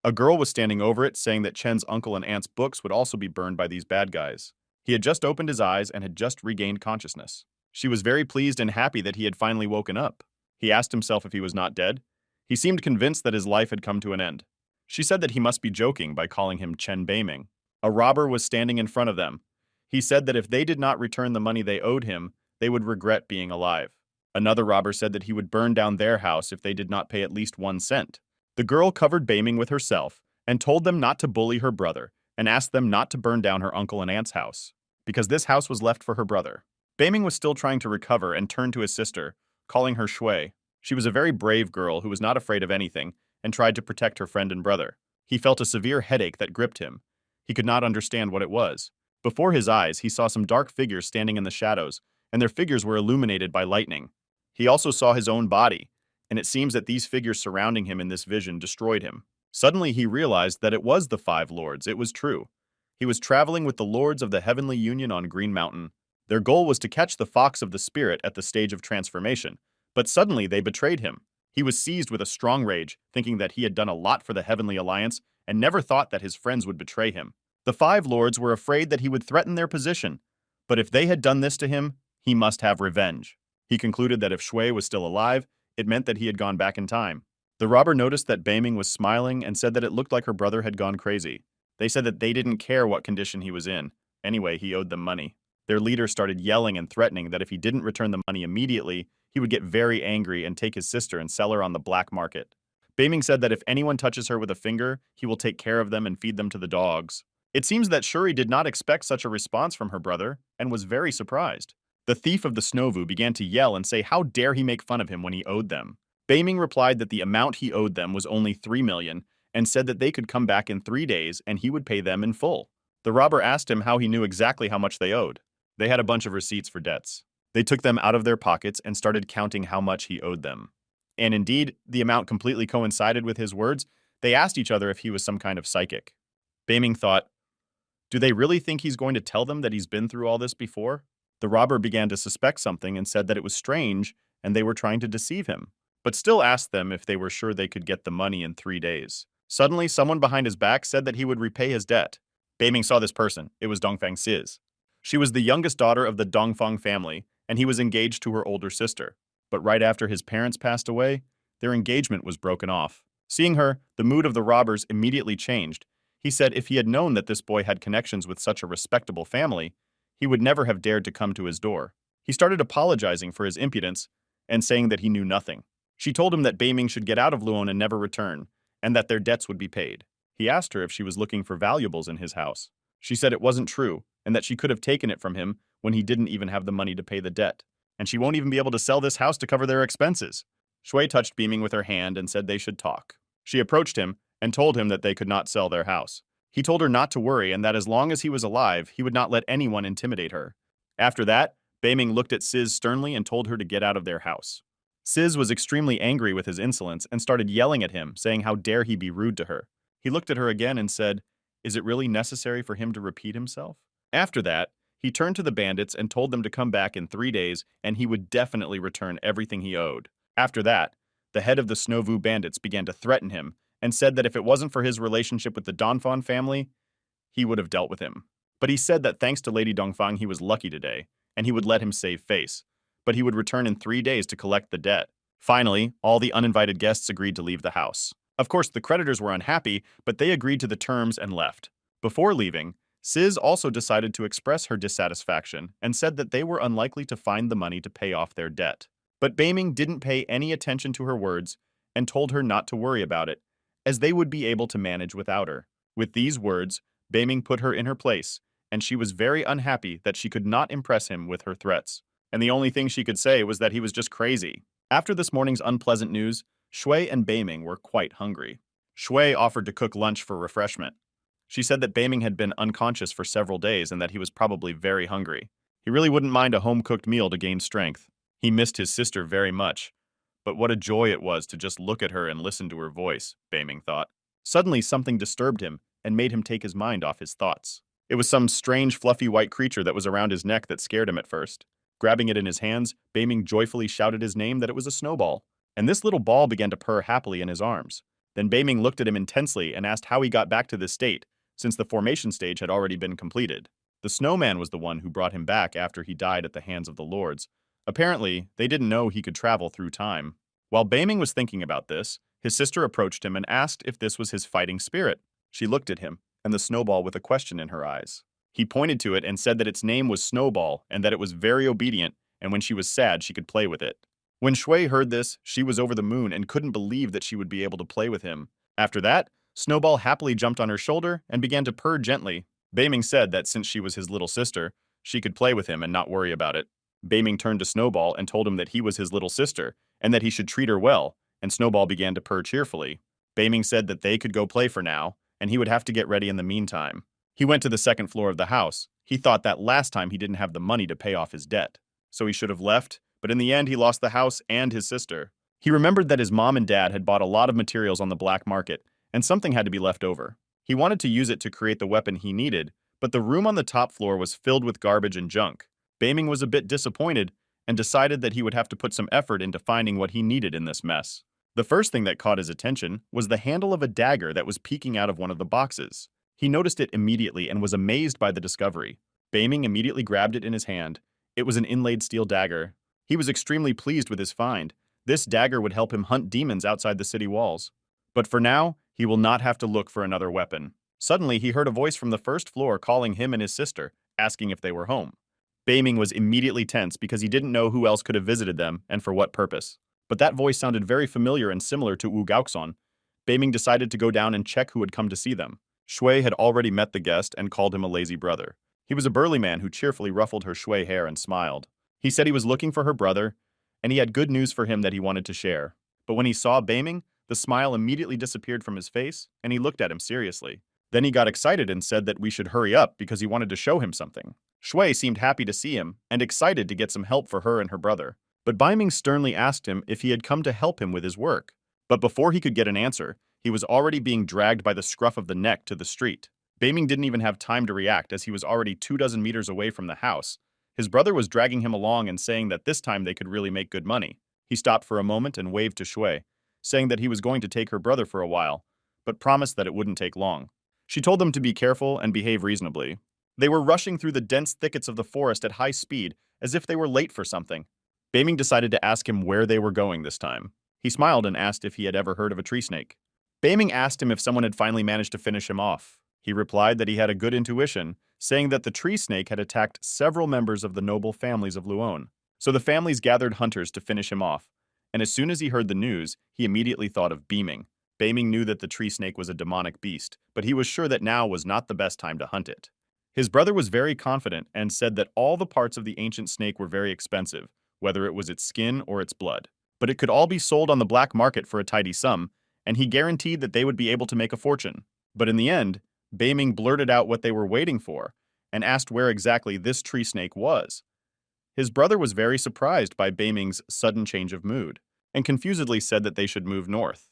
A girl was standing over it, saying that Chen's uncle and aunt's books would also be burned by these bad guys. He had just opened his eyes and had just regained consciousness. She was very pleased and happy that he had finally woken up. He asked himself if he was not dead. He seemed convinced that his life had come to an end. She said that he must be joking by calling him Chen Beiming. A robber was standing in front of them. He said that if they did not return the money they owed him, they would regret being alive. Another robber said that he would burn down their house if they did not pay at least 1 cent. The girl covered Beiming with herself and told them not to bully her brother and asked them not to burn down her uncle and aunt's house, because this house was left for her brother. Beiming was still trying to recover and turned to his sister, calling her Shui. She was a very brave girl who was not afraid of anything and tried to protect her friend and brother. He felt a severe headache that gripped him. He could not understand what it was. Before his eyes, he saw some dark figures standing in the shadows, and their figures were illuminated by lightning. He also saw his own body, and it seems that these figures surrounding him in this vision destroyed him. Suddenly he realized that it was the five lords. It was true. He was traveling with the lords of the Heavenly Union on Green Mountain. Their goal was to catch the fox of the spirit at the stage of transformation, but suddenly they betrayed him. He was seized with a strong rage, thinking that he had done a lot for the Heavenly Alliance and never thought that his friends would betray him. The five lords were afraid that he would threaten their position, but if they had done this to him, he must have revenge. He concluded that if Shui was still alive, it meant that he had gone back in time. The robber noticed that Beiming was smiling and said that it looked like her brother had gone crazy. They said that they didn't care what condition he was in. Anyway, he owed them money. Their leader started yelling and threatening that if he didn't return the money immediately, he would get very angry and take his sister and sell her on the black market. Beiming said that if anyone touches her with a finger, he will take care of them and feed them to the dogs. It seems that Shuri did not expect such a response from her brother and was very surprised. The thief of the Snowvu began to yell and say how dare he make fun of him when he owed them. Beiming replied that the amount he owed them was only 3 million and said that they could come back in 3 days and he would pay them in full. The robber asked him how he knew exactly how much they owed. They had a bunch of receipts for debts. They took them out of their pockets and started counting how much he owed them. And indeed, the amount completely coincided with his words. They asked each other if he was some kind of psychic. Beiming thought, do they really think he's going to tell them that he's been through all this before? The robber began to suspect something and said that it was strange and they were trying to deceive him, but still asked them if they were sure they could get the money in 3 days. Suddenly, someone behind his back said that he would repay his debt. Beiming saw this person. It was Dongfang Sis. She was the youngest daughter of the Dongfang family, and he was engaged to her older sister. But right after his parents passed away, their engagement was broken off. Seeing her, the mood of the robbers immediately changed. He said if he had known that this boy had connections with such a respectable family, he would never have dared to come to his door. He started apologizing for his impudence and saying that he knew nothing. She told him that Beiming should get out of Luon and never return, and that their debts would be paid. He asked her if she was looking for valuables in his house. She said it wasn't true, and that she could have taken it from him when he didn't even have the money to pay the debt. And she won't even be able to sell this house to cover their expenses. Shui touched Beiming with her hand and said they should talk. She approached him and told him that they could not sell their house. He told her not to worry and that as long as he was alive, he would not let anyone intimidate her. After that, Beiming looked at Sis sternly and told her to get out of their house. Sis was extremely angry with his insolence and started yelling at him, saying how dare he be rude to her. He looked at her again and said, is it really necessary for him to repeat himself? After that, he turned to the bandits and told them to come back in 3 days and he would definitely return everything he owed. After that, the head of the Snowvu bandits began to threaten him and said that if it wasn't for his relationship with the Dongfang family, he would have dealt with him. But he said that thanks to Lady Dongfang he was lucky today, and he would let him save face. But he would return in 3 days to collect the debt. Finally, all the uninvited guests agreed to leave the house. Of course, the creditors were unhappy, but they agreed to the terms and left. Before leaving, Sis also decided to express her dissatisfaction and said that they were unlikely to find the money to pay off their debt. But Beiming didn't pay any attention to her words and told her not to worry about it, as they would be able to manage without her. With these words, Beiming put her in her place, and she was very unhappy that she could not impress him with her threats. And the only thing she could say was that he was just crazy. After this morning's unpleasant news, Shui and Beiming were quite hungry. Shui offered to cook lunch for refreshment. She said that Beiming had been unconscious for several days and that he was probably very hungry. He really wouldn't mind a home-cooked meal to gain strength. He missed his sister very much. But what a joy it was to just look at her and listen to her voice, Beiming thought. Suddenly something disturbed him and made him take his mind off his thoughts. It was some strange fluffy white creature that was around his neck that scared him at first. Grabbing it in his hands, Beiming joyfully shouted his name that it was a Snowball. And this little ball began to purr happily in his arms. Then Beiming looked at him intensely and asked how he got back to this state, since the formation stage had already been completed. The snowman was the one who brought him back after he died at the hands of the lords. Apparently, they didn't know he could travel through time. While Beiming was thinking about this, his sister approached him and asked if this was his fighting spirit. She looked at him, and the snowball with a question in her eyes. He pointed to it and said that its name was Snowball and that it was very obedient, and when she was sad she could play with it. When Shui heard this, she was over the moon and couldn't believe that she would be able to play with him. After that, Snowball happily jumped on her shoulder and began to purr gently. Beiming said that since she was his little sister, she could play with him and not worry about it. Beiming turned to Snowball and told him that he was his little sister and that he should treat her well, and Snowball began to purr cheerfully. Beiming said that they could go play for now, and he would have to get ready in the meantime. He went to the second floor of the house. He thought that last time he didn't have the money to pay off his debt, so he should have left, but in the end he lost the house and his sister. He remembered that his mom and dad had bought a lot of materials on the black market, and something had to be left over. He wanted to use it to create the weapon he needed, but the room on the top floor was filled with garbage and junk. Beiming was a bit disappointed and decided that he would have to put some effort into finding what he needed in this mess. The first thing that caught his attention was the handle of a dagger that was peeking out of one of the boxes. He noticed it immediately and was amazed by the discovery. Beiming immediately grabbed it in his hand. It was an inlaid steel dagger. He was extremely pleased with his find. This dagger would help him hunt demons outside the city walls. But for now, he will not have to look for another weapon. Suddenly, he heard a voice from the first floor calling him and his sister, asking if they were home. Beiming was immediately tense because he didn't know who else could have visited them and for what purpose. But that voice sounded very familiar and similar to Wu Gaoxon. Beiming decided to go down and check who had come to see them. Shui had already met the guest and called him a lazy brother. He was a burly man who cheerfully ruffled her Shui hair and smiled. He said he was looking for her brother, and he had good news for him that he wanted to share. But when he saw Beiming, the smile immediately disappeared from his face, and he looked at him seriously. Then he got excited and said that we should hurry up because he wanted to show him something. Shui seemed happy to see him and excited to get some help for her and her brother. But Beiming sternly asked him if he had come to help him with his work. But before he could get an answer, he was already being dragged by the scruff of the neck to the street. Beiming didn't even have time to react as he was already 24 meters away from the house. His brother was dragging him along and saying that this time they could really make good money. He stopped for a moment and waved to Shui, saying that he was going to take her brother for a while, but promised that it wouldn't take long. She told them to be careful and behave reasonably. They were rushing through the dense thickets of the forest at high speed, as if they were late for something. Beiming decided to ask him where they were going this time. He smiled and asked if he had ever heard of a tree snake. Beiming asked him if someone had finally managed to finish him off. He replied that he had a good intuition, saying that the tree snake had attacked several members of the noble families of Luon. So the families gathered hunters to finish him off, and as soon as he heard the news, he immediately thought of beaming. Beiming knew that the tree snake was a demonic beast, but he was sure that now was not the best time to hunt it. His brother was very confident and said that all the parts of the ancient snake were very expensive, whether it was its skin or its blood. But it could all be sold on the black market for a tidy sum, and he guaranteed that they would be able to make a fortune. But in the end, Beiming blurted out what they were waiting for and asked where exactly this tree snake was. His brother was very surprised by Beiming's sudden change of mood and confusedly said that they should move north.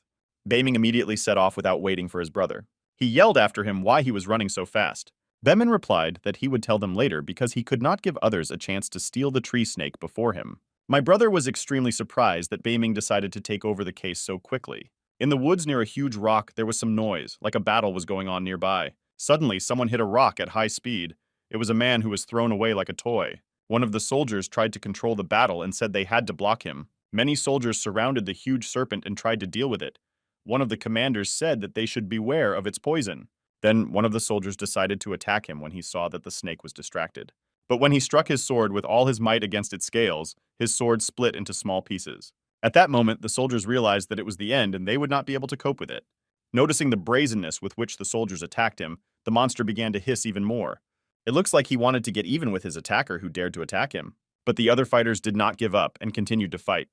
Beiming immediately set off without waiting for his brother. He yelled after him why he was running so fast. Beiming replied that he would tell them later because he could not give others a chance to steal the tree snake before him. My brother was extremely surprised that Beiming decided to take over the case so quickly. In the woods near a huge rock, there was some noise, like a battle was going on nearby. Suddenly, someone hit a rock at high speed. It was a man who was thrown away like a toy. One of the soldiers tried to control the battle and said they had to block him. Many soldiers surrounded the huge serpent and tried to deal with it. One of the commanders said that they should beware of its poison. Then one of the soldiers decided to attack him when he saw that the snake was distracted. But when he struck his sword with all his might against its scales, his sword split into small pieces. At that moment, the soldiers realized that it was the end and they would not be able to cope with it. Noticing the brazenness with which the soldiers attacked him, the monster began to hiss even more. It looks like he wanted to get even with his attacker who dared to attack him. But the other fighters did not give up and continued to fight.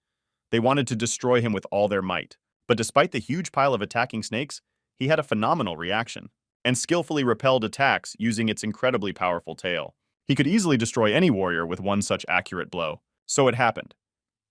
They wanted to destroy him with all their might. But despite the huge pile of attacking snakes, he had a phenomenal reaction and skillfully repelled attacks using its incredibly powerful tail. He could easily destroy any warrior with one such accurate blow. So it happened.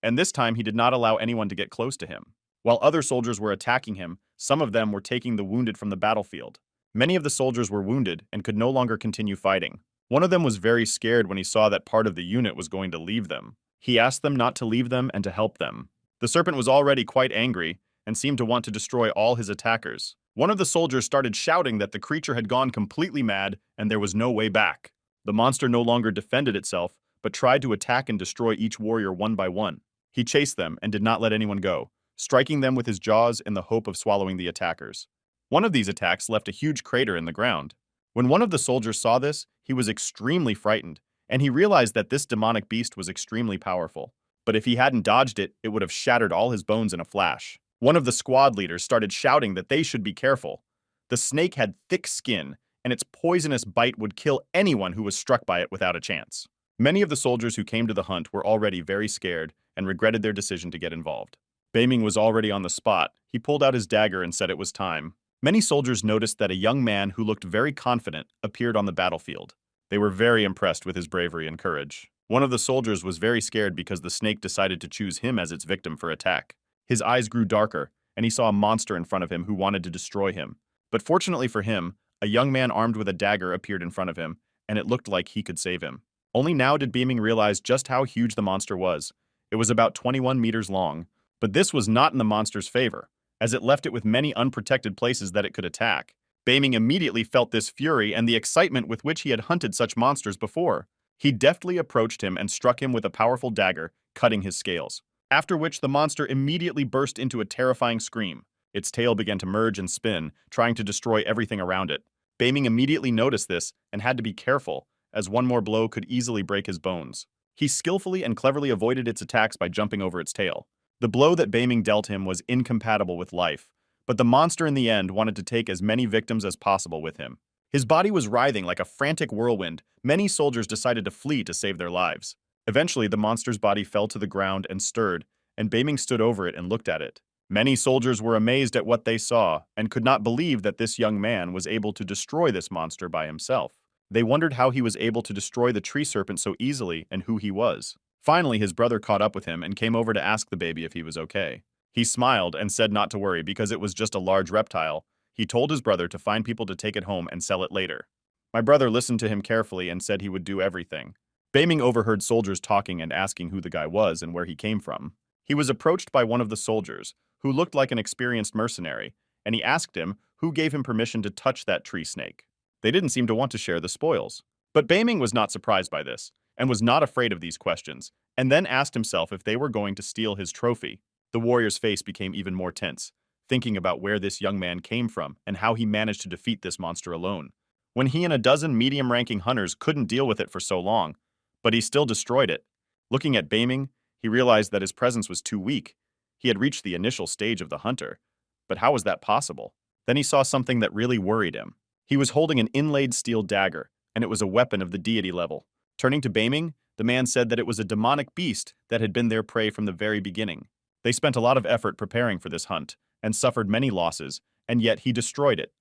And this time he did not allow anyone to get close to him. While other soldiers were attacking him, some of them were taking the wounded from the battlefield. Many of the soldiers were wounded and could no longer continue fighting. One of them was very scared when he saw that part of the unit was going to leave them. He asked them not to leave them and to help them. The serpent was already quite angry, and seemed to want to destroy all his attackers. One of the soldiers started shouting that the creature had gone completely mad and there was no way back. The monster no longer defended itself, but tried to attack and destroy each warrior one by one. He chased them and did not let anyone go, striking them with his jaws in the hope of swallowing the attackers. One of these attacks left a huge crater in the ground. When one of the soldiers saw this, he was extremely frightened, and he realized that this demonic beast was extremely powerful. But if he hadn't dodged it, it would have shattered all his bones in a flash. One of the squad leaders started shouting that they should be careful. The snake had thick skin, and its poisonous bite would kill anyone who was struck by it without a chance. Many of the soldiers who came to the hunt were already very scared and regretted their decision to get involved. Beiming was already on the spot. He pulled out his dagger and said it was time. Many soldiers noticed that a young man who looked very confident appeared on the battlefield. They were very impressed with his bravery and courage. One of the soldiers was very scared because the snake decided to choose him as its victim for attack. His eyes grew darker, and he saw a monster in front of him who wanted to destroy him. But fortunately for him, a young man armed with a dagger appeared in front of him, and it looked like he could save him. Only now did Beiming realize just how huge the monster was. It was about 21 meters long, but this was not in the monster's favor, as it left it with many unprotected places that it could attack. Beiming immediately felt this fury and the excitement with which he had hunted such monsters before. He deftly approached him and struck him with a powerful dagger, cutting his scales. After which the monster immediately burst into a terrifying scream. Its tail began to merge and spin, trying to destroy everything around it. Beiming immediately noticed this and had to be careful, as one more blow could easily break his bones. He skillfully and cleverly avoided its attacks by jumping over its tail. The blow that Beiming dealt him was incompatible with life, but the monster in the end wanted to take as many victims as possible with him. His body was writhing like a frantic whirlwind. Many soldiers decided to flee to save their lives. Eventually, the monster's body fell to the ground and stirred, and Beiming stood over it and looked at it. Many soldiers were amazed at what they saw and could not believe that this young man was able to destroy this monster by himself. They wondered how he was able to destroy the tree serpent so easily and who he was. Finally, his brother caught up with him and came over to ask the baby if he was okay. He smiled and said not to worry because it was just a large reptile. He told his brother to find people to take it home and sell it later. My brother listened to him carefully and said he would do everything. Beiming overheard soldiers talking and asking who the guy was and where he came from. He was approached by one of the soldiers, who looked like an experienced mercenary, and he asked him who gave him permission to touch that tree snake. They didn't seem to want to share the spoils. But Beiming was not surprised by this, and was not afraid of these questions, and then asked himself if they were going to steal his trophy. The warrior's face became even more tense, thinking about where this young man came from and how he managed to defeat this monster alone. When he and a dozen medium-ranking hunters couldn't deal with it for so long, but he still destroyed it. Looking at Beiming, he realized that his presence was too weak. He had reached the initial stage of the hunter. But how was that possible? Then he saw something that really worried him. He was holding an inlaid steel dagger, and it was a weapon of the deity level. Turning to Beiming, the man said that it was a demonic beast that had been their prey from the very beginning. They spent a lot of effort preparing for this hunt, and suffered many losses, and yet he destroyed it.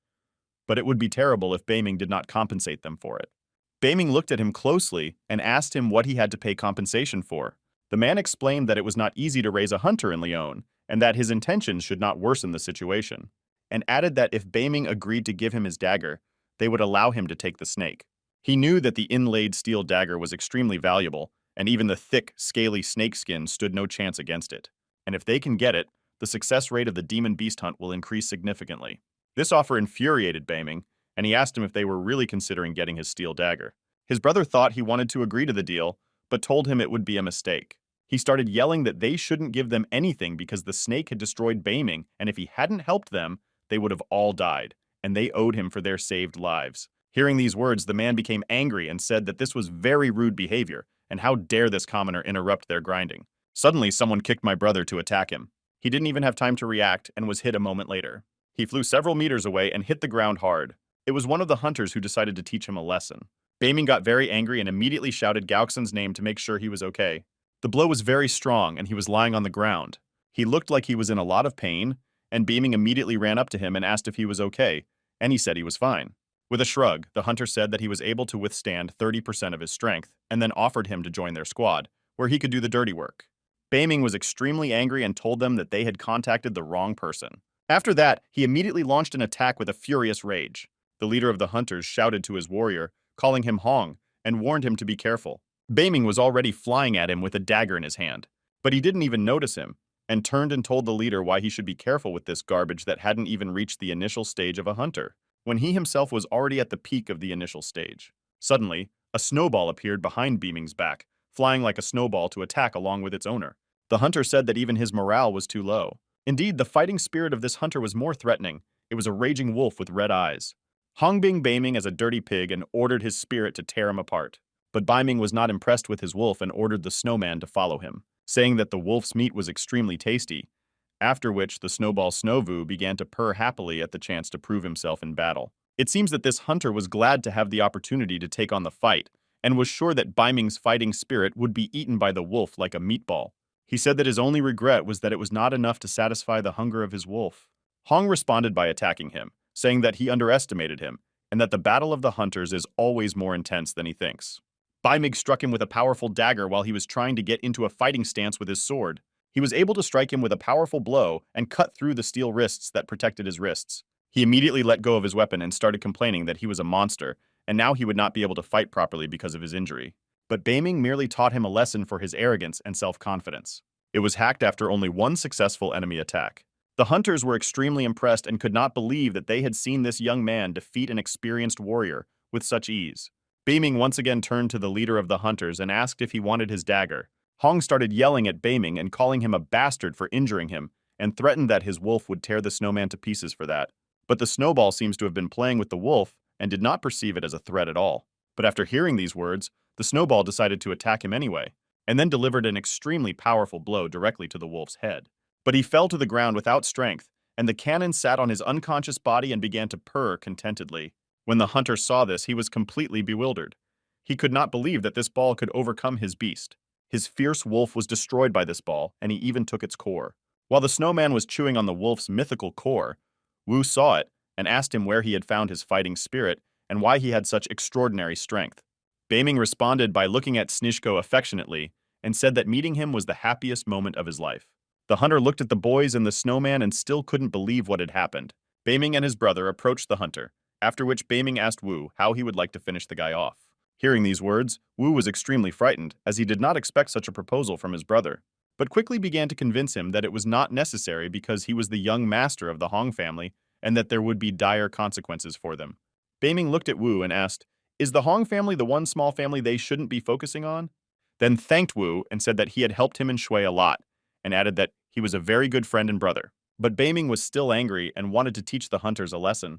But it would be terrible if Beiming did not compensate them for it. Beiming looked at him closely and asked him what he had to pay compensation for. The man explained that it was not easy to raise a hunter in Lyon, and that his intentions should not worsen the situation, and added that if Beiming agreed to give him his dagger, they would allow him to take the snake. He knew that the inlaid steel dagger was extremely valuable, and even the thick, scaly snake skin stood no chance against it. And if they can get it, the success rate of the demon beast hunt will increase significantly. This offer infuriated Beiming, and he asked him if they were really considering getting his steel dagger. His brother thought he wanted to agree to the deal, but told him it would be a mistake. He started yelling that they shouldn't give them anything because the snake had destroyed Beiming, and if he hadn't helped them, they would have all died, and they owed him for their saved lives. Hearing these words, the man became angry and said that this was very rude behavior, and how dare this commoner interrupt their grinding. Suddenly, someone kicked my brother to attack him. He didn't even have time to react and was hit a moment later. He flew several meters away and hit the ground hard. It was one of the hunters who decided to teach him a lesson. Beiming got very angry and immediately shouted Gaoxin's name to make sure he was okay. The blow was very strong and he was lying on the ground. He looked like he was in a lot of pain, and Beiming immediately ran up to him and asked if he was okay, and he said he was fine. With a shrug, the hunter said that he was able to withstand 30% of his strength, and then offered him to join their squad, where he could do the dirty work. Beiming was extremely angry and told them that they had contacted the wrong person. After that, he immediately launched an attack with a furious rage. The leader of the hunters shouted to his warrior, calling him Hong, and warned him to be careful. Beiming was already flying at him with a dagger in his hand, but he didn't even notice him, and turned and told the leader why he should be careful with this garbage that hadn't even reached the initial stage of a hunter, when he himself was already at the peak of the initial stage. Suddenly, a snowball appeared behind Beaming's back, flying like a snowball to attack along with its owner. The hunter said that even his morale was too low. Indeed, the fighting spirit of this hunter was more threatening. It was a raging wolf with red eyes. Hongbing Beiming as a dirty pig and ordered his spirit to tear him apart. But Beiming was not impressed with his wolf and ordered the snowman to follow him, saying that the wolf's meat was extremely tasty, after which the snowball Snowvu began to purr happily at the chance to prove himself in battle. It seems that this hunter was glad to have the opportunity to take on the fight, and was sure that Beiming's fighting spirit would be eaten by the wolf like a meatball. He said that his only regret was that it was not enough to satisfy the hunger of his wolf. Hong responded by attacking him, saying that he underestimated him, and that the battle of the hunters is always more intense than he thinks. Beiming struck him with a powerful dagger while he was trying to get into a fighting stance with his sword. He was able to strike him with a powerful blow and cut through the steel wrists that protected his wrists. He immediately let go of his weapon and started complaining that he was a monster, and now he would not be able to fight properly because of his injury. But Beiming merely taught him a lesson for his arrogance and self-confidence. It was hacked after only one successful enemy attack. The hunters were extremely impressed and could not believe that they had seen this young man defeat an experienced warrior with such ease. Beiming once again turned to the leader of the hunters and asked if he wanted his dagger. Hong started yelling at Beiming and calling him a bastard for injuring him, and threatened that his wolf would tear the snowman to pieces for that. But the snowball seems to have been playing with the wolf and did not perceive it as a threat at all. But after hearing these words, the snowball decided to attack him anyway, and then delivered an extremely powerful blow directly to the wolf's head. But he fell to the ground without strength, and the cannon sat on his unconscious body and began to purr contentedly. When the hunter saw this, he was completely bewildered. He could not believe that this ball could overcome his beast. His fierce wolf was destroyed by this ball, and he even took its core. While the snowman was chewing on the wolf's mythical core, Wu saw it and asked him where he had found his fighting spirit and why he had such extraordinary strength. Beiming responded by looking at Snishko affectionately and said that meeting him was the happiest moment of his life. The hunter looked at the boys and the snowman and still couldn't believe what had happened. Beiming and his brother approached the hunter, after which Beiming asked Wu how he would like to finish the guy off. Hearing these words, Wu was extremely frightened, as he did not expect such a proposal from his brother, but quickly began to convince him that it was not necessary because he was the young master of the Hong family and that there would be dire consequences for them. Beiming looked at Wu and asked, "Is the Hong family the one small family they shouldn't be focusing on?" Then thanked Wu and said that he had helped him and Shui a lot, and added that he was a very good friend and brother. But Beiming was still angry and wanted to teach the hunters a lesson.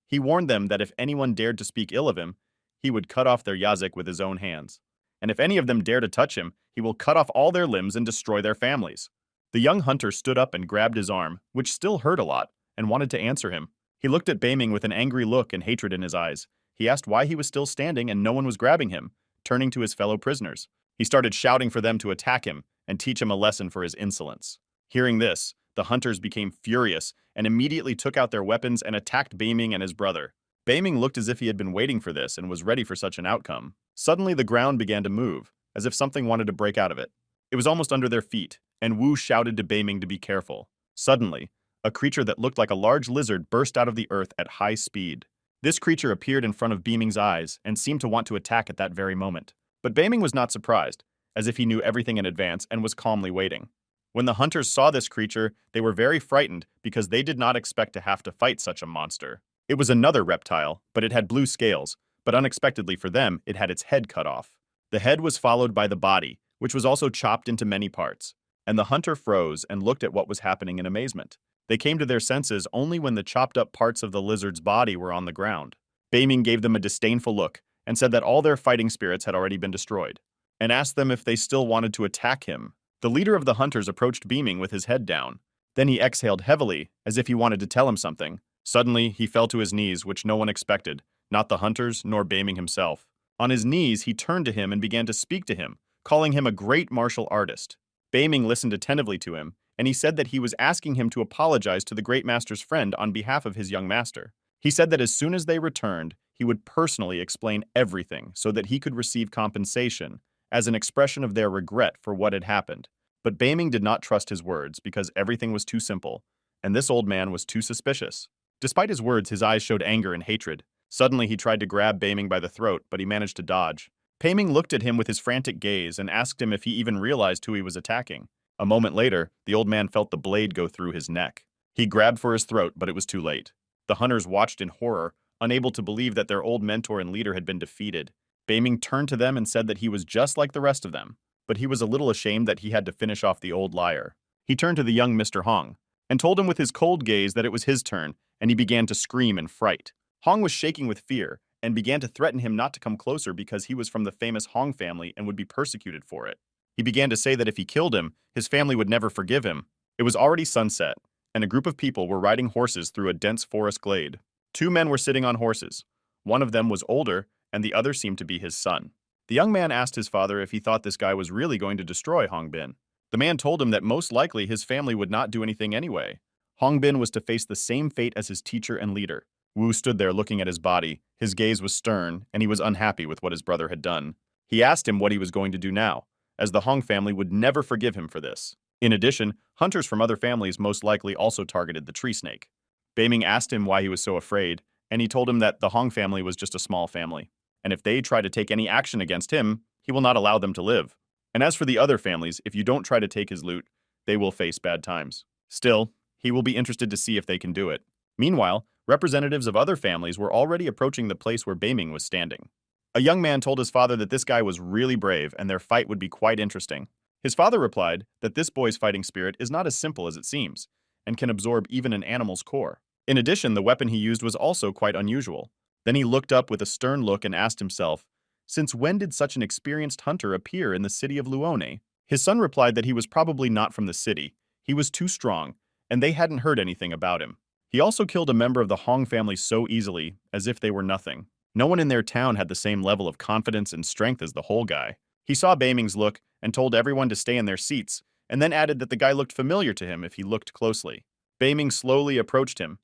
He warned them that if anyone dared to speak ill of him, he would cut off their yazik with his own hands. And if any of them dare to touch him, he will cut off all their limbs and destroy their families. The young hunter stood up and grabbed his arm, which still hurt a lot, and wanted to answer him. He looked at Beiming with an angry look and hatred in his eyes. He asked why he was still standing and no one was grabbing him, turning to his fellow prisoners. He started shouting for them to attack him and teach him a lesson for his insolence. Hearing this, the hunters became furious and immediately took out their weapons and attacked Beiming and his brother. Beiming looked as if he had been waiting for this and was ready for such an outcome. Suddenly the ground began to move, as if something wanted to break out of it. It was almost under their feet, and Wu shouted to Beiming to be careful. Suddenly, a creature that looked like a large lizard burst out of the earth at high speed. This creature appeared in front of Beiming's eyes and seemed to want to attack at that very moment. But Beiming was not surprised, as if he knew everything in advance and was calmly waiting. When the hunters saw this creature, they were very frightened because they did not expect to have to fight such a monster. It was another reptile, but it had blue scales, but unexpectedly for them, it had its head cut off. The head was followed by the body, which was also chopped into many parts, and the hunter froze and looked at what was happening in amazement. They came to their senses only when the chopped up parts of the lizard's body were on the ground. Beiming gave them a disdainful look and said that all their fighting spirits had already been destroyed, and asked them if they still wanted to attack him. The leader of the hunters approached Beiming with his head down. Then he exhaled heavily, as if he wanted to tell him something. Suddenly, he fell to his knees, which no one expected, not the hunters nor Beiming himself. On his knees, he turned to him and began to speak to him, calling him a great martial artist. Beiming listened attentively to him, and he said that he was asking him to apologize to the great master's friend on behalf of his young master. He said that as soon as they returned, he would personally explain everything so that he could receive compensation as an expression of their regret for what had happened. But Beiming did not trust his words because everything was too simple, and this old man was too suspicious. Despite his words, his eyes showed anger and hatred. Suddenly, he tried to grab Beiming by the throat, but he managed to dodge. Beiming looked at him with his frantic gaze and asked him if he even realized who he was attacking. A moment later, the old man felt the blade go through his neck. He grabbed for his throat, but it was too late. The hunters watched in horror, unable to believe that their old mentor and leader had been defeated. Beiming turned to them and said that he was just like the rest of them, but he was a little ashamed that he had to finish off the old liar. He turned to the young Mr. Hong and told him with his cold gaze that it was his turn, and he began to scream in fright. Hong was shaking with fear and began to threaten him not to come closer because he was from the famous Hong family and would be persecuted for it. He began to say that if he killed him, his family would never forgive him. It was already sunset, and a group of people were riding horses through a dense forest glade. Two men were sitting on horses. One of them was older, and the other seemed to be his son. The young man asked his father if he thought this guy was really going to destroy Hong Bin. The man told him that most likely his family would not do anything anyway. Hong Bin was to face the same fate as his teacher and leader. Wu stood there looking at his body. His gaze was stern, and he was unhappy with what his brother had done. He asked him what he was going to do now, as the Hong family would never forgive him for this. In addition, hunters from other families most likely also targeted the tree snake. Beiming asked him why he was so afraid, and he told him that the Hong family was just a small family, and if they try to take any action against him, he will not allow them to live. And as for the other families, if you don't try to take his loot, they will face bad times. Still, he will be interested to see if they can do it. Meanwhile, representatives of other families were already approaching the place where Beiming was standing. A young man told his father that this guy was really brave and their fight would be quite interesting. His father replied that this boy's fighting spirit is not as simple as it seems, and can absorb even an animal's core. In addition, the weapon he used was also quite unusual. Then he looked up with a stern look and asked himself, since when did such an experienced hunter appear in the city of Luone? His son replied that he was probably not from the city. He was too strong, and they hadn't heard anything about him. He also killed a member of the Hong family so easily, as if they were nothing. No one in their town had the same level of confidence and strength as the whole guy. He saw Beiming's look and told everyone to stay in their seats, and then added that the guy looked familiar to him if he looked closely. Beiming slowly approached him.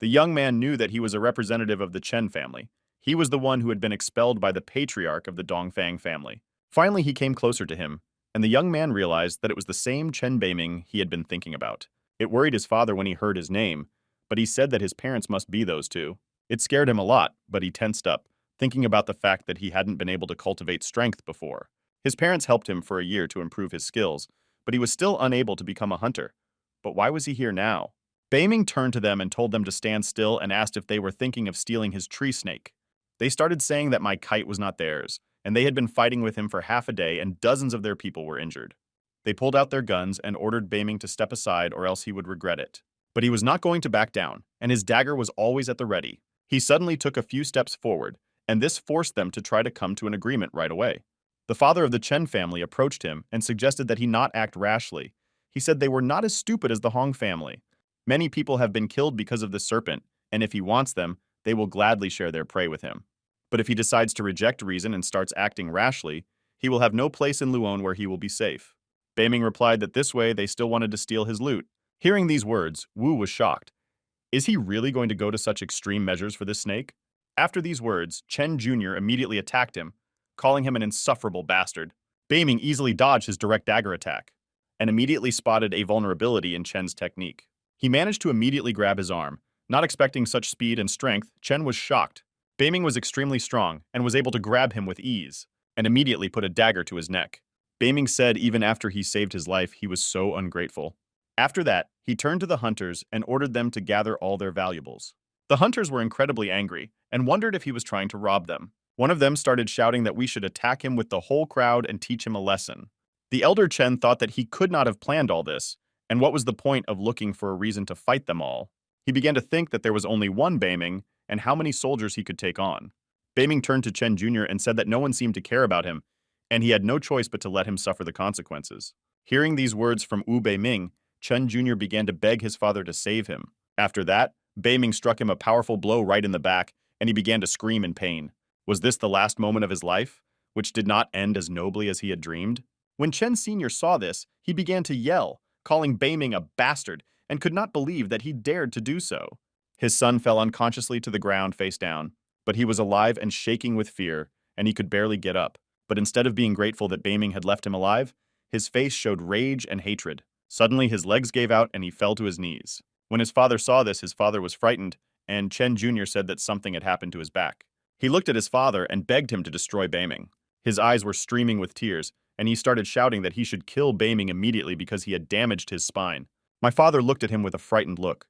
The young man knew that he was a representative of the Chen family. He was the one who had been expelled by the patriarch of the Dongfang family. Finally, he came closer to him, and the young man realized that it was the same Chen Beiming he had been thinking about. It worried his father when he heard his name, but he said that his parents must be those two. It scared him a lot, but he tensed up, thinking about the fact that he hadn't been able to cultivate strength before. His parents helped him for a year to improve his skills, but he was still unable to become a hunter. But why was he here now? Beiming turned to them and told them to stand still and asked if they were thinking of stealing his tree snake. They started saying that my kite was not theirs, and they had been fighting with him for half a day and dozens of their people were injured. They pulled out their guns and ordered Beiming to step aside or else he would regret it. But he was not going to back down, and his dagger was always at the ready. He suddenly took a few steps forward, and this forced them to try to come to an agreement right away. The father of the Chen family approached him and suggested that he not act rashly. He said they were not as stupid as the Hong family. Many people have been killed because of the serpent, and if he wants them, they will gladly share their prey with him. But if he decides to reject reason and starts acting rashly, he will have no place in Luon where he will be safe. Beiming replied that this way they still wanted to steal his loot. Hearing these words, Wu was shocked. Is he really going to go to such extreme measures for this snake? After these words, Chen Jr. immediately attacked him, calling him an insufferable bastard. Beiming easily dodged his direct dagger attack, and immediately spotted a vulnerability in Chen's technique. He managed to immediately grab his arm. Not expecting such speed and strength, Chen was shocked. Beiming was extremely strong and was able to grab him with ease, and immediately put a dagger to his neck. Beiming said even after he saved his life, he was so ungrateful. After that, he turned to the hunters and ordered them to gather all their valuables. The hunters were incredibly angry and wondered if he was trying to rob them. One of them started shouting that we should attack him with the whole crowd and teach him a lesson. The elder Chen thought that he could not have planned all this, and what was the point of looking for a reason to fight them all? He began to think that there was only one Beiming and how many soldiers he could take on. Beiming turned to Chen Jr. and said that no one seemed to care about him, and he had no choice but to let him suffer the consequences. Hearing these words from Wu Beiming, Chen Jr. began to beg his father to save him. After that, Beiming struck him a powerful blow right in the back, and he began to scream in pain. Was this the last moment of his life, which did not end as nobly as he had dreamed? When Chen Sr. saw this, he began to yell, calling Beiming a bastard, and could not believe that he dared to do so. His son fell unconsciously to the ground face down, but he was alive and shaking with fear, and he could barely get up. But instead of being grateful that Beiming had left him alive, his face showed rage and hatred. Suddenly, his legs gave out and he fell to his knees. When his father saw this, his father was frightened, and Chen Jr. said that something had happened to his back. He looked at his father and begged him to destroy Beiming. His eyes were streaming with tears, and he started shouting that he should kill Baming immediately because he had damaged his spine. My father looked at him with a frightened look,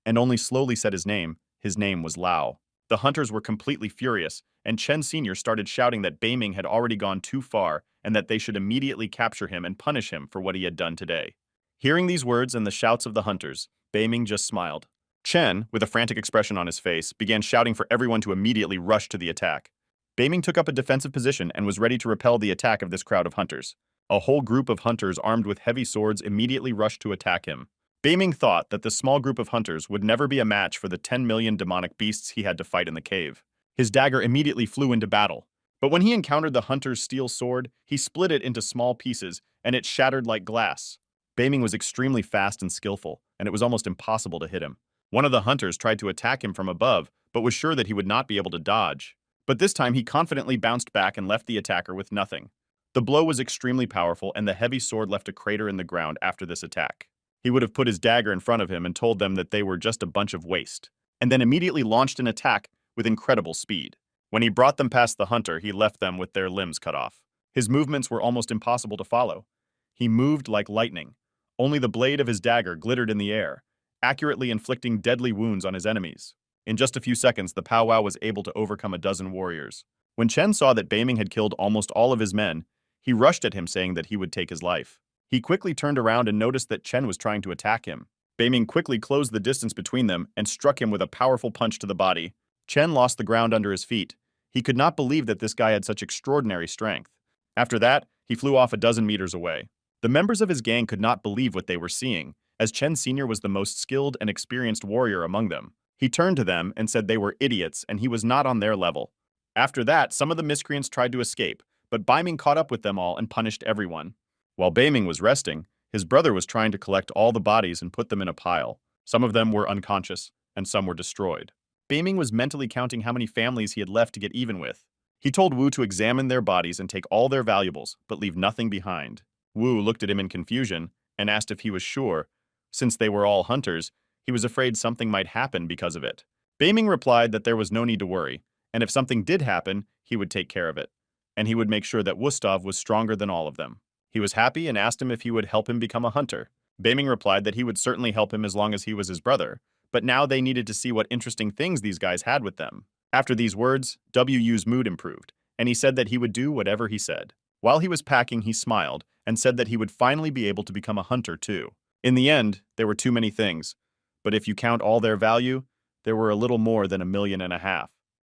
and only slowly said his name. His name was Lao. The hunters were completely furious, and Chen Sr. started shouting that Baming had already gone too far and that they should immediately capture him and punish him for what he had done today. Hearing these words and the shouts of the hunters, Baming just smiled. Chen, with a frantic expression on his face, began shouting for everyone to immediately rush to the attack. Baming took up a defensive position and was ready to repel the attack of this crowd of hunters. A whole group of hunters armed with heavy swords immediately rushed to attack him. Baming thought that the small group of hunters would never be a match for the 10 million demonic beasts he had to fight in the cave. His dagger immediately flew into battle. But when he encountered the hunter's steel sword, he split it into small pieces, and it shattered like glass. Baming was extremely fast and skillful, and it was almost impossible to hit him. One of the hunters tried to attack him from above, but was sure that he would not be able to dodge. But this time he confidently bounced back and left the attacker with nothing. The blow was extremely powerful, and the heavy sword left a crater in the ground after this attack. He would have put his dagger in front of him and told them that they were just a bunch of waste, and then immediately launched an attack with incredible speed. When he brought them past the hunter, he left them with their limbs cut off. His movements were almost impossible to follow. He moved like lightning. Only the blade of his dagger glittered in the air, accurately inflicting deadly wounds on his enemies. In just a few seconds, the powwow was able to overcome a dozen warriors. When Chen saw that Baming had killed almost all of his men, he rushed at him saying that he would take his life. He quickly turned around and noticed that Chen was trying to attack him. Baming quickly closed the distance between them and struck him with a powerful punch to the body. Chen lost the ground under his feet. He could not believe that this guy had such extraordinary strength. After that, he flew off a dozen meters away. The members of his gang could not believe what they were seeing, as Chen Sr. was the most skilled and experienced warrior among them. He turned to them and said they were idiots and he was not on their level. After that, some of the miscreants tried to escape, but Baming caught up with them all and punished everyone. While Baming was resting, his brother was trying to collect all the bodies and put them in a pile. Some of them were unconscious, and some were destroyed. Baming was mentally counting how many families he had left to get even with. He told Wu to examine their bodies and take all their valuables, but leave nothing behind. Wu looked at him in confusion and asked if he was sure. Since they were all hunters, he was afraid something might happen because of it. Baming replied that there was no need to worry, and if something did happen, he would take care of it, and he would make sure that Wustov was stronger than all of them. He was happy and asked him if he would help him become a hunter. Baming replied that he would certainly help him as long as he was his brother, but now they needed to see what interesting things these guys had with them. After these words, WU's mood improved, and he said that he would do whatever he said. While he was packing, he smiled and said that he would finally be able to become a hunter too. In the end, there were too many things, but if you count all their value, there were a little more than 1.5 million,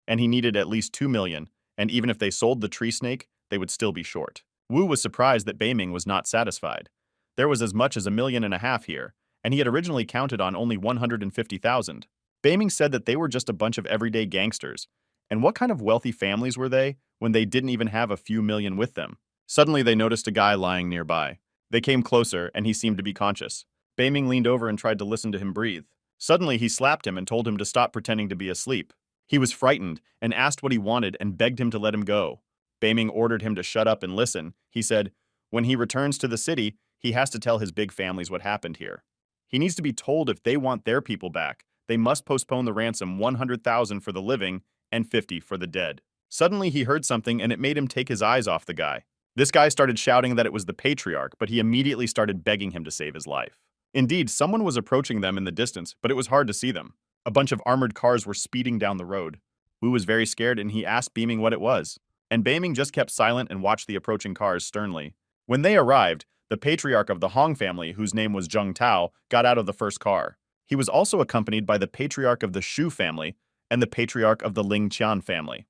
and he needed at least 2 million, and even if they sold the tree snake, they would still be short. Wu was surprised that Baming was not satisfied. There was as much as 1.5 million here, and he had originally counted on only 150,000. Baming said that they were just a bunch of everyday gangsters, and what kind of wealthy families were they when they didn't even have a few million with them? Suddenly they noticed a guy lying nearby. They came closer, and he seemed to be conscious. Baming leaned over and tried to listen to him breathe. Suddenly he slapped him and told him to stop pretending to be asleep. He was frightened and asked what he wanted and begged him to let him go. Baming ordered him to shut up and listen. He said, when he returns to the city, he has to tell his big families what happened here. He needs to be told if they want their people back, they must postpone the ransom 100,000 for the living and 50 for the dead. Suddenly he heard something and it made him take his eyes off the guy. This guy started shouting that it was the Patriarch, but he immediately started begging him to save his life. Indeed, someone was approaching them in the distance, but it was hard to see them. A bunch of armored cars were speeding down the road. Wu was very scared and he asked Baming what it was. And Baming just kept silent and watched the approaching cars sternly. When they arrived, the patriarch of the Hong family, whose name was Zheng Tao, got out of the first car. He was also accompanied by the patriarch of the Shu family and the patriarch of the Ling Qian family.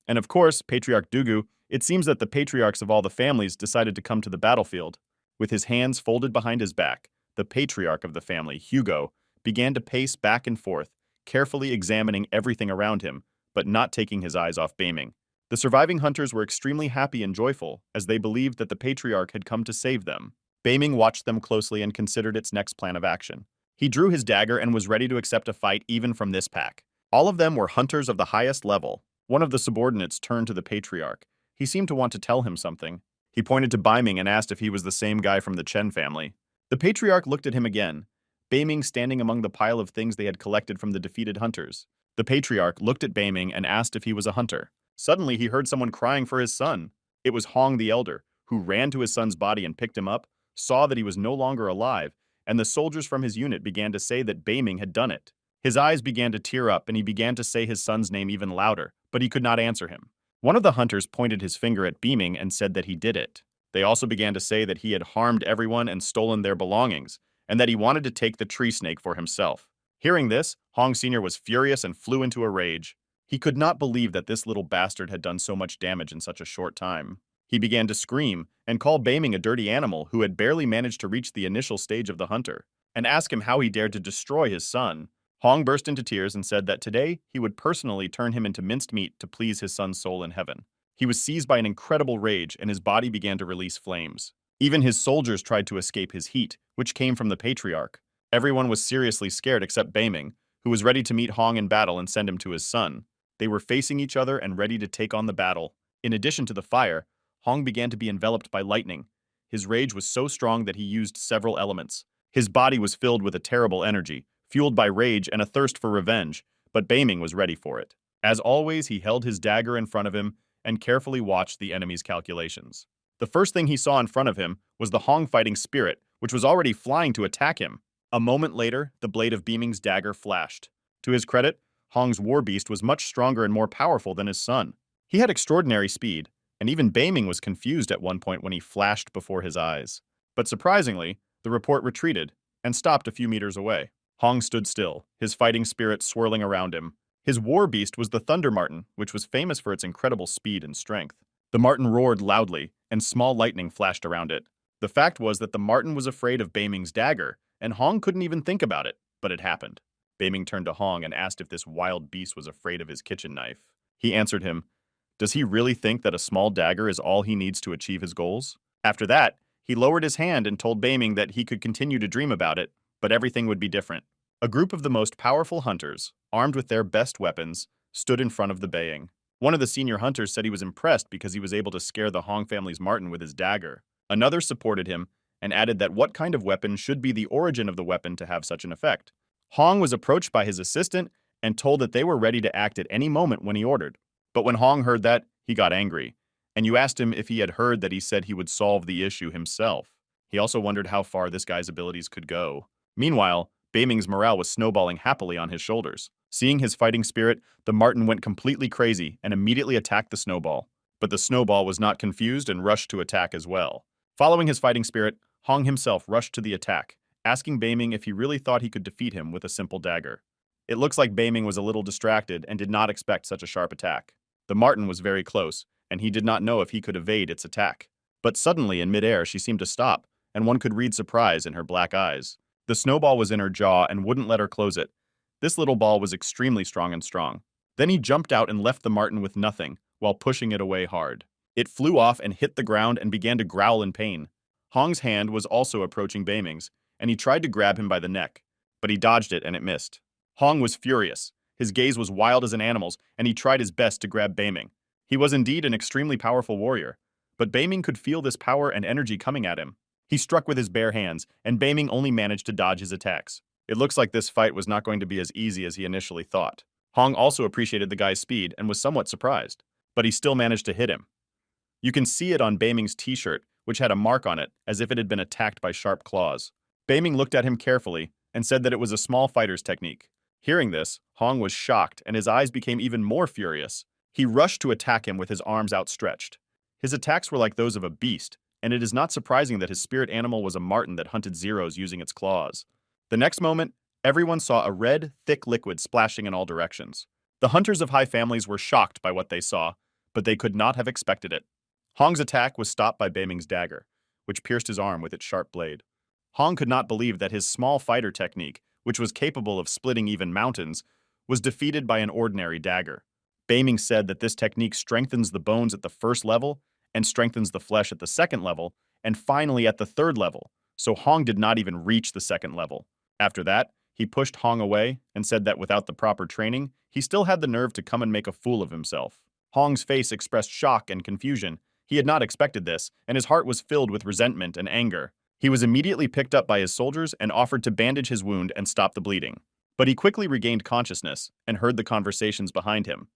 And of course, Patriarch Dugu, it seems that the patriarchs of all the families decided to come to the battlefield. With his hands folded behind his back, the patriarch of the family, Hugo, began to pace back and forth, carefully examining everything around him, but not taking his eyes off Baming. The surviving hunters were extremely happy and joyful, as they believed that the patriarch had come to save them. Baming watched them closely and considered its next plan of action. He drew his dagger and was ready to accept a fight even from this pack. All of them were hunters of the highest level. One of the subordinates turned to the patriarch. He seemed to want to tell him something. He pointed to Baming and asked if he was the same guy from the Chen family. The patriarch looked at him again, Baming standing among the pile of things they had collected from the defeated hunters. The patriarch looked at Baming and asked if he was a hunter. Suddenly he heard someone crying for his son. It was Hong the Elder, who ran to his son's body and picked him up, saw that he was no longer alive, and the soldiers from his unit began to say that Beiming had done it. His eyes began to tear up and he began to say his son's name even louder, but he could not answer him. One of the hunters pointed his finger at Beiming and said that he did it. They also began to say that he had harmed everyone and stolen their belongings, and that he wanted to take the tree snake for himself. Hearing this, Hong Sr. was furious and flew into a rage. He could not believe that this little bastard had done so much damage in such a short time. He began to scream and call Beiming a dirty animal who had barely managed to reach the initial stage of the hunter, and ask him how he dared to destroy his son. Hong burst into tears and said that today he would personally turn him into minced meat to please his son's soul in heaven. He was seized by an incredible rage and his body began to release flames. Even his soldiers tried to escape his heat, which came from the Patriarch. Everyone was seriously scared except Beiming, who was ready to meet Hong in battle and send him to his son. They were facing each other and ready to take on the battle. In addition to the fire, Hong began to be enveloped by lightning. His rage was so strong that he used several elements. His body was filled with a terrible energy, fueled by rage and a thirst for revenge, but Beiming was ready for it. As always, he held his dagger in front of him and carefully watched the enemy's calculations. The first thing he saw in front of him was the Hong fighting spirit, which was already flying to attack him. A moment later, the blade of Beiming's dagger flashed. To his credit, Hong's war beast was much stronger and more powerful than his son. He had extraordinary speed, and even Beiming was confused at one point when he flashed before his eyes. But surprisingly, the report retreated and stopped a few meters away. Hong stood still, his fighting spirit swirling around him. His war beast was the Thunder Marten, which was famous for its incredible speed and strength. The Marten roared loudly, and small lightning flashed around it. The fact was that the Marten was afraid of Beiming's dagger, and Hong couldn't even think about it, but it happened. Beiming turned to Hong and asked if this wild beast was afraid of his kitchen knife. He answered him, "Does he really think that a small dagger is all he needs to achieve his goals?" After that, he lowered his hand and told Beiming that he could continue to dream about it, but everything would be different. A group of the most powerful hunters, armed with their best weapons, stood in front of the baying. One of the senior hunters said he was impressed because he was able to scare the Hong family's Marten with his dagger. Another supported him and added that what kind of weapon should be the origin of the weapon to have such an effect. Hong was approached by his assistant and told that they were ready to act at any moment when he ordered. But when Hong heard that, he got angry, and you asked him if he had heard that he said he would solve the issue himself. He also wondered how far this guy's abilities could go. Meanwhile, Beiming's morale was snowballing happily on his shoulders. Seeing his fighting spirit, the Marten went completely crazy and immediately attacked the Snowball. But the Snowball was not confused and rushed to attack as well. Following his fighting spirit, Hong himself rushed to the attack, asking Beiming if he really thought he could defeat him with a simple dagger. It looks like Beiming was a little distracted and did not expect such a sharp attack. The Marten was very close, and he did not know if he could evade its attack. But suddenly, in midair, she seemed to stop, and one could read surprise in her black eyes. The Snowball was in her jaw and wouldn't let her close it. This little ball was extremely strong. Then he jumped out and left the Marten with nothing, while pushing it away hard. It flew off and hit the ground and began to growl in pain. Hong's hand was also approaching Beiming's, and he tried to grab him by the neck, but he dodged it and it missed. Hong was furious. His gaze was wild as an animal's, and he tried his best to grab Beiming. He was indeed an extremely powerful warrior, but Beiming could feel this power and energy coming at him. He struck with his bare hands, and Beiming only managed to dodge his attacks. It looks like this fight was not going to be as easy as he initially thought. Hong also appreciated the guy's speed and was somewhat surprised, but he still managed to hit him. You can see it on Beiming's t-shirt, which had a mark on it, as if it had been attacked by sharp claws. Beiming looked at him carefully and said that it was a small fighter's technique. Hearing this, Hong was shocked and his eyes became even more furious. He rushed to attack him with his arms outstretched. His attacks were like those of a beast, and it is not surprising that his spirit animal was a Marten that hunted zeros using its claws. The next moment, everyone saw a red, thick liquid splashing in all directions. The hunters of high families were shocked by what they saw, but they could not have expected it. Hong's attack was stopped by Beiming's dagger, which pierced his arm with its sharp blade. Hong could not believe that his small fighter technique, which was capable of splitting even mountains, was defeated by an ordinary dagger. Beiming said that this technique strengthens the bones at the first level and strengthens the flesh at the second level, and finally at the third level, so Hong did not even reach the second level. After that, he pushed Hong away and said that without the proper training, he still had the nerve to come and make a fool of himself. Hong's face expressed shock and confusion. He had not expected this, and his heart was filled with resentment and anger. He was immediately picked up by his soldiers and offered to bandage his wound and stop the bleeding. But he quickly regained consciousness and heard the conversations behind him.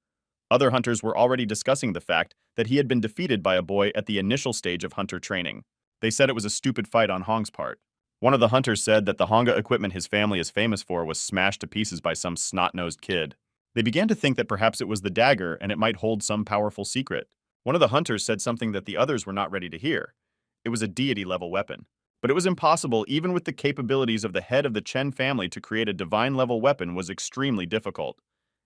Other hunters were already discussing the fact that he had been defeated by a boy at the initial stage of hunter training. They said it was a stupid fight on Hong's part. One of the hunters said that the Honga equipment his family is famous for was smashed to pieces by some snot-nosed kid. They began to think that perhaps it was the dagger and it might hold some powerful secret. One of the hunters said something that the others were not ready to hear. It was a deity-level weapon. But it was impossible, even with the capabilities of the head of the Chen family, to create a divine-level weapon was extremely difficult.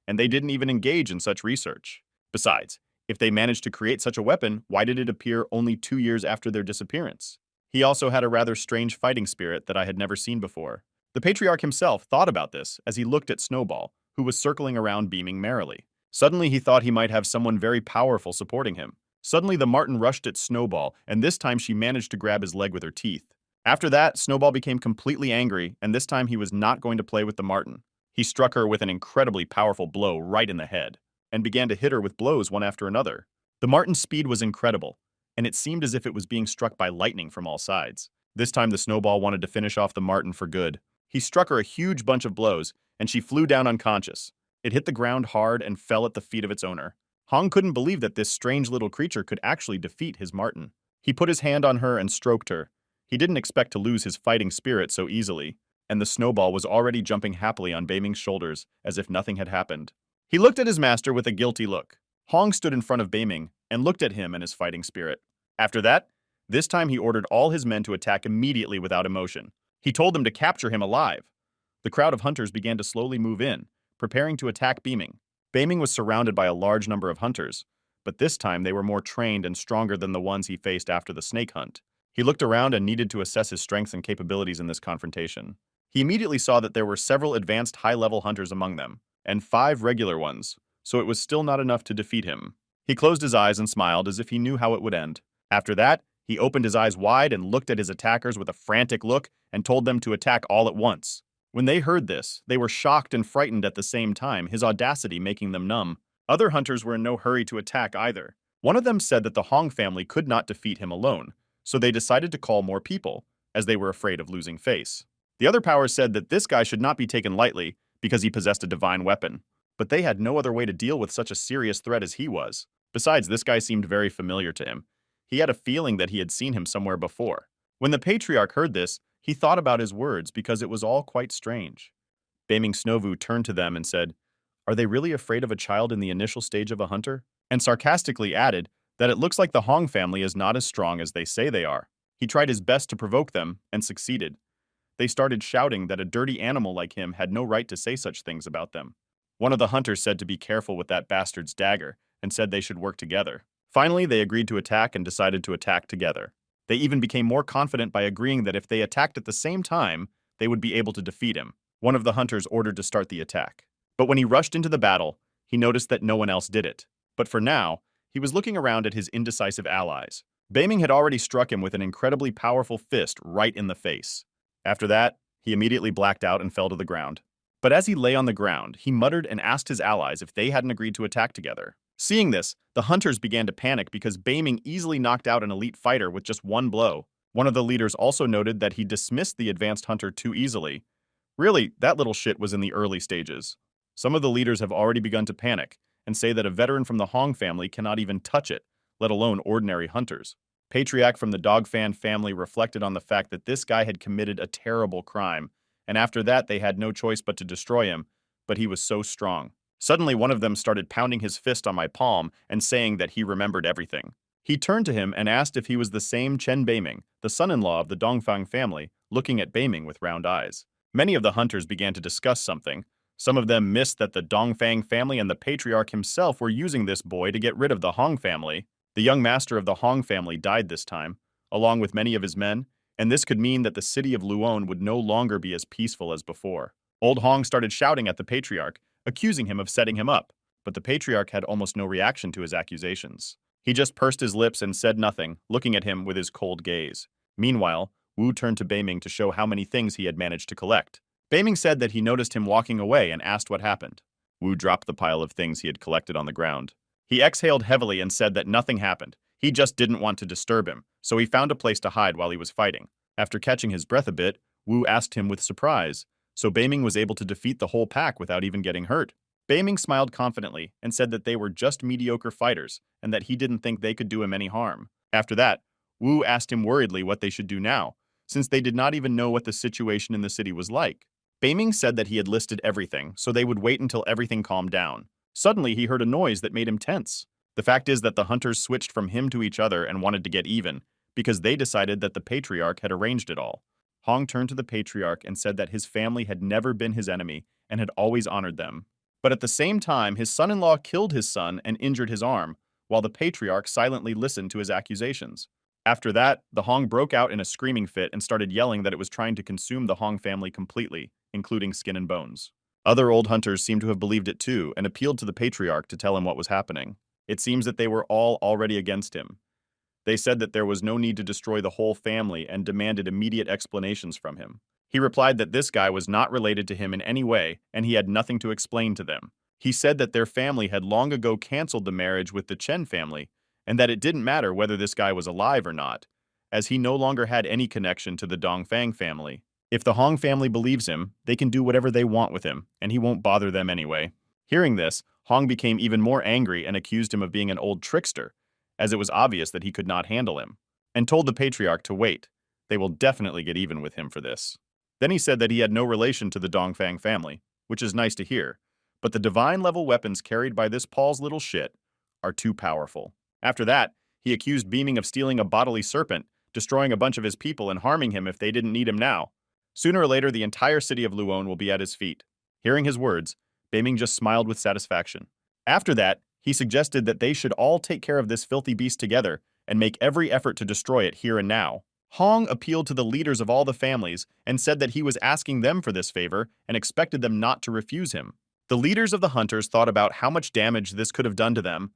And they didn't even engage in such research. Besides, if they managed to create such a weapon, why did it appear only 2 years after their disappearance? He also had a rather strange fighting spirit that I had never seen before. The Patriarch himself thought about this as he looked at Snowball, who was circling around beaming merrily. Suddenly he thought he might have someone very powerful supporting him. Suddenly the marten rushed at Snowball, and this time she managed to grab his leg with her teeth. After that, Snowball became completely angry, and this time he was not going to play with the marten. He struck her with an incredibly powerful blow right in the head, and began to hit her with blows one after another. The marten's speed was incredible, and it seemed as if it was being struck by lightning from all sides. This time the Snowball wanted to finish off the marten for good. He struck her a huge bunch of blows, and she flew down unconscious. It hit the ground hard and fell at the feet of its owner. Hong couldn't believe that this strange little creature could actually defeat his marten. He put his hand on her and stroked her. He didn't expect to lose his fighting spirit so easily, and the Snowball was already jumping happily on Beiming's shoulders as if nothing had happened. He looked at his master with a guilty look. Hong stood in front of Beiming and looked at him and his fighting spirit. After that, this time he ordered all his men to attack immediately without emotion. He told them to capture him alive. The crowd of hunters began to slowly move in, preparing to attack Beiming. Beiming was surrounded by a large number of hunters, but this time they were more trained and stronger than the ones he faced after the snake hunt. He looked around and needed to assess his strengths and capabilities in this confrontation. He immediately saw that there were several advanced high-level hunters among them, and 5 regular ones, so it was still not enough to defeat him. He closed his eyes and smiled as if he knew how it would end. After that, he opened his eyes wide and looked at his attackers with a frantic look and told them to attack all at once. When they heard this, they were shocked and frightened at the same time, his audacity making them numb. Other hunters were in no hurry to attack either. One of them said that the Hong family could not defeat him alone, so they decided to call more people, as they were afraid of losing face. The other powers said that this guy should not be taken lightly because he possessed a divine weapon, but they had no other way to deal with such a serious threat as he was. Besides, this guy seemed very familiar to him. He had a feeling that he had seen him somewhere before. When the Patriarch heard this, he thought about his words because it was all quite strange. Beiming Snowvu turned to them and said, "Are they really afraid of a child in the initial stage of a hunter?" And sarcastically added that it looks like the Hong family is not as strong as they say they are. He tried his best to provoke them and succeeded. They started shouting that a dirty animal like him had no right to say such things about them. One of the hunters said to be careful with that bastard's dagger and said they should work together. Finally, they agreed to attack and decided to attack together. They even became more confident by agreeing that if they attacked at the same time, they would be able to defeat him. One of the hunters ordered to start the attack. But when he rushed into the battle, he noticed that no one else did it. But for now, he was looking around at his indecisive allies. Beiming had already struck him with an incredibly powerful fist right in the face. After that, he immediately blacked out and fell to the ground. But as he lay on the ground, he muttered and asked his allies if they hadn't agreed to attack together. Seeing this, the hunters began to panic because Beiming easily knocked out an elite fighter with just one blow. One of the leaders also noted that he dismissed the advanced hunter too easily. Really, that little shit was in the early stages. Some of the leaders have already begun to panic and say that a veteran from the Hong family cannot even touch it, let alone ordinary hunters. Patriarch from the Dogfan family reflected on the fact that this guy had committed a terrible crime, and after that they had no choice but to destroy him, but he was so strong. Suddenly one of them started pounding his fist on my palm and saying that he remembered everything. He turned to him and asked if he was the same Chen Beiming, the son-in-law of the Dongfang family, looking at Beiming with round eyes. Many of the hunters began to discuss something. Some of them missed that the Dongfang family and the Patriarch himself were using this boy to get rid of the Hong family. The young master of the Hong family died this time, along with many of his men, and this could mean that the city of Luon would no longer be as peaceful as before. Old Hong started shouting at the Patriarch, accusing him of setting him up, but the Patriarch had almost no reaction to his accusations. He just pursed his lips and said nothing, looking at him with his cold gaze. Meanwhile, Wu turned to Beiming to show how many things he had managed to collect. Beiming said that he noticed him walking away and asked what happened. Wu dropped the pile of things he had collected on the ground. He exhaled heavily and said that nothing happened. He just didn't want to disturb him, so he found a place to hide while he was fighting. After catching his breath a bit, Wu asked him with surprise, so Beiming was able to defeat the whole pack without even getting hurt. Beiming smiled confidently and said that they were just mediocre fighters and that he didn't think they could do him any harm. After that, Wu asked him worriedly what they should do now, since they did not even know what the situation in the city was like. Beiming said that he had listed everything, so they would wait until everything calmed down. Suddenly, he heard a noise that made him tense. The fact is that the hunters switched from him to each other and wanted to get even, because they decided that the Patriarch had arranged it all. Hong turned to the Patriarch and said that his family had never been his enemy and had always honored them. But at the same time, his son-in-law killed his son and injured his arm, while the Patriarch silently listened to his accusations. After that, the Hong broke out in a screaming fit and started yelling that it was trying to consume the Hong family completely, including skin and bones. Other old hunters seemed to have believed it too and appealed to the Patriarch to tell him what was happening. It seems that they were all already against him. They said that there was no need to destroy the whole family and demanded immediate explanations from him. He replied that this guy was not related to him in any way and he had nothing to explain to them. He said that their family had long ago canceled the marriage with the Chen family and that it didn't matter whether this guy was alive or not, as he no longer had any connection to the Dongfang family. If the Hong family believes him, they can do whatever they want with him, and he won't bother them anyway. Hearing this, Hong became even more angry and accused him of being an old trickster, as it was obvious that he could not handle him, and told the Patriarch to wait. They will definitely get even with him for this. Then he said that he had no relation to the Dongfang family, which is nice to hear, but the divine-level weapons carried by this Paul's little shit are too powerful. After that, he accused Beiming of stealing a bodily serpent, destroying a bunch of his people and harming him if they didn't need him now. Sooner or later, the entire city of Luon will be at his feet. Hearing his words, Beiming just smiled with satisfaction. After that, he suggested that they should all take care of this filthy beast together and make every effort to destroy it here and now. Hong appealed to the leaders of all the families and said that he was asking them for this favor and expected them not to refuse him. The leaders of the hunters thought about how much damage this could have done to them,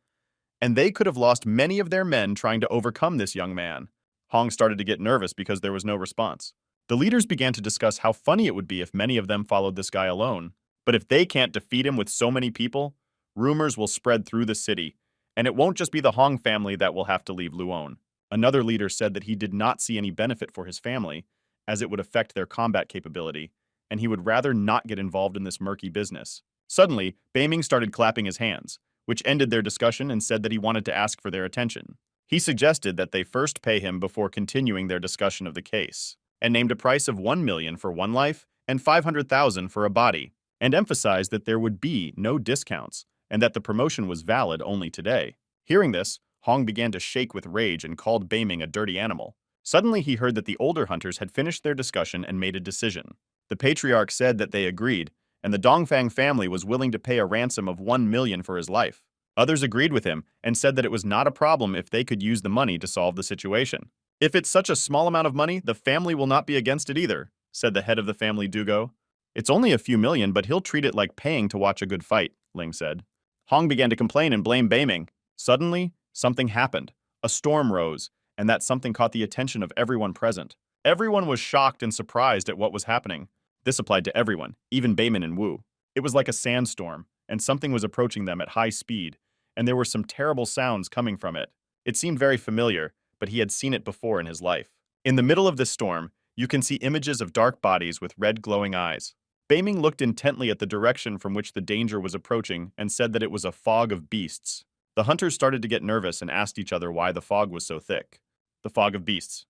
and they could have lost many of their men trying to overcome this young man. Hong started to get nervous because there was no response. The leaders began to discuss how funny it would be if many of them followed this guy alone. But if they can't defeat him with so many people, rumors will spread through the city, and it won't just be the Hong family that will have to leave Luon. Another leader said that he did not see any benefit for his family, as it would affect their combat capability, and he would rather not get involved in this murky business. Suddenly, Beiming started clapping his hands, which ended their discussion and said that he wanted to ask for their attention. He suggested that they first pay him before continuing their discussion of the case, and named a price of 1 million for one life and 500,000 for a body, and emphasized that there would be no discounts and that the promotion was valid only today. Hearing this, Hong began to shake with rage and called Beiming a dirty animal. Suddenly he heard that the older hunters had finished their discussion and made a decision. The Patriarch said that they agreed, and the Dongfang family was willing to pay a ransom of 1 million for his life. Others agreed with him and said that it was not a problem if they could use the money to solve the situation. If it's such a small amount of money, the family will not be against it either, said the head of the family Dugo. It's only a few million, but he'll treat it like paying to watch a good fight, Ling said. Hong began to complain and blame Beiming. Suddenly, something happened. A storm rose, and that something caught the attention of everyone present. Everyone was shocked and surprised at what was happening. This applied to everyone, even Beiming and Wu. It was like a sandstorm, and something was approaching them at high speed, and there were some terrible sounds coming from it. It seemed very familiar, but he had seen it before in his life. In the middle of this storm, you can see images of dark bodies with red glowing eyes. Beiming looked intently at the direction from which the danger was approaching and said that it was a fog of beasts. The hunters started to get nervous and asked each other why the fog was so thick. The fog of beasts.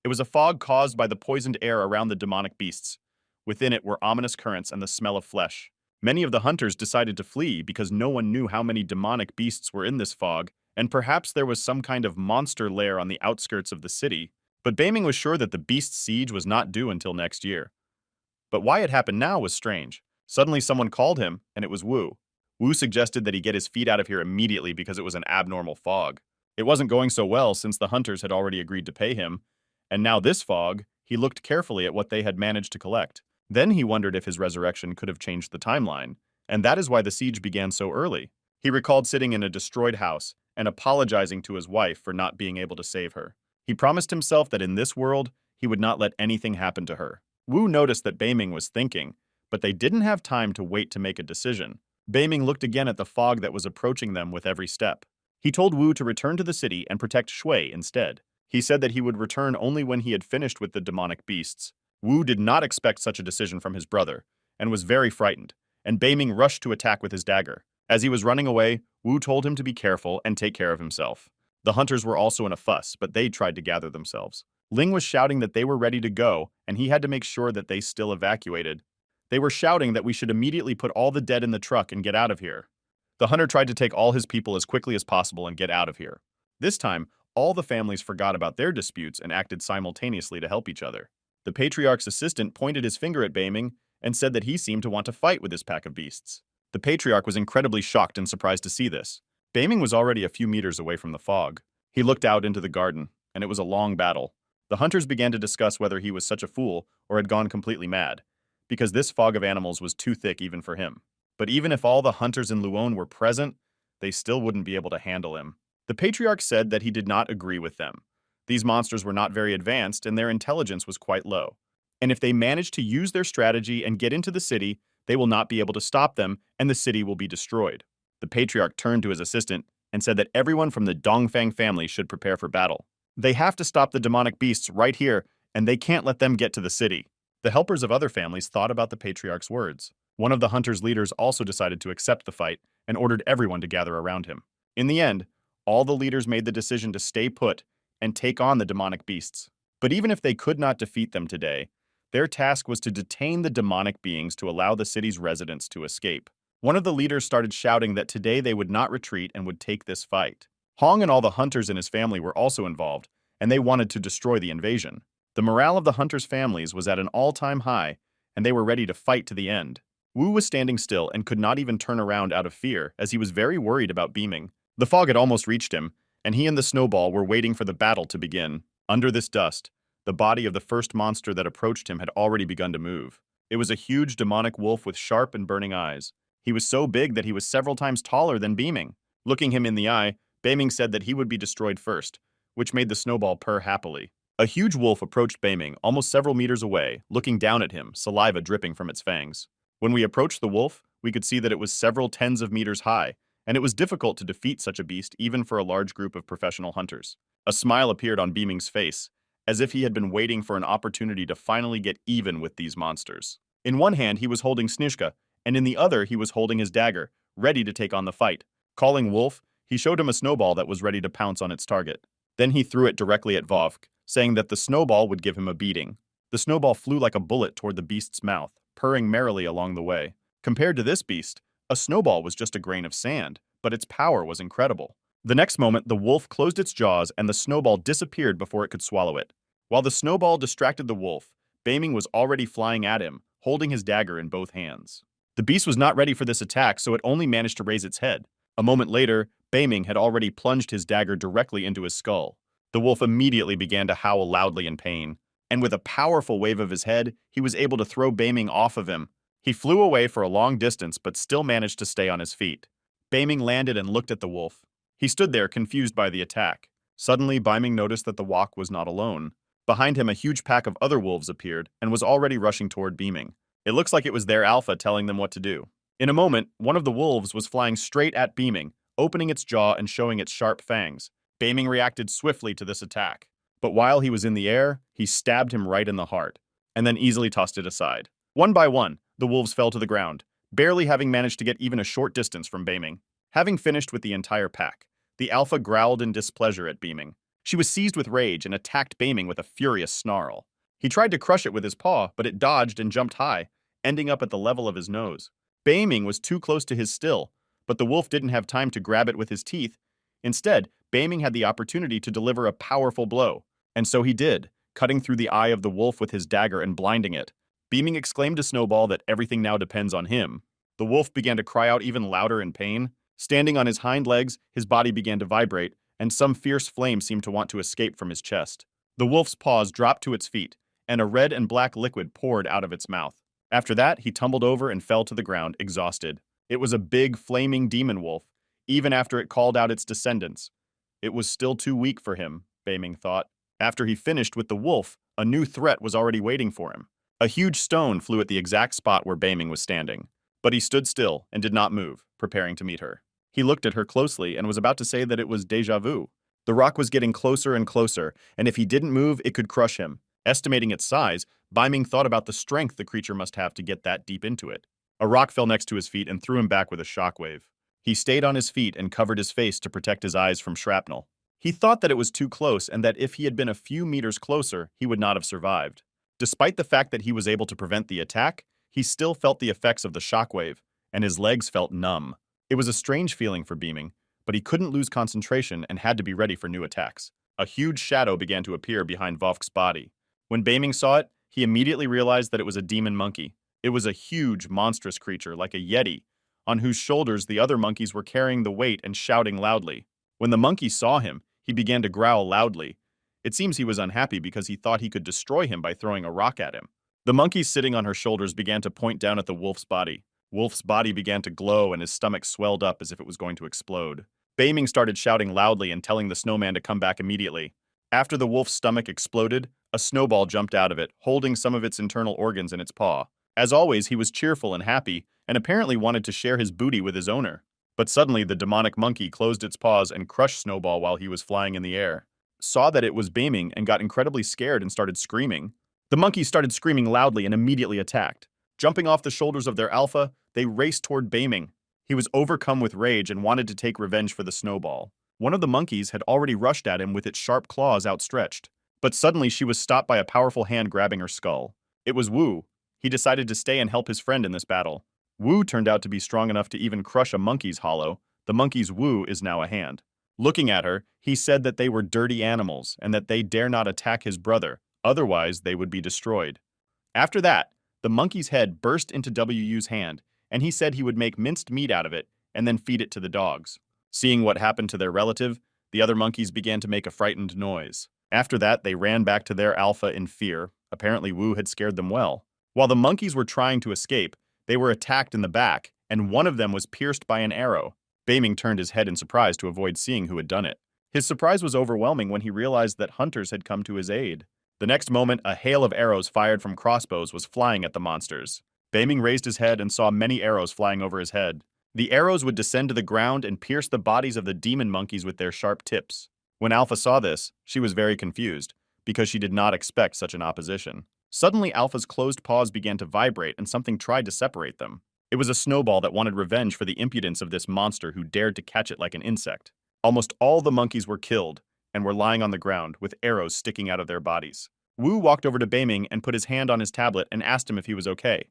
It was a fog caused by the poisoned air around the demonic beasts. Within it were ominous currents and the smell of flesh. Many of the hunters decided to flee because no one knew how many demonic beasts were in this fog, and perhaps there was some kind of monster lair on the outskirts of the city. But Beiming was sure that the beast's siege was not due until next year. But why it happened now was strange. Suddenly someone called him, and it was Wu. Wu suggested that he get his feet out of here immediately because it was an abnormal fog. It wasn't going so well since the hunters had already agreed to pay him, and now this fog, he looked carefully at what they had managed to collect. Then he wondered if his resurrection could have changed the timeline, and that is why the siege began so early. He recalled sitting in a destroyed house and apologizing to his wife for not being able to save her. He promised himself that in this world, he would not let anything happen to her. Wu noticed that Beiming was thinking, but they didn't have time to wait to make a decision. Beiming looked again at the fog that was approaching them with every step. He told Wu to return to the city and protect Shui instead. He said that he would return only when he had finished with the demonic beasts. Wu did not expect such a decision from his brother, and was very frightened, and Beiming rushed to attack with his dagger. As he was running away, Wu told him to be careful and take care of himself. The hunters were also in a fuss, but they tried to gather themselves. Ling was shouting that they were ready to go, and he had to make sure that they still evacuated. They were shouting that we should immediately put all the dead in the truck and get out of here. The hunter tried to take all his people as quickly as possible and get out of here. This time, all the families forgot about their disputes and acted simultaneously to help each other. The Patriarch's assistant pointed his finger at Beiming and said that he seemed to want to fight with this pack of beasts. The Patriarch was incredibly shocked and surprised to see this. Beiming was already a few meters away from the fog. He looked out into the garden, and it was a long battle. The hunters began to discuss whether he was such a fool or had gone completely mad, because this fog of animals was too thick even for him. But even if all the hunters in Luon were present, they still wouldn't be able to handle him. The Patriarch said that he did not agree with them. These monsters were not very advanced, and their intelligence was quite low. And if they manage to use their strategy and get into the city, they will not be able to stop them, and the city will be destroyed. The Patriarch turned to his assistant and said that everyone from the Dongfang family should prepare for battle. They have to stop the demonic beasts right here, and they can't let them get to the city. The helpers of other families thought about the Patriarch's words. One of the hunters' leaders also decided to accept the fight and ordered everyone to gather around him. In the end, all the leaders made the decision to stay put and take on the demonic beasts. But even if they could not defeat them today, their task was to detain the demonic beings to allow the city's residents to escape. One of the leaders started shouting that today they would not retreat and would take this fight. Hong and all the hunters in his family were also involved, and they wanted to destroy the invasion. The morale of the hunters' families was at an all-time high, and they were ready to fight to the end. Wu was standing still and could not even turn around out of fear, as he was very worried about Beiming. The fog had almost reached him, and he and the Snowball were waiting for the battle to begin. Under this dust, the body of the first monster that approached him had already begun to move. It was a huge demonic wolf with sharp and burning eyes. He was so big that he was several times taller than Beiming. Looking him in the eye, Beiming said that he would be destroyed first, which made the Snowball purr happily. A huge wolf approached Beiming almost several meters away, looking down at him, saliva dripping from its fangs. When we approached the wolf, we could see that it was several tens of meters high, and it was difficult to defeat such a beast even for a large group of professional hunters. A smile appeared on Beiming's face, as if he had been waiting for an opportunity to finally get even with these monsters. In one hand, he was holding Snishka, and in the other, he was holding his dagger, ready to take on the fight. Calling Wolf, he showed him a snowball that was ready to pounce on its target. Then he threw it directly at Vovk, saying that the snowball would give him a beating. The snowball flew like a bullet toward the beast's mouth, purring merrily along the way. Compared to this beast, a snowball was just a grain of sand, but its power was incredible. The next moment, the wolf closed its jaws and the snowball disappeared before it could swallow it. While the snowball distracted the wolf, Beiming was already flying at him, holding his dagger in both hands. The beast was not ready for this attack, so it only managed to raise its head. A moment later, Beiming had already plunged his dagger directly into his skull. The wolf immediately began to howl loudly in pain, and with a powerful wave of his head, he was able to throw Beiming off of him. He flew away for a long distance, but still managed to stay on his feet. Beiming landed and looked at the wolf. He stood there, confused by the attack. Suddenly, Beiming noticed that the wok was not alone. Behind him, a huge pack of other wolves appeared and was already rushing toward Beiming. It looks like it was their alpha telling them what to do. In a moment, one of the wolves was flying straight at Beiming, opening its jaw and showing its sharp fangs. Beiming reacted swiftly to this attack. But while he was in the air, he stabbed him right in the heart, and then easily tossed it aside. One by one, the wolves fell to the ground, barely having managed to get even a short distance from Beiming. Having finished with the entire pack, the alpha growled in displeasure at Beiming. She was seized with rage and attacked Beiming with a furious snarl. He tried to crush it with his paw, but it dodged and jumped high, ending up at the level of his nose. Beiming was too close to his still, but the wolf didn't have time to grab it with his teeth. Instead, Beiming had the opportunity to deliver a powerful blow, and so he did, cutting through the eye of the wolf with his dagger and blinding it. Beiming exclaimed to Snowball that everything now depends on him. The wolf began to cry out even louder in pain. Standing on his hind legs, his body began to vibrate, and some fierce flame seemed to want to escape from his chest. The wolf's paws dropped to its feet, and a red and black liquid poured out of its mouth. After that, he tumbled over and fell to the ground, exhausted. It was a big, flaming demon wolf, even after it called out its descendants. It was still too weak for him, Beiming thought. After he finished with the wolf, a new threat was already waiting for him. A huge stone flew at the exact spot where Beiming was standing, but he stood still and did not move, preparing to meet her. He looked at her closely and was about to say that it was déjà vu. The rock was getting closer and closer, and if he didn't move, it could crush him. Estimating its size, Beiming thought about the strength the creature must have to get that deep into it. A rock fell next to his feet and threw him back with a shockwave. He stayed on his feet and covered his face to protect his eyes from shrapnel. He thought that it was too close and that if he had been a few meters closer, he would not have survived. Despite the fact that he was able to prevent the attack, he still felt the effects of the shockwave, and his legs felt numb. It was a strange feeling for Beaming, but he couldn't lose concentration and had to be ready for new attacks. A huge shadow began to appear behind Vovk's body. When Beaming saw it, he immediately realized that it was a demon monkey. It was a huge, monstrous creature like a yeti, on whose shoulders the other monkeys were carrying the weight and shouting loudly. When the monkey saw him, he began to growl loudly. It seems he was unhappy because he thought he could destroy him by throwing a rock at him. The monkey sitting on her shoulders began to point down at the wolf's body. Wolf's body began to glow and his stomach swelled up as if it was going to explode. Beaming started shouting loudly and telling the snowman to come back immediately. After the wolf's stomach exploded, a snowball jumped out of it, holding some of its internal organs in its paw. As always, he was cheerful and happy, and apparently wanted to share his booty with his owner. But suddenly, the demonic monkey closed its paws and crushed Snowball while he was flying in the air. Saw that it was Beaming and got incredibly scared and started screaming. The monkeys started screaming loudly and immediately attacked. Jumping off the shoulders of their alpha, they raced toward Beaming. He was overcome with rage and wanted to take revenge for the Snowball. One of the monkeys had already rushed at him with its sharp claws outstretched. But suddenly she was stopped by a powerful hand grabbing her skull. It was Wu. He decided to stay and help his friend in this battle. Wu turned out to be strong enough to even crush a monkey's hollow. The monkey's Wu is now a hand. Looking at her, he said that they were dirty animals and that they dare not attack his brother, otherwise they would be destroyed. After that, the monkey's head burst into Wu's hand, and he said he would make minced meat out of it and then feed it to the dogs. Seeing what happened to their relative, the other monkeys began to make a frightened noise. After that, they ran back to their alpha in fear. Apparently, Wu had scared them well. While the monkeys were trying to escape, they were attacked in the back, and one of them was pierced by an arrow. Beaming turned his head in surprise to avoid seeing who had done it. His surprise was overwhelming when he realized that hunters had come to his aid. The next moment, a hail of arrows fired from crossbows was flying at the monsters. Beaming raised his head and saw many arrows flying over his head. The arrows would descend to the ground and pierce the bodies of the demon monkeys with their sharp tips. When Alpha saw this, she was very confused, because she did not expect such an opposition. Suddenly, Alpha's closed paws began to vibrate and something tried to separate them. It was a Snowball that wanted revenge for the impudence of this monster who dared to catch it like an insect. Almost all the monkeys were killed and were lying on the ground with arrows sticking out of their bodies. Wu walked over to Beaming and put his hand on his tablet and asked him if he was okay.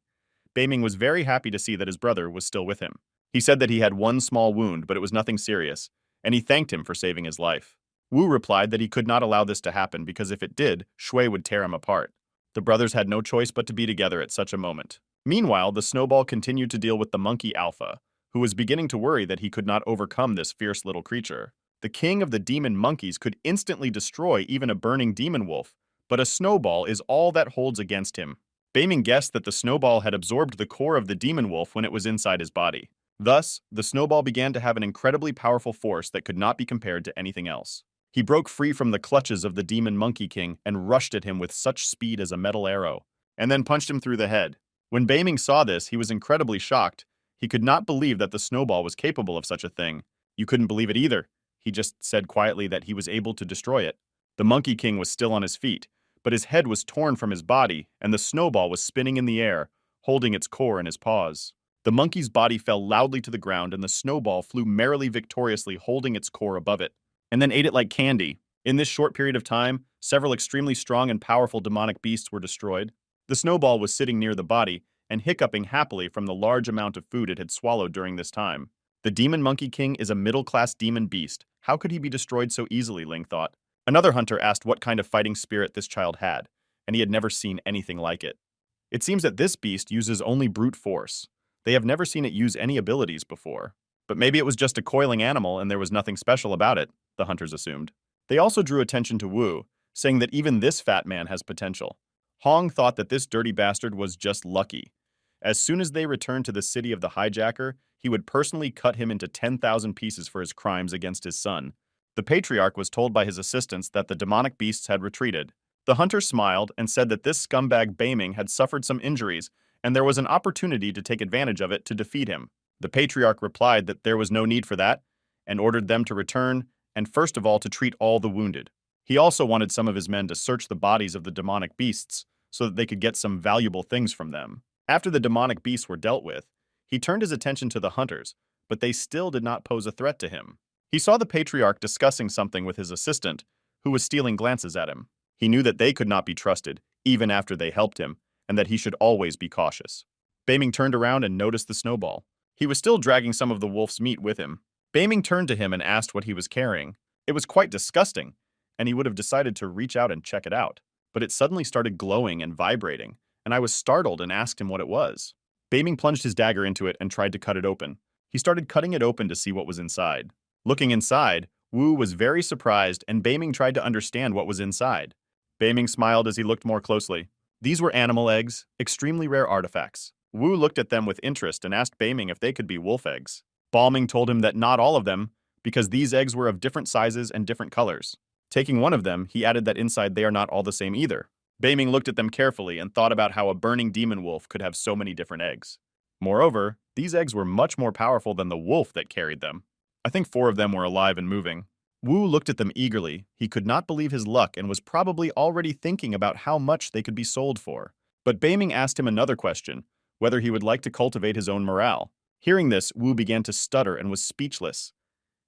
Beaming was very happy to see that his brother was still with him. He said that he had one small wound, but it was nothing serious, and he thanked him for saving his life. Wu replied that he could not allow this to happen because if it did, Shui would tear him apart. The brothers had no choice but to be together at such a moment. Meanwhile, the Snowball continued to deal with the monkey Alpha, who was beginning to worry that he could not overcome this fierce little creature. The king of the demon monkeys could instantly destroy even a burning demon wolf, but a Snowball is all that holds against him. Beaming guessed that the Snowball had absorbed the core of the demon wolf when it was inside his body. Thus, the Snowball began to have an incredibly powerful force that could not be compared to anything else. He broke free from the clutches of the demon monkey king and rushed at him with such speed as a metal arrow, and then punched him through the head. When Beaming saw this, he was incredibly shocked. He could not believe that the Snowball was capable of such a thing. You couldn't believe it either. He just said quietly that he was able to destroy it. The Monkey King was still on his feet, but his head was torn from his body, and the Snowball was spinning in the air, holding its core in his paws. The monkey's body fell loudly to the ground, and the Snowball flew merrily victoriously, holding its core above it, and then ate it like candy. In this short period of time, several extremely strong and powerful demonic beasts were destroyed. The Snowball was sitting near the body and hiccuping happily from the large amount of food it had swallowed during this time. The Demon Monkey King is a middle-class demon beast. How could he be destroyed so easily, Ling thought. Another hunter asked what kind of fighting spirit this child had, and he had never seen anything like it. It seems that this beast uses only brute force. They have never seen it use any abilities before. But maybe it was just a coiling animal and there was nothing special about it, the hunters assumed. They also drew attention to Wu, saying that even this fat man has potential. Hong thought that this dirty bastard was just lucky. As soon as they returned to the city of the hijacker, he would personally cut him into 10,000 pieces for his crimes against his son. The Patriarch was told by his assistants that the demonic beasts had retreated. The hunter smiled and said that this scumbag Beaming had suffered some injuries, and there was an opportunity to take advantage of it to defeat him. The Patriarch replied that there was no need for that, and ordered them to return, and first of all to treat all the wounded. He also wanted some of his men to search the bodies of the demonic beasts, so that they could get some valuable things from them. After the demonic beasts were dealt with, He turned his attention to the hunters, but they still did not pose a threat to him. He saw the patriarch discussing something with his assistant, who was stealing glances at him. He knew that they could not be trusted, even after they helped him, and that he should always be cautious. Baming turned around and noticed the Snowball. He was still dragging some of the wolf's meat with him. Baming turned to him and asked what he was carrying. It was quite disgusting, and he would have decided to reach out and check it out. But it suddenly started glowing and vibrating, and I was startled and asked him what it was. Baming plunged his dagger into it and tried to cut it open. He started cutting it open to see what was inside. Looking inside, Wu was very surprised, and Baming tried to understand what was inside. Baming smiled as he looked more closely. These were animal eggs, extremely rare artifacts. Wu looked at them with interest and asked Baming if they could be wolf eggs. Baming told him that not all of them, because these eggs were of different sizes and different colors. Taking one of them, he added that inside they are not all the same either. Baming looked at them carefully and thought about how a burning demon wolf could have so many different eggs. Moreover, these eggs were much more powerful than the wolf that carried them. I think 4 of them were alive and moving. Wu looked at them eagerly. He could not believe his luck and was probably already thinking about how much they could be sold for. But Baming asked him another question, whether he would like to cultivate his own morale. Hearing this, Wu began to stutter and was speechless.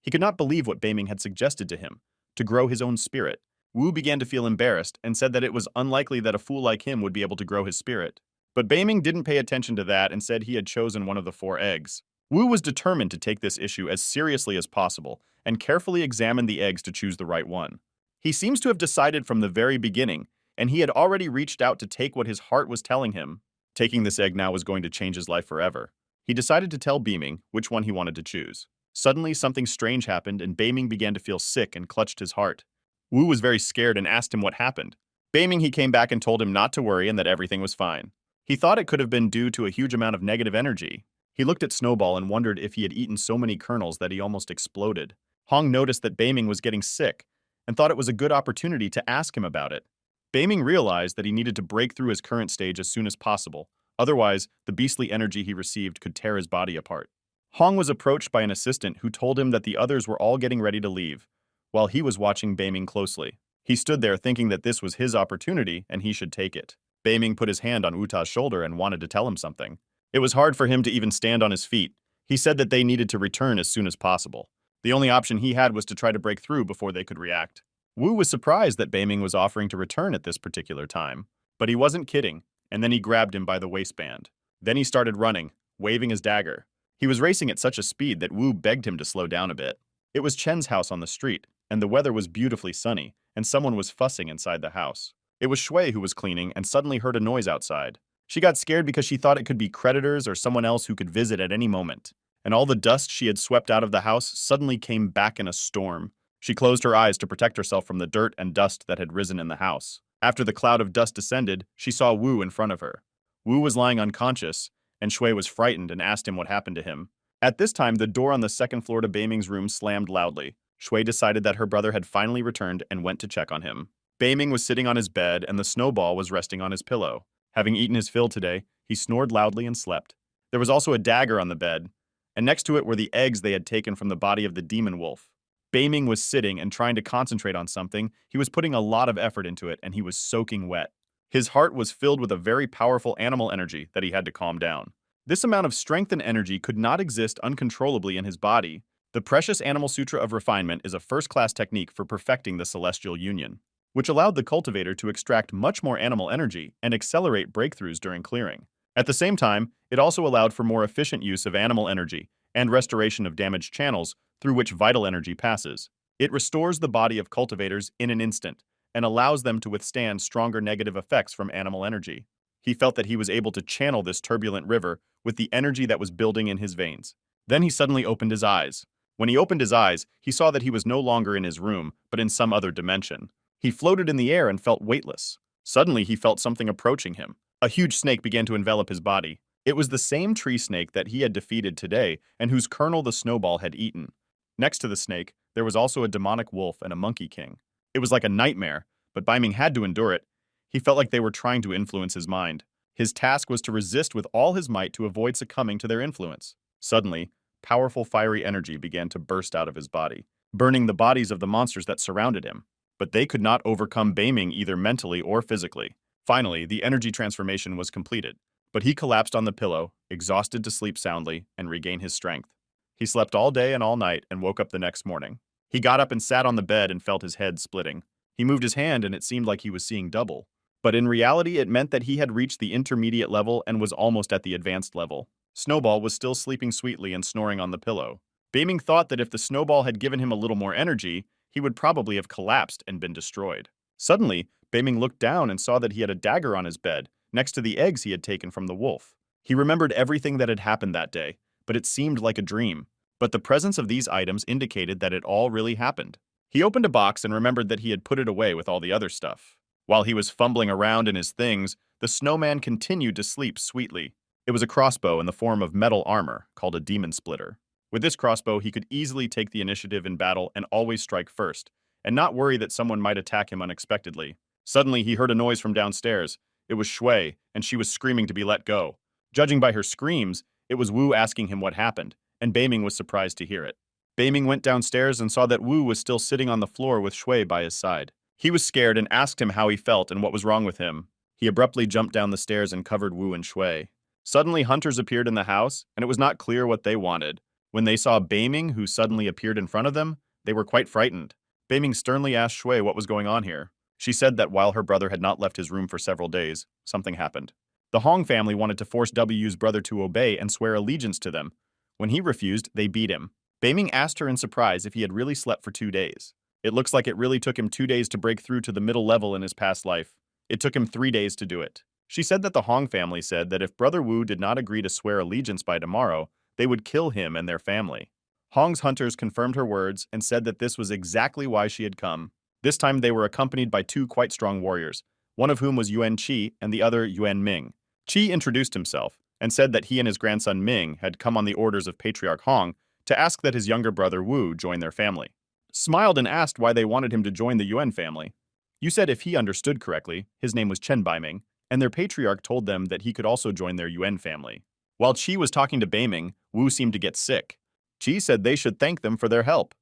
He could not believe what Baming had suggested to him, to grow his own spirit. Wu began to feel embarrassed and said that it was unlikely that a fool like him would be able to grow his spirit. But Baming didn't pay attention to that and said he had chosen one of the 4 eggs. Wu was determined to take this issue as seriously as possible and carefully examine the eggs to choose the right one. He seems to have decided from the very beginning, and he had already reached out to take what his heart was telling him. Taking this egg now was going to change his life forever. He decided to tell Baming which one he wanted to choose. Suddenly, something strange happened, and Baming began to feel sick and clutched his heart. Wu was very scared and asked him what happened. Baming he came back and told him not to worry and that everything was fine. He thought it could have been due to a huge amount of negative energy. He looked at Snowball and wondered if he had eaten so many kernels that he almost exploded. Hong noticed that Baming was getting sick and thought it was a good opportunity to ask him about it. Baming realized that he needed to break through his current stage as soon as possible. Otherwise, the beastly energy he received could tear his body apart. Hong was approached by an assistant who told him that the others were all getting ready to leave, while he was watching Baming closely. He stood there thinking that this was his opportunity and he should take it. Baming put his hand on Uta's shoulder and wanted to tell him something. It was hard for him to even stand on his feet. He said that they needed to return as soon as possible. The only option he had was to try to break through before they could react. Wu was surprised that Baming was offering to return at this particular time. But he wasn't kidding, and then he grabbed him by the waistband. Then he started running, waving his dagger. He was racing at such a speed that Wu begged him to slow down a bit. It was Chen's house on the street, and the weather was beautifully sunny, and someone was fussing inside the house. It was Shui who was cleaning and suddenly heard a noise outside. She got scared because she thought it could be creditors or someone else who could visit at any moment. And all the dust she had swept out of the house suddenly came back in a storm. She closed her eyes to protect herself from the dirt and dust that had risen in the house. After the cloud of dust descended, she saw Wu in front of her. Wu was lying unconscious, and Shui was frightened and asked him what happened to him. At this time, the door on the second floor to Baming's room slammed loudly. Shui decided that her brother had finally returned and went to check on him. Baming was sitting on his bed, and the Snowball was resting on his pillow. Having eaten his fill today, he snored loudly and slept. There was also a dagger on the bed, and next to it were the eggs they had taken from the body of the demon wolf. Baming was sitting and trying to concentrate on something. He was putting a lot of effort into it, and he was soaking wet. His heart was filled with a very powerful animal energy that he had to calm down. This amount of strength and energy could not exist uncontrollably in his body. The precious Animal Sutra of Refinement is a first-class technique for perfecting the celestial union, which allowed the cultivator to extract much more animal energy and accelerate breakthroughs during clearing. At the same time, it also allowed for more efficient use of animal energy and restoration of damaged channels through which vital energy passes. It restores the body of cultivators in an instant and allows them to withstand stronger negative effects from animal energy. He felt that he was able to channel this turbulent river with the energy that was building in his veins. Then he suddenly opened his eyes. When he opened his eyes, he saw that he was no longer in his room, but in some other dimension. He floated in the air and felt weightless. Suddenly, he felt something approaching him. A huge snake began to envelop his body. It was the same tree snake that he had defeated today and whose kernel the Snowball had eaten. Next to the snake, there was also a demonic wolf and a monkey king. It was like a nightmare, but Biming had to endure it. He felt like they were trying to influence his mind. His task was to resist with all his might to avoid succumbing to their influence. Suddenly, powerful fiery energy began to burst out of his body, burning the bodies of the monsters that surrounded him. But they could not overcome Baming either mentally or physically. Finally, the energy transformation was completed. But he collapsed on the pillow, exhausted to sleep soundly and regain his strength. He slept all day and all night and woke up the next morning. He got up and sat on the bed and felt his head splitting. He moved his hand and it seemed like he was seeing double. But in reality, it meant that he had reached the intermediate level and was almost at the advanced level. Snowball was still sleeping sweetly and snoring on the pillow. Beaming thought that if the Snowball had given him a little more energy, he would probably have collapsed and been destroyed. Suddenly, Beaming looked down and saw that he had a dagger on his bed, next to the eggs he had taken from the wolf. He remembered everything that had happened that day, but it seemed like a dream. But the presence of these items indicated that it all really happened. He opened a box and remembered that he had put it away with all the other stuff. While he was fumbling around in his things, the snowman continued to sleep sweetly. It was a crossbow in the form of metal armor, called a demon splitter. With this crossbow, he could easily take the initiative in battle and always strike first, and not worry that someone might attack him unexpectedly. Suddenly, he heard a noise from downstairs. It was Shui, and she was screaming to be let go. Judging by her screams, it was Wu asking him what happened, and Beiming was surprised to hear it. Beiming went downstairs and saw that Wu was still sitting on the floor with Shui by his side. He was scared and asked him how he felt and what was wrong with him. He abruptly jumped down the stairs and covered Wu and Shui. Suddenly, hunters appeared in the house, and it was not clear what they wanted. When they saw Beiming, who suddenly appeared in front of them, they were quite frightened. Beiming sternly asked Shui what was going on here. She said that while her brother had not left his room for several days, something happened. The Hong family wanted to force Wu's brother to obey and swear allegiance to them. When he refused, they beat him. Beiming asked her in surprise if he had really slept for 2 days. It looks like it really took him 2 days to break through to the middle level in his past life. It took him 3 days to do it. She said that the Hong family said that if Brother Wu did not agree to swear allegiance by tomorrow, they would kill him and their family. Hong's hunters confirmed her words and said that this was exactly why she had come. This time they were accompanied by 2 quite strong warriors, one of whom was Yuan Qi and the other Yuan Ming. Qi introduced himself and said that he and his grandson Ming had come on the orders of Patriarch Hong to ask that his younger brother Wu join their family. Smiled and asked why they wanted him to join the Yuan family. You said if he understood correctly, his name was Chen Baiming, and their patriarch told them that he could also join their Yuan family. While Qi was talking to Beiming, Wu seemed to get sick. Qi said they should thank them for their help.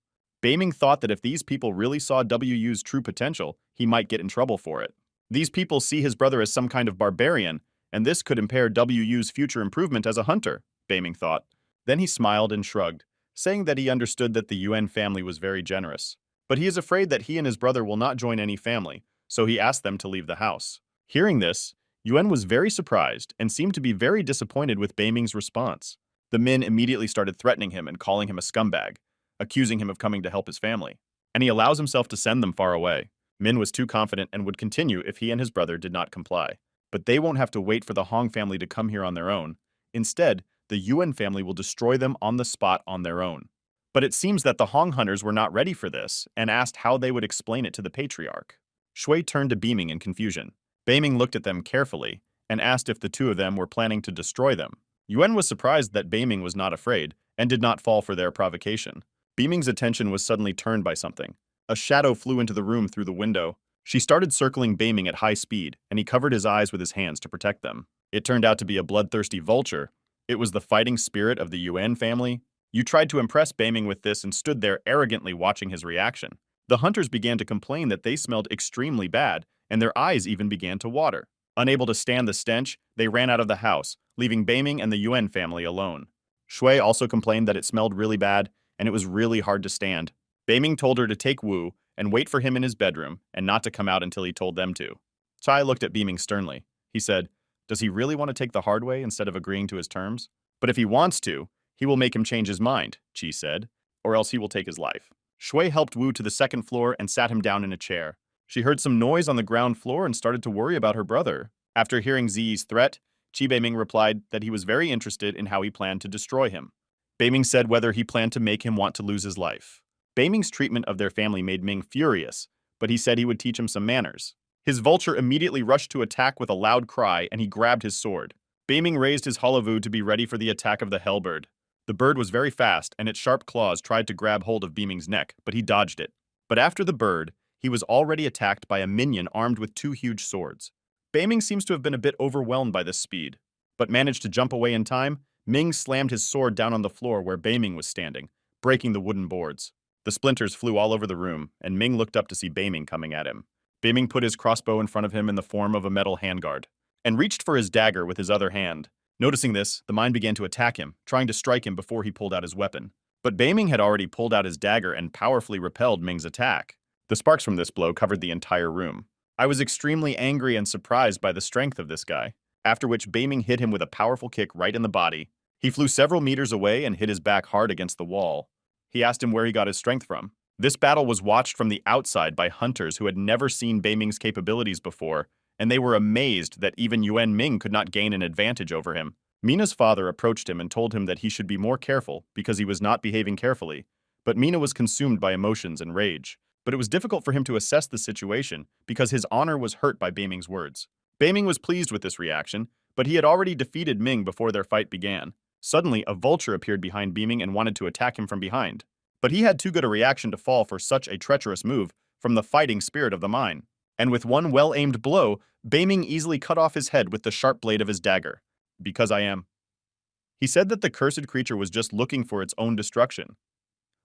Beiming thought that if these people really saw Wu's true potential, he might get in trouble for it. These people see his brother as some kind of barbarian, and this could impair Wu's future improvement as a hunter, Beiming thought. Then he smiled and shrugged, saying that he understood that the Yuan family was very generous. But he is afraid that he and his brother will not join any family, so he asked them to leave the house. Hearing this, Yuan was very surprised and seemed to be very disappointed with Beiming's response. The men immediately started threatening him and calling him a scumbag, accusing him of coming to help his family. And he allows himself to send them far away. Min was too confident and would continue if he and his brother did not comply. But they won't have to wait for the Hong family to come here on their own. Instead, the Yuan family will destroy them on the spot on their own. But it seems that the Hong hunters were not ready for this and asked how they would explain it to the patriarch. Shui turned to Beiming in confusion. Beiming looked at them carefully and asked if the 2 of them were planning to destroy them. Yuan was surprised that Beiming was not afraid and did not fall for their provocation. Beiming's attention was suddenly turned by something. A shadow flew into the room through the window. She started circling Beiming at high speed, and he covered his eyes with his hands to protect them. It turned out to be a bloodthirsty vulture. It was the fighting spirit of the Yuan family. You tried to impress Beiming with this and stood there arrogantly watching his reaction. The hunters began to complain that they smelled extremely bad, and their eyes even began to water. Unable to stand the stench, they ran out of the house, leaving Beiming and the Yuan family alone. Shui also complained that it smelled really bad, and it was really hard to stand. Beiming told her to take Wu and wait for him in his bedroom and not to come out until he told them to. Chai looked at Beiming sternly. He said, "Does he really want to take the hard way instead of agreeing to his terms? But if he wants to, he will make him change his mind," Qi said, "or else he will take his life." Shui helped Wu to the second floor and sat him down in a chair. She heard some noise on the ground floor and started to worry about her brother. After hearing Ziyi's threat, Qi Beiming replied that he was very interested in how he planned to destroy him. Beiming said whether he planned to make him want to lose his life. Beiming's treatment of their family made Ming furious, but he said he would teach him some manners. His vulture immediately rushed to attack with a loud cry, and he grabbed his sword. Beiming raised his holovu to be ready for the attack of the hellbird. The bird was very fast, and its sharp claws tried to grab hold of Beiming's neck, but he dodged it. But after the bird, he was already attacked by a minion armed with 2 huge swords. Beiming seems to have been a bit overwhelmed by this speed, but managed to jump away in time. Ming slammed his sword down on the floor where Beiming was standing, breaking the wooden boards. The splinters flew all over the room, and Ming looked up to see Beiming coming at him. Beiming put his crossbow in front of him in the form of a metal handguard. and reached for his dagger with his other hand. Noticing this, the mine began to attack him, trying to strike him before he pulled out his weapon. But Beiming had already pulled out his dagger and powerfully repelled Ming's attack. The sparks from this blow covered the entire room. I was extremely angry and surprised by the strength of this guy, after which Beiming hit him with a powerful kick right in the body. He flew several meters away and hit his back hard against the wall. He asked him where he got his strength from. This battle was watched from the outside by hunters who had never seen Beiming's capabilities before, and they were amazed that even Yuan Ming could not gain an advantage over him. Mina's father approached him and told him that he should be more careful because he was not behaving carefully, but Mina was consumed by emotions and rage. But it was difficult for him to assess the situation because his honor was hurt by Beiming's words. Beiming was pleased with this reaction, but he had already defeated Ming before their fight began. Suddenly, a vulture appeared behind Beiming and wanted to attack him from behind. But he had too good a reaction to fall for such a treacherous move from the fighting spirit of the mine. And with one well-aimed blow, Beiming easily cut off his head with the sharp blade of his dagger. Because I am. He said that the cursed creature was just looking for its own destruction.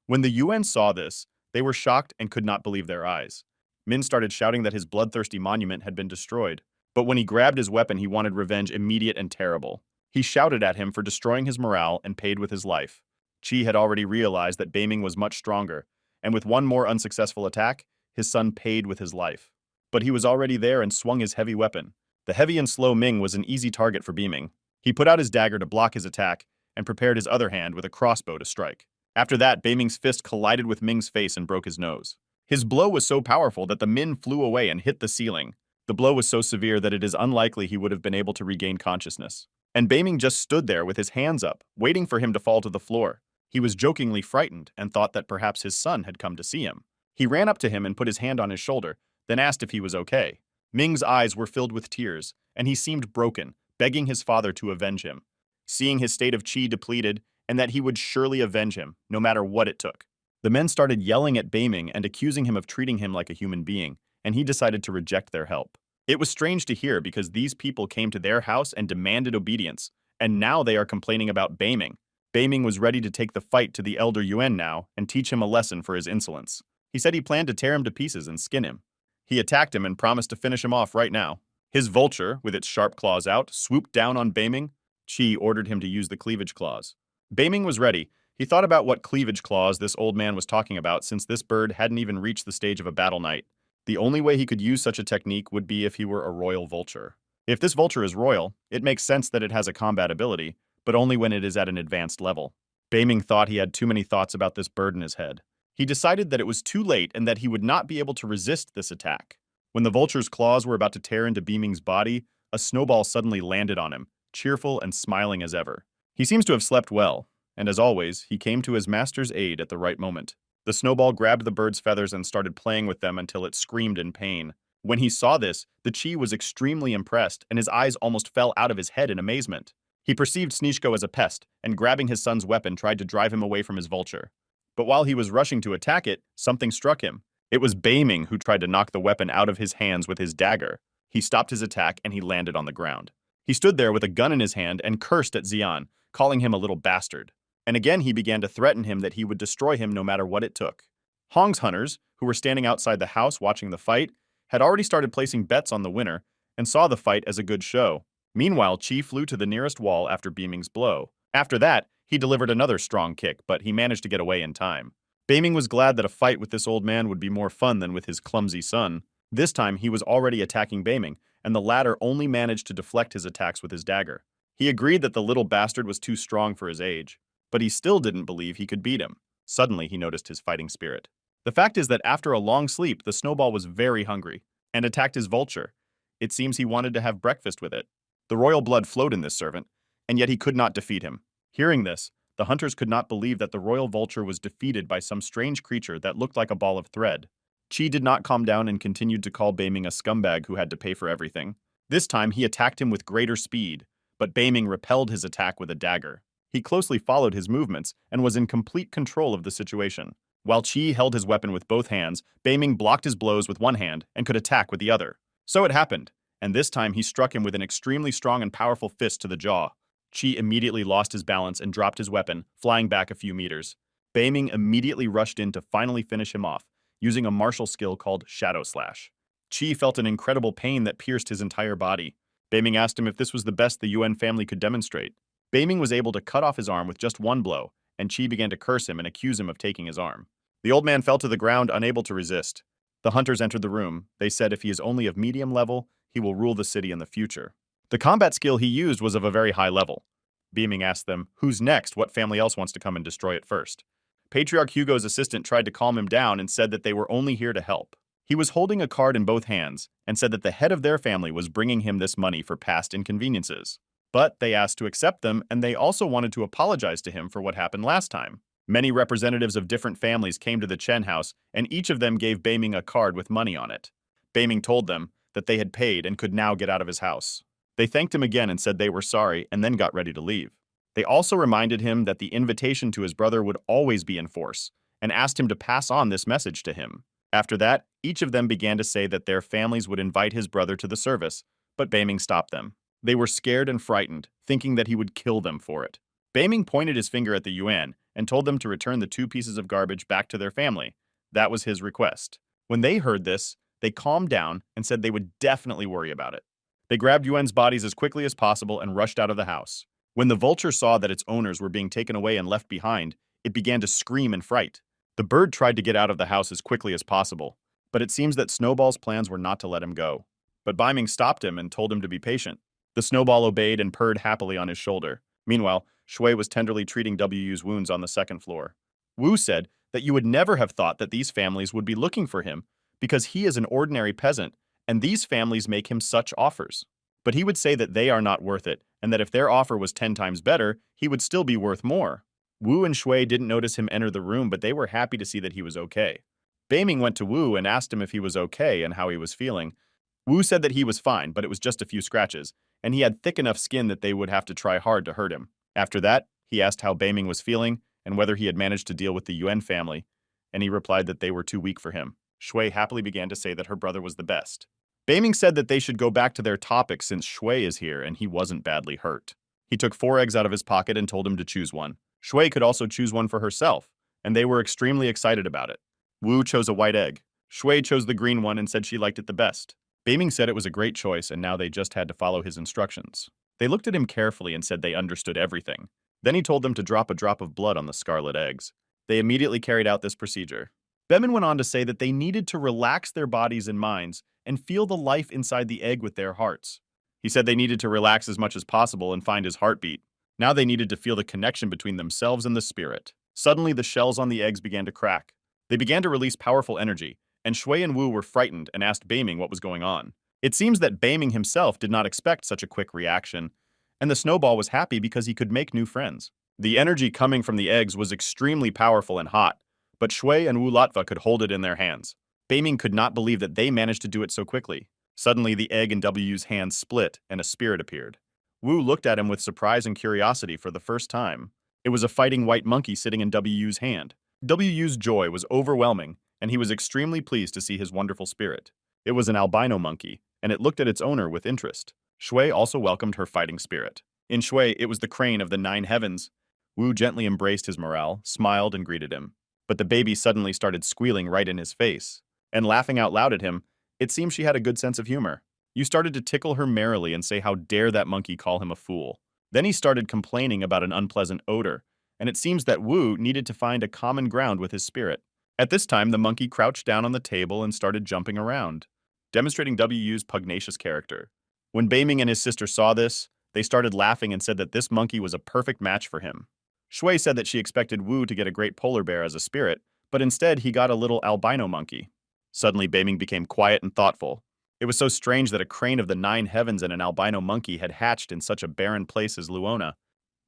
When the Yuan saw this, they were shocked and could not believe their eyes. Min started shouting that his bloodthirsty monument had been destroyed. But when he grabbed his weapon, he wanted revenge immediate and terrible. He shouted at him for destroying his morale and paid with his life. Qi had already realized that Beiming was much stronger, and with one more unsuccessful attack, his son paid with his life. But he was already there and swung his heavy weapon. The heavy and slow Ming was an easy target for Beiming. He put out his dagger to block his attack and prepared his other hand with a crossbow to strike. After that, Beiming's fist collided with Ming's face and broke his nose. His blow was so powerful that the Min flew away and hit the ceiling. The blow was so severe that it is unlikely he would have been able to regain consciousness. And Beiming just stood there with his hands up, waiting for him to fall to the floor. He was jokingly frightened and thought that perhaps his son had come to see him. He ran up to him and put his hand on his shoulder, then asked if he was okay. Ming's eyes were filled with tears, and he seemed broken, begging his father to avenge him, seeing his state of qi depleted, and that he would surely avenge him, no matter what it took. The men started yelling at Beiming and accusing him of treating him like a human being, and he decided to reject their help. It was strange to hear because these people came to their house and demanded obedience, and now they are complaining about Beiming. Beiming was ready to take the fight to the elder Yuan now and teach him a lesson for his insolence. He said he planned to tear him to pieces and skin him. He attacked him and promised to finish him off right now. His vulture, with its sharp claws out, swooped down on Beiming. Qi ordered him to use the cleavage claws. Beiming was ready. He thought about what cleavage claws this old man was talking about since this bird hadn't even reached the stage of a battle knight. The only way he could use such a technique would be if he were a royal vulture. If this vulture is royal, it makes sense that it has a combat ability, but only when it is at an advanced level. Beiming thought he had too many thoughts about this bird in his head. He decided that it was too late and that he would not be able to resist this attack. When the vulture's claws were about to tear into Beiming's body, a snowball suddenly landed on him, cheerful and smiling as ever. He seems to have slept well, and as always, he came to his master's aid at the right moment. The snowball grabbed the bird's feathers and started playing with them until it screamed in pain. When he saw this, the Qi was extremely impressed, and his eyes almost fell out of his head in amazement. He perceived Snishko as a pest, and grabbing his son's weapon tried to drive him away from his vulture. But while he was rushing to attack it, something struck him. It was Beiming who tried to knock the weapon out of his hands with his dagger. He stopped his attack and he landed on the ground. He stood there with a gun in his hand and cursed at Xian, calling him a little bastard. And again he began to threaten him that he would destroy him no matter what it took. Hong's hunters, who were standing outside the house watching the fight, had already started placing bets on the winner and saw the fight as a good show. Meanwhile, Qi flew to the nearest wall after Beiming's blow. After that, he delivered another strong kick, but he managed to get away in time. Beiming was glad that a fight with this old man would be more fun than with his clumsy son. This time, he was already attacking Beiming, and the latter only managed to deflect his attacks with his dagger. He agreed that the little bastard was too strong for his age, but he still didn't believe he could beat him. Suddenly, he noticed his fighting spirit. The fact is that after a long sleep, the Snowball was very hungry and attacked his vulture. It seems he wanted to have breakfast with it. The royal blood flowed in this servant, and yet he could not defeat him. Hearing this, the hunters could not believe that the royal vulture was defeated by some strange creature that looked like a ball of thread. Qi did not calm down and continued to call Beiming a scumbag who had to pay for everything. This time, he attacked him with greater speed, but Beiming repelled his attack with a dagger. He closely followed his movements and was in complete control of the situation. While Qi held his weapon with both hands, Beiming blocked his blows with one hand and could attack with the other. So it happened, and this time he struck him with an extremely strong and powerful fist to the jaw. Qi immediately lost his balance and dropped his weapon, flying back a few meters. Beiming immediately rushed in to finally finish him off, using a martial skill called Shadow Slash. Qi felt an incredible pain that pierced his entire body. Beiming asked him if this was the best the Yuan family could demonstrate. Beiming was able to cut off his arm with just one blow, and Qi began to curse him and accuse him of taking his arm. The old man fell to the ground, unable to resist. The hunters entered the room. They said if he is only of medium level, he will rule the city in the future. The combat skill he used was of a very high level. Beiming asked them, "Who's next? What family else wants to come and destroy it first?" Patriarch Hugo's assistant tried to calm him down and said that they were only here to help. He was holding a card in both hands and said that the head of their family was bringing him this money for past inconveniences. But they asked to accept them, and they also wanted to apologize to him for what happened last time. Many representatives of different families came to the Chen house, and each of them gave Beiming a card with money on it. Beiming told them that they had paid and could now get out of his house. They thanked him again and said they were sorry, and then got ready to leave. They also reminded him that the invitation to his brother would always be in force, and asked him to pass on this message to him. After that, each of them began to say that their families would invite his brother to the service, but Beiming stopped them. They were scared and frightened, thinking that he would kill them for it. Beiming pointed his finger at the Yuan and told them to return the 2 pieces of garbage back to their family. That was his request. When they heard this, they calmed down and said they would definitely worry about it. They grabbed Yuan's bodies as quickly as possible and rushed out of the house. When the vulture saw that its owners were being taken away and left behind, it began to scream in fright. The bird tried to get out of the house as quickly as possible, but it seems that Snowball's plans were not to let him go. But Beiming stopped him and told him to be patient. The Snowball obeyed and purred happily on his shoulder. Meanwhile, Shui was tenderly treating Wu's wounds on the 2nd floor. Wu said that you would never have thought that these families would be looking for him because he is an ordinary peasant, and these families make him such offers. But he would say that they are not worth it, and that if their offer was 10 times better, he would still be worth more. Wu and Shui didn't notice him enter the room, but they were happy to see that he was okay. Beiming went to Wu and asked him if he was okay and how he was feeling. Wu said that he was fine, but it was just a few scratches, and he had thick enough skin that they would have to try hard to hurt him. After that, he asked how Beiming was feeling and whether he had managed to deal with the Yuan family, and he replied that they were too weak for him. Shui happily began to say that her brother was the best. Beiming said that they should go back to their topic since Shui is here and he wasn't badly hurt. He took 4 eggs out of his pocket and told him to choose one. Shui could also choose one for herself, and they were extremely excited about it. Wu chose a white egg. Shui chose the green one and said she liked it the best. Beiming said it was a great choice and now they just had to follow his instructions. They looked at him carefully and said they understood everything. Then he told them to drop a drop of blood on the scarlet eggs. They immediately carried out this procedure. Beiming went on to say that they needed to relax their bodies and minds and feel the life inside the egg with their hearts. He said they needed to relax as much as possible and find his heartbeat. Now they needed to feel the connection between themselves and the spirit. Suddenly, the shells on the eggs began to crack. They began to release powerful energy, and Shui and Wu were frightened and asked Beiming what was going on. It seems that Beiming himself did not expect such a quick reaction, and the Snowball was happy because he could make new friends. The energy coming from the eggs was extremely powerful and hot, but Shui and Wu Latva could hold it in their hands. Beiming could not believe that they managed to do it so quickly. Suddenly, the egg in Wu's hands split and a spirit appeared. Wu looked at him with surprise and curiosity for the first time. It was a fighting white monkey sitting in Wu's hand. Wu's joy was overwhelming, and he was extremely pleased to see his wonderful spirit. It was an albino monkey, and it looked at its owner with interest. Shui also welcomed her fighting spirit. In Shui, it was the crane of the 9 heavens. Wu gently embraced his morale, smiled, and greeted him. But the baby suddenly started squealing right in his face, and laughing out loud at him. It seemed she had a good sense of humor. You started to tickle her merrily and say how dare that monkey call him a fool. Then he started complaining about an unpleasant odor, and it seems that Wu needed to find a common ground with his spirit. At this time, the monkey crouched down on the table and started jumping around, demonstrating Wu's pugnacious character. When Beiming and his sister saw this, they started laughing and said that this monkey was a perfect match for him. Shui said that she expected Wu to get a great polar bear as a spirit, but instead he got a little albino monkey. Suddenly, Beiming became quiet and thoughtful. It was so strange that a crane of the 9 heavens and an albino monkey had hatched in such a barren place as Luona.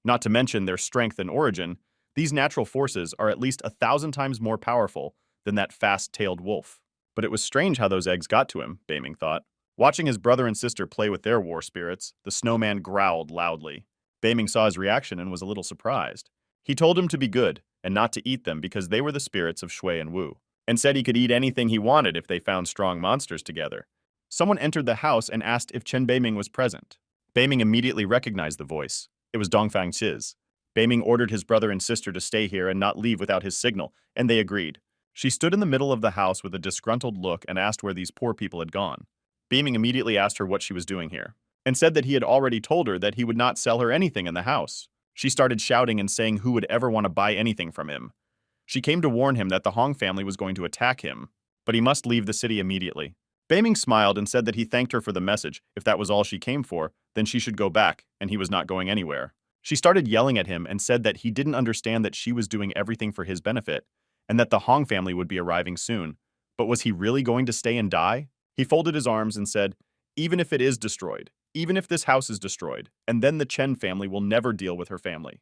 Not to mention their strength and origin, these natural forces are at least 1,000 times more powerful than that fast-tailed wolf. But it was strange how those eggs got to him, Beiming thought. Watching his brother and sister play with their war spirits, the snowman growled loudly. Beiming saw his reaction and was a little surprised. He told him to be good and not to eat them because they were the spirits of Shui and Wu, and said he could eat anything he wanted if they found strong monsters together. Someone entered the house and asked if Chen Beiming was present. Beiming immediately recognized the voice. It was Dongfang Qi's. Beiming ordered his brother and sister to stay here and not leave without his signal, and they agreed. She stood in the middle of the house with a disgruntled look and asked where these poor people had gone. Beiming immediately asked her what she was doing here. and said that he had already told her that he would not sell her anything in the house. She started shouting and saying who would ever want to buy anything from him. She came to warn him that the Hong family was going to attack him, but he must leave the city immediately. Beiming smiled and said that he thanked her for the message. If that was all she came for, then she should go back, and he was not going anywhere. She started yelling at him and said that he didn't understand that she was doing everything for his benefit, and that the Hong family would be arriving soon. But was he really going to stay and die? He folded his arms and said, even if it is destroyed, even if this house is destroyed, and then the Chen family will never deal with her family.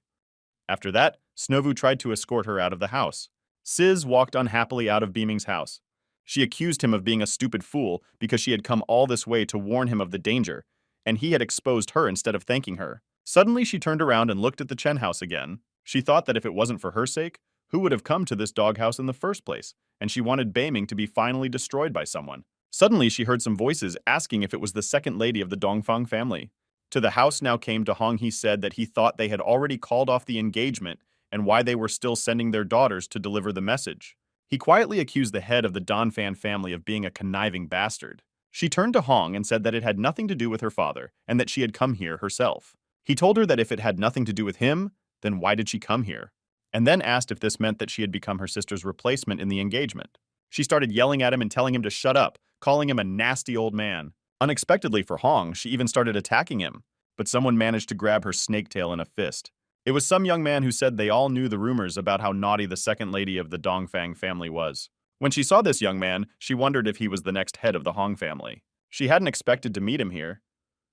After that, Snovu tried to escort her out of the house. Sis walked unhappily out of Beiming's house. She accused him of being a stupid fool because she had come all this way to warn him of the danger, and he had exposed her instead of thanking her. Suddenly she turned around and looked at the Chen house again. She thought that if it wasn't for her sake, who would have come to this doghouse in the first place? And she wanted Beiming to be finally destroyed by someone. Suddenly she heard some voices asking if it was the second lady of the Dongfang family. To the house now came to Hong. He said that he thought they had already called off the engagement and why they were still sending their daughters to deliver the message. He quietly accused the head of the Donfan family of being a conniving bastard. She turned to Hong and said that it had nothing to do with her father and that she had come here herself. He told her that if it had nothing to do with him, then why did she come here? And then asked if this meant that she had become her sister's replacement in the engagement. She started yelling at him and telling him to shut up, calling him a nasty old man. Unexpectedly for Hong, she even started attacking him, but someone managed to grab her snake tail in a fist. It was some young man who said they all knew the rumors about how naughty the second lady of the Dongfang family was. When she saw this young man, she wondered if he was the next head of the Hong family. She hadn't expected to meet him here.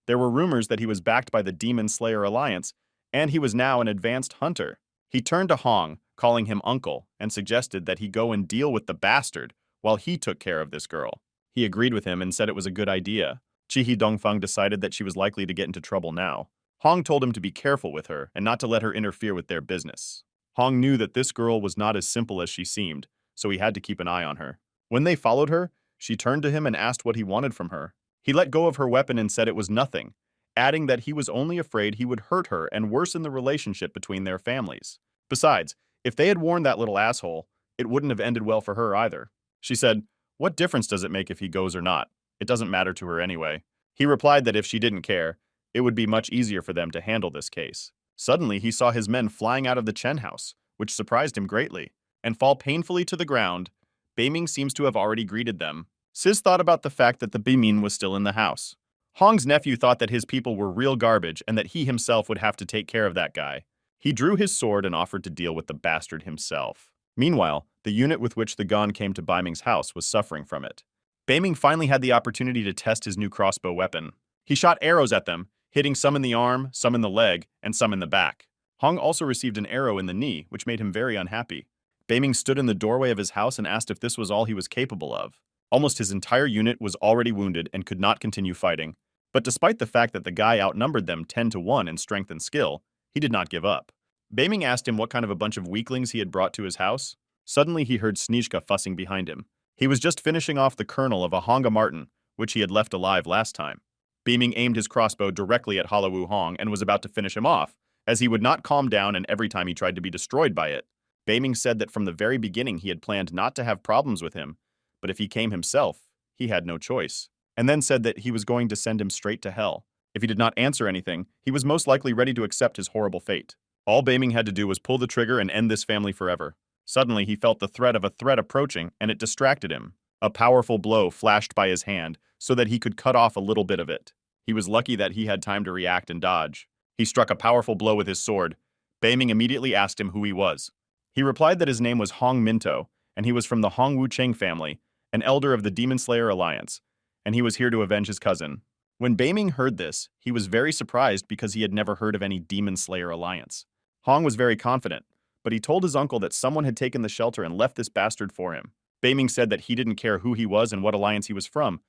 There were rumors that he was backed by the Demon Slayer Alliance, and he was now an advanced hunter. He turned to Hong, calling him uncle, and suggested that he go and deal with the bastard while he took care of this girl. He agreed with him and said it was a good idea. Chihi Dongfang decided that she was likely to get into trouble now. Hong told him to be careful with her and not to let her interfere with their business. Hong knew that this girl was not as simple as she seemed, so he had to keep an eye on her. When they followed her, she turned to him and asked what he wanted from her. He let go of her weapon and said it was nothing, adding that he was only afraid he would hurt her and worsen the relationship between their families. Besides, if they had warned that little asshole, it wouldn't have ended well for her either. She said, "What difference does it make if he goes or not? It doesn't matter to her anyway." He replied that if she didn't care, it would be much easier for them to handle this case. Suddenly, he saw his men flying out of the Chen house, which surprised him greatly, and fall painfully to the ground. Beiming seems to have already greeted them. Sis thought about the fact that the Bimin was still in the house. Hong's nephew thought that his people were real garbage and that he himself would have to take care of that guy. He drew his sword and offered to deal with the bastard himself. Meanwhile, the unit with which the Gon came to Beiming's house was suffering from it. Beiming finally had the opportunity to test his new crossbow weapon. He shot arrows at them, hitting some in the arm, some in the leg, and some in the back. Hong also received an arrow in the knee, which made him very unhappy. Beiming stood in the doorway of his house and asked if this was all he was capable of. Almost his entire unit was already wounded and could not continue fighting. But despite the fact that the guy outnumbered them 10-1 in strength and skill, he did not give up. Beiming asked him what kind of a bunch of weaklings he had brought to his house. Suddenly he heard Snizhka fussing behind him. He was just finishing off the kernel of a Honga Martin, which he had left alive last time. Beiming aimed his crossbow directly at Halawu Hong and was about to finish him off, as he would not calm down and every time he tried to be destroyed by it. Beiming said that from the very beginning he had planned not to have problems with him, but if he came himself, he had no choice. And then said that he was going to send him straight to hell. If he did not answer anything, he was most likely ready to accept his horrible fate. All Beiming had to do was pull the trigger and end this family forever. Suddenly he felt the threat of a threat approaching, and it distracted him. A powerful blow flashed by his hand, so that he could cut off a little bit of it. He was lucky that he had time to react and dodge. He struck a powerful blow with his sword. Beiming immediately asked him who he was. He replied that his name was Hong Minto, and he was from the Hong Wucheng family, an elder of the Demon Slayer Alliance, and he was here to avenge his cousin. When Beiming heard this, he was very surprised because he had never heard of any Demon Slayer Alliance. Hong was very confident, but he told his uncle that someone had taken the shelter and left this bastard for him. Beiming said that he didn't care who he was and what alliance he was from.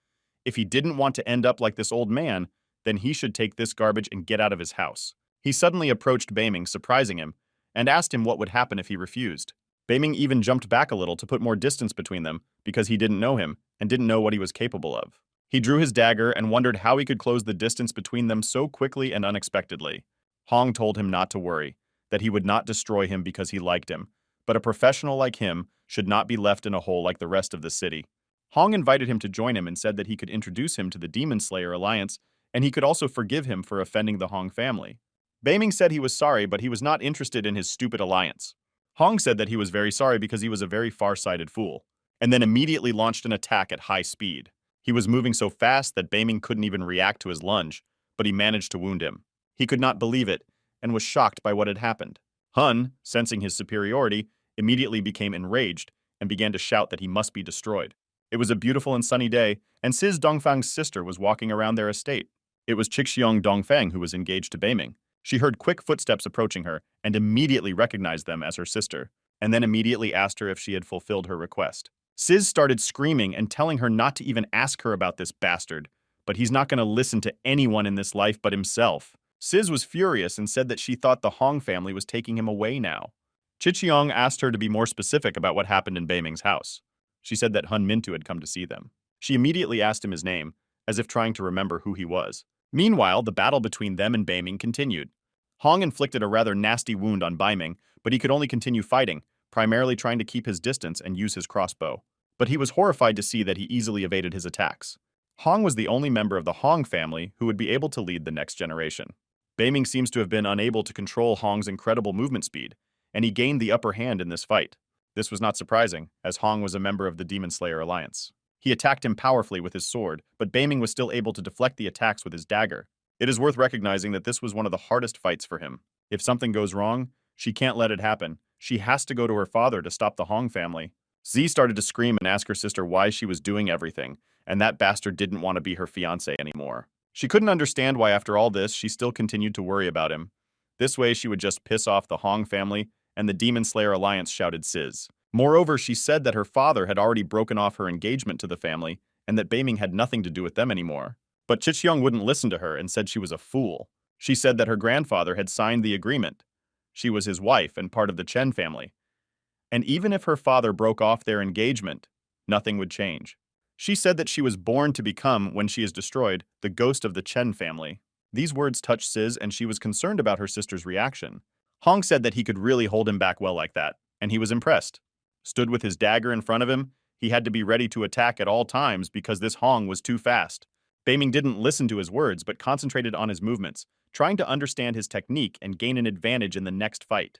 If he didn't want to end up like this old man, then he should take this garbage and get out of his house. He suddenly approached Beiming, surprising him, and asked him what would happen if he refused. Beiming even jumped back a little to put more distance between them because he didn't know him and didn't know what he was capable of. He drew his dagger and wondered how he could close the distance between them so quickly and unexpectedly. Hong told him not to worry, that he would not destroy him because he liked him, but a professional like him should not be left in a hole like the rest of the city. Hong invited him to join him and said that he could introduce him to the Demon Slayer Alliance and he could also forgive him for offending the Hong family. Beiming said he was sorry, but he was not interested in his stupid alliance. Hong said that he was very sorry because he was a very far-sighted fool, and then immediately launched an attack at high speed. He was moving so fast that Beiming couldn't even react to his lunge, but he managed to wound him. He could not believe it, and was shocked by what had happened. Hun, sensing his superiority, immediately became enraged and began to shout that he must be destroyed. It was a beautiful and sunny day, and Sis Dongfang's sister was walking around their estate. It was Chixiong Dongfang who was engaged to Beiming. She heard quick footsteps approaching her and immediately recognized them as her sister, and then immediately asked her if she had fulfilled her request. Sis started screaming and telling her not to even ask her about this bastard, but he's not going to listen to anyone in this life but himself. Sis was furious and said that she thought the Hong family was taking him away now. Chichiong asked her to be more specific about what happened in Beiming's house. She said that Hun Mintu had come to see them. She immediately asked him his name, as if trying to remember who he was. Meanwhile, the battle between them and Beiming continued. Hong inflicted a rather nasty wound on Beiming, but he could only continue fighting, primarily trying to keep his distance and use his crossbow. But he was horrified to see that he easily evaded his attacks. Hong was the only member of the Hong family who would be able to lead the next generation. Beiming seems to have been unable to control Hong's incredible movement speed, and he gained the upper hand in this fight. This was not surprising, as Hong was a member of the Demon Slayer Alliance. He attacked him powerfully with his sword, but Beiming was still able to deflect the attacks with his dagger. It is worth recognizing that this was one of the hardest fights for him. If something goes wrong, she can't let it happen. She has to go to her father to stop the Hong family. Z started to scream and ask her sister why she was doing everything, and that bastard didn't want to be her fiancé anymore. She couldn't understand why after all this, she still continued to worry about him. This way she would just piss off the Hong family, and the Demon Slayer Alliance, shouted Sis. Moreover, she said that her father had already broken off her engagement to the family, and that Beiming had nothing to do with them anymore. But Chichiong wouldn't listen to her and said she was a fool. She said that her grandfather had signed the agreement. She was his wife and part of the Chen family. And even if her father broke off their engagement, nothing would change. She said that she was born to become, when she is destroyed, the ghost of the Chen family. These words touched Sis, and she was concerned about her sister's reaction. Hong said that he could really hold him back well like that, and he was impressed. Stood with his dagger in front of him, he had to be ready to attack at all times because this Hong was too fast. Beiming didn't listen to his words, but concentrated on his movements, trying to understand his technique and gain an advantage in the next fight.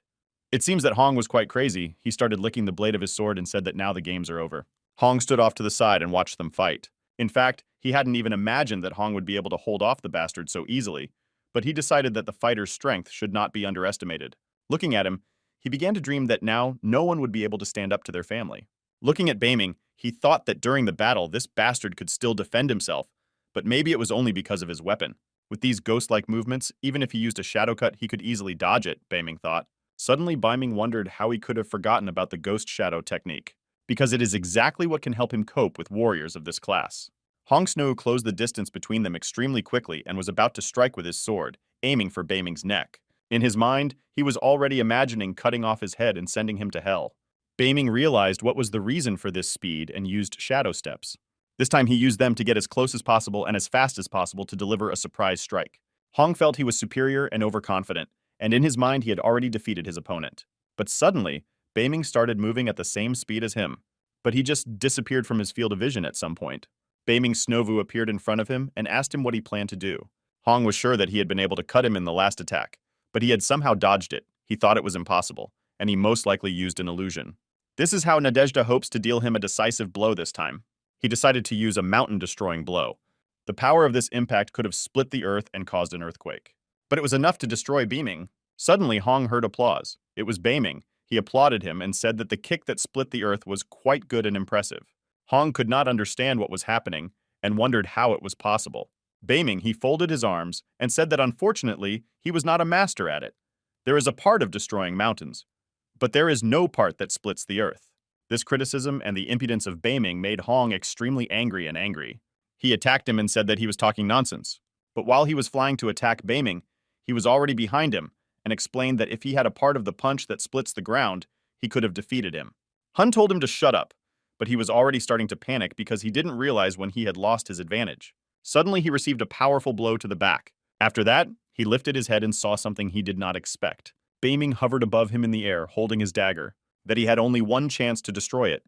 It seems that Hong was quite crazy. He started licking the blade of his sword and said that now the games are over. Hong stood off to the side and watched them fight. In fact, he hadn't even imagined that Hong would be able to hold off the bastard so easily, but he decided that the fighter's strength should not be underestimated. Looking at him, he began to dream that now no one would be able to stand up to their family. Looking at Beiming, he thought that during the battle this bastard could still defend himself, but maybe it was only because of his weapon. With these ghost-like movements, even if he used a shadow cut, he could easily dodge it, Beiming thought. Suddenly, Beiming wondered how he could have forgotten about the ghost shadow technique, because it is exactly what can help him cope with warriors of this class. Hong Snow closed the distance between them extremely quickly and was about to strike with his sword, aiming for Beiming's neck. In his mind, he was already imagining cutting off his head and sending him to hell. Beiming realized what was the reason for this speed and used shadow steps. This time he used them to get as close as possible and as fast as possible to deliver a surprise strike. Hong felt he was superior and overconfident, and in his mind he had already defeated his opponent. But suddenly, Beiming started moving at the same speed as him, but he just disappeared from his field of vision at some point. Beiming's Snovu appeared in front of him and asked him what he planned to do. Hong was sure that he had been able to cut him in the last attack, but he had somehow dodged it. He thought it was impossible, and he most likely used an illusion. This is how Nadezhda hopes to deal him a decisive blow this time. He decided to use a mountain-destroying blow. The power of this impact could have split the earth and caused an earthquake. But it was enough to destroy Beiming. Suddenly, Hong heard applause. It was Beiming. He applauded him and said that the kick that split the earth was quite good and impressive. Hong could not understand what was happening and wondered how it was possible. Beiming, he folded his arms and said that unfortunately, he was not a master at it. There is a part of destroying mountains, but there is no part that splits the earth. This criticism and the impudence of Beiming made Hong extremely angry. He attacked him and said that he was talking nonsense. But while he was flying to attack Beiming, he was already behind him and explained that if he had a part of the punch that splits the ground, he could have defeated him. Hun told him to shut up, but he was already starting to panic because he didn't realize when he had lost his advantage. Suddenly, he received a powerful blow to the back. After that, he lifted his head and saw something he did not expect. Beiming hovered above him in the air, holding his dagger, that he had only one chance to destroy it,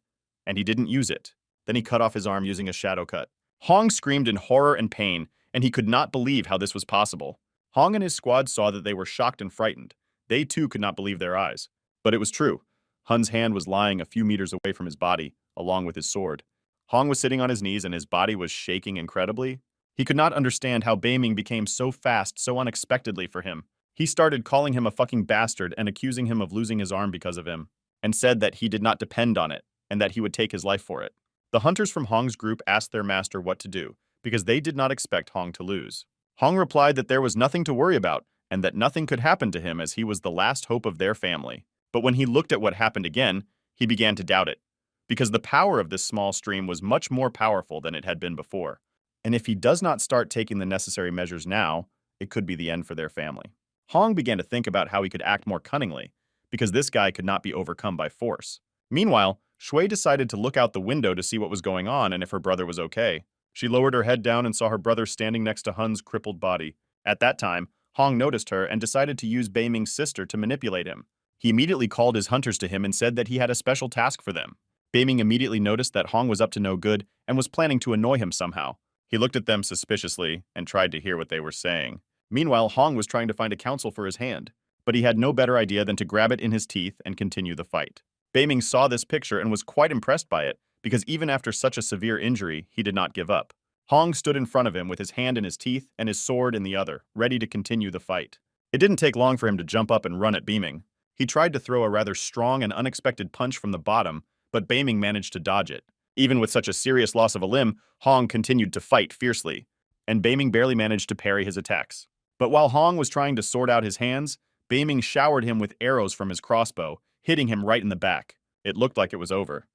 and he didn't use it. Then he cut off his arm using a shadow cut. Hong screamed in horror and pain, and he could not believe how this was possible. Hong and his squad saw that they were shocked and frightened. They too could not believe their eyes. But it was true. Hun's hand was lying a few meters away from his body, along with his sword. Hong was sitting on his knees and his body was shaking incredibly. He could not understand how Beiming became so fast so unexpectedly for him. He started calling him a fucking bastard and accusing him of losing his arm because of him, and said that he did not depend on it, and that he would take his life for it. The hunters from Hong's group asked their master what to do, because they did not expect Hong to lose. Hong replied that there was nothing to worry about, and that nothing could happen to him as he was the last hope of their family. But when he looked at what happened again, he began to doubt it, because the power of this small stream was much more powerful than it had been before. And if he does not start taking the necessary measures now, it could be the end for their family. Hong began to think about how he could act more cunningly, because this guy could not be overcome by force. Meanwhile, Shui decided to look out the window to see what was going on and if her brother was okay. She lowered her head down and saw her brother standing next to Hun's crippled body. At that time, Hong noticed her and decided to use Beiming's sister to manipulate him. He immediately called his hunters to him and said that he had a special task for them. Beiming immediately noticed that Hong was up to no good and was planning to annoy him somehow. He looked at them suspiciously and tried to hear what they were saying. Meanwhile, Hong was trying to find a counsel for his hand, but he had no better idea than to grab it in his teeth and continue the fight. Beiming saw this picture and was quite impressed by it, because even after such a severe injury, he did not give up. Hong stood in front of him with his hand in his teeth and his sword in the other, ready to continue the fight. It didn't take long for him to jump up and run at Beiming. He tried to throw a rather strong and unexpected punch from the bottom, but Beiming managed to dodge it. Even with such a serious loss of a limb, Hong continued to fight fiercely, and Beiming barely managed to parry his attacks. But while Hong was trying to sort out his hands, Beiming showered him with arrows from his crossbow, hitting him right in the back. It looked like it was over.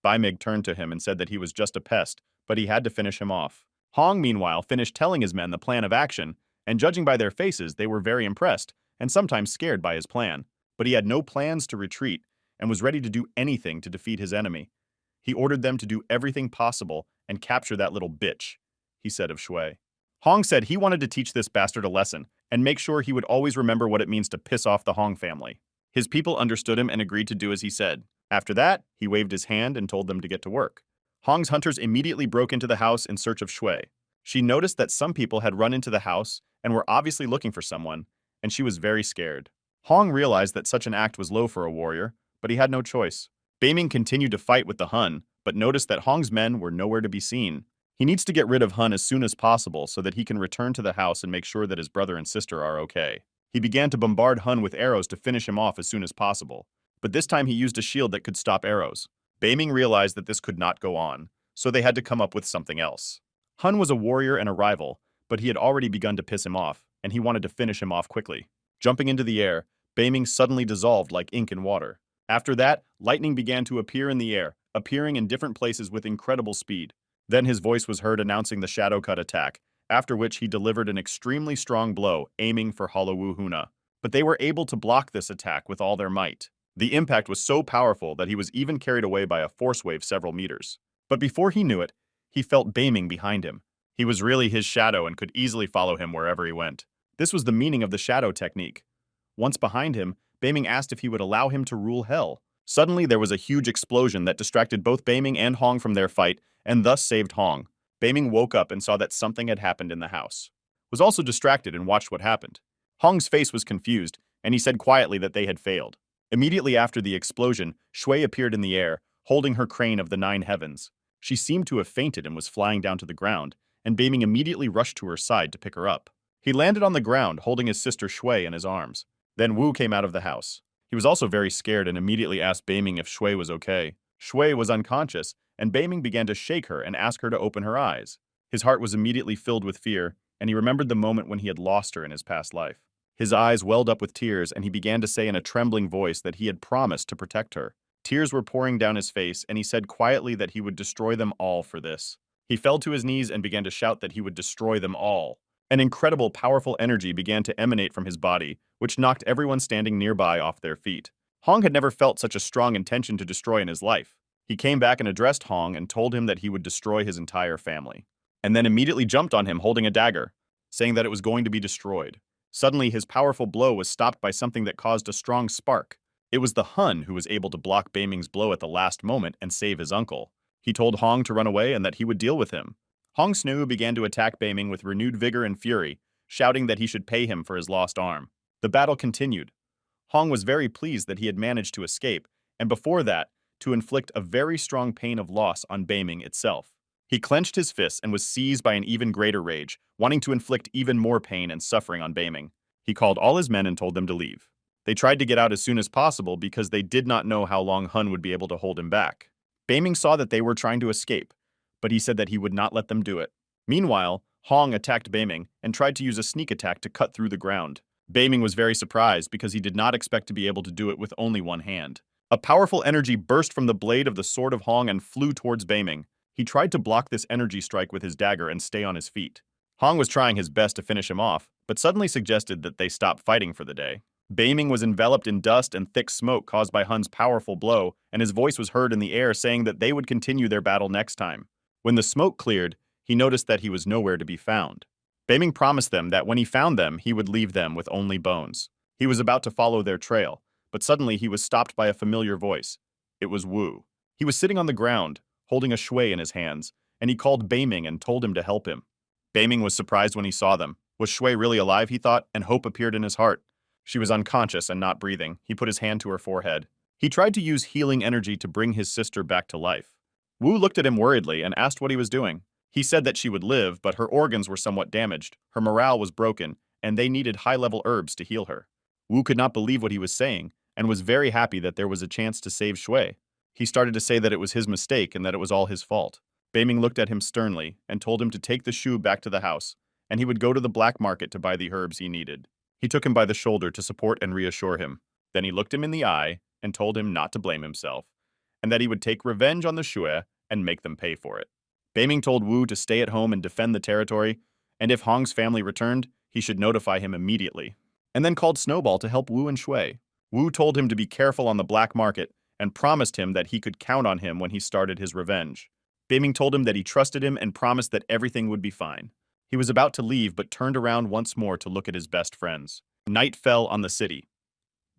Beiming turned to him and said that he was just a pest, but he had to finish him off. Hong, meanwhile, finished telling his men the plan of action, and judging by their faces, they were very impressed, and sometimes scared by his plan. But he had no plans to retreat, and was ready to do anything to defeat his enemy. He ordered them to do everything possible and capture that little bitch, he said of Shui. Hong said he wanted to teach this bastard a lesson, and make sure he would always remember what it means to piss off the Hong family. His people understood him and agreed to do as he said. After that, he waved his hand and told them to get to work. Hong's hunters immediately broke into the house in search of Shui. She noticed that some people had run into the house and were obviously looking for someone, and she was very scared. Hong realized that such an act was low for a warrior, but he had no choice. Beiming continued to fight with the Hun, but noticed that Hong's men were nowhere to be seen. He needs to get rid of Hun as soon as possible so that he can return to the house and make sure that his brother and sister are okay. He began to bombard Hun with arrows to finish him off as soon as possible, but this time he used a shield that could stop arrows. Beiming realized that this could not go on, so they had to come up with something else. Hun was a warrior and a rival, but he had already begun to piss him off, and he wanted to finish him off quickly. Jumping into the air, Beiming suddenly dissolved like ink in water. After that, lightning began to appear in the air, appearing in different places with incredible speed. Then his voice was heard announcing the shadow cut attack, after which he delivered an extremely strong blow, aiming for Halawu Huna. But they were able to block this attack with all their might. The impact was so powerful that he was even carried away by a force wave several meters. But before he knew it, he felt Beiming behind him. He was really his shadow and could easily follow him wherever he went. This was the meaning of the shadow technique. Once behind him, Beiming asked if he would allow him to rule hell. Suddenly, there was a huge explosion that distracted both Beiming and Hong from their fight, and thus saved Hong. Beiming woke up and saw that something had happened in the house. Was also distracted and watched what happened. Hong's face was confused, and he said quietly that they had failed. Immediately after the explosion, Shui appeared in the air, holding her crane of the 9 heavens. She seemed to have fainted and was flying down to the ground, and Beiming immediately rushed to her side to pick her up. He landed on the ground, holding his sister Shui in his arms. Then Wu came out of the house. He was also very scared and immediately asked Beiming if Shui was okay. Shui was unconscious, and Beiming began to shake her and ask her to open her eyes. His heart was immediately filled with fear, and he remembered the moment when he had lost her in his past life. His eyes welled up with tears, and he began to say in a trembling voice that he had promised to protect her. Tears were pouring down his face, and he said quietly that he would destroy them all for this. He fell to his knees and began to shout that he would destroy them all. An incredible, powerful energy began to emanate from his body, which knocked everyone standing nearby off their feet. Hong had never felt such a strong intention to destroy in his life. He came back and addressed Hong and told him that he would destroy his entire family, and then immediately jumped on him holding a dagger, saying that it was going to be destroyed. Suddenly, his powerful blow was stopped by something that caused a strong spark. It was the Hun who was able to block Beiming's blow at the last moment and save his uncle. He told Hong to run away and that he would deal with him. Hong Snoo began to attack Beiming with renewed vigor and fury, shouting that he should pay him for his lost arm. The battle continued. Hong was very pleased that he had managed to escape, and before that, to inflict a very strong pain of loss on Beiming itself. He clenched his fists and was seized by an even greater rage, wanting to inflict even more pain and suffering on Beiming. He called all his men and told them to leave. They tried to get out as soon as possible because they did not know how long Hun would be able to hold him back. Beiming saw that they were trying to escape, but he said that he would not let them do it. Meanwhile, Hong attacked Beiming and tried to use a sneak attack to cut through the ground. Beiming was very surprised because he did not expect to be able to do it with only one hand. A powerful energy burst from the blade of the sword of Hong and flew towards Beiming. He tried to block this energy strike with his dagger and stay on his feet. Hong was trying his best to finish him off, but suddenly suggested that they stop fighting for the day. Beiming was enveloped in dust and thick smoke caused by Hun's powerful blow, and his voice was heard in the air saying that they would continue their battle next time. When the smoke cleared, he noticed that he was nowhere to be found. Beiming promised them that when he found them, he would leave them with only bones. He was about to follow their trail, but suddenly he was stopped by a familiar voice. It was Wu. He was sitting on the ground, holding a shui in his hands, and he called Beiming and told him to help him. Beiming was surprised when he saw them. Was shui really alive, he thought, and hope appeared in his heart. She was unconscious and not breathing. He put his hand to her forehead. He tried to use healing energy to bring his sister back to life. Wu looked at him worriedly and asked what he was doing. He said that she would live, but her organs were somewhat damaged, her morale was broken, and they needed high-level herbs to heal her. Wu could not believe what he was saying, and was very happy that there was a chance to save Shui. He started to say that it was his mistake and that it was all his fault. Beiming looked at him sternly and told him to take the shoe back to the house, and he would go to the black market to buy the herbs he needed. He took him by the shoulder to support and reassure him. Then he looked him in the eye and told him not to blame himself, and that he would take revenge on the Shui and make them pay for it. Beiming told Wu to stay at home and defend the territory, and if Hong's family returned, he should notify him immediately, and then called Snowball to help Wu and Shui. Wu told him to be careful on the black market and promised him that he could count on him when he started his revenge. Beiming told him that he trusted him and promised that everything would be fine. He was about to leave but turned around once more to look at his best friends. Night fell on the city.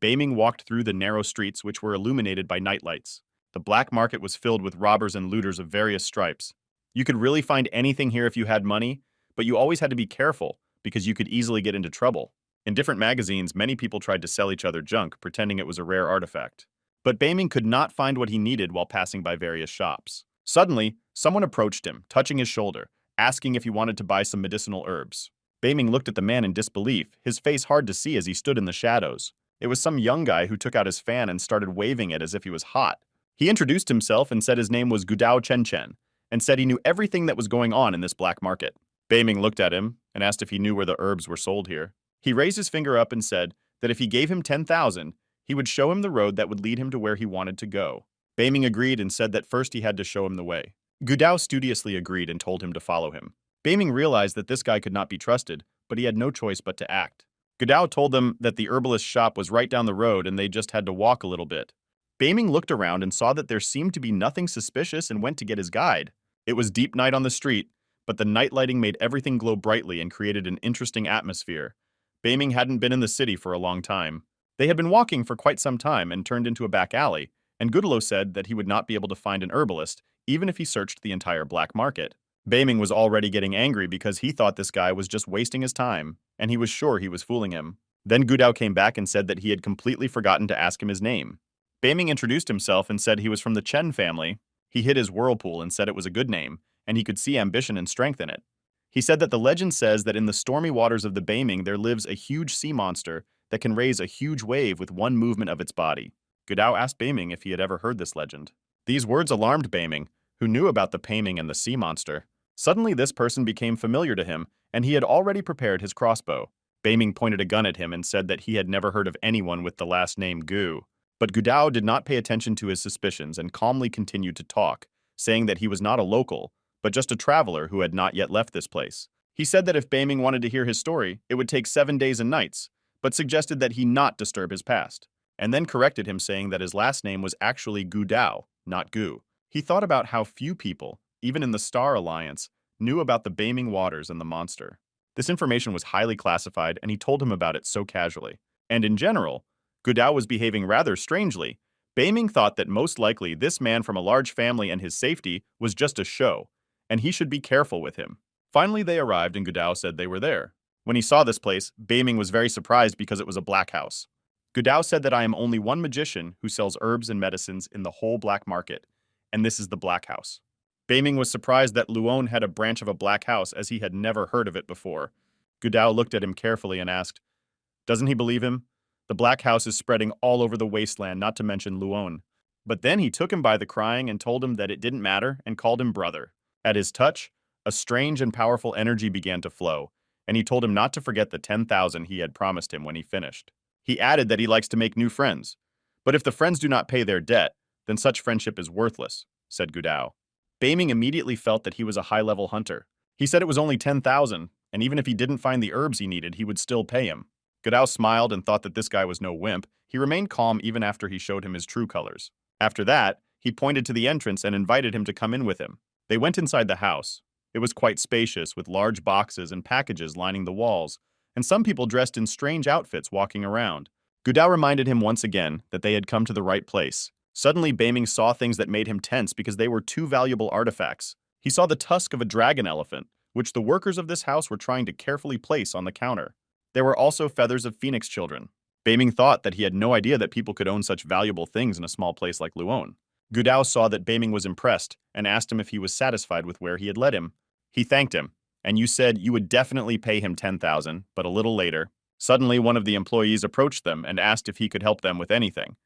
Beiming walked through the narrow streets which were illuminated by nightlights. The black market was filled with robbers and looters of various stripes. You could really find anything here if you had money, but you always had to be careful because you could easily get into trouble. In different magazines, many people tried to sell each other junk, pretending it was a rare artifact. But Beiming could not find what he needed while passing by various shops. Suddenly, someone approached him, touching his shoulder, asking if he wanted to buy some medicinal herbs. Beiming looked at the man in disbelief, his face hard to see as he stood in the shadows. It was some young guy who took out his fan and started waving it as if he was hot. He introduced himself and said his name was Gudao Chen Chen, and said he knew everything that was going on in this black market. Beiming looked at him and asked if he knew where the herbs were sold here. He raised his finger up and said that if he gave him 10,000, he would show him the road that would lead him to where he wanted to go. Beiming agreed and said that first he had to show him the way. Gudao studiously agreed and told him to follow him. Beiming realized that this guy could not be trusted, but he had no choice but to act. Gudao told them that the herbalist's shop was right down the road and they just had to walk a little bit. Beiming looked around and saw that there seemed to be nothing suspicious and went to get his guide. It was deep night on the street, but the night lighting made everything glow brightly and created an interesting atmosphere. Beiming hadn't been in the city for a long time. They had been walking for quite some time and turned into a back alley, and Gudalo said that he would not be able to find an herbalist, even if he searched the entire black market. Beiming was already getting angry because he thought this guy was just wasting his time, and he was sure he was fooling him. Then Gudao came back and said that he had completely forgotten to ask him his name. Beiming introduced himself and said he was from the Chen family. He hid his whirlpool and said it was a good name, and he could see ambition and strength in it. He said that the legend says that in the stormy waters of the Beiming there lives a huge sea monster that can raise a huge wave with one movement of its body. Gudao asked Beiming if he had ever heard this legend. These words alarmed Beiming, who knew about the Beiming and the sea monster. Suddenly this person became familiar to him, and he had already prepared his crossbow. Beiming pointed a gun at him and said that he had never heard of anyone with the last name Gu. But Gudao did not pay attention to his suspicions and calmly continued to talk, saying that he was not a local, but just a traveler who had not yet left this place. He said that if Beiming wanted to hear his story, it would take 7 days and nights, but suggested that he not disturb his past, and then corrected him saying that his last name was actually Gudao, not Gu. He thought about how few people, even in the Star Alliance, knew about the Beiming waters and the monster. This information was highly classified, and he told him about it so casually. And in general, Gudao was behaving rather strangely. Beiming thought that most likely this man from a large family and his safety was just a show, and he should be careful with him. Finally, they arrived and Gudao said they were there. When he saw this place, Beiming was very surprised because it was a black house. Gudao said that I am only one magician who sells herbs and medicines in the whole black market, and this is the black house. Beiming was surprised that Luon had a branch of a black house as he had never heard of it before. Gudao looked at him carefully and asked, "Doesn't he believe him? The black house is spreading all over the wasteland, not to mention Luon." But then he took him by the crying and told him that it didn't matter and called him brother. At his touch, a strange and powerful energy began to flow, and he told him not to forget the 10,000 he had promised him when he finished. He added that he likes to make new friends. But if the friends do not pay their debt, then such friendship is worthless, said Gudao. Beiming immediately felt that he was a high-level hunter. He said it was only 10,000, and even if he didn't find the herbs he needed, he would still pay him. Gudao smiled and thought that this guy was no wimp. He remained calm even after he showed him his true colors. After that, he pointed to the entrance and invited him to come in with him. They went inside the house. It was quite spacious, with large boxes and packages lining the walls, and some people dressed in strange outfits walking around. Gudao reminded him once again that they had come to the right place. Suddenly, Beiming saw things that made him tense because they were two valuable artifacts. He saw the tusk of a dragon elephant, which the workers of this house were trying to carefully place on the counter. There were also feathers of phoenix children. Beiming thought that he had no idea that people could own such valuable things in a small place like Luon. Gudao saw that Beiming was impressed and asked him if he was satisfied with where he had led him. He thanked him, and you said you would definitely pay him 10,000, but a little later. Suddenly, one of the employees approached them and asked if he could help them with anything,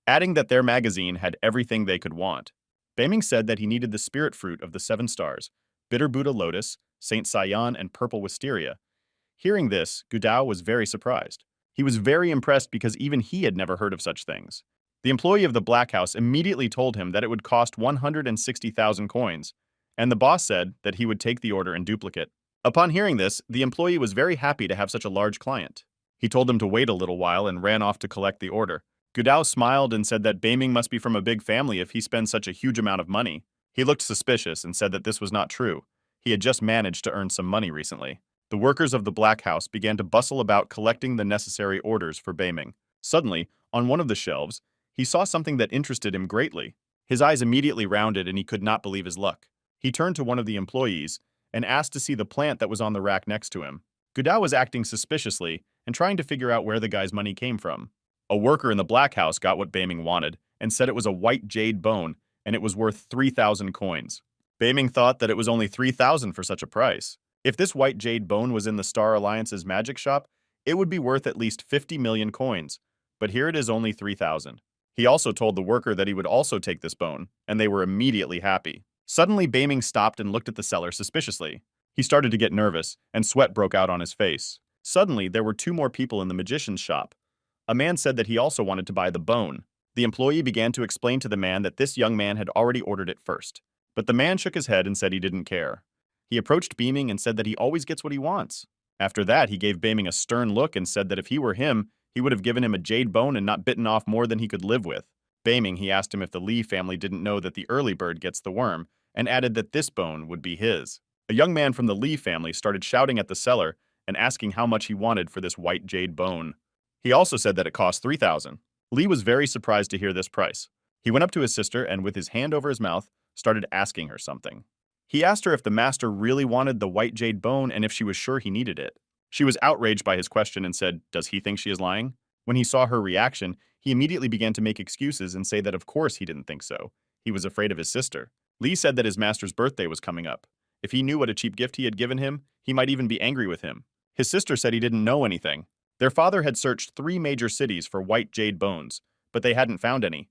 adding that their magazine had everything they could want. Beiming said that he needed the spirit fruit of the 7 stars, bitter Buddha lotus, Saint Saiyan, and purple wisteria. Hearing this, Gudao was very surprised. He was very impressed because even he had never heard of such things. The employee of the Black House immediately told him that it would cost 160,000 coins, and the boss said that he would take the order in duplicate. Upon hearing this, the employee was very happy to have such a large client. He told them to wait a little while and ran off to collect the order. Gudao smiled and said that Beiming must be from a big family if he spends such a huge amount of money. He looked suspicious and said that this was not true. He had just managed to earn some money recently. The workers of the Black House began to bustle about collecting the necessary orders for Beiming. Suddenly, on one of the shelves, he saw something that interested him greatly. His eyes immediately rounded and he could not believe his luck. He turned to one of the employees and asked to see the plant that was on the rack next to him. Gudao was acting suspiciously and trying to figure out where the guy's money came from. A worker in the Black House got what Beiming wanted and said it was a white jade bone and it was worth 3,000 coins. Beiming thought that it was only 3,000 for such a price. If this white jade bone was in the Star Alliance's magic shop, it would be worth at least 50 million coins, but here it is only 3,000. He also told the worker that he would also take this bone, and they were immediately happy. Suddenly, Beiming stopped and looked at the seller suspiciously. He started to get nervous, and sweat broke out on his face. Suddenly, there were 2 more people in the magician's shop. A man said that he also wanted to buy the bone. The employee began to explain to the man that this young man had already ordered it first, but the man shook his head and said he didn't care. He approached Beiming and said that he always gets what he wants. After that, he gave Beiming a stern look and said that if he were him, he would have given him a jade bone and not bitten off more than he could live with. Beiming, he asked him if the Li family didn't know that the early bird gets the worm, and added that this bone would be his. A young man from the Li family started shouting at the seller and asking how much he wanted for this white jade bone. He also said that it cost 3,000. Li was very surprised to hear this price. He went up to his sister and, with his hand over his mouth, started asking her something. He asked her if the master really wanted the white jade bone and if she was sure he needed it. She was outraged by his question and said, "Does he think she is lying?" When he saw her reaction, he immediately began to make excuses and say that of course he didn't think so. He was afraid of his sister. Li said that his master's birthday was coming up. If he knew what a cheap gift he had given him, he might even be angry with him. His sister said he didn't know anything. Their father had searched 3 major cities for white jade bones, but they hadn't found any.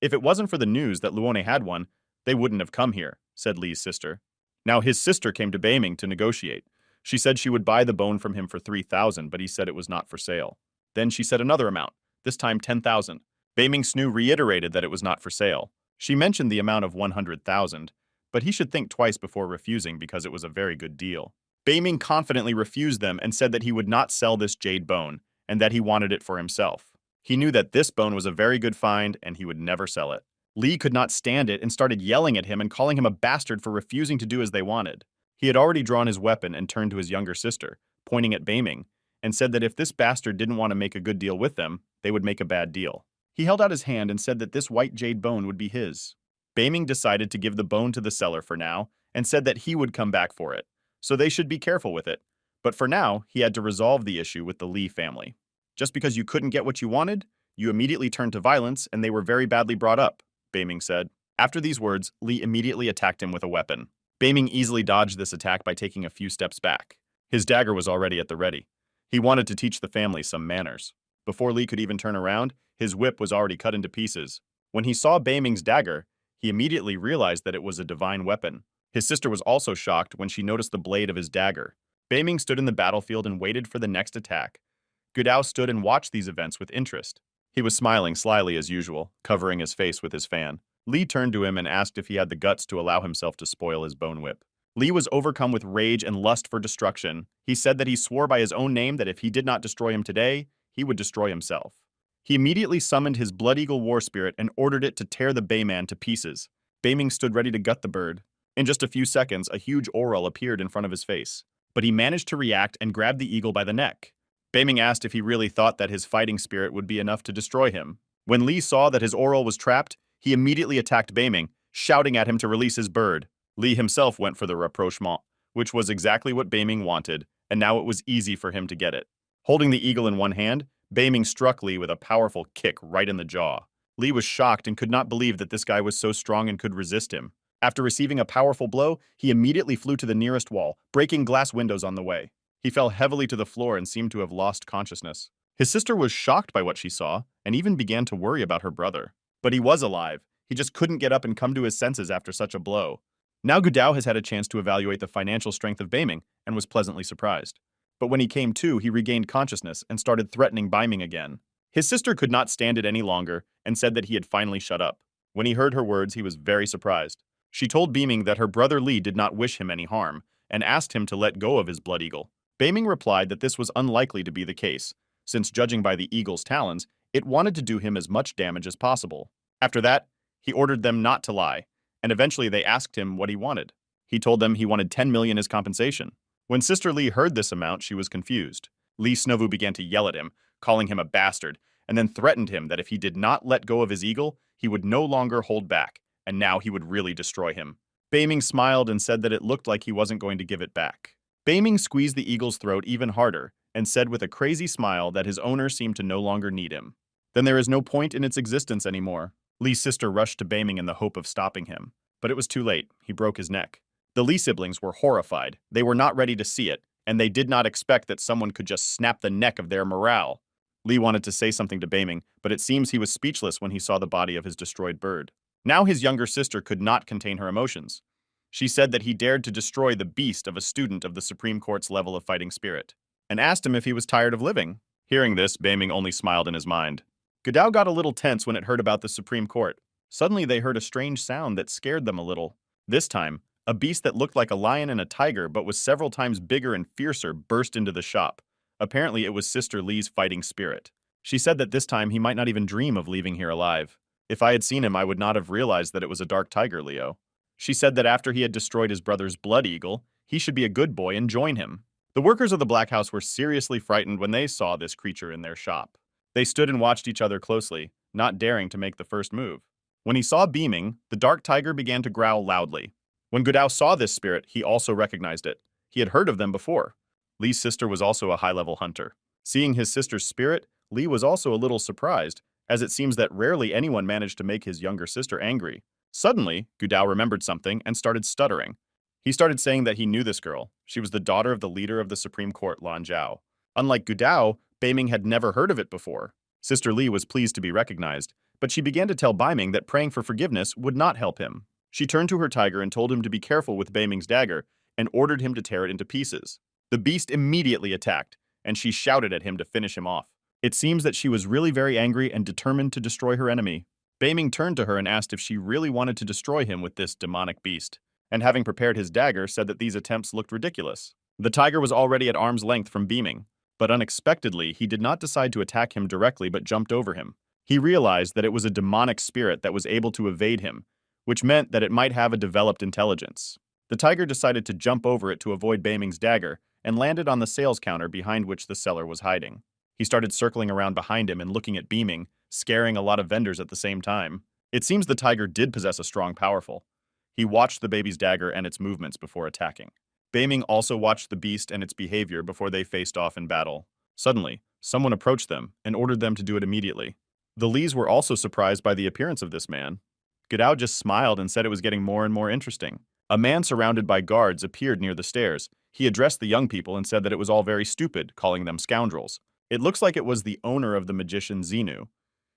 If it wasn't for the news that Luone had one, they wouldn't have come here, said Li's sister. Now his sister came to Beiming to negotiate. She said she would buy the bone from him for 3,000, but he said it was not for sale. Then she said another amount, this time 10,000. Beiming Snoo reiterated that it was not for sale. She mentioned the amount of 100,000, but he should think twice before refusing because it was a very good deal. Beiming confidently refused them and said that he would not sell this jade bone and that he wanted it for himself. He knew that this bone was a very good find and he would never sell it. Li could not stand it and started yelling at him and calling him a bastard for refusing to do as they wanted. He had already drawn his weapon and turned to his younger sister, pointing at Beiming, and said that if this bastard didn't want to make a good deal with them, they would make a bad deal. He held out his hand and said that this white jade bone would be his. Beiming decided to give the bone to the seller for now and said that he would come back for it, so they should be careful with it. But for now, he had to resolve the issue with the Lee family. Just because you couldn't get what you wanted, you immediately turned to violence and they were very badly brought up, Baming said. After these words, Lee immediately attacked him with a weapon. Baming easily dodged this attack by taking a few steps back. His dagger was already at the ready. He wanted to teach the family some manners. Before Lee could even turn around, his whip was already cut into pieces. When he saw Baming's dagger, he immediately realized that it was a divine weapon. His sister was also shocked when she noticed the blade of his dagger. Baming stood in the battlefield and waited for the next attack. Gudao stood and watched these events with interest. He was smiling slyly as usual, covering his face with his fan. Lee turned to him and asked if he had the guts to allow himself to spoil his bone whip. Lee was overcome with rage and lust for destruction. He said that he swore by his own name that if he did not destroy him today, he would destroy himself. He immediately summoned his Blood Eagle war spirit and ordered it to tear the Bayman to pieces. Baming stood ready to gut the bird. In just a few seconds, a huge aural appeared in front of his face. But he managed to react and grabbed the eagle by the neck. Baming asked if he really thought that his fighting spirit would be enough to destroy him. When Lee saw that his aural was trapped, he immediately attacked Baming, shouting at him to release his bird. Lee himself went for the rapprochement, which was exactly what Baming wanted, and now it was easy for him to get it. Holding the eagle in one hand, Baming struck Lee with a powerful kick right in the jaw. Lee was shocked and could not believe that this guy was so strong and could resist him. After receiving a powerful blow, he immediately flew to the nearest wall, breaking glass windows on the way. He fell heavily to the floor and seemed to have lost consciousness. His sister was shocked by what she saw and even began to worry about her brother. But he was alive. He just couldn't get up and come to his senses after such a blow. Now Gudao has had a chance to evaluate the financial strength of Baming and was pleasantly surprised. But when he came to, he regained consciousness and started threatening Baming again. His sister could not stand it any longer and said that he had finally shut up. When he heard her words, he was very surprised. She told Baming that her brother Lee did not wish him any harm and asked him to let go of his blood eagle. Baming replied that this was unlikely to be the case, since judging by the eagle's talons, it wanted to do him as much damage as possible. After that, he ordered them not to lie, and eventually they asked him what he wanted. He told them he wanted 10 million as compensation. When Sister Lee heard this amount, she was confused. Lee Snovu began to yell at him, calling him a bastard, and then threatened him that if he did not let go of his eagle, he would no longer hold back, and now he would really destroy him. Baming smiled and said that it looked like he wasn't going to give it back. Baming squeezed the eagle's throat even harder and said with a crazy smile that his owner seemed to no longer need him. Then there is no point in its existence anymore. Lee's sister rushed to Baming in the hope of stopping him. But it was too late. He broke his neck. The Lee siblings were horrified. They were not ready to see it, and they did not expect that someone could just snap the neck of their morale. Lee wanted to say something to Baming, but it seems he was speechless when he saw the body of his destroyed bird. Now his younger sister could not contain her emotions. She said that he dared to destroy the beast of a student of the Supreme Court's level of fighting spirit, and asked him if he was tired of living. Hearing this, Baming only smiled in his mind. Gudao got a little tense when it heard about the Supreme Court. Suddenly they heard a strange sound that scared them a little. This time, a beast that looked like a lion and a tiger but was several times bigger and fiercer burst into the shop. Apparently it was Sister Lee's fighting spirit. She said that this time he might not even dream of leaving here alive. If I had seen him, I would not have realized that it was a dark tiger, Leo. She said that after he had destroyed his brother's blood eagle, he should be a good boy and join him. The workers of the Black House were seriously frightened when they saw this creature in their shop. They stood and watched each other closely, not daring to make the first move. When he saw Beaming, the dark tiger began to growl loudly. When Gudao saw this spirit, he also recognized it. He had heard of them before. Lee's sister was also a high-level hunter. Seeing his sister's spirit, Lee was also a little surprised, as it seems that rarely anyone managed to make his younger sister angry. Suddenly, Gudao remembered something and started stuttering. He started saying that he knew this girl. She was the daughter of the leader of the Supreme Court, Lan Zhao. Unlike Gudao, Baming had never heard of it before. Sister Lee was pleased to be recognized, but she began to tell Baming that praying for forgiveness would not help him. She turned to her tiger and told him to be careful with Baming's dagger and ordered him to tear it into pieces. The beast immediately attacked, and she shouted at him to finish him off. It seems that she was really very angry and determined to destroy her enemy. Baming turned to her and asked if she really wanted to destroy him with this demonic beast, and having prepared his dagger, said that these attempts looked ridiculous. The tiger was already at arm's length from Baming, but unexpectedly, he did not decide to attack him directly but jumped over him. He realized that it was a demonic spirit that was able to evade him, which meant that it might have a developed intelligence. The tiger decided to jump over it to avoid Baming's dagger and landed on the sales counter behind which the seller was hiding. He started circling around behind him and looking at Baming, scaring a lot of vendors at the same time. It seems the tiger did possess a strong powerful. He watched the baby's dagger and its movements before attacking. Beiming also watched the beast and its behavior before they faced off in battle. Suddenly, someone approached them and ordered them to do it immediately. The Lees were also surprised by the appearance of this man. Godao just smiled and said it was getting more and more interesting. A man surrounded by guards appeared near the stairs. He addressed the young people and said that it was all very stupid, calling them scoundrels. It looks like it was the owner of the magician Xenu.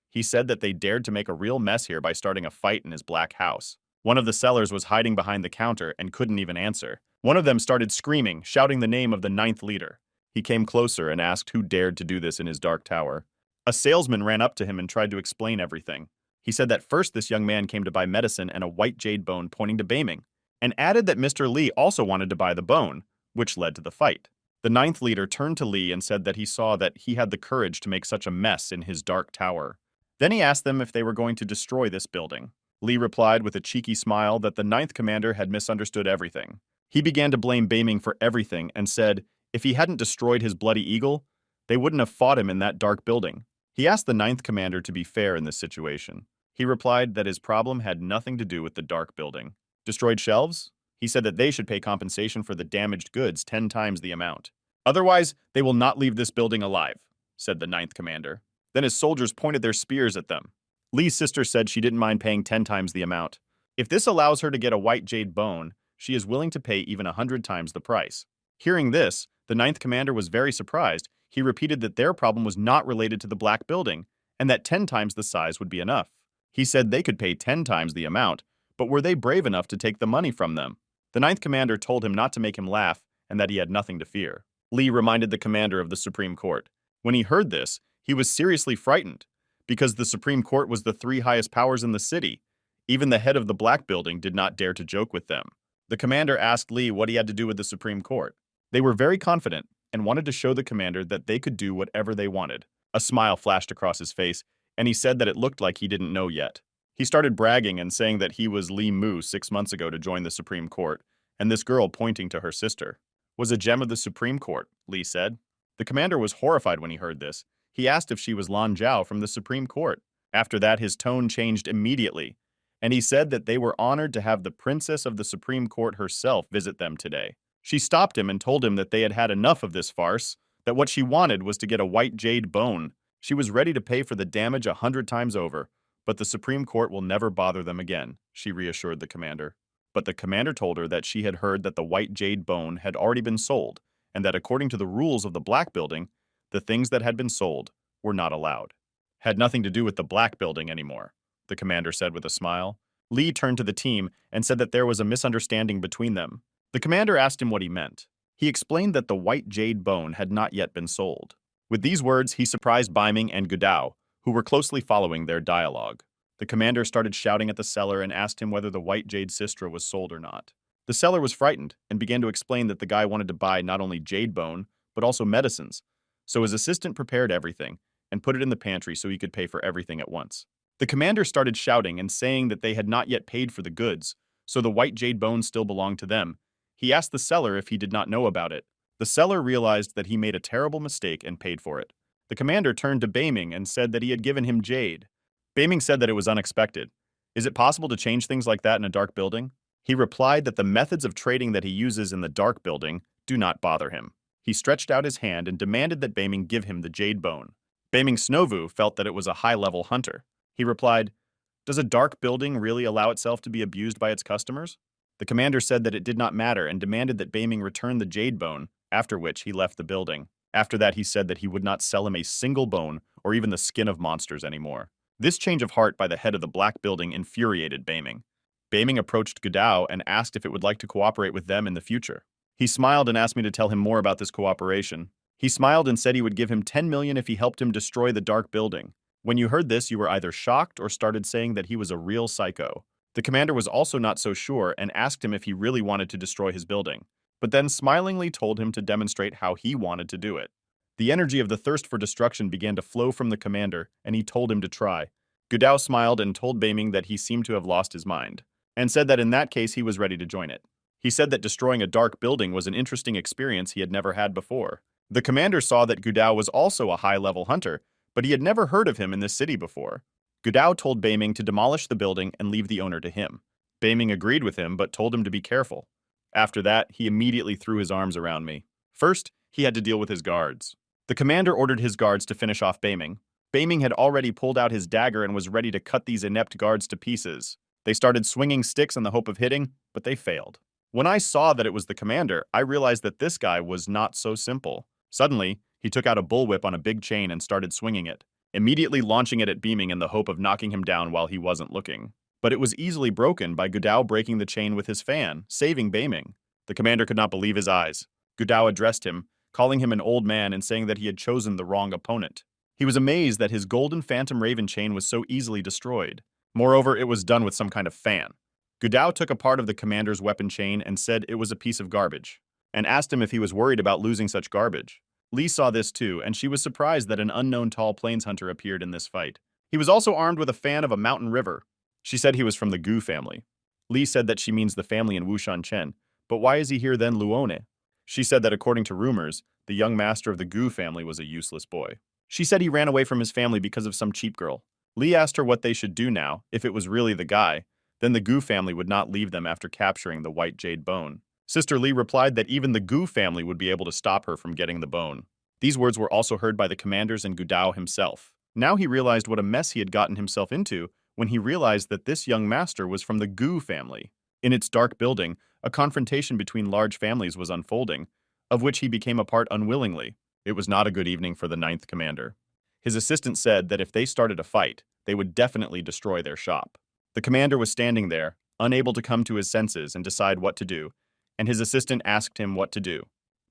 He said that they dared to make a real mess here by starting a fight in his black house. One of the sellers was hiding behind the counter and couldn't even answer. One of them started screaming, shouting the name of the 9th leader. He came closer and asked who dared to do this in his dark tower. A salesman ran up to him and tried to explain everything. He said that first this young man came to buy medicine and a white jade bone, pointing to Beiming, and added that Mr. Lee also wanted to buy the bone, which led to the fight. The 9th leader turned to Lee and said that he saw that he had the courage to make such a mess in his dark tower. Then he asked them if they were going to destroy this building. Lee replied with a cheeky smile that the 9th commander had misunderstood everything. He began to blame Beiming for everything and said if he hadn't destroyed his bloody eagle, they wouldn't have fought him in that dark building. He asked the 9th commander to be fair in this situation. He replied that his problem had nothing to do with the dark building. Destroyed shelves? He said that they should pay compensation for the damaged goods 10 times the amount. Otherwise, they will not leave this building alive, said the 9th commander. Then his soldiers pointed their spears at them. Lee's sister said she didn't mind paying 10 times the amount. If this allows her to get a white jade bone, she is willing to pay even 100 times the price. Hearing this, the 9th commander was very surprised. He repeated that their problem was not related to the black building, and that 10 times the size would be enough. He said they could pay 10 times the amount, but were they brave enough to take the money from them? The 9th commander told him not to make him laugh and that he had nothing to fear. Lee reminded the commander of the Supreme Court. When he heard this, he was seriously frightened, because the Supreme Court was the 3 highest powers in the city. Even the head of the black building did not dare to joke with them. The commander asked Lee what he had to do with the Supreme Court. They were very confident and wanted to show the commander that they could do whatever they wanted. A smile flashed across his face, and he said that it looked like he didn't know yet. He started bragging and saying that he was Lee Mu 6 months ago to join the Supreme Court, and this girl, pointing to her sister, was a gem of the Supreme Court, Lee said. The commander was horrified when he heard this. He asked if she was Lan Zhao from the Supreme Court. After that, his tone changed immediately, and he said that they were honored to have the princess of the Supreme Court herself visit them today. She stopped him and told him that they had had enough of this farce, that what she wanted was to get a white jade bone. She was ready to pay for the damage 100 times over, but the Supreme Court will never bother them again, she reassured the commander. But the commander told her that she had heard that the white jade bone had already been sold, and that according to the rules of the black building, the things that had been sold were not allowed. Had nothing to do with the black building anymore, the commander said with a smile. Lee turned to the team and said that there was a misunderstanding between them. The commander asked him what he meant. He explained that the white jade bone had not yet been sold. With these words, he surprised Beiming and Godao, who were closely following their dialogue. The commander started shouting at the seller and asked him whether the white jade sistra was sold or not. The seller was frightened and began to explain that the guy wanted to buy not only jade bone, but also medicines. So his assistant prepared everything and put it in the pantry so he could pay for everything at once. The commander started shouting and saying that they had not yet paid for the goods, so the white jade bone still belonged to them. He asked the seller if he did not know about it. The seller realized that he made a terrible mistake and paid for it. The commander turned to Beiming and said that he had given him jade. Beiming said that it was unexpected. Is it possible to change things like that in a dark building? He replied that the methods of trading that he uses in the dark building do not bother him. He stretched out his hand and demanded that Beiming give him the jade bone. Beiming Snovu felt that it was a high-level hunter. He replied, "Does a dark building really allow itself to be abused by its customers?" The commander said that it did not matter and demanded that Beiming return the jade bone, after which he left the building. After that, he said that he would not sell him a single bone or even the skin of monsters anymore. This change of heart by the head of the black building infuriated Beiming. Beiming approached Godao and asked if it would like to cooperate with them in the future. He smiled and asked me to tell him more about this cooperation. He smiled and said he would give him 10 million if he helped him destroy the dark building. When you heard this, you were either shocked or started saying that he was a real psycho. The commander was also not so sure and asked him if he really wanted to destroy his building, but then smilingly told him to demonstrate how he wanted to do it. The energy of the thirst for destruction began to flow from the commander, and he told him to try. Godao smiled and told Beiming that he seemed to have lost his mind, and said that in that case he was ready to join it. He said that destroying a dark building was an interesting experience he had never had before. The commander saw that Godao was also a high-level hunter, but he had never heard of him in this city before. Godao told Beiming to demolish the building and leave the owner to him. Beiming agreed with him but told him to be careful. After that, he immediately threw his arms around me. First, he had to deal with his guards. The commander ordered his guards to finish off Beiming. Beiming had already pulled out his dagger and was ready to cut these inept guards to pieces. They started swinging sticks in the hope of hitting, but they failed. When I saw that it was the commander, I realized that this guy was not so simple. Suddenly, he took out a bullwhip on a big chain and started swinging it, immediately launching it at Beiming in the hope of knocking him down while he wasn't looking. But it was easily broken by Gudao breaking the chain with his fan, saving Beiming. The commander could not believe his eyes. Gudao addressed him, calling him an old man and saying that he had chosen the wrong opponent. He was amazed that his golden phantom raven chain was so easily destroyed. Moreover, it was done with some kind of fan. Gudao took a part of the commander's weapon chain and said it was a piece of garbage, and asked him if he was worried about losing such garbage. Li saw this too, and she was surprised that an unknown tall plains hunter appeared in this fight. He was also armed with a fan of a mountain river. She said he was from the Gu family. Li said that she means the family in Wushan Chen, but why is he here then, Luone? She said that according to rumors, the young master of the Gu family was a useless boy. She said he ran away from his family because of some cheap girl. Li asked her what they should do now, if it was really the guy. Then the Gu family would not leave them after capturing the white jade bone. Sister Li replied that even the Gu family would be able to stop her from getting the bone. These words were also heard by the commanders and Gudao himself. Now he realized what a mess he had gotten himself into when he realized that this young master was from the Gu family. In its dark building, a confrontation between large families was unfolding, of which he became a part unwillingly. It was not a good evening for the 9th commander. His assistant said that if they started a fight, they would definitely destroy their shop. The commander was standing there, unable to come to his senses and decide what to do, and his assistant asked him what to do.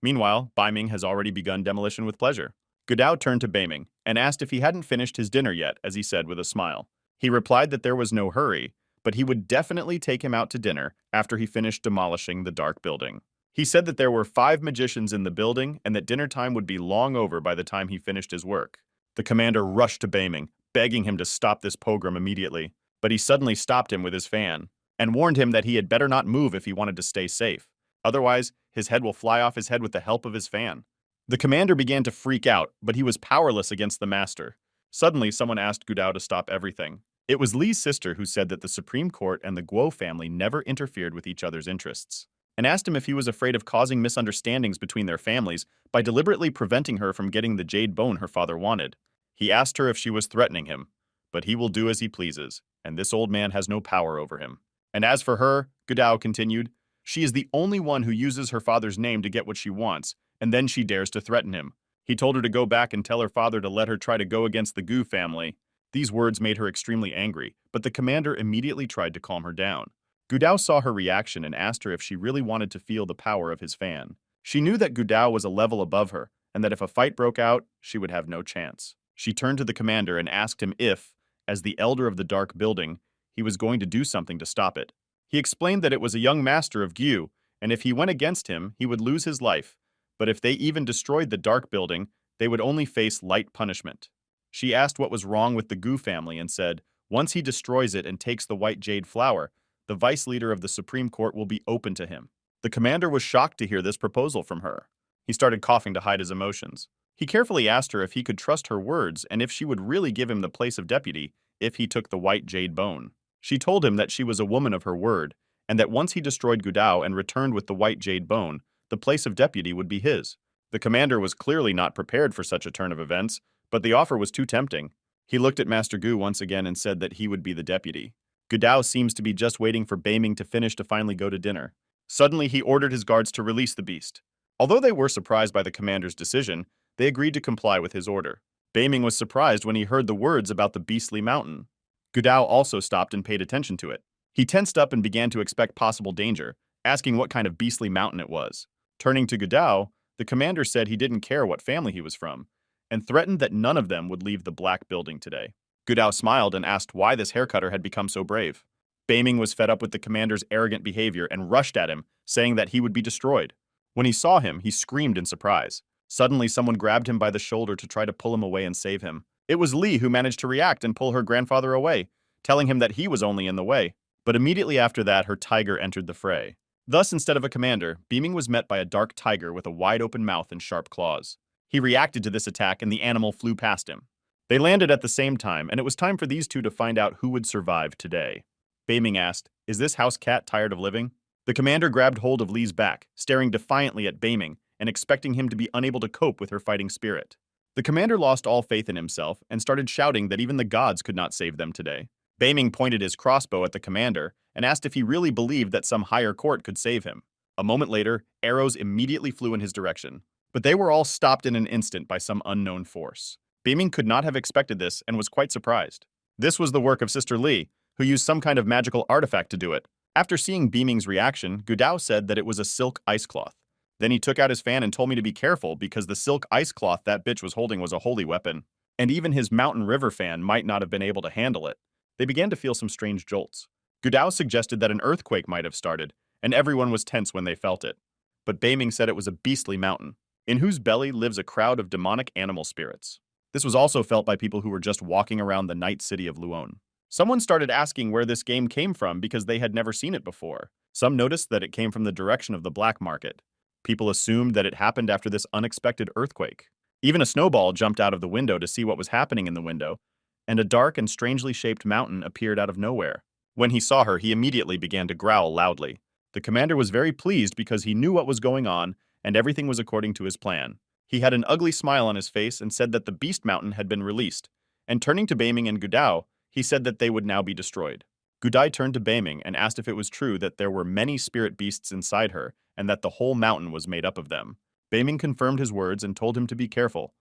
Meanwhile, Beiming has already begun demolition with pleasure. Gudao turned to Beiming and asked if he hadn't finished his dinner yet, as he said with a smile. He replied that there was no hurry, but he would definitely take him out to dinner after he finished demolishing the dark building. He said that there were 5 magicians in the building and that dinner time would be long over by the time he finished his work. The commander rushed to Beiming, begging him to stop this pogrom immediately, but he suddenly stopped him with his fan and warned him that he had better not move if he wanted to stay safe. Otherwise, his head will fly off his head with the help of his fan. The commander began to freak out, but he was powerless against the master. Suddenly, someone asked Gudao to stop everything. It was Li's sister who said that the Supreme Court and the Guo family never interfered with each other's interests, and asked him if he was afraid of causing misunderstandings between their families by deliberately preventing her from getting the jade bone her father wanted. He asked her if she was threatening him, but he will do as he pleases, and this old man has no power over him. And as for her, Gudao continued, she is the only one who uses her father's name to get what she wants, and then she dares to threaten him. He told her to go back and tell her father to let her try to go against the Gu family. These words made her extremely angry, but the commander immediately tried to calm her down. Gudao saw her reaction and asked her if she really wanted to feel the power of his fan. She knew that Gudao was a level above her, and that if a fight broke out, she would have no chance. She turned to the commander and asked him if, as the elder of the dark building, he was going to do something to stop it. He explained that it was a young master of Gu, and if he went against him, he would lose his life. But if they even destroyed the dark building, they would only face light punishment. She asked what was wrong with the Gu family and said, once he destroys it and takes the white jade flower, the vice leader of the Supreme Court will be open to him. The commander was shocked to hear this proposal from her. He started coughing to hide his emotions. He carefully asked her if he could trust her words and if she would really give him the place of deputy if he took the white jade bone. She told him that she was a woman of her word, and that once he destroyed Gudao and returned with the white jade bone, the place of deputy would be his. The commander was clearly not prepared for such a turn of events, but the offer was too tempting. He looked at Master Gu once again and said that he would be the deputy. Gudao seems to be just waiting for Beiming to finish to finally go to dinner. Suddenly, he ordered his guards to release the beast. Although they were surprised by the commander's decision, they agreed to comply with his order. Beiming was surprised when he heard the words about the beastly mountain. Gudao also stopped and paid attention to it. He tensed up and began to expect possible danger, asking what kind of beastly mountain it was. Turning to Gudao, the commander said he didn't care what family he was from, and threatened that none of them would leave the black building today. Gudao smiled and asked why this haircutter had become so brave. Beiming was fed up with the commander's arrogant behavior and rushed at him, saying that he would be destroyed. When he saw him, he screamed in surprise. Suddenly, someone grabbed him by the shoulder to try to pull him away and save him. It was Li who managed to react and pull her grandfather away, telling him that he was only in the way. But immediately after that, her tiger entered the fray. Thus, instead of a commander, Beiming was met by a dark tiger with a wide-open mouth and sharp claws. He reacted to this attack and the animal flew past him. They landed at the same time, and it was time for these two to find out who would survive today. Baming asked, "Is this house cat tired of living?" The commander grabbed hold of Lee's back, staring defiantly at Baming and expecting him to be unable to cope with her fighting spirit. The commander lost all faith in himself and started shouting that even the gods could not save them today. Baming pointed his crossbow at the commander and asked if he really believed that some higher court could save him. A moment later, arrows immediately flew in his direction, but they were all stopped in an instant by some unknown force. Baming could not have expected this and was quite surprised. This was the work of Sister Lee, who used some kind of magical artifact to do it. After seeing Beaming's reaction, Gudao said that it was a silk ice cloth. Then he took out his fan and told me to be careful because the silk ice cloth that bitch was holding was a holy weapon, and even his mountain river fan might not have been able to handle it. They began to feel some strange jolts. Gudao suggested that an earthquake might have started, and everyone was tense when they felt it. But Baming said it was a beastly mountain, in whose belly lives a crowd of demonic animal spirits. This was also felt by people who were just walking around the night city of Luon. Someone started asking where this game came from because they had never seen it before. Some noticed that it came from the direction of the black market. People assumed that it happened after this unexpected earthquake. Even a Snowball jumped out of the window to see what was happening in the window, and a dark and strangely shaped mountain appeared out of nowhere. When he saw her, he immediately began to growl loudly. The commander was very pleased because he knew what was going on, and everything was according to his plan. He had an ugly smile on his face and said that the Beast Mountain had been released, and turning to Baming and Gudao, he said that they would now be destroyed. Gudai turned to Baming and asked if it was true that there were many spirit beasts inside her, and that the whole mountain was made up of them. Baming confirmed his words and told him to be careful.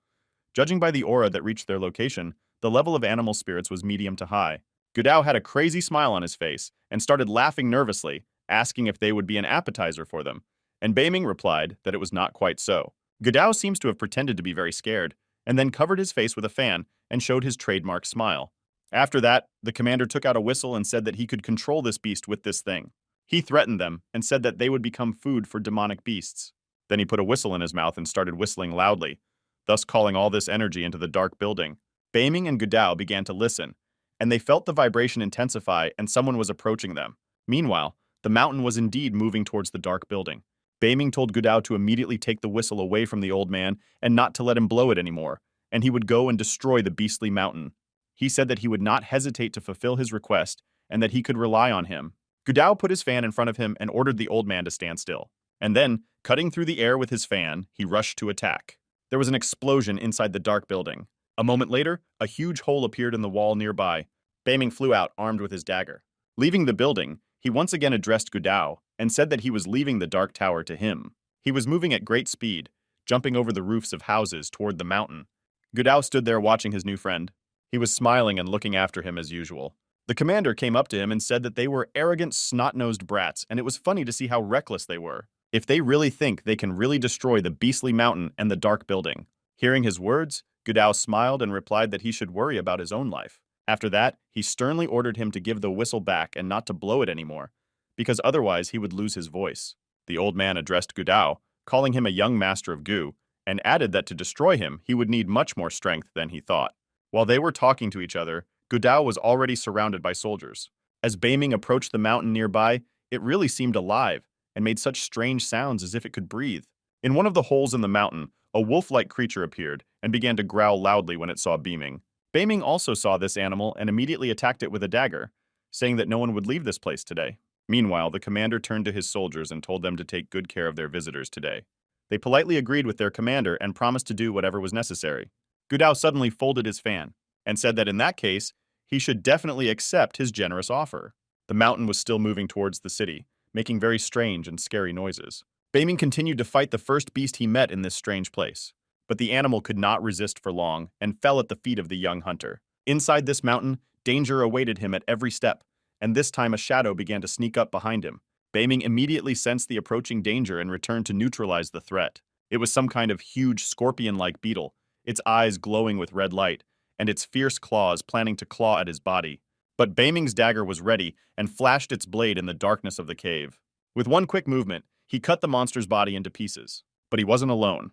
Judging by the aura that reached their location, the level of animal spirits was medium to high. Gudao had a crazy smile on his face and started laughing nervously, asking if they would be an appetizer for them, and Baming replied that it was not quite so. Gudao seems to have pretended to be very scared, and then covered his face with a fan and showed his trademark smile. After that, the commander took out a whistle and said that he could control this beast with this thing. He threatened them and said that they would become food for demonic beasts. Then he put a whistle in his mouth and started whistling loudly, thus calling all this energy into the dark building. Baming and Gudao began to listen, and they felt the vibration intensify and someone was approaching them. Meanwhile, the mountain was indeed moving towards the dark building. Baming told Gudao to immediately take the whistle away from the old man and not to let him blow it anymore, and he would go and destroy the beastly mountain. He said that he would not hesitate to fulfill his request and that he could rely on him. Gudao put his fan in front of him and ordered the old man to stand still. And then, cutting through the air with his fan, he rushed to attack. There was an explosion inside the dark building. A moment later, a huge hole appeared in the wall nearby. Baming flew out, armed with his dagger. Leaving the building, he once again addressed Gudao and said that he was leaving the dark tower to him. He was moving at great speed, jumping over the roofs of houses toward the mountain. Gudao stood there watching his new friend. He was smiling and looking after him as usual. The commander came up to him and said that they were arrogant, snot-nosed brats, and it was funny to see how reckless they were. If they really think they can really destroy the beastly mountain and the dark building. Hearing his words, Gudao smiled and replied that he should worry about his own life. After that, he sternly ordered him to give the whistle back and not to blow it anymore, because otherwise he would lose his voice. The old man addressed Gudao, calling him a young master of Gu, and added that to destroy him, he would need much more strength than he thought. While they were talking to each other, Gudao was already surrounded by soldiers. As Baming approached the mountain nearby, it really seemed alive and made such strange sounds as if it could breathe. In one of the holes in the mountain, a wolf-like creature appeared and began to growl loudly when it saw Baming. Baming also saw this animal and immediately attacked it with a dagger, saying that no one would leave this place today. Meanwhile, the commander turned to his soldiers and told them to take good care of their visitors today. They politely agreed with their commander and promised to do whatever was necessary. Gudao suddenly folded his fan and said that in that case, he should definitely accept his generous offer. The mountain was still moving towards the city, making very strange and scary noises. Baming continued to fight the first beast he met in this strange place, but the animal could not resist for long and fell at the feet of the young hunter. Inside this mountain, danger awaited him at every step, and this time a shadow began to sneak up behind him. Baming immediately sensed the approaching danger and returned to neutralize the threat. It was some kind of huge scorpion-like beetle, its eyes glowing with red light, and its fierce claws planning to claw at his body. But Baming's dagger was ready and flashed its blade in the darkness of the cave. With one quick movement, he cut the monster's body into pieces. But he wasn't alone.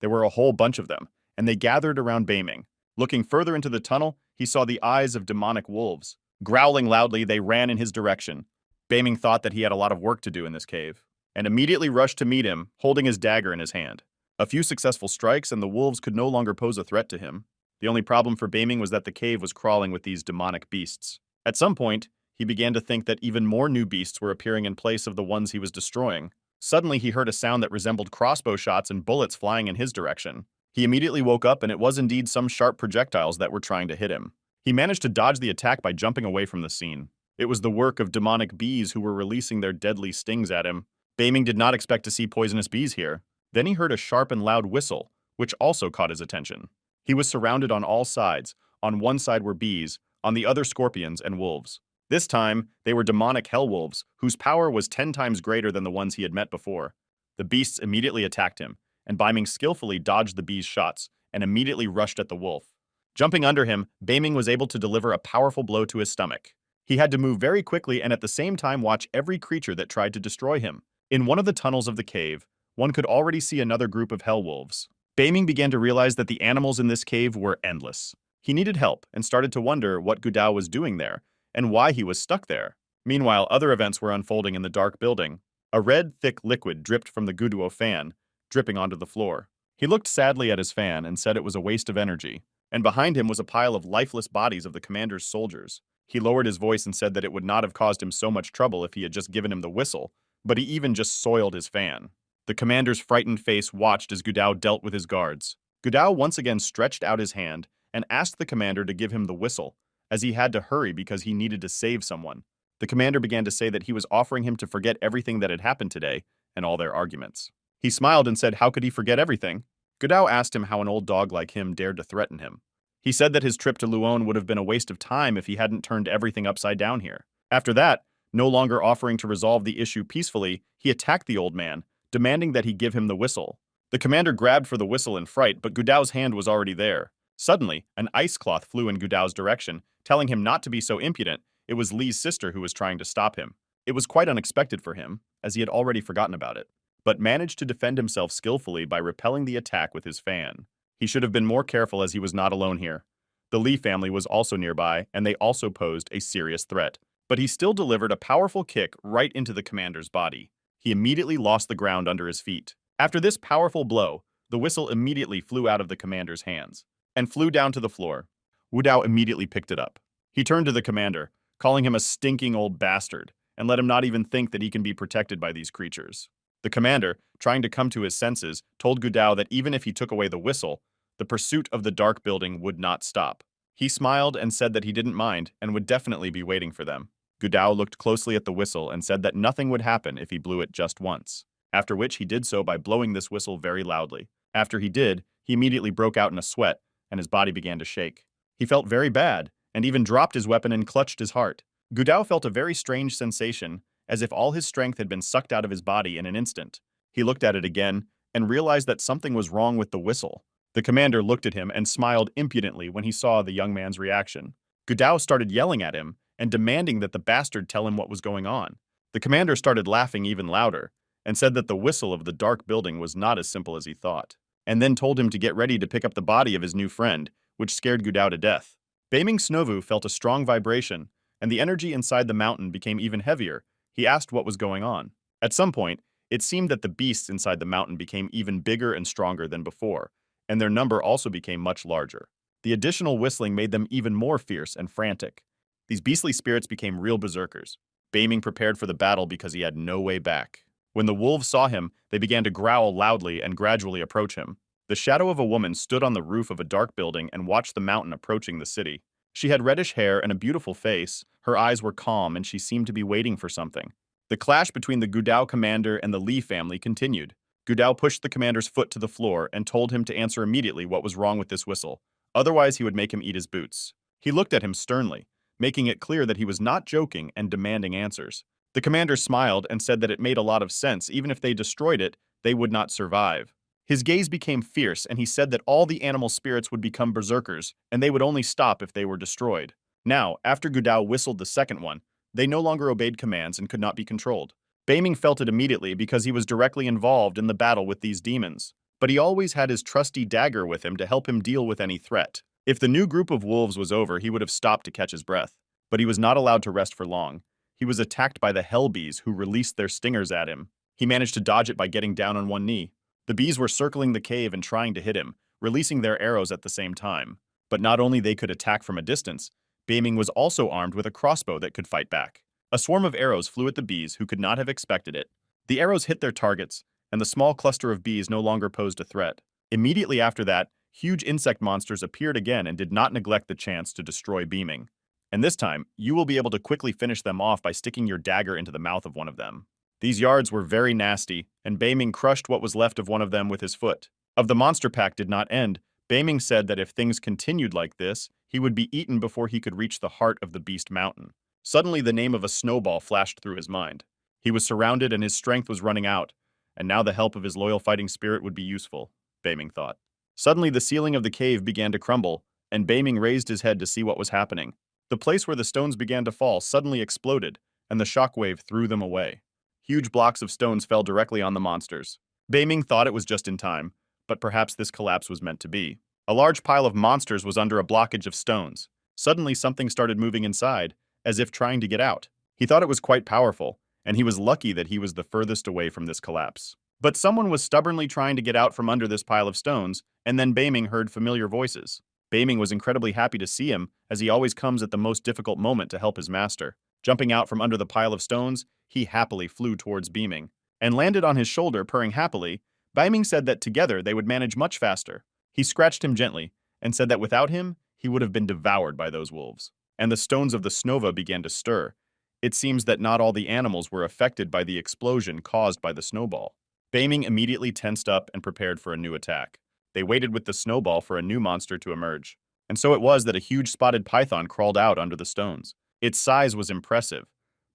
There were a whole bunch of them, and they gathered around Baming. Looking further into the tunnel, he saw the eyes of demonic wolves. Growling loudly, they ran in his direction. Baming thought that he had a lot of work to do in this cave, and immediately rushed to meet him, holding his dagger in his hand. A few successful strikes, and the wolves could no longer pose a threat to him. The only problem for Baming was that the cave was crawling with these demonic beasts. At some point, he began to think that even more new beasts were appearing in place of the ones he was destroying. Suddenly, he heard a sound that resembled crossbow shots and bullets flying in his direction. He immediately woke up, and it was indeed some sharp projectiles that were trying to hit him. He managed to dodge the attack by jumping away from the scene. It was the work of demonic bees who were releasing their deadly stings at him. Baming did not expect to see poisonous bees here. Then he heard a sharp and loud whistle, which also caught his attention. He was surrounded on all sides. On one side were bees, on the other scorpions and wolves. This time, they were demonic hell wolves, whose power was 10 times greater than the ones he had met before. The beasts immediately attacked him, and Baming skillfully dodged the bees' shots and immediately rushed at the wolf. Jumping under him, Baming was able to deliver a powerful blow to his stomach. He had to move very quickly and at the same time watch every creature that tried to destroy him. In one of the tunnels of the cave, one could already see another group of hell wolves. Baming began to realize that the animals in this cave were endless. He needed help and started to wonder what Gudao was doing there and why he was stuck there. Meanwhile, other events were unfolding in the dark building. A red, thick liquid dripped from the Guduo fan, dripping onto the floor. He looked sadly at his fan and said it was a waste of energy. And behind him was a pile of lifeless bodies of the commander's soldiers. He lowered his voice and said that it would not have caused him so much trouble if he had just given him the whistle, but he even just soiled his fan. The commander's frightened face watched as Gudao dealt with his guards. Gudao once again stretched out his hand and asked the commander to give him the whistle, as he had to hurry because he needed to save someone. The commander began to say that he was offering him to forget everything that had happened today and all their arguments. He smiled and said how could he forget everything? Gudao asked him how an old dog like him dared to threaten him. He said that his trip to Luon would have been a waste of time if he hadn't turned everything upside down here. After that, no longer offering to resolve the issue peacefully, he attacked the old man, demanding that he give him the whistle. The commander grabbed for the whistle in fright, but Gudao's hand was already there. Suddenly, an ice cloth flew in Gudao's direction, telling him not to be so impudent. It was Li's sister who was trying to stop him. It was quite unexpected for him, as he had already forgotten about it, but managed to defend himself skillfully by repelling the attack with his fan. He should have been more careful as he was not alone here. The Li family was also nearby, and they also posed a serious threat. But he still delivered a powerful kick right into the commander's body. He immediately lost the ground under his feet. After this powerful blow, the whistle immediately flew out of the commander's hands and flew down to the floor. Wudao immediately picked it up. He turned to the commander, calling him a stinking old bastard, and let him not even think that he can be protected by these creatures. The commander, trying to come to his senses, told Gudao that even if he took away the whistle, the pursuit of the dark building would not stop. He smiled and said that he didn't mind and would definitely be waiting for them. Gudao looked closely at the whistle and said that nothing would happen if he blew it just once, after which he did so by blowing this whistle very loudly. After he did, he immediately broke out in a sweat, and his body began to shake. He felt very bad, and even dropped his weapon and clutched his heart. Gudao felt a very strange sensation, as if all his strength had been sucked out of his body in an instant. He looked at it again, and realized that something was wrong with the whistle. The commander looked at him and smiled impudently when he saw the young man's reaction. Gudao started yelling at him, and demanding that the bastard tell him what was going on. The commander started laughing even louder, and said that the whistle of the dark building was not as simple as he thought, and then told him to get ready to pick up the body of his new friend, which scared Gudao to death. Baming Snovu felt a strong vibration, and the energy inside the mountain became even heavier. He asked what was going on. At some point, it seemed that the beasts inside the mountain became even bigger and stronger than before, and their number also became much larger. The additional whistling made them even more fierce and frantic. These beastly spirits became real berserkers. Baming prepared for the battle because he had no way back. When the wolves saw him, they began to growl loudly and gradually approach him. The shadow of a woman stood on the roof of a dark building and watched the mountain approaching the city. She had reddish hair and a beautiful face. Her eyes were calm and she seemed to be waiting for something. The clash between the Gudao commander and the Li family continued. Gudao pushed the commander's foot to the floor and told him to answer immediately what was wrong with this whistle. Otherwise, he would make him eat his boots. He looked at him sternly, making it clear that he was not joking and demanding answers. The commander smiled and said that it made a lot of sense. Even if they destroyed it, they would not survive. His gaze became fierce, and he said that all the animal spirits would become berserkers, and they would only stop if they were destroyed. Now, after Gudao whistled the second one, they no longer obeyed commands and could not be controlled. Baming felt it immediately because he was directly involved in the battle with these demons. But he always had his trusty dagger with him to help him deal with any threat. If the new group of wolves was over, he would have stopped to catch his breath. But he was not allowed to rest for long. He was attacked by the hell bees who released their stingers at him. He managed to dodge it by getting down on one knee. The bees were circling the cave and trying to hit him, releasing their arrows at the same time. But not only they could attack from a distance, Beiming was also armed with a crossbow that could fight back. A swarm of arrows flew at the bees who could not have expected it. The arrows hit their targets, and the small cluster of bees no longer posed a threat. Immediately after that, huge insect monsters appeared again and did not neglect the chance to destroy Beiming. And this time, you will be able to quickly finish them off by sticking your dagger into the mouth of one of them. These yards were very nasty, and Beiming crushed what was left of one of them with his foot. Of the monster pack did not end, Beiming said that if things continued like this, he would be eaten before he could reach the heart of the Beast Mountain. Suddenly the name of a Snowball flashed through his mind. He was surrounded and his strength was running out, and now the help of his loyal fighting spirit would be useful, Beiming thought. Suddenly the ceiling of the cave began to crumble, and Beiming raised his head to see what was happening. The place where the stones began to fall suddenly exploded, and the shockwave threw them away. Huge blocks of stones fell directly on the monsters. Beiming thought it was just in time, but perhaps this collapse was meant to be. A large pile of monsters was under a blockage of stones. Suddenly something started moving inside, as if trying to get out. He thought it was quite powerful, and he was lucky that he was the furthest away from this collapse. But someone was stubbornly trying to get out from under this pile of stones, and then Beiming heard familiar voices. Beiming was incredibly happy to see him, as he always comes at the most difficult moment to help his master. Jumping out from under the pile of stones, he happily flew towards Beiming, and landed on his shoulder, purring happily. Beiming said that together they would manage much faster. He scratched him gently, and said that without him, he would have been devoured by those wolves. And the stones of the Snova began to stir. It seems that not all the animals were affected by the explosion caused by the snowball. Beiming immediately tensed up and prepared for a new attack. They waited with the snowball for a new monster to emerge. And so it was that a huge spotted python crawled out under the stones. Its size was impressive,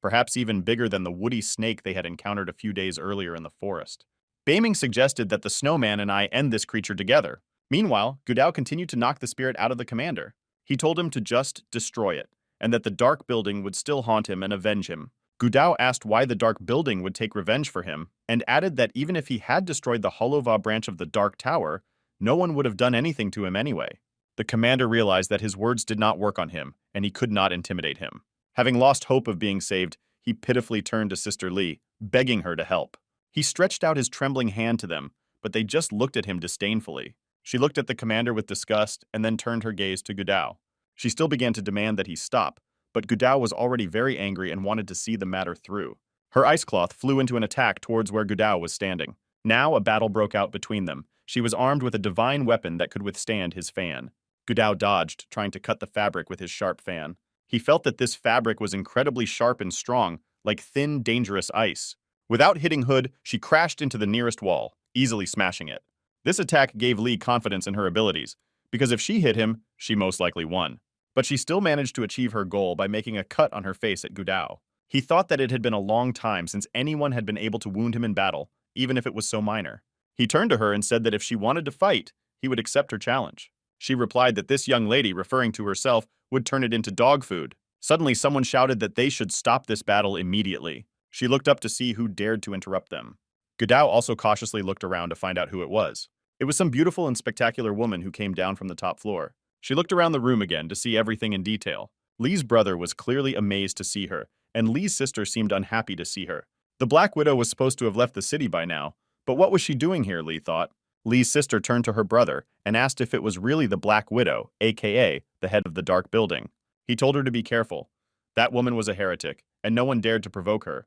perhaps even bigger than the woody snake they had encountered a few days earlier in the forest. Beiming suggested that the snowman and I end this creature together. Meanwhile, Gudao continued to knock the spirit out of the commander. He told him to just destroy it, and that the dark building would still haunt him and avenge him. Gudao asked why the dark building would take revenge for him, and added that even if he had destroyed the Holova branch of the Dark Tower, no one would have done anything to him anyway. The commander realized that his words did not work on him, and he could not intimidate him. Having lost hope of being saved, he pitifully turned to Sister Li, begging her to help. He stretched out his trembling hand to them, but they just looked at him disdainfully. She looked at the commander with disgust and then turned her gaze to Gudao. She still began to demand that he stop, but Gudao was already very angry and wanted to see the matter through. Her ice cloth flew into an attack towards where Gudao was standing. Now a battle broke out between them. She was armed with a divine weapon that could withstand his fan. Gudao dodged, trying to cut the fabric with his sharp fan. He felt that this fabric was incredibly sharp and strong, like thin, dangerous ice. Without hitting Hood, she crashed into the nearest wall, easily smashing it. This attack gave Li confidence in her abilities, because if she hit him, she most likely won. But she still managed to achieve her goal by making a cut on her face at Gudao. He thought that it had been a long time since anyone had been able to wound him in battle, even if it was so minor. He turned to her and said that if she wanted to fight, he would accept her challenge. She replied that this young lady, referring to herself, would turn it into dog food. Suddenly, someone shouted that they should stop this battle immediately. She looked up to see who dared to interrupt them. Gudao also cautiously looked around to find out who it was. It was some beautiful and spectacular woman who came down from the top floor. She looked around the room again to see everything in detail. Li's brother was clearly amazed to see her, and Li's sister seemed unhappy to see her. The Black Widow was supposed to have left the city by now, but what was she doing here, Li thought. Li's sister turned to her brother and asked if it was really the Black Widow, aka the head of the Dark Building. He told her to be careful. That woman was a heretic, and no one dared to provoke her.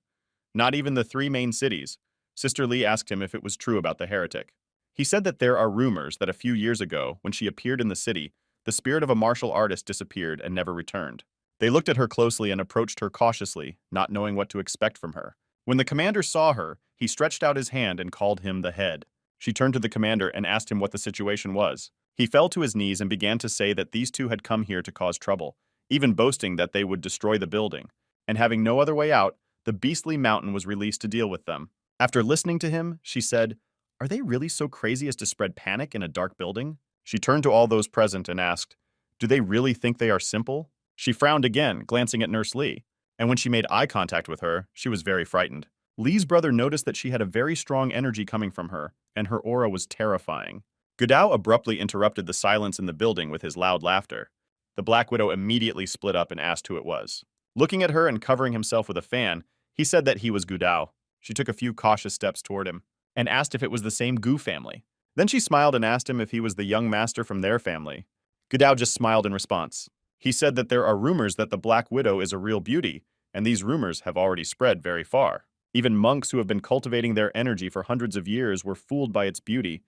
Not even the 3 main cities. Sister Li asked him if it was true about the heretic. He said that there are rumors that a few years ago, when she appeared in the city, the spirit of a martial artist disappeared and never returned. They looked at her closely and approached her cautiously, not knowing what to expect from her. When the commander saw her, he stretched out his hand and called him the head. She turned to the commander and asked him what the situation was. He fell to his knees and began to say that these two had come here to cause trouble, even boasting that they would destroy the building. And having no other way out, the beastly mountain was released to deal with them. After listening to him, she said, "Are they really so crazy as to spread panic in a dark building?" She turned to all those present and asked, "Do they really think they are simple?" She frowned again, glancing at Nurse Li, and when she made eye contact with her, she was very frightened. Li's brother noticed that she had a very strong energy coming from her, and her aura was terrifying. Gudao abruptly interrupted the silence in the building with his loud laughter. The Black Widow immediately split up and asked who it was. Looking at her and covering himself with a fan, he said that he was Gudao. She took a few cautious steps toward him and asked if it was the same Gu family. Then she smiled and asked him if he was the young master from their family. Gudao just smiled in response. He said that there are rumors that the Black Widow is a real beauty, and these rumors have already spread very far. Even monks who have been cultivating their energy for hundreds of years were fooled by its beauty,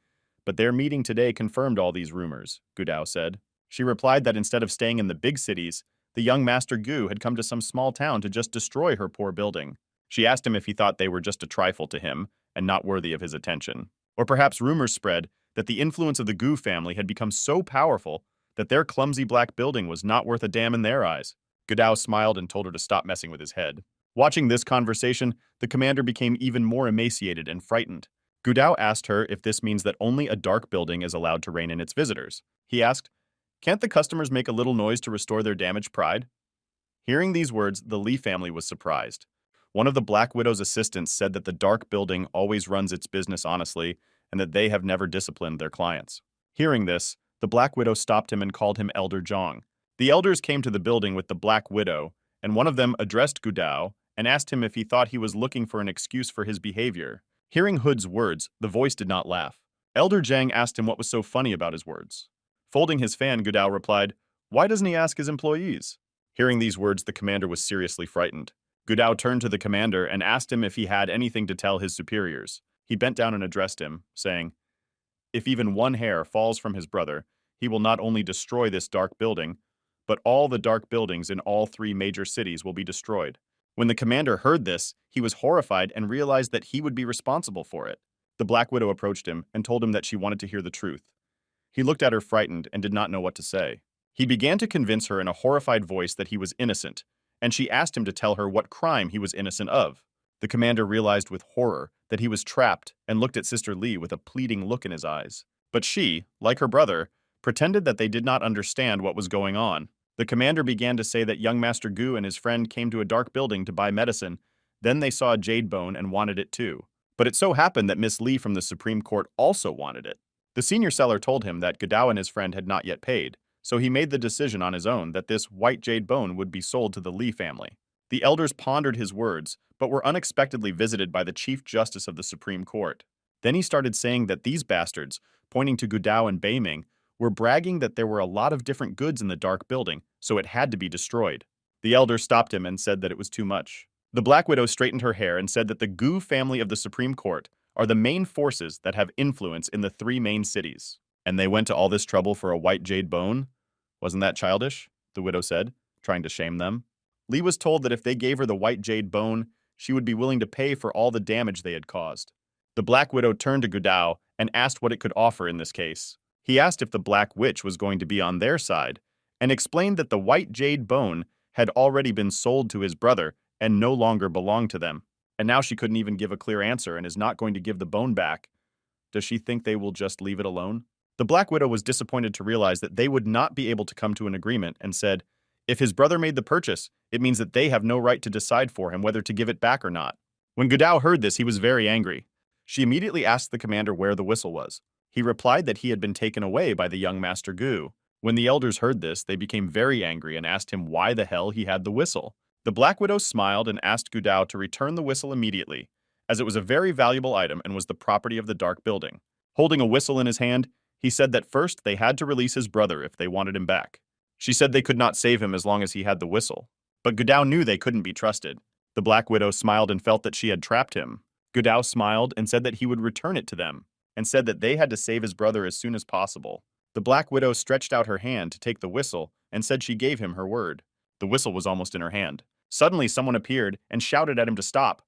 but their meeting today confirmed all these rumors, Gudao said. She replied that instead of staying in the big cities, the young Master Gu had come to some small town to just destroy her poor building. She asked him if he thought they were just a trifle to him and not worthy of his attention. Or perhaps rumors spread that the influence of the Gu family had become so powerful that their clumsy black building was not worth a damn in their eyes. Gudao smiled and told her to stop messing with his head. Watching this conversation, the commander became even more emaciated and frightened. Gudao asked her if this means that only a dark building is allowed to rein in its visitors. He asked, "Can't the customers make a little noise to restore their damaged pride?" Hearing these words, the Li family was surprised. One of the Black Widow's assistants said that the dark building always runs its business honestly and that they have never disciplined their clients. Hearing this, the Black Widow stopped him and called him Elder Zhang. The elders came to the building with the Black Widow, and one of them addressed Gudao and asked him if he thought he was looking for an excuse for his behavior. Hearing Hood's words, the voice did not laugh. Elder Zhang asked him what was so funny about his words. Folding his fan, Gudao replied, "Why doesn't he ask his employees?" Hearing these words, the commander was seriously frightened. Gudao turned to the commander and asked him if he had anything to tell his superiors. He bent down and addressed him, saying, "If even one hair falls from his brother, he will not only destroy this dark building, but all the dark buildings in all 3 major cities will be destroyed." When the commander heard this, he was horrified and realized that he would be responsible for it. The Black Widow approached him and told him that she wanted to hear the truth. He looked at her frightened and did not know what to say. He began to convince her in a horrified voice that he was innocent, and she asked him to tell her what crime he was innocent of. The commander realized with horror that he was trapped and looked at Sister Li with a pleading look in his eyes. But she, like her brother, pretended that they did not understand what was going on. The commander began to say that young Master Gu and his friend came to a dark building to buy medicine. Then they saw a jade bone and wanted it too. But it so happened that Miss Li from the Supreme Court also wanted it. The senior seller told him that Gudao and his friend had not yet paid, so he made the decision on his own that this white jade bone would be sold to the Li family. The elders pondered his words, but were unexpectedly visited by the Chief Justice of the Supreme Court. Then he started saying that these bastards, pointing to Gudao and Beiming, were bragging that there were a lot of different goods in the dark building, so it had to be destroyed. The elder stopped him and said that it was too much. The Black Widow straightened her hair and said that the Gu family of the Supreme Court are the main forces that have influence in the 3 main cities. And they went to all this trouble for a white jade bone? Wasn't that childish? The widow said, trying to shame them. Li was told that if they gave her the white jade bone, she would be willing to pay for all the damage they had caused. The Black Widow turned to Gudao and asked what it could offer in this case. He asked if the Black Witch was going to be on their side, and explained that the white jade bone had already been sold to his brother and no longer belonged to them. And now she couldn't even give a clear answer and is not going to give the bone back. Does she think they will just leave it alone? The Black Widow was disappointed to realize that they would not be able to come to an agreement and said, if his brother made the purchase, it means that they have no right to decide for him whether to give it back or not. When Gudao heard this, he was very angry. She immediately asked the commander where the whistle was. He replied that he had been taken away by the young Master Gu. When the elders heard this, they became very angry and asked him why the hell he had the whistle. The Black Widow smiled and asked Gudao to return the whistle immediately, as it was a very valuable item and was the property of the dark building. Holding a whistle in his hand, he said that first they had to release his brother if they wanted him back. She said they could not save him as long as he had the whistle. But Gudao knew they couldn't be trusted. The Black Widow smiled and felt that she had trapped him. Gudao smiled and said that he would return it to them, and said that they had to save his brother as soon as possible. The Black Widow stretched out her hand to take the whistle and said she gave him her word. The whistle was almost in her hand. Suddenly, someone appeared and shouted at him to stop.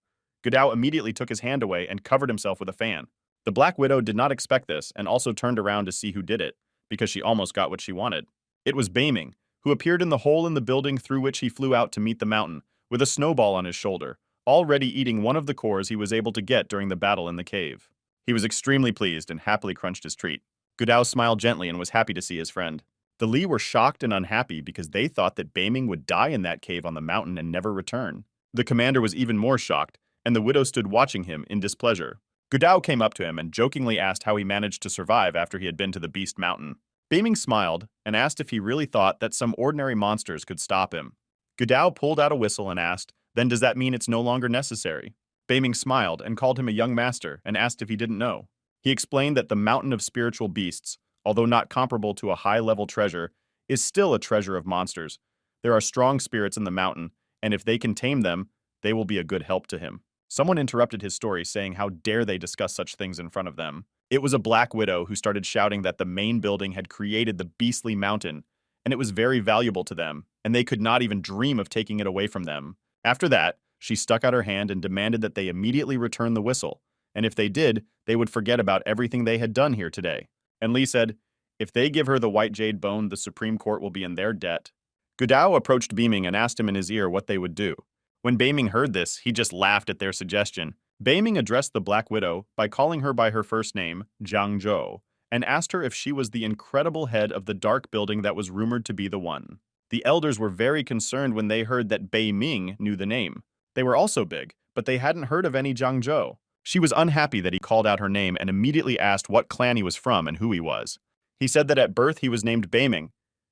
Gudao immediately took his hand away and covered himself with a fan. The Black Widow did not expect this and also turned around to see who did it, because she almost got what she wanted. It was Beiming, who appeared in the hole in the building through which he flew out to meet the mountain, with a snowball on his shoulder, already eating one of the cores he was able to get during the battle in the cave. He was extremely pleased and happily crunched his treat. Gudao smiled gently and was happy to see his friend. The Li were shocked and unhappy because they thought that Beiming would die in that cave on the mountain and never return. The commander was even more shocked, and the widow stood watching him in displeasure. Gudao came up to him and jokingly asked how he managed to survive after he had been to the Beast Mountain. Beiming smiled and asked if he really thought that some ordinary monsters could stop him. Gudao pulled out a whistle and asked, "Then does that mean it's no longer necessary?" Beiming smiled and called him a young master and asked if he didn't know. He explained that the mountain of spiritual beasts, although not comparable to a high-level treasure, is still a treasure of monsters. There are strong spirits in the mountain, and if they can tame them, they will be a good help to him. Someone interrupted his story, saying how dare they discuss such things in front of them. It was a Black Widow who started shouting that the main building had created the beastly mountain, and it was very valuable to them, and they could not even dream of taking it away from them. After that, she stuck out her hand and demanded that they immediately return the whistle, and if they did, they would forget about everything they had done here today. And Lee said, if they give her the white jade bone, the Supreme Court will be in their debt. Gudao approached Beaming and asked him in his ear what they would do. When Beaming heard this, he just laughed at their suggestion. Beaming addressed the Black Widow by calling her by her first name, Jiang Zhou, and asked her if she was the incredible head of the dark building that was rumored to be the one. The elders were very concerned when they heard that Bei Ming knew the name. They were also big, but they hadn't heard of any Jiang Zhou. She was unhappy that he called out her name and immediately asked what clan he was from and who he was. He said that at birth he was named Beiming.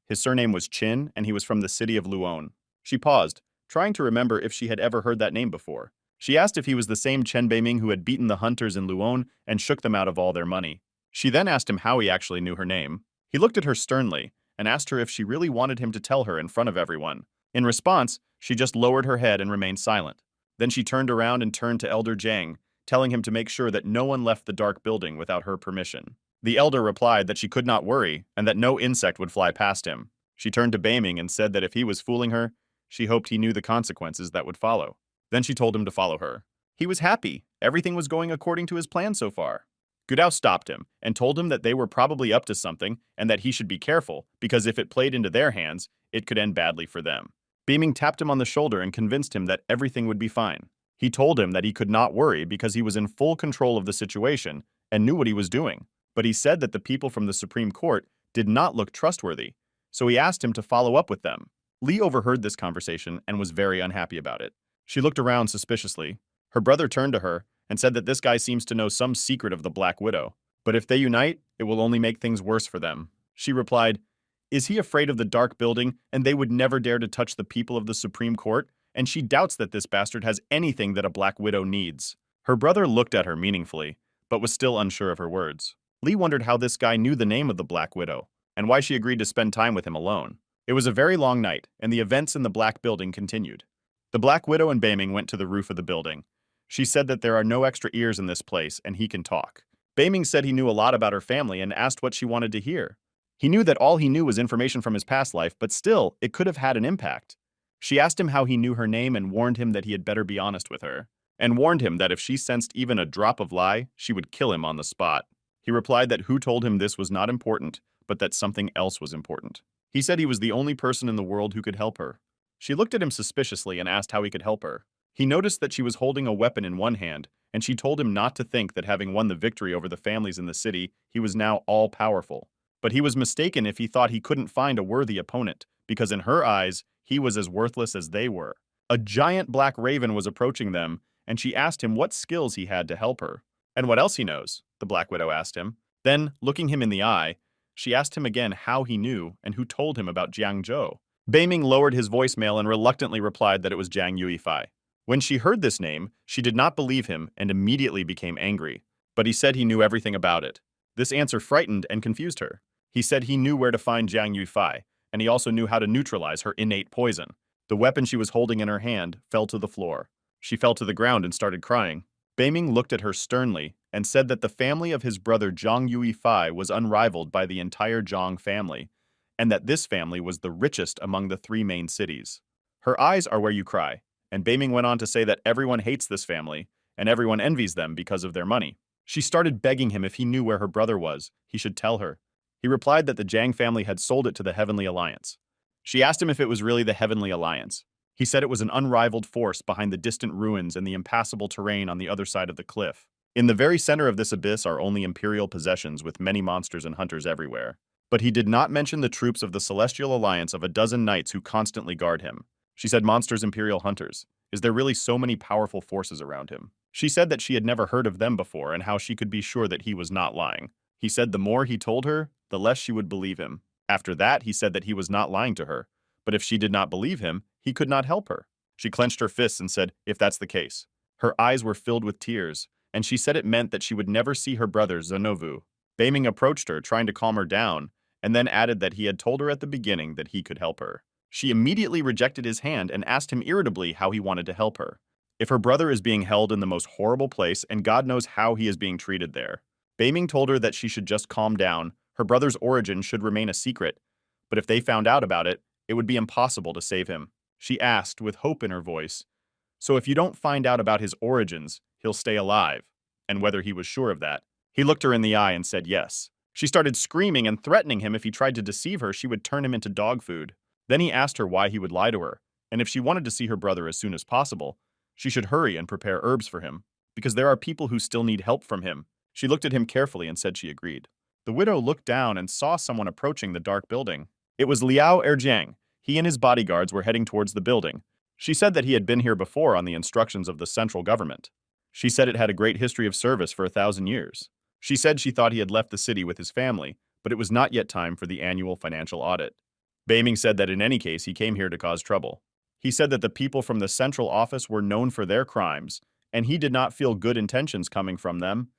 His surname was Qin, and he was from the city of Luon. She paused, trying to remember if she had ever heard that name before. She asked if he was the same Chen Beiming who had beaten the hunters in Luon and shook them out of all their money. She then asked him how he actually knew her name. He looked at her sternly and asked her if she really wanted him to tell her in front of everyone. In response, she just lowered her head and remained silent. Then she turned around and turned to Elder Jiang, telling him to make sure that no one left the dark building without her permission. The elder replied that she could not worry and that no insect would fly past him. She turned to Beiming and said that if he was fooling her, she hoped he knew the consequences that would follow. Then she told him to follow her. He was happy. Everything was going according to his plan so far. Gudao stopped him and told him that they were probably up to something and that he should be careful because if it played into their hands, it could end badly for them. Beiming tapped him on the shoulder and convinced him that everything would be fine. He told him that he could not worry because he was in full control of the situation and knew what he was doing. But he said that the people from the Supreme Court did not look trustworthy, so he asked him to follow up with them. Lee overheard this conversation and was very unhappy about it. She looked around suspiciously. Her brother turned to her and said that this guy seems to know some secret of the Black Widow, but if they unite, it will only make things worse for them. She replied, is he afraid of the dark building and they would never dare to touch the people of the Supreme Court? And she doubts that this bastard has anything that a Black Widow needs. Her brother looked at her meaningfully, but was still unsure of her words. Lee wondered how this guy knew the name of the Black Widow, and why she agreed to spend time with him alone. It was a very long night, and the events in the Black Building continued. The Black Widow and Beiming went to the roof of the building. She said that there are no extra ears in this place, and he can talk. Beiming said he knew a lot about her family and asked what she wanted to hear. He knew that all he knew was information from his past life, but still, it could have had an impact. She asked him how he knew her name and warned him that he had better be honest with her, and warned him that if she sensed even a drop of lie, she would kill him on the spot. He replied that Hu told him this was not important, but that something else was important. He said he was the only person in the world who could help her. She looked at him suspiciously and asked how he could help her. He noticed that she was holding a weapon in one hand, and she told him not to think that having won the victory over the families in the city, he was now all-powerful. But he was mistaken if he thought he couldn't find a worthy opponent, because in her eyes, he was as worthless as they were. A giant black raven was approaching them, and she asked him what skills he had to help her. And what else he knows, the Black Widow asked him. Then, looking him in the eye, she asked him again how he knew and who told him about Jiang Zhou. Beiming lowered his voicemail and reluctantly replied that it was Jiang Yuifai. When she heard this name, she did not believe him and immediately became angry. But he said he knew everything about it. This answer frightened and confused her. He said he knew where to find Jiang Yuifai, and he also knew how to neutralize her innate poison. The weapon she was holding in her hand fell to the floor. She fell to the ground and started crying. Beiming looked at her sternly and said that the family of his brother Zhang Yuifai was unrivaled by the entire Zhang family, and that this family was the richest among the 3 main cities. Her eyes are where you cry, and Beiming went on to say that everyone hates this family, and everyone envies them because of their money. She started begging him if he knew where her brother was, he should tell her. He replied that the Zhang family had sold it to the Heavenly Alliance. She asked him if it was really the Heavenly Alliance. He said it was an unrivaled force behind the distant ruins and the impassable terrain on the other side of the cliff. In the very center of this abyss are only Imperial possessions with many monsters and hunters everywhere. But he did not mention the troops of the Celestial Alliance of a dozen knights who constantly guard him. She said monsters, Imperial hunters. Is there really so many powerful forces around him? She said that she had never heard of them before and how she could be sure that he was not lying. He said the more he told her, the less she would believe him. After that, he said that he was not lying to her. But if she did not believe him, he could not help her. She clenched her fists and said, if that's the case. Her eyes were filled with tears, and she said it meant that she would never see her brother Zenovu. Beiming approached her, trying to calm her down, and then added that he had told her at the beginning that he could help her. She immediately rejected his hand and asked him irritably how he wanted to help her. If her brother is being held in the most horrible place and God knows how he is being treated there. Beiming told her that she should just calm down, her brother's origin should remain a secret, but if they found out about it, it would be impossible to save him. She asked, with hope in her voice, "So if you don't find out about his origins, he'll stay alive?" And whether he was sure of that. He looked her in the eye and said yes. She started screaming and threatening him if he tried to deceive her, she would turn him into dog food. Then he asked her why he would lie to her, and if she wanted to see her brother as soon as possible, she should hurry and prepare herbs for him, because there are people who still need help from him. She looked at him carefully and said she agreed. The widow looked down and saw someone approaching the dark building. It was Liao Erjiang. He and his bodyguards were heading towards the building. She said that he had been here before on the instructions of the central government. She said it had a great history of service for 1,000 years. She said she thought he had left the city with his family, but it was not yet time for the annual financial audit. Beiming said that in any case he came here to cause trouble. He said that the people from the central office were known for their crimes, and he did not feel good intentions coming from them.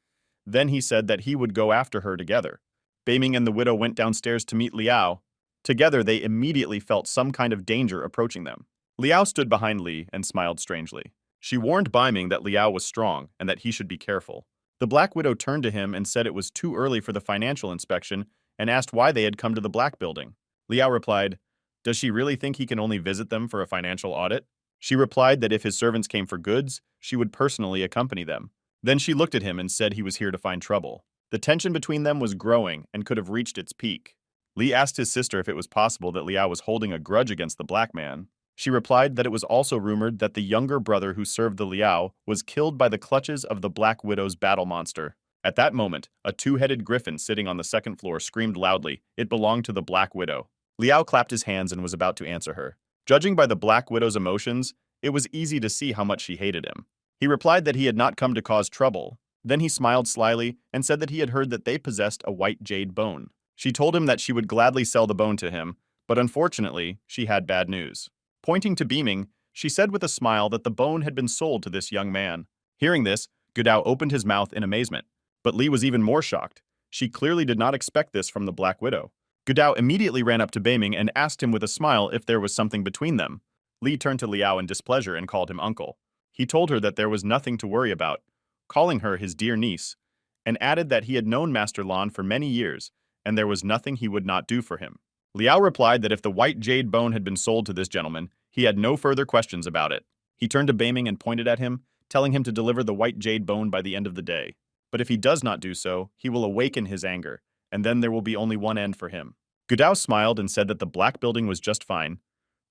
Then he said that he would go after her together. Beiming and the widow went downstairs to meet Liao. Together they immediately felt some kind of danger approaching them. Liao stood behind Li and smiled strangely. She warned Beiming that Liao was strong and that he should be careful. The Black Widow turned to him and said it was too early for the financial inspection and asked why they had come to the Black Building. Liao replied, "Does she really think he can only visit them for a financial audit?" She replied that if his servants came for goods, she would personally accompany them. Then she looked at him and said he was here to find trouble. The tension between them was growing and could have reached its peak. Li asked his sister if it was possible that Liao was holding a grudge against the black man. She replied that it was also rumored that the younger brother who served the Liao was killed by the clutches of the Black Widow's battle monster. At that moment, a two-headed griffin sitting on the second floor screamed loudly. It belonged to the Black Widow. Liao clapped his hands and was about to answer her. Judging by the Black Widow's emotions, it was easy to see how much she hated him. He replied that he had not come to cause trouble. Then he smiled slyly and said that he had heard that they possessed a white jade bone. She told him that she would gladly sell the bone to him, but unfortunately, she had bad news. Pointing to Beiming, she said with a smile that the bone had been sold to this young man. Hearing this, Gudao opened his mouth in amazement. But Li was even more shocked. She clearly did not expect this from the Black Widow. Gudao immediately ran up to Beiming and asked him with a smile if there was something between them. Li turned to Liao in displeasure and called him uncle. He told her that there was nothing to worry about, calling her his dear niece, and added that he had known Master Lan for many years, and there was nothing he would not do for him. Liao replied that if the white jade bone had been sold to this gentleman, he had no further questions about it. He turned to Beiming and pointed at him, telling him to deliver the white jade bone by the end of the day. But if he does not do so, he will awaken his anger, and then there will be only one end for him. Gudao smiled and said that the Black Building was just fine.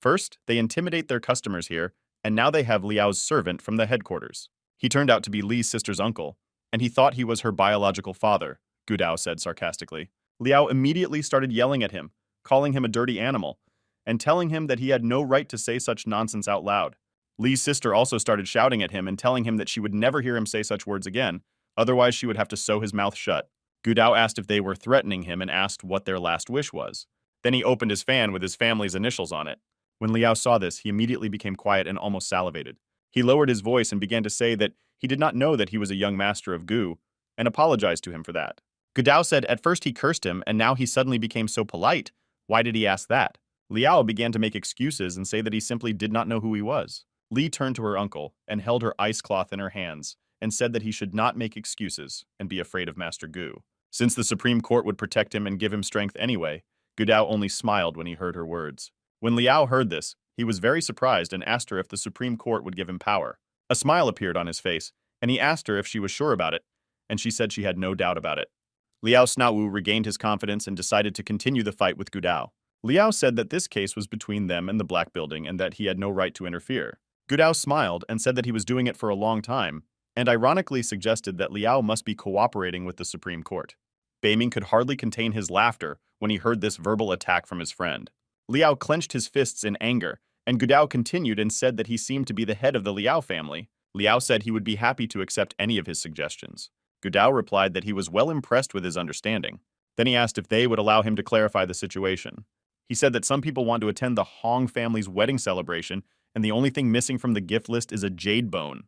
First, they intimidate their customers here, and now they have Liao's servant from the headquarters. He turned out to be Li's sister's uncle, and he thought he was her biological father, Gudao said sarcastically. Liao immediately started yelling at him, calling him a dirty animal, and telling him that he had no right to say such nonsense out loud. Li's sister also started shouting at him and telling him that she would never hear him say such words again, otherwise she would have to sew his mouth shut. Gudao asked if they were threatening him and asked what their last wish was. Then he opened his fan with his family's initials on it. When Liao saw this, he immediately became quiet and almost salivated. He lowered his voice and began to say that he did not know that he was a young master of Gu, and apologized to him for that. Gudao said at first he cursed him, and now he suddenly became so polite. Why did he ask that? Liao began to make excuses and say that he simply did not know who he was. Li turned to her uncle and held her ice cloth in her hands and said that he should not make excuses and be afraid of Master Gu. Since the Supreme Court would protect him and give him strength anyway, Gudao only smiled when he heard her words. When Liao heard this, he was very surprised and asked her if the Supreme Court would give him power. A smile appeared on his face, and he asked her if she was sure about it, and she said she had no doubt about it. Liao Snawu regained his confidence and decided to continue the fight with Gudao. Liao said that this case was between them and the Black Building and that he had no right to interfere. Gudao smiled and said that he was doing it for a long time, and ironically suggested that Liao must be cooperating with the Supreme Court. Beiming could hardly contain his laughter when he heard this verbal attack from his friend. Liao clenched his fists in anger, and Gudao continued and said that he seemed to be the head of the Liao family. Liao said he would be happy to accept any of his suggestions. Gudao replied that he was well impressed with his understanding. Then he asked if they would allow him to clarify the situation. He said that some people want to attend the Hong family's wedding celebration, and the only thing missing from the gift list is a jade bone.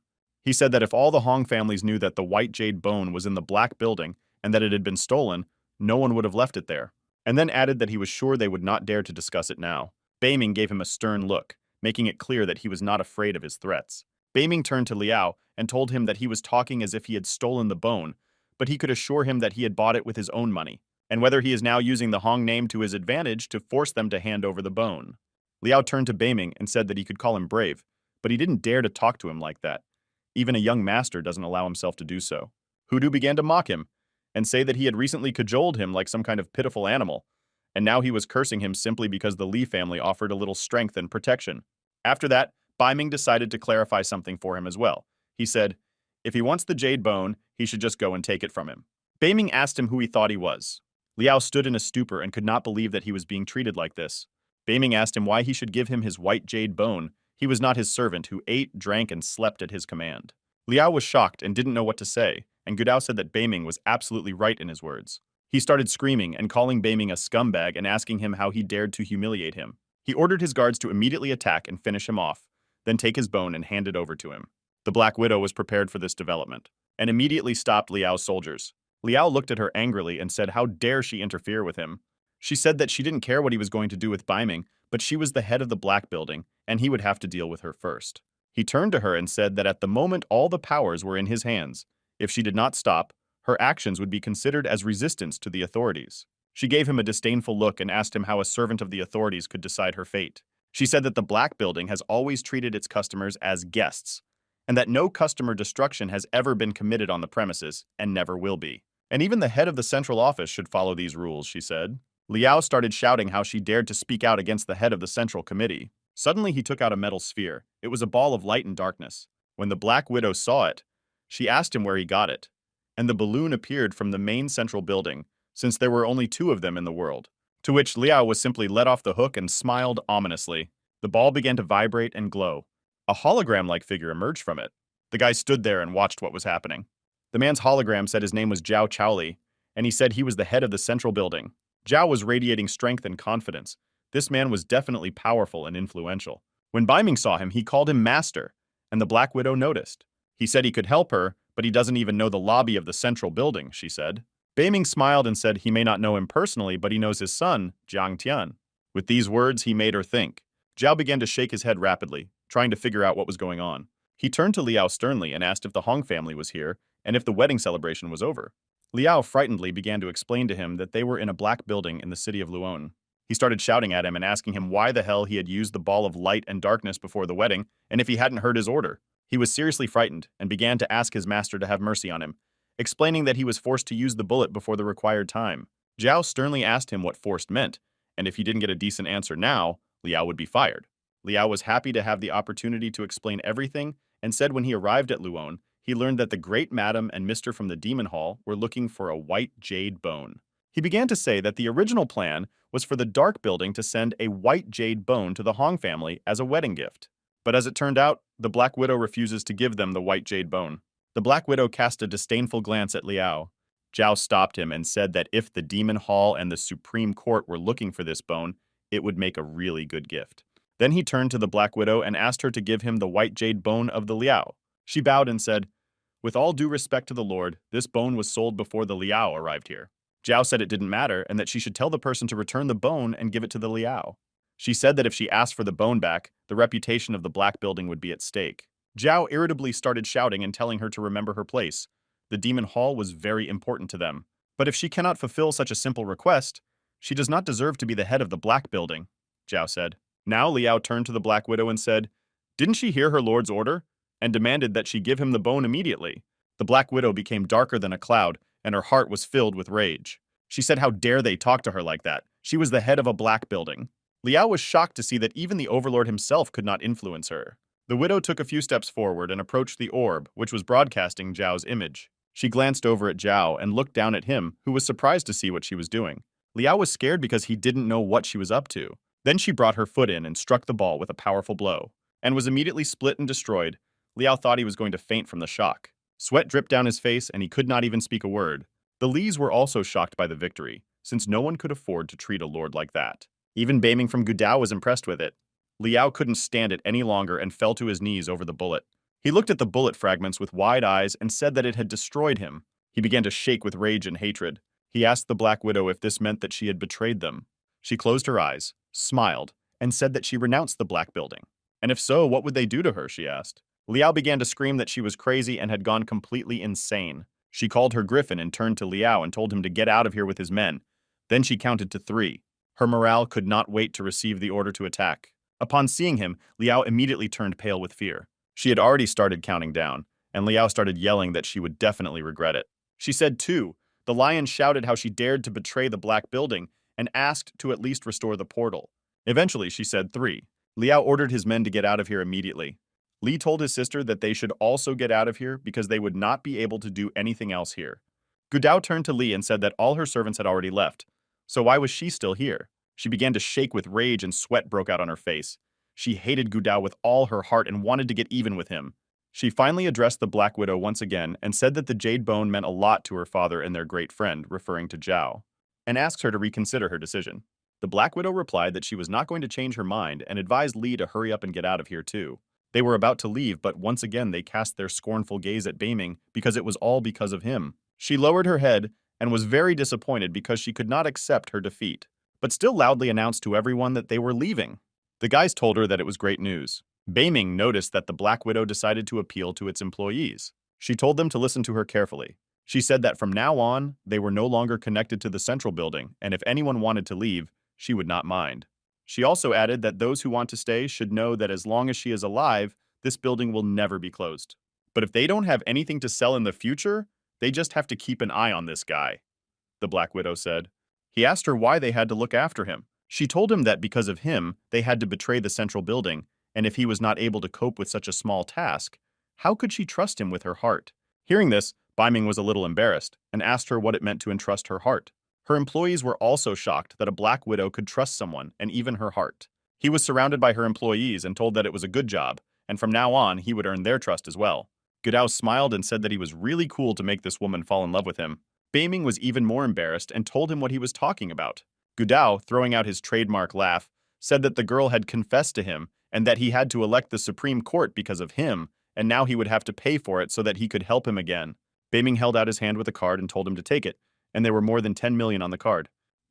He said that if all the Hong families knew that the white jade bone was in the Black Building and that it had been stolen, no one would have left it there. and then added that he was sure they would not dare to discuss it now. Beiming gave him a stern look, making it clear that he was not afraid of his threats. Beiming turned to Liao and told him that he was talking as if he had stolen the bone, but he could assure him that he had bought it with his own money, and whether he is now using the Hong name to his advantage to force them to hand over the bone. Liao turned to Beiming and said that he could call him brave, but he didn't dare to talk to him like that. Even a young master doesn't allow himself to do so. Hudu began to mock him and say that he had recently cajoled him like some kind of pitiful animal, and now he was cursing him simply because the Li family offered a little strength and protection. After that, Beiming decided to clarify something for him as well. He said, if he wants the jade bone, he should just go and take it from him. Beiming asked him who he thought he was. Liao stood in a stupor and could not believe that he was being treated like this. Beiming asked him why he should give him his white jade bone. He was not his servant who ate, drank, and slept at his command. Liao was shocked and didn't know what to say, and Gudao said that Beiming was absolutely right in his words. He started screaming and calling Beiming a scumbag and asking him how he dared to humiliate him. He ordered his guards to immediately attack and finish him off, then take his bone and hand it over to him. The Black Widow was prepared for this development, and immediately stopped Liao's soldiers. Liao looked at her angrily and said how dare she interfere with him. She said that she didn't care what he was going to do with Beiming, but she was the head of the Black Building, and he would have to deal with her first. He turned to her and said that at the moment all the powers were in his hands. If she did not stop, her actions would be considered as resistance to the authorities. She gave him a disdainful look and asked him how a servant of the authorities could decide her fate. She said that the Black Building has always treated its customers as guests, and that no customer destruction has ever been committed on the premises, and never will be. And even the head of the central office should follow these rules, she said. Liao started shouting how she dared to speak out against the head of the central committee. Suddenly he took out a metal sphere. It was a ball of light and darkness. When the Black Widow saw it, she asked him where he got it, and the balloon appeared from the main central building, since there were only 2 of them in the world. To which Liao was simply let off the hook and smiled ominously. The ball began to vibrate and glow. A hologram-like figure emerged from it. The guy stood there and watched what was happening. The man's hologram said his name was Zhao Chaoli, and he said he was the head of the central building. Zhao was radiating strength and confidence. This man was definitely powerful and influential. When Beiming saw him, he called him master, and the Black Widow noticed. He said he could help her, but he doesn't even know the lobby of the central building, she said. Beiming smiled and said he may not know him personally, but he knows his son, Jiang Tian. With these words, he made her think. Zhao began to shake his head rapidly, trying to figure out what was going on. He turned to Liao sternly and asked if the Hong family was here, and if the wedding celebration was over. Liao frightenedly began to explain to him that they were in a black building in the city of Luon. He started shouting at him and asking him why the hell he had used the ball of light and darkness before the wedding, and if he hadn't heard his order. He was seriously frightened and began to ask his master to have mercy on him, explaining that he was forced to use the bullet before the required time. Zhao sternly asked him what forced meant, and if he didn't get a decent answer now, Liao would be fired. Liao was happy to have the opportunity to explain everything and said when he arrived at Luon, he learned that the Great Madam and Mr. from the Demon Hall were looking for a white jade bone. He began to say that the original plan was for the Dark Building to send a white jade bone to the Hong family as a wedding gift. But as it turned out, the Black Widow refuses to give them the white jade bone. The Black Widow cast a disdainful glance at Liao. Zhao stopped him and said that if the Demon Hall and the Supreme Court were looking for this bone, it would make a really good gift. Then he turned to the Black Widow and asked her to give him the white jade bone of the Liao. She bowed and said, "With all due respect to the Lord, this bone was sold before the Liao arrived here." Zhao said it didn't matter and that she should tell the person to return the bone and give it to the Liao. She said that if she asked for the bone back, the reputation of the Black Building would be at stake. Zhao irritably started shouting and telling her to remember her place. The Demon Hall was very important to them. But if she cannot fulfill such a simple request, she does not deserve to be the head of the Black Building, Zhao said. Now Liao turned to the Black Widow and said, "Didn't she hear her lord's order?" and demanded that she give him the bone immediately. The Black Widow became darker than a cloud, and her heart was filled with rage. She said how dare they talk to her like that. She was the head of a Black Building. Liao was shocked to see that even the Overlord himself could not influence her. The widow took a few steps forward and approached the orb, which was broadcasting Zhao's image. She glanced over at Zhao and looked down at him, who was surprised to see what she was doing. Liao was scared because he didn't know what she was up to. Then she brought her foot in and struck the ball with a powerful blow, and was immediately split and destroyed. Liao thought he was going to faint from the shock. Sweat dripped down his face and he could not even speak a word. The Lis were also shocked by the victory, since no one could afford to treat a lord like that. Even Beiming from Gudao was impressed with it. Liao couldn't stand it any longer and fell to his knees over the bullet. He looked at the bullet fragments with wide eyes and said that it had destroyed him. He began to shake with rage and hatred. He asked the Black Widow if this meant that she had betrayed them. She closed her eyes, smiled, and said that she renounced the Black Building. And if so, what would they do to her, she asked. Liao began to scream that she was crazy and had gone completely insane. She called her griffin and turned to Liao and told him to get out of here with his men. Then she counted to 3. Her morale could not wait to receive the order to attack. Upon seeing him, Liao immediately turned pale with fear. She had already started counting down, and Liao started yelling that she would definitely regret it. She said 2. The lion shouted how she dared to betray the Black Building and asked to at least restore the portal. Eventually, she said 3. Liao ordered his men to get out of here immediately. Li told his sister that they should also get out of here because they would not be able to do anything else here. Gudao turned to Li and said that all her servants had already left. So why was she still here? She began to shake with rage and sweat broke out on her face. She hated Gudao with all her heart and wanted to get even with him. She finally addressed the Black Widow once again and said that the jade bone meant a lot to her father and their great friend, referring to Zhao, and asked her to reconsider her decision. The Black Widow replied that she was not going to change her mind and advised Li to hurry up and get out of here too. They were about to leave, but once again they cast their scornful gaze at Beiming because it was all because of him. She lowered her head and was very disappointed because she could not accept her defeat, but still loudly announced to everyone that they were leaving. The guys told her that it was great news. Beiming noticed that the Black Widow decided to appeal to its employees. She told them to listen to her carefully. She said that from now on, they were no longer connected to the central building, and if anyone wanted to leave, she would not mind. She also added that those who want to stay should know that as long as she is alive, this building will never be closed. But if they don't have anything to sell in the future, they just have to keep an eye on this guy, the Black Widow said. He asked her why they had to look after him. She told him that because of him, they had to betray the central building, and if he was not able to cope with such a small task, how could she trust him with her heart? Hearing this, Beiming was a little embarrassed and asked her what it meant to entrust her heart. Her employees were also shocked that a Black Widow could trust someone, and even her heart. He was surrounded by her employees and told that it was a good job, and from now on, he would earn their trust as well. Gudao smiled and said that he was really cool to make this woman fall in love with him. Beiming was even more embarrassed and told him what he was talking about. Gudao, throwing out his trademark laugh, said that the girl had confessed to him and that he had to elect the Supreme Court because of him, and now he would have to pay for it so that he could help him again. Beiming held out his hand with a card and told him to take it, and there were more than 10 million on the card.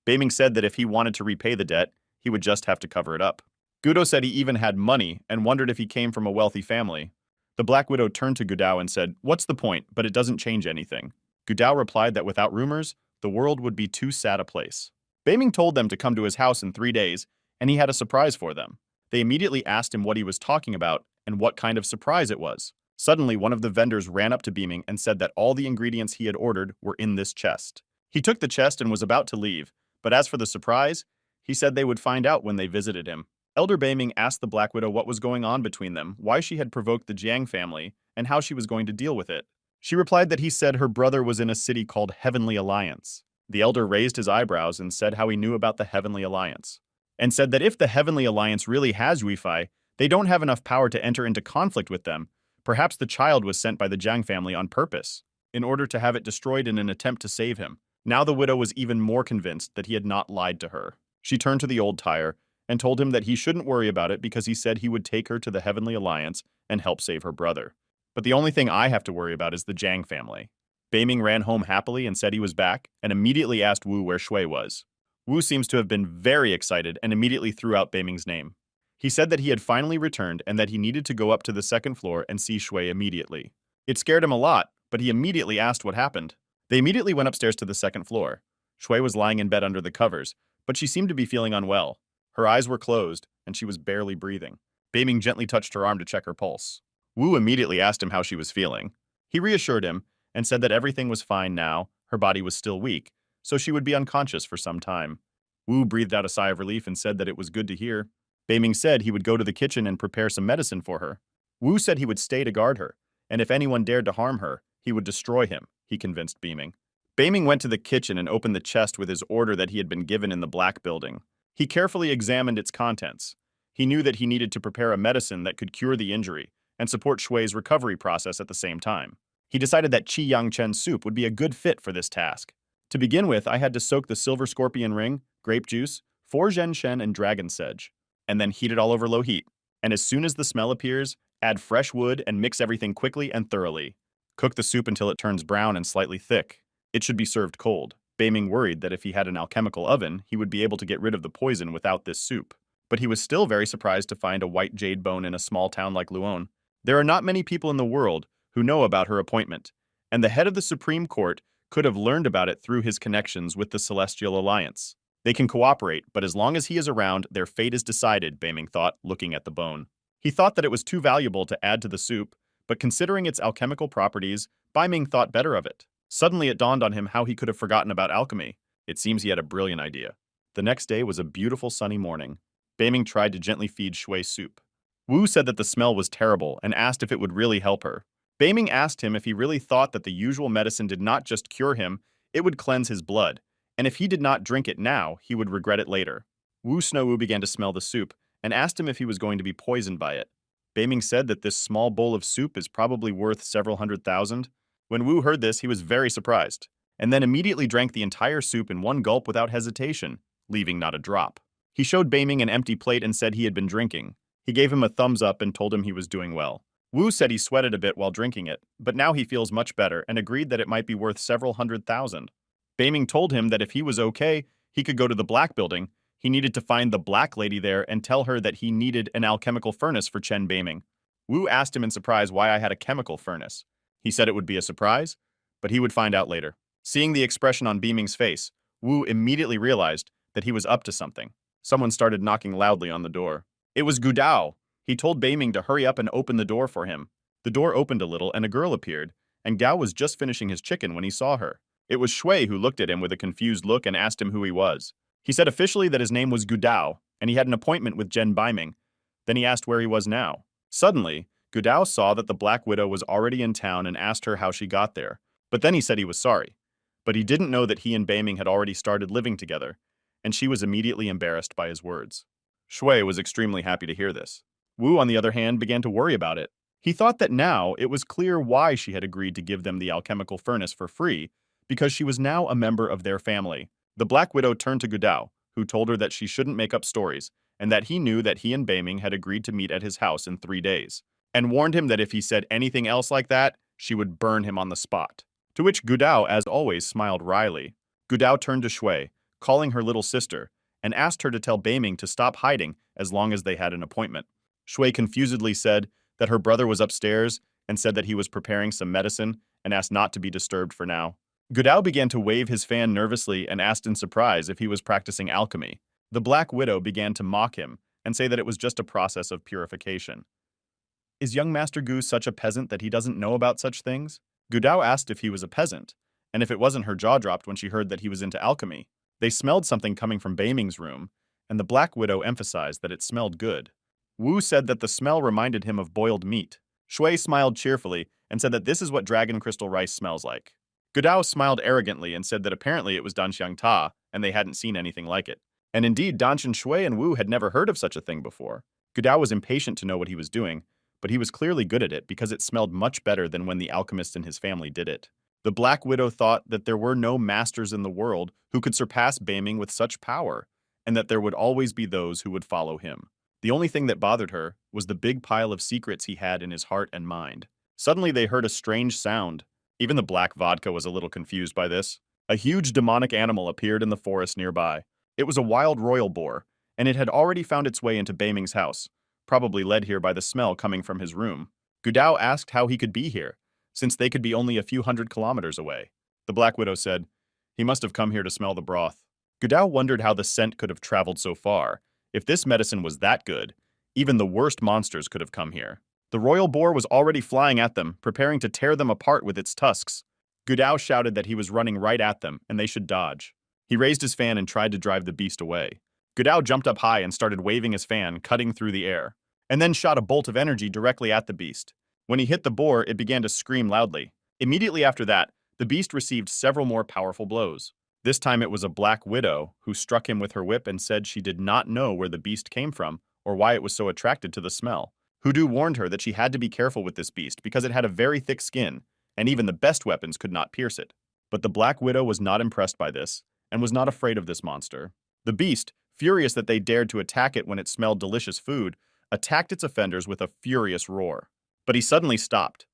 Beiming said that if he wanted to repay the debt, he would just have to cover it up. Gudao said he even had money and wondered if he came from a wealthy family. The Black Widow turned to Gudao and said, "What's the point, but it doesn't change anything." Gudao replied that without rumors, the world would be too sad a place. Beiming told them to come to his house in 3 days, and he had a surprise for them. They immediately asked him what he was talking about and what kind of surprise it was. Suddenly, one of the vendors ran up to Beiming and said that all the ingredients he had ordered were in this chest. He took the chest and was about to leave, but as for the surprise, he said they would find out when they visited him. Elder Beiming asked the Black Widow what was going on between them, why she had provoked the Jiang family, and how she was going to deal with it. She replied that he said her brother was in a city called Heavenly Alliance. The elder raised his eyebrows and said how he knew about the Heavenly Alliance, and said that if the Heavenly Alliance really has Wi-Fi, they don't have enough power to enter into conflict with them. Perhaps the child was sent by the Jiang family on purpose, in order to have it destroyed in an attempt to save him. Now the widow was even more convinced that he had not lied to her. She turned to the old tire and told him that he shouldn't worry about it because he said he would take her to the Heavenly Alliance and help save her brother. But the only thing I have to worry about is the Jiang family. Beiming ran home happily and said he was back, and immediately asked Wu where Shui was. Wu seems to have been very excited and immediately threw out Beiming's name. He said that he had finally returned and that he needed to go up to the second floor and see Shui immediately. It scared him a lot, but he immediately asked what happened. They immediately went upstairs to the second floor. Shui was lying in bed under the covers, but she seemed to be feeling unwell. Her eyes were closed, and she was barely breathing. Beiming gently touched her arm to check her pulse. Wu immediately asked him how she was feeling. He reassured him and said that everything was fine now, her body was still weak, so she would be unconscious for some time. Wu breathed out a sigh of relief and said that it was good to hear. Beiming said he would go to the kitchen and prepare some medicine for her. Wu said he would stay to guard her, and if anyone dared to harm her, he would destroy him, he convinced Beiming. Beiming went to the kitchen and opened the chest with his order that he had been given in the Black Building. He carefully examined its contents. He knew that he needed to prepare a medicine that could cure the injury and support Shui's recovery process at the same time. He decided that Qi Yang Chen soup would be a good fit for this task. To begin with, I had to soak the silver scorpion ring, grape juice, 4 zhenshen, and dragon sedge, and then heat it all over low heat. And as soon as the smell appears, add fresh wood and mix everything quickly and thoroughly. Cook the soup until it turns brown and slightly thick. It should be served cold. Beiming worried that if he had an alchemical oven, he would be able to get rid of the poison without this soup. But he was still very surprised to find a white jade bone in a small town like Luon. There are not many people in the world who know about her appointment, and the head of the Supreme Court could have learned about it through his connections with the Celestial Alliance. They can cooperate, but as long as he is around, their fate is decided, Beiming thought, looking at the bone. He thought that it was too valuable to add to the soup, but considering its alchemical properties, Beiming thought better of it. Suddenly it dawned on him how he could have forgotten about alchemy. It seems he had a brilliant idea. The next day was a beautiful sunny morning. Beiming tried to gently feed Shui soup. Wu said that the smell was terrible and asked if it would really help her. Beiming asked him if he really thought that the usual medicine did not just cure him, it would cleanse his blood, and if he did not drink it now, he would regret it later. Wu began to smell the soup and asked him if he was going to be poisoned by it. Beiming said that this small bowl of soup is probably worth several 100,000. When Wu heard this, he was very surprised, and then immediately drank the entire soup in one gulp without hesitation, leaving not a drop. He showed Beiming an empty plate and said he had been drinking. He gave him a thumbs up and told him he was doing well. Wu said he sweated a bit while drinking it, but now he feels much better and agreed that it might be worth several 100,000. Beiming told him that if he was okay, he could go to the Black Building. He needed to find the Black Lady there and tell her that he needed an alchemical furnace for Chen Beiming. Wu asked him in surprise why I had a chemical furnace. He said it would be a surprise, but he would find out later. Seeing the expression on Beiming's face, Wu immediately realized that he was up to something. Someone started knocking loudly on the door. It was Gudao. He told Beiming to hurry up and open the door for him. The door opened a little and a girl appeared, and Gao was just finishing his chicken when he saw her. It was Shui who looked at him with a confused look and asked him who he was. He said officially that his name was Gudao, and he had an appointment with Chen Beiming. Then he asked where he was now. Suddenly, Gudao saw that the Black Widow was already in town and asked her how she got there. But then he said he was sorry. But he didn't know that he and Beiming had already started living together, and she was immediately embarrassed by his words. Shui was extremely happy to hear this. Wu, on the other hand, began to worry about it. He thought that now it was clear why she had agreed to give them the alchemical furnace for free, because she was now a member of their family. The Black Widow turned to Gudao, who told her that she shouldn't make up stories, and that he knew that he and Beiming had agreed to meet at his house in 3 days, and warned him that if he said anything else like that, she would burn him on the spot. To which Gudao, as always, smiled wryly. Gudao turned to Shui, calling her little sister, and asked her to tell Beiming to stop hiding as long as they had an appointment. Shui confusedly said that her brother was upstairs and said that he was preparing some medicine and asked not to be disturbed for now. Gudao began to wave his fan nervously and asked in surprise if he was practicing alchemy. The Black Widow began to mock him and say that it was just a process of purification. Is young Master Gu such a peasant that he doesn't know about such things? Gudao asked if he was a peasant, and if it wasn't, her jaw dropped when she heard that he was into alchemy. They smelled something coming from Beiming's room, and the Black Widow emphasized that it smelled good. Wu said that the smell reminded him of boiled meat. Shui smiled cheerfully and said that this is what dragon crystal rice smells like. Gudao smiled arrogantly and said that apparently it was Danxiang Ta, and they hadn't seen anything like it. And indeed, Danshan Shui and Wu had never heard of such a thing before. Gudao was impatient to know what he was doing, but he was clearly good at it because it smelled much better than when the alchemist and his family did it. The Black Widow thought that there were no masters in the world who could surpass Beiming with such power, and that there would always be those who would follow him. The only thing that bothered her was the big pile of secrets he had in his heart and mind. Suddenly they heard a strange sound. Even the Black Vodka was a little confused by this. A huge demonic animal appeared in the forest nearby. It was a wild royal boar, and it had already found its way into Beiming's house, probably led here by the smell coming from his room. Gudao asked how he could be here, since they could be only a few 100 kilometers away. The Black Widow said, he must have come here to smell the broth. Gudao wondered how the scent could have traveled so far. If this medicine was that good, even the worst monsters could have come here. The royal boar was already flying at them, preparing to tear them apart with its tusks. Gudao shouted that he was running right at them, and they should dodge. He raised his fan and tried to drive the beast away. Gudao jumped up high and started waving his fan, cutting through the air, and then shot a bolt of energy directly at the beast. When he hit the boar, it began to scream loudly. Immediately after that, the beast received several more powerful blows. This time it was a Black Widow who struck him with her whip and said she did not know where the beast came from or why it was so attracted to the smell. Hoodoo warned her that she had to be careful with this beast because it had a very thick skin, and even the best weapons could not pierce it. But the Black Widow was not impressed by this, and was not afraid of this monster. The beast, furious that they dared to attack it when it smelled delicious food, attacked its offenders with a furious roar. But he suddenly stopped.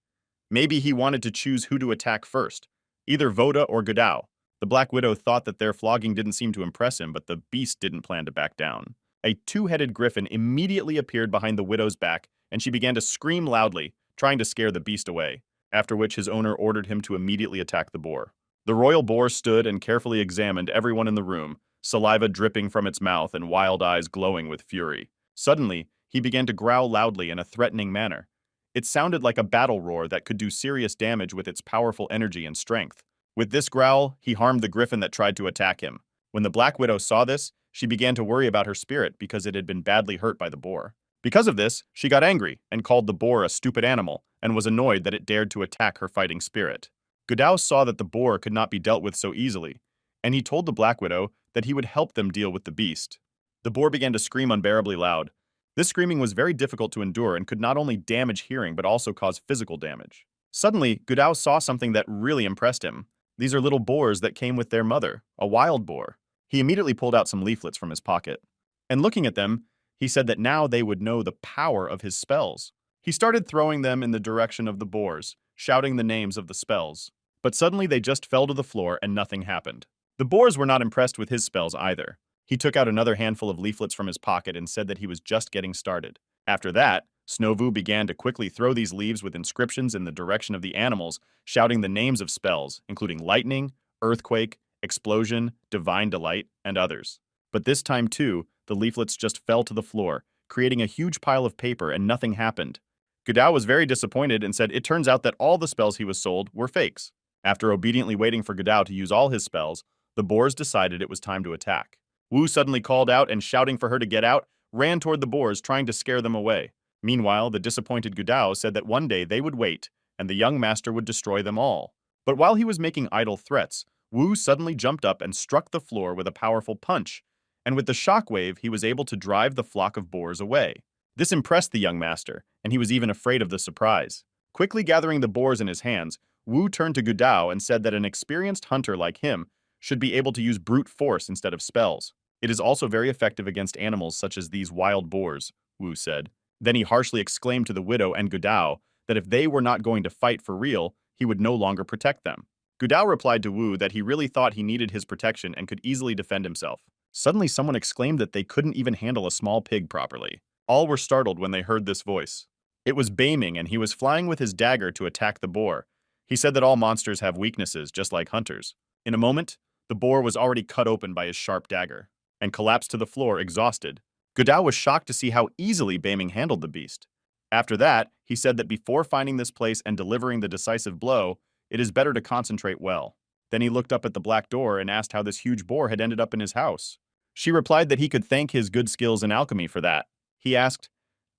Maybe he wanted to choose who to attack first, either Voda or Gudao. The Black Widow thought that their flogging didn't seem to impress him, but the beast didn't plan to back down. A two-headed griffin immediately appeared behind the widow's back, and she began to scream loudly, trying to scare the beast away, after which his owner ordered him to immediately attack the boar. The royal boar stood and carefully examined everyone in the room, saliva dripping from its mouth and wild eyes glowing with fury. Suddenly, he began to growl loudly in a threatening manner. It sounded like a battle roar that could do serious damage with its powerful energy and strength. With this growl, he harmed the griffin that tried to attack him. When the Black Widow saw this, she began to worry about her spirit because it had been badly hurt by the boar. Because of this, she got angry and called the boar a stupid animal and was annoyed that it dared to attack her fighting spirit. Gudao saw that the boar could not be dealt with so easily, and he told the Black Widow that he would help them deal with the beast. The boar began to scream unbearably loud. This screaming was very difficult to endure and could not only damage hearing but also cause physical damage. Suddenly, Gudao saw something that really impressed him. These are little boars that came with their mother, a wild boar. He immediately pulled out some leaflets from his pocket. And looking at them, he said that now they would know the power of his spells. He started throwing them in the direction of the boars, shouting the names of the spells. But suddenly they just fell to the floor and nothing happened. The boars were not impressed with his spells either. He took out another handful of leaflets from his pocket and said that he was just getting started. After that, Snowvu began to quickly throw these leaves with inscriptions in the direction of the animals, shouting the names of spells, including lightning, earthquake, explosion, divine delight, and others. But this time too, the leaflets just fell to the floor, creating a huge pile of paper, and nothing happened. Gudao was very disappointed and said it turns out that all the spells he was sold were fakes. After obediently waiting for Gudao to use all his spells, the boars decided it was time to attack. Wu suddenly called out and, shouting for her to get out, ran toward the boars, trying to scare them away. Meanwhile, the disappointed Gudao said that one day they would wait, and the young master would destroy them all. But while he was making idle threats, Wu suddenly jumped up and struck the floor with a powerful punch, and with the shockwave he was able to drive the flock of boars away. This impressed the young master, and he was even afraid of the surprise. Quickly gathering the boars in his hands, Wu turned to Gudao and said that an experienced hunter like him should be able to use brute force instead of spells. It is also very effective against animals such as these wild boars, Wu said. Then he harshly exclaimed to the widow and Gudao that if they were not going to fight for real, he would no longer protect them. Gudao replied to Wu that he really thought he needed his protection and could easily defend himself. Suddenly someone exclaimed that they couldn't even handle a small pig properly. All were startled when they heard this voice. It was Baming, and he was flying with his dagger to attack the boar. He said that all monsters have weaknesses, just like hunters. In a moment, the boar was already cut open by his sharp dagger, and collapsed to the floor exhausted. Gudao was shocked to see how easily Baming handled the beast. After that, he said that before finding this place and delivering the decisive blow, it is better to concentrate well. Then he looked up at the black door and asked how this huge boar had ended up in his house. She replied that he could thank his good skills in alchemy for that. He asked,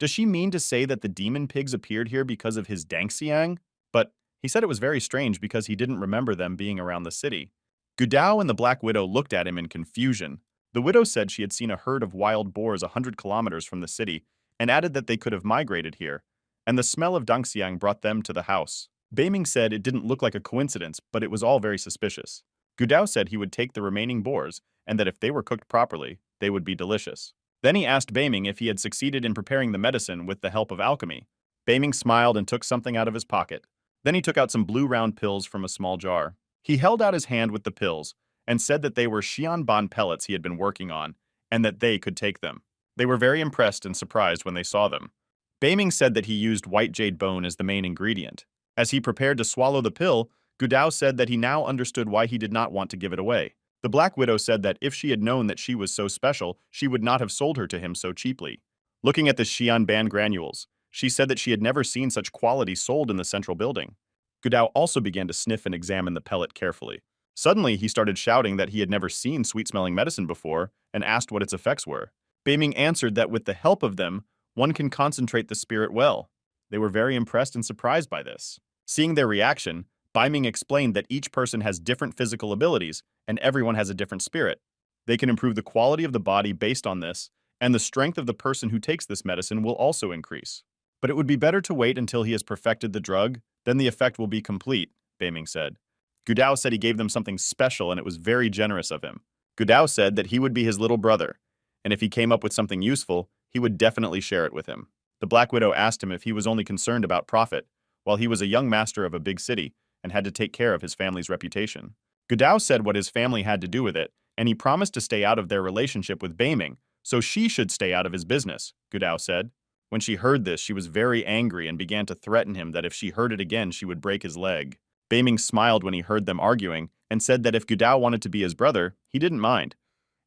"Does she mean to say that the demon pigs appeared here because of his Dangxiang?" But he said it was very strange because he didn't remember them being around the city. Gudao and the Black Widow looked at him in confusion. The widow said she had seen a herd of wild boars 100 kilometers from the city and added that they could have migrated here, and the smell of Dangxiang brought them to the house. Baming said it didn't look like a coincidence, but it was all very suspicious. Gudao said he would take the remaining boars and that if they were cooked properly, they would be delicious. Then he asked Baming if he had succeeded in preparing the medicine with the help of alchemy. Baming smiled and took something out of his pocket. Then he took out some blue round pills from a small jar. He held out his hand with the pills and said that they were Xianban pellets he had been working on, and that they could take them. They were very impressed and surprised when they saw them. Baming said that he used white jade bone as the main ingredient. As he prepared to swallow the pill, Gudao said that he now understood why he did not want to give it away. The Black Widow said that if she had known that she was so special, she would not have sold her to him so cheaply. Looking at the Xianban granules, she said that she had never seen such quality sold in the central building. Gudao also began to sniff and examine the pellet carefully. Suddenly, he started shouting that he had never seen sweet-smelling medicine before and asked what its effects were. Baming answered that with the help of them, one can concentrate the spirit well. They were very impressed and surprised by this. Seeing their reaction, Baming explained that each person has different physical abilities and everyone has a different spirit. They can improve the quality of the body based on this, and the strength of the person who takes this medicine will also increase. But it would be better to wait until he has perfected the drug, then the effect will be complete, Baming said. Gudao said he gave them something special and it was very generous of him. Gudao said that he would be his little brother, and if he came up with something useful, he would definitely share it with him. The Black Widow asked him if he was only concerned about profit, while he was a young master of a big city and had to take care of his family's reputation. Gudao said what his family had to do with it, and he promised to stay out of their relationship with Beiming, so she should stay out of his business, Gudao said. When she heard this, she was very angry and began to threaten him that if she heard it again, she would break his leg. Beiming smiled when he heard them arguing and said that if Gudao wanted to be his brother, he didn't mind,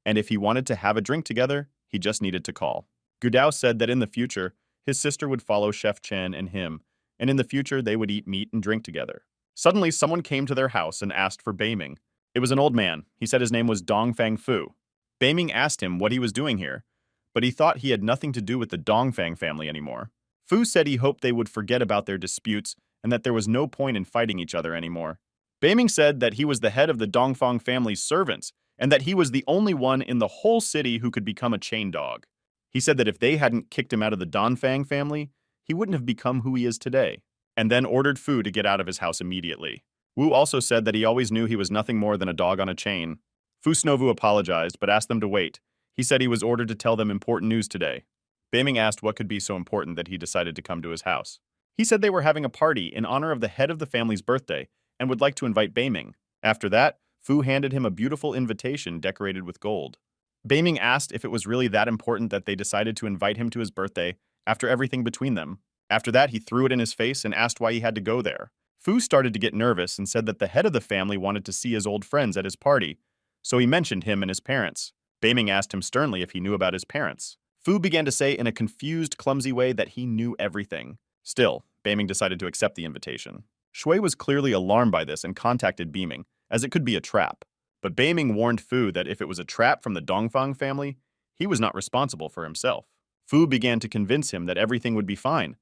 and if he wanted to have a drink together, he just needed to call. Gudao said that in the future, his sister would follow Chef Chen and him, and in the future they would eat meat and drink together. Suddenly, someone came to their house and asked for Beiming. It was an old man. He said his name was Dongfang Fu. Beiming asked him what he was doing here, but he thought he had nothing to do with the Dongfang family anymore. Fu said he hoped they would forget about their disputes and that there was no point in fighting each other anymore. Beiming said that he was the head of the Dongfang family's servants and that he was the only one in the whole city who could become a chain dog. He said that if they hadn't kicked him out of the Dongfang family, he wouldn't have become who he is today, and then ordered Fu to get out of his house immediately. Wu also said that he always knew he was nothing more than a dog on a chain. Fu Snovu apologized, but asked them to wait. He said he was ordered to tell them important news today. Beiming asked what could be so important that he decided to come to his house. He said they were having a party in honor of the head of the family's birthday and would like to invite Beiming. After that, Fu handed him a beautiful invitation decorated with gold. Beiming asked if it was really that important that they decided to invite him to his birthday after everything between them. After that, he threw it in his face and asked why he had to go there. Fu started to get nervous and said that the head of the family wanted to see his old friends at his party, so he mentioned him and his parents. Beiming asked him sternly if he knew about his parents. Fu began to say in a confused, clumsy way that he knew everything. Still, Beiming decided to accept the invitation. Shui was clearly alarmed by this and contacted Beiming, as it could be a trap. But Beiming warned Fu that if it was a trap from the Dongfang family, he was not responsible for himself. Fu began to convince him that everything would be fine,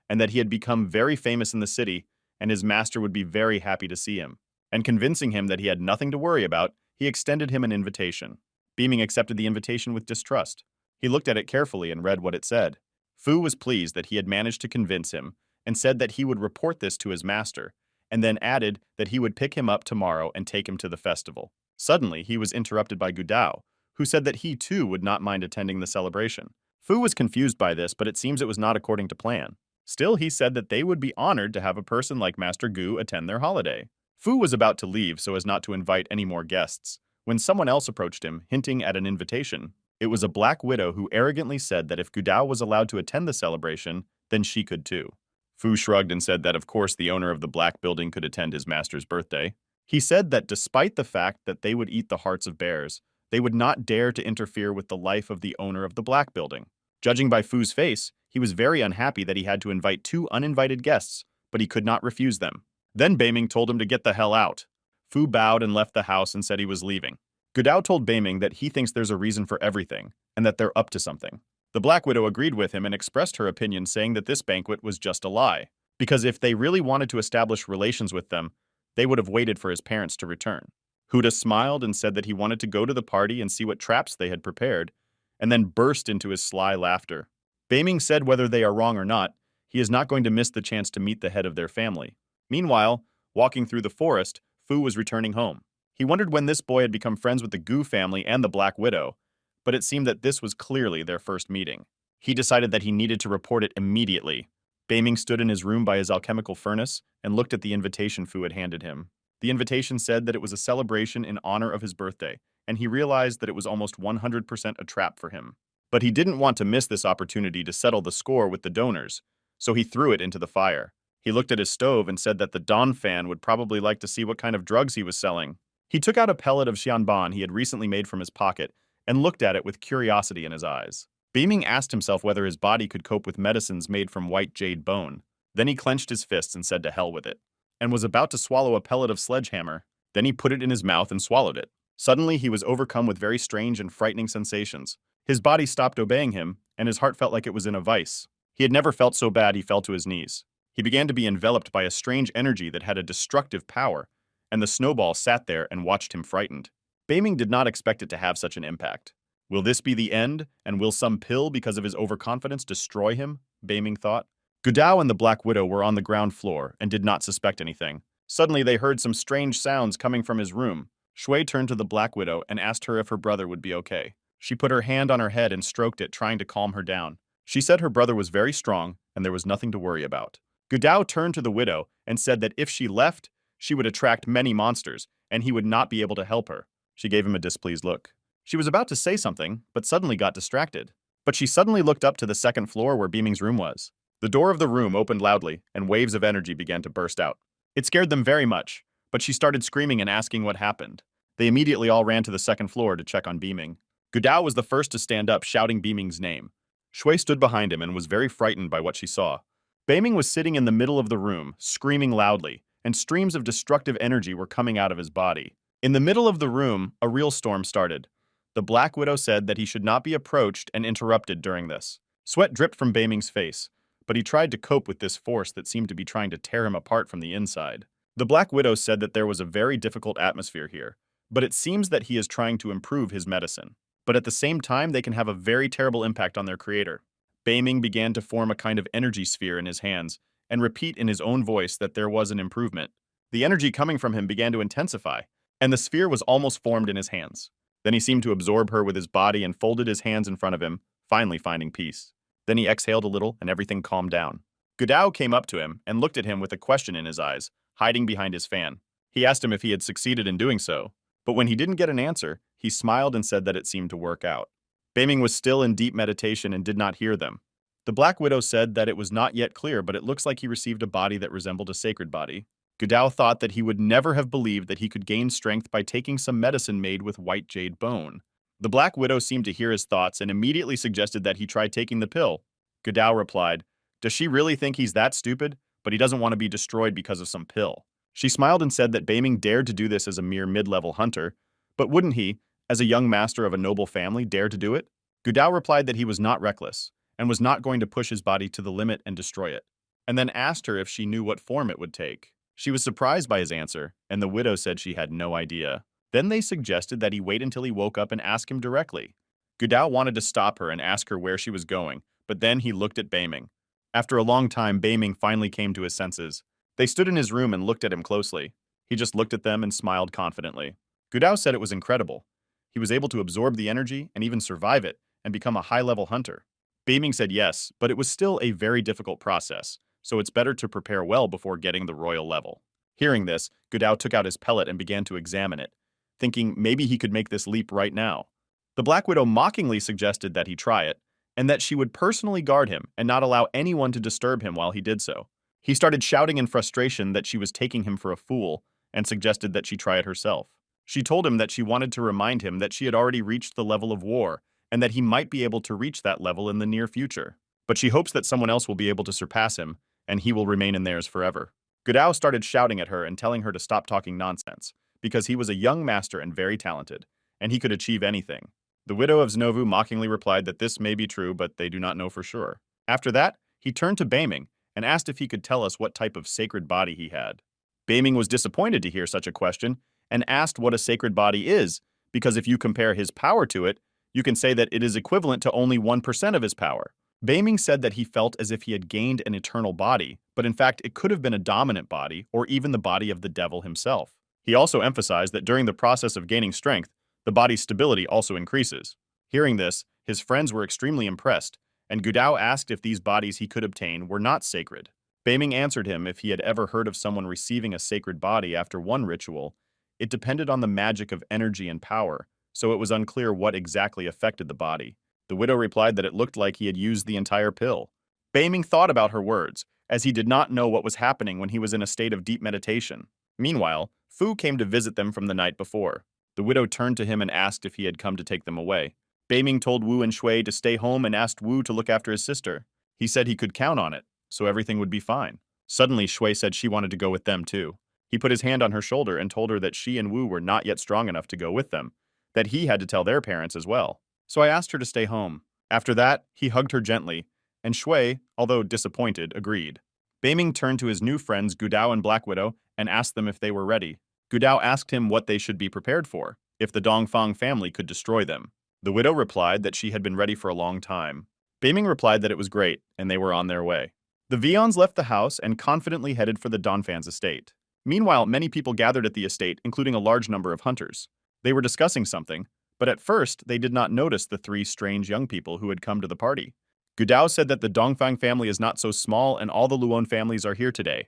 and that he had become very famous in the city, and his master would be very happy to see him. And convincing him that he had nothing to worry about, he extended him an invitation. Beiming accepted the invitation with distrust. He looked at it carefully and read what it said. Fu was pleased that he had managed to convince him, and said that he would report this to his master, and then added that he would pick him up tomorrow and take him to the festival. Suddenly, he was interrupted by Gudao, who said that he too would not mind attending the celebration. Fu was confused by this, but it seems it was not according to plan. Still, he said that they would be honored to have a person like Master Gu attend their holiday. Fu was about to leave so as not to invite any more guests, when someone else approached him, hinting at an invitation. It was a black widow who arrogantly said that if Gudao was allowed to attend the celebration, then she could too. Fu shrugged and said that of course the owner of the black building could attend his master's birthday. He said that despite the fact that they would eat the hearts of bears, they would not dare to interfere with the life of the owner of the black building. Judging by Fu's face, he was very unhappy that he had to invite two uninvited guests, but he could not refuse them. Then Beiming told him to get the hell out. Fu bowed and left the house and said he was leaving. Gudao told Beiming that he thinks there's a reason for everything, and that they're up to something. The Black Widow agreed with him and expressed her opinion, saying that this banquet was just a lie, because if they really wanted to establish relations with them, they would have waited for his parents to return. Huda smiled and said that he wanted to go to the party and see what traps they had prepared, and then burst into his sly laughter. Beiming said whether they are wrong or not, he is not going to miss the chance to meet the head of their family. Meanwhile, walking through the forest, Fu was returning home. He wondered when this boy had become friends with the Gu family and the Black Widow, but it seemed that this was clearly their first meeting. He decided that he needed to report it immediately. Beiming stood in his room by his alchemical furnace and looked at the invitation Fu had handed him. The invitation said that it was a celebration in honor of his birthday, and he realized that it was almost 100% a trap for him. But he didn't want to miss this opportunity to settle the score with the donors, so he threw it into the fire. He looked at his stove and said that the Don fan would probably like to see what kind of drugs he was selling. He took out a pellet of xianban he had recently made from his pocket and looked at it with curiosity in his eyes. Beiming asked himself whether his body could cope with medicines made from white jade bone. Then he clenched his fists and said to hell with it, and was about to swallow a pellet of sledgehammer. Then he put it in his mouth and swallowed it. Suddenly, he was overcome with very strange and frightening sensations. His body stopped obeying him, and his heart felt like it was in a vice. He had never felt so bad he fell to his knees. He began to be enveloped by a strange energy that had a destructive power, and the Snowball sat there and watched him frightened. Beiming did not expect it to have such an impact. Will this be the end, and will some pill because of his overconfidence destroy him? Beiming thought. Gudao and the Black Widow were on the ground floor and did not suspect anything. Suddenly they heard some strange sounds coming from his room. Shui turned to the Black Widow and asked her if her brother would be okay. She put her hand on her head and stroked it, trying to calm her down. She said her brother was very strong and there was nothing to worry about. Gudao turned to the widow and said that if she left, she would attract many monsters, and he would not be able to help her. She gave him a displeased look. She was about to say something, but suddenly got distracted. But she suddenly looked up to the second floor where Beaming's room was. The door of the room opened loudly, and waves of energy began to burst out. It scared them very much, but she started screaming and asking what happened. They immediately all ran to the second floor to check on Beaming. Gudao was the first to stand up, shouting Beaming's name. Shui stood behind him and was very frightened by what she saw. Beaming was sitting in the middle of the room, screaming loudly, and streams of destructive energy were coming out of his body. In the middle of the room, a real storm started. The Black Widow said that he should not be approached and interrupted during this. Sweat dripped from Beaming's face, but he tried to cope with this force that seemed to be trying to tear him apart from the inside. The Black Widow said that there was a very difficult atmosphere here, but it seems that he is trying to improve his medicine. But at the same time, they can have a very terrible impact on their creator. Beaming began to form a kind of energy sphere in his hands and repeat in his own voice that there was an improvement. The energy coming from him began to intensify, and the sphere was almost formed in his hands. Then he seemed to absorb her with his body and folded his hands in front of him, finally finding peace. Then he exhaled a little and everything calmed down. Gudao came up to him and looked at him with a question in his eyes, hiding behind his fan. He asked him if he had succeeded in doing so, but when he didn't get an answer, he smiled and said that it seemed to work out. Beaming was still in deep meditation and did not hear them. The Black Widow said that it was not yet clear, but it looks like he received a body that resembled a sacred body. Gudao thought that he would never have believed that he could gain strength by taking some medicine made with white jade bone. The Black Widow seemed to hear his thoughts and immediately suggested that he try taking the pill. Gudao replied, "Does she really think he's that stupid? But he doesn't want to be destroyed because of some pill." She smiled and said that Beaming dared to do this as a mere mid-level hunter, but wouldn't he, as a young master of a noble family, dare to do it? Gudao replied that he was not reckless, and was not going to push his body to the limit and destroy it, and then asked her if she knew what form it would take. She was surprised by his answer, and the widow said she had no idea. Then they suggested that he wait until he woke up and ask him directly. Gudao wanted to stop her and ask her where she was going, but then he looked at Beaming. After a long time, Beaming finally came to his senses. They stood in his room and looked at him closely. He just looked at them and smiled confidently. Gudao said it was incredible. He was able to absorb the energy and even survive it and become a high-level hunter. Beaming said yes, but it was still a very difficult process, so it's better to prepare well before getting the royal level. Hearing this, Gudao took out his pellet and began to examine it, thinking maybe he could make this leap right now. The Black Widow mockingly suggested that he try it, and that she would personally guard him and not allow anyone to disturb him while he did so. He started shouting in frustration that she was taking him for a fool and suggested that she try it herself. She told him that she wanted to remind him that she had already reached the level of war and that he might be able to reach that level in the near future. But she hopes that someone else will be able to surpass him and he will remain in theirs forever. Gudao started shouting at her and telling her to stop talking nonsense because he was a young master and very talented, and he could achieve anything. The widow of Znovu mockingly replied that this may be true, but they do not know for sure. After that, he turned to Beaming and asked if he could tell us what type of sacred body he had. Beaming was disappointed to hear such a question and asked what a sacred body is, because if you compare his power to it, you can say that it is equivalent to only 1% of his power. Beaming said that he felt as if he had gained an eternal body, but in fact it could have been a dominant body or even the body of the devil himself. He also emphasized that during the process of gaining strength, the body's stability also increases. Hearing this, his friends were extremely impressed, and Gudao asked if these bodies he could obtain were not sacred. Beaming answered him if he had ever heard of someone receiving a sacred body after one ritual. It depended on the magic of energy and power, so it was unclear what exactly affected the body. The widow replied that it looked like he had used the entire pill. Beaming thought about her words, as he did not know what was happening when he was in a state of deep meditation. Meanwhile, Fu came to visit them from the night before. The widow turned to him and asked if he had come to take them away. Beaming told Wu and Shui to stay home and asked Wu to look after his sister. He said he could count on it, so everything would be fine. Suddenly, Shui said she wanted to go with them too. He put his hand on her shoulder and told her that she and Wu were not yet strong enough to go with them, that he had to tell their parents as well. So I asked her to stay home. After that, he hugged her gently, and Shui, although disappointed, agreed. Beaming turned to his new friends Gudao and Black Widow and asked them if they were ready. Gudao asked him what they should be prepared for, if the Dongfang family could destroy them. The widow replied that she had been ready for a long time. Beaming replied that it was great, and they were on their way. The Vions left the house and confidently headed for the Donfan's estate. Meanwhile, many people gathered at the estate, including a large number of hunters. They were discussing something, but at first they did not notice the three strange young people who had come to the party. Gudao said that the Dongfang family is not so small and all the Luon families are here today.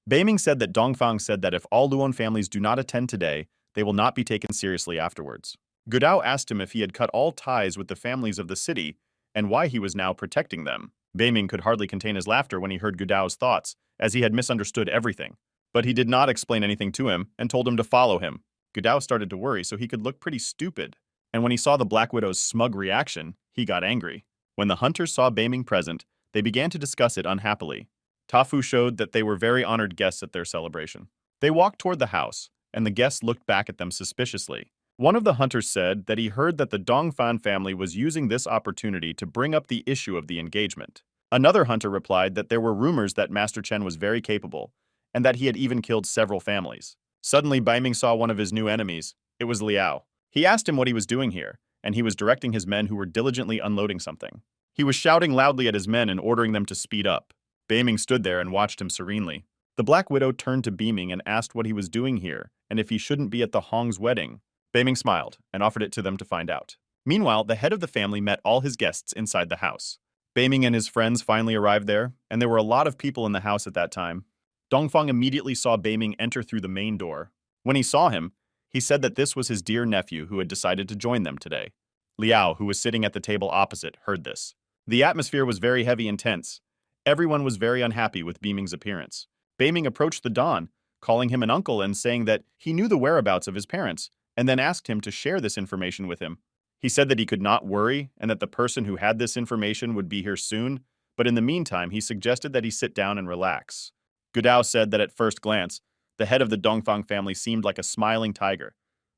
Beiming said that Dongfang said that if all Luon families do not attend today, they will not be taken seriously afterwards. Gudao asked him if he had cut all ties with the families of the city and why he was now protecting them. Beiming could hardly contain his laughter when he heard Gudao's thoughts, as he had misunderstood everything. But he did not explain anything to him and told him to follow him. Gudao started to worry so he could look pretty stupid. And when he saw the Black Widow's smug reaction, he got angry. When the hunters saw Beiming present, they began to discuss it unhappily. Tafu showed that they were very honored guests at their celebration. They walked toward the house, and the guests looked back at them suspiciously. One of the hunters said that he heard that the Dongfan family was using this opportunity to bring up the issue of the engagement. Another hunter replied that there were rumors that Master Chen was very capable, and that he had even killed several families. Suddenly, Beiming saw one of his new enemies. It was Liao. He asked him what he was doing here, and he was directing his men who were diligently unloading something. He was shouting loudly at his men and ordering them to speed up. Beiming stood there and watched him serenely. The Black Widow turned to Beiming and asked what he was doing here, and if he shouldn't be at the Hong's wedding. Beiming smiled and offered it to them to find out. Meanwhile, the head of the family met all his guests inside the house. Beiming and his friends finally arrived there, and there were a lot of people in the house at that time. Dongfang immediately saw Beiming enter through the main door. When he saw him, he said that this was his dear nephew who had decided to join them today. Liao, who was sitting at the table opposite, heard this. The atmosphere was very heavy and tense. Everyone was very unhappy with Beiming's appearance. Beiming approached the Don, calling him an uncle and saying that he knew the whereabouts of his parents, and then asked him to share this information with him. He said that he could not worry and that the person who had this information would be here soon, but in the meantime, he suggested that he sit down and relax. Gudao said that at first glance, the head of the Dongfang family seemed like a smiling tiger,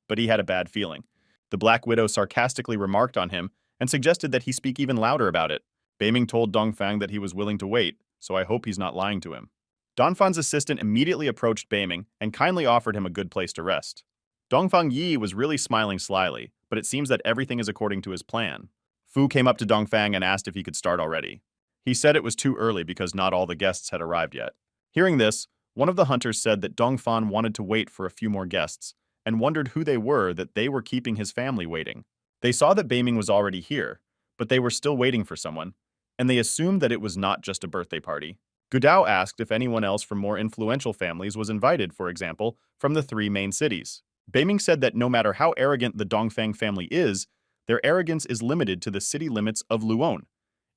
but he had a bad feeling. The Black Widow sarcastically remarked on him and suggested that he speak even louder about it. Beiming told Dongfang that he was willing to wait, so I hope he's not lying to him. Dongfang's assistant immediately approached Beiming and kindly offered him a good place to rest. Dongfang Yi was really smiling slyly, but it seems that everything is according to his plan. Fu came up to Dongfang and asked if he could start already. He said it was too early because not all the guests had arrived yet. Hearing this, one of the hunters said that Dongfan wanted to wait for a few more guests and wondered who they were that they were keeping his family waiting. They saw that Beiming was already here, but they were still waiting for someone, and they assumed that it was not just a birthday party. Gudao asked if anyone else from more influential families was invited, for example, from the 3 main cities. Beiming said that no matter how arrogant the Dongfang family is, their arrogance is limited to the city limits of Luon,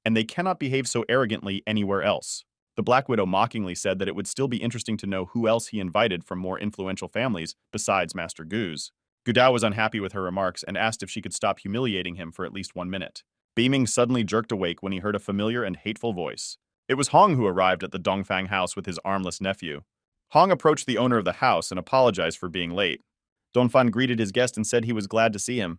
and they cannot behave so arrogantly anywhere else. The Black Widow mockingly said that it would still be interesting to know who else he invited from more influential families besides Master Gu's. Gudao was unhappy with her remarks and asked if she could stop humiliating him for at least 1 minute. Beiming suddenly jerked awake when he heard a familiar and hateful voice. It was Hong who arrived at the Dongfang house with his armless nephew. Hong approached the owner of the house and apologized for being late. Dongfang greeted his guest and said he was glad to see him.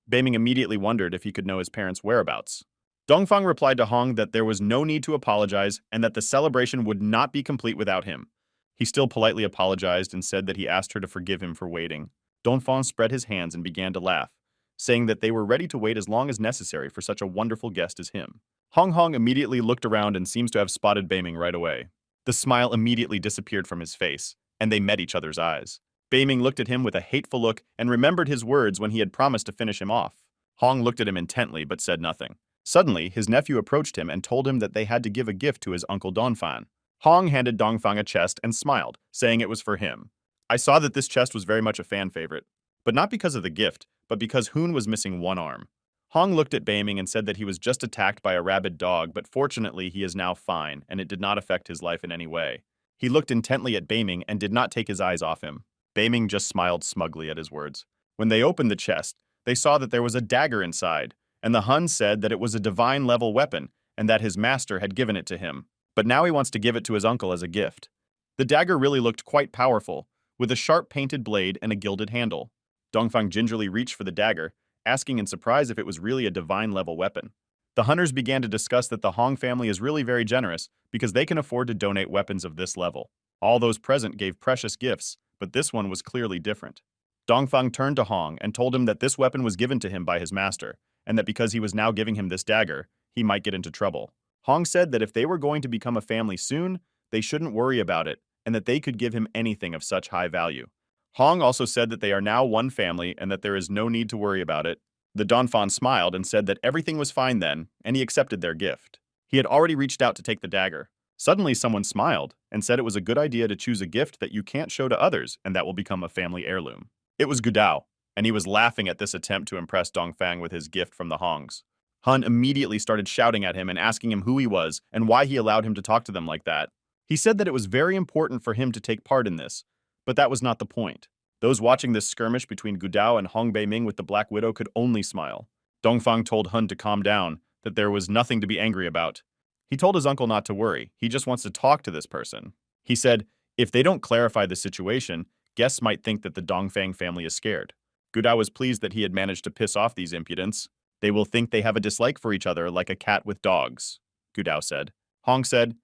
Beiming immediately wondered if he could know his parents' whereabouts. Dongfang replied to Hong that there was no need to apologize and that the celebration would not be complete without him. He still politely apologized and said that he asked her to forgive him for waiting. Dongfang spread his hands and began to laugh, saying that they were ready to wait as long as necessary for such a wonderful guest as him. Hong immediately looked around and seems to have spotted Beiming right away. The smile immediately disappeared from his face, and they met each other's eyes. Beiming looked at him with a hateful look and remembered his words when he had promised to finish him off. Hong looked at him intently but said nothing. Suddenly, his nephew approached him and told him that they had to give a gift to his uncle Dongfan. Hong handed Dongfang a chest and smiled, saying it was for him. I saw that this chest was very much a fan favorite, but not because of the gift, but because Hoon was missing 1 arm. Hong looked at Beiming and said that he was just attacked by a rabid dog, but fortunately he is now fine, and it did not affect his life in any way. He looked intently at Beiming and did not take his eyes off him. Beiming just smiled smugly at his words. When they opened the chest, they saw that there was a dagger inside, and the Hun said that it was a divine-level weapon and that his master had given it to him. But now he wants to give it to his uncle as a gift. The dagger really looked quite powerful, with a sharp painted blade and a gilded handle. Dongfang gingerly reached for the dagger, asking in surprise if it was really a divine-level weapon. The hunters began to discuss that the Hong family is really very generous because they can afford to donate weapons of this level. All those present gave precious gifts, but this one was clearly different. Dongfang turned to Hong and told him that this weapon was given to him by his master, and that because he was now giving him this dagger, he might get into trouble. Hong said that if they were going to become a family soon, they shouldn't worry about it, and that they could give him anything of such high value. Hong also said that they are now one family and that there is no need to worry about it. The Dongfang smiled and said that everything was fine then, and he accepted their gift. He had already reached out to take the dagger. Suddenly someone smiled and said it was a good idea to choose a gift that you can't show to others and that will become a family heirloom. It was Gudao, and he was laughing at this attempt to impress Dongfang with his gift from the Hongs. Hun immediately started shouting at him and asking him who he was and why he allowed him to talk to them like that. He said that it was very important for him to take part in this, but that was not the point. Those watching this skirmish between Gudao and Hong Beiming with the Black Widow could only smile. Dongfang told Hun to calm down, that there was nothing to be angry about. He told his uncle not to worry, he just wants to talk to this person. He said, if they don't clarify the situation, guests might think that the Dongfang family is scared. Gudao was pleased that he had managed to piss off these impudents. They will think they have a dislike for each other like a cat with dogs, Gudao said. Hong said,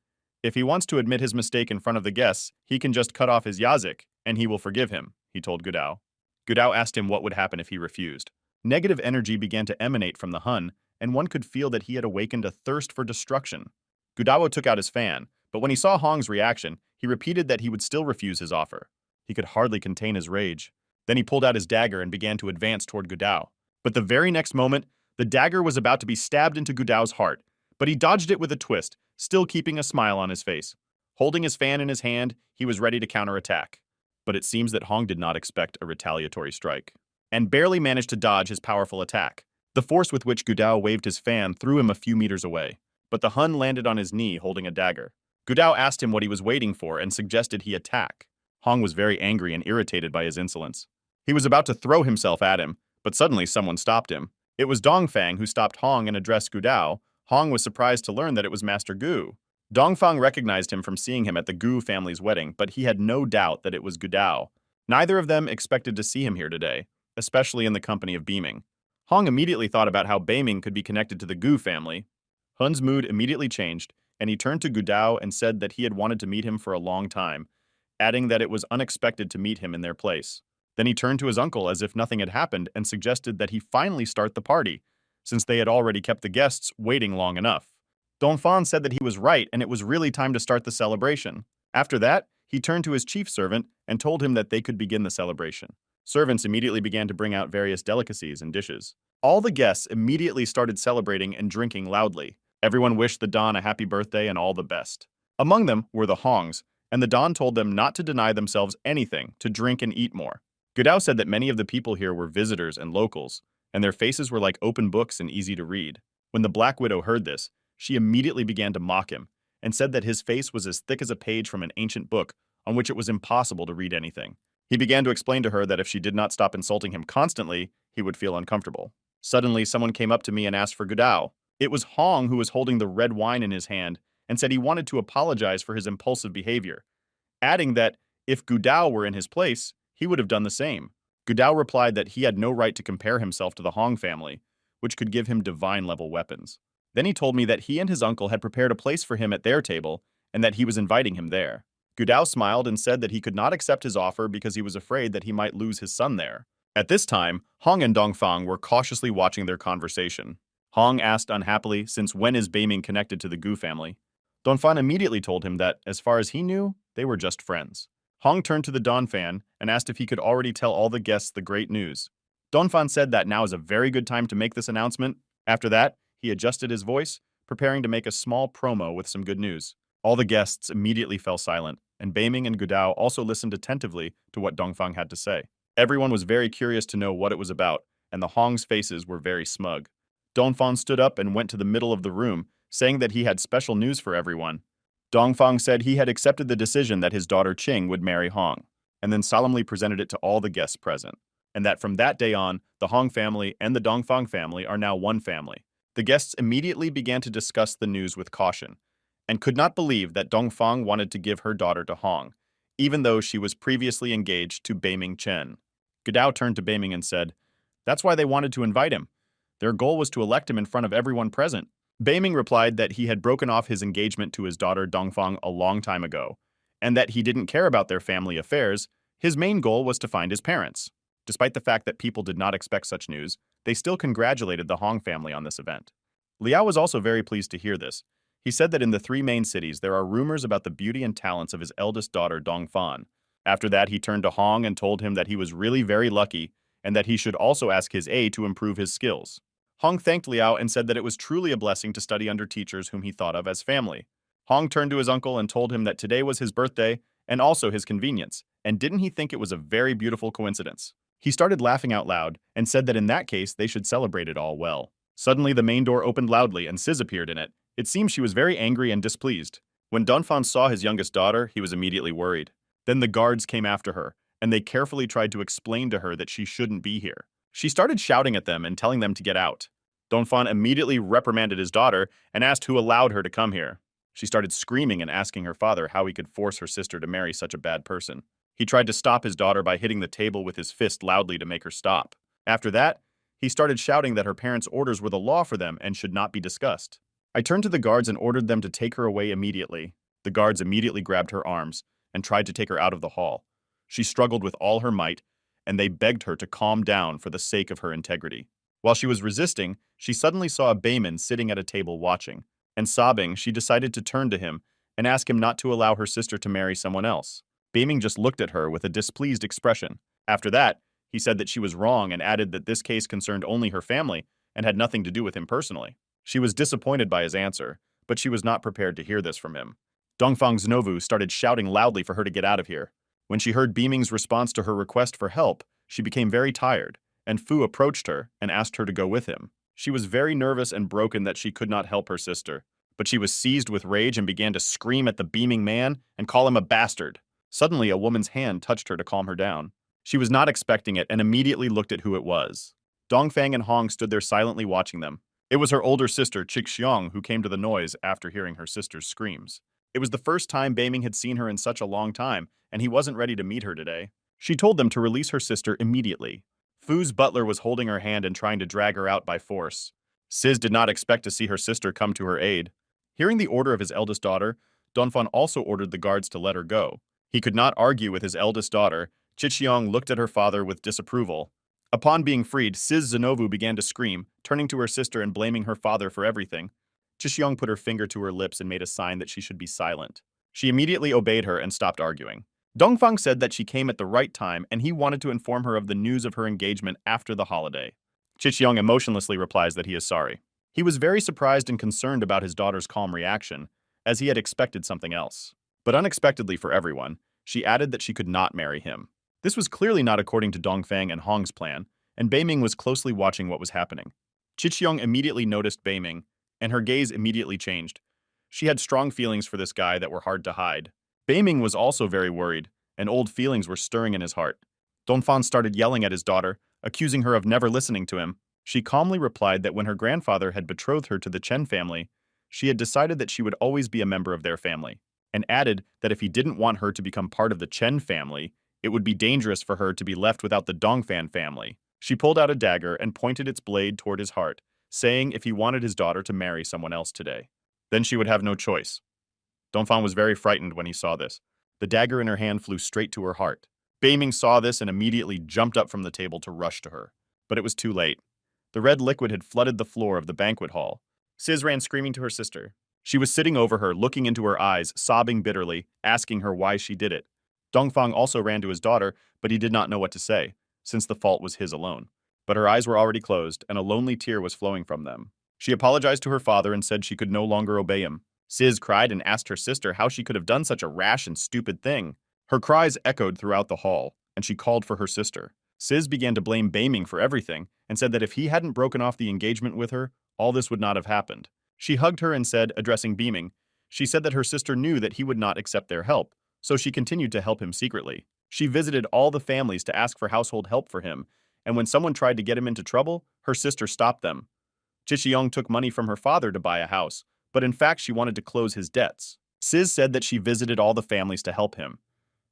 if he wants to admit his mistake in front of the guests, he can just cut off his yazik, and he will forgive him, he told Gudao. Gudao asked him what would happen if he refused. Negative energy began to emanate from the Hun, and one could feel that he had awakened a thirst for destruction. Gudao took out his fan, but when he saw Hong's reaction, he repeated that he would still refuse his offer. He could hardly contain his rage. Then he pulled out his dagger and began to advance toward Gudao. But the very next moment, the dagger was about to be stabbed into Gudao's heart, but he dodged it with a twist, still keeping a smile on his face. Holding his fan in his hand, he was ready to counterattack. But it seems that Hong did not expect a retaliatory strike, and barely managed to dodge his powerful attack. The force with which Gudao waved his fan threw him a few meters away, but the Hun landed on his knee holding a dagger. Gudao asked him what he was waiting for and suggested he attack. Hong was very angry and irritated by his insolence. He was about to throw himself at him, but suddenly someone stopped him. It was Dongfang who stopped Hong and addressed Gudao. Hong was surprised to learn that it was Master Gu. Dongfang recognized him from seeing him at the Gu family's wedding, but he had no doubt that it was Gudao. Neither of them expected to see him here today, especially in the company of Beiming. Hong immediately thought about how Beiming could be connected to the Gu family. Hun's mood immediately changed, and he turned to Gudao and said that he had wanted to meet him for a long time, adding that it was unexpected to meet him in their place. Then he turned to his uncle as if nothing had happened and suggested that he finally start the party, since they had already kept the guests waiting long enough. Dongfang said that he was right and it was really time to start the celebration. After that, he turned to his chief servant and told him that they could begin the celebration. Servants immediately began to bring out various delicacies and dishes. All the guests immediately started celebrating and drinking loudly. Everyone wished the Don a happy birthday and all the best. Among them were the Hongs, and the Don told them not to deny themselves anything, to drink and eat more. Gudao said that many of the people here were visitors and locals, and their faces were like open books and easy to read. When the Black Widow heard this, she immediately began to mock him, and said that his face was as thick as a page from an ancient book on which it was impossible to read anything. He began to explain to her that if she did not stop insulting him constantly, he would feel uncomfortable. Suddenly, someone came up to me and asked for Gudao. It was Hong who was holding the red wine in his hand and said he wanted to apologize for his impulsive behavior, adding that if Gudao were in his place, he would have done the same. Gudao replied that he had no right to compare himself to the Hong family, which could give him divine-level weapons. Then he told me that he and his uncle had prepared a place for him at their table and that he was inviting him there. Gudao smiled and said that he could not accept his offer because he was afraid that he might lose his son there. At this time, Hong and Dongfang were cautiously watching their conversation. Hong asked unhappily, since when is Beiming connected to the Gu family? Dongfang immediately told him that, as far as he knew, they were just friends. Hong turned to the Dongfang and asked if he could already tell all the guests the great news. Dongfang said that now is a very good time to make this announcement. After that, he adjusted his voice, preparing to make a small promo with some good news. All the guests immediately fell silent, and Beiming and Gudao also listened attentively to what Dongfang had to say. Everyone was very curious to know what it was about, and the Hong's faces were very smug. Dongfang stood up and went to the middle of the room, saying that he had special news for everyone. Dongfang said he had accepted the decision that his daughter Qing would marry Hong, and then solemnly presented it to all the guests present, and that from that day on, the Hong family and the Dongfang family are now one family. The guests immediately began to discuss the news with caution, and could not believe that Dongfang wanted to give her daughter to Hong, even though she was previously engaged to Beiming Chen. Gudao turned to Beiming and said, "That's why they wanted to invite him. Their goal was to elect him in front of everyone present." Beiming replied that he had broken off his engagement to his daughter Dongfang a long time ago, and that he didn't care about their family affairs. His main goal was to find his parents. Despite the fact that people did not expect such news, they still congratulated the Hong family on this event. Liao was also very pleased to hear this. He said that in the 3 main cities there are rumors about the beauty and talents of his eldest daughter Dongfang. After that, he turned to Hong and told him that he was really very lucky and that he should also ask his aide to improve his skills. Hong thanked Liao and said that it was truly a blessing to study under teachers whom he thought of as family. Hong turned to his uncle and told him that today was his birthday and also his convenience, and didn't he think it was a very beautiful coincidence? He started laughing out loud and said that in that case they should celebrate it all well. Suddenly the main door opened loudly and Sis appeared in it. It seemed she was very angry and displeased. When Donphan saw his youngest daughter, he was immediately worried. Then the guards came after her, and they carefully tried to explain to her that she shouldn't be here. She started shouting at them and telling them to get out. Donphan immediately reprimanded his daughter and asked who allowed her to come here. She started screaming and asking her father how he could force her sister to marry such a bad person. He tried to stop his daughter by hitting the table with his fist loudly to make her stop. After that, he started shouting that her parents' orders were the law for them and should not be discussed. I turned to the guards and ordered them to take her away immediately. The guards immediately grabbed her arms and tried to take her out of the hall. She struggled with all her might, and they begged her to calm down for the sake of her integrity. While she was resisting, she suddenly saw a Bayman sitting at a table watching, and sobbing, she decided to turn to him and ask him not to allow her sister to marry someone else. Beaming just looked at her with a displeased expression. After that, he said that she was wrong and added that this case concerned only her family and had nothing to do with him personally. She was disappointed by his answer, but she was not prepared to hear this from him. Dongfang's Novu started shouting loudly for her to get out of here. When she heard Beaming's response to her request for help, she became very tired, and Fu approached her and asked her to go with him. She was very nervous and broken that she could not help her sister, but she was seized with rage and began to scream at the beaming man and call him a bastard. Suddenly, a woman's hand touched her to calm her down. She was not expecting it and immediately looked at who it was. Dongfang and Hong stood there silently watching them. It was her older sister, Chixxiong, who came to the noise after hearing her sister's screams. It was the first time Beiming had seen her in such a long time, and he wasn't ready to meet her today. She told them to release her sister immediately. Fu's butler was holding her hand and trying to drag her out by force. Sis did not expect to see her sister come to her aid. Hearing the order of his eldest daughter, Donphan also ordered the guards to let her go. He could not argue with his eldest daughter. Chixxiong looked at her father with disapproval. Upon being freed, Sis Zenovu began to scream, turning to her sister and blaming her father for everything. Chixxiong put her finger to her lips and made a sign that she should be silent. She immediately obeyed her and stopped arguing. Dongfang said that she came at the right time and he wanted to inform her of the news of her engagement after the holiday. Chixxiong emotionlessly replies that he is sorry. He was very surprised and concerned about his daughter's calm reaction, as he had expected something else. But unexpectedly for everyone, she added that she could not marry him. This was clearly not according to Dongfang and Hong's plan, and Beiming was closely watching what was happening. Chixxiong immediately noticed Beiming, and her gaze immediately changed. She had strong feelings for this guy that were hard to hide. Beiming was also very worried, and old feelings were stirring in his heart. Donphan started yelling at his daughter, accusing her of never listening to him. She calmly replied that when her grandfather had betrothed her to the Chen family, she had decided that she would always be a member of their family, and added that if he didn't want her to become part of the Chen family, it would be dangerous for her to be left without the Dongfan family. She pulled out a dagger and pointed its blade toward his heart, saying if he wanted his daughter to marry someone else today, then she would have no choice. Donphan was very frightened when he saw this. The dagger in her hand flew straight to her heart. Beiming saw this and immediately jumped up from the table to rush to her. But it was too late. The red liquid had flooded the floor of the banquet hall. Sis ran screaming to her sister. She was sitting over her, looking into her eyes, sobbing bitterly, asking her why she did it. Dongfang also ran to his daughter, but he did not know what to say, since the fault was his alone. But her eyes were already closed, and a lonely tear was flowing from them. She apologized to her father and said she could no longer obey him. Sis cried and asked her sister how she could have done such a rash and stupid thing. Her cries echoed throughout the hall, and she called for her sister. Sis began to blame Beiming for everything, and said that if he hadn't broken off the engagement with her, all this would not have happened. She hugged her and said, addressing Beiming, she said that her sister knew that he would not accept their help, so she continued to help him secretly. She visited all the families to ask for household help for him, and when someone tried to get him into trouble, her sister stopped them. Chixxiong took money from her father to buy a house, but in fact she wanted to close his debts. Sis said that she visited all the families to help him.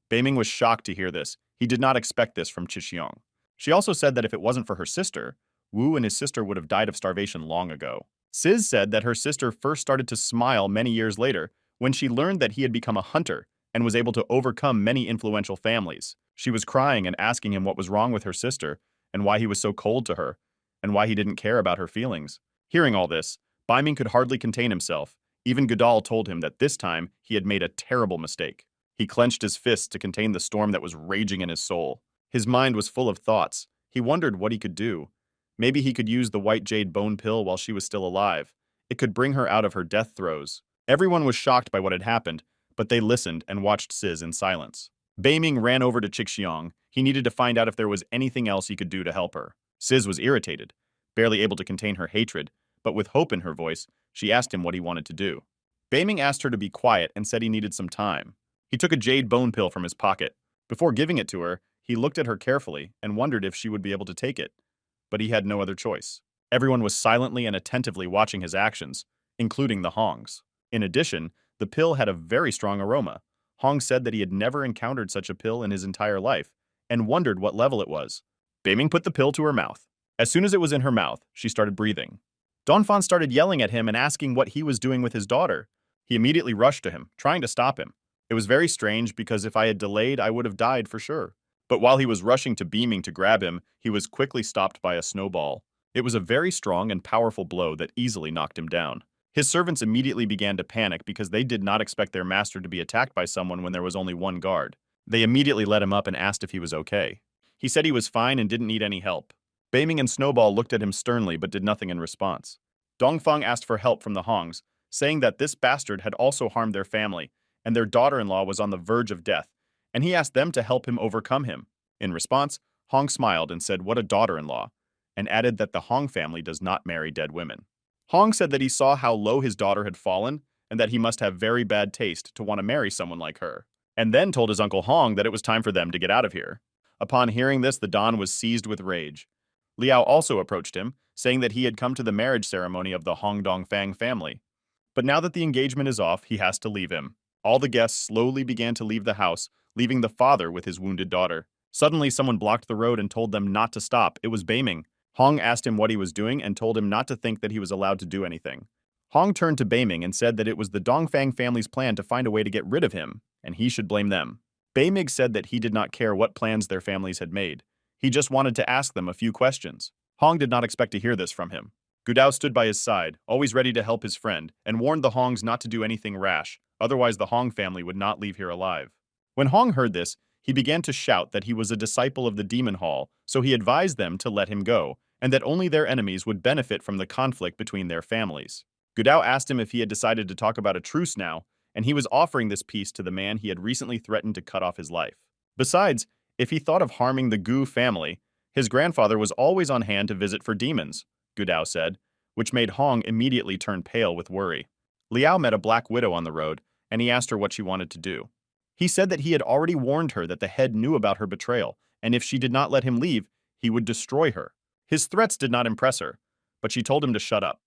Beiming was shocked to hear this. He did not expect this from Chixxiong. She also said that if it wasn't for her sister, Wu and his sister would have died of starvation long ago. Sis said that her sister first started to smile many years later when she learned that he had become a hunter and was able to overcome many influential families. She was crying and asking him what was wrong with her sister and why he was so cold to her and why he didn't care about her feelings. Hearing all this, Beiming could hardly contain himself. Even Godal told him that this time he had made a terrible mistake. He clenched his fists to contain the storm that was raging in his soul. His mind was full of thoughts. He wondered what he could do. Maybe he could use the white jade bone pill while she was still alive. It could bring her out of her death throes. Everyone was shocked by what had happened, but they listened and watched Sis in silence. Beiming ran over to Chixiang. He needed to find out if there was anything else he could do to help her. Sis was irritated, barely able to contain her hatred, but with hope in her voice, she asked him what he wanted to do. Beiming asked her to be quiet and said he needed some time. He took a jade bone pill from his pocket. Before giving it to her, he looked at her carefully and wondered if she would be able to take it. But he had no other choice. Everyone was silently and attentively watching his actions, including the Hongs. In addition, the pill had a very strong aroma. Hong said that he had never encountered such a pill in his entire life, and wondered what level it was. Beiming put the pill to her mouth. As soon as it was in her mouth, she started breathing. Donphan started yelling at him and asking what he was doing with his daughter. He immediately rushed to him, trying to stop him. It was very strange because if I had delayed, I would have died for sure. But while he was rushing to Beiming to grab him, he was quickly stopped by a snowball. It was a very strong and powerful blow that easily knocked him down. His servants immediately began to panic because they did not expect their master to be attacked by someone when there was only one guard. They immediately let him up and asked if he was okay. He said he was fine and didn't need any help. Beiming and Snowball looked at him sternly but did nothing in response. Dongfang asked for help from the Hongs, saying that this bastard had also harmed their family, and their daughter-in-law was on the verge of death, and he asked them to help him overcome him. In response, Hong smiled and said what a daughter-in-law, and added that the Hong family does not marry dead women. Hong said that he saw how low his daughter had fallen, and that he must have very bad taste to want to marry someone like her, and then told his uncle Hong that it was time for them to get out of here. Upon hearing this, the Don was seized with rage. Liao also approached him, saying that he had come to the marriage ceremony of the Hong Dongfang family. But now that the engagement is off, he has to leave him. All the guests slowly began to leave the house, leaving the father with his wounded daughter. Suddenly, someone blocked the road and told them not to stop. It was Beiming. Hong asked him what he was doing and told him not to think that he was allowed to do anything. Hong turned to Beiming and said that it was the Dongfang family's plan to find a way to get rid of him, and he should blame them. Beiming said that he did not care what plans their families had made. He just wanted to ask them a few questions. Hong did not expect to hear this from him. Gudao stood by his side, always ready to help his friend, and warned the Hongs not to do anything rash, otherwise the Hong family would not leave here alive. When Hong heard this, he began to shout that he was a disciple of the Demon Hall, so he advised them to let him go, and that only their enemies would benefit from the conflict between their families. Gudao asked him if he had decided to talk about a truce now, and he was offering this peace to the man he had recently threatened to cut off his life. Besides, if he thought of harming the Gu family, his grandfather was always on hand to visit for demons, Gudao said, which made Hong immediately turn pale with worry. Liao met a black widow on the road, and he asked her what she wanted to do. He said that he had already warned her that the head knew about her betrayal, and if she did not let him leave, he would destroy her. His threats did not impress her, but she told him to shut up.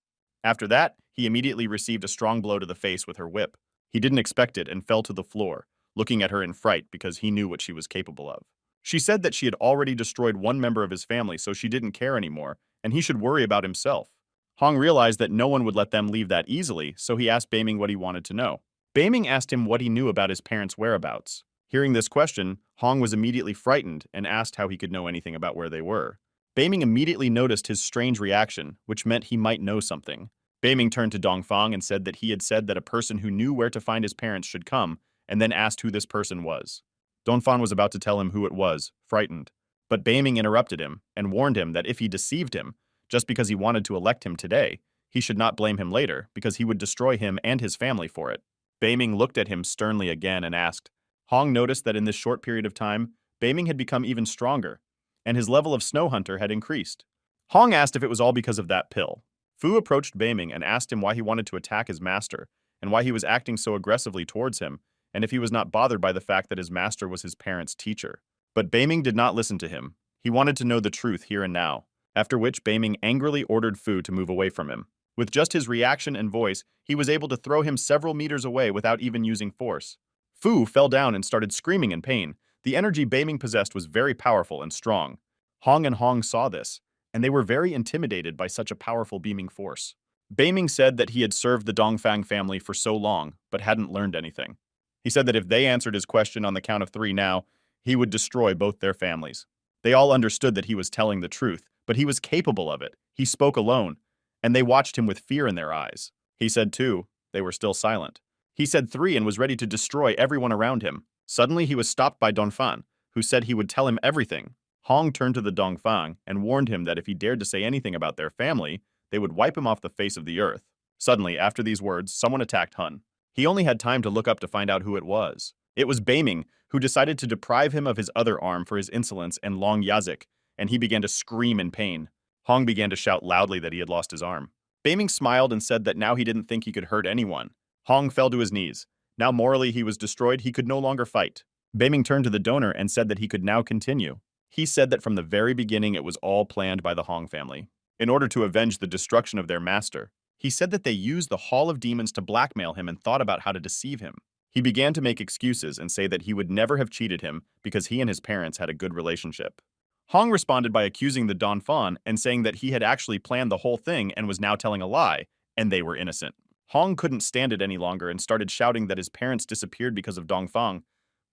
After that, he immediately received a strong blow to the face with her whip. He didn't expect it and fell to the floor, looking at her in fright because he knew what she was capable of. She said that she had already destroyed one member of his family, so she didn't care anymore, and he should worry about himself. Hong realized that no one would let them leave that easily, so he asked Beiming what he wanted to know. Beiming asked him what he knew about his parents' whereabouts. Hearing this question, Hong was immediately frightened and asked how he could know anything about where they were. Beiming immediately noticed his strange reaction, which meant he might know something. Beiming turned to Dongfang and said that he had said that a person who knew where to find his parents should come, and then asked who this person was. Dongfang was about to tell him who it was, frightened. But Beiming interrupted him and warned him that if he deceived him, just because he wanted to elect him today, he should not blame him later because he would destroy him and his family for it. Beiming looked at him sternly again and asked. Hong noticed that in this short period of time, Beiming had become even stronger, and his level of snow hunter had increased. Hong asked if it was all because of that pill. Fu approached Beiming and asked him why he wanted to attack his master, and why he was acting so aggressively towards him, and if he was not bothered by the fact that his master was his parents' teacher. But Beiming did not listen to him. He wanted to know the truth here and now, after which Beiming angrily ordered Fu to move away from him. With just his reaction and voice, he was able to throw him several meters away without even using force. Fu fell down and started screaming in pain. The energy Beiming possessed was very powerful and strong. Hong saw this, and they were very intimidated by such a powerful beaming force. Beiming said that he had served the Dongfang family for so long, but hadn't learned anything. He said that if they answered his question on the count of 3 now, he would destroy both their families. They all understood that he was telling the truth, but he was capable of it. He spoke alone, and they watched him with fear in their eyes. He said 2, they were still silent. He said 3 and was ready to destroy everyone around him. Suddenly he was stopped by Dongfang, who said he would tell him everything. Hong turned to the Dongfang and warned him that if he dared to say anything about their family, they would wipe him off the face of the earth. Suddenly, after these words, someone attacked Hun. He only had time to look up to find out who it was. It was Beiming who decided to deprive him of his other arm for his insolence and long yazik, and he began to scream in pain. Hong began to shout loudly that he had lost his arm. Beiming smiled and said that now he didn't think he could hurt anyone. Hong fell to his knees. Now morally he was destroyed, he could no longer fight. Beiming turned to the donor and said that he could now continue. He said that from the very beginning it was all planned by the Hong family, in order to avenge the destruction of their master. He said that they used the Hall of Demons to blackmail him and thought about how to deceive him. He began to make excuses and say that he would never have cheated him because he and his parents had a good relationship. Hong responded by accusing the Donphan and saying that he had actually planned the whole thing and was now telling a lie, and they were innocent. Hong couldn't stand it any longer and started shouting that his parents disappeared because of Dongfang,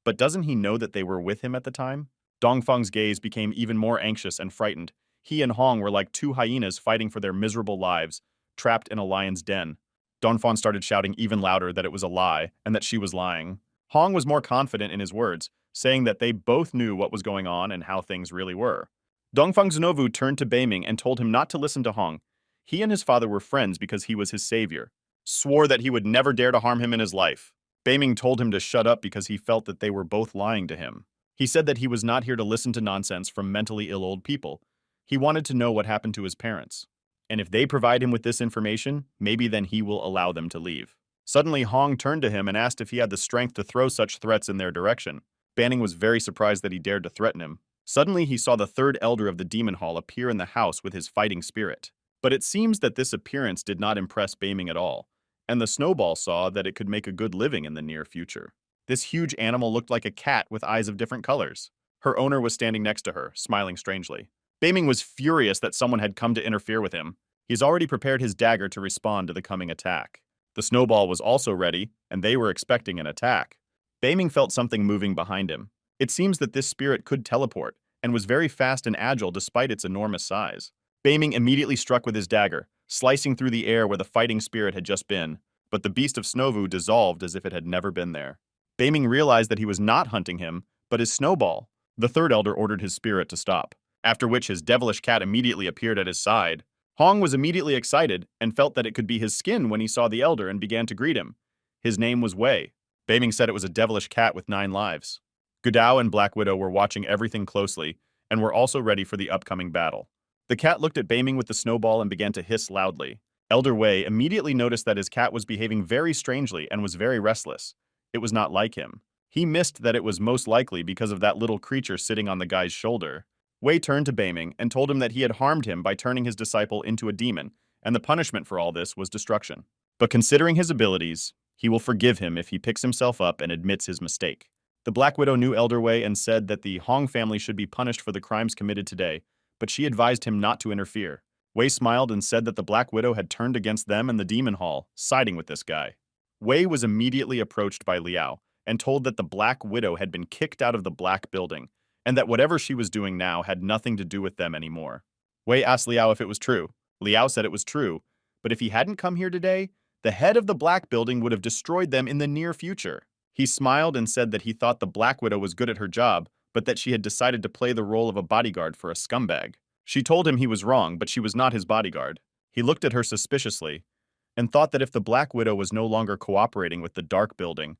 but doesn't he know that they were with him at the time? Dongfang's gaze became even more anxious and frightened. He and Hong were like two hyenas fighting for their miserable lives, trapped in a lion's den. Dongfang started shouting even louder that it was a lie and that she was lying. Hong was more confident in his words, saying that they both knew what was going on and how things really were. Dongfang's Novu turned to Beiming and told him not to listen to Hong. He and his father were friends because he was his savior. Swore that he would never dare to harm him in his life. Beiming told him to shut up because he felt that they were both lying to him. He said that he was not here to listen to nonsense from mentally ill old people. He wanted to know what happened to his parents. And if they provide him with this information, maybe then he will allow them to leave. Suddenly, Hong turned to him and asked if he had the strength to throw such threats in their direction. Banning was very surprised that he dared to threaten him. Suddenly, he saw the third elder of the demon hall appear in the house with his fighting spirit. But it seems that this appearance did not impress Beiming at all, and the Snowball saw that it could make a good living in the near future. This huge animal looked like a cat with eyes of different colors. Her owner was standing next to her, smiling strangely. Beiming was furious that someone had come to interfere with him. He's already prepared his dagger to respond to the coming attack. The Snowball was also ready, and they were expecting an attack. Beiming felt something moving behind him. It seems that this spirit could teleport, and was very fast and agile despite its enormous size. Beiming immediately struck with his dagger, slicing through the air where the fighting spirit had just been, but the beast of Snovu dissolved as if it had never been there. Beiming realized that he was not hunting him, but his Snowball. The third elder ordered his spirit to stop, after which his devilish cat immediately appeared at his side. Hong was immediately excited and felt that it could be his skin when he saw the elder and began to greet him. His name was Wei. Beiming said it was a devilish cat with 9 lives. Gudao and Black Widow were watching everything closely and were also ready for the upcoming battle. The cat looked at Beiming with the Snowball and began to hiss loudly. Elder Wei immediately noticed that his cat was behaving very strangely and was very restless. It was not like him. He missed that it was most likely because of that little creature sitting on the guy's shoulder. Wei turned to Beiming and told him that he had harmed him by turning his disciple into a demon, and the punishment for all this was destruction. But considering his abilities, he will forgive him if he picks himself up and admits his mistake. The Black Widow knew Elder Wei and said that the Hong family should be punished for the crimes committed today, but she advised him not to interfere. Wei smiled and said that the Black Widow had turned against them and the demon hall, siding with this guy. Wei was immediately approached by Liao and told that the Black Widow had been kicked out of the Black Building, and that whatever she was doing now had nothing to do with them anymore. Wei asked Liao if it was true. Liao said it was true, but if he hadn't come here today, the head of the Black Building would have destroyed them in the near future. He smiled and said that he thought the Black Widow was good at her job, but that she had decided to play the role of a bodyguard for a scumbag. She told him he was wrong, but she was not his bodyguard. He looked at her suspiciously and thought that if the Black Widow was no longer cooperating with the Dark Building,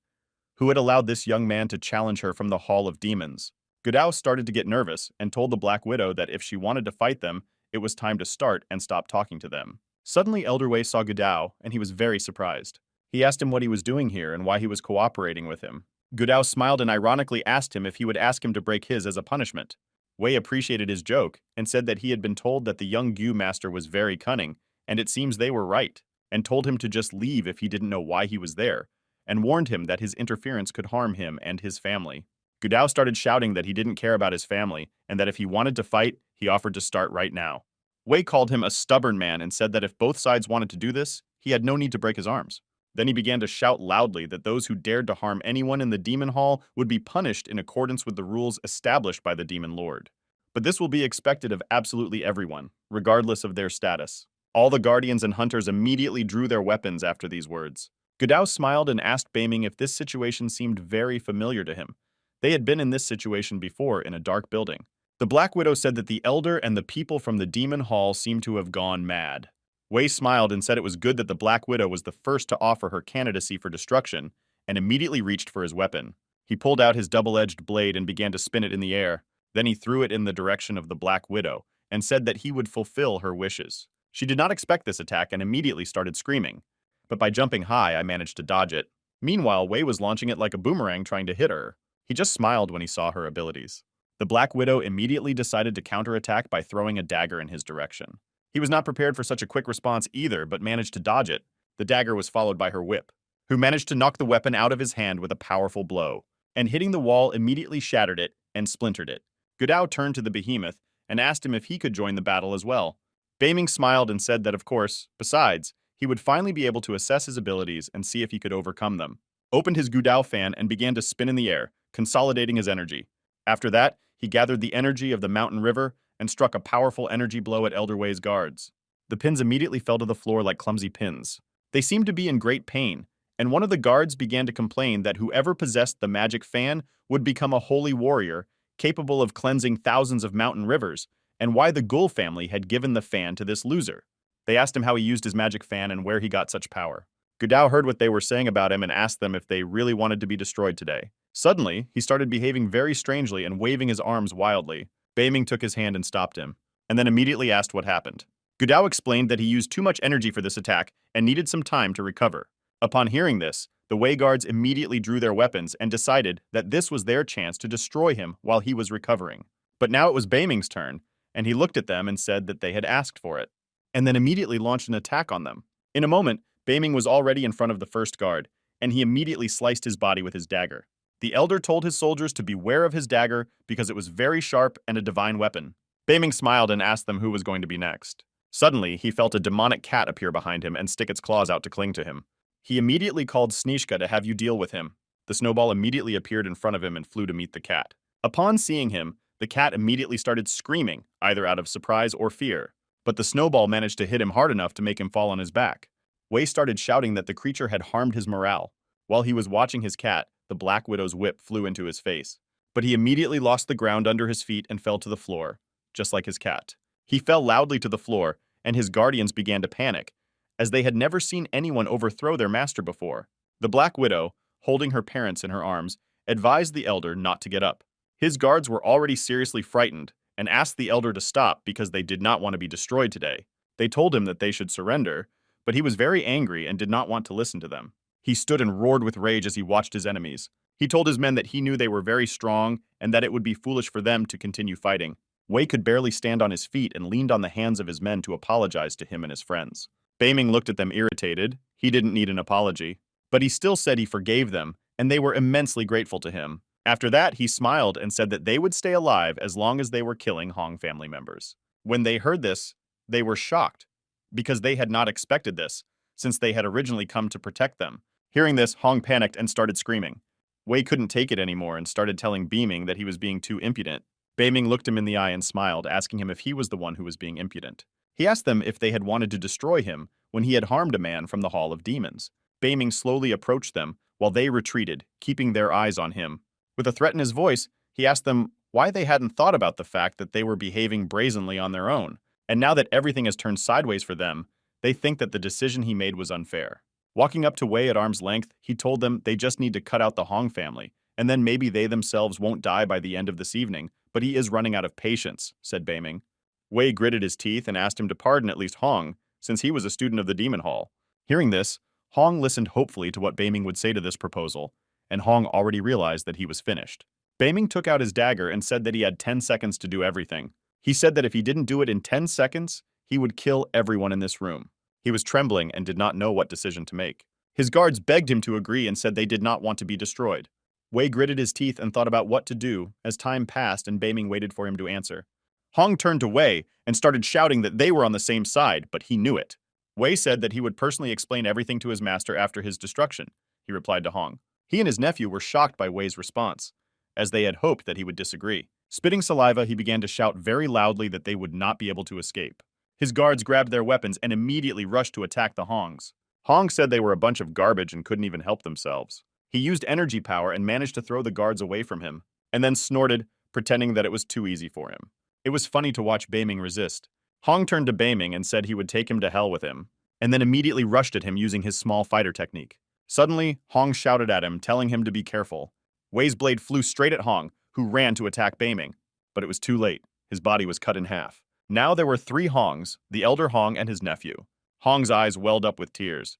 who had allowed this young man to challenge her from the Hall of Demons? Gudao started to get nervous and told the Black Widow that if she wanted to fight them, it was time to start and stop talking to them. Suddenly, Elder Wei saw Gudao, and he was very surprised. He asked him what he was doing here and why he was cooperating with him. Gudao smiled and ironically asked him if he would ask him to break his as a punishment. Wei appreciated his joke and said that he had been told that the young Gu master was very cunning, and it seems they were right, and told him to just leave if he didn't know why he was there, and warned him that his interference could harm him and his family. Gudao started shouting that he didn't care about his family, and that if he wanted to fight, he offered to start right now. Wei called him a stubborn man and said that if both sides wanted to do this, he had no need to break his arms. Then he began to shout loudly that those who dared to harm anyone in the Demon Hall would be punished in accordance with the rules established by the Demon Lord. But this will be expected of absolutely everyone, regardless of their status. All the guardians and hunters immediately drew their weapons after these words. Gudao smiled and asked Beiming if this situation seemed very familiar to him. They had been in this situation before in a dark building. The Black Widow said that the Elder and the people from the Demon Hall seemed to have gone mad. Wei smiled and said it was good that the Black Widow was the first to offer her candidacy for destruction, and immediately reached for his weapon. He pulled out his double-edged blade and began to spin it in the air. Then he threw it in the direction of the Black Widow and said that he would fulfill her wishes. She did not expect this attack and immediately started screaming. But by jumping high, I managed to dodge it. Meanwhile, Wei was launching it like a boomerang trying to hit her. He just smiled when he saw her abilities. The Black Widow immediately decided to counterattack by throwing a dagger in his direction. He was not prepared for such a quick response either, but managed to dodge it. The dagger was followed by her whip, who managed to knock the weapon out of his hand with a powerful blow, and hitting the wall immediately shattered it and splintered it. Gudao turned to the behemoth and asked him if he could join the battle as well. Beiming smiled and said that of course, besides, he would finally be able to assess his abilities and see if he could overcome them. Opened his Gudao fan and began to spin in the air, consolidating his energy. After that, he gathered the energy of the mountain river and struck a powerful energy blow at Elder Wei's guards. The pins immediately fell to the floor like clumsy pins. They seemed to be in great pain, and one of the guards began to complain that whoever possessed the magic fan would become a holy warrior, capable of cleansing thousands of mountain rivers, and why the Ghoul family had given the fan to this loser. They asked him how he used his magic fan and where he got such power. Gudao heard what they were saying about him and asked them if they really wanted to be destroyed today. Suddenly, he started behaving very strangely and waving his arms wildly. Beiming took his hand and stopped him, and then immediately asked what happened. Gudao explained that he used too much energy for this attack and needed some time to recover. Upon hearing this, the Wei guards immediately drew their weapons and decided that this was their chance to destroy him while he was recovering. But now it was Beiming's turn, and he looked at them and said that they had asked for it, and then immediately launched an attack on them. In a moment, Beiming was already in front of the first guard, and he immediately sliced his body with his dagger. The elder told his soldiers to beware of his dagger because it was very sharp and a divine weapon. Beiming smiled and asked them who was going to be next. Suddenly, he felt a demonic cat appear behind him and stick its claws out to cling to him. He immediately called Snishka to have you deal with him. The snowball immediately appeared in front of him and flew to meet the cat. Upon seeing him, the cat immediately started screaming, either out of surprise or fear. But the snowball managed to hit him hard enough to make him fall on his back. Wei started shouting that the creature had harmed his morale. While he was watching his cat, the Black Widow's whip flew into his face. But he immediately lost the ground under his feet and fell to the floor, just like his cat. He fell loudly to the floor, and his guardians began to panic, as they had never seen anyone overthrow their master before. The Black Widow, holding her parents in her arms, advised the elder not to get up. His guards were already seriously frightened and asked the elder to stop because they did not want to be destroyed today. They told him that they should surrender, but he was very angry and did not want to listen to them. He stood and roared with rage as he watched his enemies. He told his men that he knew they were very strong and that it would be foolish for them to continue fighting. Wei could barely stand on his feet and leaned on the hands of his men to apologize to him and his friends. Beiming looked at them irritated. He didn't need an apology. But he still said he forgave them, and they were immensely grateful to him. After that, he smiled and said that they would stay alive as long as they were killing Hong family members. When they heard this, they were shocked, because they had not expected this, since they had originally come to protect them. Hearing this, Hong panicked and started screaming. Wei couldn't take it anymore and started telling Beiming that he was being too impudent. Beiming looked him in the eye and smiled, asking him if he was the one who was being impudent. He asked them if they had wanted to destroy him when he had harmed a man from the Hall of Demons. Beiming slowly approached them while they retreated, keeping their eyes on him. With a threat in his voice, he asked them why they hadn't thought about the fact that they were behaving brazenly on their own, and now that everything has turned sideways for them, they think that the decision he made was unfair. Walking up to Wei at arm's length, he told them they just need to cut out the Hong family, and then maybe they themselves won't die by the end of this evening, but he is running out of patience, said Beiming. Wei gritted his teeth and asked him to pardon at least Hong, since he was a student of the Demon Hall. Hearing this, Hong listened hopefully to what Beiming would say to this proposal, and Hong already realized that he was finished. Beiming took out his dagger and said that he had 10 seconds to do everything. He said that if he didn't do it in 10 seconds, he would kill everyone in this room. He was trembling and did not know what decision to make. His guards begged him to agree and said they did not want to be destroyed. Wei gritted his teeth and thought about what to do as time passed and Beiming waited for him to answer. Hong turned to Wei and started shouting that they were on the same side, but he knew it. Wei said that he would personally explain everything to his master after his destruction, he replied to Hong. He and his nephew were shocked by Wei's response, as they had hoped that he would disagree. Spitting saliva, he began to shout very loudly that they would not be able to escape. His guards grabbed their weapons and immediately rushed to attack the Hongs. Hong said they were a bunch of garbage and couldn't even help themselves. He used energy power and managed to throw the guards away from him, and then snorted, pretending that it was too easy for him. It was funny to watch Beiming resist. Hong turned to Beiming and said he would take him to hell with him, and then immediately rushed at him using his small fighter technique. Suddenly, Hong shouted at him, telling him to be careful. Wei's blade flew straight at Hong, who ran to attack Beiming. But it was too late. His body was cut in half. Now there were 3 Hongs, the elder Hong and his nephew. Hong's eyes welled up with tears.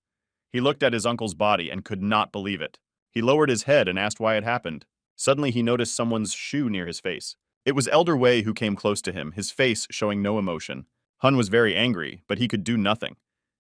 He looked at his uncle's body and could not believe it. He lowered his head and asked why it happened. Suddenly he noticed someone's shoe near his face. It was Elder Wei who came close to him, his face showing no emotion. Hun was very angry, but he could do nothing.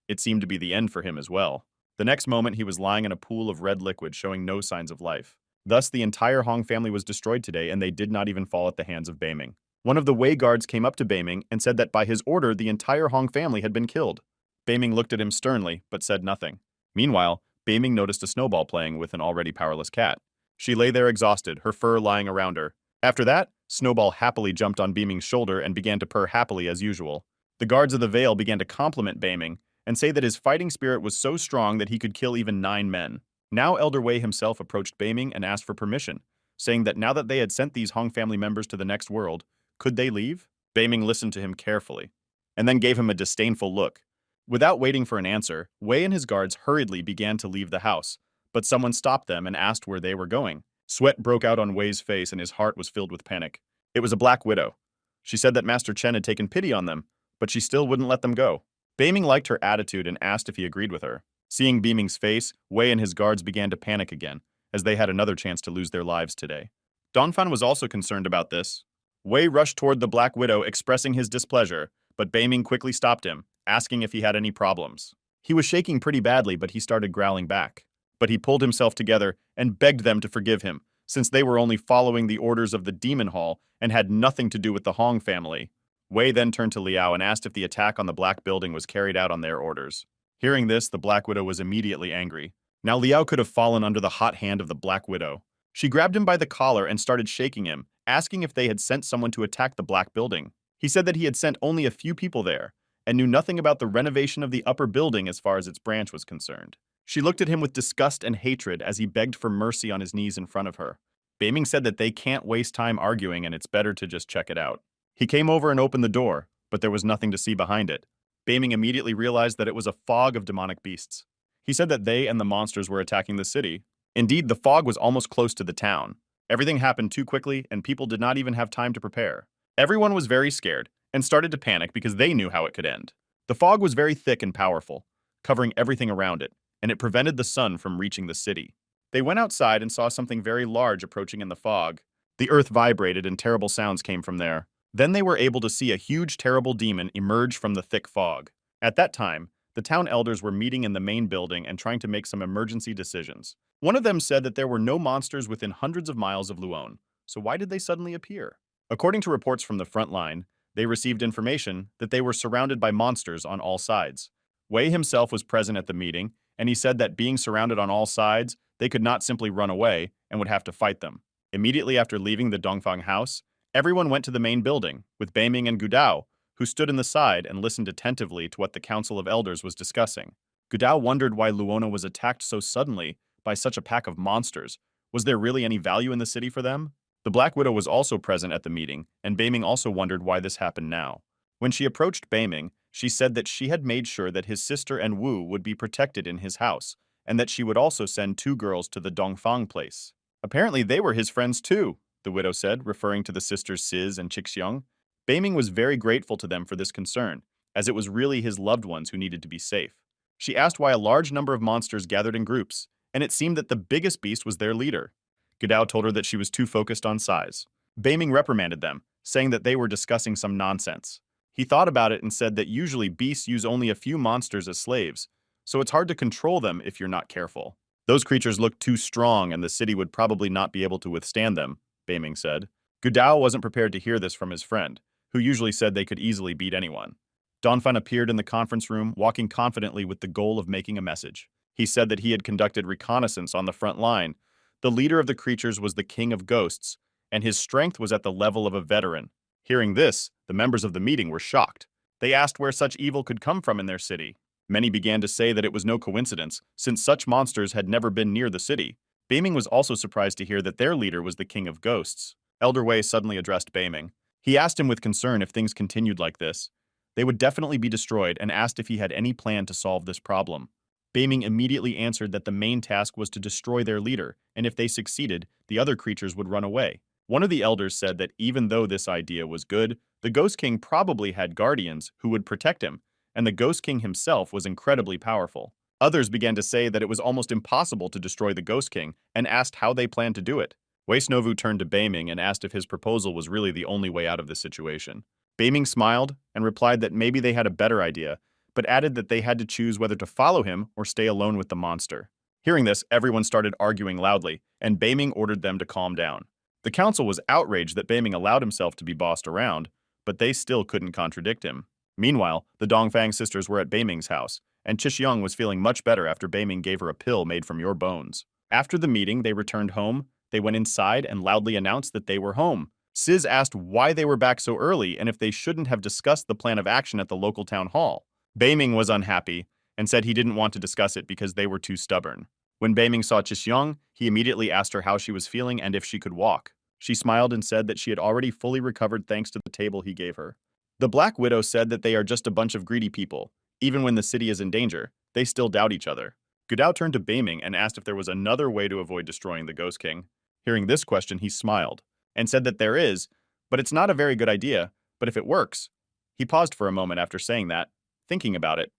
It seemed to be the end for him as well. The next moment he was lying in a pool of red liquid showing no signs of life. Thus the entire Hong family was destroyed today and they did not even fall at the hands of Beiming. One of the Wei guards came up to Beiming and said that by his order the entire Hong family had been killed. Beiming looked at him sternly, but said nothing. Meanwhile, Beiming noticed a Snowball playing with an already powerless cat. She lay there exhausted, her fur lying around her. After that, Snowball happily jumped on Beiming's shoulder and began to purr happily as usual. The guards of the Veil began to compliment Beiming and say that his fighting spirit was so strong that he could kill even 9 men. Now Elder Wei himself approached Beiming and asked for permission, saying that now that they had sent these Hong family members to the next world, could they leave? Beiming listened to him carefully, and then gave him a disdainful look. Without waiting for an answer, Wei and his guards hurriedly began to leave the house, but someone stopped them and asked where they were going. Sweat broke out on Wei's face and his heart was filled with panic. It was a Black Widow. She said that Master Chen had taken pity on them, but she still wouldn't let them go. Beiming liked her attitude and asked if he agreed with her. Seeing Beiming's face, Wei and his guards began to panic again, as they had another chance to lose their lives today. Dongfan was also concerned about this. Wei rushed toward the Black Widow expressing his displeasure, but Beiming quickly stopped him, asking if he had any problems. He was shaking pretty badly, but he started growling back. But he pulled himself together and begged them to forgive him, since they were only following the orders of the Demon Hall and had nothing to do with the Hong family. Wei then turned to Liao and asked if the attack on the Black Building was carried out on their orders. Hearing this, the Black Widow was immediately angry. Now Liao could have fallen under the hot hand of the Black Widow. She grabbed him by the collar and started shaking him, asking if they had sent someone to attack the Black Building. He said that he had sent only a few people there, and knew nothing about the renovation of the upper building as far as its branch was concerned. She looked at him with disgust and hatred as he begged for mercy on his knees in front of her. Beiming said that they can't waste time arguing and it's better to just check it out. He came over and opened the door, but there was nothing to see behind it. Beiming immediately realized that it was a fog of demonic beasts. He said that they and the monsters were attacking the city. Indeed, the fog was almost close to the town. Everything happened too quickly and people did not even have time to prepare. Everyone was very scared and started to panic because they knew how it could end. The fog was very thick and powerful, covering everything around it, and it prevented the sun from reaching the city. They went outside and saw something very large approaching in the fog. The earth vibrated and terrible sounds came from there. Then they were able to see a huge terrible demon emerge from the thick fog. At that time, the town elders were meeting in the main building and trying to make some emergency decisions. One of them said that there were no monsters within hundreds of miles of Luon, so why did they suddenly appear? According to reports from the front line, they received information that they were surrounded by monsters on all sides. Wei himself was present at the meeting, and he said that being surrounded on all sides, they could not simply run away and would have to fight them. Immediately after leaving the Dongfang house, everyone went to the main building, with Beiming and Gudao, who stood in the side and listened attentively to what the Council of Elders was discussing. Gudao wondered why Luona was attacked so suddenly by such a pack of monsters. Was there really any value in the city for them? The Black Widow was also present at the meeting, and Beiming also wondered why this happened now. When she approached Beiming, she said that she had made sure that his sister and Wu would be protected in his house, and that she would also send 2 girls to the Dongfang place. Apparently they were his friends too, the widow said, referring to the sisters Sis and Chixiang. Beiming was very grateful to them for this concern, as it was really his loved ones who needed to be safe. She asked why a large number of monsters gathered in groups, and it seemed that the biggest beast was their leader. Gudao told her that she was too focused on size. Beiming reprimanded them, saying that they were discussing some nonsense. He thought about it and said that usually beasts use only a few monsters as slaves, so it's hard to control them if you're not careful. Those creatures looked too strong and the city would probably not be able to withstand them, Beiming said. Gudao wasn't prepared to hear this from his friend, who usually said they could easily beat anyone. Donfan appeared in the conference room, walking confidently with the goal of making a message. He said that he had conducted reconnaissance on the front line. The leader of the creatures was the King of Ghosts, and his strength was at the level of a veteran. Hearing this, the members of the meeting were shocked. They asked where such evil could come from in their city. Many began to say that it was no coincidence, since such monsters had never been near the city. Beiming was also surprised to hear that their leader was the King of Ghosts. Elder Wei suddenly addressed Beiming. He asked him with concern if things continued like this. They would definitely be destroyed and asked if he had any plan to solve this problem. Beiming immediately answered that the main task was to destroy their leader, and if they succeeded, the other creatures would run away. One of the elders said that even though this idea was good, the Ghost King probably had guardians who would protect him, and the Ghost King himself was incredibly powerful. Others began to say that it was almost impossible to destroy the Ghost King and asked how they planned to do it. Wei Snovu turned to Beiming and asked if his proposal was really the only way out of the situation. Beiming smiled and replied that maybe they had a better idea, but added that they had to choose whether to follow him or stay alone with the monster. Hearing this, everyone started arguing loudly, and Beiming ordered them to calm down. The council was outraged that Beiming allowed himself to be bossed around, but they still couldn't contradict him. Meanwhile, the Dongfang sisters were at Beiming's house, and Chixiang was feeling much better after Beiming gave her a pill made from your bones. After the meeting, they returned home. They went inside and loudly announced that they were home. Sis asked why they were back so early and if they shouldn't have discussed the plan of action at the local town hall. Beiming was unhappy and said he didn't want to discuss it because they were too stubborn. When Beiming saw Chixiang, he immediately asked her how she was feeling and if she could walk. She smiled and said that she had already fully recovered thanks to the table he gave her. The Black Widow said that they are just a bunch of greedy people. Even when the city is in danger, they still doubt each other. Gudao turned to Beiming and asked if there was another way to avoid destroying the Ghost King. Hearing this question, he smiled and said that there is, but it's not a very good idea, but if it works. He paused for a moment after saying that, thinking about it.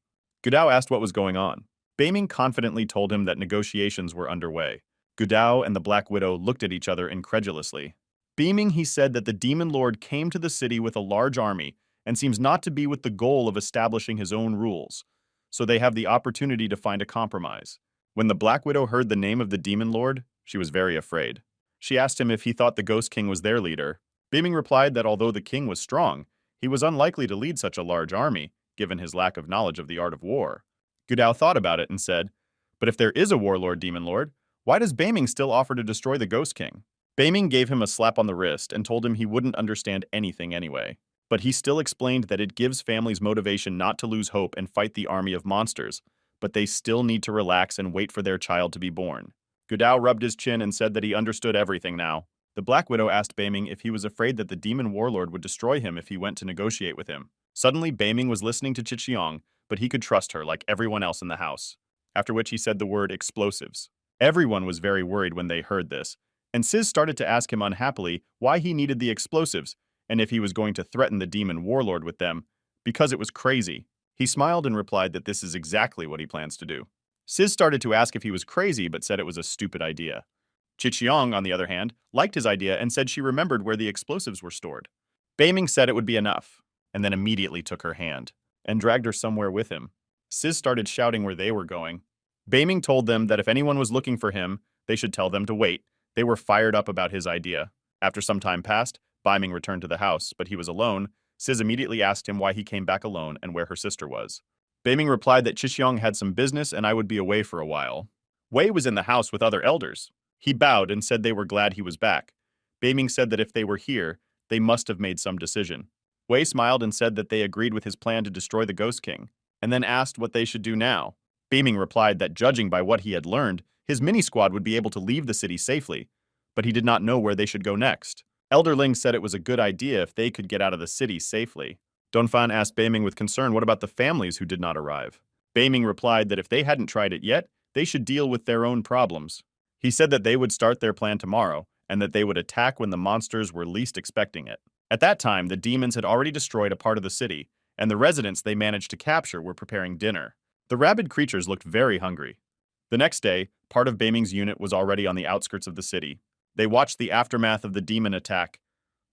Gudao asked what was going on. Beiming confidently told him that negotiations were underway. Gudao and the Black Widow looked at each other incredulously. Beaming, he said that the Demon Lord came to the city with a large army and seems not to be with the goal of establishing his own rules, so they have the opportunity to find a compromise. When the Black Widow heard the name of the Demon Lord, she was very afraid. She asked him if he thought the Ghost King was their leader. Beaming replied that although the king was strong, he was unlikely to lead such a large army, given his lack of knowledge of the art of war. Gudao thought about it and said, "But if there is a warlord Demon Lord, why does Beiming still offer to destroy the Ghost King?" Beiming gave him a slap on the wrist and told him he wouldn't understand anything anyway. But he still explained that it gives families motivation not to lose hope and fight the army of monsters, but they still need to relax and wait for their child to be born. Gudao rubbed his chin and said that he understood everything now. The Black Widow asked Beiming if he was afraid that the demon warlord would destroy him if he went to negotiate with him. Suddenly, Beiming was listening to Chixiang, but he could trust her like everyone else in the house. After which he said the word explosives. Everyone was very worried when they heard this, and Sis started to ask him unhappily why he needed the explosives, and if he was going to threaten the demon warlord with them, because it was crazy. He smiled and replied that this is exactly what he plans to do. Sis started to ask if he was crazy, but said it was a stupid idea. Chixiang, on the other hand, liked his idea and said she remembered where the explosives were stored. Beiming said it would be enough, and then immediately took her hand and dragged her somewhere with him. Sis started shouting where they were going. Beiming told them that if anyone was looking for him, they should tell them to wait. They were fired up about his idea. After some time passed, Beiming returned to the house, but he was alone. Sis immediately asked him why he came back alone and where her sister was. Beiming replied that Chixiang had some business and I would be away for a while. Wei was in the house with other elders. He bowed and said they were glad he was back. Beiming said that if they were here, they must have made some decision. Wei smiled and said that they agreed with his plan to destroy the Ghost King, and then asked what they should do now. Beiming replied that judging by what he had learned, his mini-squad would be able to leave the city safely, but he did not know where they should go next. Elder Ling said it was a good idea if they could get out of the city safely. Donphan asked Beiming with concern what about the families who did not arrive. Beiming replied that if they hadn't tried it yet, they should deal with their own problems. He said that they would start their plan tomorrow, and that they would attack when the monsters were least expecting it. At that time, the demons had already destroyed a part of the city, and the residents they managed to capture were preparing dinner. The rabid creatures looked very hungry. The next day, part of Beiming's unit was already on the outskirts of the city. They watched the aftermath of the demon attack.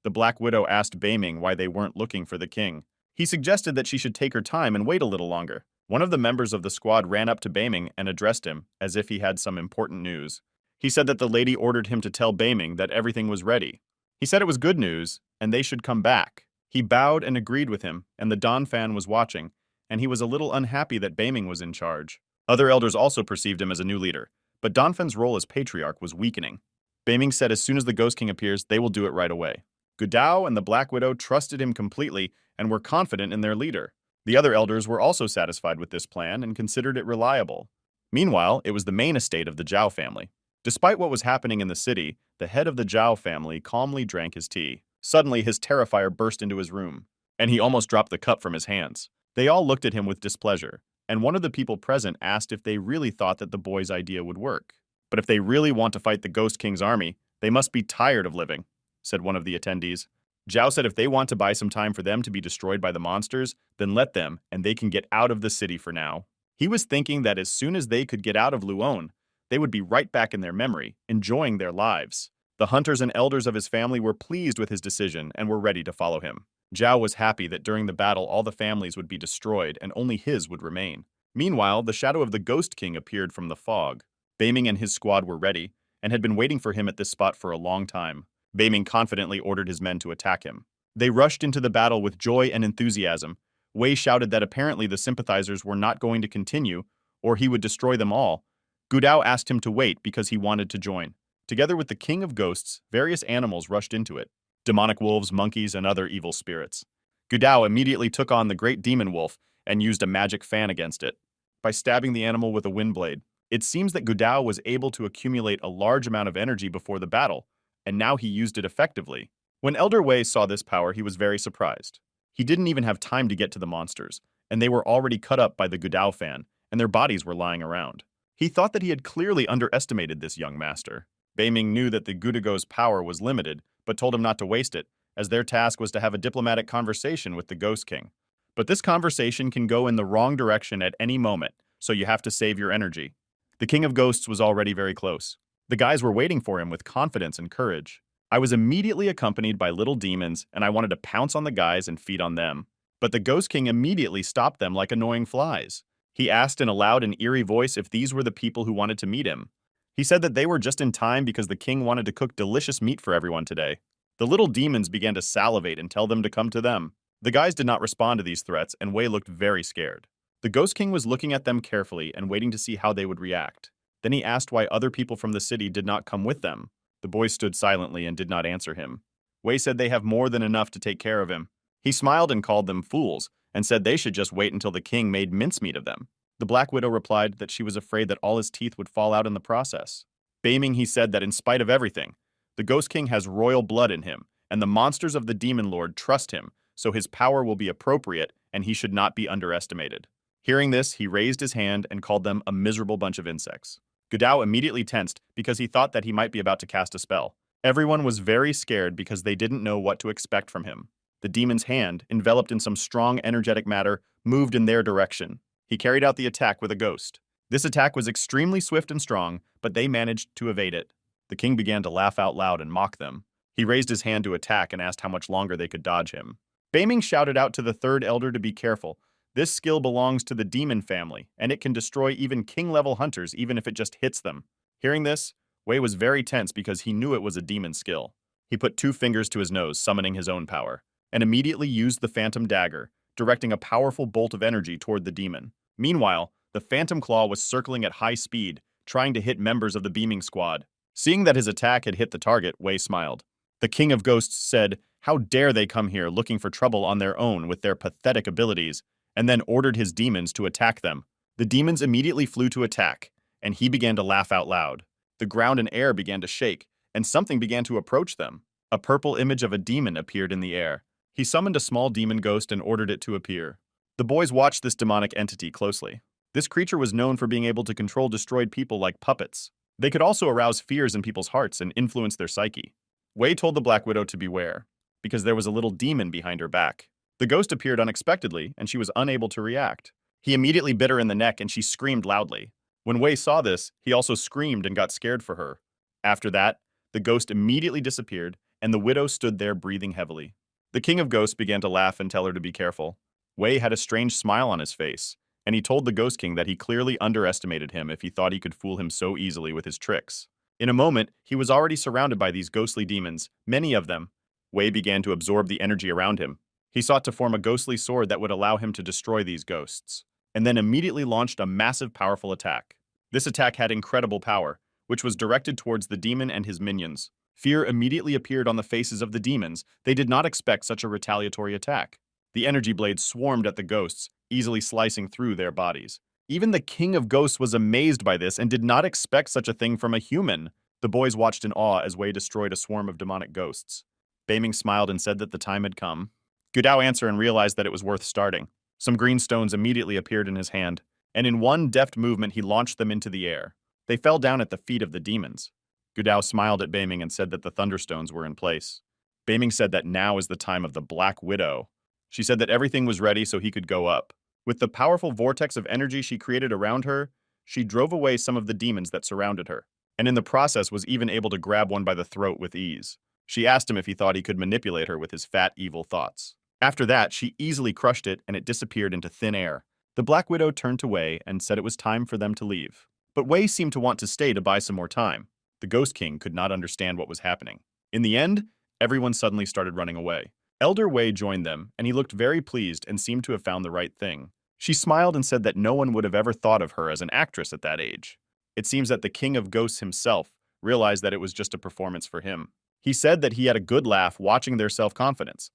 The Black Widow asked Beiming why they weren't looking for the king. He suggested that she should take her time and wait a little longer. One of the members of the squad ran up to Beiming and addressed him as if he had some important news. He said that the lady ordered him to tell Beiming that everything was ready. He said it was good news, and they should come back. He bowed and agreed with him, and the Donphan was watching, and he was a little unhappy that Beiming was in charge. Other elders also perceived him as a new leader, but Donphan's role as patriarch was weakening. Beiming said as soon as the Ghost King appears, they will do it right away. Gudao and the Black Widow trusted him completely and were confident in their leader. The other elders were also satisfied with this plan and considered it reliable. Meanwhile, it was the main estate of the Zhao family. Despite what was happening in the city, the head of the Zhao family calmly drank his tea. Suddenly, his terrifier burst into his room, and he almost dropped the cup from his hands. They all looked at him with displeasure. and one of the people present asked if they really thought that the boy's idea would work. But if they really want to fight the Ghost King's army, they must be tired of living, said one of the attendees. Zhao said if they want to buy some time for them to be destroyed by the monsters, then let them, and they can get out of the city for now. He was thinking that as soon as they could get out of Luon, they would be right back in their memory, enjoying their lives. The hunters and elders of his family were pleased with his decision and were ready to follow him. Zhao was happy that during the battle all the families would be destroyed and only his would remain. Meanwhile, the shadow of the Ghost King appeared from the fog. Beiming and his squad were ready, and had been waiting for him at this spot for a long time. Beiming confidently ordered his men to attack him. They rushed into the battle with joy and enthusiasm. Wei shouted that apparently the sympathizers were not going to continue, or he would destroy them all. Gudao asked him to wait because he wanted to join. Together with the King of Ghosts, various animals rushed into it. Demonic wolves, monkeys, and other evil spirits. Gudao immediately took on the great demon wolf and used a magic fan against it. By stabbing the animal with a wind blade, it seems that Gudao was able to accumulate a large amount of energy before the battle, and now he used it effectively. When Elder Wei saw this power, he was very surprised. He didn't even have time to get to the monsters, and they were already cut up by the Gudao fan, and their bodies were lying around. He thought that he had clearly underestimated this young master. Beiming knew that the Gudago's power was limited, but told him not to waste it, as their task was to have a diplomatic conversation with the Ghost King. But this conversation can go in the wrong direction at any moment, so you have to save your energy. The King of Ghosts was already very close. The guys were waiting for him with confidence and courage. I was immediately accompanied by little demons, and I wanted to pounce on the guys and feed on them. But the Ghost King immediately stopped them like annoying flies. He asked in a loud and eerie voice if these were the people who wanted to meet him. He said that they were just in time because the king wanted to cook delicious meat for everyone today. The little demons began to salivate and tell them to come to them. The guys did not respond to these threats, and Wei looked very scared. The Ghost King was looking at them carefully and waiting to see how they would react. Then he asked why other people from the city did not come with them. The boys stood silently and did not answer him. Wei said they have more than enough to take care of him. He smiled and called them fools, and said they should just wait until the king made mincemeat of them. The Black Widow replied that she was afraid that all his teeth would fall out in the process. Beiming, he said that in spite of everything, the Ghost King has royal blood in him, and the monsters of the Demon Lord trust him, so his power will be appropriate and he should not be underestimated. Hearing this, he raised his hand and called them a miserable bunch of insects. Gudao immediately tensed because he thought that he might be about to cast a spell. Everyone was very scared because they didn't know what to expect from him. The demon's hand, enveloped in some strong energetic matter, moved in their direction. He carried out the attack with a ghost. This attack was extremely swift and strong, but they managed to evade it. The king began to laugh out loud and mock them. He raised his hand to attack and asked how much longer they could dodge him. Beiming shouted out to the third elder to be careful. This skill belongs to the demon family, and it can destroy even king-level hunters even if it just hits them. Hearing this, Wei was very tense because he knew it was a demon skill. He put 2 fingers to his nose, summoning his own power, and immediately used the phantom dagger, directing a powerful bolt of energy toward the demon. Meanwhile, the phantom claw was circling at high speed, trying to hit members of the beaming squad. Seeing that his attack had hit the target, Wei smiled. The King of Ghosts said, "How dare they come here looking for trouble on their own with their pathetic abilities," and then ordered his demons to attack them. The demons immediately flew to attack, and he began to laugh out loud. The ground and air began to shake, and something began to approach them. A purple image of a demon appeared in the air. He summoned a small demon ghost and ordered it to appear. The boys watched this demonic entity closely. This creature was known for being able to control destroyed people like puppets. They could also arouse fears in people's hearts and influence their psyche. Wei told the Black Widow to beware, because there was a little demon behind her back. The ghost appeared unexpectedly, and she was unable to react. He immediately bit her in the neck, and she screamed loudly. When Wei saw this, he also screamed and got scared for her. After that, the ghost immediately disappeared, and the widow stood there breathing heavily. The King of Ghosts began to laugh and tell her to be careful. Wei had a strange smile on his face, and he told the Ghost King that he clearly underestimated him if he thought he could fool him so easily with his tricks. In a moment, he was already surrounded by these ghostly demons, many of them. Wei began to absorb the energy around him. He sought to form a ghostly sword that would allow him to destroy these ghosts, and then immediately launched a massive, powerful attack. This attack had incredible power, which was directed towards the demon and his minions. Fear immediately appeared on the faces of the demons. They did not expect such a retaliatory attack. The energy blades swarmed at the ghosts, easily slicing through their bodies. Even the King of Ghosts was amazed by this and did not expect such a thing from a human. The boys watched in awe as Wei destroyed a swarm of demonic ghosts. Beiming smiled and said that the time had come. Gudao answered and realized that it was worth starting. Some green stones immediately appeared in his hand. and in one deft movement he launched them into the air. They fell down at the feet of the demons. Gudao smiled at Beiming and said that the thunderstones were in place. Beiming said that now is the time of the Black Widow. She said that everything was ready so he could go up. With the powerful vortex of energy she created around her, she drove away some of the demons that surrounded her, and in the process was even able to grab one by the throat with ease. She asked him if he thought he could manipulate her with his fat, evil thoughts. After that, she easily crushed it and it disappeared into thin air. The Black Widow turned to Wei and said it was time for them to leave. But Wei seemed to want to stay to buy some more time. The Ghost King could not understand what was happening. In the end, everyone suddenly started running away. Elder Wei joined them, and he looked very pleased and seemed to have found the right thing. She smiled and said that no one would have ever thought of her as an actress at that age. It seems that the King of Ghosts himself realized that it was just a performance for him. He said that he had a good laugh watching their self-confidence,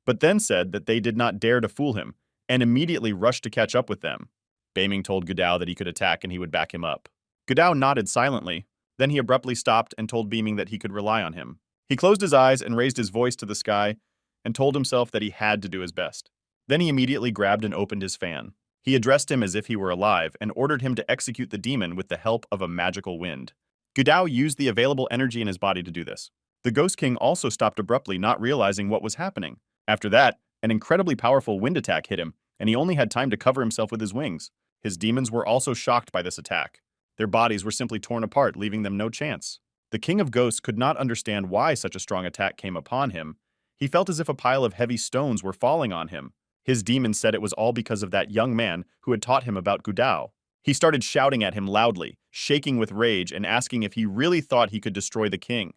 but then said that they did not dare to fool him, and immediately rushed to catch up with them. Beiming told Gudao that he could attack and he would back him up. Gudao nodded silently. Then he abruptly stopped and told Beiming that he could rely on him. He closed his eyes and raised his voice to the sky and told himself that he had to do his best. Then he immediately grabbed and opened his fan. He addressed him as if he were alive and ordered him to execute the demon with the help of a magical wind. Gudao used the available energy in his body to do this. The Ghost King also stopped abruptly, not realizing what was happening. After that, an incredibly powerful wind attack hit him, and he only had time to cover himself with his wings. His demons were also shocked by this attack. Their bodies were simply torn apart, leaving them no chance. The King of Ghosts could not understand why such a strong attack came upon him. He felt as if a pile of heavy stones were falling on him. His demons said it was all because of that young man who had taught him about Gudao. He started shouting at him loudly, shaking with rage and asking if he really thought he could destroy the king.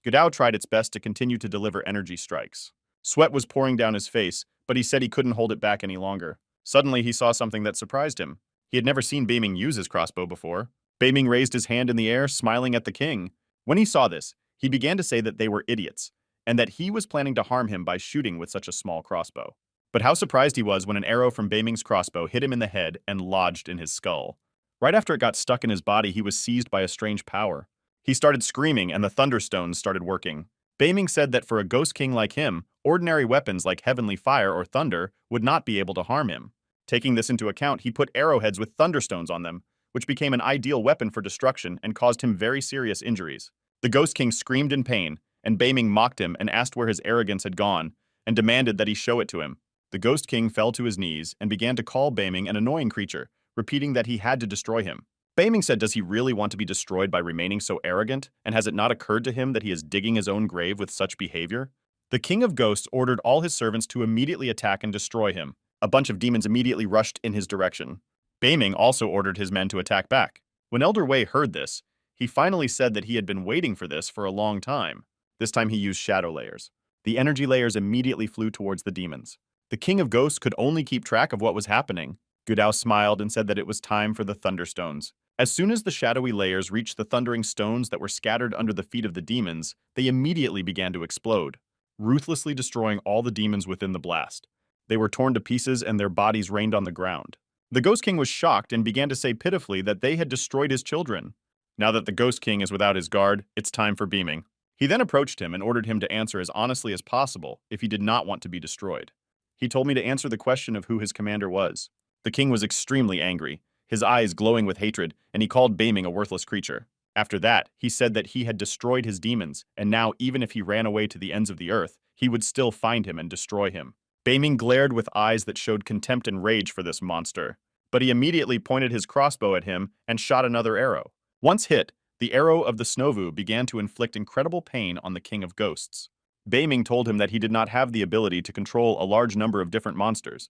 Gudao tried its best to continue to deliver energy strikes. Sweat was pouring down his face, but he said he couldn't hold it back any longer. Suddenly, he saw something that surprised him. He had never seen Beiming use his crossbow before. Beiming raised his hand in the air, smiling at the king. When he saw this, he began to say that they were idiots, and that he was planning to harm him by shooting with such a small crossbow. But how surprised he was when an arrow from Beiming's crossbow hit him in the head and lodged in his skull. Right after it got stuck in his body, he was seized by a strange power. He started screaming, and the thunderstones started working. Beiming said that for a ghost king like him, ordinary weapons like heavenly fire or thunder would not be able to harm him. Taking this into account, he put arrowheads with thunderstones on them, which became an ideal weapon for destruction and caused him very serious injuries. The Ghost King screamed in pain, and Beiming mocked him and asked where his arrogance had gone, and demanded that he show it to him. The Ghost King fell to his knees and began to call Beiming an annoying creature, repeating that he had to destroy him. Beiming said, does he really want to be destroyed by remaining so arrogant, and has it not occurred to him that he is digging his own grave with such behavior? The King of Ghosts ordered all his servants to immediately attack and destroy him. A bunch of demons immediately rushed in his direction. Beiming also ordered his men to attack back. When Elder Wei heard this, he finally said that he had been waiting for this for a long time. This time he used shadow layers. The energy layers immediately flew towards the demons. The King of Ghosts could only keep track of what was happening. Gudao smiled and said that it was time for the thunderstones. As soon as the shadowy layers reached the thundering stones that were scattered under the feet of the demons, they immediately began to explode, ruthlessly destroying all the demons within the blast. They were torn to pieces and their bodies rained on the ground. The Ghost King was shocked and began to say pitifully that they had destroyed his children. Now that the Ghost King is without his guard, it's time for Beiming. He then approached him and ordered him to answer as honestly as possible if he did not want to be destroyed. He told me to answer the question of who his commander was. The king was extremely angry, his eyes glowing with hatred, and he called Beiming a worthless creature. After that, he said that he had destroyed his demons, and now even if he ran away to the ends of the earth, he would still find him and destroy him. Beiming glared with eyes that showed contempt and rage for this monster, but he immediately pointed his crossbow at him and shot another arrow. Once hit, the arrow of the Snowball began to inflict incredible pain on the King of Ghosts. Beiming told him that he did not have the ability to control a large number of different monsters.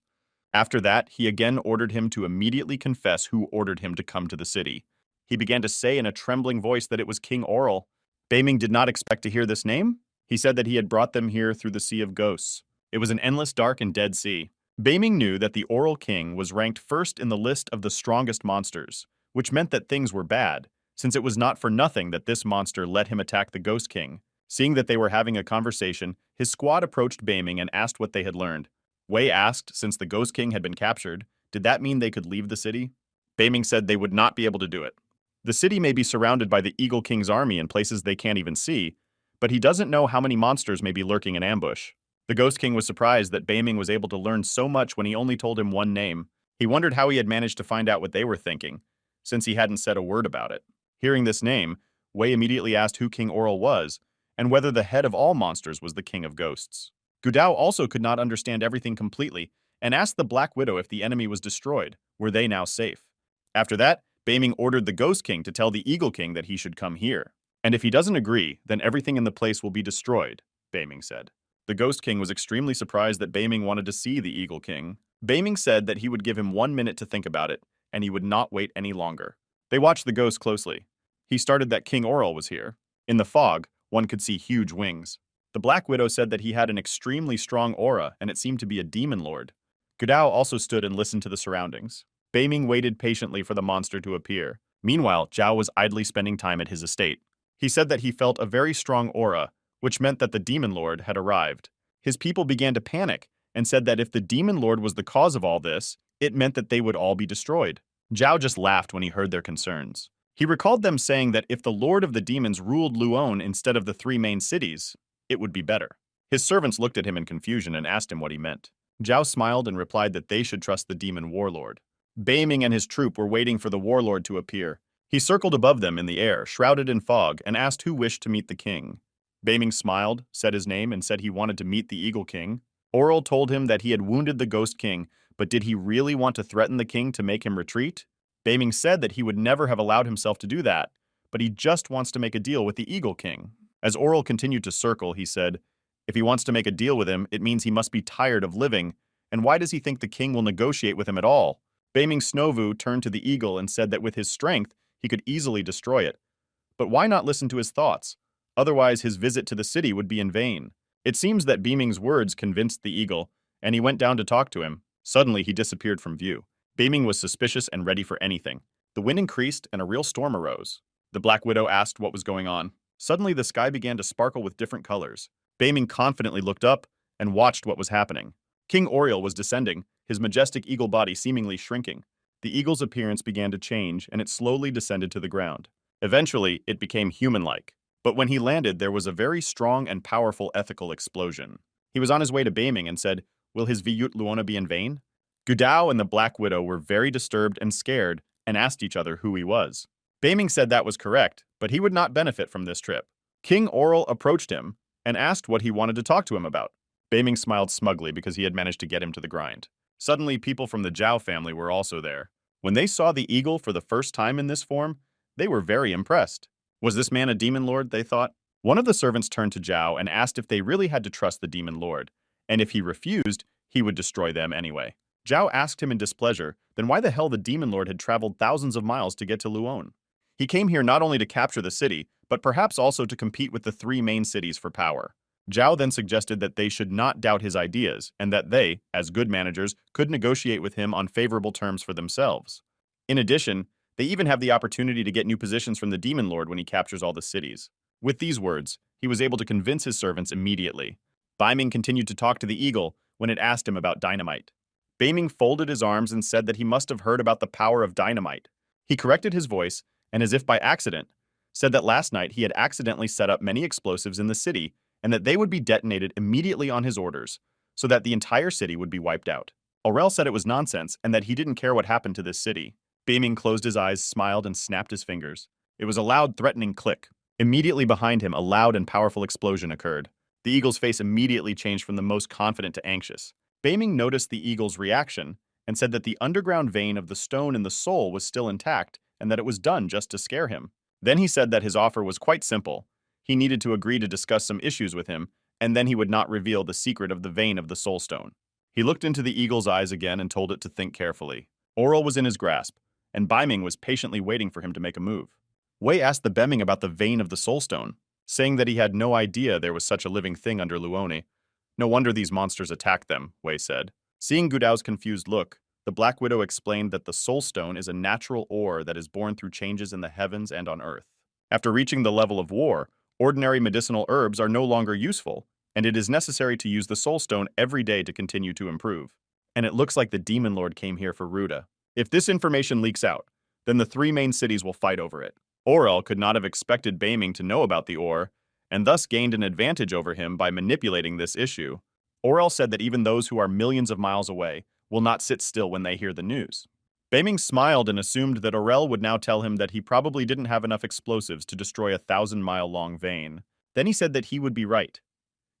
After that, he again ordered him to immediately confess who ordered him to come to the city. He began to say in a trembling voice that it was King Oral. Beiming did not expect to hear this name. He said that he had brought them here through the Sea of Ghosts. It was an endless, dark, and dead sea. Beiming knew that the Oral King was ranked first in the list of the strongest monsters, which meant that things were bad, since it was not for nothing that this monster let him attack the Ghost King. Seeing that they were having a conversation, his squad approached Beiming and asked what they had learned. Wei asked, since the Ghost King had been captured, did that mean they could leave the city? Beiming said they would not be able to do it. The city may be surrounded by the Eagle King's army in places they can't even see, but he doesn't know how many monsters may be lurking in ambush. The Ghost King was surprised that Beiming was able to learn so much when he only told him one name. He wondered how he had managed to find out what they were thinking, since he hadn't said a word about it. Hearing this name, Wei immediately asked who King Oral was, and whether the head of all monsters was the king of ghosts. Gudao also could not understand everything completely, and asked the Black Widow if the enemy was destroyed, were they now safe. After that, Beiming ordered the Ghost King to tell the Eagle King that he should come here. And if he doesn't agree, then everything in the place will be destroyed, Beiming said. The Ghost King was extremely surprised that Beiming wanted to see the Eagle King. Beiming said that he would give him 1 minute to think about it, and he would not wait any longer. They watched the ghost closely. He started that King Oral was here. In the fog, one could see huge wings. The Black Widow said that he had an extremely strong aura, and it seemed to be a demon lord. Gudao also stood and listened to the surroundings. Beiming waited patiently for the monster to appear. Meanwhile, Zhao was idly spending time at his estate. He said that he felt a very strong aura, which meant that the demon lord had arrived. His people began to panic and said that if the demon lord was the cause of all this, it meant that they would all be destroyed. Zhao just laughed when he heard their concerns. He recalled them saying that if the lord of the demons ruled Luon instead of the 3 main cities, it would be better. His servants looked at him in confusion and asked him what he meant. Zhao smiled and replied that they should trust the demon warlord. Beiming and his troop were waiting for the warlord to appear. He circled above them in the air, shrouded in fog, and asked who wished to meet the king. Beiming smiled, said his name, and said he wanted to meet the Eagle King. Oral told him that he had wounded the Ghost King, but did he really want to threaten the king to make him retreat? Beiming said that he would never have allowed himself to do that, but he just wants to make a deal with the Eagle King. As Oral continued to circle, he said, if he wants to make a deal with him, it means he must be tired of living, and why does he think the king will negotiate with him at all? Beiming Snovu turned to the eagle and said that with his strength, he could easily destroy it. But why not listen to his thoughts? Otherwise, his visit to the city would be in vain. It seems that Beiming's words convinced the eagle, and he went down to talk to him. Suddenly, he disappeared from view. Beiming was suspicious and ready for anything. The wind increased and a real storm arose. The Black Widow asked what was going on. Suddenly, the sky began to sparkle with different colors. Beiming confidently looked up and watched what was happening. King Oriel was descending, his majestic eagle body seemingly shrinking. The eagle's appearance began to change, and it slowly descended to the ground. Eventually, it became human-like. But when he landed, there was a very strong and powerful ethical explosion. He was on his way to Beiming and said, will his Viyut Luona be in vain? Gudao and the Black Widow were very disturbed and scared and asked each other who he was. Beiming said that was correct, but he would not benefit from this trip. King Oral approached him and asked what he wanted to talk to him about. Beiming smiled smugly because he had managed to get him to the grind. Suddenly, people from the Zhao family were also there. When they saw the eagle for the first time in this form, they were very impressed. Was this man a demon lord, they thought? One of the servants turned to Zhao and asked if they really had to trust the demon lord, and if he refused, he would destroy them anyway. Zhao asked him in displeasure, then why the hell the demon lord had traveled thousands of miles to get to Luon? He came here not only to capture the city, but perhaps also to compete with the 3 main cities for power. Zhao then suggested that they should not doubt his ideas, and that they, as good managers, could negotiate with him on favorable terms for themselves. In addition, they even have the opportunity to get new positions from the demon lord when he captures all the cities. With these words, he was able to convince his servants immediately. Beiming continued to talk to the eagle when it asked him about dynamite. Beiming folded his arms and said that he must have heard about the power of dynamite. He corrected his voice, and as if by accident, said that last night he had accidentally set up many explosives in the city and that they would be detonated immediately on his orders, so that the entire city would be wiped out. Aurel said it was nonsense and that he didn't care what happened to this city. Beiming closed his eyes, smiled, and snapped his fingers. It was a loud, threatening click. Immediately behind him, a loud and powerful explosion occurred. The eagle's face immediately changed from the most confident to anxious. Beiming noticed the eagle's reaction and said that the underground vein of the stone in the soul was still intact and that it was done just to scare him. Then he said that his offer was quite simple. He needed to agree to discuss some issues with him, and then he would not reveal the secret of the vein of the soul stone. He looked into the eagle's eyes again and told it to think carefully. Oral was in his grasp, and Beiming was patiently waiting for him to make a move. Wei asked the Beiming about the vein of the soul stone, saying that he had no idea there was such a living thing under Luoni. No wonder these monsters attacked them, Wei said. Seeing Gudao's confused look, the Black Widow explained that the soul stone is a natural ore that is born through changes in the heavens and on earth. After reaching the level of war, ordinary medicinal herbs are no longer useful, and it is necessary to use the soul stone every day to continue to improve. And it looks like the demon lord came here for Ruda. If this information leaks out, then the 3 main cities will fight over it. Aurel could not have expected Beiming to know about the ore, and thus gained an advantage over him by manipulating this issue. Aurel said that even those who are millions of miles away will not sit still when they hear the news. Beiming smiled and assumed that Aurel would now tell him that he probably didn't have enough explosives to destroy a 1,000-mile-long vein. Then he said that he would be right.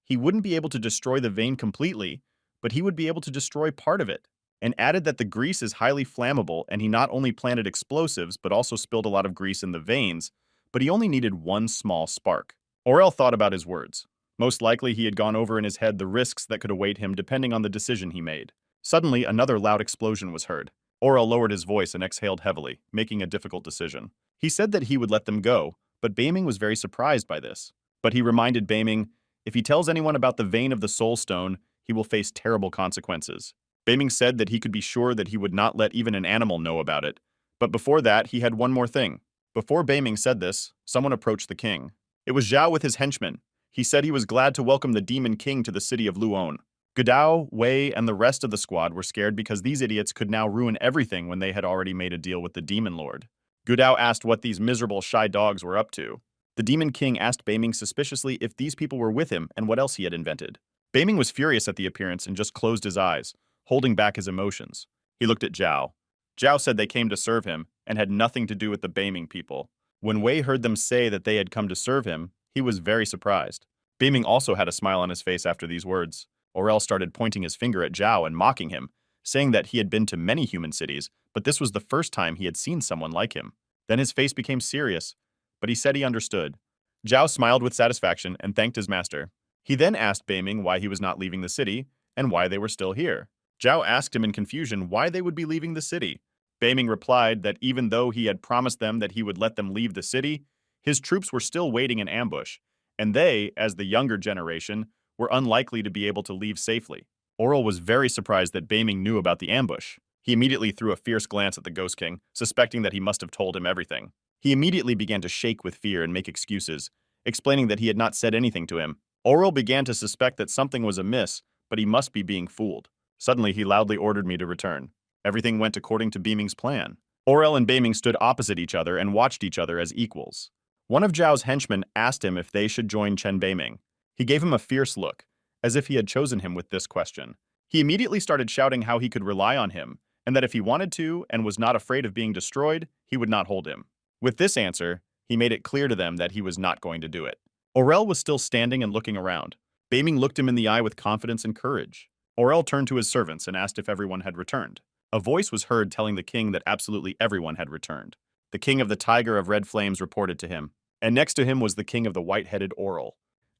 He wouldn't be able to destroy the vein completely, but he would be able to destroy part of it, and added that the grease is highly flammable and he not only planted explosives but also spilled a lot of grease in the veins, but he only needed one small spark. Aurel thought about his words. Most likely he had gone over in his head the risks that could await him depending on the decision he made. Suddenly, another loud explosion was heard. Aurel lowered his voice and exhaled heavily, making a difficult decision. He said that he would let them go, but Beiming was very surprised by this. But he reminded Beiming, if he tells anyone about the vein of the Soul Stone, he will face terrible consequences. Beiming said that he could be sure that he would not let even an animal know about it. But before that, he had one more thing. Before Beiming said this, someone approached the king. It was Zhao with his henchmen. He said he was glad to welcome the Demon King to the city of Luon. Gudao, Wei, and the rest of the squad were scared because these idiots could now ruin everything when they had already made a deal with the Demon Lord. Gudao asked what these miserable shy dogs were up to. The Demon King asked Beiming suspiciously if these people were with him and what else he had invented. Beiming was furious at the appearance and just closed his eyes, holding back his emotions. He looked at Zhao. Zhao said they came to serve him and had nothing to do with the Beiming people. When Wei heard them say that they had come to serve him, he was very surprised. Beiming also had a smile on his face after these words. Aurel started pointing his finger at Zhao and mocking him, saying that he had been to many human cities, but this was the first time he had seen someone like him. Then his face became serious, but he said he understood. Zhao smiled with satisfaction and thanked his master. He then asked Beiming why he was not leaving the city and why they were still here. Zhao asked him in confusion why they would be leaving the city. Beiming replied that even though he had promised them that he would let them leave the city, his troops were still waiting in ambush, and they, as the younger generation, were unlikely to be able to leave safely. Aurel was very surprised that Beiming knew about the ambush. He immediately threw a fierce glance at the Ghost King, suspecting that he must have told him everything. He immediately began to shake with fear and make excuses, explaining that he had not said anything to him. Aurel began to suspect that something was amiss, but he must be being fooled. Suddenly, he loudly ordered me to return. Everything went according to Beiming's plan. Aurel and Beiming stood opposite each other and watched each other as equals. One of Zhao's henchmen asked him if they should join Chen Beiming. He gave him a fierce look, as if he had chosen him with this question. He immediately started shouting how he could rely on him, and that if he wanted to and was not afraid of being destroyed, he would not hold him. With this answer, he made it clear to them that he was not going to do it. Aurel was still standing and looking around. Beiming looked him in the eye with confidence and courage. Aurel turned to his servants and asked if everyone had returned. A voice was heard telling the king that absolutely everyone had returned. The king of the Tiger of Red Flames reported to him, and next to him was the king of the White-Headed Aurel,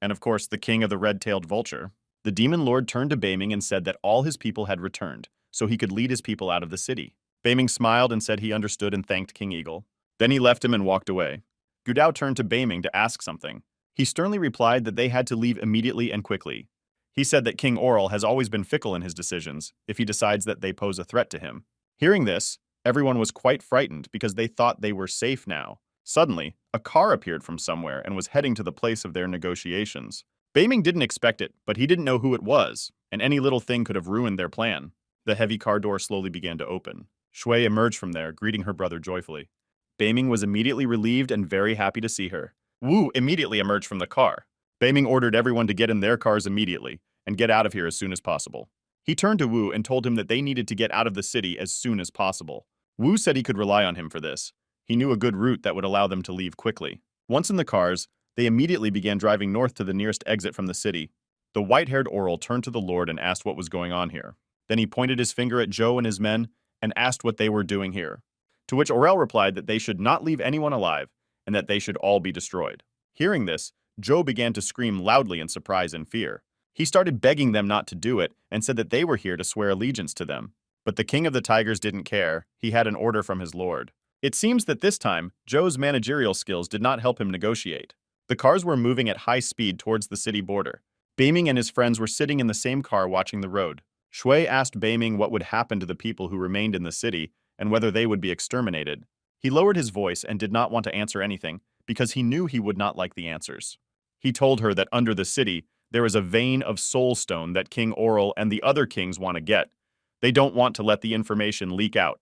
and of course the king of the Red-Tailed Vulture. The Demon Lord turned to Beiming and said that all his people had returned, so he could lead his people out of the city. Beiming smiled and said he understood and thanked King Eagle. Then he left him and walked away. Gudao turned to Beiming to ask something. He sternly replied that they had to leave immediately and quickly. He said that King Aurel has always been fickle in his decisions if he decides that they pose a threat to him. Hearing this, everyone was quite frightened because they thought they were safe now. Suddenly, a car appeared from somewhere and was heading to the place of their negotiations. Beiming didn't expect it, but he didn't know who it was, and any little thing could have ruined their plan. The heavy car door slowly began to open. Shui emerged from there, greeting her brother joyfully. Beiming was immediately relieved and very happy to see her. Wu immediately emerged from the car. Beiming ordered everyone to get in their cars immediately and get out of here as soon as possible. He turned to Wu and told him that they needed to get out of the city as soon as possible. Wu said he could rely on him for this. He knew a good route that would allow them to leave quickly. Once in the cars, they immediately began driving north to the nearest exit from the city. The white-haired Aurel turned to the Lord and asked what was going on here. Then he pointed his finger at Zhou and his men and asked what they were doing here. To which Aurel replied that they should not leave anyone alive and that they should all be destroyed. Hearing this, Zhou began to scream loudly in surprise and fear. He started begging them not to do it and said that they were here to swear allegiance to them. But the king of the tigers didn't care. He had an order from his lord. It seems that this time, Zhou's managerial skills did not help him negotiate. The cars were moving at high speed towards the city border. Beiming and his friends were sitting in the same car watching the road. Shui asked Beiming what would happen to the people who remained in the city and whether they would be exterminated. He lowered his voice and did not want to answer anything because he knew he would not like the answers. He told her that under the city, there is a vein of soul stone that King Aurel and the other kings want to get. They don't want to let the information leak out,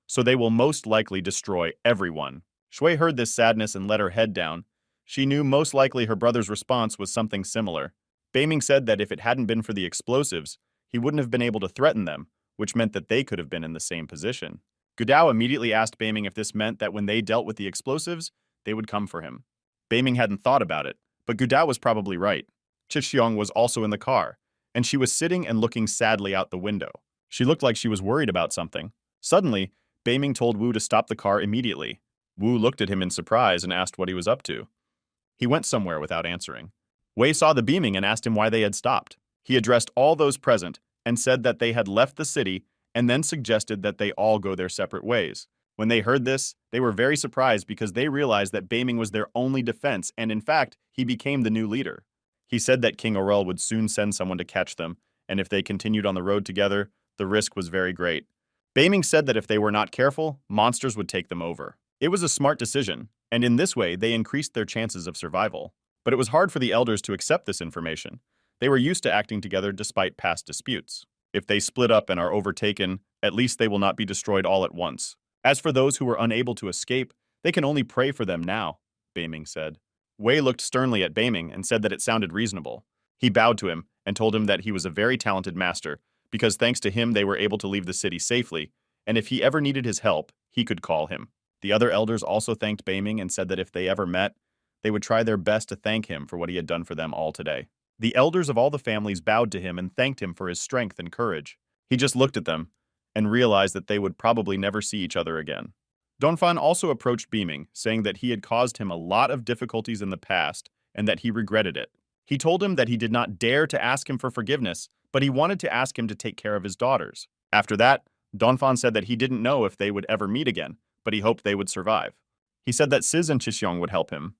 so they will most likely destroy everyone. Shui heard this sadness and let her head down. She knew most likely her brother's response was something similar. Beiming said that if it hadn't been for the explosives, he wouldn't have been able to threaten them, which meant that they could have been in the same position. Gudao immediately asked Beiming if this meant that when they dealt with the explosives, they would come for him. Beiming hadn't thought about it, but Gudao was probably right. Chixiong was also in the car, and she was sitting and looking sadly out the window. She looked like she was worried about something. Suddenly, Beiming told Wu to stop the car immediately. Wu looked at him in surprise and asked what he was up to. He went somewhere without answering. Wei saw the beaming and asked him why they had stopped. He addressed all those present and said that they had left the city and then suggested that they all go their separate ways. When they heard this, they were very surprised because they realized that Beiming was their only defense and in fact, he became the new leader. He said that King Aurel would soon send someone to catch them, and if they continued on the road together, the risk was very great. Beiming said that if they were not careful, monsters would take them over. It was a smart decision, and in this way they increased their chances of survival. But it was hard for the elders to accept this information. They were used to acting together despite past disputes. If they split up and are overtaken, at least they will not be destroyed all at once. As for those who were unable to escape, they can only pray for them now, Beiming said. Wei looked sternly at Beiming and said that it sounded reasonable. He bowed to him and told him that he was a very talented master, because thanks to him they were able to leave the city safely, and if he ever needed his help, he could call him. The other elders also thanked Beiming and said that if they ever met, they would try their best to thank him for what he had done for them all today. The elders of all the families bowed to him and thanked him for his strength and courage. He just looked at them and realized that they would probably never see each other again. Donphan also approached Beiming, saying that he had caused him a lot of difficulties in the past and that he regretted it. He told him that he did not dare to ask him for forgiveness, but he wanted to ask him to take care of his daughters. After that, Donphan said that he didn't know if they would ever meet again, but he hoped they would survive. He said that Sis and Chixiong would help him.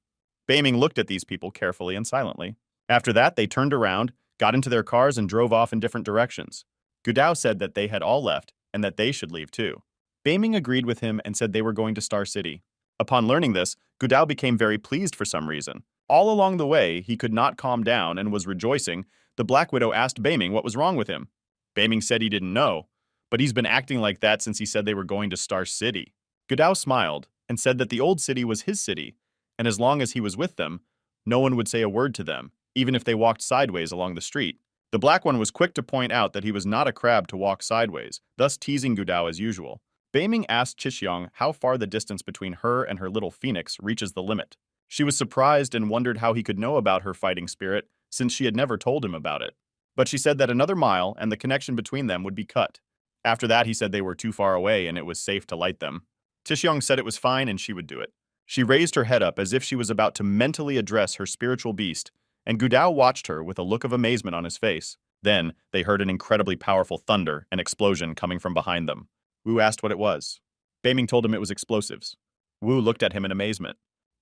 Beiming looked at these people carefully and silently. After that, they turned around, got into their cars, and drove off in different directions. Gudao said that they had all left and that they should leave too. Beiming agreed with him and said they were going to Star City. Upon learning this, Gudao became very pleased for some reason. All along the way, he could not calm down and was rejoicing. The Black Widow asked Beiming what was wrong with him. Beiming said he didn't know, but he's been acting like that since he said they were going to Star City. Gudao smiled and said that the old city was his city, and as long as he was with them, no one would say a word to them, even if they walked sideways along the street. The Black One was quick to point out that he was not a crab to walk sideways, thus teasing Gudao as usual. Beiming asked Chixiong how far the distance between her and her little phoenix reaches the limit. She was surprised and wondered how he could know about her fighting spirit, since she had never told him about it. But she said that another mile and the connection between them would be cut. After that, he said they were too far away and it was safe to light them. Chixiong said it was fine and she would do it. She raised her head up as if she was about to mentally address her spiritual beast, and Gudao watched her with a look of amazement on his face. Then, they heard an incredibly powerful thunder and explosion coming from behind them. Wu asked what it was. Beiming told him it was explosives. Wu looked at him in amazement.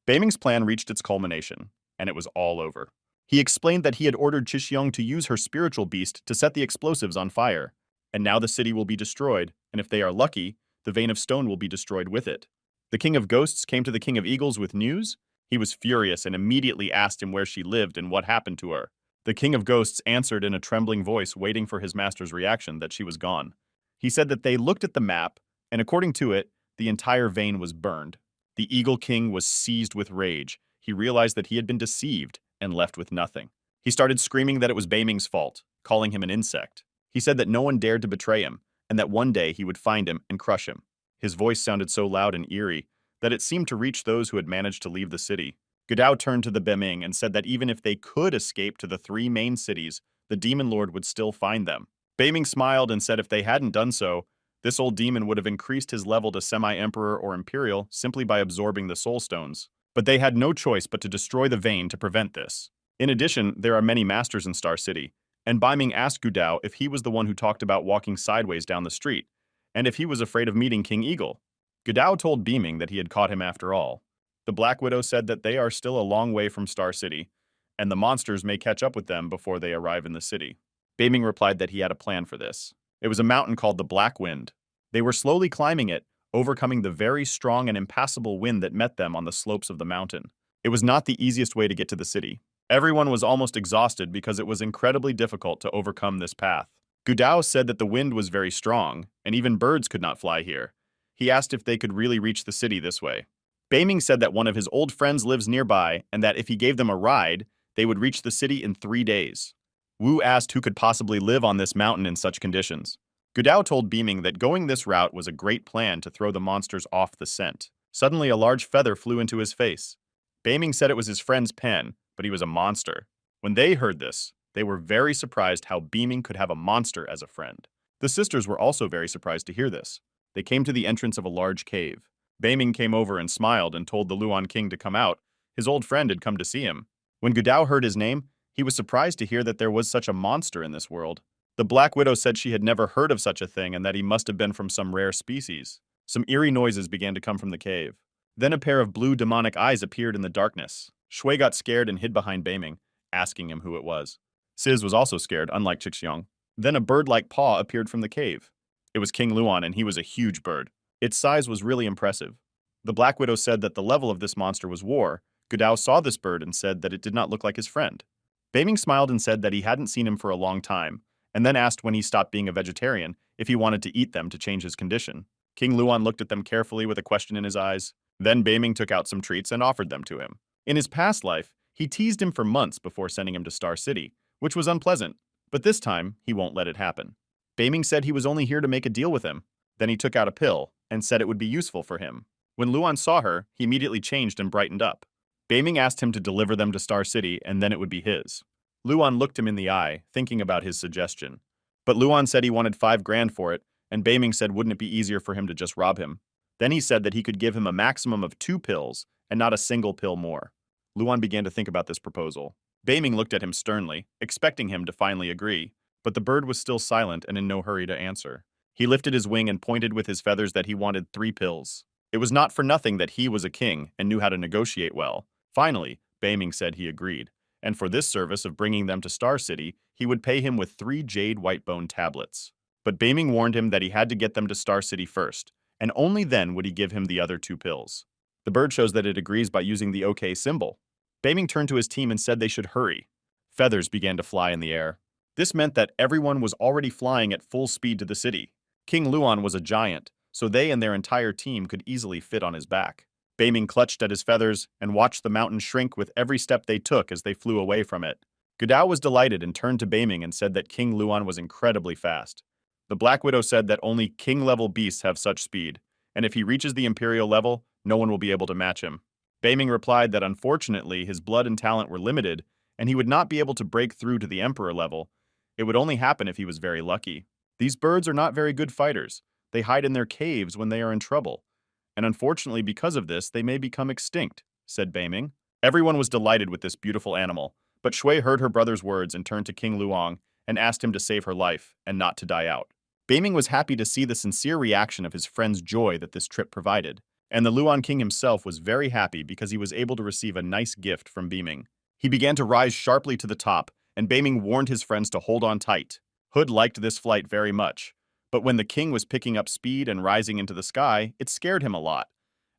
Beiming's plan reached its culmination, and it was all over. He explained that he had ordered Chixiong to use her spiritual beast to set the explosives on fire, and now the city will be destroyed, and if they are lucky, the vein of stone will be destroyed with it. The King of Ghosts came to the King of Eagles with news. He was furious and immediately asked him where she lived and what happened to her. The King of Ghosts answered in a trembling voice, waiting for his master's reaction, that she was gone. He said that they looked at the map, and according to it, the entire vein was burned. The Eagle King was seized with rage. He realized that he had been deceived and left with nothing. He started screaming that it was Beiming's fault, calling him an insect. He said that no one dared to betray him, and that one day he would find him and crush him. His voice sounded so loud and eerie that it seemed to reach those who had managed to leave the city. Gudao turned to the Beiming and said that even if they could escape to the 3 main cities, the Demon Lord would still find them. Beiming smiled and said if they hadn't done so, this old demon would have increased his level to semi-emperor or imperial simply by absorbing the soul stones. But they had no choice but to destroy the vein to prevent this. In addition, there are many masters in Star City, and Beiming asked Gudao if he was the one who talked about walking sideways down the street, and if he was afraid of meeting King Eagle. Gudao told Beiming that he had caught him after all. The Black Widow said that they are still a long way from Star City, and the monsters may catch up with them before they arrive in the city. Beiming replied that he had a plan for this. It was a mountain called the Black Wind. They were slowly climbing it, overcoming the very strong and impassable wind that met them on the slopes of the mountain. It was not the easiest way to get to the city. Everyone was almost exhausted because it was incredibly difficult to overcome this path. Gudao said that the wind was very strong, and even birds could not fly here. He asked if they could really reach the city this way. Beiming said that one of his old friends lives nearby, and that if he gave them a ride, they would reach the city in 3 days. Wu asked who could possibly live on this mountain in such conditions. Gudao told Beaming that going this route was a great plan to throw the monsters off the scent. Suddenly, a large feather flew into his face. Beaming said it was his friend's pen, but he was a monster. When they heard this, they were very surprised how Beaming could have a monster as a friend. The sisters were also very surprised to hear this. They came to the entrance of a large cave. Beaming came over and smiled and told the Luan king to come out. His old friend had come to see him. When Gudao heard his name, he was surprised to hear that there was such a monster in this world. The Black Widow said she had never heard of such a thing and that he must have been from some rare species. Some eerie noises began to come from the cave. Then a pair of blue demonic eyes appeared in the darkness. Shui got scared and hid behind Beiming, asking him who it was. Sis was also scared, unlike Chixiong. Then a bird-like paw appeared from the cave. It was King Luan, and he was a huge bird. Its size was really impressive. The Black Widow said that the level of this monster was war. Gudao saw this bird and said that it did not look like his friend. Beiming smiled and said that he hadn't seen him for a long time, and then asked when he stopped being a vegetarian if he wanted to eat them to change his condition. King Luan looked at them carefully with a question in his eyes. Then Beiming took out some treats and offered them to him. In his past life, he teased him for months before sending him to Star City, which was unpleasant, but this time he won't let it happen. Beiming said he was only here to make a deal with him. Then he took out a pill and said it would be useful for him. When Luan saw her, he immediately changed and brightened up. Beiming asked him to deliver them to Star City and then it would be his. Luan looked him in the eye, thinking about his suggestion. But Luan said he wanted 5 grand for it, and Beiming said wouldn't it be easier for him to just rob him. Then he said that he could give him a maximum of 2 pills and not a single pill more. Luan began to think about this proposal. Beiming looked at him sternly, expecting him to finally agree, but the bird was still silent and in no hurry to answer. He lifted his wing and pointed with his feathers that he wanted 3 pills. It was not for nothing that he was a king and knew how to negotiate well. Finally, Beiming said he agreed, and for this service of bringing them to Star City, he would pay him with 3 jade white bone tablets. But Beiming warned him that he had to get them to Star City first, and only then would he give him the other 2 pills. The bird shows that it agrees by using the OK symbol. Beiming turned to his team and said they should hurry. Feathers began to fly in the air. This meant that everyone was already flying at full speed to the city. King Luan was a giant, so they and their entire team could easily fit on his back. Beiming clutched at his feathers and watched the mountain shrink with every step they took as they flew away from it. Gudao was delighted and turned to Beiming and said that King Luan was incredibly fast. The Black Widow said that only king-level beasts have such speed, and if he reaches the Imperial level, no one will be able to match him. Beiming replied that unfortunately his blood and talent were limited, and he would not be able to break through to the Emperor level. It would only happen if he was very lucky. These birds are not very good fighters. They hide in their caves when they are in trouble. And unfortunately because of this, they may become extinct, said Beiming. Everyone was delighted with this beautiful animal, but Shui heard her brother's words and turned to King Luong and asked him to save her life and not to die out. Beiming was happy to see the sincere reaction of his friend's joy that this trip provided, and the Luan King himself was very happy because he was able to receive a nice gift from Beiming. He began to rise sharply to the top, and Beiming warned his friends to hold on tight. Hood liked this flight very much, but when the king was picking up speed and rising into the sky, it scared him a lot,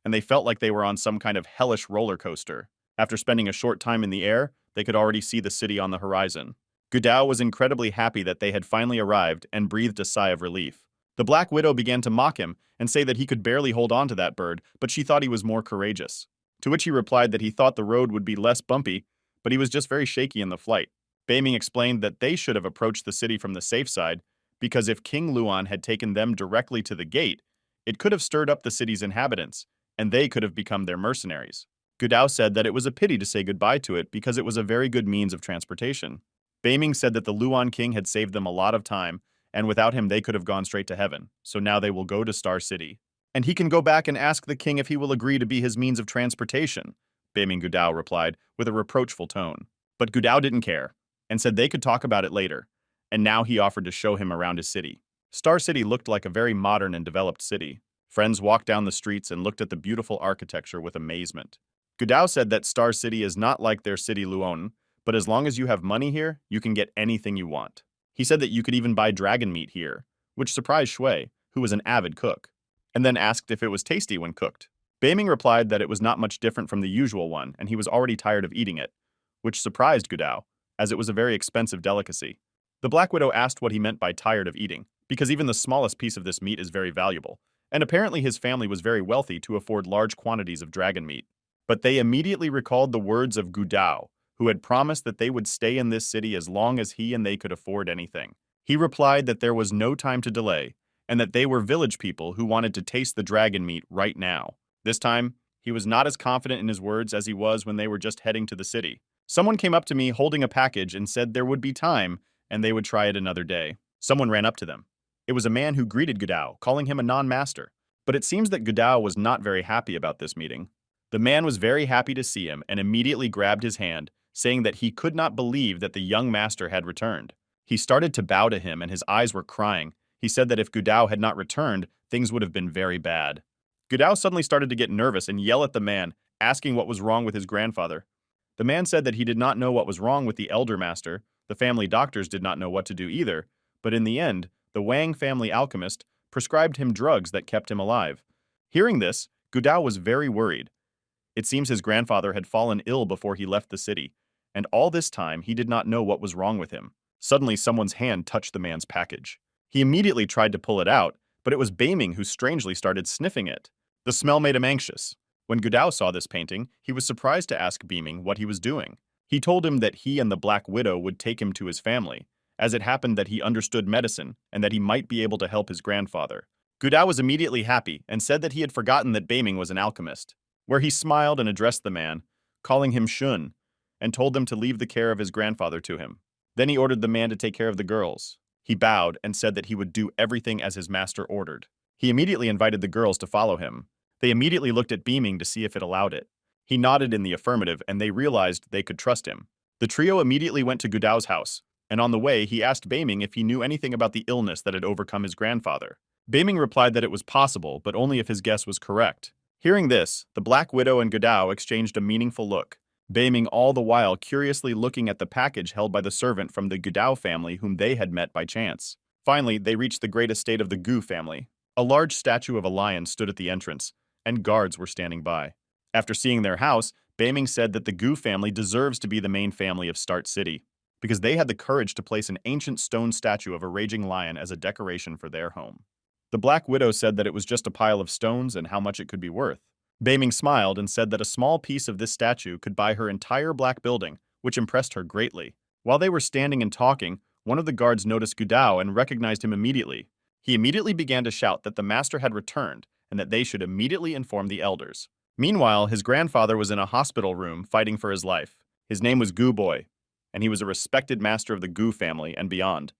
and they felt like they were on some kind of hellish roller coaster. After spending a short time in the air, they could already see the city on the horizon. Gudao was incredibly happy that they had finally arrived and breathed a sigh of relief. The Black Widow began to mock him and say that he could barely hold on to that bird, but she thought he was more courageous. To which he replied that he thought the road would be less bumpy, but he was just very shaky in the flight. Beiming explained that they should have approached the city from the safe side, because if King Luan had taken them directly to the gate, it could have stirred up the city's inhabitants, and they could have become their mercenaries. Gudao said that it was a pity to say goodbye to it because it was a very good means of transportation. Beiming said that the Luan King had saved them a lot of time, and without him they could have gone straight to heaven, so now they will go to Star City. And he can go back and ask the king if he will agree to be his means of transportation, Beiming Gudao replied with a reproachful tone. But Gudao didn't care, and said they could talk about it later, and now he offered to show him around his city. Star City looked like a very modern and developed city. Friends walked down the streets and looked at the beautiful architecture with amazement. Gudao said that Star City is not like their city Luon, but as long as you have money here, you can get anything you want. He said that you could even buy dragon meat here, which surprised Shui, who was an avid cook, and then asked if it was tasty when cooked. Beiming replied that it was not much different from the usual one, and he was already tired of eating it, which surprised Gudao, as it was a very expensive delicacy. The Black Widow asked what he meant by tired of eating, because even the smallest piece of this meat is very valuable, and apparently his family was very wealthy to afford large quantities of dragon meat. But they immediately recalled the words of Gudao, who had promised that they would stay in this city as long as he and they could afford anything. He replied that there was no time to delay, and that they were village people who wanted to taste the dragon meat right now. This time, he was not as confident in his words as he was when they were just heading to the city. Someone came up to me holding a package and said there would be time and they would try it another day. Someone ran up to them. It was a man who greeted Gudao, calling him a non-master. But it seems that Gudao was not very happy about this meeting. The man was very happy to see him and immediately grabbed his hand, saying that he could not believe that the young master had returned. He started to bow to him and his eyes were crying. He said that if Gudao had not returned, things would have been very bad. Gudao suddenly started to get nervous and yell at the man, asking what was wrong with his grandfather. The man said that he did not know what was wrong with the elder master, the family doctors did not know what to do either, but in the end, the Wang family alchemist prescribed him drugs that kept him alive. Hearing this, Gudao was very worried. It seems his grandfather had fallen ill before he left the city, and all this time he did not know what was wrong with him. Suddenly someone's hand touched the man's package. He immediately tried to pull it out, but it was Beiming who strangely started sniffing it. The smell made him anxious. When Gudao saw this painting, he was surprised to ask Beiming what he was doing. He told him that he and the Black Widow would take him to his family, as it happened that he understood medicine and that he might be able to help his grandfather. Gudao was immediately happy and said that he had forgotten that Beiming was an alchemist, where he smiled and addressed the man, calling him Shun, and told them to leave the care of his grandfather to him. Then he ordered the man to take care of the girls. He bowed and said that he would do everything as his master ordered. He immediately invited the girls to follow him. They immediately looked at Beiming to see if it allowed it. He nodded in the affirmative and they realized they could trust him. The trio immediately went to Gudao's house, and on the way he asked Beiming if he knew anything about the illness that had overcome his grandfather. Beiming replied that it was possible, but only if his guess was correct. Hearing this, the Black Widow and Gudao exchanged a meaningful look, Beiming all the while curiously looking at the package held by the servant from the Gudao family whom they had met by chance. Finally, they reached the great estate of the Gu family. A large statue of a lion stood at the entrance, and guards were standing by. After seeing their house, Beiming said that the Gu family deserves to be the main family of Start City, because they had the courage to place an ancient stone statue of a raging lion as a decoration for their home. The Black Widow said that it was just a pile of stones and how much it could be worth. Beiming smiled and said that a small piece of this statue could buy her entire black building, which impressed her greatly. While they were standing and talking, one of the guards noticed Gudao and recognized him immediately. He immediately began to shout that the master had returned and that they should immediately inform the elders. Meanwhile, his grandfather was in a hospital room fighting for his life. His name was Gu Boy, and he was a respected master of the Gu family and beyond.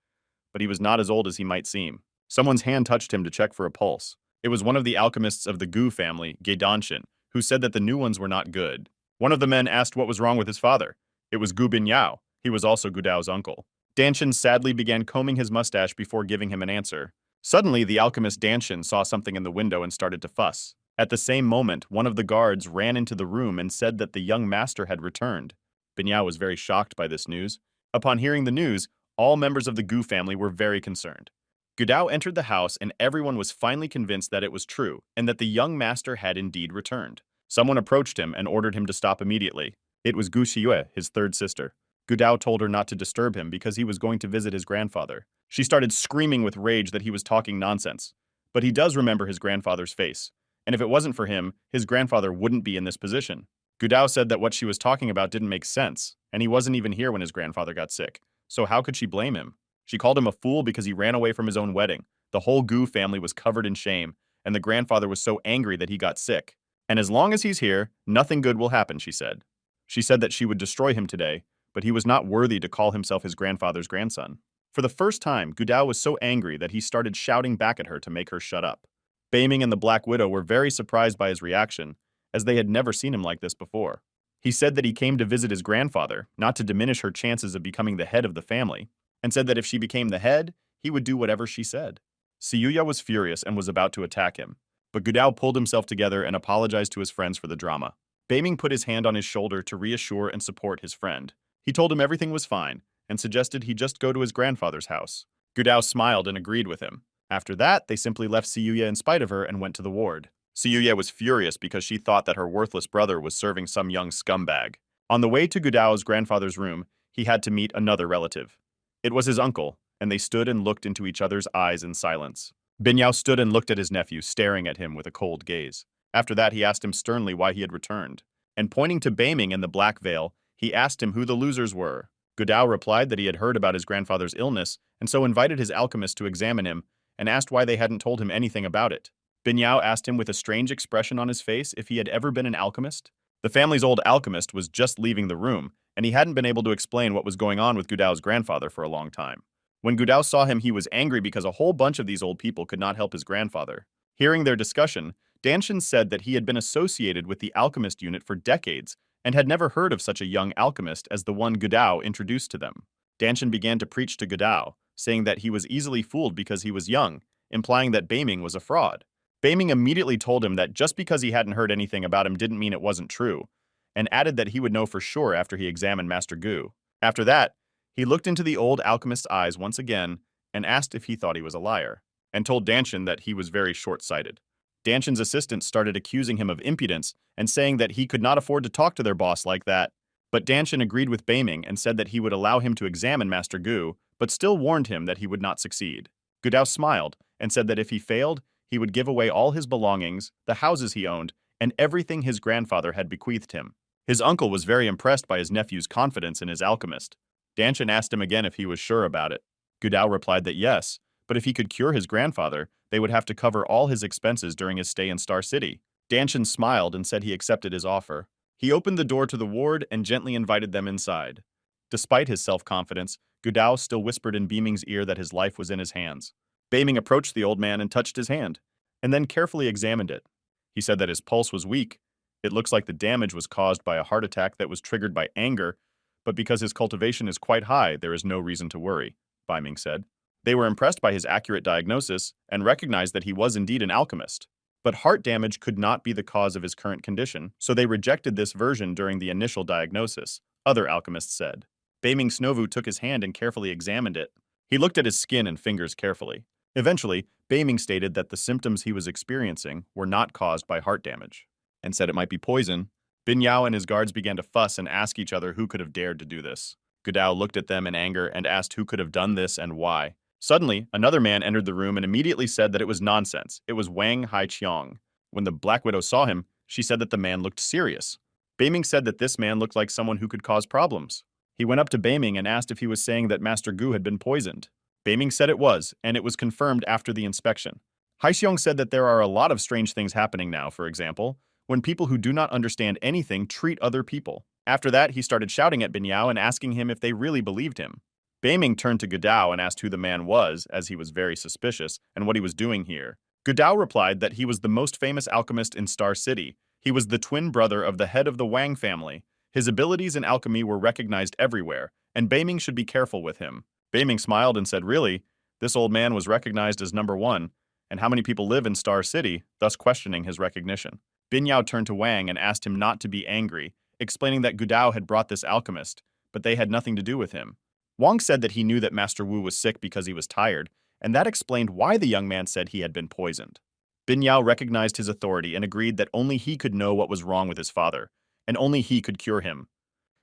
But he was not as old as he might seem. Someone's hand touched him to check for a pulse. It was one of the alchemists of the Gu family, Danshin, who said that the new ones were not good. One of the men asked what was wrong with his father. It was Gu Binyao. He was also Gudao's uncle. Danshin sadly began combing his mustache before giving him an answer. Suddenly, the alchemist Danshin saw something in the window and started to fuss. At the same moment, one of the guards ran into the room and said that the young master had returned. Binyao was very shocked by this news. Upon hearing the news, all members of the Gu family were very concerned. Gudao entered the house and everyone was finally convinced that it was true and that the young master had indeed returned. Someone approached him and ordered him to stop immediately. It was Gu Xiyue, his third sister. Gudao told her not to disturb him because he was going to visit his grandfather. She started screaming with rage that he was talking nonsense. But he does remember his grandfather's face, and if it wasn't for him, his grandfather wouldn't be in this position. Gudao said that what she was talking about didn't make sense, and he wasn't even here when his grandfather got sick, so how could she blame him? She called him a fool because he ran away from his own wedding. The whole Gu family was covered in shame, and the grandfather was so angry that he got sick. And as long as he's here, nothing good will happen, she said. She said that she would destroy him today, but he was not worthy to call himself his grandfather's grandson. For the first time, Gudao was so angry that he started shouting back at her to make her shut up. Beiming and the Black Widow were very surprised by his reaction, as they had never seen him like this before. He said that he came to visit his grandfather, not to diminish her chances of becoming the head of the family, and said that if she became the head, he would do whatever she said. Siyuya was furious and was about to attack him, but Gudao pulled himself together and apologized to his friends for the drama. Beiming put his hand on his shoulder to reassure and support his friend. He told him everything was fine, and suggested he just go to his grandfather's house. Gudao smiled and agreed with him. After that, they simply left Siyuya in spite of her and went to the ward. Siyuya was furious because she thought that her worthless brother was serving some young scumbag. On the way to Gudao's grandfather's room, he had to meet another relative. It was his uncle, and they stood and looked into each other's eyes in silence. Binyao stood and looked at his nephew, staring at him with a cold gaze. After that, he asked him sternly why he had returned. And pointing to Beiming and the black veil, he asked him who the losers were. Gudao replied that he had heard about his grandfather's illness and so invited his alchemist to examine him and asked why they hadn't told him anything about it. Binyao asked him with a strange expression on his face if he had ever been an alchemist. The family's old alchemist was just leaving the room, and he hadn't been able to explain what was going on with Gudao's grandfather for a long time. When Gudao saw him, he was angry because a whole bunch of these old people could not help his grandfather. Hearing their discussion, Danshin said that he had been associated with the alchemist unit for decades and had never heard of such a young alchemist as the one Gudao introduced to them. Danshin began to preach to Gudao, saying that he was easily fooled because he was young, implying that Beiming was a fraud. Beiming immediately told him that just because he hadn't heard anything about him didn't mean it wasn't true, and added that he would know for sure after he examined Master Gu. After that, he looked into the old alchemist's eyes once again and asked if he thought he was a liar, and told Danshin that he was very short-sighted. Danshin's assistant started accusing him of impudence and saying that he could not afford to talk to their boss like that, but Danshin agreed with Beiming and said that he would allow him to examine Master Gu, but still warned him that he would not succeed. Gudao smiled and said that if he failed, he would give away all his belongings, the houses he owned, and everything his grandfather had bequeathed him. His uncle was very impressed by his nephew's confidence in his alchemist. Danshin asked him again if he was sure about it. Gudao replied that yes, but if he could cure his grandfather, they would have to cover all his expenses during his stay in Star City. Danshin smiled and said he accepted his offer. He opened the door to the ward and gently invited them inside. Despite his self-confidence, Gudao still whispered in Beiming's ear that his life was in his hands. Beiming approached the old man and touched his hand, and then carefully examined it. He said that his pulse was weak. It looks like the damage was caused by a heart attack that was triggered by anger, but because his cultivation is quite high, there is no reason to worry, Beiming said. They were impressed by his accurate diagnosis and recognized that he was indeed an alchemist. But heart damage could not be the cause of his current condition, so they rejected this version during the initial diagnosis, other alchemists said. Beiming Snovu took his hand and carefully examined it. He looked at his skin and fingers carefully. Eventually, Beiming stated that the symptoms he was experiencing were not caused by heart damage, and said it might be poison. Binyao and his guards began to fuss and ask each other who could have dared to do this. Gudao looked at them in anger and asked who could have done this and why. Suddenly, another man entered the room and immediately said that it was nonsense. It was Wang Haiqiang. When the Black Widow saw him, she said that the man looked serious. Beiming said that this man looked like someone who could cause problems. He went up to Beiming and asked if he was saying that Master Gu had been poisoned. Beiming said it was, and it was confirmed after the inspection. Haiqiang said that there are a lot of strange things happening now, for example, when people who do not understand anything treat other people. After that, he started shouting at Binyao and asking him if they really believed him. Beiming turned to Gudao and asked who the man was, as he was very suspicious, and what he was doing here. Gudao replied that he was the most famous alchemist in Star City. He was the twin brother of the head of the Wang family. His abilities in alchemy were recognized everywhere, and Beiming should be careful with him. Beiming smiled and said, "Really? This old man was recognized as number one, and how many people live in Star City?" thus questioning his recognition. Binyao turned to Wang and asked him not to be angry, explaining that Gudao had brought this alchemist, but they had nothing to do with him. Wang said that he knew that Master Wu was sick because he was tired, and that explained why the young man said he had been poisoned. Binyao recognized his authority and agreed that only he could know what was wrong with his father, and only he could cure him.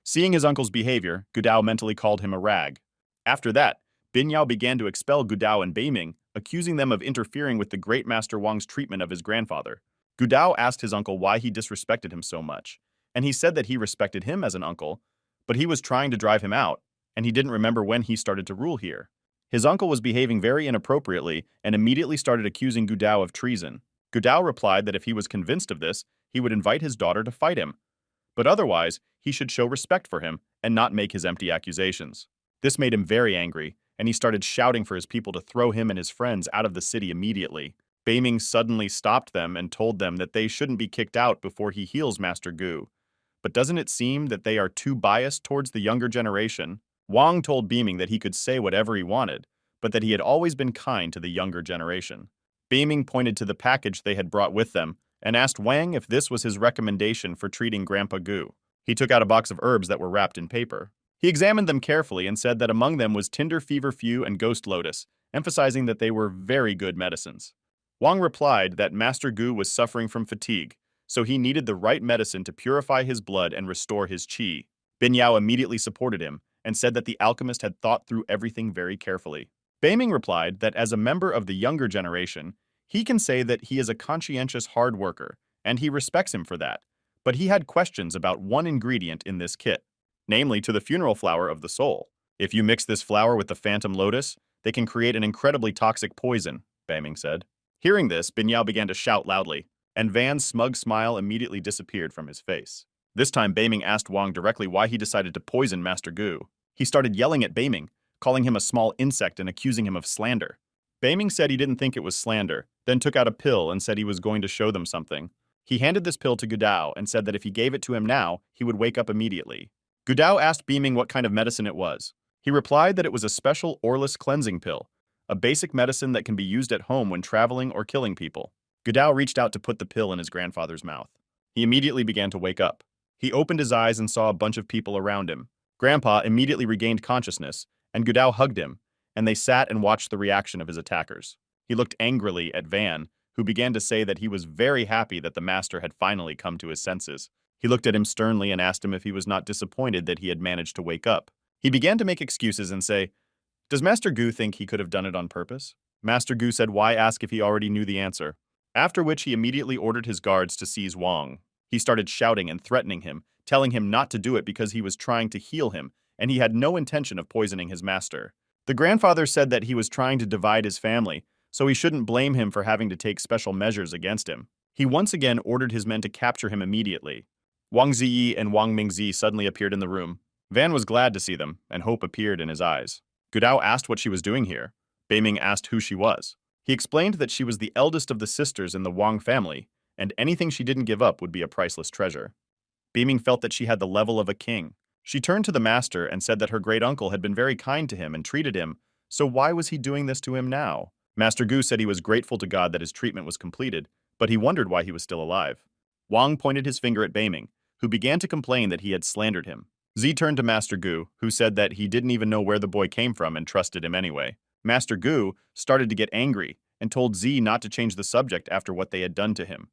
Seeing his uncle's behavior, Gudao mentally called him a rag. After that, Binyao began to expel Gudao and Beiming, accusing them of interfering with the great Master Wang's treatment of his grandfather. Gudao asked his uncle why he disrespected him so much, and he said that he respected him as an uncle, but he was trying to drive him out, and he didn't remember when he started to rule here. His uncle was behaving very inappropriately and immediately started accusing Gudao of treason. Gudao replied that if he was convinced of this, he would invite his daughter to fight him, but otherwise, he should show respect for him and not make his empty accusations. This made him very angry, and he started shouting for his people to throw him and his friends out of the city immediately. Beiming suddenly stopped them and told them that they shouldn't be kicked out before he heals Master Gu. But doesn't it seem that they are too biased towards the younger generation? Wang told Beiming that he could say whatever he wanted, but that he had always been kind to the younger generation. Beiming pointed to the package they had brought with them and asked Wang if this was his recommendation for treating Grandpa Gu. He took out a box of herbs that were wrapped in paper. He examined them carefully and said that among them was tinder feverfew and ghost lotus, emphasizing that they were very good medicines. Wang replied that Master Gu was suffering from fatigue, so he needed the right medicine to purify his blood and restore his qi. Binyao immediately supported him and said that the alchemist had thought through everything very carefully. Beiming replied that as a member of the younger generation, he can say that he is a conscientious hard worker, and he respects him for that, but he had questions about one ingredient in this kit. namely to the funeral flower of the soul. If you mix this flower with the phantom lotus, they can create an incredibly toxic poison, Baming said. Hearing this, Binyao began to shout loudly, and Van's smug smile immediately disappeared from his face. This time, Baming asked Wang directly why he decided to poison Master Gu. He started yelling at Baming, calling him a small insect and accusing him of slander. Baming said he didn't think it was slander, then took out a pill and said he was going to show them something. He handed this pill to Gudao and said that if he gave it to him now, he would wake up immediately. Gudao asked Beaming what kind of medicine it was. He replied that it was a special Orless cleansing pill, a basic medicine that can be used at home when traveling or killing people. Gudao reached out to put the pill in his grandfather's mouth. He immediately began to wake up. He opened his eyes and saw a bunch of people around him. Grandpa immediately regained consciousness, and Gudao hugged him, and they sat and watched the reaction of his attackers. He looked angrily at Van, who began to say that he was very happy that the master had finally come to his senses. He looked at him sternly and asked him if he was not disappointed that he had managed to wake up. He began to make excuses and say, "Does Master Gu think he could have done it on purpose?" Master Gu said why ask if he already knew the answer. After which he immediately ordered his guards to seize Wang. He started shouting and threatening him, telling him not to do it because he was trying to heal him, and he had no intention of poisoning his master. The grandfather said that he was trying to divide his family, so he shouldn't blame him for having to take special measures against him. He once again ordered his men to capture him immediately. Wang Ziyi and Wang Mingzi suddenly appeared in the room. Van was glad to see them, and hope appeared in his eyes. Gudao asked what she was doing here. Beiming asked who she was. He explained that she was the eldest of the sisters in the Wang family, and anything she didn't give up would be a priceless treasure. Beiming felt that she had the level of a king. She turned to the master and said that her great-uncle had been very kind to him and treated him, so why was he doing this to him now? Master Gu said he was grateful to God that his treatment was completed, but he wondered why he was still alive. Wang pointed his finger at Beiming, who began to complain that he had slandered him. Z turned to Master Gu, who said that he didn't even know where the boy came from and trusted him anyway. Master Gu started to get angry and told Z not to change the subject after what they had done to him.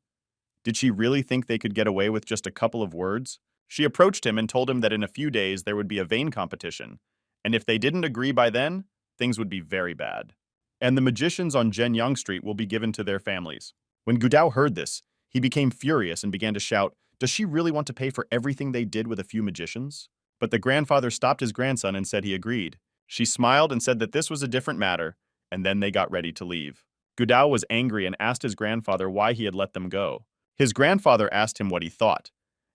Did she really think they could get away with just a couple of words? She approached him and told him that in a few days there would be a vain competition, and if they didn't agree by then, things would be very bad. And the magicians on Zhenyang Street will be given to their families. When Gudao heard this, he became furious and began to shout, "Does she really want to pay for everything they did with a few magicians?" But the grandfather stopped his grandson and said he agreed. She smiled and said that this was a different matter, and then they got ready to leave. Gudao was angry and asked his grandfather why he had let them go. His grandfather asked him what he thought,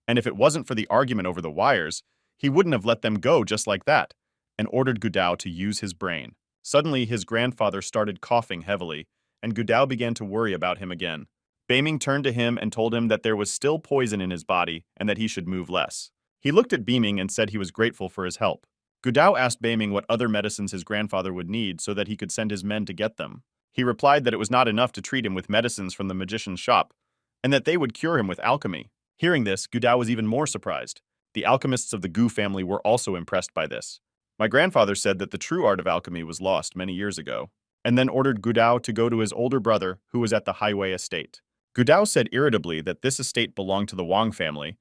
and if it wasn't for the argument over the wires, he wouldn't have let them go just like that, and ordered Gudao to use his brain. Suddenly, his grandfather started coughing heavily, and Gudao began to worry about him again. Beiming turned to him and told him that there was still poison in his body and that he should move less. He looked at Beiming and said he was grateful for his help. Gudao asked Beiming what other medicines his grandfather would need so that he could send his men to get them. He replied that it was not enough to treat him with medicines from the magician's shop, and that they would cure him with alchemy. Hearing this, Gudao was even more surprised. The alchemists of the Gu family were also impressed by this. My grandfather said that the true art of alchemy was lost many years ago, and then ordered Gudao to go to his older brother, who was at the highway estate. Gudao said irritably that this estate belonged to the Wang family.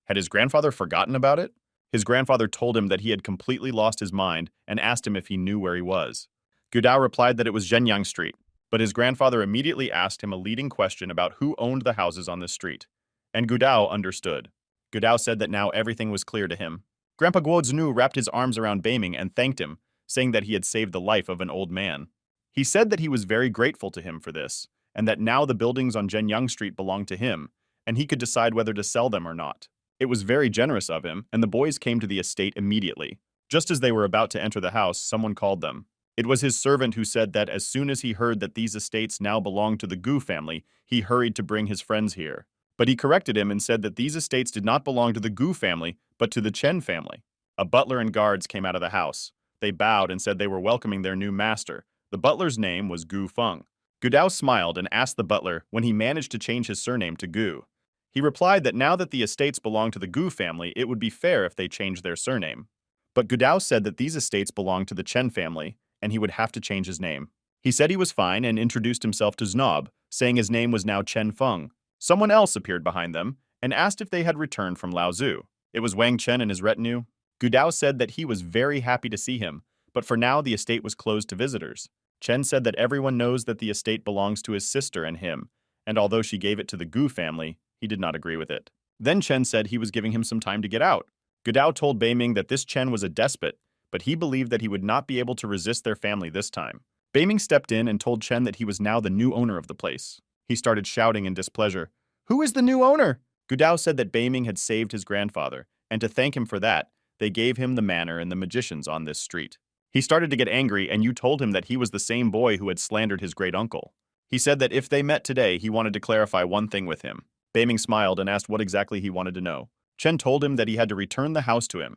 Had his grandfather forgotten about it? His grandfather told him that he had completely lost his mind and asked him if he knew where he was. Gudao replied that it was Zhenyang Street, but his grandfather immediately asked him a leading question about who owned the houses on this street. And Gudao understood. Gudao said that now everything was clear to him. Grandpa Guoznu wrapped his arms around Beiming and thanked him, saying that he had saved the life of an old man. He said that he was very grateful to him for this, and that now the buildings on Zhenyang Street belonged to him, and he could decide whether to sell them or not. It was very generous of him, and the boys came to the estate immediately. Just as they were about to enter the house, someone called them. It was his servant who said that as soon as he heard that these estates now belonged to the Gu family, he hurried to bring his friends here. But he corrected him and said that these estates did not belong to the Gu family, but to the Chen family. A butler and guards came out of the house. They bowed and said they were welcoming their new master. The butler's name was Gu Feng. Gudao smiled and asked the butler when he managed to change his surname to Gu. He replied that now that the estates belonged to the Gu family, it would be fair if they changed their surname. But Gudao said that these estates belonged to the Chen family, and he would have to change his name. He said he was fine and introduced himself to Znob, saying his name was now Chen Feng. Someone else appeared behind them and asked if they had returned from Laozu. It was Wang Chen and his retinue. Gudao said that he was very happy to see him, but for now the estate was closed to visitors. Chen said that everyone knows that the estate belongs to his sister and him, and although she gave it to the Gu family, he did not agree with it. Then Chen said he was giving him some time to get out. Gudao told Beiming that this Chen was a despot, but he believed that he would not be able to resist their family this time. Beiming stepped in and told Chen that he was now the new owner of the place. He started shouting in displeasure. "Who is the new owner?" Gudao said that Beiming had saved his grandfather, and to thank him for that, they gave him the manor and the magicians on this street. He started to get angry, and you told him that he was the same boy who had slandered his great-uncle. He said that if they met today, he wanted to clarify one thing with him. Beiming smiled and asked what exactly he wanted to know. Chen told him that he had to return the house to him.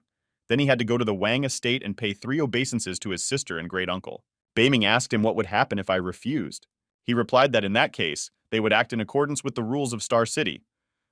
Then he had to go to the Wang estate and pay 3 obeisances to his sister and great-uncle. Beiming asked him what would happen if I refused. He replied that in that case, they would act in accordance with the rules of Star City.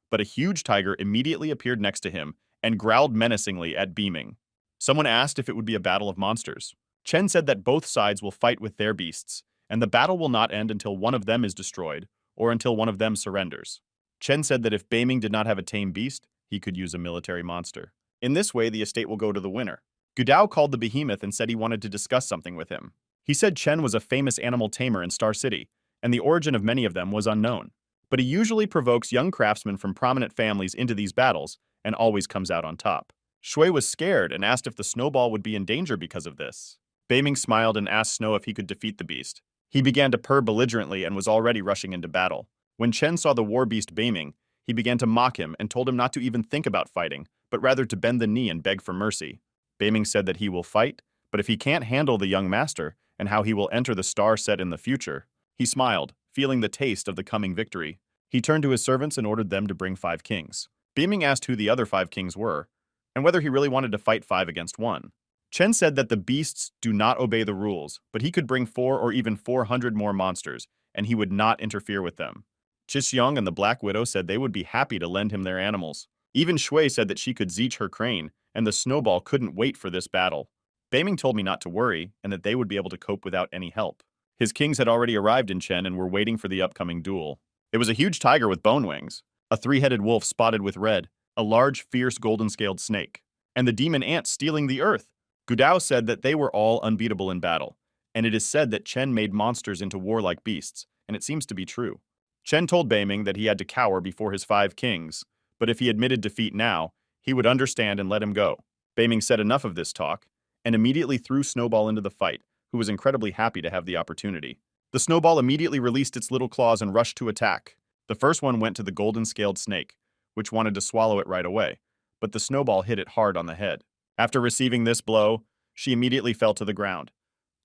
But a huge tiger immediately appeared next to him and growled menacingly at Beiming. Someone asked if it would be a battle of monsters. Chen said that both sides will fight with their beasts, and the battle will not end until one of them is destroyed, or until one of them surrenders. Chen said that if Beiming did not have a tame beast, he could use a military monster. In this way, the estate will go to the winner. Gudao called the behemoth and said he wanted to discuss something with him. He said Chen was a famous animal tamer in Star City, and the origin of many of them was unknown. But he usually provokes young craftsmen from prominent families into these battles, and always comes out on top. Shui was scared and asked if the Snowball would be in danger because of this. Beiming smiled and asked Snow if he could defeat the beast. He began to purr belligerently and was already rushing into battle. When Chen saw the war beast Beiming, he began to mock him and told him not to even think about fighting, but rather to bend the knee and beg for mercy. Beiming said that he will fight, but if he can't handle the young master and how he will enter the star set in the future, he smiled, feeling the taste of the coming victory. He turned to his servants and ordered them to bring 5 kings. Beiming asked who the other 5 kings were, and whether he really wanted to fight 5 against 1. Chen said that the beasts do not obey the rules, but he could bring 4 or even 400 more monsters, and he would not interfere with them. Chixiong and the Black Widow said they would be happy to lend him their animals. Even Shui said that she could zeech her crane, and the Snowball couldn't wait for this battle. Beiming told me not to worry, and that they would be able to cope without any help. His kings had already arrived in Chen and were waiting for the upcoming duel. It was a huge tiger with bone wings, a 3-headed wolf spotted with red, a large, fierce golden-scaled snake, and the demon ant stealing the earth. Gudao said that they were all unbeatable in battle, and it is said that Chen made monsters into warlike beasts, and it seems to be true. Chen told Beiming that he had to cower before his 5 kings, but if he admitted defeat now, he would understand and let him go. Beiming said enough of this talk, and immediately threw Snowball into the fight, who was incredibly happy to have the opportunity. The Snowball immediately released its little claws and rushed to attack. The first one went to the golden-scaled snake, which wanted to swallow it right away, but the Snowball hit it hard on the head. After receiving this blow, she immediately fell to the ground.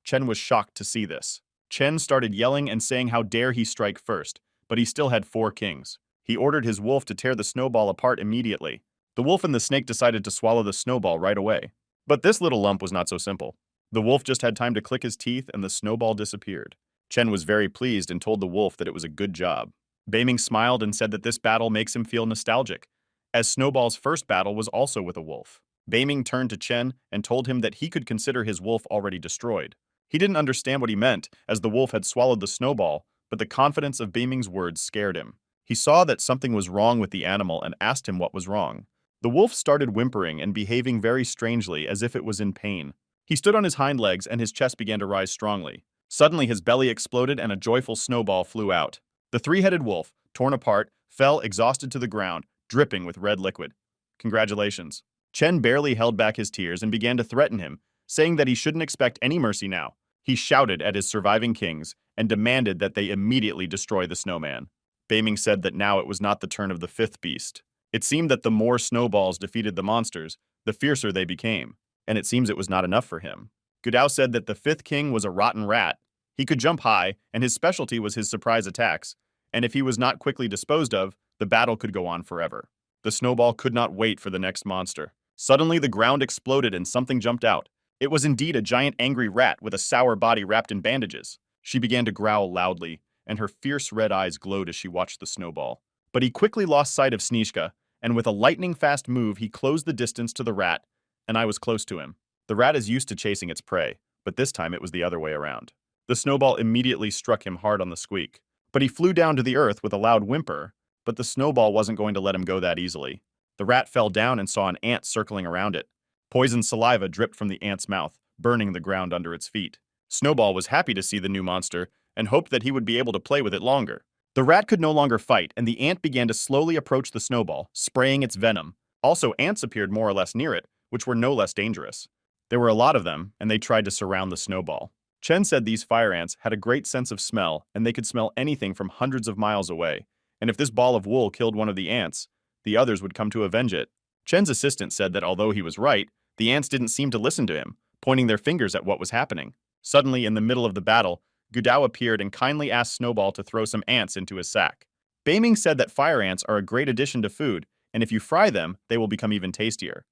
Chen was shocked to see this. Chen started yelling and saying how dare he strike first, but he still had 4 kings. He ordered his wolf to tear the Snowball apart immediately. The wolf and the snake decided to swallow the Snowball right away. But this little lump was not so simple. The wolf just had time to click his teeth and the Snowball disappeared. Chen was very pleased and told the wolf that it was a good job. Beiming smiled and said that this battle makes him feel nostalgic, as Snowball's first battle was also with a wolf. Beiming turned to Chen and told him that he could consider his wolf already destroyed. He didn't understand what he meant, as the wolf had swallowed the Snowball, but the confidence of Beiming's words scared him. He saw that something was wrong with the animal and asked him what was wrong. The wolf started whimpering and behaving very strangely as if it was in pain. He stood on his hind legs and his chest began to rise strongly. Suddenly his belly exploded and a joyful Snowball flew out. The 3-headed wolf, torn apart, fell exhausted to the ground, dripping with red liquid. Congratulations. Chen barely held back his tears and began to threaten him, saying that he shouldn't expect any mercy now. He shouted at his surviving kings and demanded that they immediately destroy the snowman. Beiming said that now it was not the turn of the 5th beast. It seemed that the more Snowballs defeated the monsters, the fiercer they became, and it seems it was not enough for him. Gudao said that the 5th king was a rotten rat. He could jump high, and his specialty was his surprise attacks, and if he was not quickly disposed of, the battle could go on forever. The Snowball could not wait for the next monster. Suddenly the ground exploded and something jumped out. It was indeed a giant angry rat with a sour body wrapped in bandages. She began to growl loudly, and her fierce red eyes glowed as she watched the Snowball. But he quickly lost sight of Snishka, and with a lightning-fast move he closed the distance to the rat, and I was close to him. The rat is used to chasing its prey, but this time it was the other way around. The Snowball immediately struck him hard on the squeak, but he flew down to the earth with a loud whimper, but the Snowball wasn't going to let him go that easily. The rat fell down and saw an ant circling around it. Poisoned saliva dripped from the ant's mouth, burning the ground under its feet. Snowball was happy to see the new monster and hoped that he would be able to play with it longer. The rat could no longer fight, and the ant began to slowly approach the Snowball, spraying its venom. Also, ants appeared more or less near it, which were no less dangerous. There were a lot of them, and they tried to surround the snowball. Chen said these fire ants had a great sense of smell, and they could smell anything from hundreds of miles away. And if this ball of wool killed one of the ants, the others would come to avenge it. Chen's assistant said that although he was right, the ants didn't seem to listen to him, pointing their fingers at what was happening. Suddenly, in the middle of the battle, Gudao appeared and kindly asked Snowball to throw some ants into his sack. Beiming said that fire ants are a great addition to food, and if you fry them, they will become even tastier.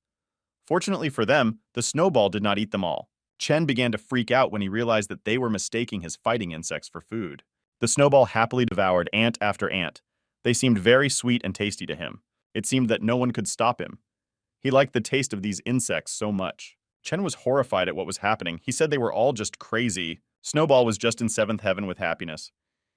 Fortunately for them, the snowball did not eat them all. Chen began to freak out when he realized that they were mistaking his fighting insects for food. The snowball happily devoured ant after ant. They seemed very sweet and tasty to him. It seemed that no one could stop him. He liked the taste of these insects so much. Chen was horrified at what was happening. He said they were all just crazy. Snowball was just in seventh heaven with happiness.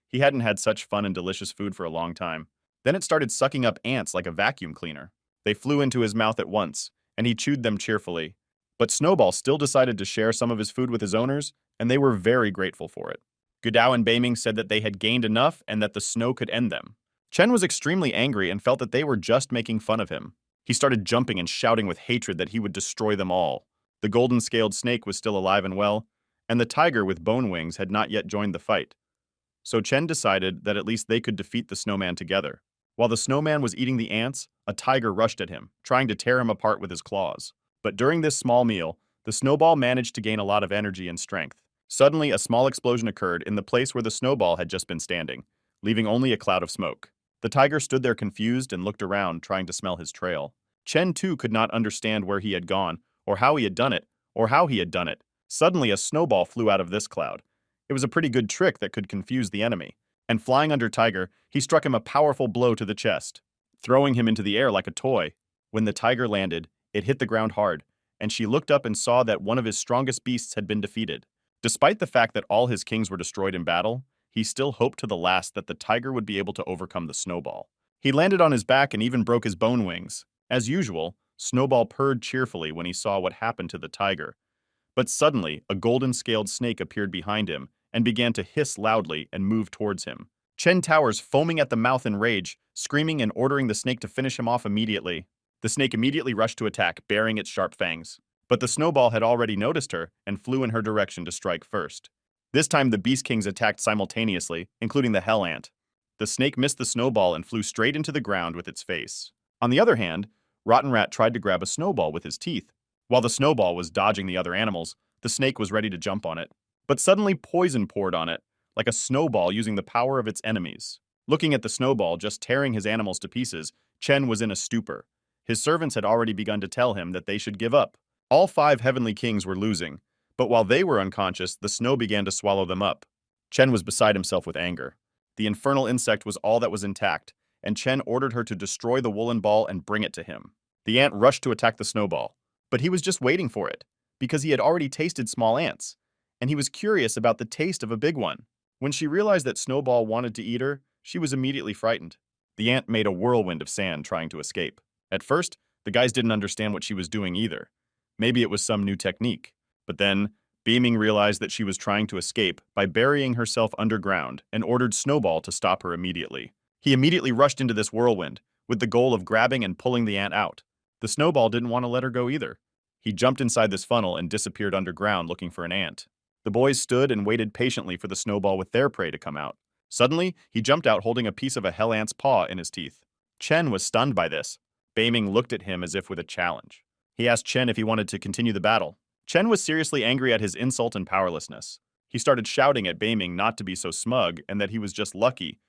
He hadn't had such fun and delicious food for a long time. Then it started sucking up ants like a vacuum cleaner. They flew into his mouth at once, and he chewed them cheerfully. But Snowball still decided to share some of his food with his owners, and they were very grateful for it. Gudao and Beiming said that they had gained enough and that the snow could end them. Chen was extremely angry and felt that they were just making fun of him. He started jumping and shouting with hatred that he would destroy them all. The golden-scaled snake was still alive and well, and the tiger with bone wings had not yet joined the fight. So Chen decided that at least they could defeat the snowman together. While the snowman was eating the ants, a tiger rushed at him, trying to tear him apart with his claws. But during this small meal, the snowball managed to gain a lot of energy and strength. Suddenly, a small explosion occurred in the place where the snowball had just been standing, leaving only a cloud of smoke. The tiger stood there confused and looked around, trying to smell his trail. Chen, too, could not understand where he had gone, or how he had done it, or how he had done it. Suddenly, a snowball flew out of this cloud. It was a pretty good trick that could confuse the enemy. And flying under Tiger, he struck him a powerful blow to the chest, throwing him into the air like a toy. When the tiger landed, it hit the ground hard, and she looked up and saw that one of his strongest beasts had been defeated. Despite the fact that all his kings were destroyed in battle, he still hoped to the last that the tiger would be able to overcome the snowball. He landed on his back and even broke his bone wings. As usual, Snowball purred cheerfully when he saw what happened to the tiger. But suddenly, a golden-scaled snake appeared behind him and began to hiss loudly and move towards him. Chen towers foaming at the mouth in rage, screaming and ordering the snake to finish him off immediately. The snake immediately rushed to attack, baring its sharp fangs. But the snowball had already noticed her and flew in her direction to strike first. This time the Beast Kings attacked simultaneously, including the Hell Ant. The snake missed the snowball and flew straight into the ground with its face. On the other hand, Rotten Rat tried to grab a snowball with his teeth. While the snowball was dodging the other animals, the snake was ready to jump on it. But suddenly poison poured on it, like a snowball using the power of its enemies. Looking at the snowball just tearing his animals to pieces, Chen was in a stupor. His servants had already begun to tell him that they should give up. All 5 heavenly kings were losing, but while they were unconscious, the snow began to swallow them up. Chen was beside himself with anger. The infernal insect was all that was intact, and Chen ordered her to destroy the woolen ball and bring it to him. The ant rushed to attack the snowball, but he was just waiting for it, because he had already tasted small ants, and he was curious about the taste of a big one. When she realized that Snowball wanted to eat her, she was immediately frightened. The ant made a whirlwind of sand trying to escape. At first, the guys didn't understand what she was doing either. Maybe it was some new technique. But then, Beiming realized that she was trying to escape by burying herself underground and ordered Snowball to stop her immediately. He immediately rushed into this whirlwind, with the goal of grabbing and pulling the ant out. The Snowball didn't want to let her go either. He jumped inside this funnel and disappeared underground looking for an ant. The boys stood and waited patiently for the Snowball with their prey to come out. Suddenly, he jumped out holding a piece of a hell ant's paw in his teeth. Chen was stunned by this. Beiming looked at him as if with a challenge. He asked Chen if he wanted to continue the battle. Chen was seriously angry at his insult and powerlessness. He started shouting at Beiming not to be so smug and that he was just lucky,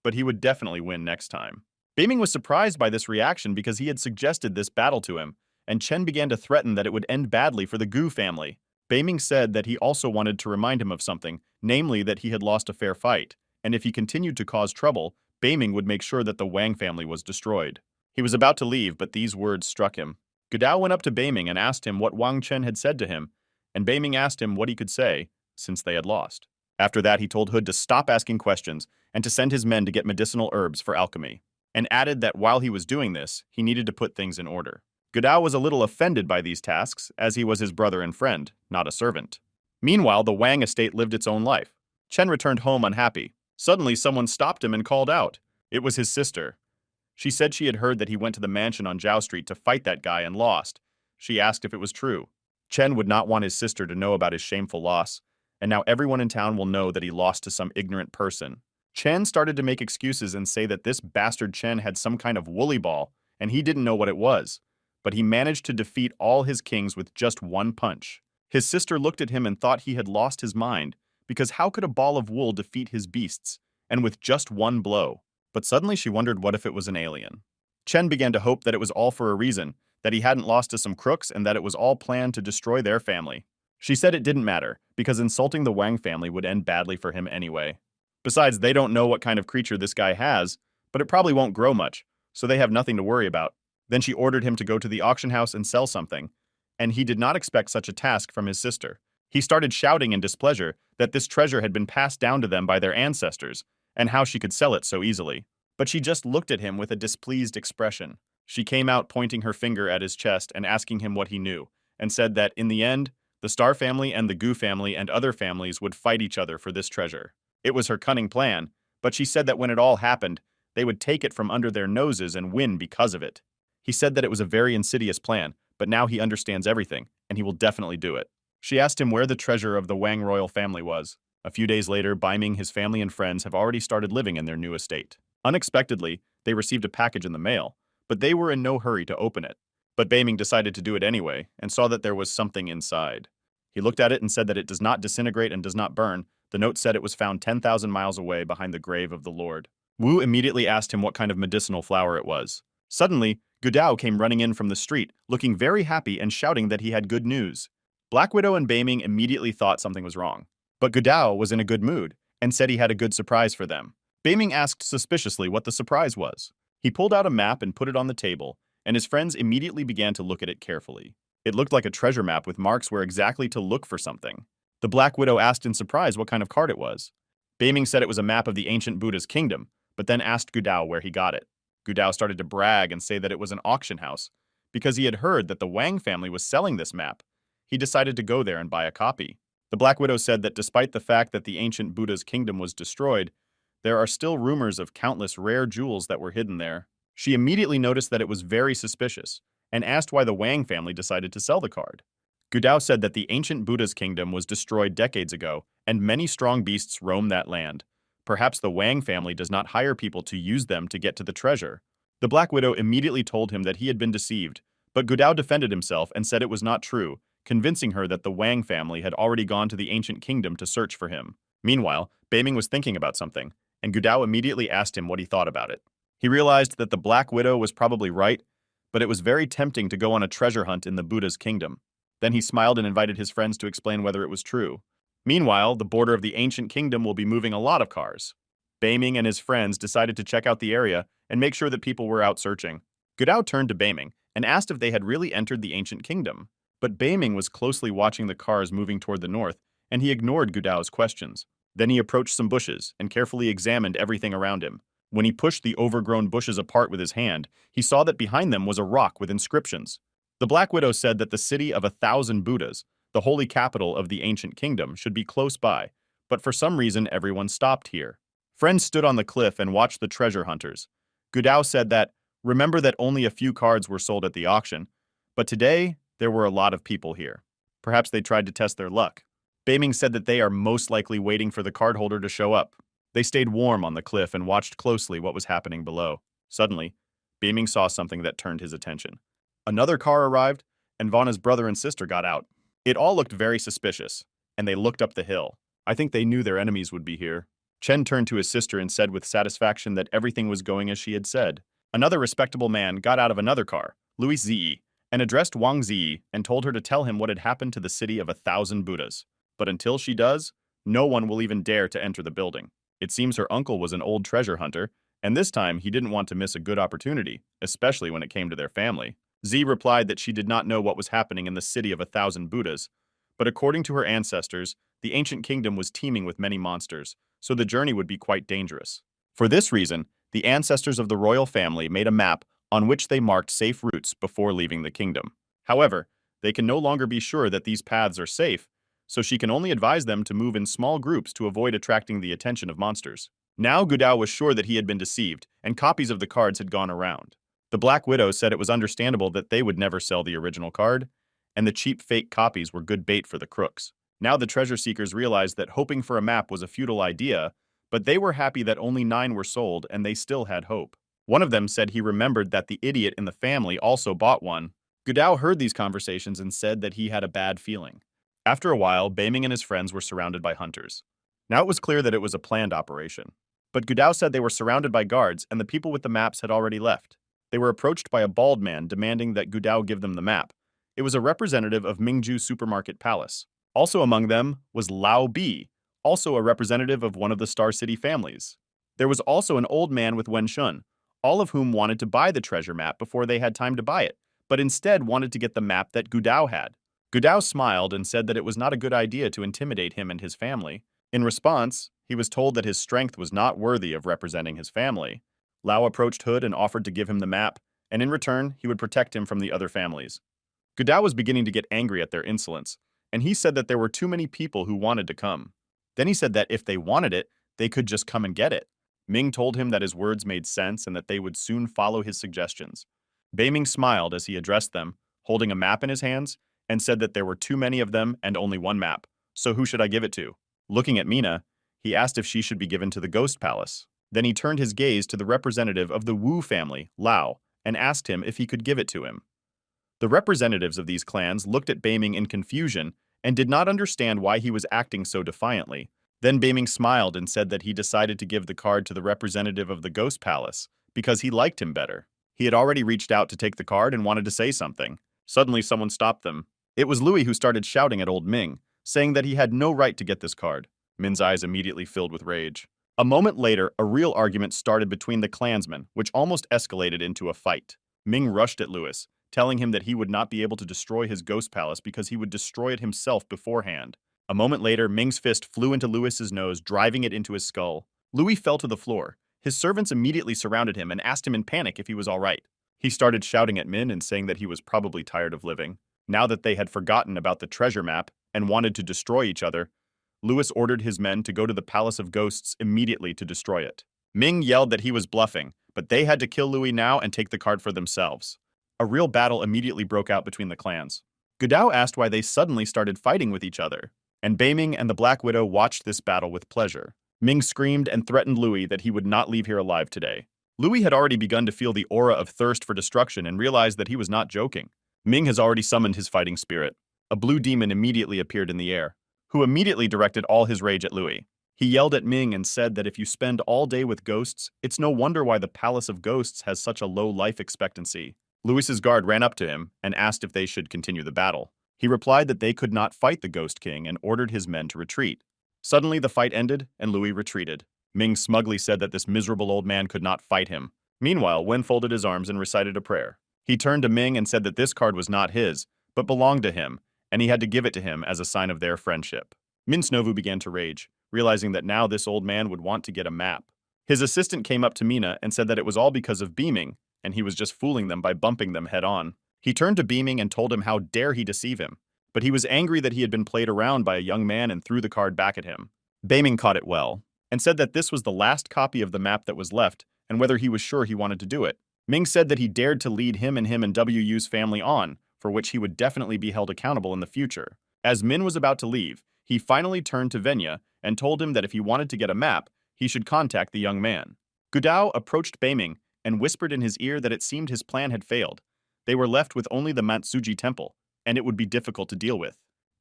but he would definitely win next time. Beiming was surprised by this reaction because he had suggested this battle to him, and Chen began to threaten that it would end badly for the Gu family. Beiming said that he also wanted to remind him of something, namely that he had lost a fair fight, and if he continued to cause trouble, Beiming would make sure that the Wang family was destroyed. He was about to leave, but these words struck him. Gudao went up to Beiming and asked him what Wang Chen had said to him, and Beiming asked him what he could say, since they had lost. After that, he told Hood to stop asking questions and to send his men to get medicinal herbs for alchemy, and added that while he was doing this, he needed to put things in order. Gudao was a little offended by these tasks, as he was his brother and friend, not a servant. Meanwhile, the Wang estate lived its own life. Chen returned home unhappy. Suddenly, someone stopped him and called out. It was his sister. She said she had heard that he went to the mansion on Zhao Street to fight that guy and lost. She asked if it was true. Chen would not want his sister to know about his shameful loss, and now everyone in town will know that he lost to some ignorant person. Chen started to make excuses and say that this bastard Chen had some kind of woolly ball, and he didn't know what it was. But he managed to defeat all his kings with just one punch. His sister looked at him and thought he had lost his mind, because how could a ball of wool defeat his beasts, and with just one blow? But suddenly she wondered what if it was an alien. Chen began to hope that it was all for a reason, that he hadn't lost to some crooks and that it was all planned to destroy their family. She said it didn't matter, because insulting the Wang family would end badly for him anyway. Besides, they don't know what kind of creature this guy has, but it probably won't grow much, so they have nothing to worry about. Then she ordered him to go to the auction house and sell something, and he did not expect such a task from his sister. He started shouting in displeasure that this treasure had been passed down to them by their ancestors, and how she could sell it so easily. But she just looked at him with a displeased expression. She came out pointing her finger at his chest and asking him what he knew, and said that, in the end, the Star family and the Gu family and other families would fight each other for this treasure. It was her cunning plan, but she said that when it all happened, they would take it from under their noses and win because of it. He said that it was a very insidious plan, but now he understands everything, and he will definitely do it. She asked him where the treasure of the Wang royal family was. A few days later, Beiming, his family, and friends have already started living in their new estate. Unexpectedly, they received a package in the mail, but they were in no hurry to open it. But Beiming decided to do it anyway, and saw that there was something inside. He looked at it and said that it does not disintegrate and does not burn. The note said it was found 10,000 miles away behind the grave of the Lord. Wu immediately asked him what kind of medicinal flower it was. Suddenly, Gudao came running in from the street, looking very happy and shouting that he had good news. Black Widow and Beiming immediately thought something was wrong. But Gudao was in a good mood, and said he had a good surprise for them. Beiming asked suspiciously what the surprise was. He pulled out a map and put it on the table, and his friends immediately began to look at it carefully. It looked like a treasure map with marks where exactly to look for something. The Black Widow asked in surprise what kind of card it was. Beiming said it was a map of the ancient Buddha's kingdom, but then asked Gudao where he got it. Gudao started to brag and say that it was an auction house. Because he had heard that the Wang family was selling this map, he decided to go there and buy a copy. The Black Widow said that despite the fact that the ancient Buddha's kingdom was destroyed, there are still rumors of countless rare jewels that were hidden there. She immediately noticed that it was very suspicious, and asked why the Wang family decided to sell the card. Gudao said that the ancient Buddha's kingdom was destroyed decades ago, and many strong beasts roam that land. Perhaps the Wang family does not hire people to use them to get to the treasure. The Black Widow immediately told him that he had been deceived, but Gudao defended himself and said it was not true, convincing her that the Wang family had already gone to the ancient kingdom to search for him. Meanwhile, Beiming was thinking about something, and Gudao immediately asked him what he thought about it. He realized that the Black Widow was probably right, but it was very tempting to go on a treasure hunt in the Buddha's kingdom. Then he smiled and invited his friends to explain whether it was true. Meanwhile, the border of the ancient kingdom will be moving a lot of cars. Beiming and his friends decided to check out the area and make sure that people were out searching. Gudao turned to Beiming and asked if they had really entered the ancient kingdom. But Beiming was closely watching the cars moving toward the north, and he ignored Gudao's questions. Then he approached some bushes and carefully examined everything around him. When he pushed the overgrown bushes apart with his hand, he saw that behind them was a rock with inscriptions. The Black Widow said that the city of 1,000 Buddhas, the holy capital of the ancient kingdom, should be close by, but for some reason everyone stopped here. Friends stood on the cliff and watched the treasure hunters. Gudao said that, remember that only a few cards were sold at the auction, but today there were a lot of people here. Perhaps they tried to test their luck. Beiming said that they are most likely waiting for the card holder to show up. They stayed warm on the cliff and watched closely what was happening below. Suddenly, Beiming saw something that turned his attention. Another car arrived, and Vanna's brother and sister got out. It all looked very suspicious, and they looked up the hill. I think they knew their enemies would be here. Chen turned to his sister and said with satisfaction that everything was going as she had said. Another respectable man got out of another car, Louis Zi, and addressed Wang Zi and told her to tell him what had happened to the city of 1,000 Buddhas. But until she does, no one will even dare to enter the building. It seems her uncle was an old treasure hunter, and this time he didn't want to miss a good opportunity, especially when it came to their family. Z replied that she did not know what was happening in the city of 1,000 Buddhas, but according to her ancestors, the ancient kingdom was teeming with many monsters, so the journey would be quite dangerous. For this reason, the ancestors of the royal family made a map on which they marked safe routes before leaving the kingdom. However, they can no longer be sure that these paths are safe, so she can only advise them to move in small groups to avoid attracting the attention of monsters. Now Gudao was sure that he had been deceived, and copies of the cards had gone around. The Black Widow said it was understandable that they would never sell the original card, and the cheap fake copies were good bait for the crooks. Now the treasure seekers realized that hoping for a map was a futile idea, but they were happy that only 9 were sold and they still had hope. One of them said he remembered that the idiot in the family also bought one. Gudao heard these conversations and said that he had a bad feeling. After a while, Baming and his friends were surrounded by hunters. Now it was clear that it was a planned operation. But Gudao said they were surrounded by guards and the people with the maps had already left. They were approached by a bald man demanding that Gudao give them the map. It was a representative of Mingju Supermarket Palace. Also among them was Lao Bi, also a representative of one of the Star City families. There was also an old man with Wen Shun, all of whom wanted to buy the treasure map before they had time to buy it, but instead wanted to get the map that Gudao had. Gudao smiled and said that it was not a good idea to intimidate him and his family. In response, he was told that his strength was not worthy of representing his family. Lao approached Hood and offered to give him the map, and in return, he would protect him from the other families. Gudao was beginning to get angry at their insolence, and he said that there were too many people who wanted to come. Then he said that if they wanted it, they could just come and get it. Ming told him that his words made sense and that they would soon follow his suggestions. Beiming smiled as he addressed them, holding a map in his hands, and said that there were too many of them and only one map. So who should I give it to? Looking at Mina, he asked if she should be given to the Ghost Palace. Then he turned his gaze to the representative of the Wu family, Lao, and asked him if he could give it to him. The representatives of these clans looked at Beiming in confusion and did not understand why he was acting so defiantly. Then Beiming smiled and said that he decided to give the card to the representative of the Ghost Palace because he liked him better. He had already reached out to take the card and wanted to say something. Suddenly someone stopped them. It was Louis who started shouting at old Ming, saying that he had no right to get this card. Min's eyes immediately filled with rage. A moment later, a real argument started between the clansmen, which almost escalated into a fight. Ming rushed at Louis, telling him that he would not be able to destroy his ghost palace because he would destroy it himself beforehand. A moment later, Ming's fist flew into Louis's nose, driving it into his skull. Louis fell to the floor. His servants immediately surrounded him and asked him in panic if he was all right. He started shouting at Min and saying that he was probably tired of living. Now that they had forgotten about the treasure map and wanted to destroy each other, Louis ordered his men to go to the Palace of Ghosts immediately to destroy it. Ming yelled that he was bluffing, but they had to kill Louis now and take the card for themselves. A real battle immediately broke out between the clans. Gudao asked why they suddenly started fighting with each other, and Beiming and the Black Widow watched this battle with pleasure. Ming screamed and threatened Louis that he would not leave here alive today. Louis had already begun to feel the aura of thirst for destruction and realized that he was not joking. Ming has already summoned his fighting spirit. A blue demon immediately appeared in the air, who immediately directed all his rage at Louis. He yelled at Ming and said that if you spend all day with ghosts, it's no wonder why the Palace of Ghosts has such a low life expectancy. Louis's guard ran up to him and asked if they should continue the battle. He replied that they could not fight the Ghost King and ordered his men to retreat. Suddenly the fight ended and Louis retreated. Ming smugly said that this miserable old man could not fight him. Meanwhile, Wen folded his arms and recited a prayer. He turned to Ming and said that this card was not his, but belonged to him, and he had to give it to him as a sign of their friendship. Min Snovu began to rage, realizing that now this old man would want to get a map. His assistant came up to Mina and said that it was all because of Beaming, and he was just fooling them by bumping them head-on. He turned to Beaming and told him how dare he deceive him, but he was angry that he had been played around by a young man and threw the card back at him. Beaming caught it well, and said that this was the last copy of the map that was left, and whether he was sure he wanted to do it. Ming said that he dared to lead him and WU's family on, for which he would definitely be held accountable in the future. As Min was about to leave, he finally turned to Venya and told him that if he wanted to get a map, he should contact the young man. Gudao approached Beiming and whispered in his ear that it seemed his plan had failed. They were left with only the Mantsuji temple, and it would be difficult to deal with.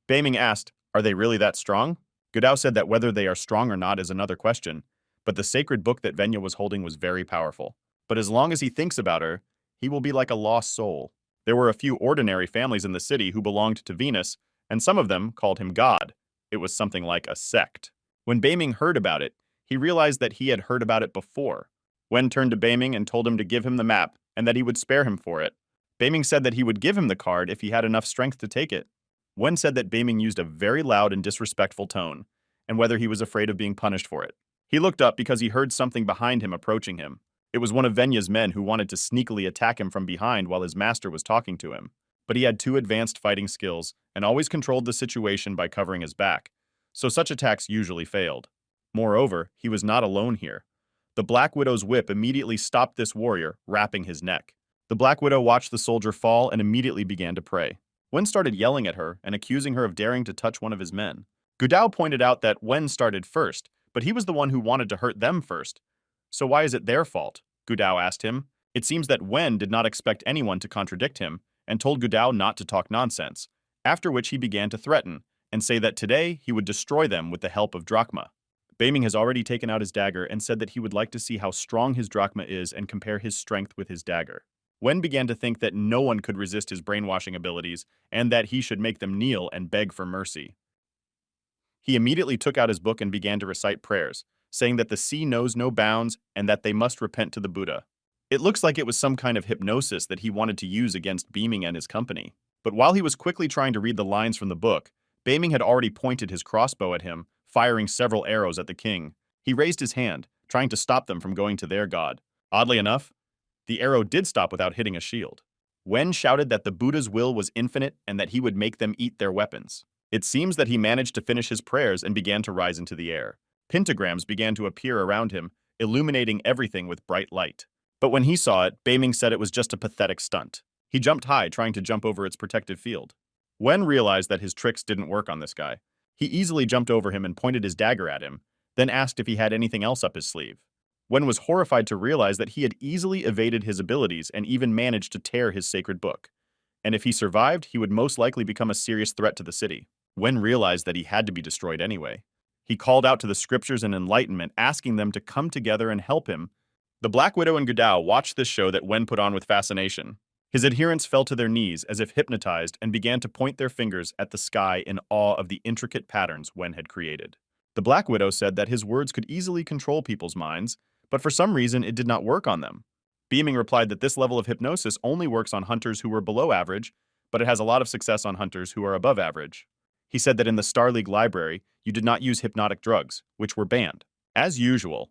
Beiming asked, "Are they really that strong?" Gudao said that whether they are strong or not is another question, but the sacred book that Venya was holding was very powerful. But as long as he thinks about her, he will be like a lost soul. There were a few ordinary families in the city who belonged to Venus, and some of them called him God. It was something like a sect. When Beiming heard about it, he realized that he had heard about it before. Wen turned to Beiming and told him to give him the map, and that he would spare him for it. Beiming said that he would give him the card if he had enough strength to take it. Wen said that Beiming used a very loud and disrespectful tone, and whether he was afraid of being punished for it. He looked up because he heard something behind him approaching him. It was one of Venya's men who wanted to sneakily attack him from behind while his master was talking to him. But he had too advanced fighting skills and always controlled the situation by covering his back, so such attacks usually failed. Moreover, he was not alone here. The Black Widow's whip immediately stopped this warrior, rapping his neck. The Black Widow watched the soldier fall and immediately began to pray. Wen started yelling at her and accusing her of daring to touch one of his men. Gudao pointed out that Wen started first, but he was the one who wanted to hurt them first. So why is it their fault? Gudao asked him. It seems that Wen did not expect anyone to contradict him and told Gudao not to talk nonsense, after which he began to threaten and say that today he would destroy them with the help of drachma. Beiming has already taken out his dagger and said that he would like to see how strong his drachma is and compare his strength with his dagger. Wen began to think that no one could resist his brainwashing abilities and that he should make them kneel and beg for mercy. He immediately took out his book and began to recite prayers, saying that the sea knows no bounds and that they must repent to the Buddha. It looks like it was some kind of hypnosis that he wanted to use against Beiming and his company. But while he was quickly trying to read the lines from the book, Beiming had already pointed his crossbow at him, firing several arrows at the king. He raised his hand, trying to stop them from going to their god. Oddly enough, the arrow did stop without hitting a shield. Wen shouted that the Buddha's will was infinite and that he would make them eat their weapons. It seems that he managed to finish his prayers and began to rise into the air. Pentagrams began to appear around him, illuminating everything with bright light. But when he saw it, Beiming said it was just a pathetic stunt. He jumped high, trying to jump over its protective field. Wen realized that his tricks didn't work on this guy. He easily jumped over him and pointed his dagger at him, then asked if he had anything else up his sleeve. Wen was horrified to realize that he had easily evaded his abilities and even managed to tear his sacred book. And if he survived, he would most likely become a serious threat to the city. Wen realized that he had to be destroyed anyway. He called out to the scriptures and enlightenment, asking them to come together and help him. The Black Widow and Gudao watched this show that Wen put on with fascination. His adherents fell to their knees as if hypnotized and began to point their fingers at the sky in awe of the intricate patterns Wen had created. The Black Widow said that his words could easily control people's minds, but for some reason it did not work on them. Beiming replied that this level of hypnosis only works on hunters who were below average, but it has a lot of success on hunters who are above average. He said that in the Star League library, you did not use hypnotic drugs, which were banned. As usual,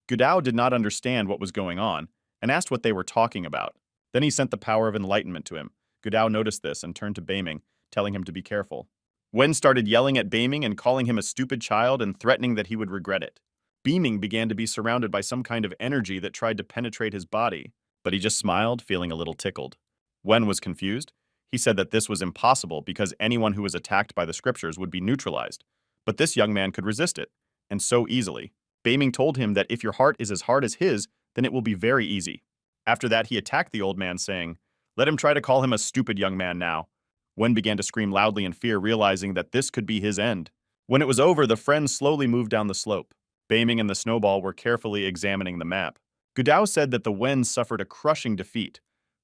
Gudao did not understand what was going on and asked what they were talking about. Then he sent the power of enlightenment to him. Gudao noticed this and turned to Beiming, telling him to be careful. Wen started yelling at Beiming and calling him a stupid child and threatening that he would regret it. Beiming began to be surrounded by some kind of energy that tried to penetrate his body, but he just smiled, feeling a little tickled. Wen was confused. He said that this was impossible because anyone who was attacked by the scriptures would be neutralized, but this young man could resist it, and so easily. Beiming told him that if your heart is as hard as his, then it will be very easy. After that, he attacked the old man, saying, "Let him try to call him a stupid young man now." Wen began to scream loudly in fear, realizing that this could be his end. When it was over, the friends slowly moved down the slope. Beiming and the Snowball were carefully examining the map. Gudao said that the Wens suffered a crushing defeat.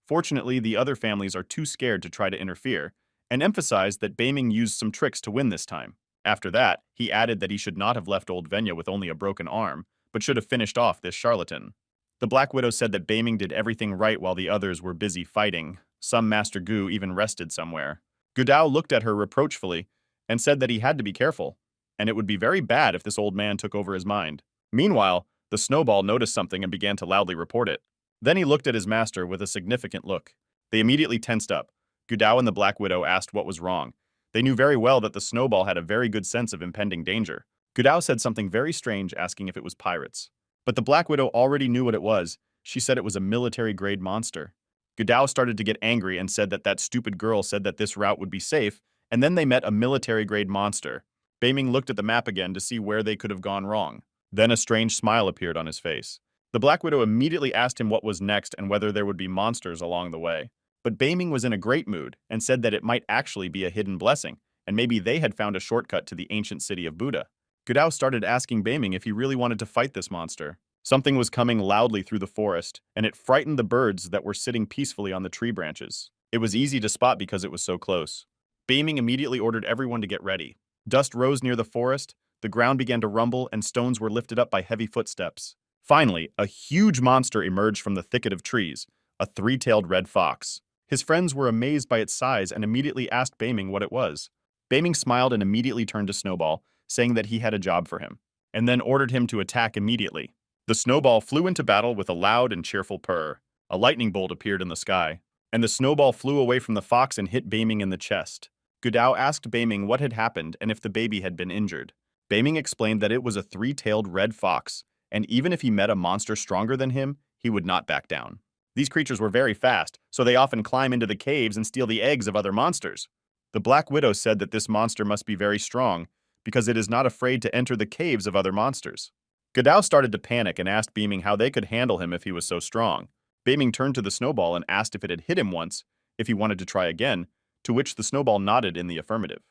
Fortunately, the other families are too scared to try to interfere, and emphasized that Beiming used some tricks to win this time. After that, he added that he should not have left old Venya with only a broken arm, but should have finished off this charlatan. The Black Widow said that Beiming did everything right while the others were busy fighting. Some Master Gu even rested somewhere. Gudao looked at her reproachfully and said that he had to be careful, and it would be very bad if this old man took over his mind. Meanwhile, the Snowball noticed something and began to loudly report it. Then he looked at his master with a significant look. They immediately tensed up. Gudao and the Black Widow asked what was wrong. They knew very well that the Snowball had a very good sense of impending danger. Gudao said something very strange, asking if it was pirates. But the Black Widow already knew what it was. She said it was a military-grade monster. Gudao started to get angry and said that that stupid girl said that this route would be safe, and then they met a military-grade monster. Beiming looked at the map again to see where they could have gone wrong. Then a strange smile appeared on his face. The Black Widow immediately asked him what was next and whether there would be monsters along the way. But Beiming was in a great mood and said that it might actually be a hidden blessing, and maybe they had found a shortcut to the ancient city of Buddha. Gudao started asking Beiming if he really wanted to fight this monster. Something was coming loudly through the forest, and it frightened the birds that were sitting peacefully on the tree branches. It was easy to spot because it was so close. Beiming immediately ordered everyone to get ready. Dust rose near the forest, the ground began to rumble, and stones were lifted up by heavy footsteps. Finally, a huge monster emerged from the thicket of trees, a three-tailed red fox. His friends were amazed by its size and immediately asked Beiming what it was. Beiming smiled and immediately turned to Snowball, saying that he had a job for him, and then ordered him to attack immediately. The Snowball flew into battle with a loud and cheerful purr. A lightning bolt appeared in the sky, and the Snowball flew away from the fox and hit Beiming in the chest. Gudao asked Beiming what had happened and if the baby had been injured. Beiming explained that it was a three-tailed red fox, and even if he met a monster stronger than him, he would not back down. These creatures were very fast, so they often climb into the caves and steal the eggs of other monsters. The Black Widow said that this monster must be very strong, because it is not afraid to enter the caves of other monsters. Godao started to panic and asked Beaming how they could handle him if he was so strong. Beaming turned to the Snowball and asked if it had hit him once, if he wanted to try again, to which the Snowball nodded in the affirmative.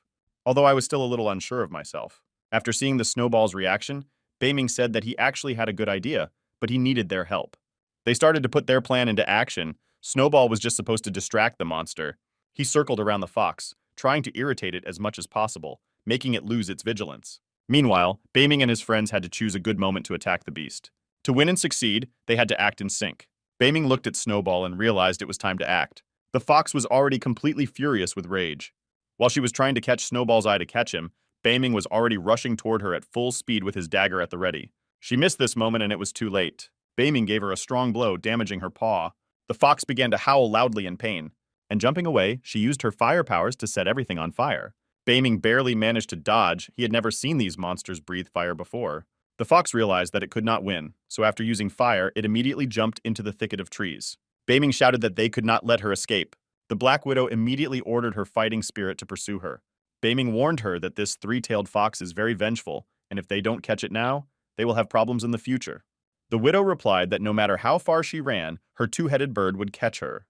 Although I was still a little unsure of myself. After seeing the Snowball's reaction, Beaming said that he actually had a good idea, but he needed their help. They started to put their plan into action. Snowball was just supposed to distract the monster. He circled around the fox, trying to irritate it as much as possible, making it lose its vigilance. Meanwhile, Beaming and his friends had to choose a good moment to attack the beast. To win and succeed, they had to act in sync. Beaming looked at Snowball and realized it was time to act. The fox was already completely furious with rage. While she was trying to catch Snowball's eye to catch him, Beaming was already rushing toward her at full speed with his dagger at the ready. She missed this moment and it was too late. Beaming gave her a strong blow, damaging her paw. The fox began to howl loudly in pain, and jumping away, she used her fire powers to set everything on fire. Beaming barely managed to dodge. He had never seen these monsters breathe fire before. The fox realized that it could not win, so after using fire, it immediately jumped into the thicket of trees. Beaming shouted that they could not let her escape. The Black Widow immediately ordered her fighting spirit to pursue her. Beaming warned her that this three-tailed fox is very vengeful, and if they don't catch it now, they will have problems in the future. The widow replied that no matter how far she ran, her two-headed bird would catch her.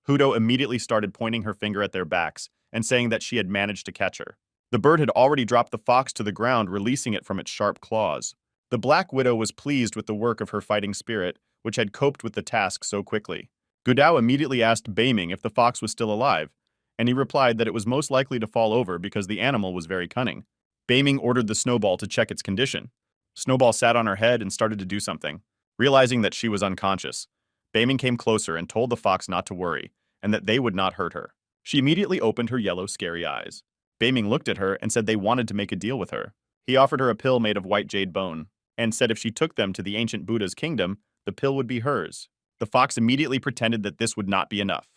Hudo immediately started pointing her finger at their backs and saying that she had managed to catch her. The bird had already dropped the fox to the ground, releasing it from its sharp claws. The Black Widow was pleased with the work of her fighting spirit, which had coped with the task so quickly. Gudao immediately asked Beaming if the fox was still alive, and he replied that it was most likely to fall over because the animal was very cunning. Beaming ordered the Snowball to check its condition. Snowball sat on her head and started to do something. Realizing that she was unconscious, Beaming came closer and told the fox not to worry, and that they would not hurt her. She immediately opened her yellow, scary eyes. Beaming looked at her and said they wanted to make a deal with her. He offered her a pill made of white jade bone, and said if she took them to the ancient Buddha's kingdom, the pill would be hers. The fox immediately pretended that this would not be enough.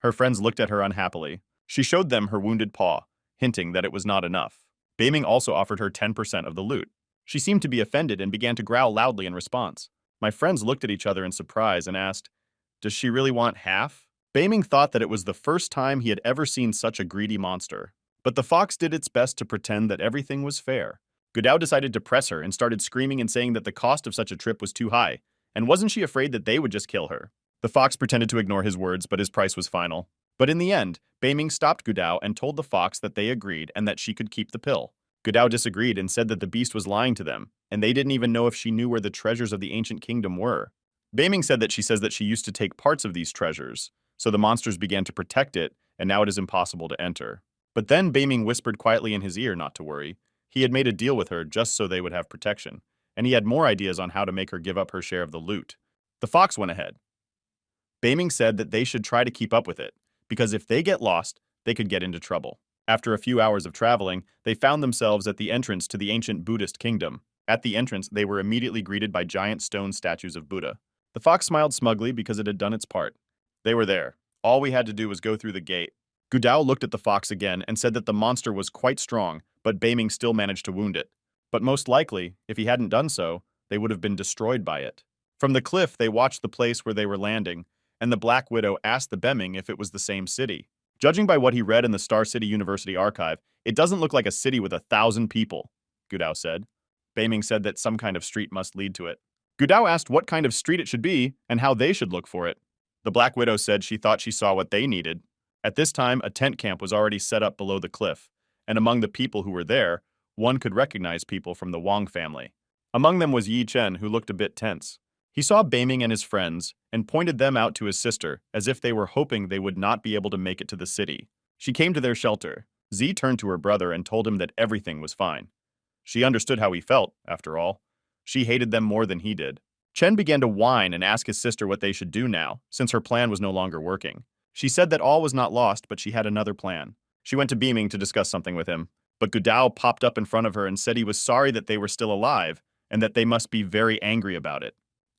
Her friends looked at her unhappily. She showed them her wounded paw, hinting that it was not enough. Beaming also offered her 10% of the loot. She seemed to be offended and began to growl loudly in response. My friends looked at each other in surprise and asked, "Does she really want half?" Beaming thought that it was the first time he had ever seen such a greedy monster. But the fox did its best to pretend that everything was fair. Gudao decided to press her and started screaming and saying that the cost of such a trip was too high, and wasn't she afraid that they would just kill her? The fox pretended to ignore his words, but his price was final. But in the end, Beaming stopped Gudao and told the fox that they agreed and that she could keep the pill. Gudao disagreed and said that the beast was lying to them, and they didn't even know if she knew where the treasures of the ancient kingdom were. Beaming said that she says that she used to take parts of these treasures, so the monsters began to protect it, and now it is impossible to enter. But then Beaming whispered quietly in his ear not to worry. He had made a deal with her just so they would have protection, and he had more ideas on how to make her give up her share of the loot. The fox went ahead. Beaming said that they should try to keep up with it, because if they get lost, they could get into trouble. After a few hours of traveling, they found themselves at the entrance to the ancient Buddhist kingdom. At the entrance, they were immediately greeted by giant stone statues of Buddha. The fox smiled smugly because it had done its part. They were there. All we had to do was go through the gate. Gudao looked at the fox again and said that the monster was quite strong, but Beaming still managed to wound it. But most likely, if he hadn't done so, they would have been destroyed by it. From the cliff, they watched the place where they were landing, and the Black Widow asked the Beaming if it was the same city. Judging by what he read in the Star City University archive, it doesn't look like a city with 1,000 people, Gudao said. Beaming said that some kind of street must lead to it. Gudao asked what kind of street it should be and how they should look for it. The Black Widow said she thought she saw what they needed. At this time, a tent camp was already set up below the cliff, and among the people who were there, one could recognize people from the Wang family. Among them was Yi Chen, who looked a bit tense. He saw Beaming and his friends and pointed them out to his sister as if they were hoping they would not be able to make it to the city. She came to their shelter. Z turned to her brother and told him that everything was fine. She understood how he felt, after all. She hated them more than he did. Chen began to whine and ask his sister what they should do now, since her plan was no longer working. She said that all was not lost, but she had another plan. She went to Beaming to discuss something with him, but Gudao popped up in front of her and said he was sorry that they were still alive and that they must be very angry about it.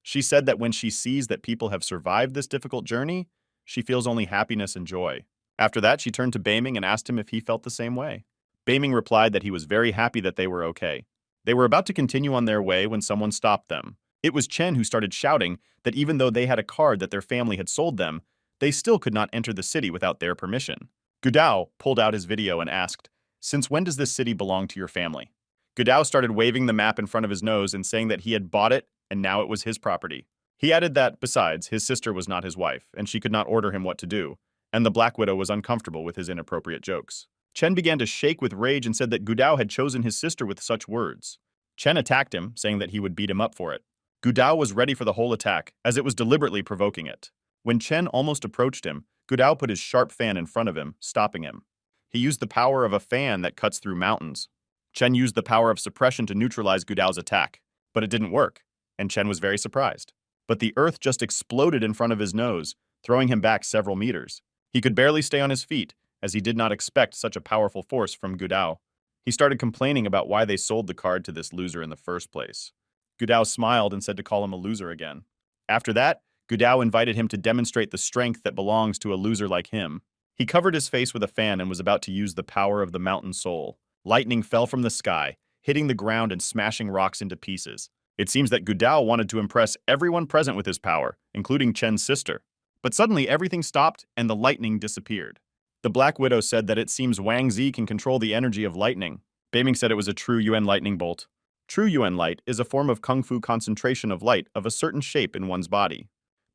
She said that when she sees that people have survived this difficult journey, she feels only happiness and joy. After that, she turned to Beaming and asked him if he felt the same way. Beaming replied that he was very happy that they were okay. They were about to continue on their way when someone stopped them. It was Chen who started shouting that even though they had a card that their family had sold them, they still could not enter the city without their permission. Gudao pulled out his video and asked, "Since when does this city belong to your family?" Gudao started waving the map in front of his nose and saying that he had bought it and now it was his property. He added that, besides, his sister was not his wife, and she could not order him what to do, and the Black Widow was uncomfortable with his inappropriate jokes. Chen began to shake with rage and said that Gudao had chosen his sister with such words. Chen attacked him, saying that he would beat him up for it. Gudao was ready for the whole attack, as it was deliberately provoking it. When Chen almost approached him, Gudao put his sharp fan in front of him, stopping him. He used the power of a fan that cuts through mountains. Chen used the power of suppression to neutralize Gudao's attack, but it didn't work, and Chen was very surprised. But the earth just exploded in front of his nose, throwing him back several meters. He could barely stay on his feet, as he did not expect such a powerful force from Gudao. He started complaining about why they sold the card to this loser in the first place. Gudao smiled and said to call him a loser again. After that, Gudao invited him to demonstrate the strength that belongs to a loser like him. He covered his face with a fan and was about to use the power of the mountain soul. Lightning fell from the sky, hitting the ground and smashing rocks into pieces. It seems that Gudao wanted to impress everyone present with his power, including Chen's sister. But suddenly everything stopped and the lightning disappeared. The Black Widow said that it seems Wang Zi can control the energy of lightning. Beiming said it was a true Yuan lightning bolt. True Yuan light is a form of kung fu concentration of light of a certain shape in one's body.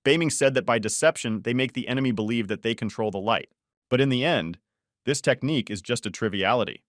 Beiming said that by deception, they make the enemy believe that they control the light. But in the end, this technique is just a triviality.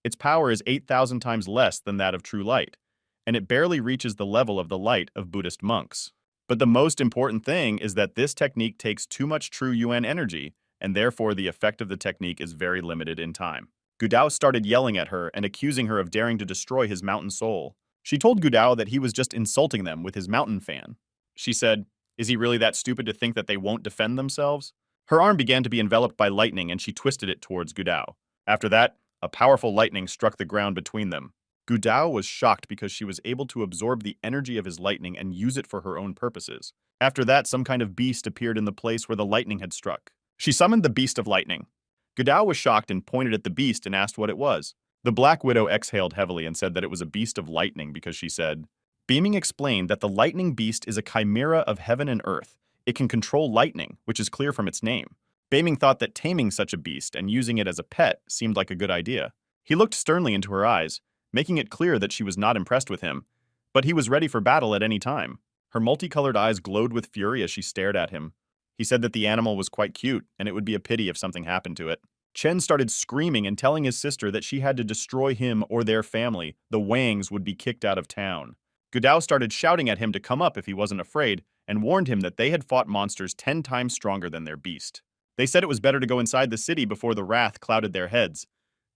Its power is 8,000 times less than that of true light, and it barely reaches the level of the light of Buddhist monks. But the most important thing is that this technique takes too much true Yuan energy, and therefore the effect of the technique is very limited in time. Gudao started yelling at her and accusing her of daring to destroy his mountain soul. She told Gudao that he was just insulting them with his mountain fan. She said, "Is he really that stupid to think that they won't defend themselves?" Her arm began to be enveloped by lightning and she twisted it towards Gudao. After that, a powerful lightning struck the ground between them. Gudao was shocked because she was able to absorb the energy of his lightning and use it for her own purposes. After that, some kind of beast appeared in the place where the lightning had struck. She summoned the beast of lightning. Gudao was shocked and pointed at the beast and asked what it was. The Black Widow exhaled heavily and said that it was a beast of lightning because she said, Beaming explained that the lightning beast is a chimera of heaven and earth. It can control lightning, which is clear from its name. Beiming thought that taming such a beast and using it as a pet seemed like a good idea. He looked sternly into her eyes, making it clear that she was not impressed with him, but he was ready for battle at any time. Her multicolored eyes glowed with fury as she stared at him. He said that the animal was quite cute, and it would be a pity if something happened to it. Chen started screaming and telling his sister that she had to destroy him or their family. The Wangs would be kicked out of town. Gudao started shouting at him to come up if he wasn't afraid, and warned him that they had fought monsters 10 times stronger than their beast. They said it was better to go inside the city before the wrath clouded their heads,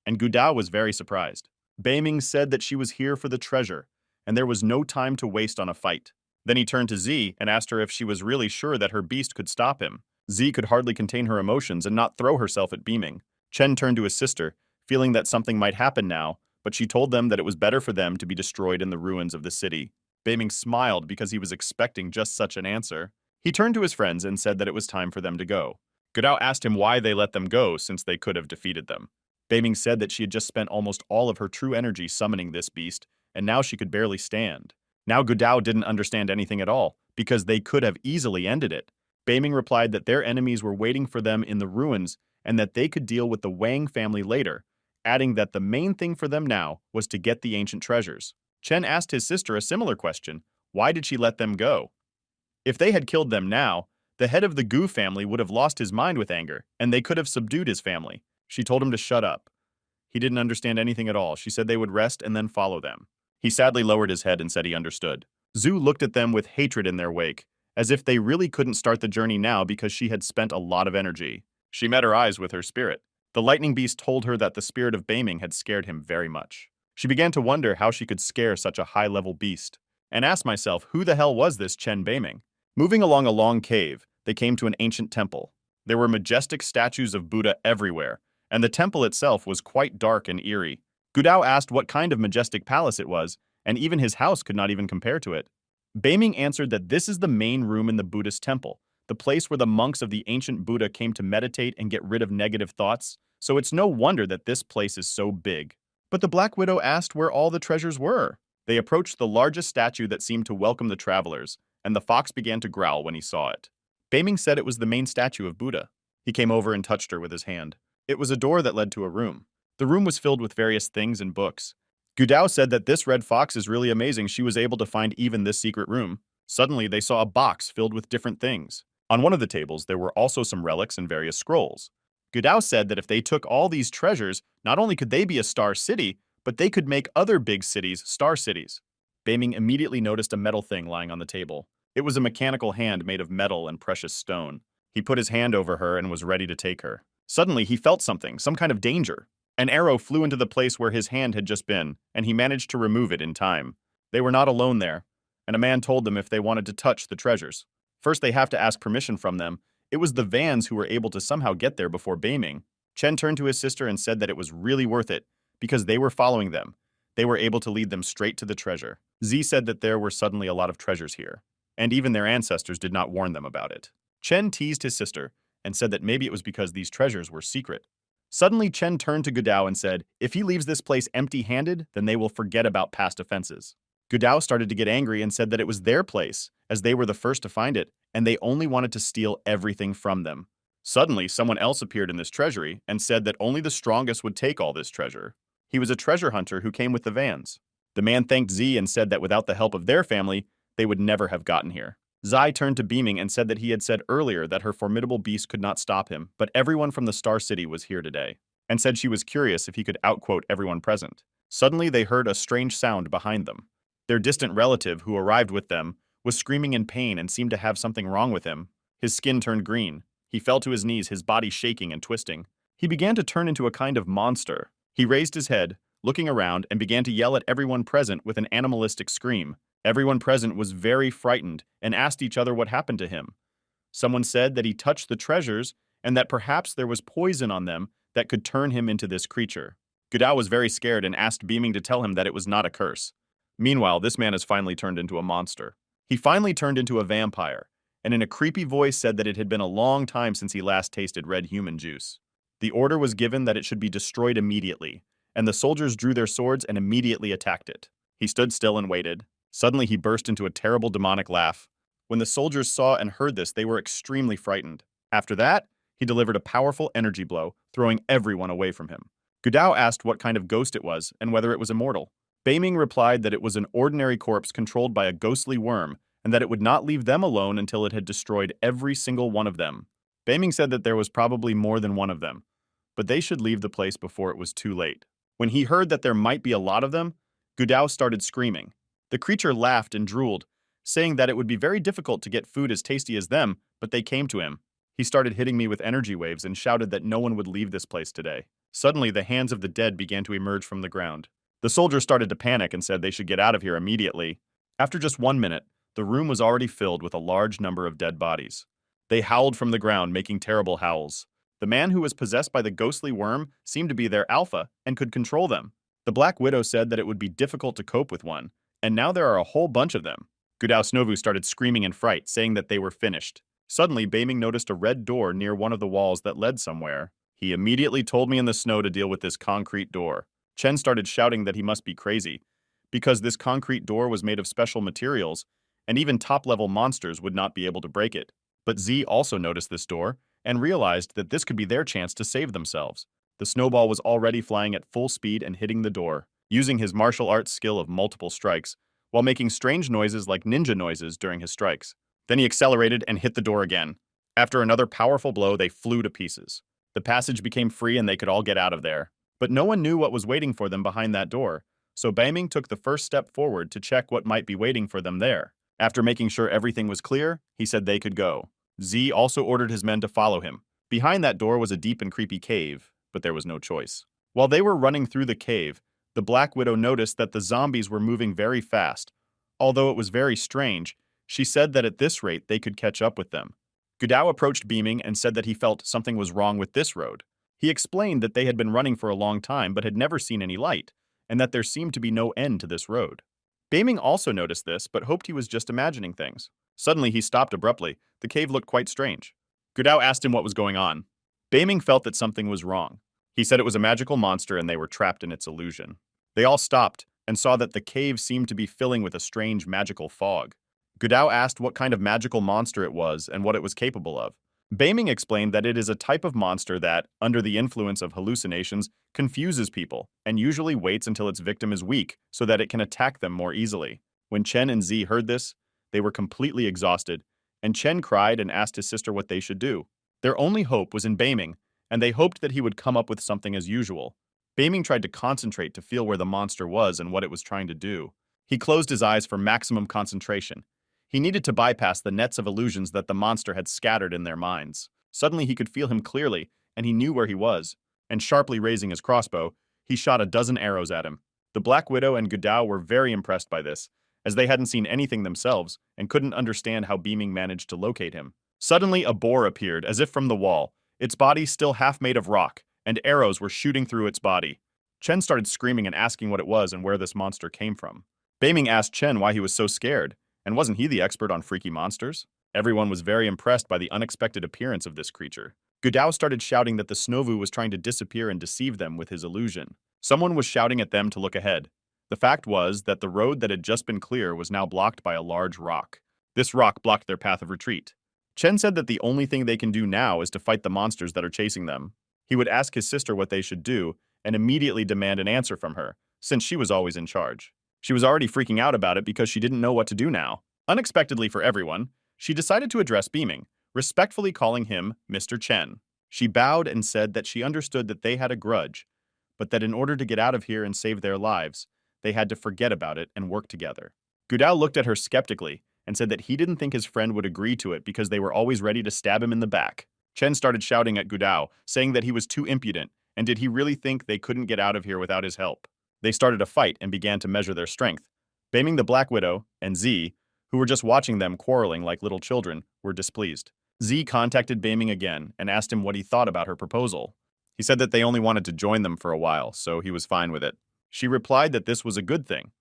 and Gudao was very surprised. Beiming said that she was here for the treasure, and there was no time to waste on a fight. Then he turned to Zi and asked her if she was really sure that her beast could stop him. Zi could hardly contain her emotions and not throw herself at Beiming. Chen turned to his sister, feeling that something might happen now, but she told them that it was better for them to be destroyed in the ruins of the city. Beiming smiled because he was expecting just such an answer. He turned to his friends and said that it was time for them to go. Gudao asked him why they let them go since they could have defeated them. Beiming said that she had just spent almost all of her true energy summoning this beast, and now she could barely stand. Now Gudao didn't understand anything at all, because they could have easily ended it. Beiming replied that their enemies were waiting for them in the ruins and that they could deal with the Wang family later, adding that the main thing for them now was to get the ancient treasures. Chen asked his sister a similar question. Why did she let them go? If they had killed them now, the head of the Gu family would have lost his mind with anger, and they could have subdued his family. She told him to shut up. He didn't understand anything at all. She said they would rest and then follow them. He sadly lowered his head and said he understood. Zhu looked at them with hatred in their wake, as if they really couldn't start the journey now because she had spent a lot of energy. She met her eyes with her spirit. The lightning beast told her that the spirit of Beiming had scared him very much. She began to wonder how she could scare such a high-level beast, and asked myself, who the hell was this Chen Beiming? Moving along a long cave, they came to an ancient temple. There were majestic statues of Buddha everywhere, and the temple itself was quite dark and eerie. Gudao asked what kind of majestic palace it was, and even his house could not even compare to it. Beiming answered that this is the main room in the Buddhist temple, the place where the monks of the ancient Buddha came to meditate and get rid of negative thoughts, so it's no wonder that this place is so big. But the Black Widow asked where all the treasures were. They approached the largest statue that seemed to welcome the travelers, and the fox began to growl when he saw it. Beiming said it was the main statue of Buddha. He came over and touched her with his hand. It was a door that led to a room. The room was filled with various things and books. Gudao said that this red fox is really amazing. She was able to find even this secret room. Suddenly, they saw a box filled with different things. On one of the tables, there were also some relics and various scrolls. Gudao said that if they took all these treasures, not only could they be a star city, but they could make other big cities star cities. Beiming immediately noticed a metal thing lying on the table. It was a mechanical hand made of metal and precious stone. He put his hand over her and was ready to take her. Suddenly, he felt something, some kind of danger. An arrow flew into the place where his hand had just been, and he managed to remove it in time. They were not alone there, and a man told them if they wanted to touch the treasures. First, they have to ask permission from them. It was the Vans who were able to somehow get there before Beiming. Chen turned to his sister and said that it was really worth it, because they were following them. They were able to lead them straight to the treasure. Z said that there were suddenly a lot of treasures here, and even their ancestors did not warn them about it. Chen teased his sister and said that maybe it was because these treasures were secret. Suddenly, Chen turned to Gudao and said, if he leaves this place empty-handed, then they will forget about past offenses. Gudao started to get angry and said that it was their place, as they were the first to find it, and they only wanted to steal everything from them. Suddenly, someone else appeared in this treasury and said that only the strongest would take all this treasure. He was a treasure hunter who came with the Vans. The man thanked Z and said that without the help of their family, they would never have gotten here. Zai turned to Beiming and said that he had said earlier that her formidable beast could not stop him, but everyone from the Star City was here today, and said she was curious if he could outquote everyone present. Suddenly, they heard a strange sound behind them. Their distant relative, who arrived with them, was screaming in pain and seemed to have something wrong with him. His skin turned green. He fell to his knees, his body shaking and twisting. He began to turn into a kind of monster. He raised his head, looking around, and began to yell at everyone present with an animalistic scream. Everyone present was very frightened and asked each other what happened to him. Someone said that he touched the treasures and that perhaps there was poison on them that could turn him into this creature. Gudao was very scared and asked Beiming to tell him that it was not a curse. Meanwhile, this man has finally turned into a monster. He finally turned into a vampire, and in a creepy voice said that it had been a long time since he last tasted red human juice. The order was given that it should be destroyed immediately, and the soldiers drew their swords and immediately attacked it. He stood still and waited. Suddenly, he burst into a terrible demonic laugh. When the soldiers saw and heard this, they were extremely frightened. After that, he delivered a powerful energy blow, throwing everyone away from him. Gudao asked what kind of ghost it was and whether it was immortal. Beiming replied that it was an ordinary corpse controlled by a ghostly worm, and that it would not leave them alone until it had destroyed every single one of them. Beiming said that there was probably more than one of them, but they should leave the place before it was too late. When he heard that there might be a lot of them, Gudao started screaming. The creature laughed and drooled, saying that it would be very difficult to get food as tasty as them, but they came to him. He started hitting me with energy waves and shouted that no one would leave this place today. Suddenly, the hands of the dead began to emerge from the ground. The soldiers started to panic and said they should get out of here immediately. After just 1 minute, the room was already filled with a large number of dead bodies. They howled from the ground, making terrible howls. The man who was possessed by the ghostly worm seemed to be their alpha and could control them. The Black Widow said that it would be difficult to cope with one, and now there are a whole bunch of them. Gudao Snovu started screaming in fright, saying that they were finished. Suddenly, Beiming noticed a red door near one of the walls that led somewhere. He immediately told me in the snow to deal with this concrete door. Chen started shouting that he must be crazy, because this concrete door was made of special materials, and even top-level monsters would not be able to break it. But Z also noticed this door, and realized that this could be their chance to save themselves. The Snowball was already flying at full speed and hitting the door, using his martial arts skill of multiple strikes, while making strange noises like ninja noises during his strikes. Then he accelerated and hit the door again. After another powerful blow, they flew to pieces. The passage became free and they could all get out of there. But no one knew what was waiting for them behind that door, so Beiming took the first step forward to check what might be waiting for them there. After making sure everything was clear, he said they could go. Z also ordered his men to follow him. Behind that door was a deep and creepy cave, but there was no choice. While they were running through the cave, the Black Widow noticed that the zombies were moving very fast. Although it was very strange, she said that at this rate they could catch up with them. Gudao approached Beiming and said that he felt something was wrong with this road. He explained that they had been running for a long time but had never seen any light, and that there seemed to be no end to this road. Beiming also noticed this, but hoped he was just imagining things. Suddenly he stopped abruptly. The cave looked quite strange. Gudao asked him what was going on. Beiming felt that something was wrong. He said it was a magical monster and they were trapped in its illusion. They all stopped, and saw that the cave seemed to be filling with a strange magical fog. Gudao asked what kind of magical monster it was and what it was capable of. Beiming explained that it is a type of monster that, under the influence of hallucinations, confuses people and usually waits until its victim is weak so that it can attack them more easily. When Chen and Z heard this, they were completely exhausted, and Chen cried and asked his sister what they should do. Their only hope was in Beiming, and they hoped that he would come up with something as usual. Beiming tried to concentrate to feel where the monster was and what it was trying to do. He closed his eyes for maximum concentration. He needed to bypass the nets of illusions that the monster had scattered in their minds. Suddenly he could feel him clearly, and he knew where he was. And sharply raising his crossbow, he shot a dozen arrows at him. The Black Widow and Gudao were very impressed by this, as they hadn't seen anything themselves and couldn't understand how Beiming managed to locate him. Suddenly a boar appeared, as if from the wall, its body still half made of rock, and arrows were shooting through its body. Chen started screaming and asking what it was and where this monster came from. Beiming asked Chen why he was so scared, and wasn't he the expert on freaky monsters? Everyone was very impressed by the unexpected appearance of this creature. Gudao started shouting that the Snovu was trying to disappear and deceive them with his illusion. Someone was shouting at them to look ahead. The fact was that the road that had just been clear was now blocked by a large rock. This rock blocked their path of retreat. Chen said that the only thing they can do now is to fight the monsters that are chasing them. He would ask his sister what they should do and immediately demand an answer from her, since she was always in charge. She was already freaking out about it because she didn't know what to do now. Unexpectedly for everyone, she decided to address Beiming, respectfully calling him Mr. Chen. She bowed and said that she understood that they had a grudge, but that in order to get out of here and save their lives, they had to forget about it and work together. Gudao looked at her skeptically and said that he didn't think his friend would agree to it because they were always ready to stab him in the back. Chen started shouting at Gudao, saying that he was too impudent, and did he really think they couldn't get out of here without his help? They started a fight and began to measure their strength. Beiming the Black Widow and Z, who were just watching them quarreling like little children, were displeased. Z contacted Beiming again and asked him what he thought about her proposal. He said that they only wanted to join them for a while, so he was fine with it. She replied that this was a good thing,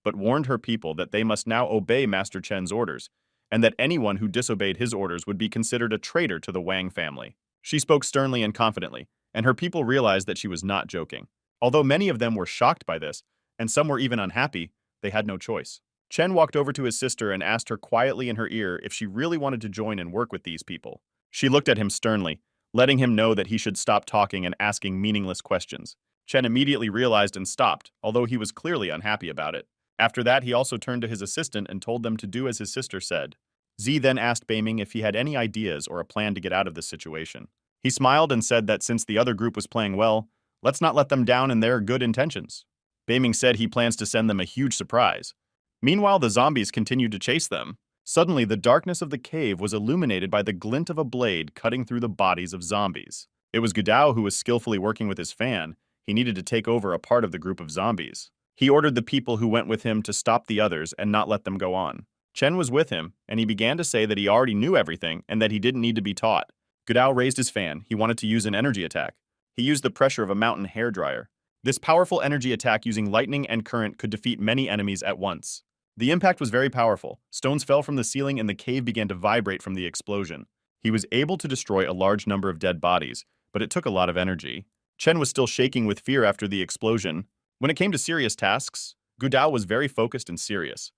but warned her people that they must now obey Master Chen's orders, and that anyone who disobeyed his orders would be considered a traitor to the Wang family. She spoke sternly and confidently, and her people realized that she was not joking. Although many of them were shocked by this, and some were even unhappy, they had no choice. Chen walked over to his sister and asked her quietly in her ear if she really wanted to join and work with these people. She looked at him sternly, letting him know that he should stop talking and asking meaningless questions. Chen immediately realized and stopped, although he was clearly unhappy about it. After that, he also turned to his assistant and told them to do as his sister said. Z then asked Beiming if he had any ideas or a plan to get out of this situation. He smiled and said that since the other group was playing well, let's not let them down in their good intentions. Beiming said he plans to send them a huge surprise. Meanwhile, the zombies continued to chase them. Suddenly, the darkness of the cave was illuminated by the glint of a blade cutting through the bodies of zombies. It was Gudao who was skillfully working with his fan. He needed to take over a part of the group of zombies. He ordered the people who went with him to stop the others and not let them go on. Chen was with him, and he began to say that he already knew everything and that he didn't need to be taught. Gudao raised his fan. He wanted to use an energy attack. He used the pressure of a mountain hairdryer. This powerful energy attack using lightning and current could defeat many enemies at once. The impact was very powerful. Stones fell from the ceiling and the cave began to vibrate from the explosion. He was able to destroy a large number of dead bodies, but it took a lot of energy. Chen was still shaking with fear after the explosion. When it came to serious tasks, Gudao was very focused and serious.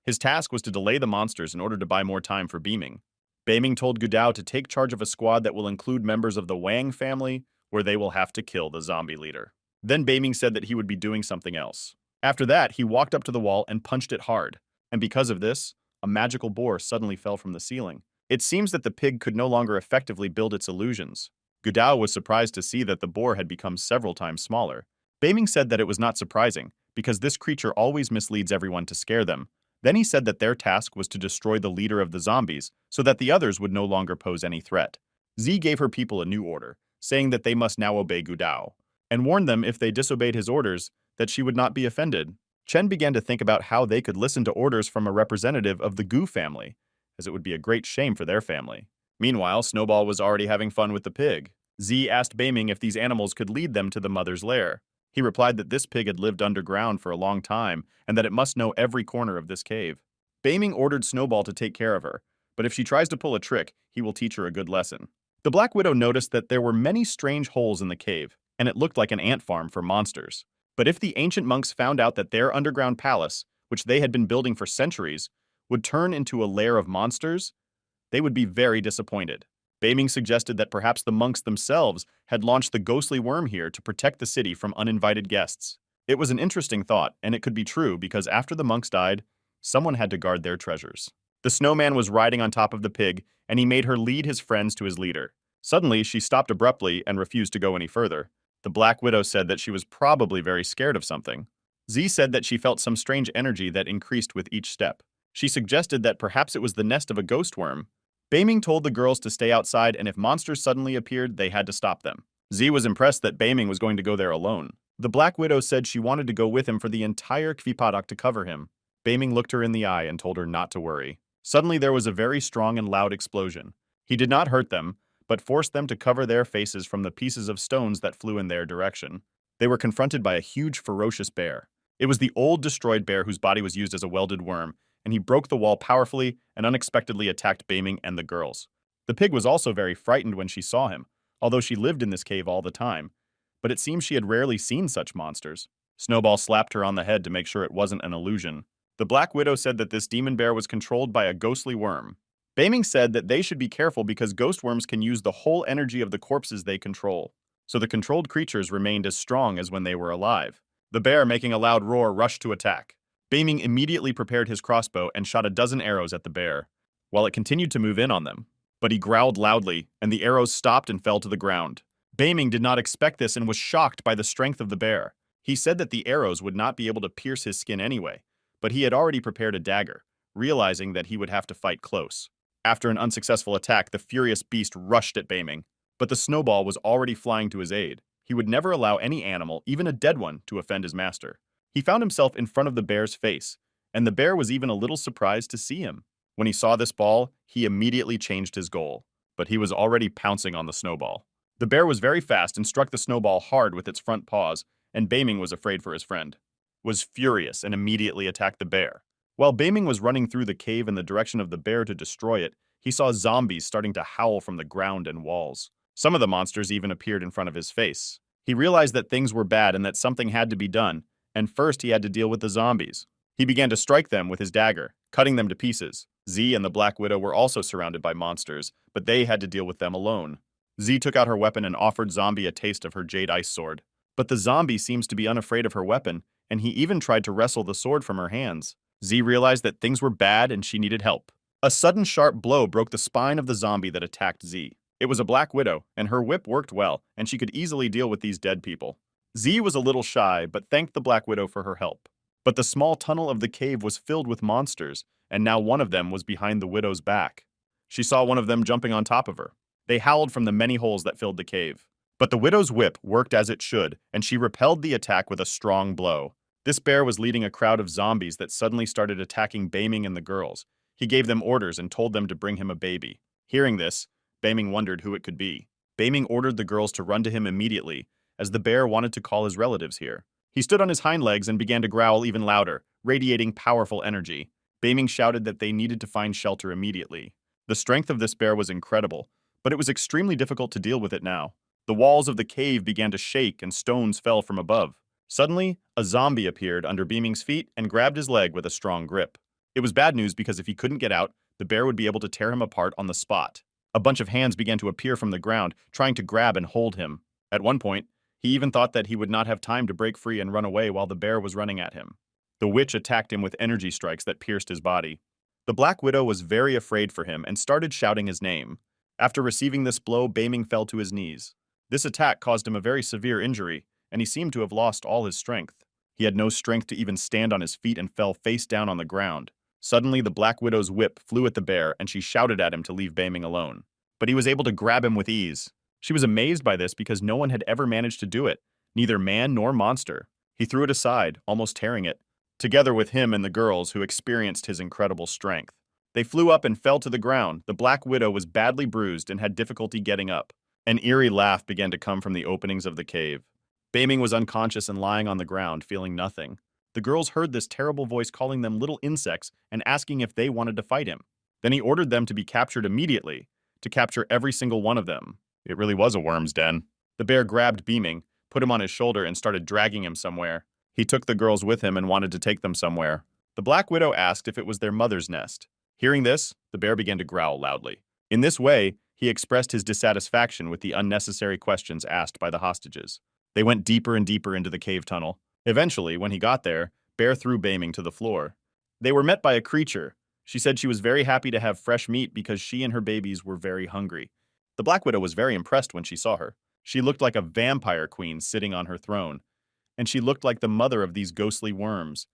His task was to delay the monsters in order to buy more time for Beiming. Beiming told Gudao to take charge of a squad that will include members of the Wang family, where they will have to kill the zombie leader. Then Beiming said that he would be doing something else. After that, he walked up to the wall and punched it hard. And because of this, a magical boar suddenly fell from the ceiling. It seems that the pig could no longer effectively build its illusions. Gudao was surprised to see that the boar had become several times smaller. Beiming said that it was not surprising, because this creature always misleads everyone to scare them. Then he said that their task was to destroy the leader of the zombies, so that the others would no longer pose any threat. Z gave her people a new order, saying that they must now obey Gudao, and warned them if they disobeyed his orders, that she would not be offended. Chen began to think about how they could listen to orders from a representative of the Gu family, as it would be a great shame for their family. Meanwhile, Snowball was already having fun with the pig. Z asked Beiming if these animals could lead them to the mother's lair. He replied that this pig had lived underground for a long time and that it must know every corner of this cave. Beiming ordered Snowball to take care of her, but if she tries to pull a trick, he will teach her a good lesson. The Black Widow noticed that there were many strange holes in the cave, and it looked like an ant farm for monsters. But if the ancient monks found out that their underground palace, which they had been building for centuries, would turn into a lair of monsters, they would be very disappointed. Beiming suggested that perhaps the monks themselves had launched the ghostly worm here to protect the city from uninvited guests. It was an interesting thought, and it could be true because after the monks died, someone had to guard their treasures. The snowman was riding on top of the pig, and he made her lead his friends to his leader. Suddenly, she stopped abruptly and refused to go any further. The Black Widow said that she was probably very scared of something. Z said that she felt some strange energy that increased with each step. She suggested that perhaps it was the nest of a ghost worm. Beiming told the girls to stay outside, and if monsters suddenly appeared, they had to stop them. Z was impressed that Beiming was going to go there alone. The Black Widow said she wanted to go with him for the entire Kvipadak to cover him. Beiming looked her in the eye and told her not to worry. Suddenly there was a very strong and loud explosion. He did not hurt them, but forced them to cover their faces from the pieces of stones that flew in their direction. They were confronted by a huge, ferocious bear. It was the old, destroyed bear whose body was used as a welded worm, and he broke the wall powerfully and unexpectedly attacked Beiming and the girls. The pig was also very frightened when she saw him, although she lived in this cave all the time, but it seems she had rarely seen such monsters. Snowball slapped her on the head to make sure it wasn't an illusion. The Black Widow said that this demon bear was controlled by a ghostly worm. Beiming said that they should be careful because ghost worms can use the whole energy of the corpses they control, so the controlled creatures remained as strong as when they were alive. The bear, making a loud roar, rushed to attack. Beiming immediately prepared his crossbow and shot a dozen arrows at the bear, while it continued to move in on them. But he growled loudly, and the arrows stopped and fell to the ground. Beiming did not expect this and was shocked by the strength of the bear. He said that the arrows would not be able to pierce his skin anyway, but he had already prepared a dagger, realizing that he would have to fight close. After an unsuccessful attack, the furious beast rushed at Beiming, but the snowball was already flying to his aid. He would never allow any animal, even a dead one, to offend his master. He found himself in front of the bear's face, and the bear was even a little surprised to see him. When he saw this ball, he immediately changed his goal, but he was already pouncing on the snowball. The bear was very fast and struck the snowball hard with its front paws, and Beiming was afraid for his friend. Was furious and immediately attacked the bear. While Beiming was running through the cave in the direction of the bear to destroy it, he saw zombies starting to howl from the ground and walls. Some of the monsters even appeared in front of his face. He realized that things were bad and that something had to be done, and first he had to deal with the zombies. He began to strike them with his dagger, cutting them to pieces. Z and the Black Widow were also surrounded by monsters, but they had to deal with them alone. Z took out her weapon and offered Zombie a taste of her jade ice sword. But the zombie seems to be unafraid of her weapon, and he even tried to wrestle the sword from her hands. Z realized that things were bad and she needed help. A sudden sharp blow broke the spine of the zombie that attacked Z. It was a Black Widow, and her whip worked well, and she could easily deal with these dead people. Z was a little shy, but thanked the Black Widow for her help. But the small tunnel of the cave was filled with monsters, and now one of them was behind the widow's back. She saw one of them jumping on top of her. They howled from the many holes that filled the cave. But the widow's whip worked as it should, and she repelled the attack with a strong blow. This bear was leading a crowd of zombies that suddenly started attacking Beiming and the girls. He gave them orders and told them to bring him a baby. Hearing this, Beiming wondered who it could be. Beiming ordered the girls to run to him immediately, as the bear wanted to call his relatives here. He stood on his hind legs and began to growl even louder, radiating powerful energy. Beiming shouted that they needed to find shelter immediately. The strength of this bear was incredible, but it was extremely difficult to deal with it now. The walls of the cave began to shake and stones fell from above. Suddenly, a zombie appeared under Beiming's feet and grabbed his leg with a strong grip. It was bad news because if he couldn't get out, the bear would be able to tear him apart on the spot. A bunch of hands began to appear from the ground, trying to grab and hold him. At one point, he even thought that he would not have time to break free and run away while the bear was running at him. The witch attacked him with energy strikes that pierced his body. The Black Widow was very afraid for him and started shouting his name. After receiving this blow, Beiming fell to his knees. This attack caused him a very severe injury, and he seemed to have lost all his strength. He had no strength to even stand on his feet and fell face down on the ground. Suddenly, the Black Widow's whip flew at the bear, and she shouted at him to leave Beiming alone. But he was able to grab him with ease. She was amazed by this because no one had ever managed to do it, neither man nor monster. He threw it aside, almost tearing it, together with him and the girls who experienced his incredible strength. They flew up and fell to the ground. The Black Widow was badly bruised and had difficulty getting up. An eerie laugh began to come from the openings of the cave. Beiming was unconscious and lying on the ground, feeling nothing. The girls heard this terrible voice calling them little insects and asking if they wanted to fight him. Then he ordered them to be captured immediately, to capture every single one of them. It really was a worm's den. The bear grabbed Beiming, put him on his shoulder, and started dragging him somewhere. He took the girls with him and wanted to take them somewhere. The Black Widow asked if it was their mother's nest. Hearing this, the bear began to growl loudly. In this way, he expressed his dissatisfaction with the unnecessary questions asked by the hostages. They went deeper and deeper into the cave tunnel. Eventually, when he got there, Bear threw Baming to the floor. They were met by a creature. She said she was very happy to have fresh meat because she and her babies were very hungry. The Black Widow was very impressed when she saw her. She looked like a vampire queen sitting on her throne, and she looked like the mother of these ghostly worms,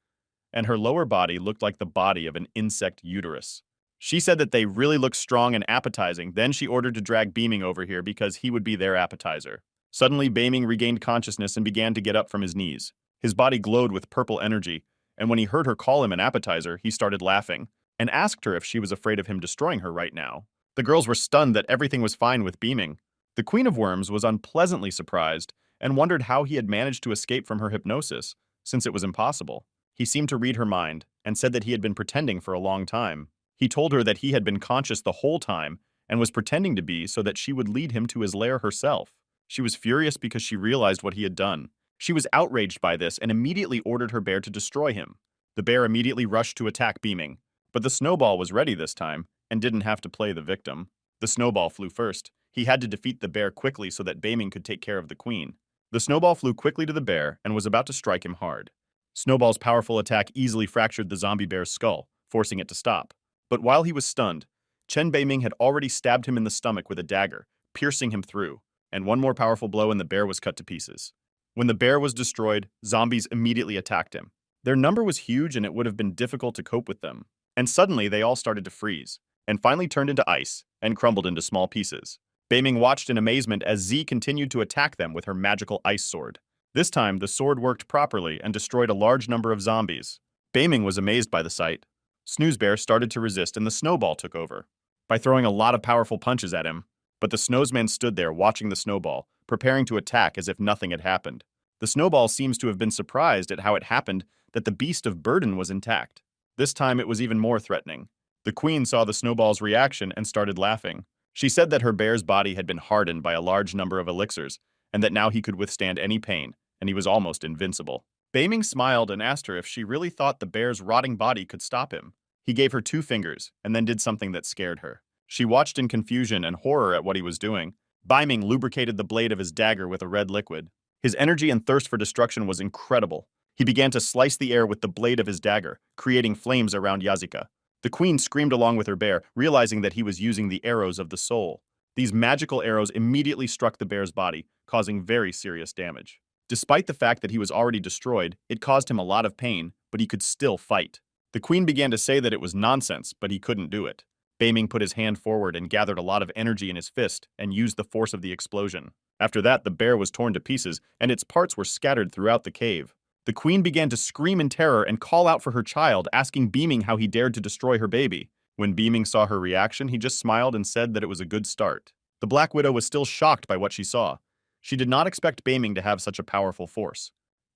and her lower body looked like the body of an insect uterus. She said that they really looked strong and appetizing. Then she ordered to drag Beaming over here because he would be their appetizer. Suddenly, Baming regained consciousness and began to get up from his knees. His body glowed with purple energy, and when he heard her call him an appetizer, he started laughing and asked her if she was afraid of him destroying her right now. The girls were stunned that everything was fine with Beaming. The Queen of Worms was unpleasantly surprised and wondered how he had managed to escape from her hypnosis, since it was impossible. He seemed to read her mind and said that he had been pretending for a long time. He told her that he had been conscious the whole time and was pretending to be so that she would lead him to his lair herself. She was furious because she realized what he had done. She was outraged by this and immediately ordered her bear to destroy him. The bear immediately rushed to attack Beaming, but the Snowball was ready this time and didn't have to play the victim. The Snowball flew first. He had to defeat the bear quickly so that Baming could take care of the queen. The Snowball flew quickly to the bear and was about to strike him hard. Snowball's powerful attack easily fractured the zombie bear's skull, forcing it to stop. But while he was stunned, Chen Beiming had already stabbed him in the stomach with a dagger, piercing him through, and one more powerful blow and the bear was cut to pieces. When the bear was destroyed, zombies immediately attacked him. Their number was huge and it would have been difficult to cope with them. And suddenly they all started to freeze, and finally turned into ice and crumbled into small pieces. Beiming watched in amazement as Z continued to attack them with her magical ice sword. This time, the sword worked properly and destroyed a large number of zombies. Beiming was amazed by the sight. Snoozebear started to resist and the Snowball took over by throwing a lot of powerful punches at him. But the Snowsman stood there watching the Snowball, preparing to attack as if nothing had happened. The Snowball seems to have been surprised at how it happened that the beast of burden was intact. This time it was even more threatening. The queen saw the Snowball's reaction and started laughing. She said that her bear's body had been hardened by a large number of elixirs, and that now he could withstand any pain, and he was almost invincible. Beiming smiled and asked her if she really thought the bear's rotting body could stop him. He gave her 2 fingers, and then did something that scared her. She watched in confusion and horror at what he was doing. Beiming lubricated the blade of his dagger with a red liquid. His energy and thirst for destruction was incredible. He began to slice the air with the blade of his dagger, creating flames around Yazika. The queen screamed along with her bear, realizing that he was using the arrows of the soul. These magical arrows immediately struck the bear's body, causing very serious damage. Despite the fact that he was already destroyed, it caused him a lot of pain, but he could still fight. The queen began to say that it was nonsense, but he couldn't do it. Beiming put his hand forward and gathered a lot of energy in his fist and used the force of the explosion. After that, the bear was torn to pieces and its parts were scattered throughout the cave. The queen began to scream in terror and call out for her child, asking Beiming how he dared to destroy her baby. When Beiming saw her reaction, he just smiled and said that it was a good start. The Black Widow was still shocked by what she saw. She did not expect Beiming to have such a powerful force.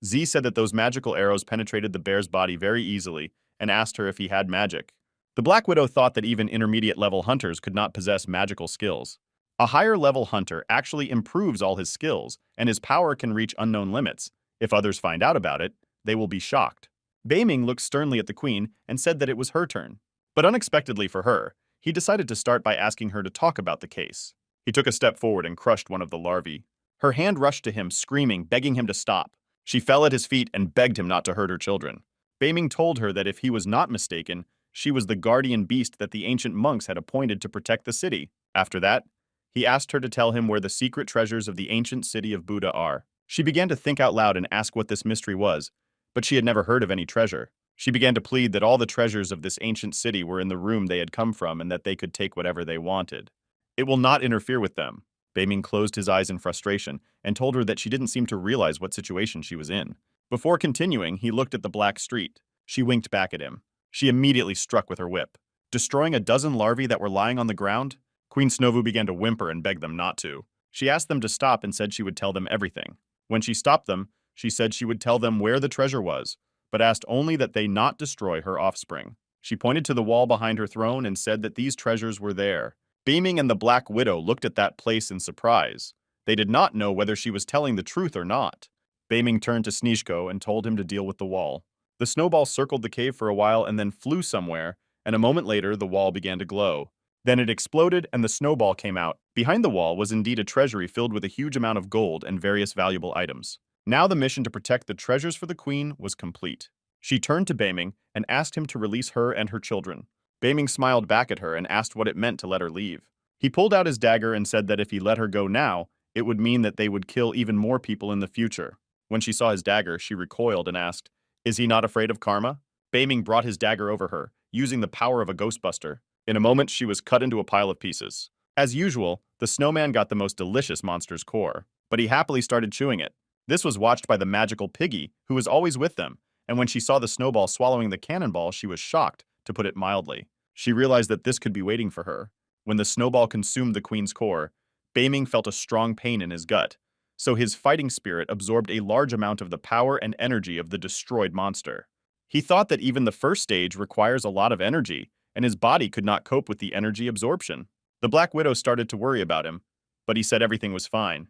Z said that those magical arrows penetrated the bear's body very easily and asked her if he had magic. The Black Widow thought that even intermediate-level hunters could not possess magical skills. A higher-level hunter actually improves all his skills, and his power can reach unknown limits. If others find out about it, they will be shocked. Beiming looked sternly at the queen and said that it was her turn. But unexpectedly for her, he decided to start by asking her to talk about the case. He took a step forward and crushed one of the larvae. Her hand rushed to him, screaming, begging him to stop. She fell at his feet and begged him not to hurt her children. Beiming told her that if he was not mistaken, she was the guardian beast that the ancient monks had appointed to protect the city. After that, he asked her to tell him where the secret treasures of the ancient city of Buddha are. She began to think out loud and ask what this mystery was, but she had never heard of any treasure. She began to plead that all the treasures of this ancient city were in the room they had come from and that they could take whatever they wanted. It will not interfere with them. Beiming closed his eyes in frustration and told her that she didn't seem to realize what situation she was in. Before continuing, he looked at the black street. She winked back at him. She immediately struck with her whip, destroying a dozen larvae that were lying on the ground. Queen Snovu began to whimper and beg them not to. She asked them to stop and said she would tell them everything. When she stopped them, she said she would tell them where the treasure was, but asked only that they not destroy her offspring. She pointed to the wall behind her throne and said that these treasures were there. Beiming and the Black Widow looked at that place in surprise. They did not know whether she was telling the truth or not. Beiming turned to Snishko and told him to deal with the wall. The snowball circled the cave for a while and then flew somewhere, and a moment later the wall began to glow. Then it exploded and the snowball came out. Behind the wall was indeed a treasury filled with a huge amount of gold and various valuable items. Now the mission to protect the treasures for the queen was complete. She turned to Beiming and asked him to release her and her children. Beiming smiled back at her and asked what it meant to let her leave. He pulled out his dagger and said that if he let her go now, it would mean that they would kill even more people in the future. When she saw his dagger, she recoiled and asked, "Is he not afraid of karma?" Beiming brought his dagger over her, using the power of a ghostbuster. In a moment, she was cut into a pile of pieces. As usual, the snowman got the most delicious monster's core, but he happily started chewing it. This was watched by the magical piggy, who was always with them, and when she saw the snowball swallowing the cannonball, she was shocked, to put it mildly. She realized that this could be waiting for her. When the snowball consumed the queen's core, Beiming felt a strong pain in his gut, so his fighting spirit absorbed a large amount of the power and energy of the destroyed monster. He thought that even the first stage requires a lot of energy, and his body could not cope with the energy absorption. The Black Widow started to worry about him, but he said everything was fine.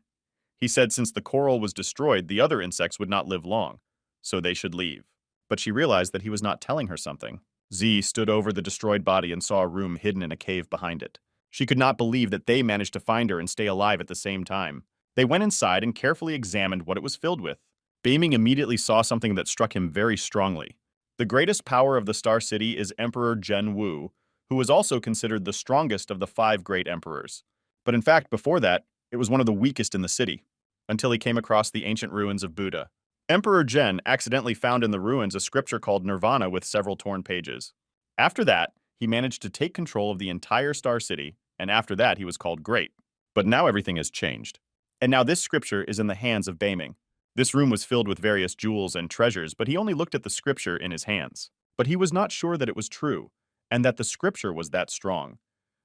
He said since the coral was destroyed, the other insects would not live long, so they should leave. But she realized that he was not telling her something. Z stood over the destroyed body and saw a room hidden in a cave behind it. She could not believe that they managed to find her and stay alive at the same time. They went inside and carefully examined what it was filled with. Beiming immediately saw something that struck him very strongly. The greatest power of the Star City is Emperor Zhen Wu, who was also considered the strongest of the 5 great emperors. But in fact, before that, it was one of the weakest in the city, until he came across the ancient ruins of Buddha. Emperor Zhen accidentally found in the ruins a scripture called Nirvana with several torn pages. After that, he managed to take control of the entire Star City, and after that he was called Great. But now everything has changed. And now this scripture is in the hands of Beiming. This room was filled with various jewels and treasures, but he only looked at the scripture in his hands. But he was not sure that it was true, and that the scripture was that strong.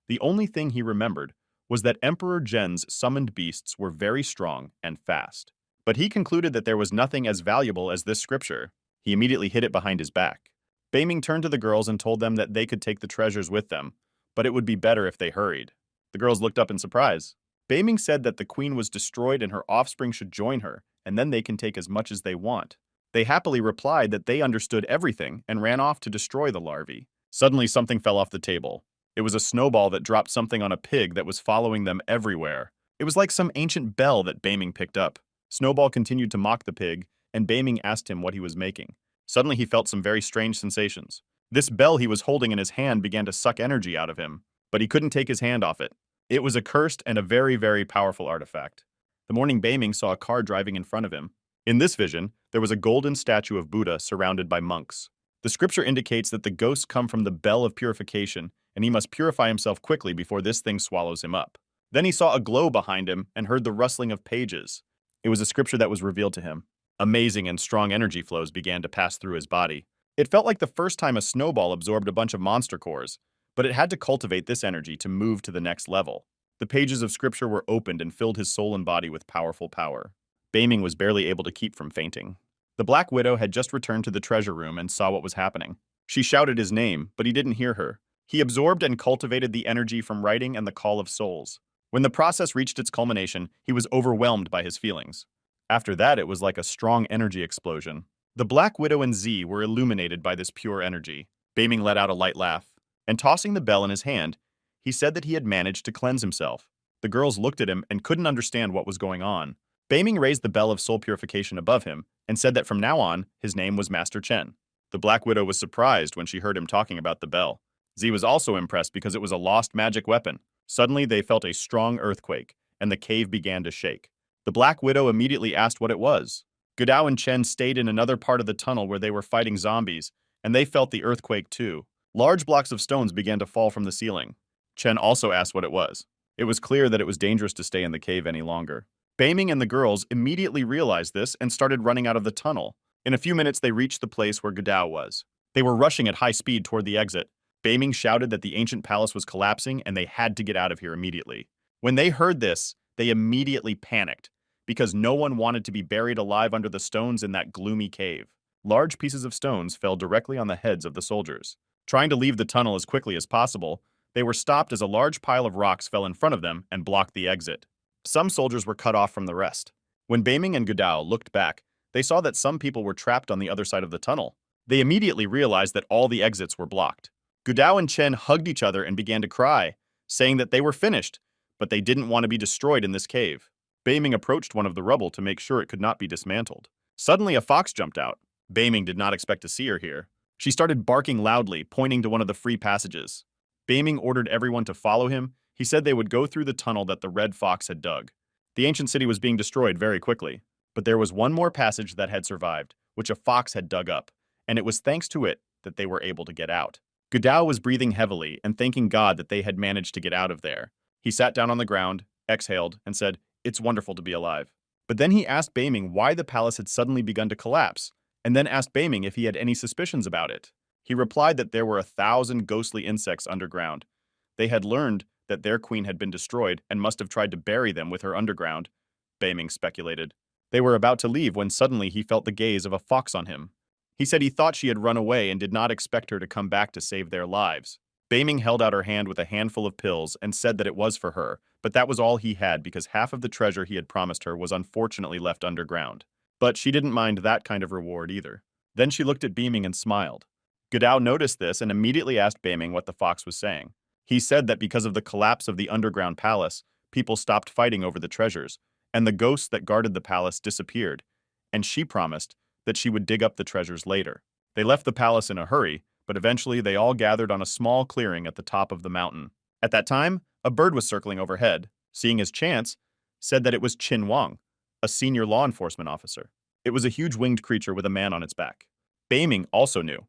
The only thing he remembered was that Emperor Zhen's summoned beasts were very strong and fast. But he concluded that there was nothing as valuable as this scripture. He immediately hid it behind his back. Beiming turned to the girls and told them that they could take the treasures with them, but it would be better if they hurried. The girls looked up in surprise. Beiming said that the queen was destroyed and her offspring should join her, and then they can take as much as they want. They happily replied that they understood everything and ran off to destroy the larvae. Suddenly something fell off the table. It was a snowball that dropped something on a pig that was following them everywhere. It was like some ancient bell that Beiming picked up. Snowball continued to mock the pig, and Beiming asked him what he was making. Suddenly he felt some very strange sensations. This bell he was holding in his hand began to suck energy out of him, but he couldn't take his hand off it. It was a cursed and a very, very powerful artifact. The morning Beiming saw a car driving in front of him. In this vision, there was a golden statue of Buddha surrounded by monks. The scripture indicates that the ghosts come from the bell of purification, and he must purify himself quickly before this thing swallows him up. Then he saw a glow behind him and heard the rustling of pages. It was a scripture that was revealed to him. Amazing and strong energy flows began to pass through his body. It felt like the first time a snowball absorbed a bunch of monster cores, but it had to cultivate this energy to move to the next level. The pages of scripture were opened and filled his soul and body with powerful power. Beiming was barely able to keep from fainting. The Black Widow had just returned to the treasure room and saw what was happening. She shouted his name, but he didn't hear her. He absorbed and cultivated the energy from writing and the call of souls. When the process reached its culmination, he was overwhelmed by his feelings. After that, it was like a strong energy explosion. The Black Widow and Z were illuminated by this pure energy. Beiming let out a light laugh, and tossing the bell in his hand, he said that he had managed to cleanse himself. The girls looked at him and couldn't understand what was going on. Beiming raised the bell of soul purification above him and said that from now on, his name was Master Chen. The Black Widow was surprised when she heard him talking about the bell. Z was also impressed because it was a lost magic weapon. Suddenly, they felt a strong earthquake, and the cave began to shake. The Black Widow immediately asked what it was. Gudao and Chen stayed in another part of the tunnel where they were fighting zombies, and they felt the earthquake too. Large blocks of stones began to fall from the ceiling. Chen also asked what it was. It was clear that it was dangerous to stay in the cave any longer. Beiming and the girls immediately realized this and started running out of the tunnel. In a few minutes, they reached the place where Gudao was. They were rushing at high speed toward the exit. Beiming shouted that the ancient palace was collapsing and they had to get out of here immediately. When they heard this, they immediately panicked, because no one wanted to be buried alive under the stones in that gloomy cave. Large pieces of stones fell directly on the heads of the soldiers. Trying to leave the tunnel as quickly as possible, they were stopped as a large pile of rocks fell in front of them and blocked the exit. Some soldiers were cut off from the rest. When Beiming and Gudao looked back, they saw that some people were trapped on the other side of the tunnel. They immediately realized that all the exits were blocked. Gudao and Chen hugged each other and began to cry, saying that they were finished, but they didn't want to be destroyed in this cave. Beiming approached one of the rubble to make sure it could not be dismantled. Suddenly, a fox jumped out. Beiming did not expect to see her here. She started barking loudly, pointing to one of the free passages. Beiming ordered everyone to follow him. He said they would go through the tunnel that the red fox had dug. The ancient city was being destroyed very quickly, but there was one more passage that had survived, which a fox had dug up, and it was thanks to it that they were able to get out. Gudao was breathing heavily and thanking God that they had managed to get out of there. He sat down on the ground, exhaled, and said, "It's wonderful to be alive." But then he asked Beiming why the palace had suddenly begun to collapse, and then asked Beiming if he had any suspicions about it. He replied that there were 1,000 ghostly insects underground. They had learned that their queen had been destroyed and must have tried to bury them with her underground, Beiming speculated. They were about to leave when suddenly he felt the gaze of a fox on him. He said he thought she had run away and did not expect her to come back to save their lives. Beiming held out her hand with a handful of pills and said that it was for her, but that was all he had because half of the treasure he had promised her was unfortunately left underground. But she didn't mind that kind of reward either. Then she looked at Beiming and smiled. Gudao noticed this and immediately asked Beiming what the fox was saying. He said that because of the collapse of the underground palace, people stopped fighting over the treasures, and the ghosts that guarded the palace disappeared, and she promised that she would dig up the treasures later. They left the palace in a hurry, but eventually they all gathered on a small clearing at the top of the mountain. At that time, a bird was circling overhead. Seeing his chance, said that it was Qin Wang, a senior law enforcement officer. It was a huge winged creature with a man on its back. Beiming also knew.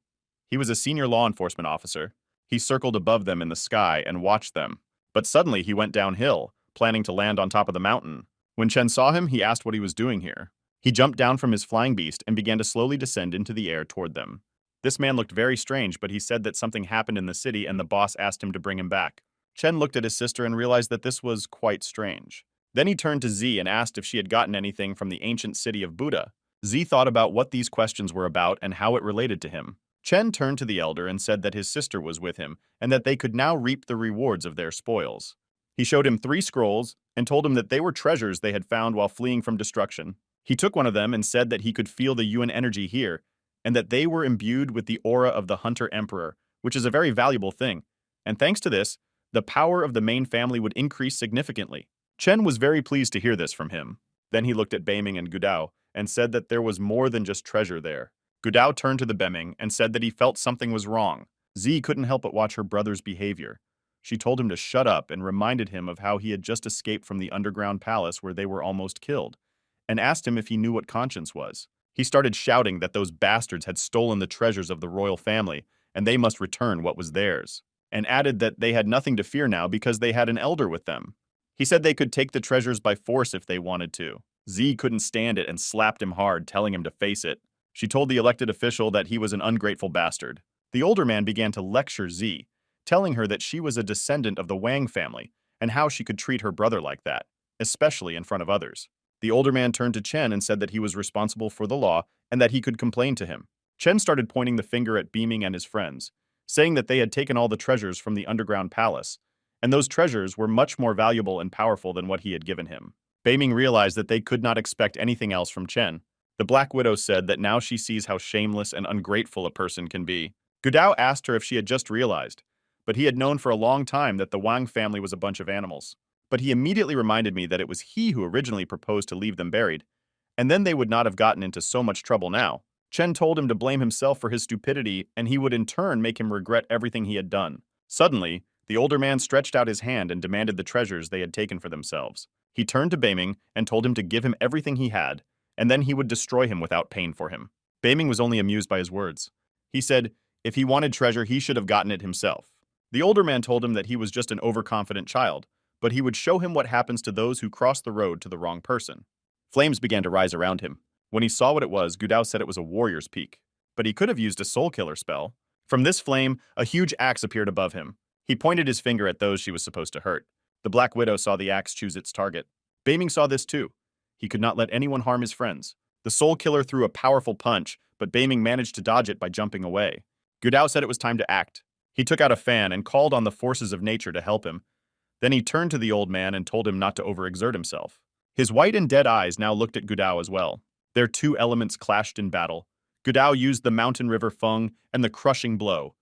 He was a senior law enforcement officer. He circled above them in the sky and watched them. But suddenly he went downhill, planning to land on top of the mountain. When Chen saw him, he asked what he was doing here. He jumped down from his flying beast and began to slowly descend into the air toward them. This man looked very strange, but he said that something happened in the city and the boss asked him to bring him back. Chen looked at his sister and realized that this was quite strange. Then he turned to Z and asked if she had gotten anything from the ancient city of Buddha. Z thought about what these questions were about and how it related to him. Chen turned to the elder and said that his sister was with him and that they could now reap the rewards of their spoils. He showed him 3 scrolls and told him that they were treasures they had found while fleeing from destruction. He took one of them and said that he could feel the Yuan energy here and that they were imbued with the aura of the Hunter Emperor, which is a very valuable thing. And thanks to this, the power of the main family would increase significantly. Chen was very pleased to hear this from him. Then he looked at Beiming and Gudao and said that there was more than just treasure there. Gudao turned to the Beiming and said that he felt something was wrong. Z couldn't help but watch her brother's behavior. She told him to shut up and reminded him of how he had just escaped from the underground palace where they were almost killed, and asked him if he knew what conscience was. He started shouting that those bastards had stolen the treasures of the royal family, and they must return what was theirs, and added that they had nothing to fear now because they had an elder with them. He said they could take the treasures by force if they wanted to. Z couldn't stand it and slapped him hard, telling him to face it. She told the elected official that he was an ungrateful bastard. The older man began to lecture Z, telling her that she was a descendant of the Wang family and how she could treat her brother like that, especially in front of others. The older man turned to Chen and said that he was responsible for the law and that he could complain to him. Chen started pointing the finger at Beiming and his friends, saying that they had taken all the treasures from the underground palace, and those treasures were much more valuable and powerful than what he had given him. Beiming realized that they could not expect anything else from Chen. The Black Widow said that now she sees how shameless and ungrateful a person can be. Gudao asked her if she had just realized, but he had known for a long time that the Wang family was a bunch of animals. But he immediately reminded me that it was he who originally proposed to leave them buried, and then they would not have gotten into so much trouble now. Chen told him to blame himself for his stupidity, and he would in turn make him regret everything he had done. Suddenly, the older man stretched out his hand and demanded the treasures they had taken for themselves. He turned to Beiming and told him to give him everything he had, and then he would destroy him without pain for him. Beiming was only amused by his words. He said, if he wanted treasure, he should have gotten it himself. The older man told him that he was just an overconfident child, but he would show him what happens to those who cross the road to the wrong person. Flames began to rise around him. When he saw what it was, Gudao said it was a warrior's peak, but he could have used a soul killer spell. From this flame, a huge axe appeared above him. He pointed his finger at those she was supposed to hurt. The Black Widow saw the axe choose its target. Beiming saw this too. He could not let anyone harm his friends. The soul killer threw a powerful punch, but Beiming managed to dodge it by jumping away. Gudao said it was time to act. He took out a fan and called on the forces of nature to help him. Then he turned to the old man and told him not to overexert himself. His white and dead eyes now looked at Gudao as well. Their two elements clashed in battle. Gudao used the mountain river Feng and the crushing blow.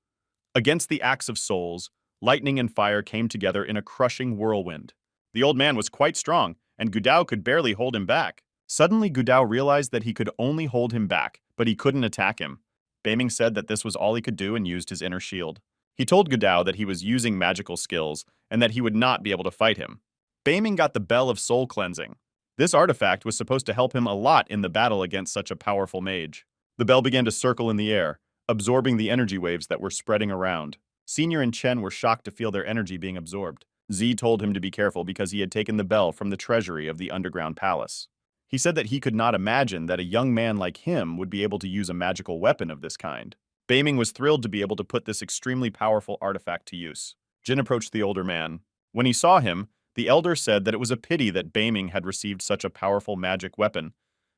Against the axe of souls, lightning and fire came together in a crushing whirlwind. The old man was quite strong, and Gudao could barely hold him back. Suddenly, Gudao realized that he could only hold him back, but he couldn't attack him. Beiming said that this was all he could do and used his inner shield. He told Gudao that he was using magical skills and that he would not be able to fight him. Beiming got the Bell of Soul Cleansing. This artifact was supposed to help him a lot in the battle against such a powerful mage. The bell began to circle in the air, absorbing the energy waves that were spreading around. Senior and Chen were shocked to feel their energy being absorbed. Z told him to be careful because he had taken the bell from the treasury of the underground palace. He said that he could not imagine that a young man like him would be able to use a magical weapon of this kind. Beiming was thrilled to be able to put this extremely powerful artifact to use. Jin approached the older man. When he saw him, the elder said that it was a pity that Beiming had received such a powerful magic weapon,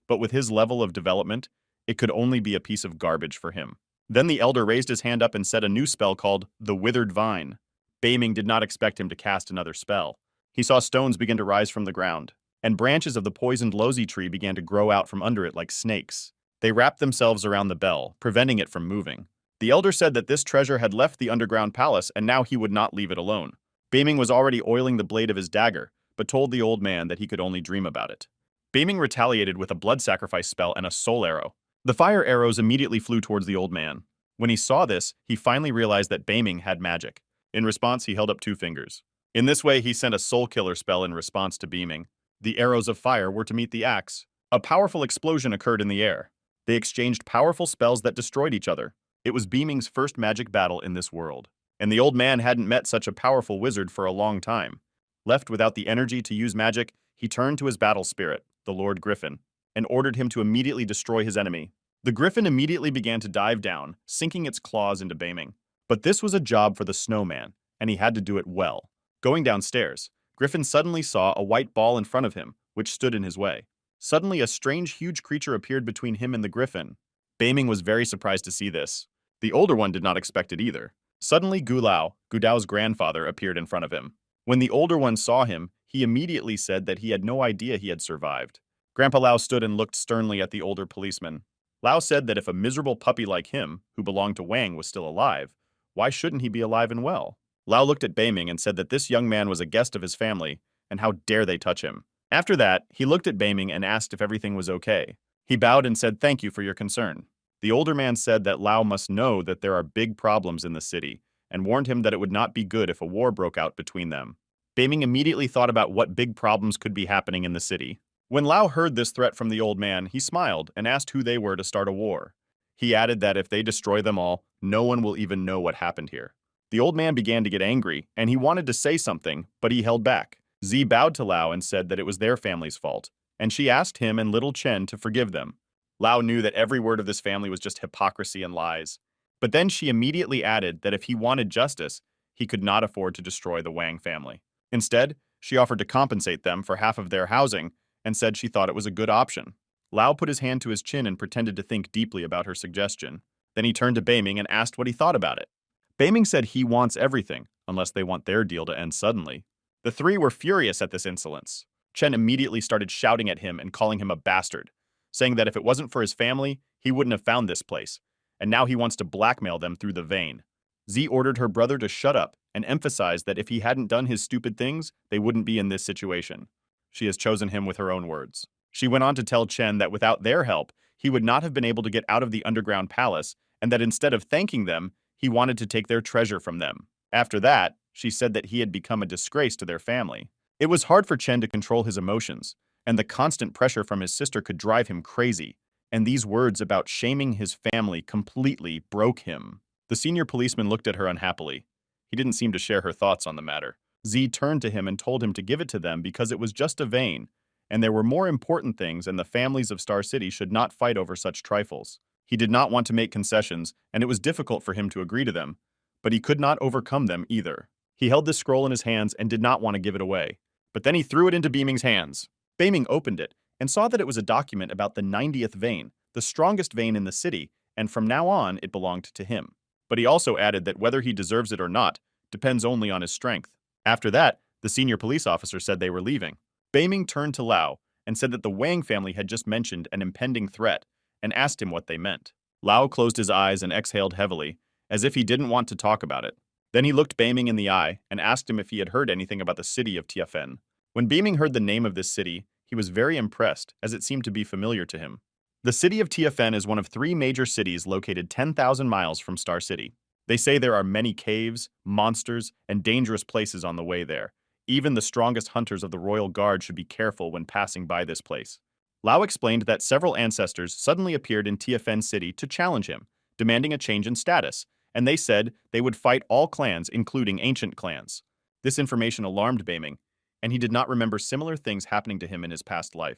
but with his level of development, it could only be a piece of garbage for him. Then the elder raised his hand up and said a new spell called the Withered Vine. Beiming did not expect him to cast another spell. He saw stones begin to rise from the ground, and branches of the poisoned lozi tree began to grow out from under it like snakes. They wrapped themselves around the bell, preventing it from moving. The elder said that this treasure had left the underground palace and now he would not leave it alone. Beiming was already oiling the blade of his dagger, but told the old man that he could only dream about it. Beiming retaliated with a blood sacrifice spell and a soul arrow. The fire arrows immediately flew towards the old man. When he saw this, he finally realized that Beiming had magic. In response, he held up 2 fingers. In this way, he sent a soul killer spell in response to Beiming. The arrows of fire were to meet the axe. A powerful explosion occurred in the air. They exchanged powerful spells that destroyed each other. It was Beiming's first magic battle in this world, and the old man hadn't met such a powerful wizard for a long time. Left without the energy to use magic, he turned to his battle spirit, the Lord Griffin, and ordered him to immediately destroy his enemy. The griffin immediately began to dive down, sinking its claws into Beiming. But this was a job for the snowman, and he had to do it well. Going downstairs, Griffin suddenly saw a white ball in front of him, which stood in his way. Suddenly, a strange, huge creature appeared between him and the griffin. Beiming was very surprised to see this. The older one did not expect it either. Suddenly, Gudao's grandfather, appeared in front of him. When the older one saw him, he immediately said that he had no idea he had survived. Grandpa Lao stood and looked sternly at the older policeman. Lao said that if a miserable puppy like him, who belonged to Wang, was still alive, why shouldn't he be alive and well? Lao looked at Beiming and said that this young man was a guest of his family, and how dare they touch him. After that, he looked at Beiming and asked if everything was okay. He bowed and said thank you for your concern. The older man said that Lao must know that there are big problems in the city, and warned him that it would not be good if a war broke out between them. Beiming immediately thought about what big problems could be happening in the city. When Lao heard this threat from the old man, he smiled and asked who they were to start a war. He added that if they destroy them all, no one will even know what happened here. The old man began to get angry, and he wanted to say something, but he held back. Z bowed to Lao and said that it was their family's fault, and she asked him and little Chen to forgive them. Lao knew that every word of this family was just hypocrisy and lies. But then she immediately added that if he wanted justice, he could not afford to destroy the Wang family. Instead, she offered to compensate them for half of their housing and said she thought it was a good option. Lao put his hand to his chin and pretended to think deeply about her suggestion. Then he turned to Beiming and asked what he thought about it. Beiming said he wants everything, unless they want their deal to end suddenly. The 3 were furious at this insolence. Chen immediately started shouting at him and calling him a bastard, saying that if it wasn't for his family, he wouldn't have found this place, and now he wants to blackmail them through the vein. Z ordered her brother to shut up and emphasized that if he hadn't done his stupid things, they wouldn't be in this situation. She has chosen him with her own words. She went on to tell Chen that without their help, he would not have been able to get out of the underground palace, and that instead of thanking them, he wanted to take their treasure from them. After that, she said that he had become a disgrace to their family. It was hard for Chen to control his emotions, and the constant pressure from his sister could drive him crazy, and these words about shaming his family completely broke him. The senior policeman looked at her unhappily. He didn't seem to share her thoughts on the matter. Z turned to him and told him to give it to them because it was just a vein, and there were more important things and the families of Star City should not fight over such trifles. He did not want to make concessions, and it was difficult for him to agree to them, but he could not overcome them either. He held this scroll in his hands and did not want to give it away, but then he threw it into Beiming's hands. Beiming opened it and saw that it was a document about the 90th vein, the strongest vein in the city, and from now on it belonged to him. But he also added that whether he deserves it or not depends only on his strength. After that, The senior police officer said they were leaving. Beiming turned to Lao and said that the Wang family had just mentioned an impending threat and asked him what they meant. Lao closed his eyes and exhaled heavily, as if he didn't want to talk about it. Then he looked Beiming in the eye and asked him if he had heard anything about the city of Tiafen. When Beiming heard the name of this city, he was very impressed, as it seemed to be familiar to him. The city of Tiafen is one of 3 major cities located 10,000 miles from Star City. They say there are many caves, monsters, and dangerous places on the way there. Even the strongest hunters of the Royal Guard should be careful when passing by this place. Lao explained that several ancestors suddenly appeared in Tiafen City to challenge him, demanding a change in status, and they said they would fight all clans, including ancient clans. This information alarmed Beiming, and he did not remember similar things happening to him in his past life.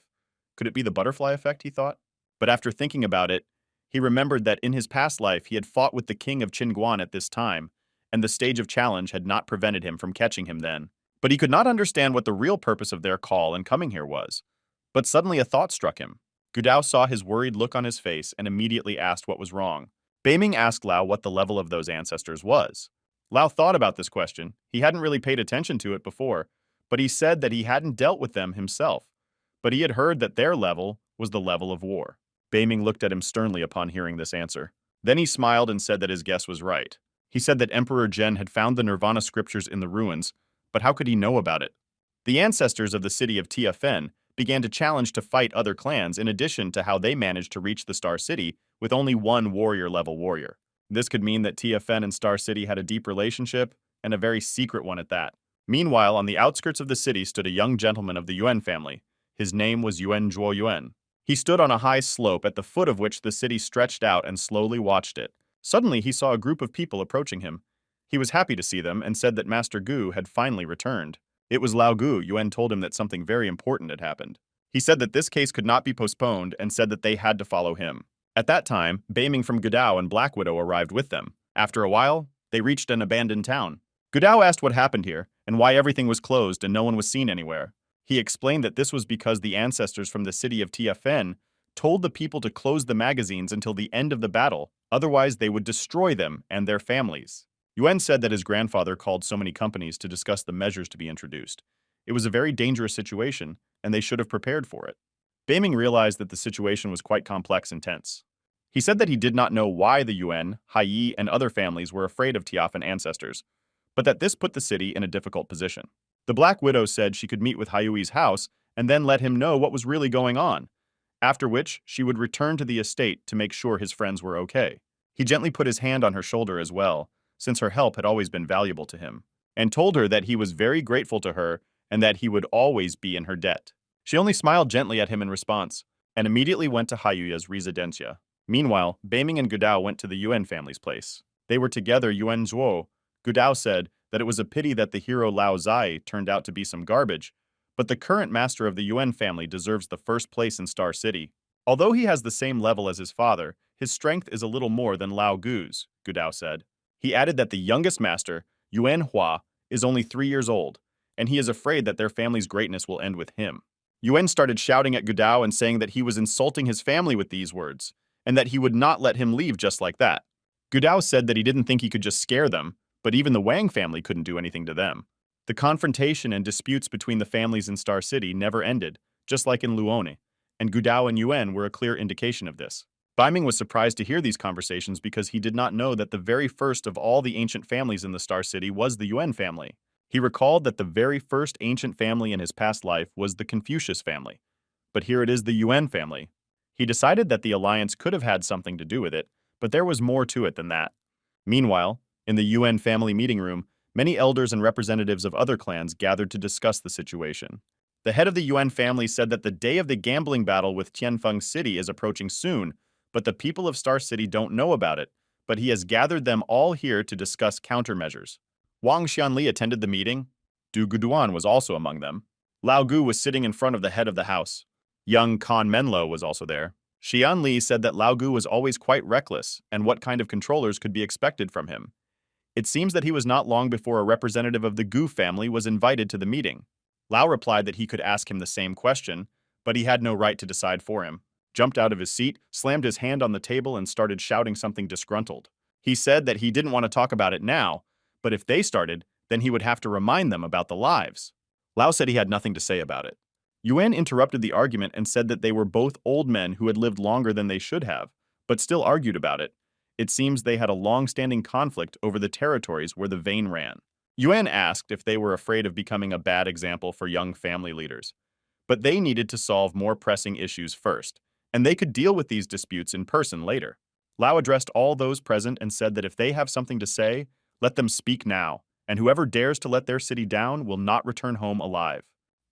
Could it be the butterfly effect, he thought? But after thinking about it, he remembered that in his past life he had fought with the king of Qinguan at this time, and the stage of challenge had not prevented him from catching him then. But he could not understand what the real purpose of their call and coming here was. But suddenly a thought struck him. Gudao saw his worried look on his face and immediately asked what was wrong. Beiming asked Lao what the level of those ancestors was. Lao thought about this question. He hadn't really paid attention to it before, but he said that he hadn't dealt with them himself. But he had heard that their level was the level of war. Beiming looked at him sternly upon hearing this answer. Then he smiled and said that his guess was right. He said that Emperor Zhen had found the Nirvana scriptures in the ruins, but how could he know about it? The ancestors of the city of Tiafen began to challenge to fight other clans in addition to how they managed to reach the Star City with only one warrior-level warrior. This could mean that Tiafen and Star City had a deep relationship, and a very secret one at that. Meanwhile, on the outskirts of the city stood a young gentleman of the Yuan family. His name was Yuan Zhuo Yuan. He stood on a high slope at the foot of which the city stretched out and slowly watched it. Suddenly, he saw a group of people approaching him. He was happy to see them and said that Master Gu had finally returned. It was Lao Gu. Yuan told him that something very important had happened. He said that this case could not be postponed and said that they had to follow him. At that time, Beiming from Gudao and Black Widow arrived with them. After a while, they reached an abandoned town. Gudao asked what happened here and why everything was closed and no one was seen anywhere. He explained that this was because the ancestors from the city of Tiafen told the people to close the magazines until the end of the battle, otherwise they would destroy them and their families. Yuan said that his grandfather called so many companies to discuss the measures to be introduced. It was a very dangerous situation, and they should have prepared for it. Beiming realized that the situation was quite complex and tense. He said that he did not know why the Yuan, Haiyi, and other families were afraid of Tiafen ancestors, but that this put the city in a difficult position. The Black Widow said she could meet with Haiyui's house and then let him know what was really going on, after which she would return to the estate to make sure his friends were okay. He gently put his hand on her shoulder as well, since her help had always been valuable to him, and told her that he was very grateful to her and that he would always be in her debt. She only smiled gently at him in response, and immediately went to Haiyui's residencia. Meanwhile, Beiming and Gudao went to the Yuan family's place. They were together. Yuan Zhuo. Gudao said that it was a pity that the hero Lao Zai turned out to be some garbage, but the current master of the Yuan family deserves the first place in Star City. Although he has the same level as his father, his strength is a little more than Lao Gu's, Gudao said. He added that the youngest master, Yuan Hua, is only 3 years old, and he is afraid that their family's greatness will end with him. Yuan started shouting at Gudao and saying that he was insulting his family with these words, and that he would not let him leave just like that. Gudao said that he didn't think he could just scare them, but even the Wang family couldn't do anything to them. The confrontation and disputes between the families in Star City never ended, just like in Luone, and Gudao and Yuan were a clear indication of this. Beiming was surprised to hear these conversations because he did not know that the very first of all the ancient families in the Star City was the Yuan family. He recalled that the very first ancient family in his past life was the Confucius family, but here it is the Yuan family. He decided that the alliance could have had something to do with it, but there was more to it than that. Meanwhile, in the Yuan family meeting room, many elders and representatives of other clans gathered to discuss the situation. The head of the Yuan family said that the day of the gambling battle with Tianfeng City is approaching soon, but the people of Star City don't know about it, but he has gathered them all here to discuss countermeasures. Wang Xianli attended the meeting. Du Guduan was also among them. Lao Gu was sitting in front of the head of the house. Young Kan Menlo was also there. Xianli said that Lao Gu was always quite reckless, and what kind of controllers could be expected from him. It seems that he was not long before a representative of the Gu family was invited to the meeting. Lao replied that he could ask him the same question, but he had no right to decide for him. Jumped out of his seat, slammed his hand on the table, and started shouting something disgruntled. He said that he didn't want to talk about it now, but if they started, then he would have to remind them about the lives. Lao said he had nothing to say about it. Yuan interrupted the argument and said that they were both old men who had lived longer than they should have, but still argued about it. It seems they had a long-standing conflict over the territories where the vein ran. Yuan asked if they were afraid of becoming a bad example for young family leaders. But they needed to solve more pressing issues first, and they could deal with these disputes in person later. Lao addressed all those present and said that if they have something to say, let them speak now, and whoever dares to let their city down will not return home alive.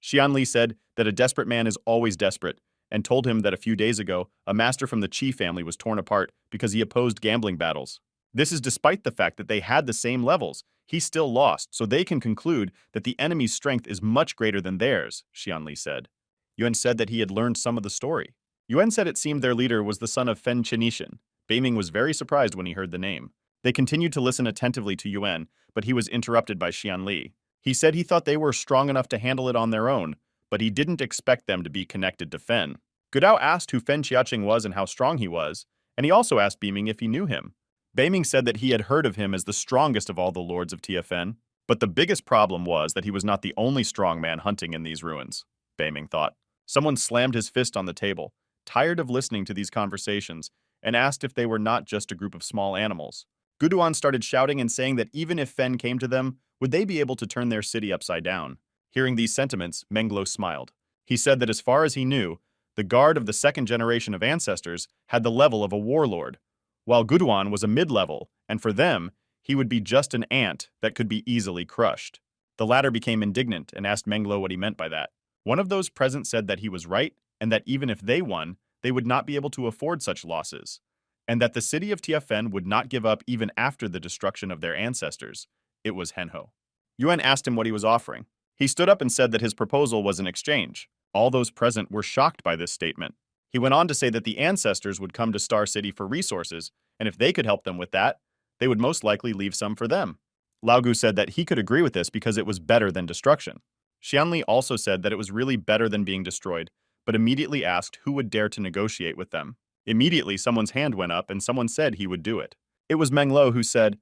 Xianli said that a desperate man is always desperate, and told him that a few days ago, a master from the Qi family was torn apart because he opposed gambling battles. This is despite the fact that they had the same levels. He still lost, so they can conclude that the enemy's strength is much greater than theirs, Xianli said. Yuan said that he had learned some of the story. Yuan said it seemed their leader was the son of Fen Chenishan. Beiming was very surprised when he heard the name. They continued to listen attentively to Yuan, but he was interrupted by Xianli. He said he thought they were strong enough to handle it on their own, but he didn't expect them to be connected to Fen. Gudao asked who Fen Qiaqing was and how strong he was, and he also asked Beiming if he knew him. Beiming said that he had heard of him as the strongest of all the lords of Tiafen, but the biggest problem was that he was not the only strong man hunting in these ruins, Beiming thought. Someone slammed his fist on the table, tired of listening to these conversations, and asked if they were not just a group of small animals. Guduan started shouting and saying that even if Fen came to them, would they be able to turn their city upside down? Hearing these sentiments, Menglo smiled. He said that as far as he knew, the guard of the second generation of ancestors had the level of a warlord, while Guduan was a mid-level, and for them, he would be just an ant that could be easily crushed. The latter became indignant and asked Menglo what he meant by that. One of those present said that he was right, and that even if they won, they would not be able to afford such losses, and that the city of Tiafen would not give up even after the destruction of their ancestors. It was Henho. Yuan asked him what he was offering. He stood up and said that his proposal was an exchange. All those present were shocked by this statement. He went on to say that the ancestors would come to Star City for resources, and if they could help them with that, they would most likely leave some for them. Lao Gu said that he could agree with this because it was better than destruction. Xianli also said that it was really better than being destroyed, but immediately asked who would dare to negotiate with them. Immediately, someone's hand went up and someone said he would do it. It was Menglo who said,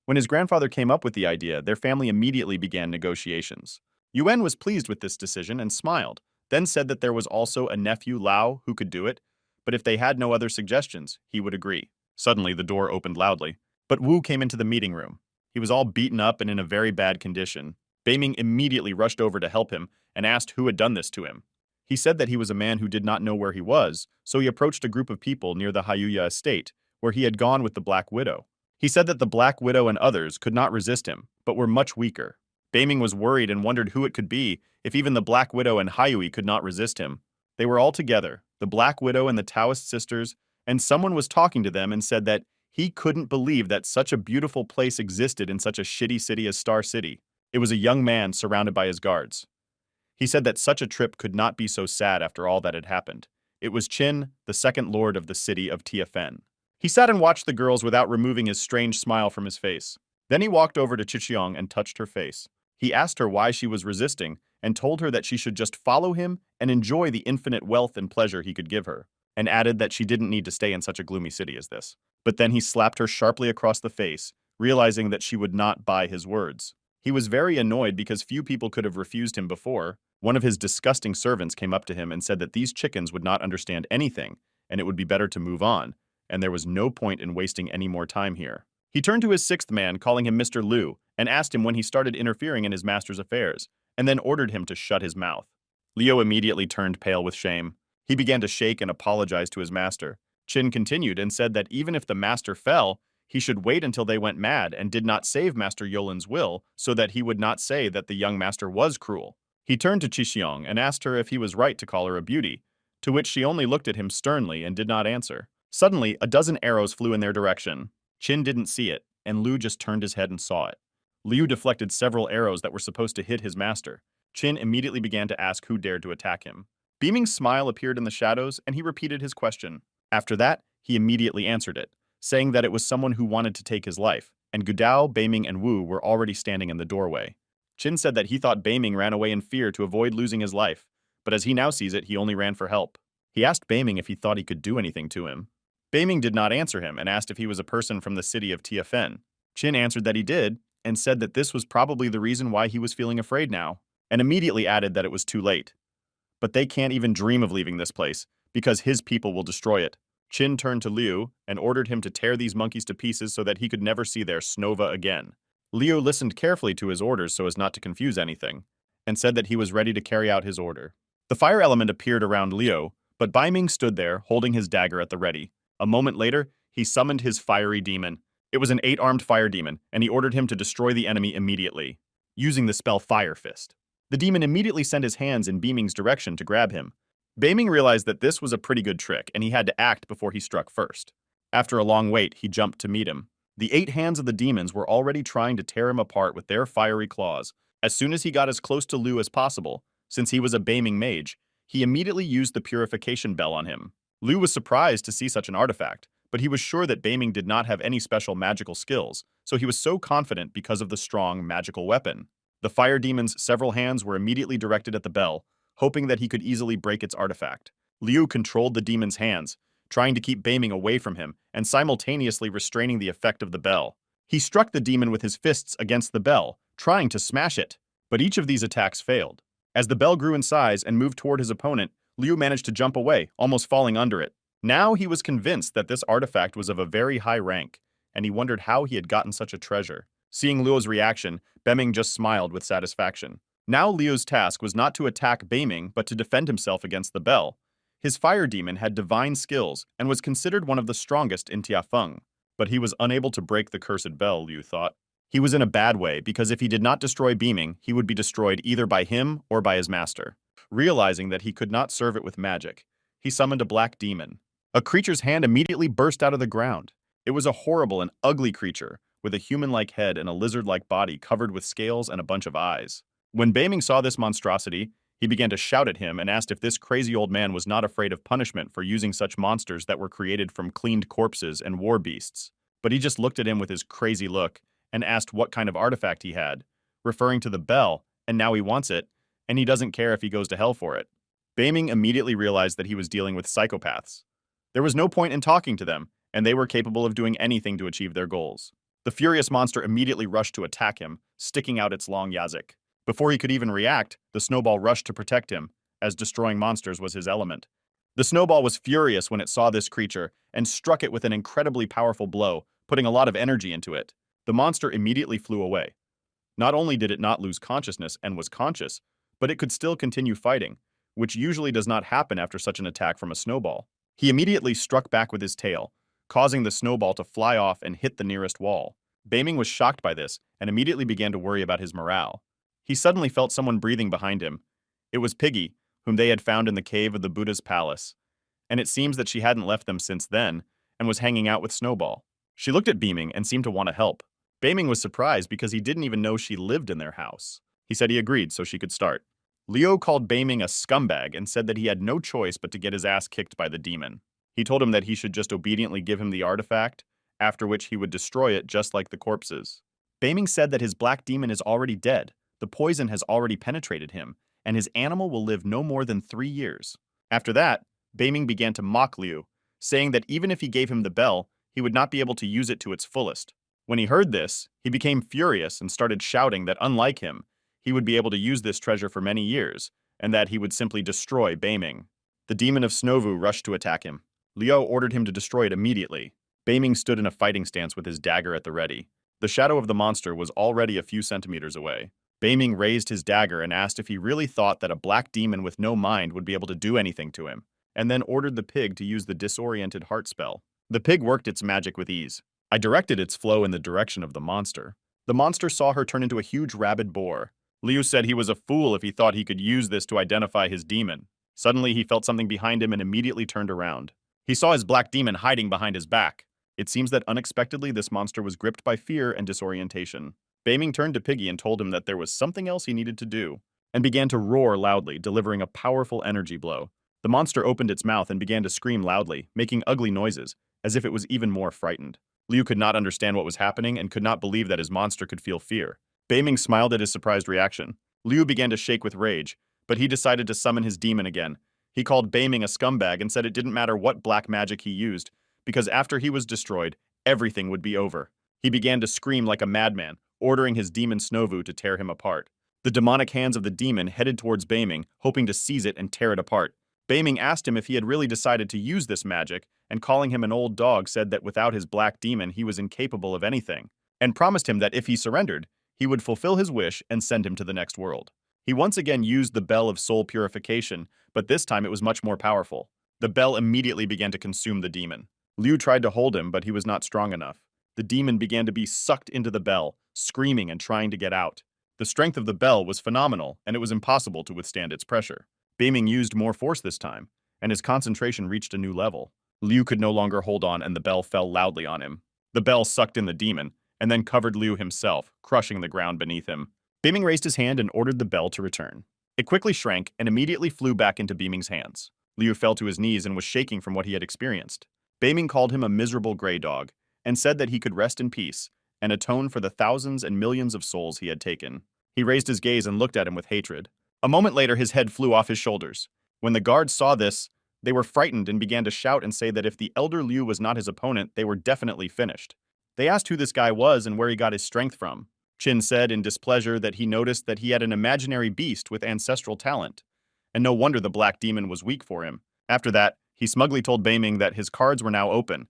when his grandfather came up with the idea, their family immediately began negotiations. Yuan was pleased with this decision and smiled, then said that there was also a nephew, Lao, who could do it, but if they had no other suggestions, he would agree. Suddenly, the door opened loudly, but Wu came into the meeting room. He was all beaten up and in a very bad condition. Beiming immediately rushed over to help him and asked who had done this to him. He said that he was a man who did not know where he was, so he approached a group of people near the Hayuya estate, where he had gone with the Black Widow. He said that the Black Widow and others could not resist him, but were much weaker. Beiming was worried and wondered who it could be if even the Black Widow and Hayui could not resist him. They were all together, the Black Widow and the Taoist sisters, and someone was talking to them and said that he couldn't believe that such a beautiful place existed in such a shitty city as Star City. It was a young man surrounded by his guards. He said that such a trip could not be so sad after all that had happened. It was Qin, the second lord of the city of Tiafen. He sat and watched the girls without removing his strange smile from his face. Then he walked over to Chichiong and touched her face. He asked her why she was resisting and told her that she should just follow him and enjoy the infinite wealth and pleasure he could give her, and added that she didn't need to stay in such a gloomy city as this. But then he slapped her sharply across the face, realizing that she would not buy his words. He was very annoyed because few people could have refused him before. One of his disgusting servants came up to him and said that these chickens would not understand anything, and it would be better to move on, and there was no point in wasting any more time here. He turned to his sixth man, calling him Mr. Liu, and asked him when he started interfering in his master's affairs, and then ordered him to shut his mouth. Liu immediately turned pale with shame. He began to shake and apologize to his master. Qin continued and said that even if the master fell, he should wait until they went mad and did not save Master Yolin's will so that he would not say that the young master was cruel. He turned to Chixiong and asked her if he was right to call her a beauty, to which she only looked at him sternly and did not answer. Suddenly, a dozen arrows flew in their direction. Qin didn't see it, and Liu just turned his head and saw it. Liu deflected several arrows that were supposed to hit his master. Qin immediately began to ask who dared to attack him. Beaming's smile appeared in the shadows, and he repeated his question. After that, he immediately answered it, saying that it was someone who wanted to take his life, and Gudao, Beiming, and Wu were already standing in the doorway. Qin said that he thought Beiming ran away in fear to avoid losing his life, but as he now sees it, he only ran for help. He asked Beiming if he thought he could do anything to him. Beiming did not answer him and asked if he was a person from the city of Tiafen. Qin answered that he did, and said that this was probably the reason why he was feeling afraid now, and immediately added that it was too late. But they can't even dream of leaving this place, because his people will destroy it. Chin turned to Liu and ordered him to tear these monkeys to pieces so that he could never see their Snova again. Liu listened carefully to his orders so as not to confuse anything, and said that he was ready to carry out his order. The fire element appeared around Liu, but Bai Ming stood there, holding his dagger at the ready. A moment later, he summoned his fiery demon. It was an 8-armed fire demon, and he ordered him to destroy the enemy immediately, using the spell Fire Fist. The demon immediately sent his hands in Bai Ming's direction to grab him. Bai Ming realized that this was a pretty good trick, and he had to act before he struck first. After a long wait, he jumped to meet him. The 8 hands of the demons were already trying to tear him apart with their fiery claws. As soon as he got as close to Liu as possible, since he was a Bai Ming mage, he immediately used the purification bell on him. Liu was surprised to see such an artifact, but he was sure that Bai Ming did not have any special magical skills, so he was so confident because of the strong magical weapon. The fire demon's several hands were immediately directed at the bell, hoping that he could easily break its artifact. Liu controlled the demon's hands, trying to keep Bai Ming away from him and simultaneously restraining the effect of the bell. He struck the demon with his fists against the bell, trying to smash it, but each of these attacks failed. As the bell grew in size and moved toward his opponent, Liu managed to jump away, almost falling under it. Now he was convinced that this artifact was of a very high rank, and he wondered how he had gotten such a treasure. Seeing Liu's reaction, Bai Ming just smiled with satisfaction. Now Liu's task was not to attack Bai Ming, but to defend himself against the bell. His fire demon had divine skills and was considered one of the strongest in Tiafeng, but he was unable to break the cursed bell, Liu thought. He was in a bad way because if he did not destroy Bai Ming, he would be destroyed either by him or by his master. Realizing that he could not serve it with magic, he summoned a black demon. A creature's hand immediately burst out of the ground. It was a horrible and ugly creature, with a human-like head and a lizard-like body covered with scales and a bunch of eyes. When Bai Ming saw this monstrosity, he began to shout at him and asked if this crazy old man was not afraid of punishment for using such monsters that were created from cleaned corpses and war beasts. But he just looked at him with his crazy look and asked what kind of artifact he had, referring to the bell, and now he wants it, and he doesn't care if he goes to hell for it. Bai Ming immediately realized that he was dealing with psychopaths. There was no point in talking to them, and they were capable of doing anything to achieve their goals. The furious monster immediately rushed to attack him, sticking out its long yazik. Before he could even react, the Snowball rushed to protect him, as destroying monsters was his element. The Snowball was furious when it saw this creature and struck it with an incredibly powerful blow, putting a lot of energy into it. The monster immediately flew away. Not only did it not lose consciousness and was conscious, but it could still continue fighting, which usually does not happen after such an attack from a Snowball. He immediately struck back with his tail, causing the Snowball to fly off and hit the nearest wall. Bai Ming was shocked by this and immediately began to worry about his morale. He suddenly felt someone breathing behind him. It was Piggy, whom they had found in the cave of the Buddha's palace, and it seems that she hadn't left them since then and was hanging out with Snowball. She looked at Bai Ming and seemed to want to help. Bai Ming was surprised because he didn't even know she lived in their house. He said he agreed so she could start. Liu called Bai Ming a scumbag and said that he had no choice but to get his ass kicked by the demon. He told him that he should just obediently give him the artifact, after which he would destroy it just like the corpses. Bai Ming said that his black demon is already dead, the poison has already penetrated him, and his animal will live no more than 3 years. After that, Bai Ming began to mock Liu, saying that even if he gave him the bell, he would not be able to use it to its fullest. When he heard this, he became furious and started shouting that unlike him, he would be able to use this treasure for many years, and that he would simply destroy Bai Ming. The demon of Snovu rushed to attack him. Liu ordered him to destroy it immediately. Bai Ming stood in a fighting stance with his dagger at the ready. The shadow of the monster was already a few centimeters away. Bai Ming raised his dagger and asked if he really thought that a black demon with no mind would be able to do anything to him, and then ordered the pig to use the disoriented heart spell. The pig worked its magic with ease. I directed its flow in the direction of the monster. The monster saw her turn into a huge rabid boar. Liu said he was a fool if he thought he could use this to identify his demon. Suddenly he felt something behind him and immediately turned around. He saw his black demon hiding behind his back. It seems that unexpectedly this monster was gripped by fear and disorientation. Bai Ming turned to Piggy and told him that there was something else he needed to do, and began to roar loudly, delivering a powerful energy blow. The monster opened its mouth and began to scream loudly, making ugly noises, as if it was even more frightened. Liu could not understand what was happening and could not believe that his monster could feel fear. Bai Ming smiled at his surprised reaction. Liu began to shake with rage, but he decided to summon his demon again. He called Bai Ming a scumbag and said it didn't matter what black magic he used, because after he was destroyed, everything would be over. He began to scream like a madman, ordering his demon Snovu to tear him apart. The demonic hands of the demon headed towards Beiming, hoping to seize it and tear it apart. Beiming asked him if he had really decided to use this magic, and calling him an old dog said that without his black demon he was incapable of anything, and promised him that if he surrendered, he would fulfill his wish and send him to the next world. He once again used the bell of soul purification, but this time it was much more powerful. The bell immediately began to consume the demon. Liu tried to hold him, but he was not strong enough. The demon began to be sucked into the bell, screaming and trying to get out. The strength of the bell was phenomenal, and it was impossible to withstand its pressure. Beiming used more force this time, and his concentration reached a new level. Liu could no longer hold on, and the bell fell loudly on him. The bell sucked in the demon, and then covered Liu himself, crushing the ground beneath him. Beiming raised his hand and ordered the bell to return. It quickly shrank and immediately flew back into Beiming's hands. Liu fell to his knees and was shaking from what he had experienced. Beiming called him a miserable gray dog, and said that he could rest in peace and atone for the thousands and millions of souls he had taken. He raised his gaze and looked at him with hatred. A moment later, his head flew off his shoulders. When the guards saw this, they were frightened and began to shout and say that if the elder Liu was not his opponent, they were definitely finished. They asked who this guy was and where he got his strength from. Qin said in displeasure that he noticed that he had an imaginary beast with ancestral talent, and no wonder the black demon was weak for him. After that, he smugly told Beiming that his cards were now open,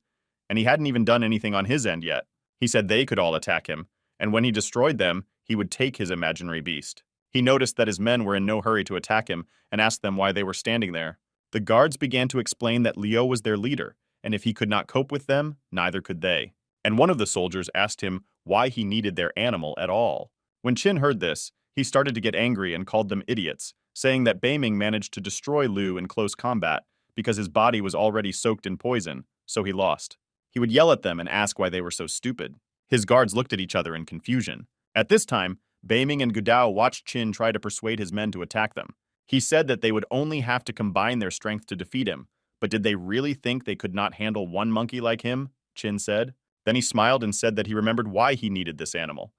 and he hadn't even done anything on his end yet. He said they could all attack him, and when he destroyed them, he would take his imaginary beast. He noticed that his men were in no hurry to attack him and asked them why they were standing there. The guards began to explain that Liu was their leader, and if he could not cope with them, neither could they. And one of the soldiers asked him why he needed their animal at all. When Qin heard this, he started to get angry and called them idiots, saying that Beiming managed to destroy Liu in close combat because his body was already soaked in poison, so he lost. He would yell at them and ask why they were so stupid. His guards looked at each other in confusion. At this time, Beiming and Gudao watched Qin try to persuade his men to attack them. He said that they would only have to combine their strength to defeat him, but did they really think they could not handle one monkey like him? Qin said. Then he smiled and said that he remembered why he needed this animal.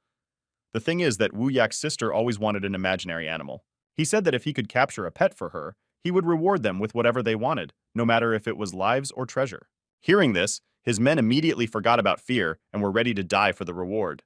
The thing is that Wu Yak's sister always wanted an imaginary animal. He said that if he could capture a pet for her, he would reward them with whatever they wanted, no matter if it was lives or treasure. Hearing this, his men immediately forgot about fear and were ready to die for the reward.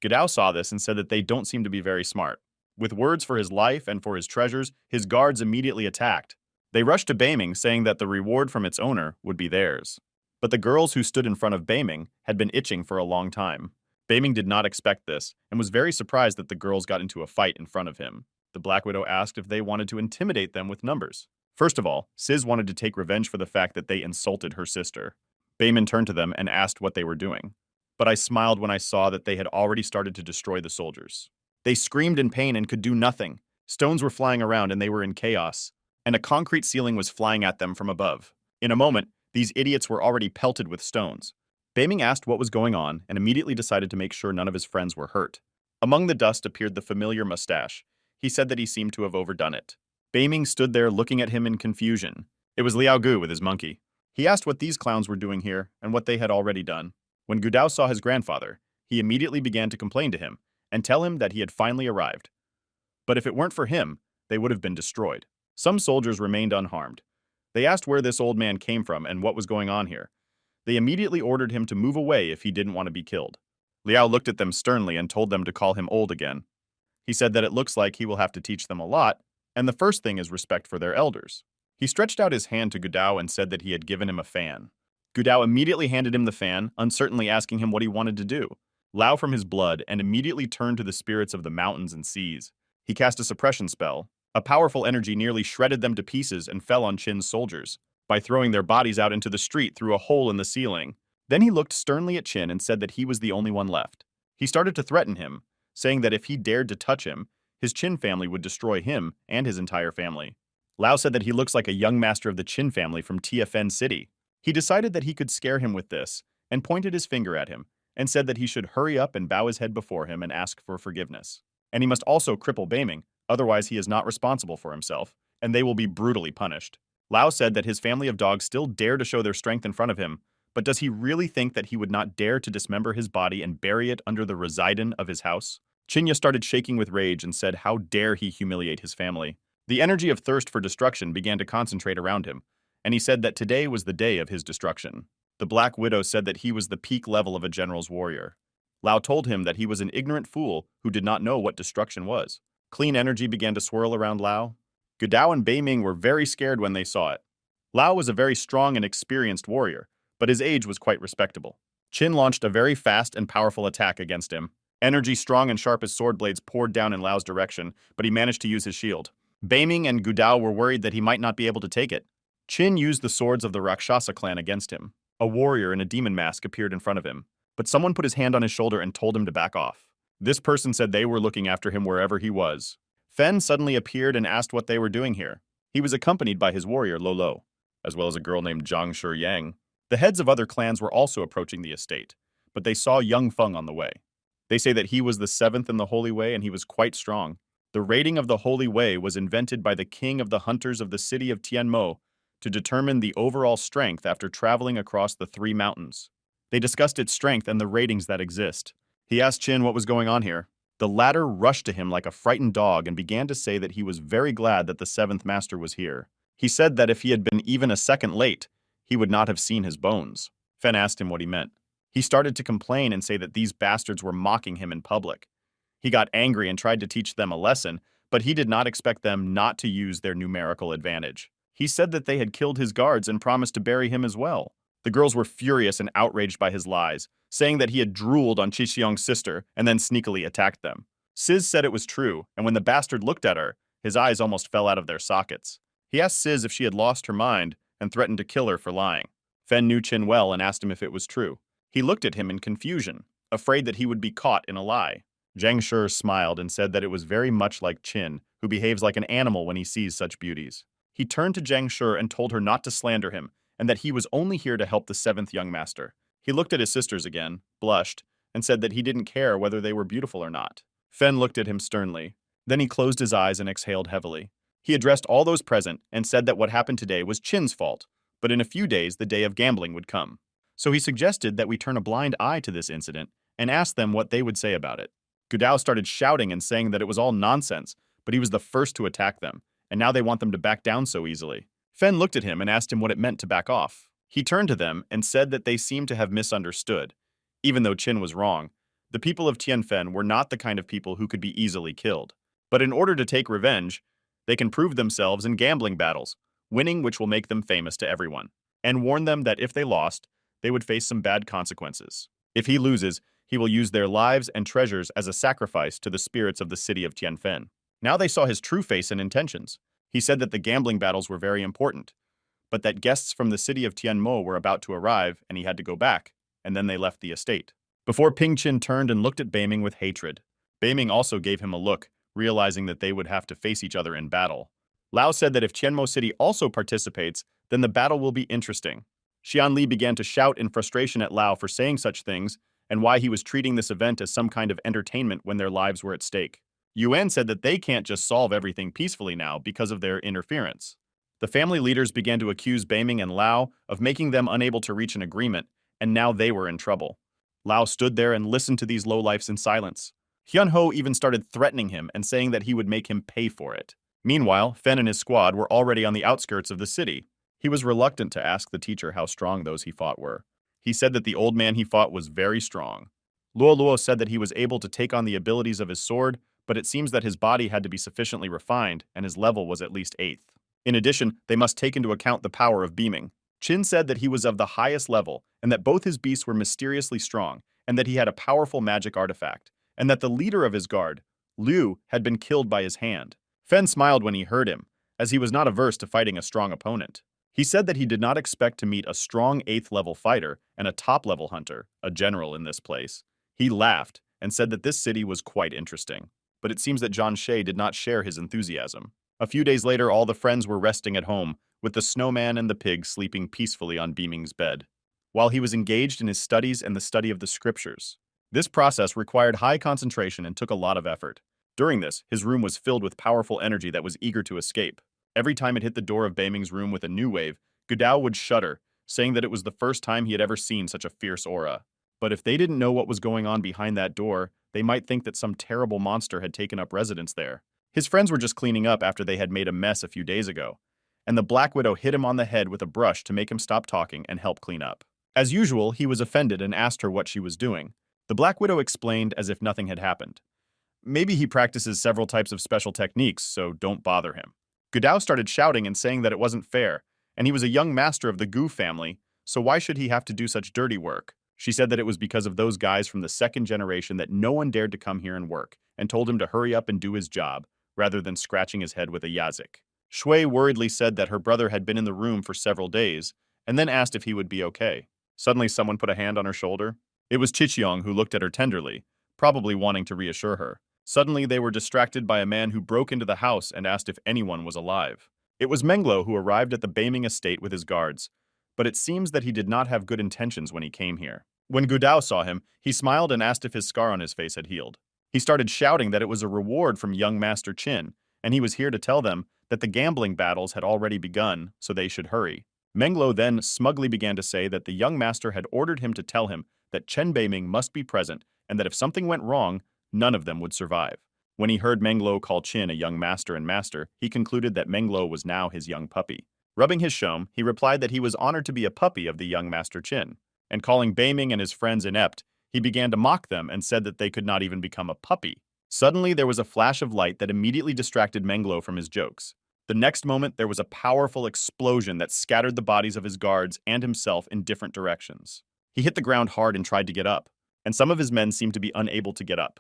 Gudao saw this and said that they don't seem to be very smart. With words for his life and for his treasures, his guards immediately attacked. They rushed to Beiming, saying that the reward from its owner would be theirs. But the girls who stood in front of Beiming had been itching for a long time. Beiming did not expect this, and was very surprised that the girls got into a fight in front of him. The Black Widow asked if they wanted to intimidate them with numbers. First of all, Sis wanted to take revenge for the fact that they insulted her sister. Beiming turned to them and asked what they were doing. But I smiled when I saw that they had already started to destroy the soldiers. They screamed in pain and could do nothing. Stones were flying around and they were in chaos, and a concrete ceiling was flying at them from above. In a moment, these idiots were already pelted with stones. Beiming asked what was going on and immediately decided to make sure none of his friends were hurt. Among the dust appeared the familiar mustache. He said that he seemed to have overdone it. Beiming stood there looking at him in confusion. It was Liao Gu with his monkey. He asked what these clowns were doing here and what they had already done. When Gudao saw his grandfather, he immediately began to complain to him and tell him that he had finally arrived. But if it weren't for him, they would have been destroyed. Some soldiers remained unharmed. They asked where this old man came from and what was going on here. They immediately ordered him to move away if he didn't want to be killed. Liao looked at them sternly and told them to call him old again. He said that it looks like he will have to teach them a lot, and the first thing is respect for their elders. He stretched out his hand to Gudao and said that he had given him a fan. Gudao immediately handed him the fan, uncertainly asking him what he wanted to do. Lao from his blood and immediately turned to the spirits of the mountains and seas. He cast a suppression spell. A powerful energy nearly shredded them to pieces and fell on Qin's soldiers by throwing their bodies out into the street through a hole in the ceiling. Then he looked sternly at Qin and said that he was the only one left. He started to threaten him, saying that if he dared to touch him, his Qin family would destroy him and his entire family. Lao said that he looks like a young master of the Qin family from Tiafen City. He decided that he could scare him with this and pointed his finger at him and said that he should hurry up and bow his head before him and ask for forgiveness. And he must also cripple Beiming, otherwise he is not responsible for himself, and they will be brutally punished. Lao said that his family of dogs still dare to show their strength in front of him, but does he really think that he would not dare to dismember his body and bury it under the residence of his house? Chinya started shaking with rage and said how dare he humiliate his family. The energy of thirst for destruction began to concentrate around him, and he said that today was the day of his destruction. The Black Widow said that he was the peak level of a general's warrior. Lao told him that he was an ignorant fool who did not know what destruction was. Clean energy began to swirl around Lao. Gudao and Beiming were very scared when they saw it. Lao was a very strong and experienced warrior, but his age was quite respectable. Qin launched a very fast and powerful attack against him. Energy strong and sharp as sword blades poured down in Lao's direction, but he managed to use his shield. Beiming and Gudao were worried that he might not be able to take it. Qin used the swords of the Rakshasa clan against him. A warrior in a demon mask appeared in front of him, but someone put his hand on his shoulder and told him to back off. This person said they were looking after him wherever he was. Fen suddenly appeared and asked what they were doing here. He was accompanied by his warrior Lolo, as well as a girl named Zhang Shiyang. The heads of other clans were also approaching the estate, but they saw young Feng on the way. They say that he was the seventh in the Holy Way and he was quite strong. The rating of the Holy Way was invented by the king of the hunters of the city of Tianmo to determine the overall strength after traveling across the three mountains. They discussed its strength and the ratings that exist. He asked Qin what was going on here. The latter rushed to him like a frightened dog and began to say that he was very glad that the seventh master was here. He said that if he had been even a second late, he would not have seen his bones. Fen asked him what he meant. He started to complain and say that these bastards were mocking him in public. He got angry and tried to teach them a lesson, but he did not expect them not to use their numerical advantage. He said that they had killed his guards and promised to bury him as well. The girls were furious and outraged by his lies, saying that he had drooled on Qixiong's sister and then sneakily attacked them. Sis said it was true, and when the bastard looked at her, his eyes almost fell out of their sockets. He asked Sis if she had lost her mind and threatened to kill her for lying. Fen knew Qin well and asked him if it was true. He looked at him in confusion, afraid that he would be caught in a lie. Zhang Shi smiled and said that it was very much like Qin, who behaves like an animal when he sees such beauties. He turned to Zhang Shi and told her not to slander him, and that he was only here to help the seventh young master. He looked at his sisters again, blushed, and said that he didn't care whether they were beautiful or not. Fen looked at him sternly. Then he closed his eyes and exhaled heavily. He addressed all those present and said that what happened today was Qin's fault, but in a few days the day of gambling would come. So he suggested that we turn a blind eye to this incident and ask them what they would say about it. Gudao started shouting and saying that it was all nonsense, but he was the first to attack them, and now they want them to back down so easily. Fen looked at him and asked him what it meant to back off. He turned to them and said that they seemed to have misunderstood. Even though Qin was wrong, the people of Tianfen were not the kind of people who could be easily killed. But in order to take revenge, they can prove themselves in gambling battles, winning which will make them famous to everyone, and warn them that if they lost, they would face some bad consequences. If he loses, he will use their lives and treasures as a sacrifice to the spirits of the city of Tianfen. Now they saw his true face and intentions. He said that the gambling battles were very important, but that guests from the city of Tianmo were about to arrive and he had to go back, and then they left the estate. Before Ping Qin turned and looked at Beiming with hatred. Beiming also gave him a look, realizing that they would have to face each other in battle. Lao said that if Tianmo City also participates, then the battle will be interesting. Xianli began to shout in frustration at Lao for saying such things and why he was treating this event as some kind of entertainment when their lives were at stake. Yuan said that they can't just solve everything peacefully now because of their interference. The family leaders began to accuse Beiming and Lao of making them unable to reach an agreement, and now they were in trouble. Lao stood there and listened to these lowlifes in silence. Hyunho even started threatening him and saying that he would make him pay for it. Meanwhile, Fen and his squad were already on the outskirts of the city. He was reluctant to ask the teacher how strong those he fought were. He said that the old man he fought was very strong. Luo Luo said that he was able to take on the abilities of his sword, but it seems that his body had to be sufficiently refined, and his level was at least 8th. In addition, they must take into account the power of beaming. Qin said that he was of the highest level, and that both his beasts were mysteriously strong, and that he had a powerful magic artifact, and that the leader of his guard, Liu, had been killed by his hand. Fen smiled when he heard him, as he was not averse to fighting a strong opponent. He said that he did not expect to meet a strong 8th level fighter and a top-level hunter, a general in this place. He laughed and said that this city was quite interesting. But it seems that Zhang Shi did not share his enthusiasm. A few days later, all the friends were resting at home, with the snowman and the pig sleeping peacefully on Beaming's bed, while he was engaged in his studies and the study of the scriptures. This process required high concentration and took a lot of effort. During this, his room was filled with powerful energy that was eager to escape. Every time it hit the door of Beiming's room with a new wave, Gudao would shudder, saying that it was the first time he had ever seen such a fierce aura. But if they didn't know what was going on behind that door, they might think that some terrible monster had taken up residence there. His friends were just cleaning up after they had made a mess a few days ago, and the Black Widow hit him on the head with a brush to make him stop talking and help clean up. As usual, he was offended and asked her what she was doing. The Black Widow explained as if nothing had happened. Maybe he practices several types of special techniques, so don't bother him. Gudao started shouting and saying that it wasn't fair, and he was a young master of the Gu family, so why should he have to do such dirty work? She said that it was because of those guys from the second generation that no one dared to come here and work, and told him to hurry up and do his job, rather than scratching his head with a yazik. Shui worriedly said that her brother had been in the room for several days, and then asked if he would be okay. Suddenly someone put a hand on her shoulder. It was Chichiong who looked at her tenderly, probably wanting to reassure her. Suddenly they were distracted by a man who broke into the house and asked if anyone was alive. It was Menglo who arrived at the Baming estate with his guards, but it seems that he did not have good intentions when he came here. When Gudao saw him, he smiled and asked if his scar on his face had healed. He started shouting that it was a reward from young Master Qin, and he was here to tell them that the gambling battles had already begun, so they should hurry. Menglo then smugly began to say that the young master had ordered him to tell him that Chen Beiming must be present and that if something went wrong, none of them would survive. When he heard Menglo call Qin a young master and master, he concluded that Menglo was now his young puppy. Rubbing his shome, he replied that he was honored to be a puppy of the young Master Qin. And calling Beiming and his friends inept, he began to mock them and said that they could not even become a puppy. Suddenly, there was a flash of light that immediately distracted Menglo from his jokes. The next moment, there was a powerful explosion that scattered the bodies of his guards and himself in different directions. He hit the ground hard and tried to get up, and some of his men seemed to be unable to get up.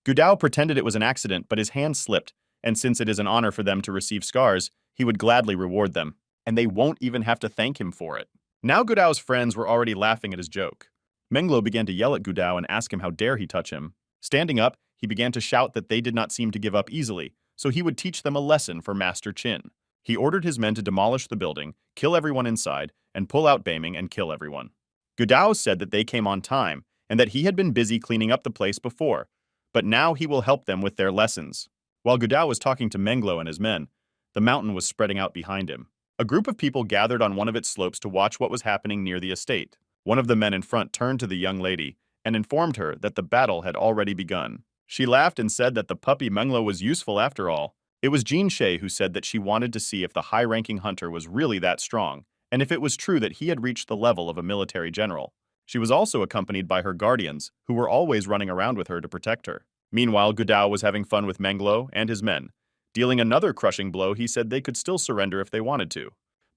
Gudao pretended it was an accident, but his hand slipped, and since it is an honor for them to receive scars, he would gladly reward them, and they won't even have to thank him for it. Now Gudao's friends were already laughing at his joke. Menglo began to yell at Gudao and ask him how dare he touch him. Standing up, he began to shout that they did not seem to give up easily, so he would teach them a lesson for Master Qin. He ordered his men to demolish the building, kill everyone inside, and pull out Beiming and kill everyone. Gudao said that they came on time, and that he had been busy cleaning up the place before, but now he will help them with their lessons. While Gudao was talking to Menglo and his men, the mountain was spreading out behind him. A group of people gathered on one of its slopes to watch what was happening near the estate. One of the men in front turned to the young lady and informed her that the battle had already begun. She laughed and said that the puppy Menglo was useful after all. It was Jin Shay who said that she wanted to see if the high-ranking hunter was really that strong, and if it was true that he had reached the level of a military general. She was also accompanied by her guardians, who were always running around with her to protect her. Meanwhile, Gudao was having fun with Menglo and his men. Dealing another crushing blow, he said they could still surrender if they wanted to.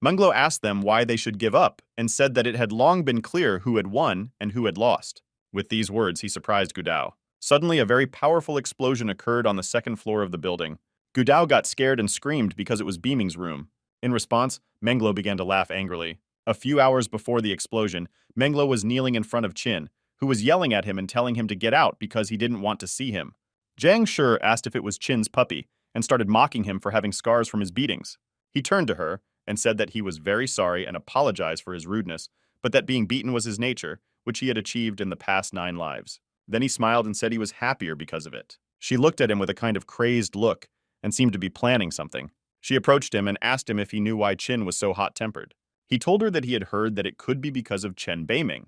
Menglo asked them why they should give up and said that it had long been clear who had won and who had lost. With these words, he surprised Gudao. Suddenly, a very powerful explosion occurred on the second floor of the building. Gudao got scared and screamed because it was Beiming's room. In response, Menglo began to laugh angrily. A few hours before the explosion, Menglo was kneeling in front of Qin, who was yelling at him and telling him to get out because he didn't want to see him. Jiang Shi asked if it was Qin's puppy and started mocking him for having scars from his beatings. He turned to her and said that he was very sorry and apologized for his rudeness, but that being beaten was his nature, which he had achieved in the past 9 lives. Then he smiled and said he was happier because of it. She looked at him with a kind of crazed look and seemed to be planning something. She approached him and asked him if he knew why Qin was so hot-tempered. He told her that he had heard that it could be because of Chen Beiming.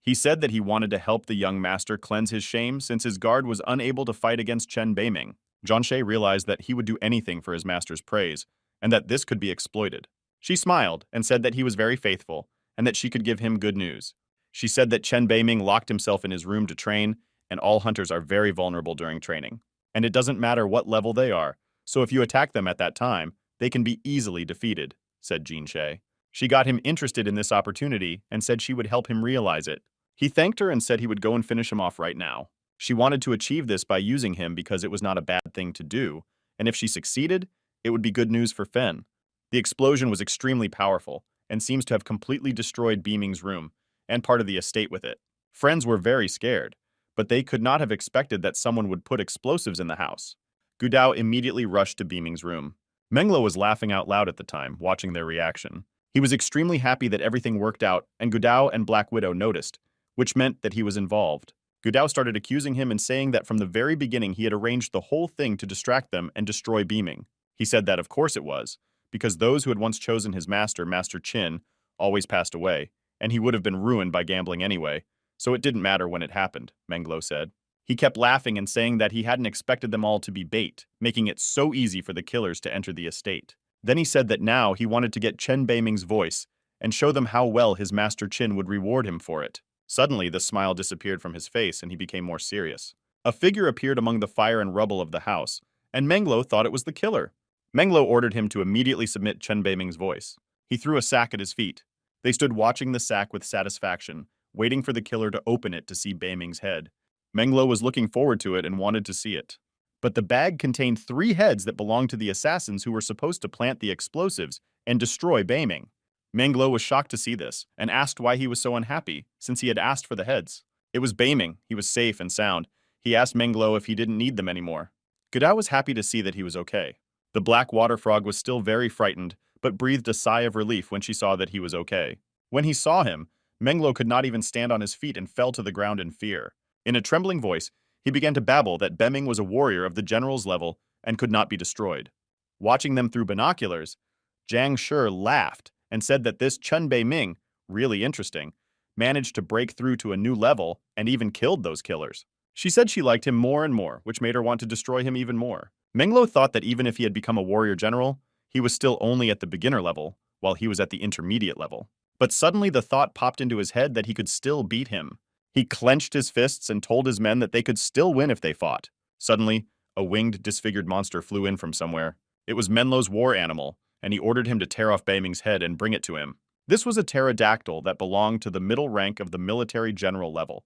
He said that he wanted to help the young master cleanse his shame since his guard was unable to fight against Chen Beiming. Zhanshe realized that he would do anything for his master's praise, and that this could be exploited. She smiled and said that he was very faithful, and that she could give him good news. She said that Chen Beiming locked himself in his room to train, and all hunters are very vulnerable during training. And it doesn't matter what level they are, so if you attack them at that time, they can be easily defeated, said Jin Shay. She got him interested in this opportunity and said she would help him realize it. He thanked her and said he would go and finish him off right now. She wanted to achieve this by using him because it was not a bad thing to do, and if she succeeded, it would be good news for Fen. The explosion was extremely powerful and seems to have completely destroyed Beiming's room and part of the estate with it. Friends were very scared, but they could not have expected that someone would put explosives in the house. Gudao immediately rushed to Beiming's room. Menglo was laughing out loud at the time, watching their reaction. He was extremely happy that everything worked out, and Gudao and Black Widow noticed, which meant that he was involved. Gudao started accusing him and saying that from the very beginning he had arranged the whole thing to distract them and destroy Beiming. He said that of course it was, because those who had once chosen his master, Master Qin, always passed away, and he would have been ruined by gambling anyway, so it didn't matter when it happened, Menglo said. He kept laughing and saying that he hadn't expected them all to be bait, making it so easy for the killers to enter the estate. Then he said that now he wanted to get Chen Beiming's voice and show them how well his Master Qin would reward him for it. Suddenly, the smile disappeared from his face and he became more serious. A figure appeared among the fire and rubble of the house, and Menglo thought it was the killer. Menglo ordered him to immediately submit Chen Beiming's voice. He threw a sack at his feet. They stood watching the sack with satisfaction, waiting for the killer to open it to see Beiming's head. Menglo was looking forward to it and wanted to see it. But the bag contained 3 heads that belonged to the assassins who were supposed to plant the explosives and destroy Beiming. Menglo was shocked to see this and asked why he was so unhappy, since he had asked for the heads. It was Beiming. He was safe and sound. He asked Menglo if he didn't need them anymore. Godao was happy to see that he was okay. The black water frog was still very frightened, but breathed a sigh of relief when she saw that he was okay. When he saw him, Menglo could not even stand on his feet and fell to the ground in fear. In a trembling voice, he began to babble that Beiming was a warrior of the general's level and could not be destroyed. Watching them through binoculars, Jiang Shi laughed and said that this Chen Beiming, really interesting, managed to break through to a new level and even killed those killers. She said she liked him more and more, which made her want to destroy him even more. Menglo thought that even if he had become a warrior general, he was still only at the beginner level, while he was at the intermediate level. But suddenly the thought popped into his head that he could still beat him. He clenched his fists and told his men that they could still win if they fought. Suddenly, a winged, disfigured monster flew in from somewhere. It was Menlo's war animal, and he ordered him to tear off Beiming's head and bring it to him. This was a pterodactyl that belonged to the middle rank of the military general level.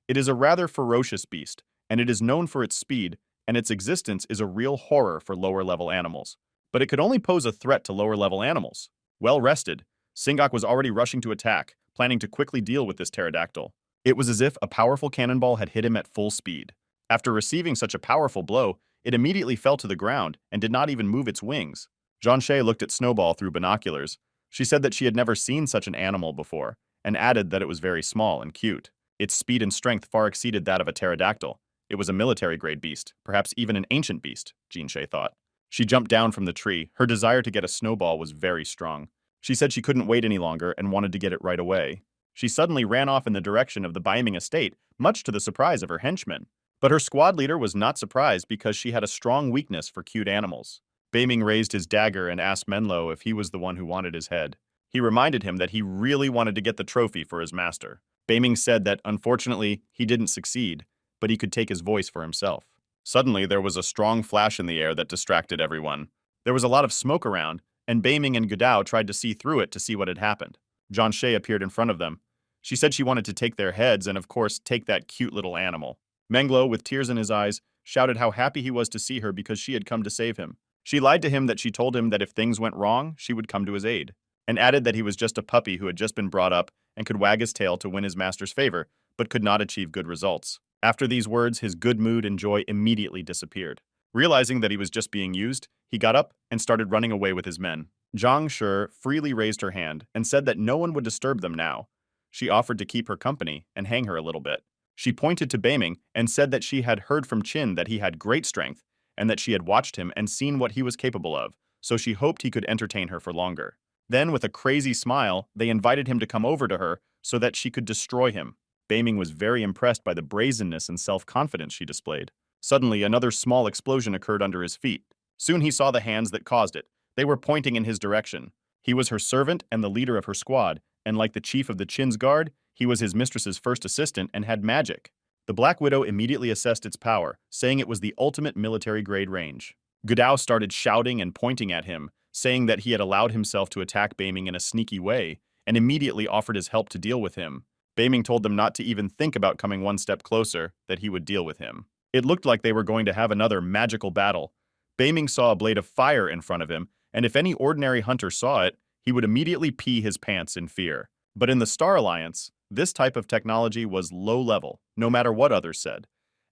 It is a rather ferocious beast, and it is known for its speed, and its existence is a real horror for lower-level animals. But it could only pose a threat to lower-level animals. Well rested, Singok was already rushing to attack, planning to quickly deal with this pterodactyl. It was as if a powerful cannonball had hit him at full speed. After receiving such a powerful blow, it immediately fell to the ground and did not even move its wings. Zhanshe looked at Snowball through binoculars. She said that she had never seen such an animal before, and added that it was very small and cute. Its speed and strength far exceeded that of a pterodactyl. It was a military-grade beast, perhaps even an ancient beast, Jinshe thought. She jumped down from the tree. Her desire to get a snowball was very strong. She said she couldn't wait any longer and wanted to get it right away. She suddenly ran off in the direction of the Beiming estate, much to the surprise of her henchmen. But her squad leader was not surprised because she had a strong weakness for cute animals. Beiming raised his dagger and asked Menlo if he was the one who wanted his head. He reminded him that he really wanted to get the trophy for his master. Beiming said that, unfortunately, he didn't succeed, but he could take his voice for himself. Suddenly, there was a strong flash in the air that distracted everyone. There was a lot of smoke around, and Beiming and Godao tried to see through it to see what had happened. Zhanshe appeared in front of them. She said she wanted to take their heads and, of course, take that cute little animal. Menglo, with tears in his eyes, shouted how happy he was to see her because she had come to save him. She lied to him that she told him that if things went wrong, she would come to his aid, and added that he was just a puppy who had just been brought up and could wag his tail to win his master's favor, but could not achieve good results. After these words, his good mood and joy immediately disappeared. Realizing that he was just being used, he got up and started running away with his men. Jiang Shi freely raised her hand and said that no one would disturb them now. She offered to keep her company and hang her a little bit. She pointed to Beiming and said that she had heard from Qin that he had great strength and that she had watched him and seen what he was capable of, so she hoped he could entertain her for longer. Then, with a crazy smile, they invited him to come over to her so that she could destroy him. Beiming was very impressed by the brazenness and self-confidence she displayed. Suddenly, another small explosion occurred under his feet. Soon he saw the hands that caused it. They were pointing in his direction. He was her servant and the leader of her squad, and like the chief of the Qin's guard, he was his mistress's first assistant and had magic. The Black Widow immediately assessed its power, saying it was the ultimate military-grade range. Godao started shouting and pointing at him, saying that he had allowed himself to attack Beiming in a sneaky way, and immediately offered his help to deal with him. Beiming told them not to even think about coming one step closer, that he would deal with him. It looked like they were going to have another magical battle. Beiming saw a blade of fire in front of him, and if any ordinary hunter saw it, he would immediately pee his pants in fear. But in the Star Alliance, this type of technology was low level, no matter what others said.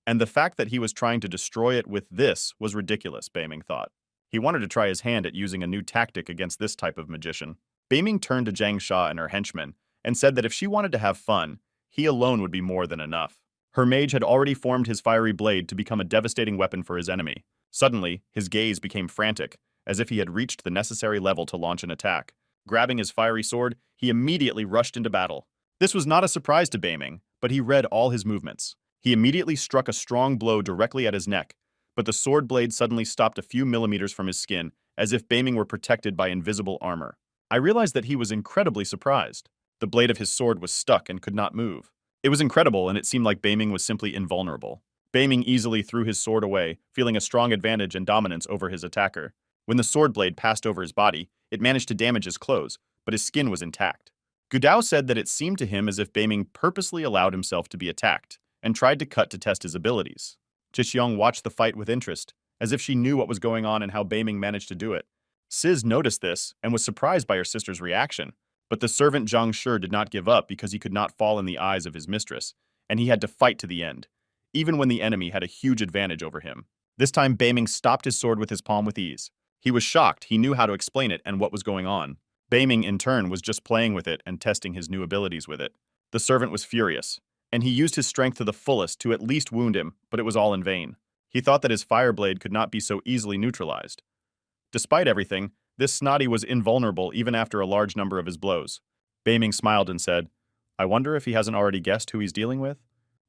And the fact that he was trying to destroy it with this was ridiculous, Beiming thought. He wanted to try his hand at using a new tactic against this type of magician. Beiming turned to Jiang Shi and her henchmen, and said that if she wanted to have fun, he alone would be more than enough. Her mage had already formed his fiery blade to become a devastating weapon for his enemy. Suddenly, his gaze became frantic, as if he had reached the necessary level to launch an attack. Grabbing his fiery sword, he immediately rushed into battle. This was not a surprise to Beiming, but he read all his movements. He immediately struck a strong blow directly at his neck, but the sword blade suddenly stopped a few millimeters from his skin, as if Beiming were protected by invisible armor. I realized that he was incredibly surprised. The blade of his sword was stuck and could not move. It was incredible, and it seemed like Beiming was simply invulnerable. Beiming easily threw his sword away, feeling a strong advantage and dominance over his attacker. When the sword blade passed over his body, it managed to damage his clothes, but his skin was intact. Gudao said that it seemed to him as if Beiming purposely allowed himself to be attacked, and tried to cut to test his abilities. Chixiong watched the fight with interest, as if she knew what was going on and how Beiming managed to do it. Sis noticed this and was surprised by her sister's reaction, but the servant Zhang Shi did not give up because he could not fall in the eyes of his mistress, and he had to fight to the end, even when the enemy had a huge advantage over him. This time Beiming stopped his sword with his palm with ease. He was shocked, he knew how to explain it and what was going on. Beiming, in turn, was just playing with it and testing his new abilities with it. The servant was furious, and he used his strength to the fullest to at least wound him, but it was all in vain. He thought that his fire blade could not be so easily neutralized. Despite everything, this snotty was invulnerable even after a large number of his blows. Beiming smiled and said, "I wonder if he hasn't already guessed who he's dealing with?"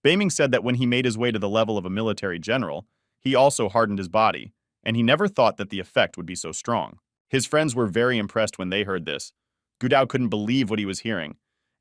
Beiming said that when he made his way to the level of a military general, he also hardened his body, and he never thought that the effect would be so strong. His friends were very impressed when they heard this. Gudao couldn't believe what he was hearing,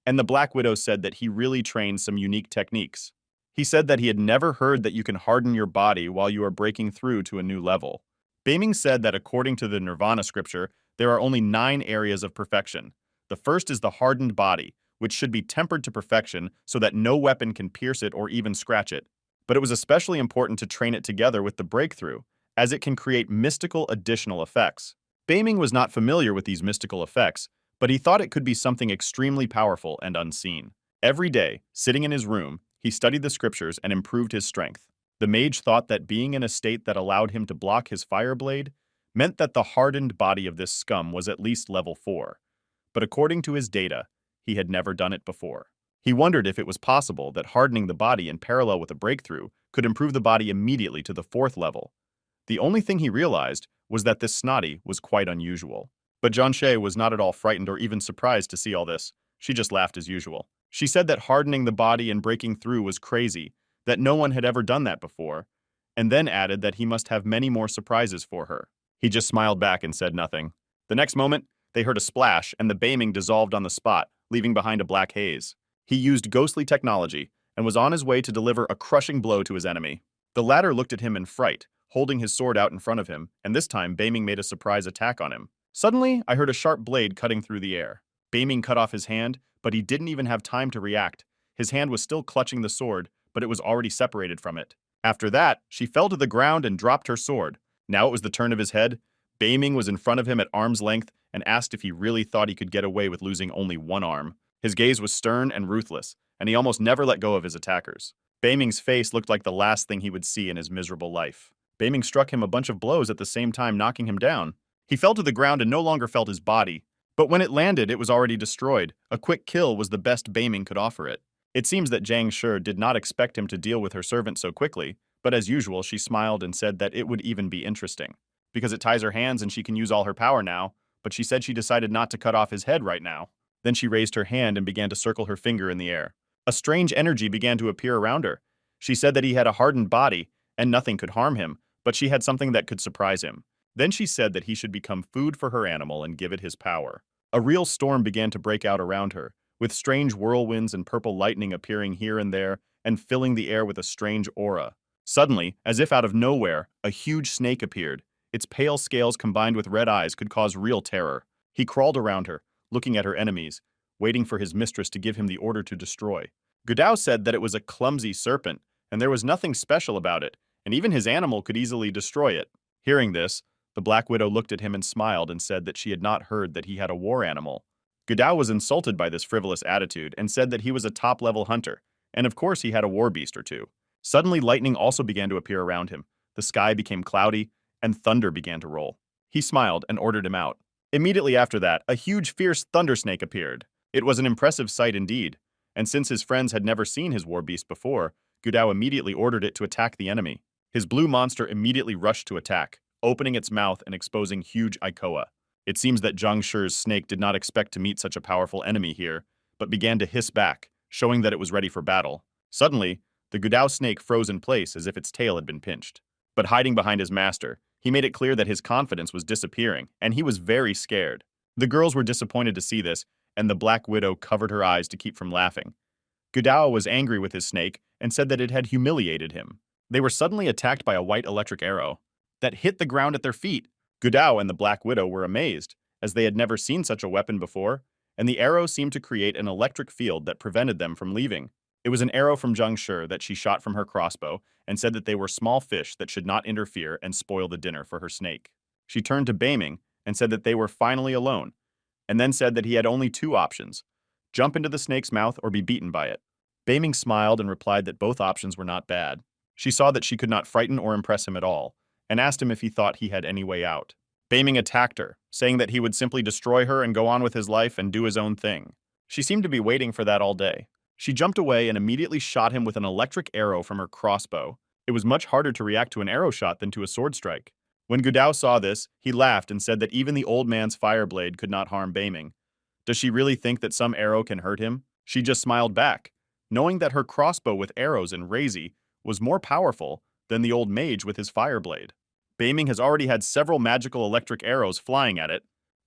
and the Black Widow said that he really trained some unique techniques. He said that he had never heard that you can harden your body while you are breaking through to a new level. Beiming said that according to the Nirvana scripture, there are only 9 areas of perfection. The first is the hardened body, which should be tempered to perfection so that no weapon can pierce it or even scratch it. But it was especially important to train it together with the breakthrough, as it can create mystical additional effects. Beiming was not familiar with these mystical effects, but he thought it could be something extremely powerful and unseen. Every day, sitting in his room, he studied the scriptures and improved his strength. The mage thought that being in a state that allowed him to block his fire blade meant that the hardened body of this scum was at least level 4. But according to his data, he had never done it before. He wondered if it was possible that hardening the body in parallel with a breakthrough could improve the body immediately to the 4th level. The only thing he realized was that this snotty was quite unusual. But Zhanshe was not at all frightened or even surprised to see all this. She just laughed as usual. She said that hardening the body and breaking through was crazy, that no one had ever done that before, and then added that he must have many more surprises for her. He just smiled back and said nothing. The next moment, they heard a splash and the Beiming dissolved on the spot, leaving behind a black haze. He used ghostly technology and was on his way to deliver a crushing blow to his enemy. The latter looked at him in fright, holding his sword out in front of him, and this time Beiming made a surprise attack on him. Suddenly, I heard a sharp blade cutting through the air. Beiming cut off his hand, but he didn't even have time to react. His hand was still clutching the sword, but it was already separated from it. After that, she fell to the ground and dropped her sword. Now it was the turn of his head. Beiming was in front of him at arm's length and asked if he really thought he could get away with losing only one arm. His gaze was stern and ruthless, and he almost never let go of his attackers. Beiming's face looked like the last thing he would see in his miserable life. Beiming struck him a bunch of blows at the same time, knocking him down. He fell to the ground and no longer felt his body. But when it landed, it was already destroyed. A quick kill was the best Beiming could offer it. It seems that Zhang Shi did not expect him to deal with her servant so quickly, but as usual, she smiled and said that it would even be interesting, because it ties her hands and she can use all her power now, but she said she decided not to cut off his head right now. Then she raised her hand and began to circle her finger in the air. A strange energy began to appear around her. She said that he had a hardened body, and nothing could harm him, but she had something that could surprise him. Then she said that he should become food for her animal and give it his power. A real storm began to break out around her, with strange whirlwinds and purple lightning appearing here and there and filling the air with a strange aura. Suddenly, as if out of nowhere, a huge snake appeared. Its pale scales combined with red eyes could cause real terror. He crawled around her, looking at her enemies, waiting for his mistress to give him the order to destroy. Gudao said that it was a clumsy serpent, and there was nothing special about it, and even his animal could easily destroy it. Hearing this, the Black Widow looked at him and smiled and said that she had not heard that he had a war animal. Gudao was insulted by this frivolous attitude and said that he was a top-level hunter, and of course he had a war beast or two. Suddenly lightning also began to appear around him. The sky became cloudy, and thunder began to roll. He smiled and ordered him out. Immediately after that, a huge fierce thunder snake appeared. It was an impressive sight indeed, and since his friends had never seen his war beast before, Gudao immediately ordered it to attack the enemy. His blue monster immediately rushed to attack, opening its mouth and exposing huge Ikoa. It seems that Zhang Shi's snake did not expect to meet such a powerful enemy here, but began to hiss back, showing that it was ready for battle. Suddenly, the Gudao snake froze in place as if its tail had been pinched. But hiding behind his master, he made it clear that his confidence was disappearing, and he was very scared. The girls were disappointed to see this, and the Black Widow covered her eyes to keep from laughing. Gudao was angry with his snake and said that it had humiliated him. They were suddenly attacked by a white electric arrow that hit the ground at their feet. Gudao and the Black Widow were amazed, as they had never seen such a weapon before, and the arrow seemed to create an electric field that prevented them from leaving. It was an arrow from Zhang Shi that she shot from her crossbow and said that they were small fish that should not interfere and spoil the dinner for her snake. She turned to Beiming and said that they were finally alone, and then said that he had only two options: jump into the snake's mouth or be beaten by it. Beiming smiled and replied that both options were not bad. She saw that she could not frighten or impress him at all, and asked him if he thought he had any way out. Beiming attacked her, saying that he would simply destroy her and go on with his life and do his own thing. She seemed to be waiting for that all day. She jumped away and immediately shot him with an electric arrow from her crossbow. It was much harder to react to an arrow shot than to a sword strike. When Gudao saw this, he laughed and said that even the old man's fire blade could not harm Beiming. Does she really think that some arrow can hurt him? She just smiled back, knowing that her crossbow with arrows and razy was more powerful than the old mage with his fire blade. Beiming has already had several magical electric arrows flying at it.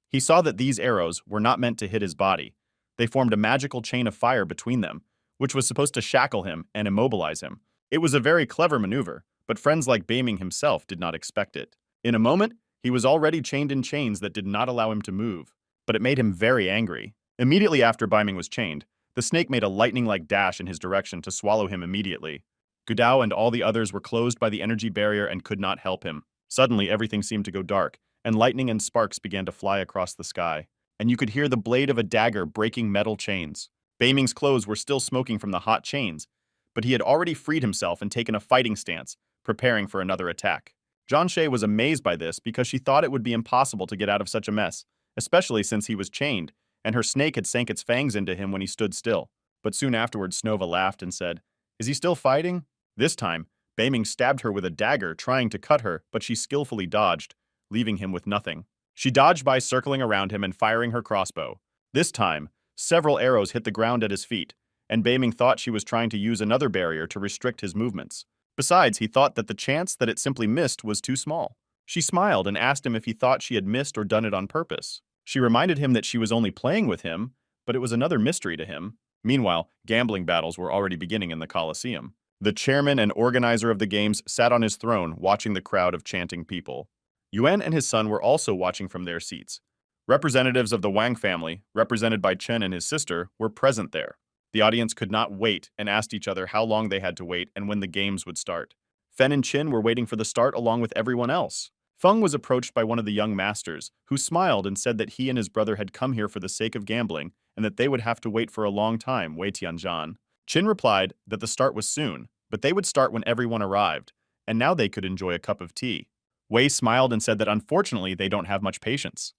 He saw that these arrows were not meant to hit his body. They formed a magical chain of fire between them, which was supposed to shackle him and immobilize him. It was a very clever maneuver, but friends like Beiming himself did not expect it. In a moment, he was already chained in chains that did not allow him to move, but it made him very angry. Immediately after Beiming was chained, the snake made a lightning-like dash in his direction to swallow him immediately. Gudao and all the others were closed by the energy barrier and could not help him. Suddenly, everything seemed to go dark, and lightning and sparks began to fly across the sky, and you could hear the blade of a dagger breaking metal chains. Beiming's clothes were still smoking from the hot chains, but he had already freed himself and taken a fighting stance, preparing for another attack. Zhang Shi was amazed by this because she thought it would be impossible to get out of such a mess, especially since he was chained, and her snake had sank its fangs into him when he stood still. But soon afterwards, Snova laughed and said, "Is he still fighting?" This time, Beiming stabbed her with a dagger, trying to cut her, but she skillfully dodged, leaving him with nothing. She dodged by circling around him and firing her crossbow. This time, several arrows hit the ground at his feet, and Beiming thought she was trying to use another barrier to restrict his movements. Besides, he thought that the chance that it simply missed was too small. She smiled and asked him if he thought she had missed or done it on purpose. She reminded him that she was only playing with him, but it was another mystery to him. Meanwhile, gambling battles were already beginning in the Colosseum. The chairman and organizer of the games sat on his throne watching the crowd of chanting people. Yuan and his son were also watching from their seats. Representatives of the Wang family, represented by Chen and his sister, were present there. The audience could not wait and asked each other how long they had to wait and when the games would start. Fen and Qin were waiting for the start along with everyone else. Feng was approached by one of the young masters, who smiled and said that he and his brother had come here for the sake of gambling and that they would have to wait for a long time, Wei Tianzhan. Qin replied that the start was soon, but they would start when everyone arrived, and now they could enjoy a cup of tea. Wei smiled and said that unfortunately they don't have much patience.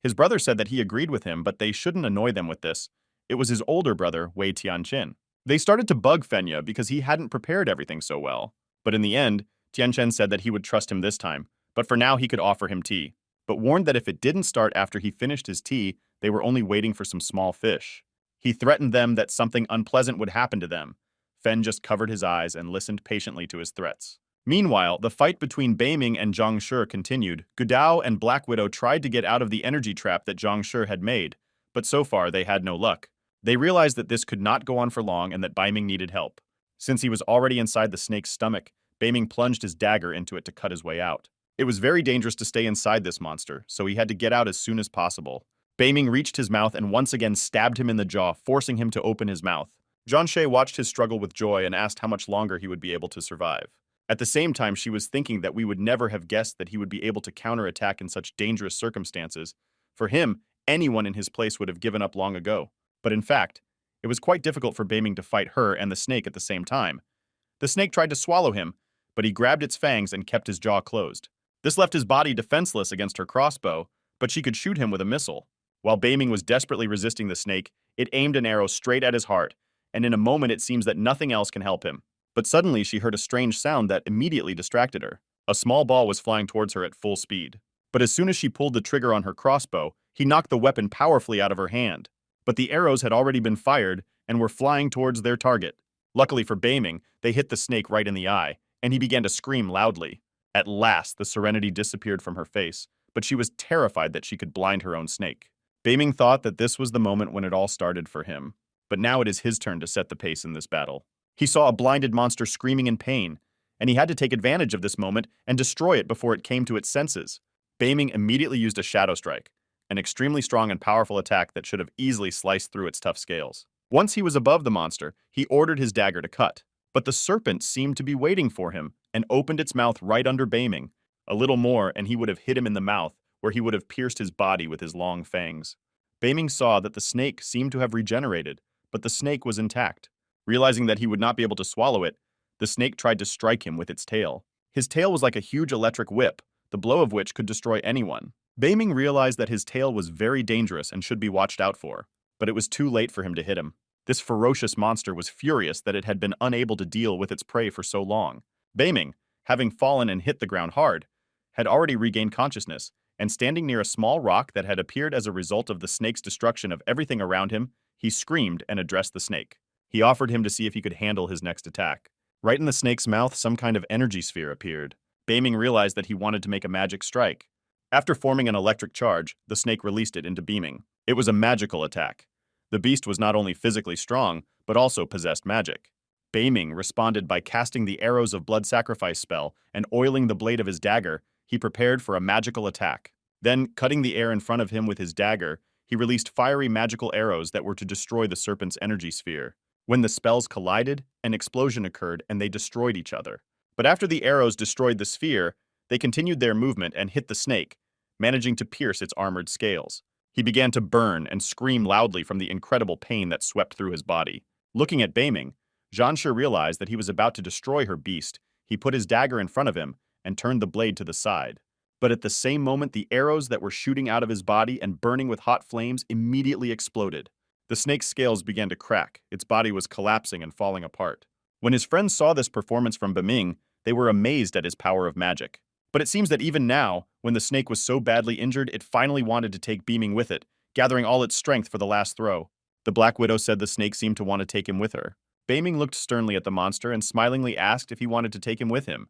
His brother said that he agreed with him, but they shouldn't annoy them with this. It was his older brother, Wei Tianqin. They started to bug Fenya because he hadn't prepared everything so well. But in the end, Tianchen said that he would trust him this time, but for now he could offer him tea, but warned that if it didn't start after he finished his tea, they were only waiting for some small fish. He threatened them that something unpleasant would happen to them. Fen just covered his eyes and listened patiently to his threats. Meanwhile, the fight between Beiming and Zhang Shi continued. Gudao and Black Widow tried to get out of the energy trap that Zhang Shi had made, but so far they had no luck. They realized that this could not go on for long and that Beiming needed help. Since he was already inside the snake's stomach, Beiming plunged his dagger into it to cut his way out. It was very dangerous to stay inside this monster, so he had to get out as soon as possible. Beiming reached his mouth and once again stabbed him in the jaw, forcing him to open his mouth. Zhang Shi watched his struggle with joy and asked how much longer he would be able to survive. At the same time, she was thinking that we would never have guessed that he would be able to counterattack in such dangerous circumstances. For him, anyone in his place would have given up long ago. But in fact, it was quite difficult for Beiming to fight her and the snake at the same time. The snake tried to swallow him, but he grabbed its fangs and kept his jaw closed. This left his body defenseless against her crossbow, but she could shoot him with a missile. While Beiming was desperately resisting the snake, it aimed an arrow straight at his heart, and in a moment it seems that nothing else can help him. But suddenly she heard a strange sound that immediately distracted her. A small ball was flying towards her at full speed. But as soon as she pulled the trigger on her crossbow, he knocked the weapon powerfully out of her hand. But the arrows had already been fired and were flying towards their target. Luckily for Beiming, they hit the snake right in the eye, and he began to scream loudly. At last, the serenity disappeared from her face, but she was terrified that she could blind her own snake. Beiming thought that this was the moment when it all started for him. but now it is his turn to set the pace in this battle. He saw a blinded monster screaming in pain, and he had to take advantage of this moment and destroy it before it came to its senses. Baming immediately used a Shadow Strike, an extremely strong and powerful attack that should have easily sliced through its tough scales. Once he was above the monster, he ordered his dagger to cut, but the serpent seemed to be waiting for him and opened its mouth right under Baming. A little more and he would have hit him in the mouth, where he would have pierced his body with his long fangs. Baming saw that the snake seemed to have regenerated, but the snake was intact. Realizing that he would not be able to swallow it, the snake tried to strike him with its tail. His tail was like a huge electric whip, the blow of which could destroy anyone. Baming realized that his tail was very dangerous and should be watched out for, but it was too late for him to hit him. This ferocious monster was furious that it had been unable to deal with its prey for so long. Baming, having fallen and hit the ground hard, had already regained consciousness, and standing near a small rock that had appeared as a result of the snake's destruction of everything around him, he screamed and addressed the snake. He offered him to see if he could handle his next attack. Right in the snake's mouth, some kind of energy sphere appeared. Baming realized that he wanted to make a magic strike. After forming an electric charge, the snake released it into beaming. It was a magical attack. The beast was not only physically strong, but also possessed magic. Baming responded by casting the Arrows of Blood Sacrifice spell and oiling the blade of his dagger. He prepared for a magical attack. Then, cutting the air in front of him with his dagger, he released fiery magical arrows that were to destroy the serpent's energy sphere. When the spells collided, an explosion occurred and they destroyed each other. But after the arrows destroyed the sphere, they continued their movement and hit the snake, managing to pierce its armored scales. He began to burn and scream loudly from the incredible pain that swept through his body. Looking at Baming, Zhanshe realized that he was about to destroy her beast. He put his dagger in front of him and turned the blade to the side. But at the same moment, the arrows that were shooting out of his body and burning with hot flames immediately exploded. The snake's scales began to crack. Its body was collapsing and falling apart. When his friends saw this performance from Baming, they were amazed at his power of magic. But it seems that even now, when the snake was so badly injured, it finally wanted to take Baming with it, gathering all its strength for the last throw. The Black Widow said the snake seemed to want to take him with her. Baming looked sternly at the monster and smilingly asked if he wanted to take him with him,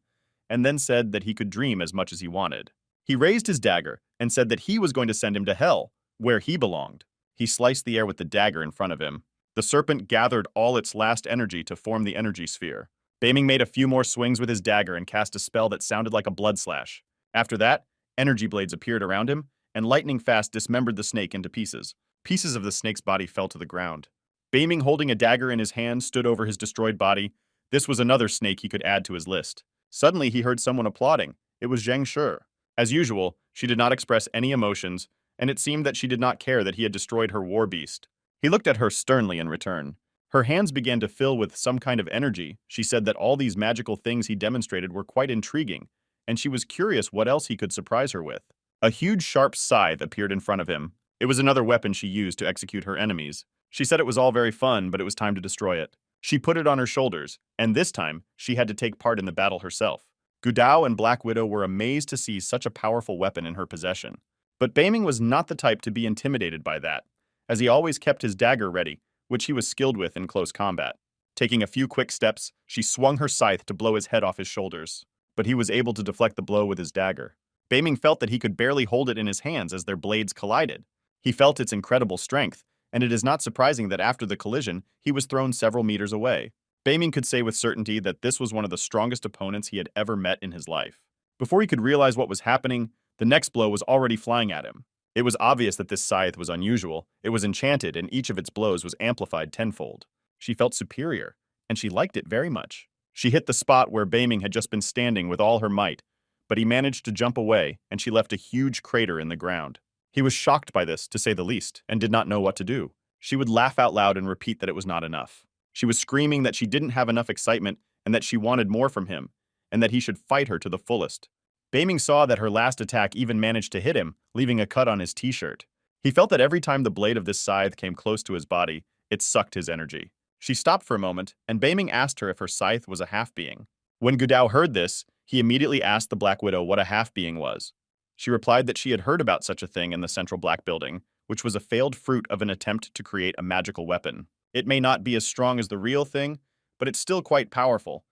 and then said that he could dream as much as he wanted. He raised his dagger and said that he was going to send him to hell, where he belonged. He sliced the air with the dagger in front of him. The serpent gathered all its last energy to form the energy sphere. Baming made a few more swings with his dagger and cast a spell that sounded like a blood slash. After that, energy blades appeared around him, and lightning fast dismembered the snake into pieces. Pieces of the snake's body fell to the ground. Baming, holding a dagger in his hand, stood over his destroyed body. This was another snake he could add to his list. Suddenly, he heard someone applauding. It was Zhang Shi. As usual, she did not express any emotions, and it seemed that she did not care that he had destroyed her war beast. He looked at her sternly in return. Her hands began to fill with some kind of energy. She said that all these magical things he demonstrated were quite intriguing, and she was curious what else he could surprise her with. A huge sharp scythe appeared in front of him. It was another weapon she used to execute her enemies. She said it was all very fun, but it was time to destroy it. She put it on her shoulders, and this time, she had to take part in the battle herself. Gudao and Black Widow were amazed to see such a powerful weapon in her possession. But Baming was not the type to be intimidated by that, as he always kept his dagger ready, which he was skilled with in close combat. Taking a few quick steps, she swung her scythe to blow his head off his shoulders, but he was able to deflect the blow with his dagger. Baming felt that he could barely hold it in his hands as their blades collided. He felt its incredible strength, and it is not surprising that after the collision, he was thrown several meters away. Baming could say with certainty that this was one of the strongest opponents he had ever met in his life. Before he could realize what was happening, the next blow was already flying at him. It was obvious that this scythe was unusual. It was enchanted, and each of its blows was amplified tenfold. She felt superior, and she liked it very much. She hit the spot where Baming had just been standing with all her might, but he managed to jump away, and she left a huge crater in the ground. He was shocked by this, to say the least, and did not know what to do. She would laugh out loud and repeat that it was not enough. She was screaming that she didn't have enough excitement and that she wanted more from him, and that he should fight her to the fullest. Baming saw that her last attack even managed to hit him, leaving a cut on his t-shirt. He felt that every time the blade of this scythe came close to his body, it sucked his energy. She stopped for a moment, and Baming asked her if her scythe was a half-being. When Gudao heard this, he immediately asked the Black Widow what a half-being was. She replied that she had heard about such a thing in the Central Black Building, which was a failed fruit of an attempt to create a magical weapon. It may not be as strong as the real thing, but it's still quite powerful.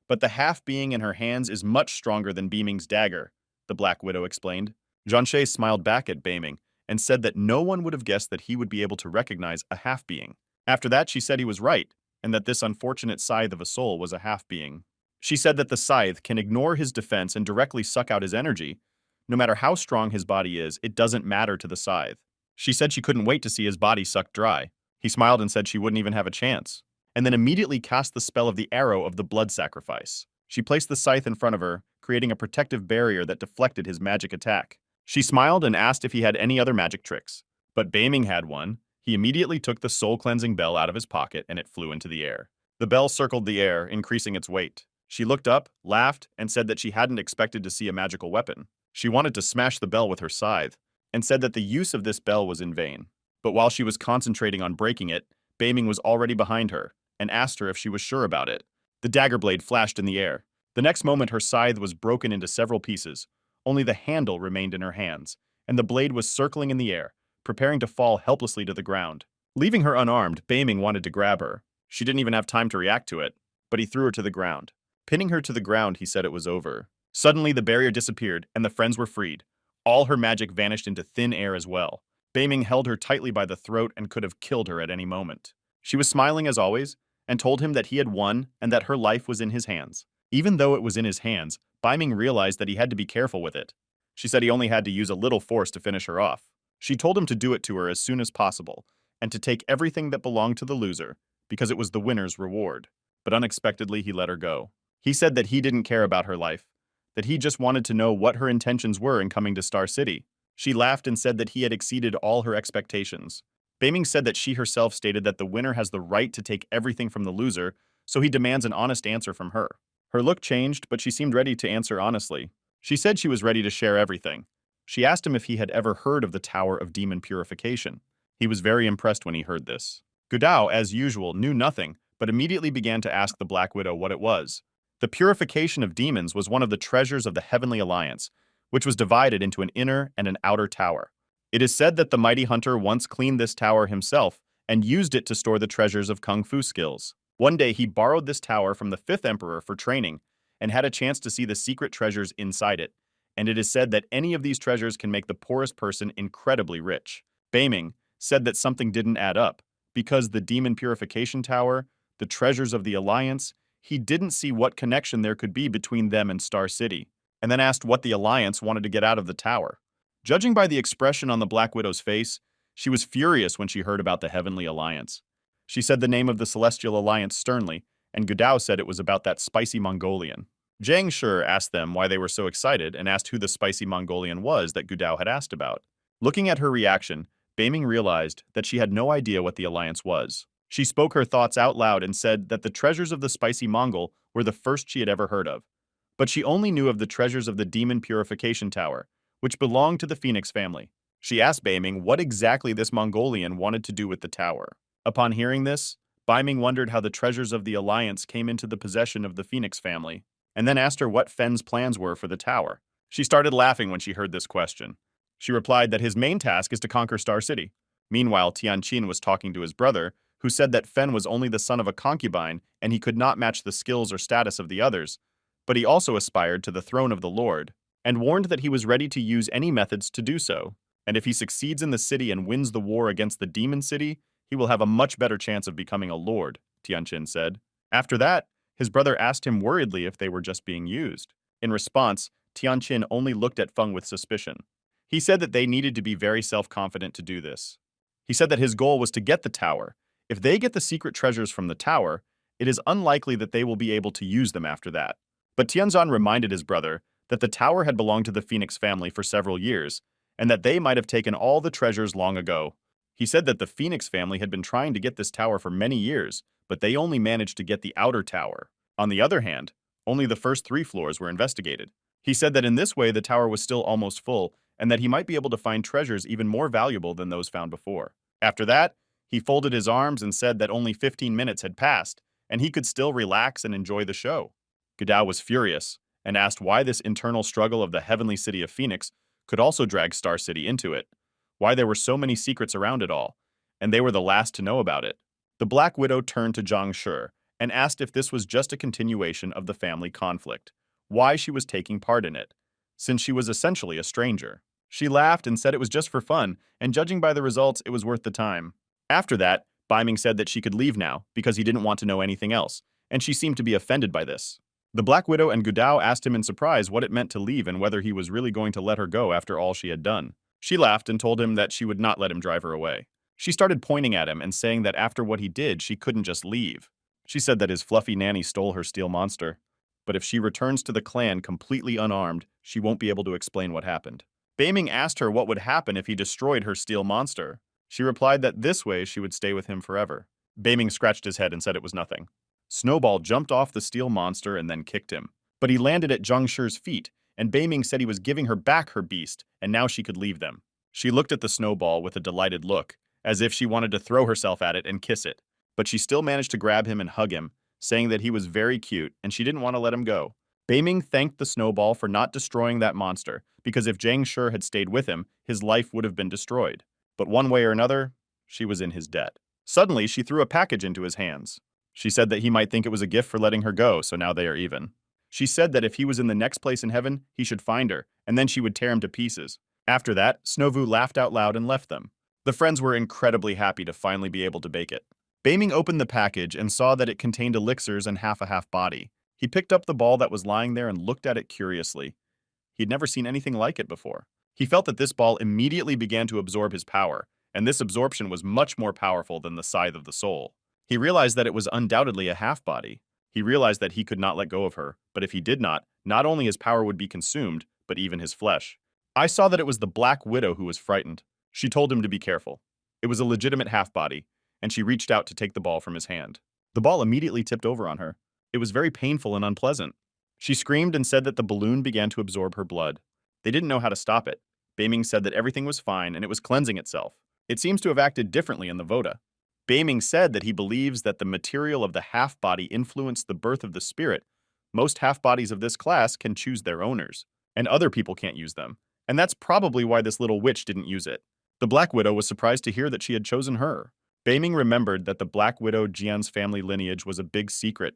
But the half-being in her hands is much stronger than Baming's dagger, the Black Widow explained. Zhanshe smiled back at Baming and said that no one would have guessed that he would be able to recognize a half-being. After that, she said he was right, and that this unfortunate scythe of a soul was a half-being. She said that the scythe can ignore his defense and directly suck out his energy. No matter how strong his body is, it doesn't matter to the scythe. She said she couldn't wait to see his body sucked dry. He smiled and said she wouldn't even have a chance, and then immediately cast the spell of the arrow of the blood sacrifice. She placed the scythe in front of her, creating a protective barrier that deflected his magic attack. She smiled and asked if he had any other magic tricks, but Baming had one. He immediately took the soul-cleansing bell out of his pocket and it flew into the air. The bell circled the air, increasing its weight. She looked up, laughed, and said that she hadn't expected to see a magical weapon. She wanted to smash the bell with her scythe, and said that the use of this bell was in vain. But while she was concentrating on breaking it, Baming was already behind her, and asked her if she was sure about it. The dagger blade flashed in the air. The next moment her scythe was broken into several pieces. Only the handle remained in her hands, and the blade was circling in the air, preparing to fall helplessly to the ground. Leaving her unarmed, Baming wanted to grab her. She didn't even have time to react to it, but he threw her to the ground. Pinning her to the ground, he said it was over. Suddenly, the barrier disappeared, and the friends were freed. All her magic vanished into thin air as well. Baming held her tightly by the throat and could have killed her at any moment. She was smiling as always, and told him that he had won and that her life was in his hands. Even though it was in his hands, Baming realized that he had to be careful with it. She said he only had to use a little force to finish her off. She told him to do it to her as soon as possible, and to take everything that belonged to the loser, because it was the winner's reward. But unexpectedly, he let her go. He said that he didn't care about her life, that he just wanted to know what her intentions were in coming to Star City. She laughed and said that he had exceeded all her expectations. Baming said that she herself stated that the winner has the right to take everything from the loser, so he demands an honest answer from her. Her look changed, but she seemed ready to answer honestly. She said she was ready to share everything. She asked him if he had ever heard of the Tower of Demon Purification. He was very impressed when he heard this. Gudao, as usual, knew nothing, but immediately began to ask the Black Widow what it was. The purification of demons was one of the treasures of the Heavenly Alliance, which was divided into an inner and an outer tower. It is said that the mighty hunter once cleaned this tower himself and used it to store the treasures of kung fu skills. One day he borrowed this tower from the 5th Emperor for training and had a chance to see the secret treasures inside it, and it is said that any of these treasures can make the poorest person incredibly rich. Baming said that something didn't add up, because the Demon Purification Tower, the treasures of the Alliance, he didn't see what connection there could be between them and Star City, and then asked what the Alliance wanted to get out of the tower. Judging by the expression on the Black Widow's face, she was furious when she heard about the Heavenly Alliance. She said the name of the Celestial Alliance sternly, and Gudao said it was about that spicy Mongolian. Zhang Shi asked them why they were so excited and asked who the spicy Mongolian was that Gudao had asked about. Looking at her reaction, Baming realized that she had no idea what the Alliance was. She spoke her thoughts out loud and said that the treasures of the spicy Mongol were the first she had ever heard of. But she only knew of the treasures of the Demon Purification Tower, which belonged to the Phoenix family. She asked Baming what exactly this Mongolian wanted to do with the tower. Upon hearing this, Baming wondered how the treasures of the Alliance came into the possession of the Phoenix family, and then asked her what Fen's plans were for the tower. She started laughing when she heard this question. She replied that his main task is to conquer Star City. Meanwhile, Tianqin was talking to his brother, who said that Fen was only the son of a concubine and he could not match the skills or status of the others, but he also aspired to the throne of the Lord, and warned that he was ready to use any methods to do so, and if he succeeds in the city and wins the war against the Demon City, he will have a much better chance of becoming a lord, Tianqin said. After that, his brother asked him worriedly if they were just being used. In response, Tianqin only looked at Feng with suspicion. He said that they needed to be very self-confident to do this. He said that his goal was to get the tower. If they get the secret treasures from the tower, it is unlikely that they will be able to use them after that. But Tianzan reminded his brother that the tower had belonged to the Phoenix family for several years, and that they might have taken all the treasures long ago. He said that the Phoenix family had been trying to get this tower for many years, but they only managed to get the outer tower. On the other hand, only the first 3 floors were investigated. He said that in this way the tower was still almost full, and that he might be able to find treasures even more valuable than those found before. After that, he folded his arms and said that only 15 minutes had passed, and he could still relax and enjoy the show. Gudao was furious, and asked why this internal struggle of the heavenly city of Phoenix could also drag Star City into it, why there were so many secrets around it all, and they were the last to know about it. The Black Widow turned to Zhang Shi and asked if this was just a continuation of the family conflict, why she was taking part in it, since she was essentially a stranger. She laughed and said it was just for fun, and judging by the results, it was worth the time. After that, Biming said that she could leave now because he didn't want to know anything else, and she seemed to be offended by this. The Black Widow and Gudao asked him in surprise what it meant to leave and whether he was really going to let her go after all she had done. She laughed and told him that she would not let him drive her away. She started pointing at him and saying that after what he did, she couldn't just leave. She said that his fluffy nanny stole her steel monster, but if she returns to the clan completely unarmed, she won't be able to explain what happened. Baming asked her what would happen if he destroyed her steel monster. She replied that this way she would stay with him forever. Baming scratched his head and said it was nothing. Snowball jumped off the steel monster and then kicked him. But he landed at Zhang Shi's feet, and Baming said he was giving her back her beast, and now she could leave them. She looked at the Snowball with a delighted look, as if she wanted to throw herself at it and kiss it. But she still managed to grab him and hug him, saying that he was very cute and she didn't want to let him go. Baming thanked the Snowball for not destroying that monster, because if Zhang Shi had stayed with him, his life would have been destroyed. But one way or another, she was in his debt. Suddenly, she threw a package into his hands. She said that he might think it was a gift for letting her go, so now they are even. She said that if he was in the next place in heaven, he should find her, and then she would tear him to pieces. After that, Snovu laughed out loud and left them. The friends were incredibly happy to finally be able to bake it. Baming opened the package and saw that it contained elixirs and half body. He picked up the ball that was lying there and looked at it curiously. He'd never seen anything like it before. He felt that this ball immediately began to absorb his power, and this absorption was much more powerful than the scythe of the soul. He realized that it was undoubtedly a half-body. He realized that he could not let go of her, but if he did not only his power would be consumed, but even his flesh. I saw that it was the Black Widow who was frightened. She told him to be careful. It was a legitimate half-body, and she reached out to take the ball from his hand. The ball immediately tipped over on her. It was very painful and unpleasant. She screamed and said that the balloon began to absorb her blood. They didn't know how to stop it. Baming said that everything was fine and it was cleansing itself. It seems to have acted differently in the Voda. Baming said that he believes that the material of the half-body influenced the birth of the spirit. Most half-bodies of this class can choose their owners, and other people can't use them. And that's probably why this little witch didn't use it. The Black Widow was surprised to hear that she had chosen her. Baming remembered that the Black Widow Jian's family lineage was a big secret.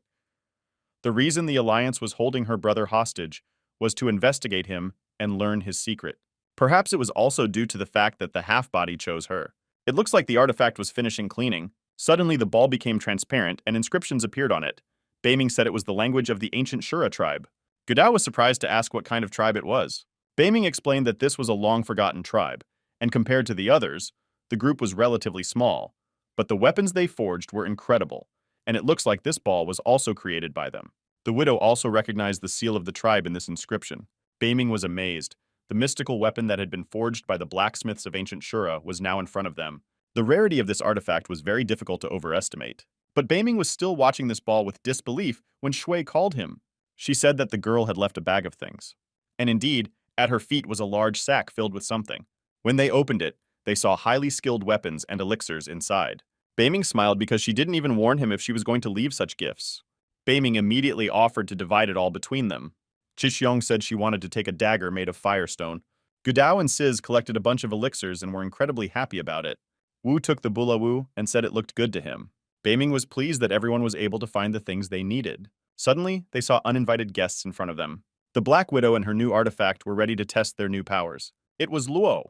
The reason the Alliance was holding her brother hostage was to investigate him and learn his secret. Perhaps it was also due to the fact that the half-body chose her. It looks like the artifact was finishing cleaning. Suddenly the ball became transparent and inscriptions appeared on it. Baming said it was the language of the ancient Shura tribe. Gudao was surprised to ask what kind of tribe it was. Baming explained that this was a long-forgotten tribe, and compared to the others, the group was relatively small. But the weapons they forged were incredible, and it looks like this ball was also created by them. The widow also recognized the seal of the tribe in this inscription. Baming was amazed. The mystical weapon that had been forged by the blacksmiths of ancient Shura was now in front of them. The rarity of this artifact was very difficult to overestimate. But Baming was still watching this ball with disbelief when Shui called him. She said that the girl had left a bag of things. And indeed, at her feet was a large sack filled with something. When they opened it, they saw highly skilled weapons and elixirs inside. Baming smiled because she didn't even warn him if she was going to leave such gifts. Baming immediately offered to divide it all between them. Chixiong said she wanted to take a dagger made of firestone. Gudao and Sis collected a bunch of elixirs and were incredibly happy about it. Wu took the Bula Wu and said it looked good to him. Baming was pleased that everyone was able to find the things they needed. Suddenly, they saw uninvited guests in front of them. The Black Widow and her new artifact were ready to test their new powers. It was Luo.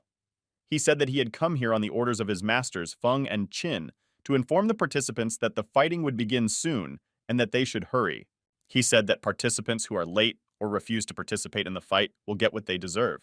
He said that he had come here on the orders of his masters, Feng and Qin, to inform the participants that the fighting would begin soon and that they should hurry. He said that participants who are late or refuse to participate in the fight will get what they deserve.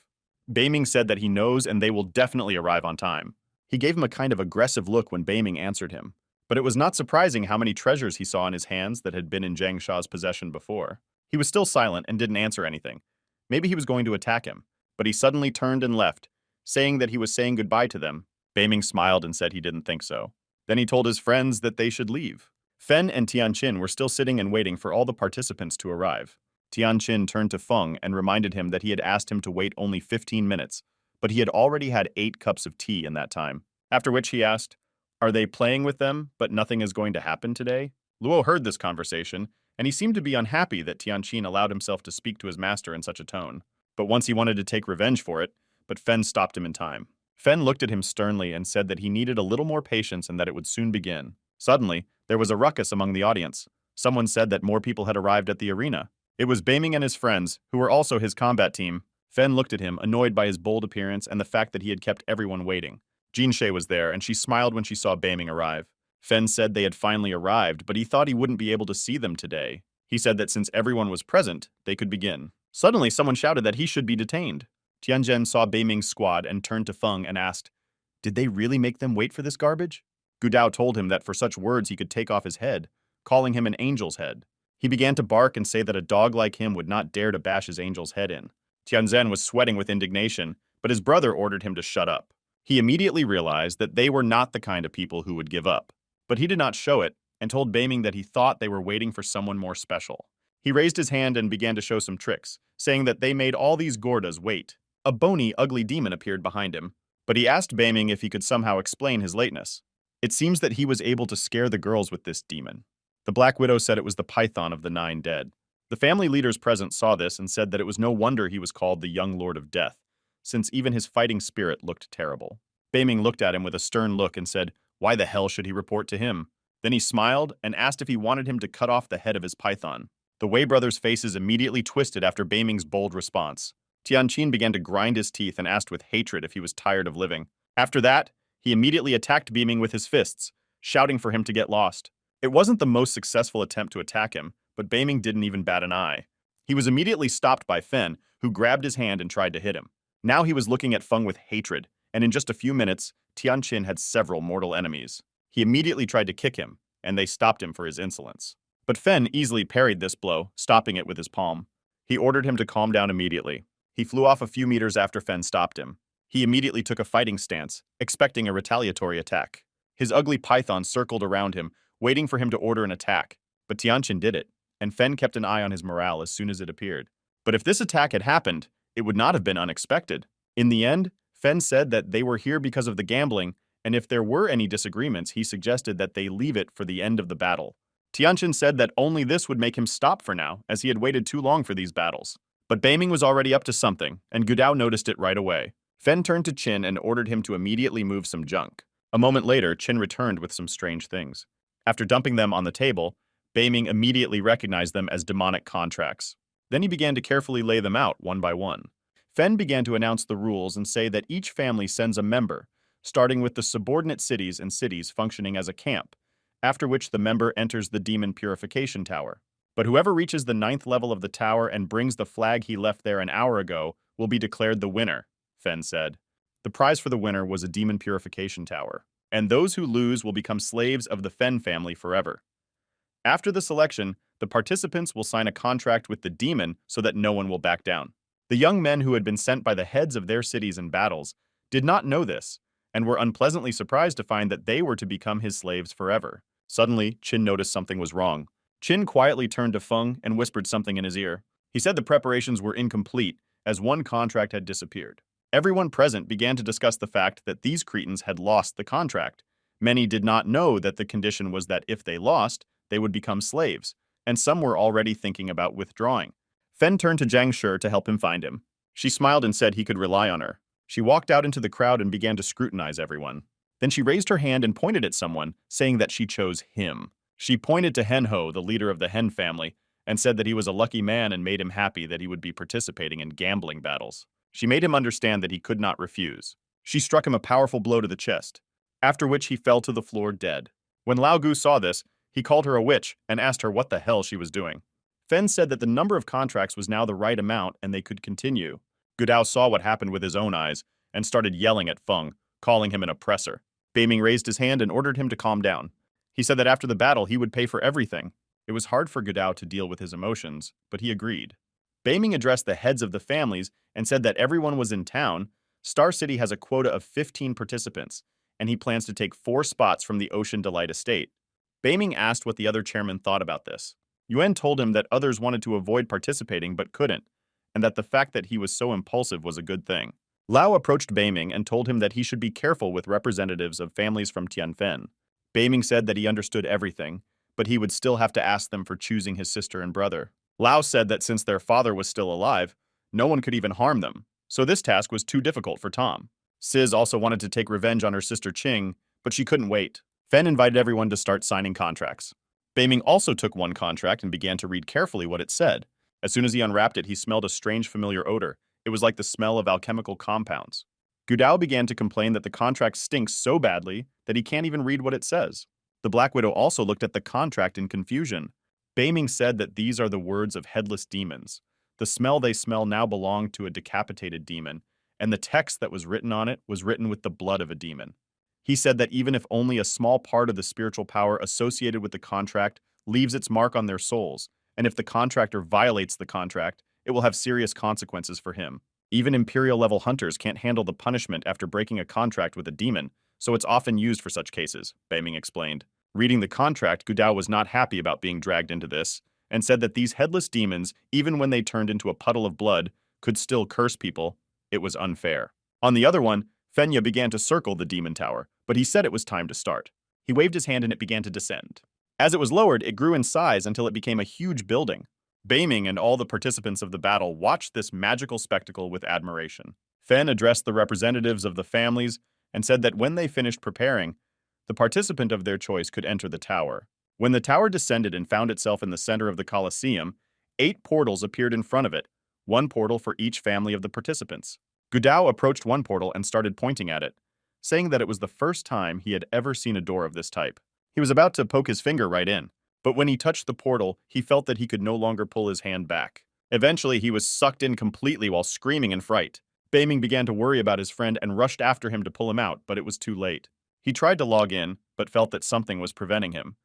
Baming said that he knows and they will definitely arrive on time. He gave him a kind of aggressive look when Baming answered him. But it was not surprising how many treasures he saw in his hands that had been in Zhang Sha's possession before. He was still silent and didn't answer anything. Maybe he was going to attack him, but he suddenly turned and left, saying that he was saying goodbye to them. Baming smiled and said he didn't think so. Then he told his friends that they should leave. Fen and Tianqin were still sitting and waiting for all the participants to arrive. Tianqin turned to Feng and reminded him that he had asked him to wait only 15 minutes, but he had already had 8 cups of tea in that time. After which he asked, "Are they playing with them, but nothing is going to happen today?" Luo heard this conversation, and he seemed to be unhappy that Tianqin allowed himself to speak to his master in such a tone. But once he wanted to take revenge for it, but Fen stopped him in time. Fen looked at him sternly and said that he needed a little more patience and that it would soon begin. Suddenly, there was a ruckus among the audience. Someone said that more people had arrived at the arena. It was Baming and his friends, who were also his combat team. Fen looked at him, annoyed by his bold appearance and the fact that he had kept everyone waiting. Jinshe was there, and she smiled when she saw Baming arrive. Fen said they had finally arrived, but he thought he wouldn't be able to see them today. He said that since everyone was present, they could begin. Suddenly, someone shouted that he should be detained. Tianzhen saw Beiming's squad and turned to Feng and asked, "Did they really make them wait for this garbage?" Gudao told him that for such words he could take off his head, calling him an angel's head. He began to bark and say that a dog like him would not dare to bash his angel's head in. Tianzhen was sweating with indignation, but his brother ordered him to shut up. He immediately realized that they were not the kind of people who would give up. But he did not show it, and told Beiming that he thought they were waiting for someone more special. He raised his hand and began to show some tricks, saying that they made all these Gordas wait. A bony, ugly demon appeared behind him, but he asked Beiming if he could somehow explain his lateness. It seems that he was able to scare the girls with this demon. The Black Widow said it was the python of the 9 dead. The family leaders present saw this and said that it was no wonder he was called the Young Lord of Death, since even his fighting spirit looked terrible. Beiming looked at him with a stern look and said, why the hell should he report to him? Then he smiled and asked if he wanted him to cut off the head of his python. The Wei brothers' faces immediately twisted after Beiming's bold response. Tianqin began to grind his teeth and asked with hatred if he was tired of living. After that, he immediately attacked Beiming with his fists, shouting for him to get lost. It wasn't the most successful attempt to attack him, but Beiming didn't even bat an eye. He was immediately stopped by Fen, who grabbed his hand and tried to hit him. Now he was looking at Feng with hatred, and in just a few minutes, Tianqin had several mortal enemies. He immediately tried to kick him, and they stopped him for his insolence. But Fen easily parried this blow, stopping it with his palm. He ordered him to calm down immediately. He flew off a few meters after Fen stopped him. He immediately took a fighting stance, expecting a retaliatory attack. His ugly python circled around him, waiting for him to order an attack. But Tianqin did it, and Fen kept an eye on his morale as soon as it appeared. But if this attack had happened, it would not have been unexpected. In the end, Fen said that they were here because of the gambling, and if there were any disagreements, he suggested that they leave it for the end of the battle. Tianqin said that only this would make him stop for now, as he had waited too long for these battles. But Beiming was already up to something, and Gudao noticed it right away. Fen turned to Qin and ordered him to immediately move some junk. A moment later, Qin returned with some strange things. After dumping them on the table, Beiming immediately recognized them as demonic contracts. Then he began to carefully lay them out one by one. Fen began to announce the rules and say that each family sends a member, starting with the subordinate cities and cities functioning as a camp, after which the member enters the demon purification tower. But whoever reaches the 9th level of the tower and brings the flag he left there an hour ago will be declared the winner, Fen said. The prize for the winner was a demon purification tower, and those who lose will become slaves of the Fen family forever. After the selection, the participants will sign a contract with the demon so that no one will back down. The young men who had been sent by the heads of their cities in battles did not know this, and were unpleasantly surprised to find that they were to become his slaves forever. Suddenly, Qin noticed something was wrong. Qin quietly turned to Feng and whispered something in his ear. He said the preparations were incomplete, as one contract had disappeared. Everyone present began to discuss the fact that these Cretans had lost the contract. Many did not know that the condition was that if they lost, they would become slaves, and some were already thinking about withdrawing. Fen turned to Zhang Shi to help him find him. She smiled and said he could rely on her. She walked out into the crowd and began to scrutinize everyone. Then she raised her hand and pointed at someone, saying that she chose him. She pointed to Henho, the leader of the Hen family, and said that he was a lucky man and made him happy that he would be participating in gambling battles. She made him understand that he could not refuse. She struck him a powerful blow to the chest, after which he fell to the floor dead. When Lao Gu saw this, he called her a witch and asked her what the hell she was doing. Fen said that the number of contracts was now the right amount and they could continue. Gudao saw what happened with his own eyes and started yelling at Feng, calling him an oppressor. Beiming raised his hand and ordered him to calm down. He said that after the battle he would pay for everything. It was hard for Gudao to deal with his emotions, but he agreed. Beiming addressed the heads of the families and said that everyone was in town. Star City has a quota of 15 participants, and he plans to take 4 spots from the Ocean Delight estate. Beiming asked what the other chairman thought about this. Yuan told him that others wanted to avoid participating but couldn't, and that the fact that he was so impulsive was a good thing. Lao approached Beiming and told him that he should be careful with representatives of families from Tianfen. Beiming said that he understood everything, but he would still have to ask them for choosing his sister and brother. Lao said that since their father was still alive, no one could even harm them, so this task was too difficult for Tom. Sis also wanted to take revenge on her sister Qing, but she couldn't wait. Fen invited everyone to start signing contracts. Beiming also took one contract and began to read carefully what it said. As soon as he unwrapped it, he smelled a strange familiar odor. It was like the smell of alchemical compounds. Gudao began to complain that the contract stinks so badly that he can't even read what it says. The The Black Widow also looked at the contract in confusion. Beiming said that these are the words of headless demons. The smell they smell now belonged to a decapitated demon, and the text that was written on it was written with the blood of a demon. He said that even if only a small part of the spiritual power associated with the contract leaves its mark on their souls, and if the contractor violates the contract, it will have serious consequences for him. Even Imperial-level hunters can't handle the punishment after breaking a contract with a demon, so it's often used for such cases, Beiming explained. Reading the contract, Gudao was not happy about being dragged into this, and said that these headless demons, even when they turned into a puddle of blood, could still curse people. It was unfair. On the other one, Fenya began to circle the demon tower, but he said it was time to start. He waved his hand and it began to descend. As it was lowered, it grew in size until it became a huge building. Beiming and all the participants of the battle watched this magical spectacle with admiration. Fen addressed the representatives of the families and said that when they finished preparing, the participant of their choice could enter the tower. When the tower descended and found itself in the center of the Colosseum, 8 portals appeared in front of it, 1 portal for each family of the participants. Gudao approached one portal and started pointing at it, saying that it was the first time he had ever seen a door of this type. He was about to poke his finger right in, but when he touched the portal, he felt that he could no longer pull his hand back. Eventually, he was sucked in completely while screaming in fright. Beiming began to worry about his friend and rushed after him to pull him out, but it was too late. He tried to log in, but felt that something was preventing him.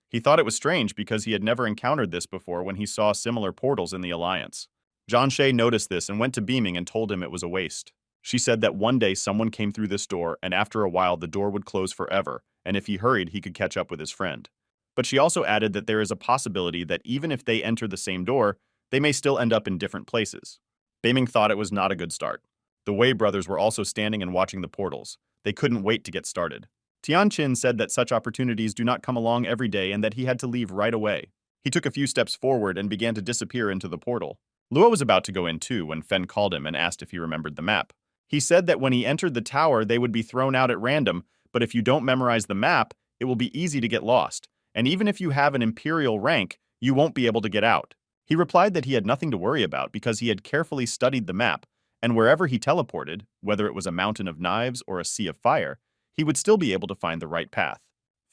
He thought it was strange because he had never encountered this before when he saw similar portals in the Alliance. Zhanshe noticed this and went to Beiming and told him it was a waste. She said that one day someone came through this door, and after a while the door would close forever, and if he hurried, he could catch up with his friend. But she also added that there is a possibility that even if they enter the same door, they may still end up in different places. Beiming thought it was not a good start. The Wei brothers were also standing and watching the portals. They couldn't wait to get started. Tianqin said that such opportunities do not come along every day and that he had to leave right away. He took a few steps forward and began to disappear into the portal. Luo was about to go in too when Fen called him and asked if he remembered the map. He said that when he entered the tower, they would be thrown out at random, but if you don't memorize the map, it will be easy to get lost. And even if you have an imperial rank, you won't be able to get out. He replied that he had nothing to worry about because he had carefully studied the map, and wherever he teleported, whether it was a mountain of knives or a sea of fire, he would still be able to find the right path.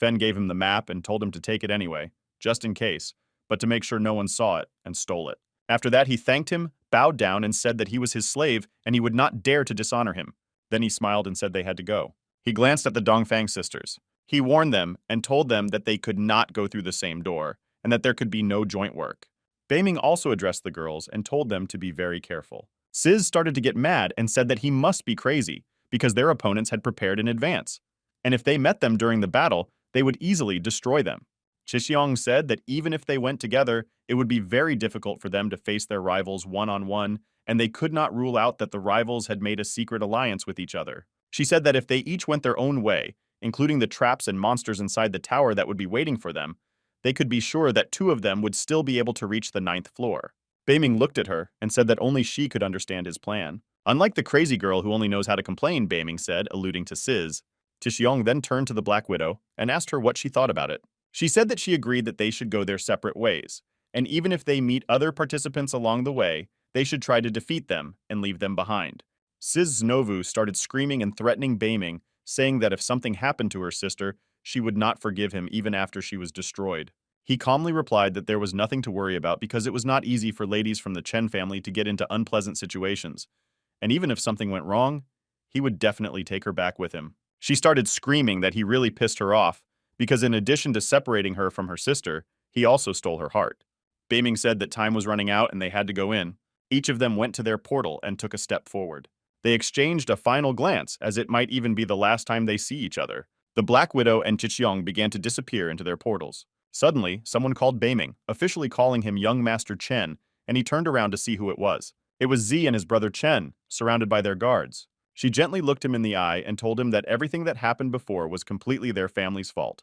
Fen gave him the map and told him to take it anyway, just in case, but to make sure no one saw it and stole it. After that, he thanked him, bowed down, and said that he was his slave and he would not dare to dishonor him. Then he smiled and said they had to go. He glanced at the Dongfang sisters. He warned them and told them that they could not go through the same door and that there could be no joint work. Beiming also addressed the girls and told them to be very careful. Sizz started to get mad and said that he must be crazy because their opponents had prepared in advance, and if they met them during the battle, they would easily destroy them. Chixiong said that even if they went together, it would be very difficult for them to face their rivals one-on-one, and they could not rule out that the rivals had made a secret alliance with each other. She said that if they each went their own way, including the traps and monsters inside the tower that would be waiting for them, they could be sure that 2 of them would still be able to reach the 9th floor. Beiming looked at her and said that only she could understand his plan. Unlike the crazy girl who only knows how to complain, Beiming said, alluding to Sizz. Tixiong then turned to the Black Widow and asked her what she thought about it. She said that she agreed that they should go their separate ways, and even if they meet other participants along the way, they should try to defeat them and leave them behind. Sizz Znovu started screaming and threatening Beiming, saying that if something happened to her sister, she would not forgive him even after she was destroyed. He calmly replied that there was nothing to worry about because it was not easy for ladies from the Chen family to get into unpleasant situations, and even if something went wrong, he would definitely take her back with him. She started screaming that he really pissed her off, because in addition to separating her from her sister, he also stole her heart. Beiming said that time was running out and they had to go in. Each of them went to their portal and took a step forward. They exchanged a final glance, as it might even be the last time they see each other. The Black Widow and Chixiong began to disappear into their portals. Suddenly, someone called Beiming, officially calling him Young Master Chen, and he turned around to see who it was. It was Z and his brother Chen, surrounded by their guards. She gently looked him in the eye and told him that everything that happened before was completely their family's fault.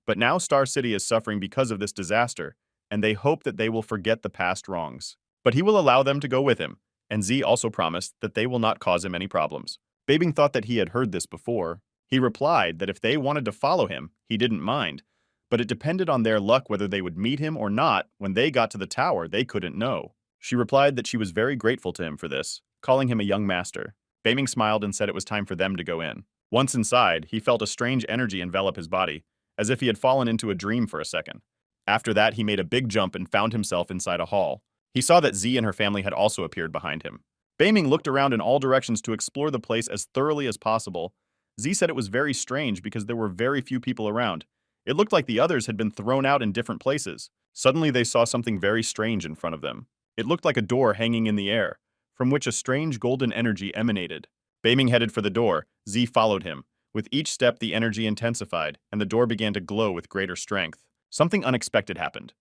But now Star City is suffering because of this disaster, and they hope that they will forget the past wrongs. But he will allow them to go with him, and Z also promised that they will not cause him any problems. Beiming thought that he had heard this before. He replied that if they wanted to follow him, he didn't mind, but it depended on their luck whether they would meet him or not. When they got to the tower, they couldn't know. She replied that she was very grateful to him for this, calling him a young master. Beiming smiled and said it was time for them to go in. Once inside, he felt a strange energy envelop his body, as if he had fallen into a dream for a second. After that, he made a big jump and found himself inside a hall. He saw that Z and her family had also appeared behind him. Beiming looked around in all directions to explore the place as thoroughly as possible. Z said it was very strange because there were very few people around. It looked like the others had been thrown out in different places. Suddenly they saw something very strange in front of them. It looked like a door hanging in the air, from which a strange golden energy emanated. Beiming headed for the door. Z followed him. With each step, the energy intensified, and the door began to glow with greater strength. Something unexpected happened.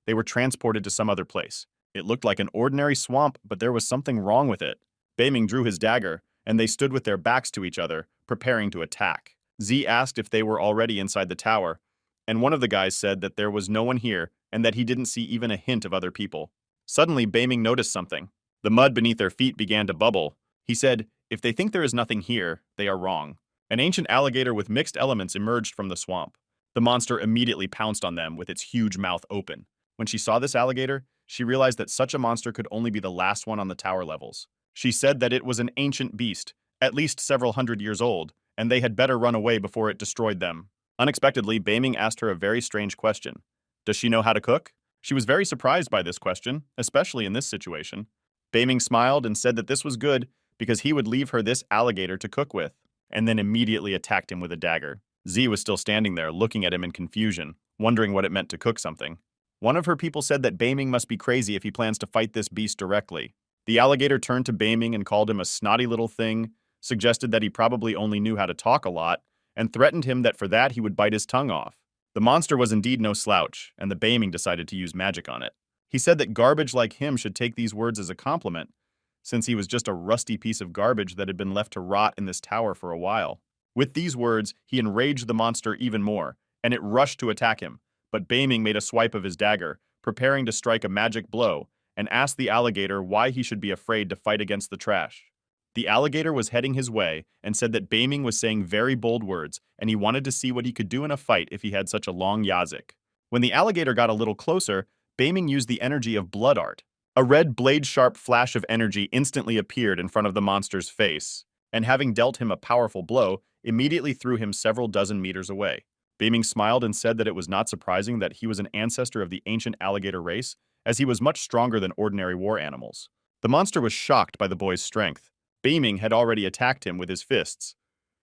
They were transported to some other place. It looked like an ordinary swamp, but there was something wrong with it. Beiming drew his dagger, and they stood with their backs to each other, preparing to attack. Z asked if they were already inside the tower, and one of the guys said that there was no one here and that he didn't see even a hint of other people. Suddenly, Beiming noticed something. The mud beneath their feet began to bubble. He said, "If they think there is nothing here, they are wrong." An ancient alligator with mixed elements emerged from the swamp. The monster immediately pounced on them with its huge mouth open. When she saw this alligator, she realized that such a monster could only be the last one on the tower levels. She said that it was an ancient beast, at least several hundred years old, and they had better run away before it destroyed them. Unexpectedly, Beiming asked her a very strange question. Does she know how to cook? She was very surprised by this question, especially in this situation. Beiming smiled and said that this was good because he would leave her this alligator to cook with, and then immediately attacked him with a dagger. Z was still standing there, looking at him in confusion, wondering what it meant to cook something. One of her people said that Beiming must be crazy if he plans to fight this beast directly. The alligator turned to Beiming and called him a snotty little thing, suggested that he probably only knew how to talk a lot, and threatened him that for that he would bite his tongue off. The monster was indeed no slouch, and the Beiming decided to use magic on it. He said that garbage like him should take these words as a compliment, since he was just a rusty piece of garbage that had been left to rot in this tower for a while. With these words, he enraged the monster even more, and it rushed to attack him, but Beiming made a swipe of his dagger, preparing to strike a magic blow, and asked the alligator why he should be afraid to fight against the trash. The alligator was heading his way and said that Beiming was saying very bold words, and he wanted to see what he could do in a fight if he had such a long yazik. When the alligator got a little closer, Beiming used the energy of blood art. A red blade-sharp flash of energy instantly appeared in front of the monster's face, and having dealt him a powerful blow, immediately threw him several dozen meters away. Beiming smiled and said that it was not surprising that he was an ancestor of the ancient alligator race, as he was much stronger than ordinary war animals. The monster was shocked by the boy's strength. Beiming had already attacked him with his fists.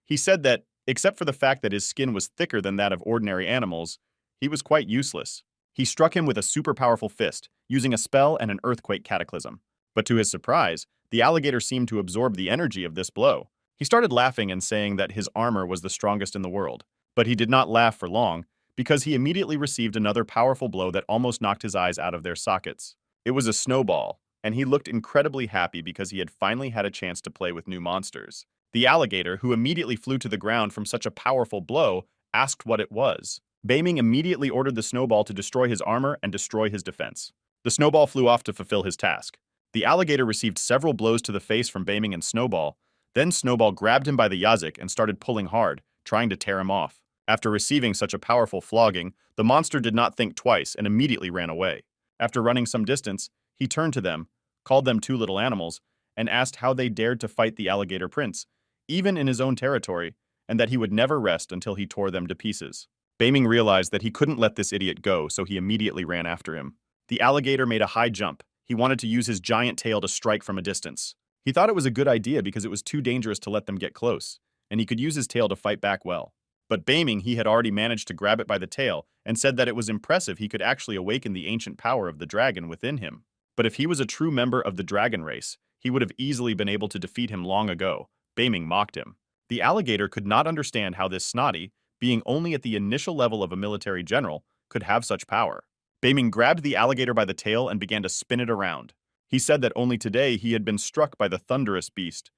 He said that, except for the fact that his skin was thicker than that of ordinary animals, he was quite useless. He struck him with a super powerful fist, using a spell and an earthquake cataclysm. But to his surprise, the alligator seemed to absorb the energy of this blow. He started laughing and saying that his armor was the strongest in the world. But he did not laugh for long, because he immediately received another powerful blow that almost knocked his eyes out of their sockets. It was a snowball, and he looked incredibly happy because he had finally had a chance to play with new monsters. The alligator, who immediately flew to the ground from such a powerful blow, asked what it was. Beiming immediately ordered the snowball to destroy his armor and destroy his defense. The snowball flew off to fulfill his task. The alligator received several blows to the face from Beiming and Snowball. Then Snowball grabbed him by the yazik and started pulling hard, trying to tear him off. After receiving such a powerful flogging, the monster did not think twice and immediately ran away. After running some distance, he turned to them, called them two little animals, and asked how they dared to fight the alligator prince, even in his own territory, and that he would never rest until he tore them to pieces. Beiming realized that he couldn't let this idiot go, so he immediately ran after him. The alligator made a high jump. He wanted to use his giant tail to strike from a distance. He thought it was a good idea because it was too dangerous to let them get close, and he could use his tail to fight back well. But Beiming, he had already managed to grab it by the tail and said that it was impressive he could actually awaken the ancient power of the dragon within him. But if he was a true member of the dragon race, he would have easily been able to defeat him long ago. Beiming mocked him. The alligator could not understand how this snotty, being only at the initial level of a military general, could have such power. Beiming grabbed the alligator by the tail and began to spin it around. He said that only today he had been struck by the thunderous beast,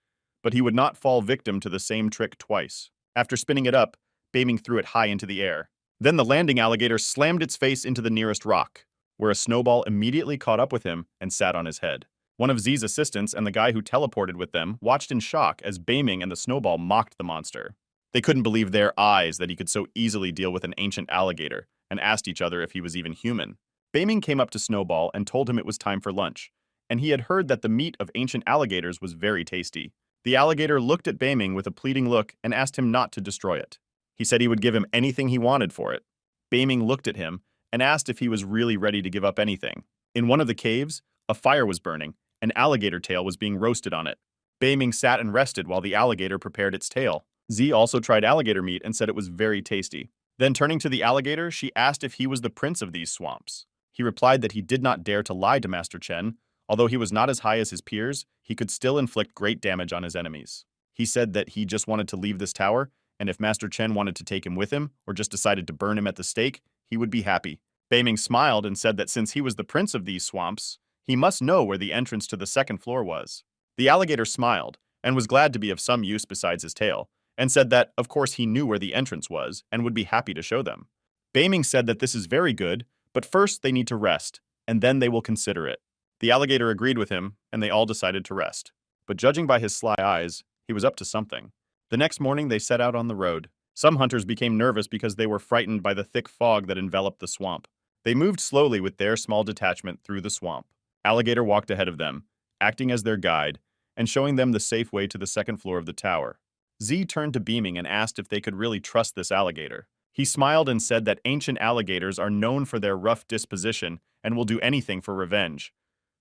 but he would not fall victim to the same trick twice. After spinning it up, Beiming threw it high into the air. Then the landing alligator slammed its face into the nearest rock, where a snowball immediately caught up with him and sat on his head. One of Z's assistants and the guy who teleported with them watched in shock as Beiming and the snowball mocked the monster. They couldn't believe their eyes that he could so easily deal with an ancient alligator, and asked each other if he was even human. Beiming came up to Snowball and told him it was time for lunch, and he had heard that the meat of ancient alligators was very tasty. The alligator looked at Beiming with a pleading look and asked him not to destroy it. He said he would give him anything he wanted for it. Baming looked at him and asked if he was really ready to give up anything. In one of the caves, a fire was burning, an alligator tail was being roasted on it. Baming sat and rested while the alligator prepared its tail. Z also tried alligator meat and said it was very tasty. Then turning to the alligator, she asked if he was the prince of these swamps. He replied that he did not dare to lie to Master Chen. Although he was not as high as his peers, he could still inflict great damage on his enemies. He said that he just wanted to leave this tower, and if Master Chen wanted to take him with him, or just decided to burn him at the stake, he would be happy. Baming smiled and said that since he was the prince of these swamps, he must know where the entrance to the second floor was. The alligator smiled, and was glad to be of some use besides his tail, and said that, of course, he knew where the entrance was, and would be happy to show them. Baming said that this is very good, but first they need to rest, and then they will consider it. The alligator agreed with him, and they all decided to rest. But judging by his sly eyes, he was up to something. The next morning they set out on the road. Some hunters became nervous because they were frightened by the thick fog that enveloped the swamp. They moved slowly with their small detachment through the swamp. Alligator walked ahead of them, acting as their guide, and showing them the safe way to the second floor of the tower. Z turned to Beaming and asked if they could really trust this alligator. He smiled and said that ancient alligators are known for their rough disposition and will do anything for revenge.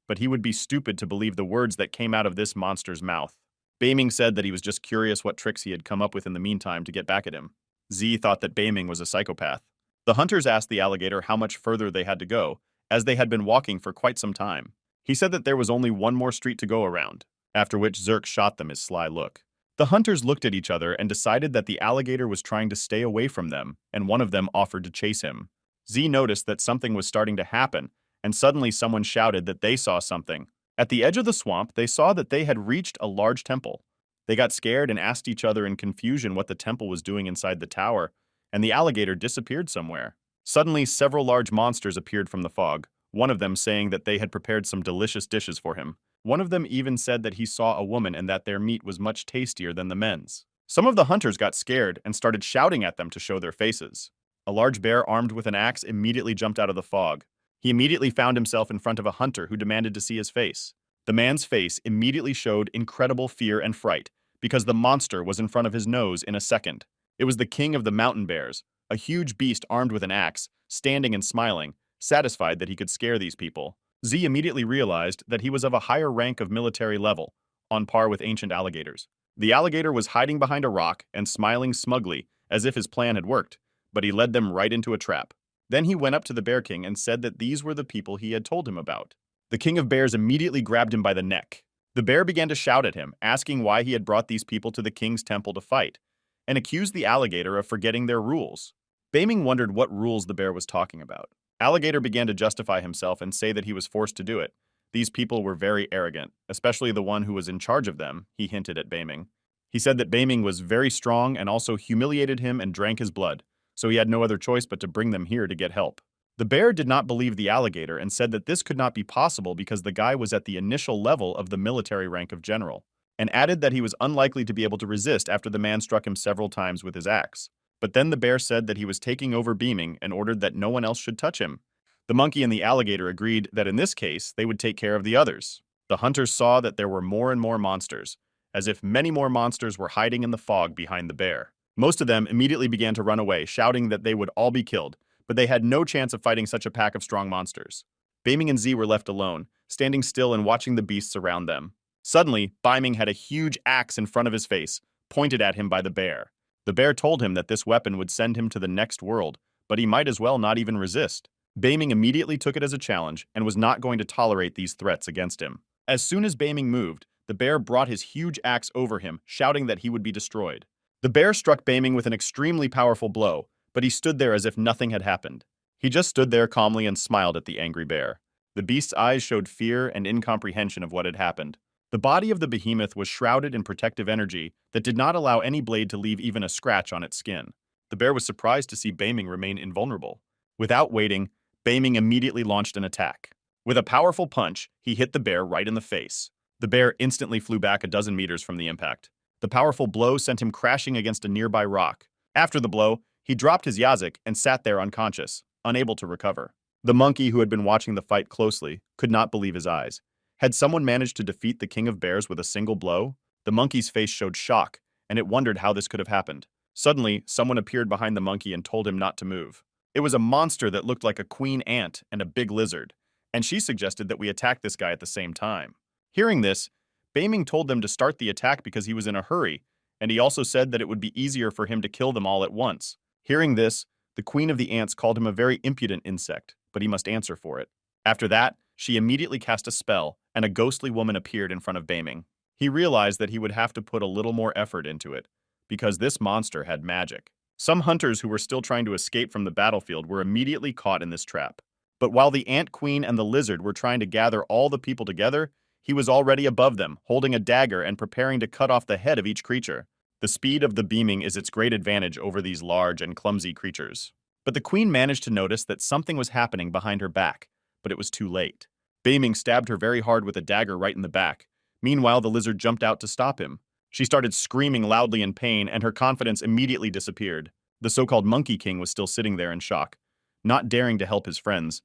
But he would be stupid to believe the words that came out of this monster's mouth. Baming said that he was just curious what tricks he had come up with in the meantime to get back at him. Z thought that Baming was a psychopath. The hunters asked the alligator how much further they had to go, as they had been walking for quite some time. He said that there was only one more street to go around, after which Zerk shot them his sly look. The hunters looked at each other and decided that the alligator was trying to stay away from them, and one of them offered to chase him. Z noticed that something was starting to happen, and suddenly someone shouted that they saw something. At the edge of the swamp, they saw that they had reached a large temple. They got scared and asked each other in confusion what the temple was doing inside the tower, and the alligator disappeared somewhere. Suddenly, several large monsters appeared from the fog, one of them saying that they had prepared some delicious dishes for him. One of them even said that he saw a woman and that their meat was much tastier than the men's. Some of the hunters got scared and started shouting at them to show their faces. A large bear armed with an axe immediately jumped out of the fog. He immediately found himself in front of a hunter who demanded to see his face. The man's face immediately showed incredible fear and fright, because the monster was in front of his nose in a second. It was the king of the mountain bears, a huge beast armed with an axe, standing and smiling, satisfied that he could scare these people. Z immediately realized that he was of a higher rank of military level, on par with ancient alligators. The alligator was hiding behind a rock and smiling smugly, as if his plan had worked, but he led them right into a trap. Then he went up to the Bear King and said that these were the people he had told him about. The King of Bears immediately grabbed him by the neck. The bear began to shout at him, asking why he had brought these people to the king's temple to fight, and accused the alligator of forgetting their rules. Baming wondered what rules the bear was talking about. Alligator began to justify himself and say that he was forced to do it. These people were very arrogant, especially the one who was in charge of them, he hinted at Baming. He said that Baming was very strong and also humiliated him and drank his blood, so he had no other choice but to bring them here to get help. The bear did not believe the alligator and said that this could not be possible because the guy was at the initial level of the military rank of general, and added that he was unlikely to be able to resist after the man struck him several times with his axe. But then the bear said that he was taking over Beaming and ordered that no one else should touch him. The monkey and the alligator agreed that in this case they would take care of the others. The hunters saw that there were more and more monsters, as if many more monsters were hiding in the fog behind the bear. Most of them immediately began to run away, shouting that they would all be killed, but they had no chance of fighting such a pack of strong monsters. Baming and Z were left alone, standing still and watching the beasts around them. Suddenly, Baming had a huge axe in front of his face, pointed at him by the bear. The bear told him that this weapon would send him to the next world, but he might as well not even resist. Baming immediately took it as a challenge and was not going to tolerate these threats against him. As soon as Baming moved, the bear brought his huge axe over him, shouting that he would be destroyed. The bear struck Baming with an extremely powerful blow, but he stood there as if nothing had happened. He just stood there calmly and smiled at the angry bear. The beast's eyes showed fear and incomprehension of what had happened. The body of the behemoth was shrouded in protective energy that did not allow any blade to leave even a scratch on its skin. The bear was surprised to see Baming remain invulnerable. Without waiting, Baming immediately launched an attack. With a powerful punch, he hit the bear right in the face. The bear instantly flew back a dozen meters from the impact. The powerful blow sent him crashing against a nearby rock. After the blow, he dropped his yazik and sat there unconscious, unable to recover. The monkey, who had been watching the fight closely, could not believe his eyes. Had someone managed to defeat the King of Bears with a single blow? The monkey's face showed shock, and it wondered how this could have happened. Suddenly, someone appeared behind the monkey and told him not to move. It was a monster that looked like a queen ant and a big lizard, and she suggested that we attack this guy at the same time. Hearing this, Baiming told them to start the attack because he was in a hurry, and he also said that it would be easier for him to kill them all at once. Hearing this, the queen of the ants called him a very impudent insect, but he must answer for it. After that, she immediately cast a spell, and a ghostly woman appeared in front of Baiming. He realized that he would have to put a little more effort into it, because this monster had magic. Some hunters who were still trying to escape from the battlefield were immediately caught in this trap. But while the ant queen and the lizard were trying to gather all the people together, he was already above them, holding a dagger and preparing to cut off the head of each creature. The speed of the beaming is its great advantage over these large and clumsy creatures. But the queen managed to notice that something was happening behind her back, but it was too late. Baiming stabbed her very hard with a dagger right in the back. Meanwhile, the lizard jumped out to stop him. She started screaming loudly in pain, and her confidence immediately disappeared. The so-called Monkey King was still sitting there in shock, not daring to help his friends,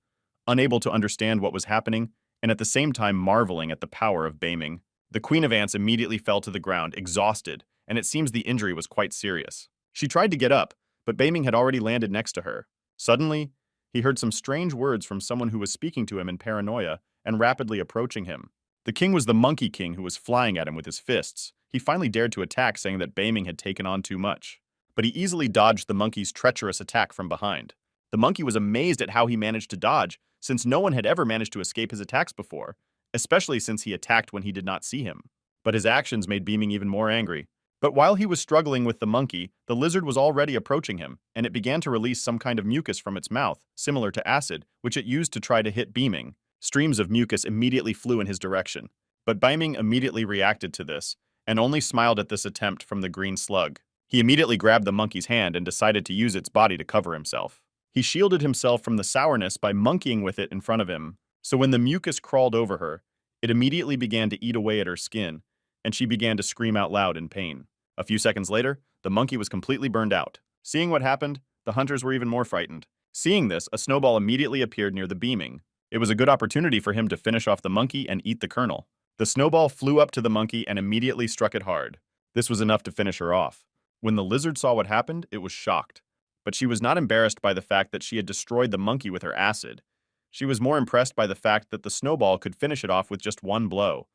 unable to understand what was happening, and at the same time marveling at the power of Baiming. The Queen of Ants immediately fell to the ground, exhausted, and it seems the injury was quite serious. She tried to get up, but Baiming had already landed next to her. Suddenly, he heard some strange words from someone who was speaking to him in paranoia and rapidly approaching him. The king was the Monkey King who was flying at him with his fists. He finally dared to attack, saying that Baiming had taken on too much. But he easily dodged the monkey's treacherous attack from behind. The monkey was amazed at how he managed to dodge, since no one had ever managed to escape his attacks before, especially since he attacked when he did not see him. But his actions made Baiming even more angry. But while he was struggling with the monkey, the lizard was already approaching him, and it began to release some kind of mucus from its mouth, similar to acid, which it used to try to hit Baiming. Streams of mucus immediately flew in his direction. But Baiming immediately reacted to this, and only smiled at this attempt from the green slug. He immediately grabbed the monkey's hand and decided to use its body to cover himself. He shielded himself from the sourness by monkeying with it in front of him, so when the mucus crawled over her, it immediately began to eat away at her skin, and she began to scream out loud in pain. A few seconds later, the monkey was completely burned out. Seeing what happened, the hunters were even more frightened. Seeing this, a snowball immediately appeared near the beaming. It was a good opportunity for him to finish off the monkey and eat the kernel. The snowball flew up to the monkey and immediately struck it hard. This was enough to finish her off. When the lizard saw what happened, it was shocked. But she was not embarrassed by the fact that she had destroyed the monkey with her acid. She was more impressed by the fact that the snowball could finish it off with just one blow.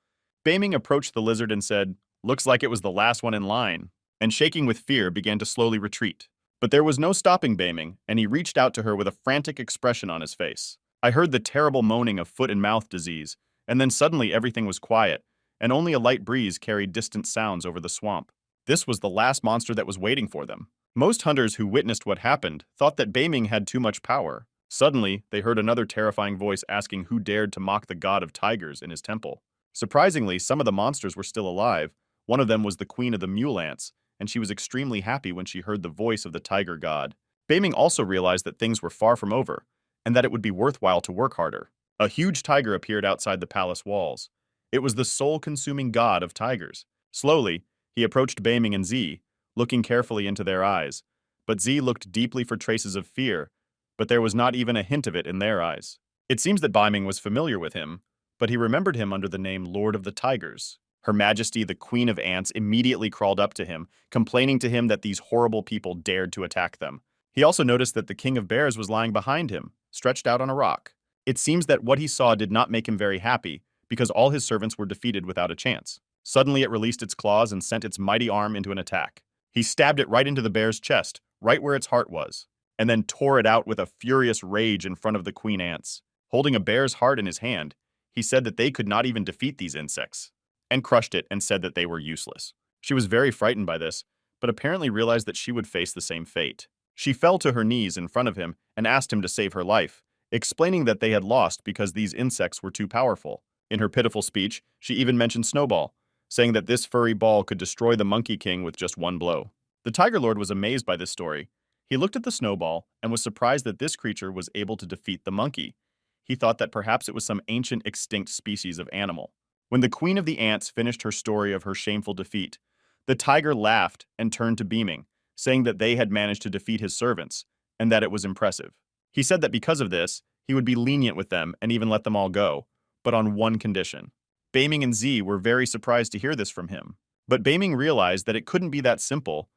Baiming approached the lizard and said, "Looks like it was the last one in line," and shaking with fear began to slowly retreat. But there was no stopping Baiming, and he reached out to her with a frantic expression on his face. I heard the terrible moaning of foot and mouth disease, and then suddenly everything was quiet, and only a light breeze carried distant sounds over the swamp. This was the last monster that was waiting for them. Most hunters who witnessed what happened thought that Baiming had too much power. Suddenly, they heard another terrifying voice asking who dared to mock the god of tigers in his temple. Surprisingly, some of the monsters were still alive. One of them was the queen of the mule ants, and she was extremely happy when she heard the voice of the tiger god. Baiming also realized that things were far from over, and that it would be worthwhile to work harder. A huge tiger appeared outside the palace walls. It was the soul-consuming god of tigers. Slowly, he approached Baiming and Z, looking carefully into their eyes. But Z looked deeply for traces of fear, but there was not even a hint of it in their eyes. It seems that Baiming was familiar with him, but he remembered him under the name Lord of the Tigers. Her Majesty, the Queen of Ants, immediately crawled up to him, complaining to him that these horrible people dared to attack them. He also noticed that the King of Bears was lying behind him, stretched out on a rock. It seems that what he saw did not make him very happy, because all his servants were defeated without a chance. Suddenly it released its claws and sent its mighty arm into an attack. He stabbed it right into the bear's chest, right where its heart was, and then tore it out with a furious rage in front of the queen ants. Holding a bear's heart in his hand, he said that they could not even defeat these insects, and crushed it and said that they were useless. She was very frightened by this, but apparently realized that she would face the same fate. She fell to her knees in front of him and asked him to save her life, explaining that they had lost because these insects were too powerful. In her pitiful speech, she even mentioned Snowball, saying that this furry ball could destroy the Monkey King with just one blow. The Tiger Lord was amazed by this story. He looked at the snowball and was surprised that this creature was able to defeat the monkey. He thought that perhaps it was some ancient extinct species of animal. When the Queen of the Ants finished her story of her shameful defeat, the tiger laughed and turned to Baiming, saying that they had managed to defeat his servants, and that it was impressive. He said that because of this, he would be lenient with them and even let them all go, but on one condition. Baiming and Z were very surprised to hear this from him. But Baiming realized that it couldn't be that simple,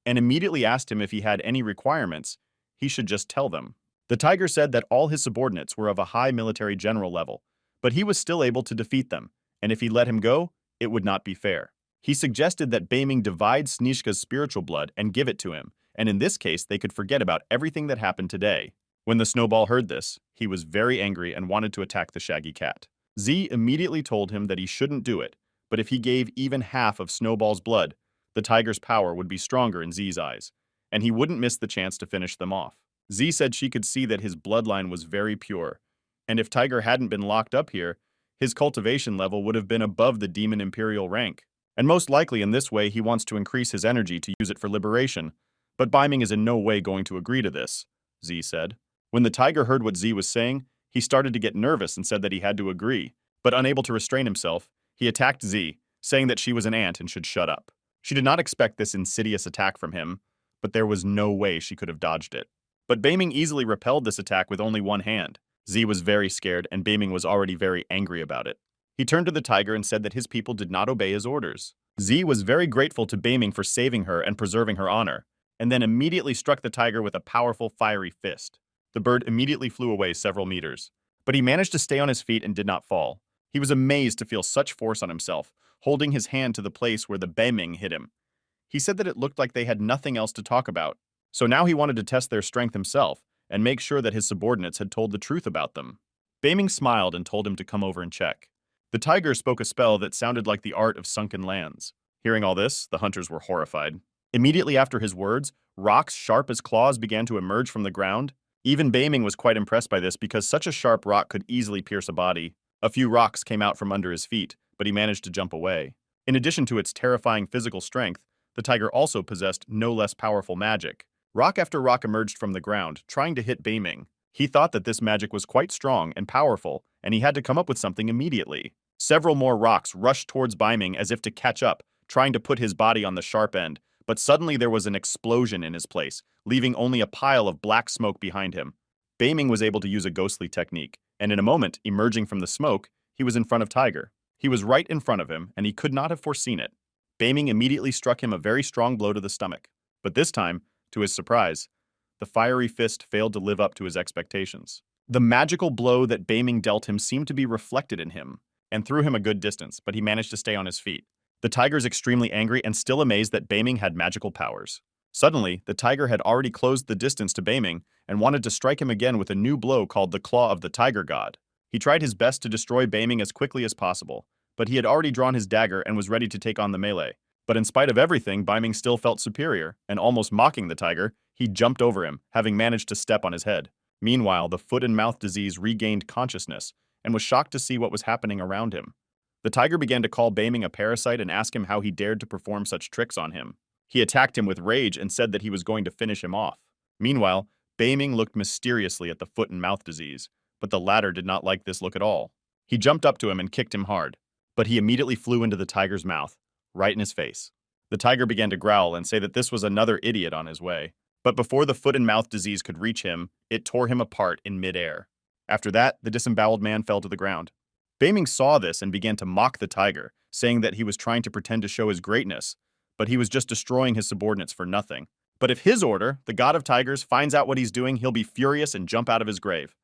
and immediately asked him if he had any requirements, he should just tell them. The tiger said that all his subordinates were of a high military general level, but he was still able to defeat them, and if he let him go, it would not be fair. He suggested that Beiming divide Snishka's spiritual blood and give it to him, and in this case they could forget about everything that happened today. When the Snowball heard this, he was very angry and wanted to attack the shaggy cat. Z immediately told him that he shouldn't do it, but if he gave even half of Snowball's blood, the tiger's power would be stronger in Z's eyes, and he wouldn't miss the chance to finish them off. Z said she could see that his bloodline was very pure, and if Tiger hadn't been locked up here, his cultivation level would have been above the demon imperial rank. And most likely in this way he wants to increase his energy to use it for liberation, but Beiming is in no way going to agree to this, Z said. When the tiger heard what Z was saying, he started to get nervous and said that he had to agree, but unable to restrain himself, he attacked Z, saying that she was an ant and should shut up. She did not expect this insidious attack from him, but there was no way she could have dodged it. But Beiming easily repelled this attack with only one hand. Z was very scared, and Beiming was already very angry about it. He turned to the tiger and said that his people did not obey his orders. Z was very grateful to Beiming for saving her and preserving her honor, and then immediately struck the tiger with a powerful fiery fist. The bird immediately flew away several meters, but he managed to stay on his feet and did not fall. He was amazed to feel such force on himself, holding his hand to the place where the Beiming hit him. He said that it looked like they had nothing else to talk about, so now he wanted to test their strength himself and make sure that his subordinates had told the truth about them. Beiming smiled and told him to come over and check. The tiger spoke a spell that sounded like the art of sunken lands. Hearing all this, the hunters were horrified. Immediately after his words, rocks sharp as claws began to emerge from the ground. Even Beiming was quite impressed by this because such a sharp rock could easily pierce a body. A few rocks came out from under his feet, but he managed to jump away. In addition to its terrifying physical strength, the tiger also possessed no less powerful magic. Rock after rock emerged from the ground, trying to hit Beiming. He thought that this magic was quite strong and powerful, and he had to come up with something immediately. Several more rocks rushed towards Beiming as if to catch up, trying to put his body on the sharp end, but suddenly there was an explosion in his place, leaving only a pile of black smoke behind him. Beiming was able to use a ghostly technique, and in a moment, emerging from the smoke, he was in front of Tiger. He was right in front of him, and he could not have foreseen it. Beiming immediately struck him a very strong blow to the stomach, but this time, to his surprise, the fiery fist failed to live up to his expectations. The magical blow that Beiming dealt him seemed to be reflected in him, and threw him a good distance, but he managed to stay on his feet. The tiger's extremely angry and still amazed that Beiming had magical powers. Suddenly, the tiger had already closed the distance to Beiming and wanted to strike him again with a new blow called the Claw of the Tiger God. He tried his best to destroy Beiming as quickly as possible, but he had already drawn his dagger and was ready to take on the melee. But in spite of everything, Beiming still felt superior, and almost mocking the tiger, he jumped over him, having managed to step on his head. Meanwhile, the foot and mouth disease regained consciousness and was shocked to see what was happening around him. The tiger began to call Beiming a parasite and ask him how he dared to perform such tricks on him. He attacked him with rage and said that he was going to finish him off. Meanwhile, Beiming looked mysteriously at the foot and mouth disease, but the latter did not like this look at all. He jumped up to him and kicked him hard, but he immediately flew into the tiger's mouth, right in his face. The tiger began to growl and say that this was another idiot on his way. But before the foot and mouth disease could reach him, it tore him apart in midair. After that, the disemboweled man fell to the ground. Beiming saw this and began to mock the tiger, saying that he was trying to pretend to show his greatness, but he was just destroying his subordinates for nothing. But if his order, the god of tigers, finds out what he's doing, he'll be furious and jump out of his grave.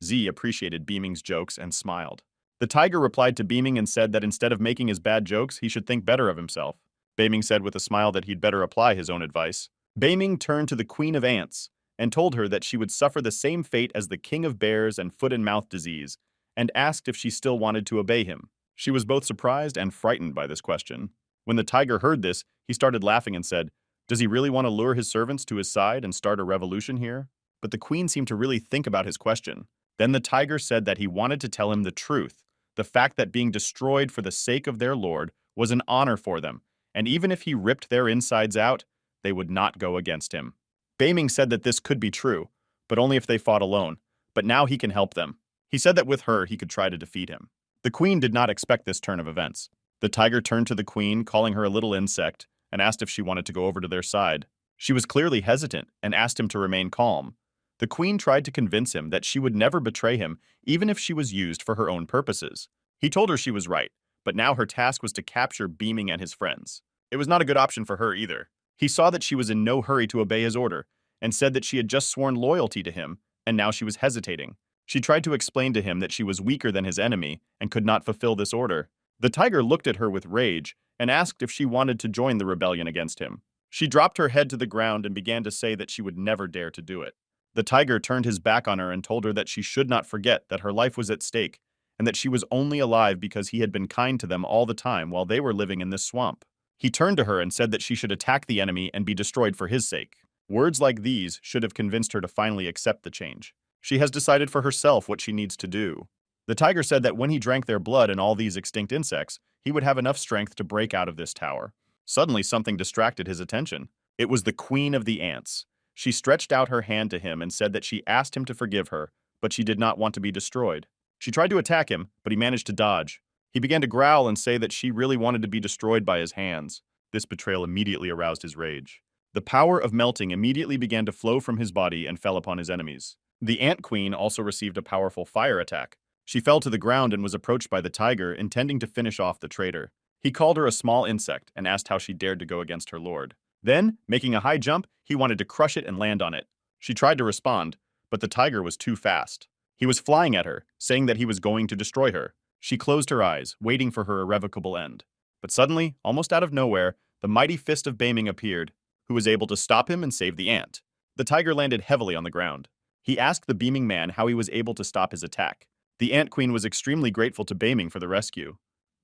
Z appreciated Beiming's jokes and smiled. The tiger replied to Beiming and said that instead of making his bad jokes, he should think better of himself. Beiming said with a smile that he'd better apply his own advice. Beiming turned to the Queen of Ants and told her that she would suffer the same fate as the King of Bears and foot and mouth disease, and asked if she still wanted to obey him. She was both surprised and frightened by this question. When the tiger heard this, he started laughing and said, "Does he really want to lure his servants to his side and start a revolution here?" But the queen seemed to really think about his question. Then the tiger said that he wanted to tell him the truth, the fact that being destroyed for the sake of their lord was an honor for them, and even if he ripped their insides out, they would not go against him. Beiming said that this could be true, but only if they fought alone, but now he can help them. He said that with her he could try to defeat him. The queen did not expect this turn of events. The tiger turned to the queen, calling her a little insect, and asked if she wanted to go over to their side. She was clearly hesitant and asked him to remain calm. The queen tried to convince him that she would never betray him, even if she was used for her own purposes. He told her she was right, but now her task was to capture Beiming and his friends. It was not a good option for her either. He saw that she was in no hurry to obey his order, and said that she had just sworn loyalty to him, and now she was hesitating. She tried to explain to him that she was weaker than his enemy and could not fulfill this order. The tiger looked at her with rage and asked if she wanted to join the rebellion against him. She dropped her head to the ground and began to say that she would never dare to do it. The tiger turned his back on her and told her that she should not forget that her life was at stake and that she was only alive because he had been kind to them all the time while they were living in this swamp. He turned to her and said that she should attack the enemy and be destroyed for his sake. Words like these should have convinced her to finally accept the change. She has decided for herself what she needs to do. The tiger said that when he drank their blood and all these extinct insects, he would have enough strength to break out of this tower. Suddenly, something distracted his attention. It was the queen of the ants. She stretched out her hand to him and said that she asked him to forgive her, but she did not want to be destroyed. She tried to attack him, but he managed to dodge. He began to growl and say that she really wanted to be destroyed by his hands. This betrayal immediately aroused his rage. The power of melting immediately began to flow from his body and fell upon his enemies. The ant queen also received a powerful fire attack. She fell to the ground and was approached by the tiger, intending to finish off the traitor. He called her a small insect and asked how she dared to go against her lord. Then, making a high jump, he wanted to crush it and land on it. She tried to respond, but the tiger was too fast. He was flying at her, saying that he was going to destroy her. She closed her eyes, waiting for her irrevocable end. But suddenly, almost out of nowhere, the mighty fist of Vowing appeared, who was able to stop him and save the ant. The tiger landed heavily on the ground. He asked the beaming man how he was able to stop his attack. The ant queen was extremely grateful to Vowing for the rescue.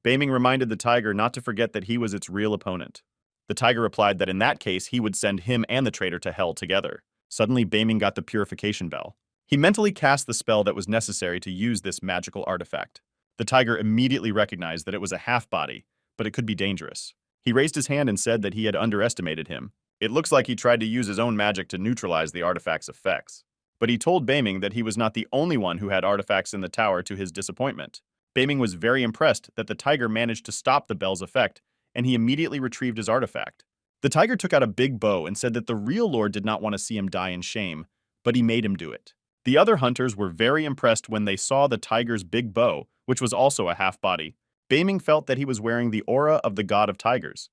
Vowing reminded the tiger not to forget that he was its real opponent. The tiger replied that in that case he would send him and the traitor to hell together. Suddenly, Vowing got the purification bell. He mentally cast the spell that was necessary to use this magical artifact. The tiger immediately recognized that it was a half-body, but it could be dangerous. He raised his hand and said that he had underestimated him. It looks like he tried to use his own magic to neutralize the artifact's effects. But he told Vowing that he was not the only one who had artifacts in the tower, to his disappointment. Vowing was very impressed that the tiger managed to stop the bell's effect, and he immediately retrieved his artifact. The tiger took out a big bow and said that the real lord did not want to see him die in shame, but he made him do it. The other hunters were very impressed when they saw the tiger's big bow, which was also a half-body. Vowing felt that he was wearing the aura of the god of tigers.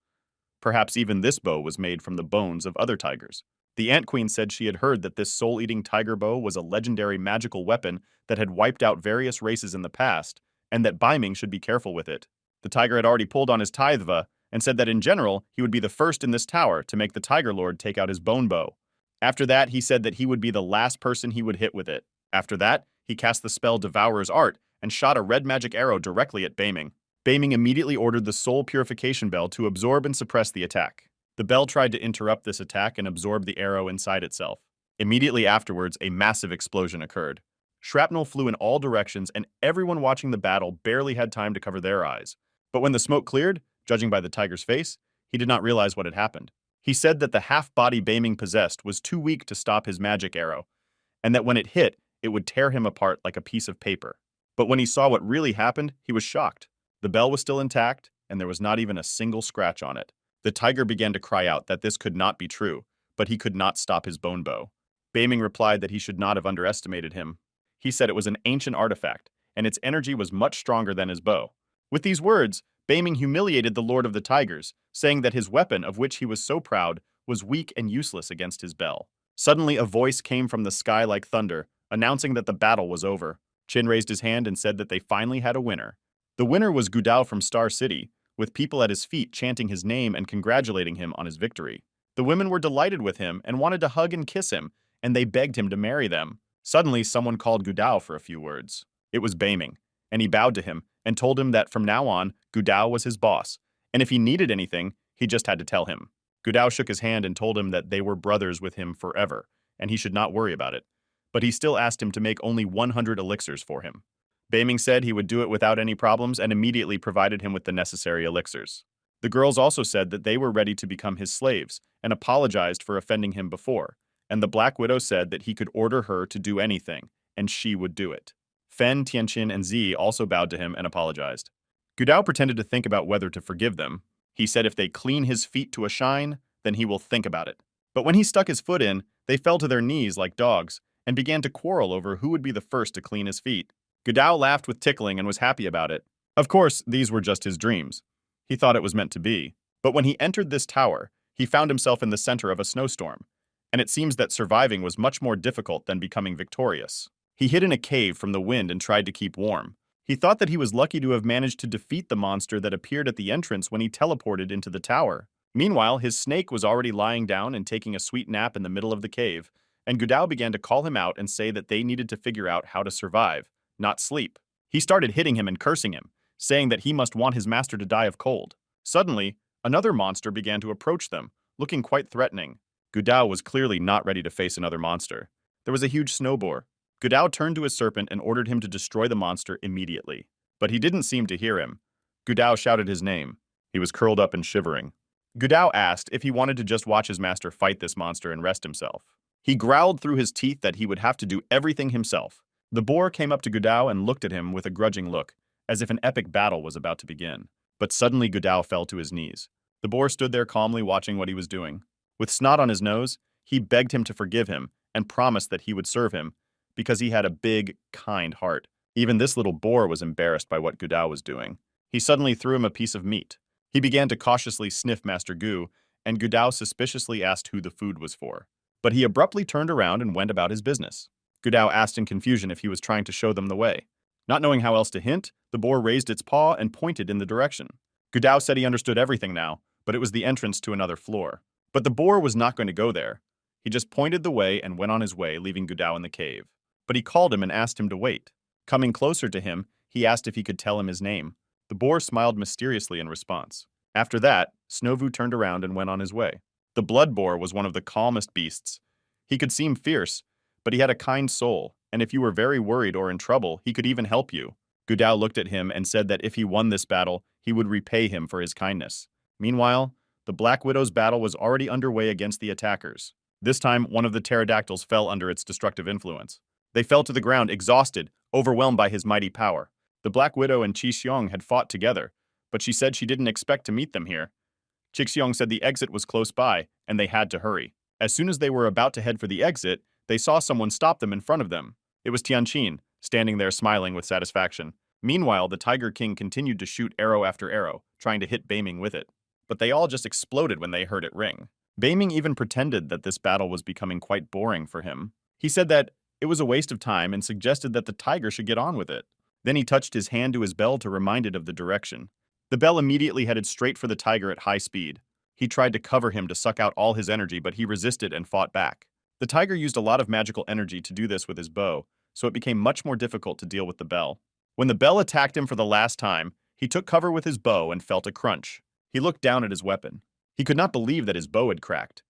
Perhaps even this bow was made from the bones of other tigers. The ant queen said she had heard that this soul-eating tiger bow was a legendary magical weapon that had wiped out various races in the past, and that Vowing should be careful with it. The tiger had already pulled on his tithva and said that in general he would be the first in this tower to make the tiger lord take out his bone bow. After that, he said that he would be the last person he would hit with it. After that, he cast the spell Devourer's Art and shot a red magic arrow directly at Vowing. Vowing immediately ordered the soul purification bell to absorb and suppress the attack. The bell tried to interrupt this attack and absorb the arrow inside itself. Immediately afterwards, a massive explosion occurred. Shrapnel flew in all directions, and everyone watching the battle barely had time to cover their eyes. But when the smoke cleared, judging by the tiger's face, he did not realize what had happened. He said that the half-body Vowing possessed was too weak to stop his magic arrow, and that when it hit, it would tear him apart like a piece of paper. But when he saw what really happened, he was shocked. The bell was still intact, and there was not even a single scratch on it. The tiger began to cry out that this could not be true, but he could not stop his bone bow. Vowing replied that he should not have underestimated him. He said it was an ancient artifact, and its energy was much stronger than his bow. With these words, Vowing humiliated the Lord of the Tigers, saying that his weapon, of which he was so proud, was weak and useless against his bell. Suddenly, a voice came from the sky like thunder, announcing that the battle was over. Chin raised his hand and said that they finally had a winner. The winner was Gudao from Star City, with people at his feet chanting his name and congratulating him on his victory. The women were delighted with him and wanted to hug and kiss him, and they begged him to marry them. Suddenly, someone called Gudao for a few words. It was Vowing, and he bowed to him and told him that from now on, Gudao was his boss, and if he needed anything, he just had to tell him. Gudao shook his hand and told him that they were brothers with him forever, and he should not worry about it. But he still asked him to make only 100 elixirs for him. Vowing said he would do it without any problems and immediately provided him with the necessary elixirs. The girls also said that they were ready to become his slaves and apologized for offending him before, and the Black Widow said that he could order her to do anything, and she would do it. Fen, Tianqin, and Zi also bowed to him and apologized. Gudao pretended to think about whether to forgive them. He said if they clean his feet to a shine, then he will think about it. But when he stuck his foot in, they fell to their knees like dogs and began to quarrel over who would be the first to clean his feet. Gudao laughed with tickling and was happy about it. Of course, these were just his dreams. He thought it was meant to be. But when he entered this tower, He found himself in the center of a snowstorm, and it seems that surviving was much more difficult than becoming victorious. He hid in a cave from the wind and tried to keep warm. He thought that he was lucky to have managed to defeat the monster that appeared at the entrance when he teleported into the tower. Meanwhile, his snake was already lying down and taking a sweet nap in the middle of the cave, and Gudao began to call him out and say that they needed to figure out how to survive, not sleep. He started hitting him and cursing him, saying that he must want his master to die of cold. Suddenly, another monster began to approach them, looking quite threatening. Gudao was clearly not ready to face another monster. There was a huge snowball. Gudao turned to his serpent and ordered him to destroy the monster immediately. But he didn't seem to hear him. Gudao shouted his name. He was curled up and shivering. Gudao asked if he wanted to just watch his master fight this monster and rest himself. He growled through his teeth that he would have to do everything himself. The boar came up to Gudao and looked at him with a grudging look, as if an epic battle was about to begin. But suddenly Gudao fell to his knees. The boar stood there calmly watching what he was doing. With snot on his nose, he begged him to forgive him and promised that he would serve him, because he had a big, kind heart. Even this little boar was embarrassed by what Gudao was doing. He suddenly threw him a piece of meat. He began to cautiously sniff Master Gu, and Gudao suspiciously asked who the food was for. But he abruptly turned around and went about his business. Gudao asked in confusion if he was trying to show them the way. Not knowing how else to hint, the boar raised its paw and pointed in the direction. Gudao said he understood everything now, but it was the entrance to another floor. But the boar was not going to go there. He just pointed the way and went on his way, leaving Gudao in the cave. But he called him and asked him to wait. Coming closer to him, he asked if he could tell him his name. The boar smiled mysteriously in response. After that, Snowvu turned around and went on his way. The blood boar was one of the calmest beasts. He could seem fierce, but he had a kind soul, and if you were very worried or in trouble, he could even help you. Gudao looked at him and said that if he won this battle, he would repay him for his kindness. Meanwhile, the Black Widow's battle was already underway against the attackers. This time, one of the pterodactyls fell under its destructive influence. They fell to the ground, exhausted, overwhelmed by his mighty power. The Black Widow and Chi Xiong had fought together, but she said she didn't expect to meet them here. Chi Xiong said the exit was close by, and they had to hurry. As soon as they were about to head for the exit, they saw someone stop them in front of them. It was Tianqin, standing there smiling with satisfaction. Meanwhile, the Tiger King continued to shoot arrow after arrow, trying to hit Beiming with it. But they all just exploded when they heard it ring. Beiming even pretended that this battle was becoming quite boring for him. He said that it was a waste of time and suggested that the tiger should get on with it. Then he touched his hand to his bell to remind it of the direction. The bell immediately headed straight for the tiger at high speed. He tried to cover him to suck out all his energy, but he resisted and fought back. The tiger used a lot of magical energy to do this with his bow, so it became much more difficult to deal with the bell. When the bell attacked him for the last time, he took cover with his bow and felt a crunch. He looked down at his weapon. He could not believe that his bow had cracked.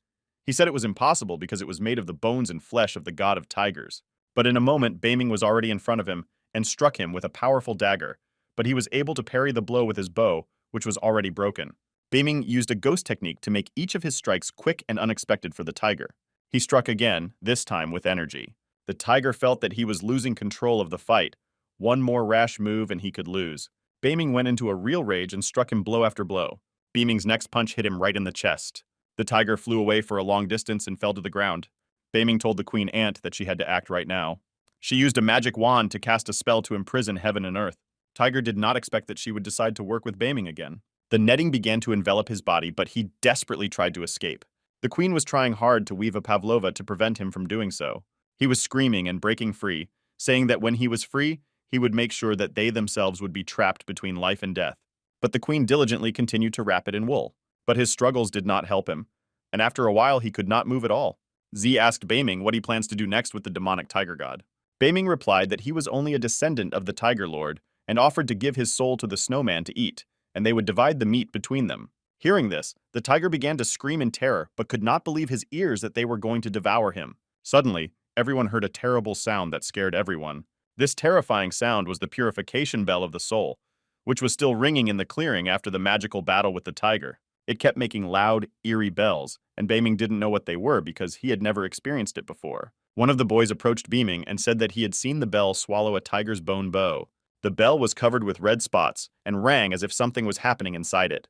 He said it was impossible because it was made of the bones and flesh of the god of tigers. But in a moment, Beiming was already in front of him and struck him with a powerful dagger, but he was able to parry the blow with his bow, which was already broken. Beiming used a ghost technique to make each of his strikes quick and unexpected for the tiger. He struck again, this time with energy. The tiger felt that he was losing control of the fight. One more rash move and he could lose. Beiming went into a real rage and struck him blow after blow. Beiming's next punch hit him right in the chest. The tiger flew away for a long distance and fell to the ground. Beiming told the queen ant that she had to act right now. She used a magic wand to cast a spell to imprison heaven and earth. Tiger did not expect that she would decide to work with Beiming again. The netting began to envelop his body, but he desperately tried to escape. The queen was trying hard to weave a pavlova to prevent him from doing so. He was screaming and breaking free, saying that when he was free, he would make sure that they themselves would be trapped between life and death. But the queen diligently continued to wrap it in wool. But his struggles did not help him, and after a while he could not move at all. Z asked Beiming what he plans to do next with the demonic tiger god. Beiming replied that he was only a descendant of the Tiger Lord and offered to give his soul to the snowman to eat, and they would divide the meat between them. Hearing this, the tiger began to scream in terror but could not believe his ears that they were going to devour him. Suddenly, everyone heard a terrible sound that scared everyone. This terrifying sound was the purification bell of the soul, which was still ringing in the clearing after the magical battle with the tiger. It kept making loud, eerie bells, and Beiming didn't know what they were because he had never experienced it before. One of the boys approached Beiming and said that he had seen the bell swallow a tiger's bone bow. The bell was covered with red spots and rang as if something was happening inside it.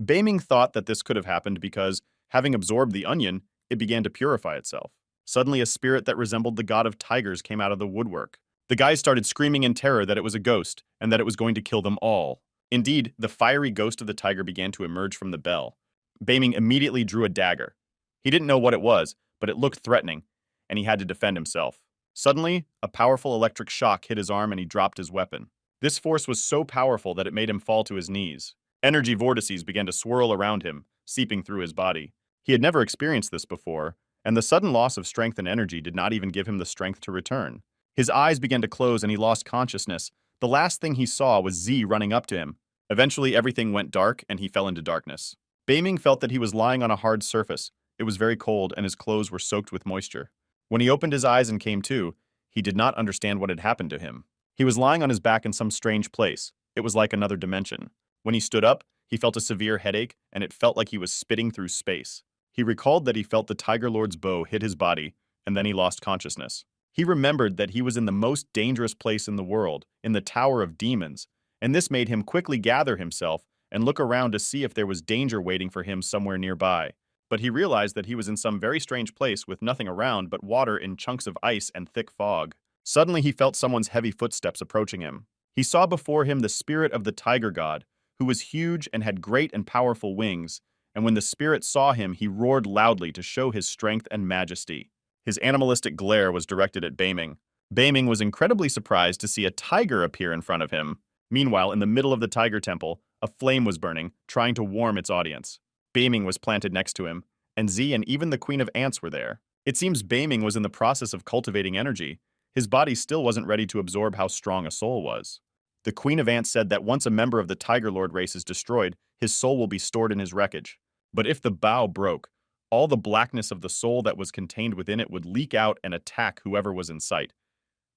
Beiming thought that this could have happened because, having absorbed the onion, it began to purify itself. Suddenly, a spirit that resembled the god of tigers came out of the woodwork. The guys started screaming in terror that it was a ghost and that it was going to kill them all. Indeed, the fiery ghost of the tiger began to emerge from the bell. Beiming immediately drew a dagger. He didn't know what it was, but it looked threatening, and he had to defend himself. Suddenly, a powerful electric shock hit his arm and he dropped his weapon. This force was so powerful that it made him fall to his knees. Energy vortices began to swirl around him, seeping through his body. He had never experienced this before, and the sudden loss of strength and energy did not even give him the strength to return. His eyes began to close and he lost consciousness. The last thing he saw was Z running up to him. Eventually, everything went dark and he fell into darkness. Beiming felt that he was lying on a hard surface. It was very cold and his clothes were soaked with moisture. When he opened his eyes and came to, he did not understand what had happened to him. He was lying on his back in some strange place. It was like another dimension. When he stood up, he felt a severe headache, and it felt like he was spitting through space. He recalled that he felt the Tiger Lord's bow hit his body, and then he lost consciousness. He remembered that he was in the most dangerous place in the world, in the Tower of Demons, and this made him quickly gather himself and look around to see if there was danger waiting for him somewhere nearby. But he realized that he was in some very strange place with nothing around but water in chunks of ice and thick fog. Suddenly he felt someone's heavy footsteps approaching him. He saw before him the spirit of the tiger god, who was huge and had great and powerful wings, and when the spirit saw him, he roared loudly to show his strength and majesty. His animalistic glare was directed at Beiming. Beiming was incredibly surprised to see a tiger appear in front of him. Meanwhile, in the middle of the tiger temple, a flame was burning, trying to warm its audience. Beiming was planted next to him, and Z and even the Queen of Ants were there. It seems Beiming was in the process of cultivating energy. His body still wasn't ready to absorb how strong a soul was. The Queen of Ants said that once a member of the Tiger Lord race is destroyed, his soul will be stored in his wreckage. But if the bow broke, all the blackness of the soul that was contained within it would leak out and attack whoever was in sight.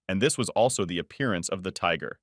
And this was also the appearance of the tiger,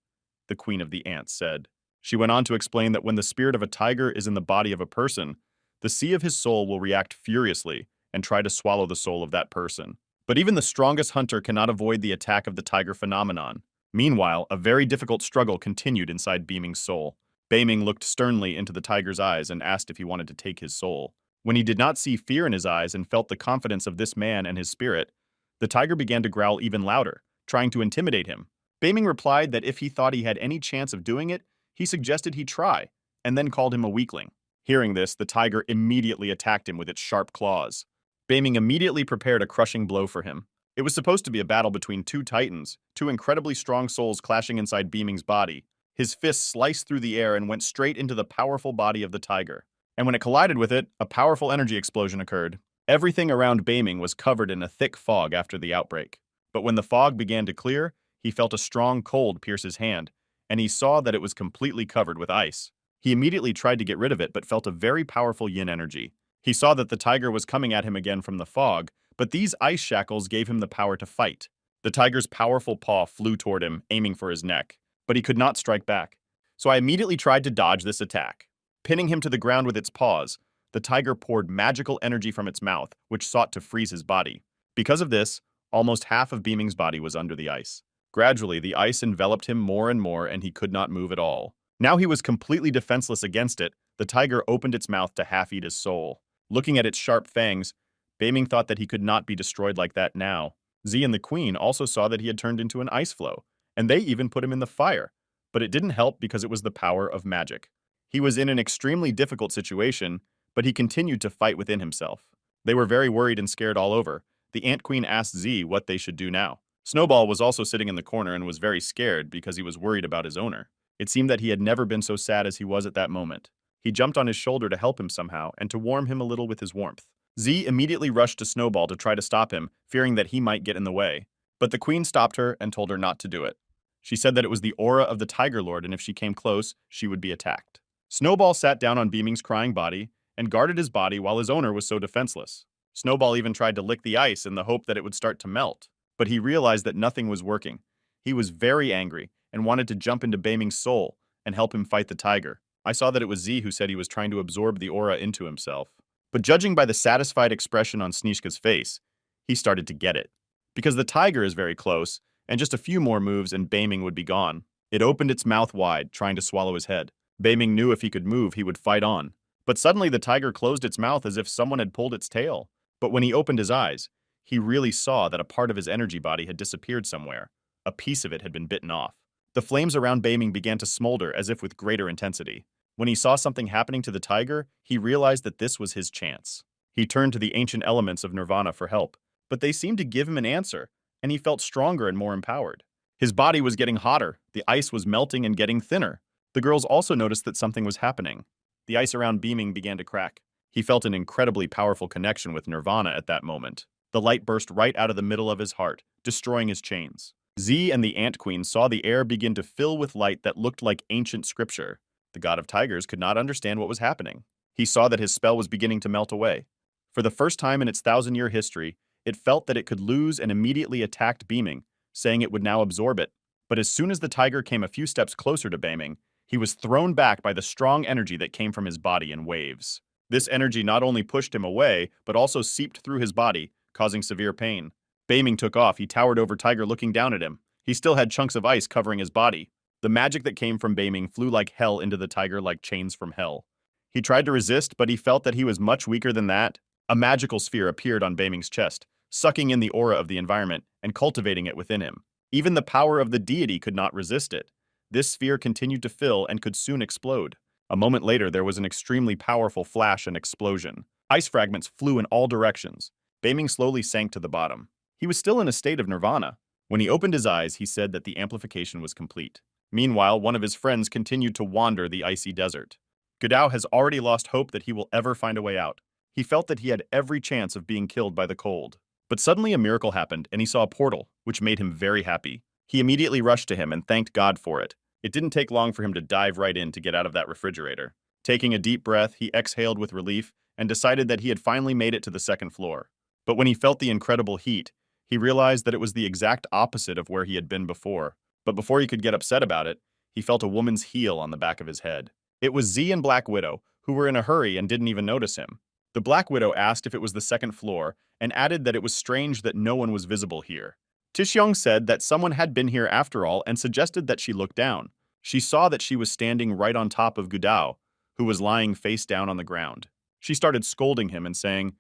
the Queen of the Ants said. She went on to explain that when the spirit of a tiger is in the body of a person, the sea of his soul will react furiously and try to swallow the soul of that person. But even the strongest hunter cannot avoid the attack of the tiger phenomenon. Meanwhile, a very difficult struggle continued inside Beiming's soul. Beiming looked sternly into the tiger's eyes and asked if he wanted to take his soul. When he did not see fear in his eyes and felt the confidence of this man and his spirit, the tiger began to growl even louder, trying to intimidate him. Beiming replied that if he thought he had any chance of doing it, he suggested he try, and then called him a weakling. Hearing this, the tiger immediately attacked him with its sharp claws. Beiming immediately prepared a crushing blow for him. It was supposed to be a battle between two titans, two incredibly strong souls clashing inside Beiming's body. His fist sliced through the air and went straight into the powerful body of the tiger. And when it collided with it, a powerful energy explosion occurred. Everything around Beiming was covered in a thick fog after the outbreak. But when the fog began to clear, he felt a strong cold pierce his hand, and he saw that it was completely covered with ice. He immediately tried to get rid of it but felt a very powerful yin energy. He saw that the tiger was coming at him again from the fog, but these ice shackles gave him the power to fight. The tiger's powerful paw flew toward him, aiming for his neck, but he could not strike back. So I immediately tried to dodge this attack. Pinning him to the ground with its paws, the tiger poured magical energy from its mouth, which sought to freeze his body. Because of this, almost half of Beiming's body was under the ice. Gradually, the ice enveloped him more and more, and he could not move at all. Now he was completely defenseless against it. The tiger opened its mouth to half-eat his soul. Looking at its sharp fangs, Beiming thought that he could not be destroyed like that now. Z and the Queen also saw that he had turned into an ice floe, and they even put him in the fire. But it didn't help because it was the power of magic. He was in an extremely difficult situation, but he continued to fight within himself. They were very worried and scared all over. The Ant Queen asked Z what they should do now. Snowball was also sitting in the corner and was very scared because he was worried about his owner. It seemed that he had never been so sad as he was at that moment. He jumped on his shoulder to help him somehow and to warm him a little with his warmth. Z immediately rushed to Snowball to try to stop him, fearing that he might get in the way. But the Queen stopped her and told her not to do it. She said that it was the aura of the Tiger Lord, and if she came close, she would be attacked. Snowball sat down on Beiming's crying body and guarded his body while his owner was so defenseless. Snowball even tried to lick the ice in the hope that it would start to melt, but he realized that nothing was working. He was very angry and wanted to jump into Beiming's soul and help him fight the tiger. I saw that it was Z who said he was trying to absorb the aura into himself. But judging by the satisfied expression on Snishka's face, he started to get it. Because the tiger is very close, and just a few more moves and Beiming would be gone. It opened its mouth wide, trying to swallow his head. Beiming knew if he could move, he would fight on. But suddenly the tiger closed its mouth as if someone had pulled its tail. But when he opened his eyes, he really saw that a part of his energy body had disappeared somewhere. A piece of it had been bitten off. The flames around Beiming began to smolder as if with greater intensity. When he saw something happening to the tiger, he realized that this was his chance. He turned to the ancient elements of Nirvana for help, but they seemed to give him an answer, and he felt stronger and more empowered. His body was getting hotter, the ice was melting and getting thinner. The girls also noticed that something was happening. The ice around Beaming began to crack. He felt an incredibly powerful connection with Nirvana at that moment. The light burst right out of the middle of his heart, destroying his chains. Z and the Ant Queen saw the air begin to fill with light that looked like ancient scripture. The god of tigers could not understand what was happening. He saw that his spell was beginning to melt away. For the first time in its 1,000-year history, it felt that it could lose and immediately attacked Beaming, saying it would now absorb it. But as soon as the tiger came a few steps closer to Beaming, he was thrown back by the strong energy that came from his body in waves. This energy not only pushed him away, but also seeped through his body, causing severe pain. Beaming took off. He towered over Tiger, looking down at him. He still had chunks of ice covering his body. The magic that came from Beaming flew like hell into the tiger like chains from hell. He tried to resist, but he felt that he was much weaker than that. A magical sphere appeared on Beaming's chest, sucking in the aura of the environment and cultivating it within him. Even the power of the deity could not resist it. This sphere continued to fill and could soon explode. A moment later, there was an extremely powerful flash and explosion. Ice fragments flew in all directions. Beaming slowly sank to the bottom. He was still in a state of nirvana. When he opened his eyes, he said that the amplification was complete. Meanwhile, one of his friends continued to wander the icy desert. Godao has already lost hope that he will ever find a way out. He felt that he had every chance of being killed by the cold. But suddenly a miracle happened, and he saw a portal, which made him very happy. He immediately rushed to him and thanked God for it. It didn't take long for him to dive right in to get out of that refrigerator. Taking a deep breath, he exhaled with relief and decided that he had finally made it to the second floor. But when he felt the incredible heat, he realized that it was the exact opposite of where he had been before. But before he could get upset about it, he felt a woman's heel on the back of his head. It was Z and Black Widow, who were in a hurry and didn't even notice him. The Black Widow asked if it was the second floor and added that it was strange that no one was visible here. Tishyong said that someone had been here after all and suggested that she look down. She saw that she was standing right on top of Gudao, who was lying face down on the ground. She started scolding him and saying,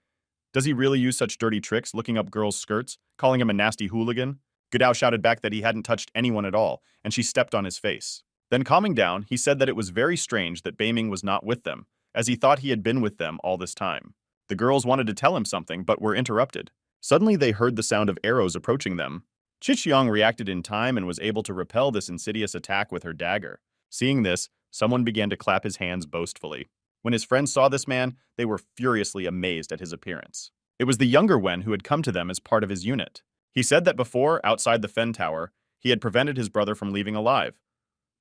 "Does he really use such dirty tricks, looking up girls' skirts, calling him a nasty hooligan?" Gudao shouted back that he hadn't touched anyone at all, and she stepped on his face. Then calming down, he said that it was very strange that Beaming was not with them, as he thought he had been with them all this time. The girls wanted to tell him something, but were interrupted. Suddenly they heard the sound of arrows approaching them. Chichiong reacted in time and was able to repel this insidious attack with her dagger. Seeing this, someone began to clap his hands boastfully. When his friends saw this man, they were furiously amazed at his appearance. It was the younger Wen who had come to them as part of his unit. He said that before, outside the Fen Tower, he had prevented his brother from leaving alive.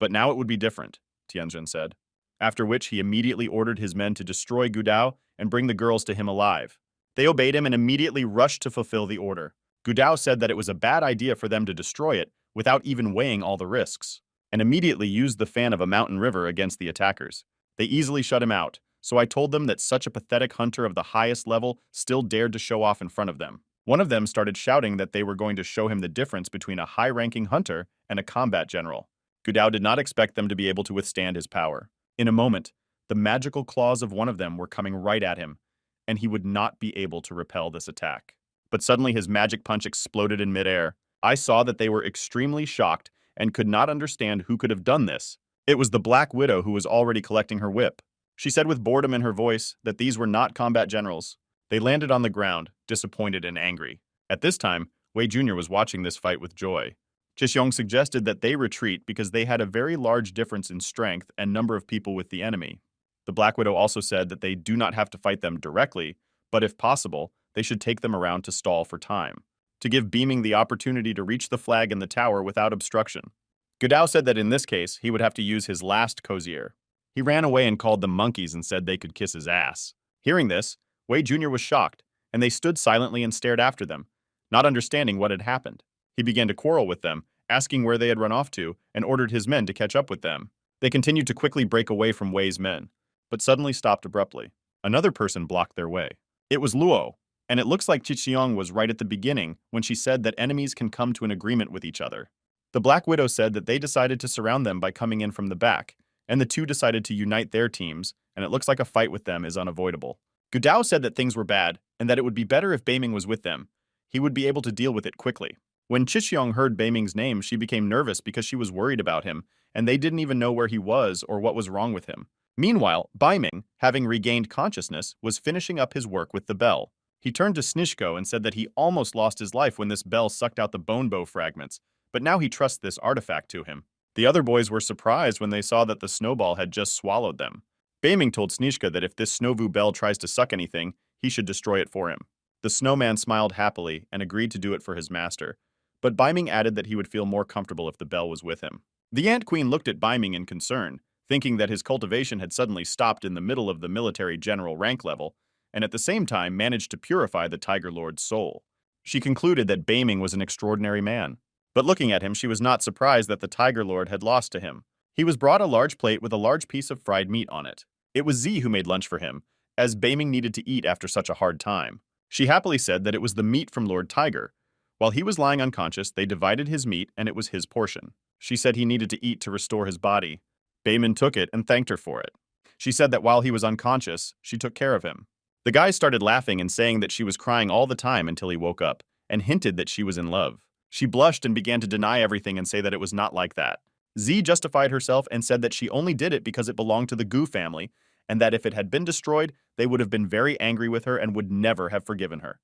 But now it would be different, Tianjin said. After which he immediately ordered his men to destroy Gudao and bring the girls to him alive. They obeyed him and immediately rushed to fulfill the order. Gudao said that it was a bad idea for them to destroy it without even weighing all the risks, and immediately used the fan of a mountain river against the attackers. They easily shut him out, so I told them that such a pathetic hunter of the highest level still dared to show off in front of them. One of them started shouting that they were going to show him the difference between a high-ranking hunter and a combat general. Gudao did not expect them to be able to withstand his power. In a moment, the magical claws of one of them were coming right at him, and he would not be able to repel this attack. But suddenly his magic punch exploded in midair. I saw that they were extremely shocked and could not understand who could have done this. It was the Black Widow who was already collecting her whip. She said with boredom in her voice that these were not combat generals. They landed on the ground, disappointed and angry. At this time, Wei Jr. was watching this fight with joy. Chisyong suggested that they retreat because they had a very large difference in strength and number of people with the enemy. The Black Widow also said that they do not have to fight them directly, but if possible, they should take them around to stall for time, to give Beaming the opportunity to reach the flag in the tower without obstruction. Gudao said that in this case, he would have to use his last Cozier. He ran away and called them monkeys and said they could kiss his ass. Hearing this, Wei Jr. was shocked, and they stood silently and stared after them, not understanding what had happened. He began to quarrel with them, asking where they had run off to, and ordered his men to catch up with them. They continued to quickly break away from Wei's men, but suddenly stopped abruptly. Another person blocked their way. It was Luo, and it looks like Chichiong was right at the beginning when she said that enemies can come to an agreement with each other. The Black Widow said that they decided to surround them by coming in from the back, and the two decided to unite their teams, and it looks like a fight with them is unavoidable. Gudao said that things were bad, and that it would be better if Beiming was with them. He would be able to deal with it quickly. When Chichiong heard Beiming's name, she became nervous because she was worried about him, and they didn't even know where he was or what was wrong with him. Meanwhile, Biming, having regained consciousness, was finishing up his work with the bell. He turned to Snishko and said that he almost lost his life when this bell sucked out the bone bow fragments, but now he trusts this artifact to him. The other boys were surprised when they saw that the snowball had just swallowed them. Baming told Snishka that if this Snovu bell tries to suck anything, he should destroy it for him. The snowman smiled happily and agreed to do it for his master, but Biming added that he would feel more comfortable if the bell was with him. The Ant Queen looked at Biming in concern, thinking that his cultivation had suddenly stopped in the middle of the military general rank level, and at the same time managed to purify the Tiger Lord's soul. She concluded that Baming was an extraordinary man. But looking at him, she was not surprised that the Tiger Lord had lost to him. He was brought a large plate with a large piece of fried meat on it. It was Z who made lunch for him, as Baming needed to eat after such a hard time. She happily said that it was the meat from Lord Tiger. While he was lying unconscious, they divided his meat and it was his portion. She said he needed to eat to restore his body. Baming took it and thanked her for it. She said that while he was unconscious, she took care of him. The guys started laughing and saying that she was crying all the time until he woke up, and hinted that she was in love. She blushed and began to deny everything and say that it was not like that. Z justified herself and said that she only did it because it belonged to the Goo family, and that if it had been destroyed, they would have been very angry with her and would never have forgiven her.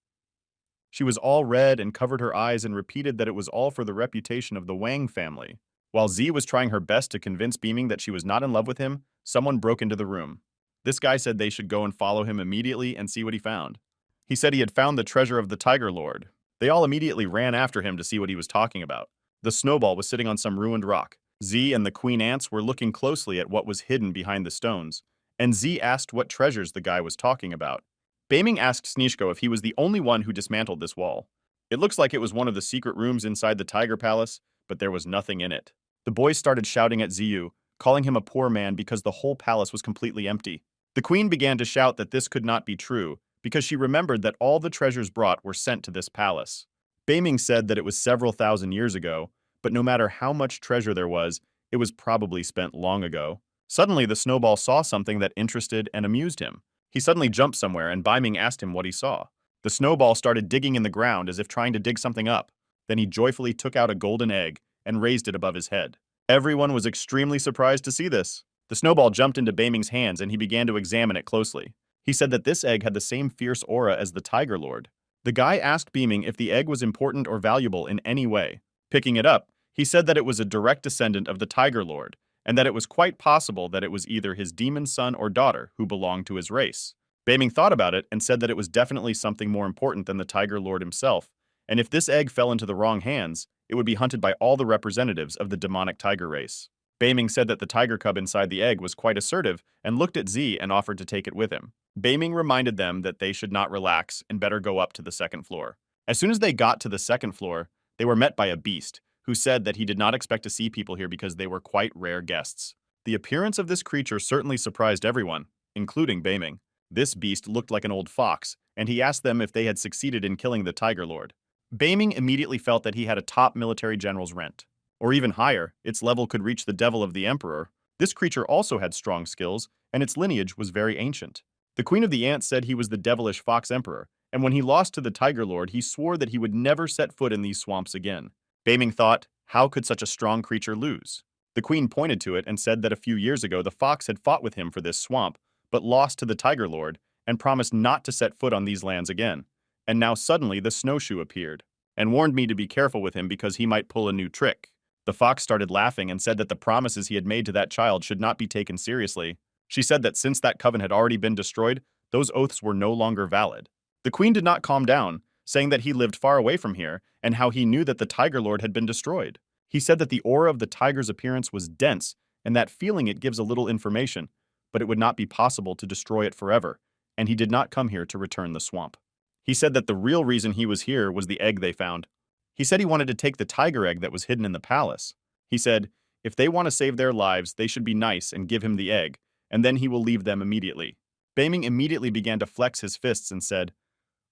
She was all red and covered her eyes and repeated that it was all for the reputation of the Wang family. While Z was trying her best to convince Beaming that she was not in love with him, someone broke into the room. This guy said they should go and follow him immediately and see what he found. He said he had found the treasure of the Tiger Lord. They all immediately ran after him to see what he was talking about. The snowball was sitting on some ruined rock. Z and the queen ants were looking closely at what was hidden behind the stones, and Z asked what treasures the guy was talking about. Baming asked Snishko if he was the only one who dismantled this wall. It looks like it was one of the secret rooms inside the Tiger Palace, but there was nothing in it. The boys started shouting at Ziyu, calling him a poor man because the whole palace was completely empty. The queen began to shout that this could not be true, because she remembered that all the treasures brought were sent to this palace. Baming said that it was several thousand years ago, but no matter how much treasure there was, it was probably spent long ago. Suddenly, the snowball saw something that interested and amused him. He suddenly jumped somewhere, and Biming asked him what he saw. The snowball started digging in the ground as if trying to dig something up. Then he joyfully took out a golden egg and raised it above his head. Everyone was extremely surprised to see this. The snowball jumped into Baming's hands and he began to examine it closely. He said that this egg had the same fierce aura as the Tiger Lord. The guy asked Beaming if the egg was important or valuable in any way. Picking it up, he said that it was a direct descendant of the Tiger Lord, and that it was quite possible that it was either his demon son or daughter who belonged to his race. Baming thought about it and said that it was definitely something more important than the Tiger Lord himself, and if this egg fell into the wrong hands, it would be hunted by all the representatives of the demonic tiger race. Baming said that the tiger cub inside the egg was quite assertive and looked at Z and offered to take it with him. Baming reminded them that they should not relax and better go up to the second floor. As soon as they got to the second floor, they were met by a beast, who said that he did not expect to see people here because they were quite rare guests. The appearance of this creature certainly surprised everyone, including Baming. This beast looked like an old fox, and he asked them if they had succeeded in killing the Tiger Lord. Baming immediately felt that he had a top military general's rank. Or even higher, its level could reach the devil of the emperor. This creature also had strong skills, and its lineage was very ancient. The Queen of the Ants said he was the devilish fox emperor, and when he lost to the Tiger Lord, he swore that he would never set foot in these swamps again. Baming thought, how could such a strong creature lose? The queen pointed to it and said that a few years ago the fox had fought with him for this swamp, but lost to the Tiger Lord, and promised not to set foot on these lands again. And now suddenly the snowshoe appeared, and warned me to be careful with him because he might pull a new trick. The fox started laughing and said that the promises he had made to that child should not be taken seriously. She said that since that coven had already been destroyed, those oaths were no longer valid. The queen did not calm down, saying that he lived far away from here and how he knew that the Tiger Lord had been destroyed. He said that the aura of the tiger's appearance was dense and that feeling it gives a little information, but it would not be possible to destroy it forever, and he did not come here to return the swamp. He said that the real reason he was here was the egg they found. He said he wanted to take the tiger egg that was hidden in the palace. He said, if they want to save their lives, they should be nice and give him the egg, and then he will leave them immediately. Baming immediately began to flex his fists and said,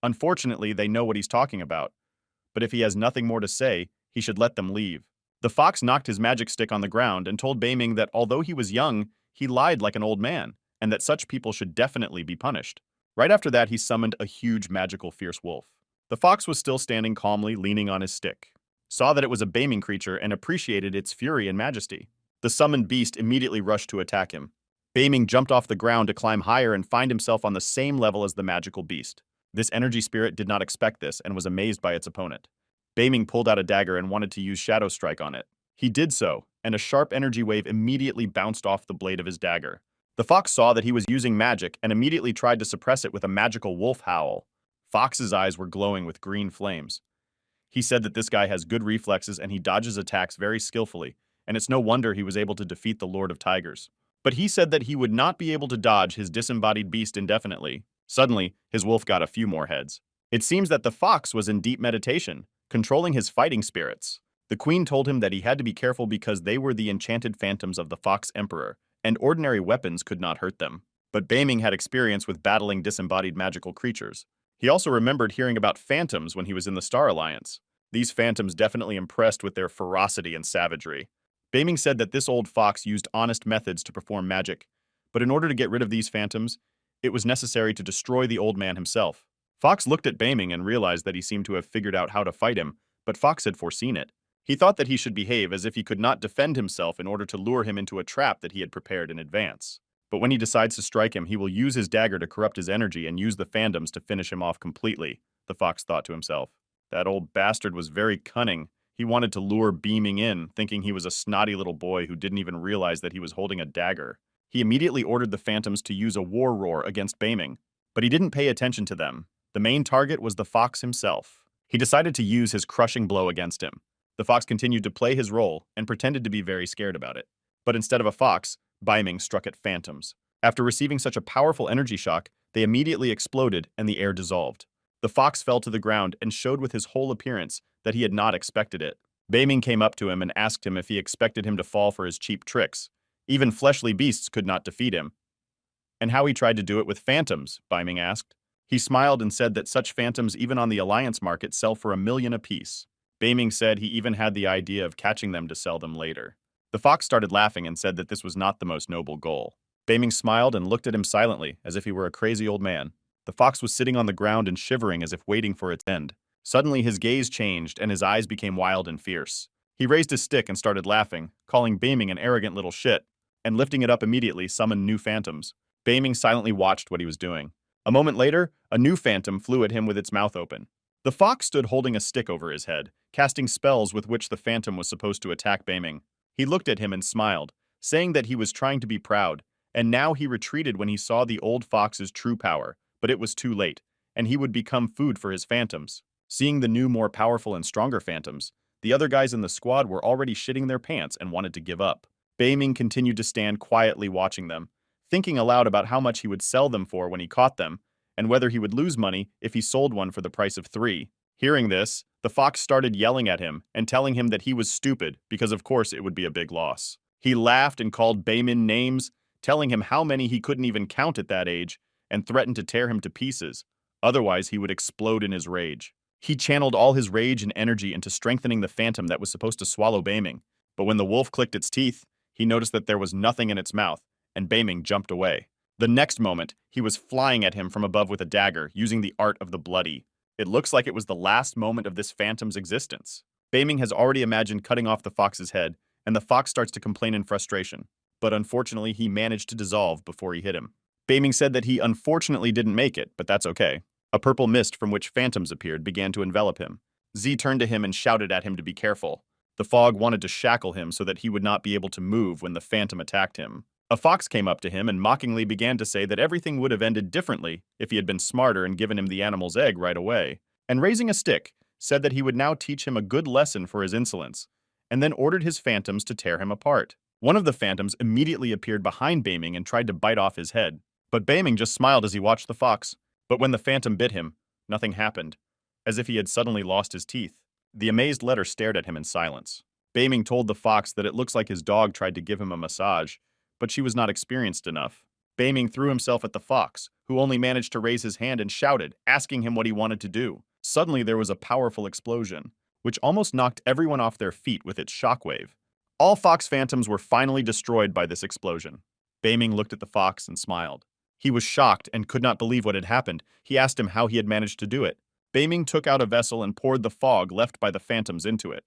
unfortunately, they know what he's talking about, but if he has nothing more to say, he should let them leave. The fox knocked his magic stick on the ground and told Baming that although he was young, he lied like an old man, and that such people should definitely be punished. Right after that, he summoned a huge magical fierce wolf. The fox was still standing calmly, leaning on his stick, saw that it was a Baming creature and appreciated its fury and majesty. The summoned beast immediately rushed to attack him. Baming jumped off the ground to climb higher and find himself on the same level as the magical beast. This energy spirit did not expect this and was amazed by its opponent. Baming pulled out a dagger and wanted to use Shadow Strike on it. He did so, and a sharp energy wave immediately bounced off the blade of his dagger. The fox saw that he was using magic and immediately tried to suppress it with a magical wolf howl. Fox's eyes were glowing with green flames. He said that this guy has good reflexes and he dodges attacks very skillfully, and it's no wonder he was able to defeat the Lord of Tigers. But he said that he would not be able to dodge his disembodied beast indefinitely. Suddenly, his wolf got a few more heads. It seems that the fox was in deep meditation, controlling his fighting spirits. The queen told him that he had to be careful because they were the enchanted phantoms of the Fox Emperor, and ordinary weapons could not hurt them. But Baming had experience with battling disembodied magical creatures. He also remembered hearing about phantoms when he was in the Star Alliance. These phantoms definitely impressed with their ferocity and savagery. Baming said that this old fox used honest methods to perform magic, but in order to get rid of these phantoms, it was necessary to destroy the old man himself. Fox looked at Baming and realized that he seemed to have figured out how to fight him, but Fox had foreseen it. He thought that he should behave as if he could not defend himself in order to lure him into a trap that he had prepared in advance. But when he decides to strike him, he will use his dagger to corrupt his energy and use the phantoms to finish him off completely, the fox thought to himself. That old bastard was very cunning. He wanted to lure Baming in, thinking he was a snotty little boy who didn't even realize that he was holding a dagger. He immediately ordered the phantoms to use a war roar against Baming, but he didn't pay attention to them. The main target was the fox himself. He decided to use his crushing blow against him. The fox continued to play his role and pretended to be very scared about it. But instead of a fox, Baming struck at phantoms. After receiving such a powerful energy shock, they immediately exploded and the air dissolved. The fox fell to the ground and showed with his whole appearance that he had not expected it. Baming came up to him and asked him if he expected him to fall for his cheap tricks. Even fleshly beasts could not defeat him. And how he tried to do it with phantoms, Baming asked. He smiled and said that such phantoms even on the alliance market sell for 1,000,000 apiece. Baming said he even had the idea of catching them to sell them later. The fox started laughing and said that this was not the most noble goal. Baming smiled and looked at him silently, as if he were a crazy old man. The fox was sitting on the ground and shivering as if waiting for its end. Suddenly his gaze changed and his eyes became wild and fierce. He raised his stick and started laughing, calling Baming an arrogant little shit, and lifting it up immediately summoned new phantoms. Baming silently watched what he was doing. A moment later, a new phantom flew at him with its mouth open. The fox stood holding a stick over his head, casting spells with which the phantom was supposed to attack Baming. He looked at him and smiled, saying that he was trying to be proud, and now he retreated when he saw the old fox's true power, but it was too late, and he would become food for his phantoms. Seeing the new, more powerful and stronger phantoms, the other guys in the squad were already shitting their pants and wanted to give up. Baming continued to stand quietly watching them, thinking aloud about how much he would sell them for when he caught them, and whether he would lose money if he sold one for the price of 3. Hearing this, the fox started yelling at him and telling him that he was stupid because of course it would be a big loss. He laughed and called Baming names, telling him how many he couldn't even count at that age, and threatened to tear him to pieces. Otherwise, he would explode in his rage. He channeled all his rage and energy into strengthening the phantom that was supposed to swallow Baming. But when the wolf clicked its teeth, he noticed that there was nothing in its mouth, and Baming jumped away. The next moment, he was flying at him from above with a dagger, using the art of the bloody. It looks like it was the last moment of this phantom's existence. Baming has already imagined cutting off the fox's head, and the fox starts to complain in frustration. But unfortunately, he managed to dissolve before he hit him. Baming said that he unfortunately didn't make it, but that's okay. A purple mist from which phantoms appeared began to envelop him. Z turned to him and shouted at him to be careful. The fog wanted to shackle him so that he would not be able to move when the phantom attacked him. A fox came up to him and mockingly began to say that everything would have ended differently if he had been smarter and given him the animal's egg right away. And raising a stick, said that he would now teach him a good lesson for his insolence, and then ordered his phantoms to tear him apart. One of the phantoms immediately appeared behind Baming and tried to bite off his head. But Baming just smiled as he watched the fox. But when the phantom bit him, nothing happened, as if he had suddenly lost his teeth. The amazed letter stared at him in silence. Baming told the fox that it looks like his dog tried to give him a massage, but she was not experienced enough. Baming threw himself at the fox, who only managed to raise his hand and shouted, asking him what he wanted to do. Suddenly there was a powerful explosion, which almost knocked everyone off their feet with its shockwave. All fox phantoms were finally destroyed by this explosion. Baming looked at the fox and smiled. He was shocked and could not believe what had happened. He asked him how he had managed to do it. Baming took out a vessel and poured the fog left by the phantoms into it.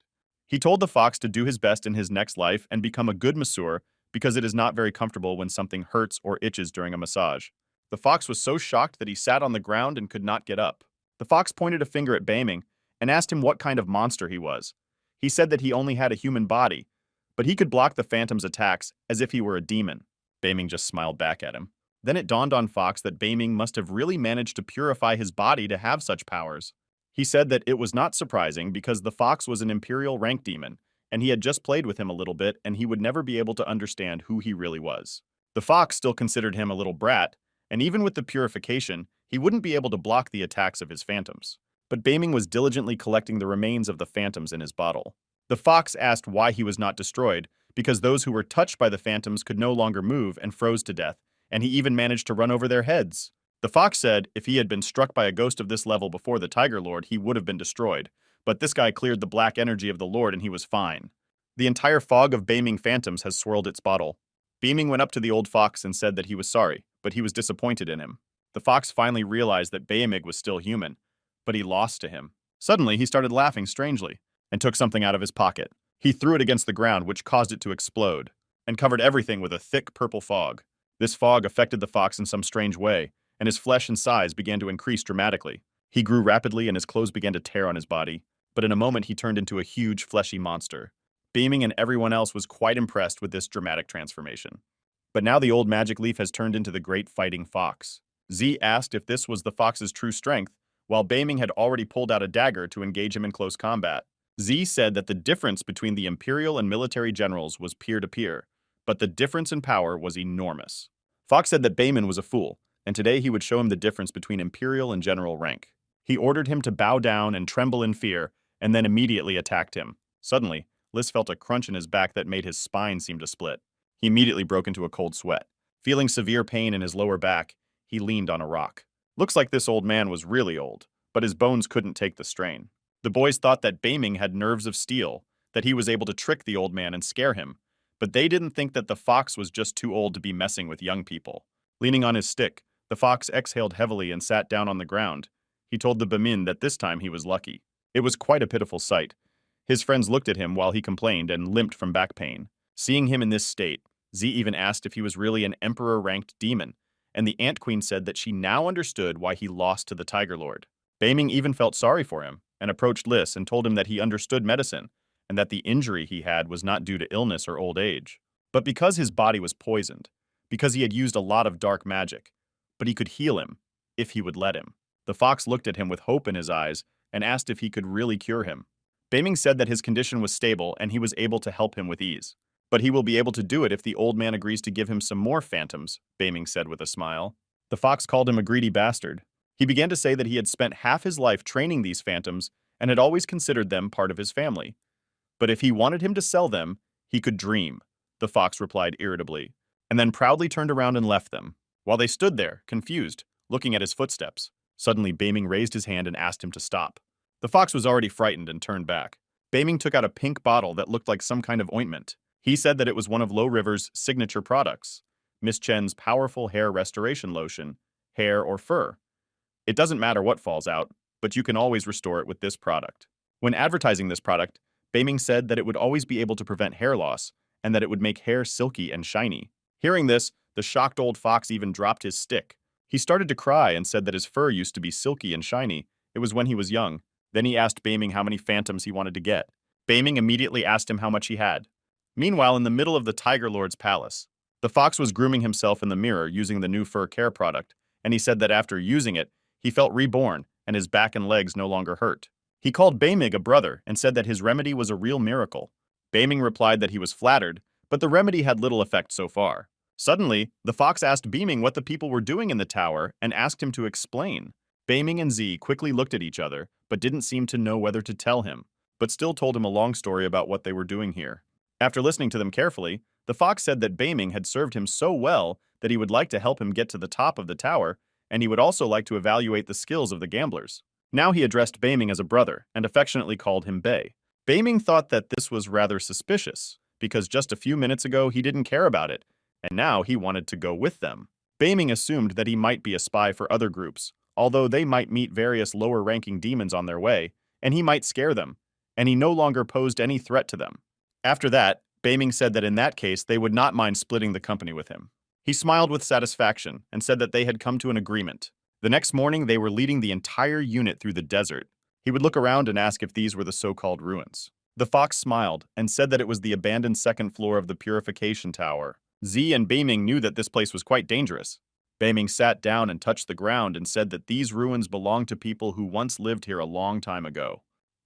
He told the fox to do his best in his next life and become a good masseur because it is not very comfortable when something hurts or itches during a massage. The fox was so shocked that he sat on the ground and could not get up. The fox pointed a finger at Baming and asked him what kind of monster he was. He said that he only had a human body, but he could block the phantom's attacks as if he were a demon. Baming just smiled back at him. Then it dawned on Fox that Baming must have really managed to purify his body to have such powers. He said that it was not surprising because the fox was an imperial rank demon, and he had just played with him a little bit and he would never be able to understand who he really was. The fox still considered him a little brat, and even with the purification, he wouldn't be able to block the attacks of his phantoms. But Baming was diligently collecting the remains of the phantoms in his bottle. The fox asked why he was not destroyed, because those who were touched by the phantoms could no longer move and froze to death, and he even managed to run over their heads. The fox said if he had been struck by a ghost of this level before the Tiger Lord, he would have been destroyed, but this guy cleared the black energy of the Lord and he was fine. The entire fog of Baming phantoms has swirled its bottle. Baming went up to the old fox and said that he was sorry, but he was disappointed in him. The fox finally realized that Baming was still human, but he lost to him. Suddenly, he started laughing strangely and took something out of his pocket. He threw it against the ground, which caused it to explode, and covered everything with a thick purple fog. This fog affected the fox in some strange way, and his flesh and size began to increase dramatically. He grew rapidly and his clothes began to tear on his body, but in a moment he turned into a huge fleshy monster. Baming and everyone else was quite impressed with this dramatic transformation. But now the old magic leaf has turned into the great fighting fox. Z asked if this was the fox's true strength, while Baming had already pulled out a dagger to engage him in close combat. Z said that the difference between the imperial and military generals was peer-to-peer, but the difference in power was enormous. Fox said that Baming was a fool, and today he would show him the difference between imperial and general rank. He ordered him to bow down and tremble in fear, and then immediately attacked him. Suddenly, Liz felt a crunch in his back that made his spine seem to split. He immediately broke into a cold sweat. Feeling severe pain in his lower back, he leaned on a rock. Looks like this old man was really old, but his bones couldn't take the strain. The boys thought that Baming had nerves of steel, that he was able to trick the old man and scare him, but they didn't think that the fox was just too old to be messing with young people. Leaning on his stick, the fox exhaled heavily and sat down on the ground. He told the Bamin that this time he was lucky. It was quite a pitiful sight. His friends looked at him while he complained and limped from back pain. Seeing him in this state, Z even asked if he was really an emperor-ranked demon, and the Ant Queen said that she now understood why he lost to the Tiger Lord. Baming even felt sorry for him and approached Liz and told him that he understood medicine and that the injury he had was not due to illness or old age, but because his body was poisoned, because he had used a lot of dark magic, but he could heal him if he would let him. The fox looked at him with hope in his eyes and asked if he could really cure him. Baming said that his condition was stable and he was able to help him with ease. But he will be able to do it if the old man agrees to give him some more phantoms, Baming said with a smile. The fox called him a greedy bastard. He began to say that he had spent half his life training these phantoms and had always considered them part of his family. But if he wanted him to sell them, he could dream, the fox replied irritably, and then proudly turned around and left them. While they stood there, confused, looking at his footsteps, suddenly Baming raised his hand and asked him to stop. The fox was already frightened and turned back. Baming took out a pink bottle that looked like some kind of ointment. He said that it was one of Low River's signature products, Miss Chen's powerful hair restoration lotion, hair or fur. It doesn't matter what falls out, but you can always restore it with this product. When advertising this product, Baming said that it would always be able to prevent hair loss and that it would make hair silky and shiny. Hearing this, the shocked old fox even dropped his stick. He started to cry and said that his fur used to be silky and shiny. It was when he was young. Then he asked Baming how many phantoms he wanted to get. Baming immediately asked him how much he had. Meanwhile, in the middle of the Tiger Lord's palace, the fox was grooming himself in the mirror using the new fur care product, and he said that after using it, he felt reborn and his back and legs no longer hurt. He called Baming a brother and said that his remedy was a real miracle. Baming replied that he was flattered, but the remedy had little effect so far. Suddenly, the fox asked Baming what the people were doing in the tower and asked him to explain. Baming and Z quickly looked at each other, but didn't seem to know whether to tell him, but still told him a long story about what they were doing here. After listening to them carefully, the fox said that Baming had served him so well that he would like to help him get to the top of the tower, and he would also like to evaluate the skills of the gamblers. Now he addressed Baming as a brother and affectionately called him Bay. Baming thought that this was rather suspicious, because just a few minutes ago he didn't care about it, and now he wanted to go with them. Baming assumed that he might be a spy for other groups, although they might meet various lower-ranking demons on their way, and he might scare them, and he no longer posed any threat to them. After that, Beiming said that in that case they would not mind splitting the company with him. He smiled with satisfaction and said that they had come to an agreement. The next morning they were leading the entire unit through the desert. He would look around and ask if these were the so-called ruins. The fox smiled and said that it was the abandoned second floor of the purification tower. Z and Beiming knew that this place was quite dangerous. Beiming sat down and touched the ground and said that these ruins belonged to people who once lived here a long time ago.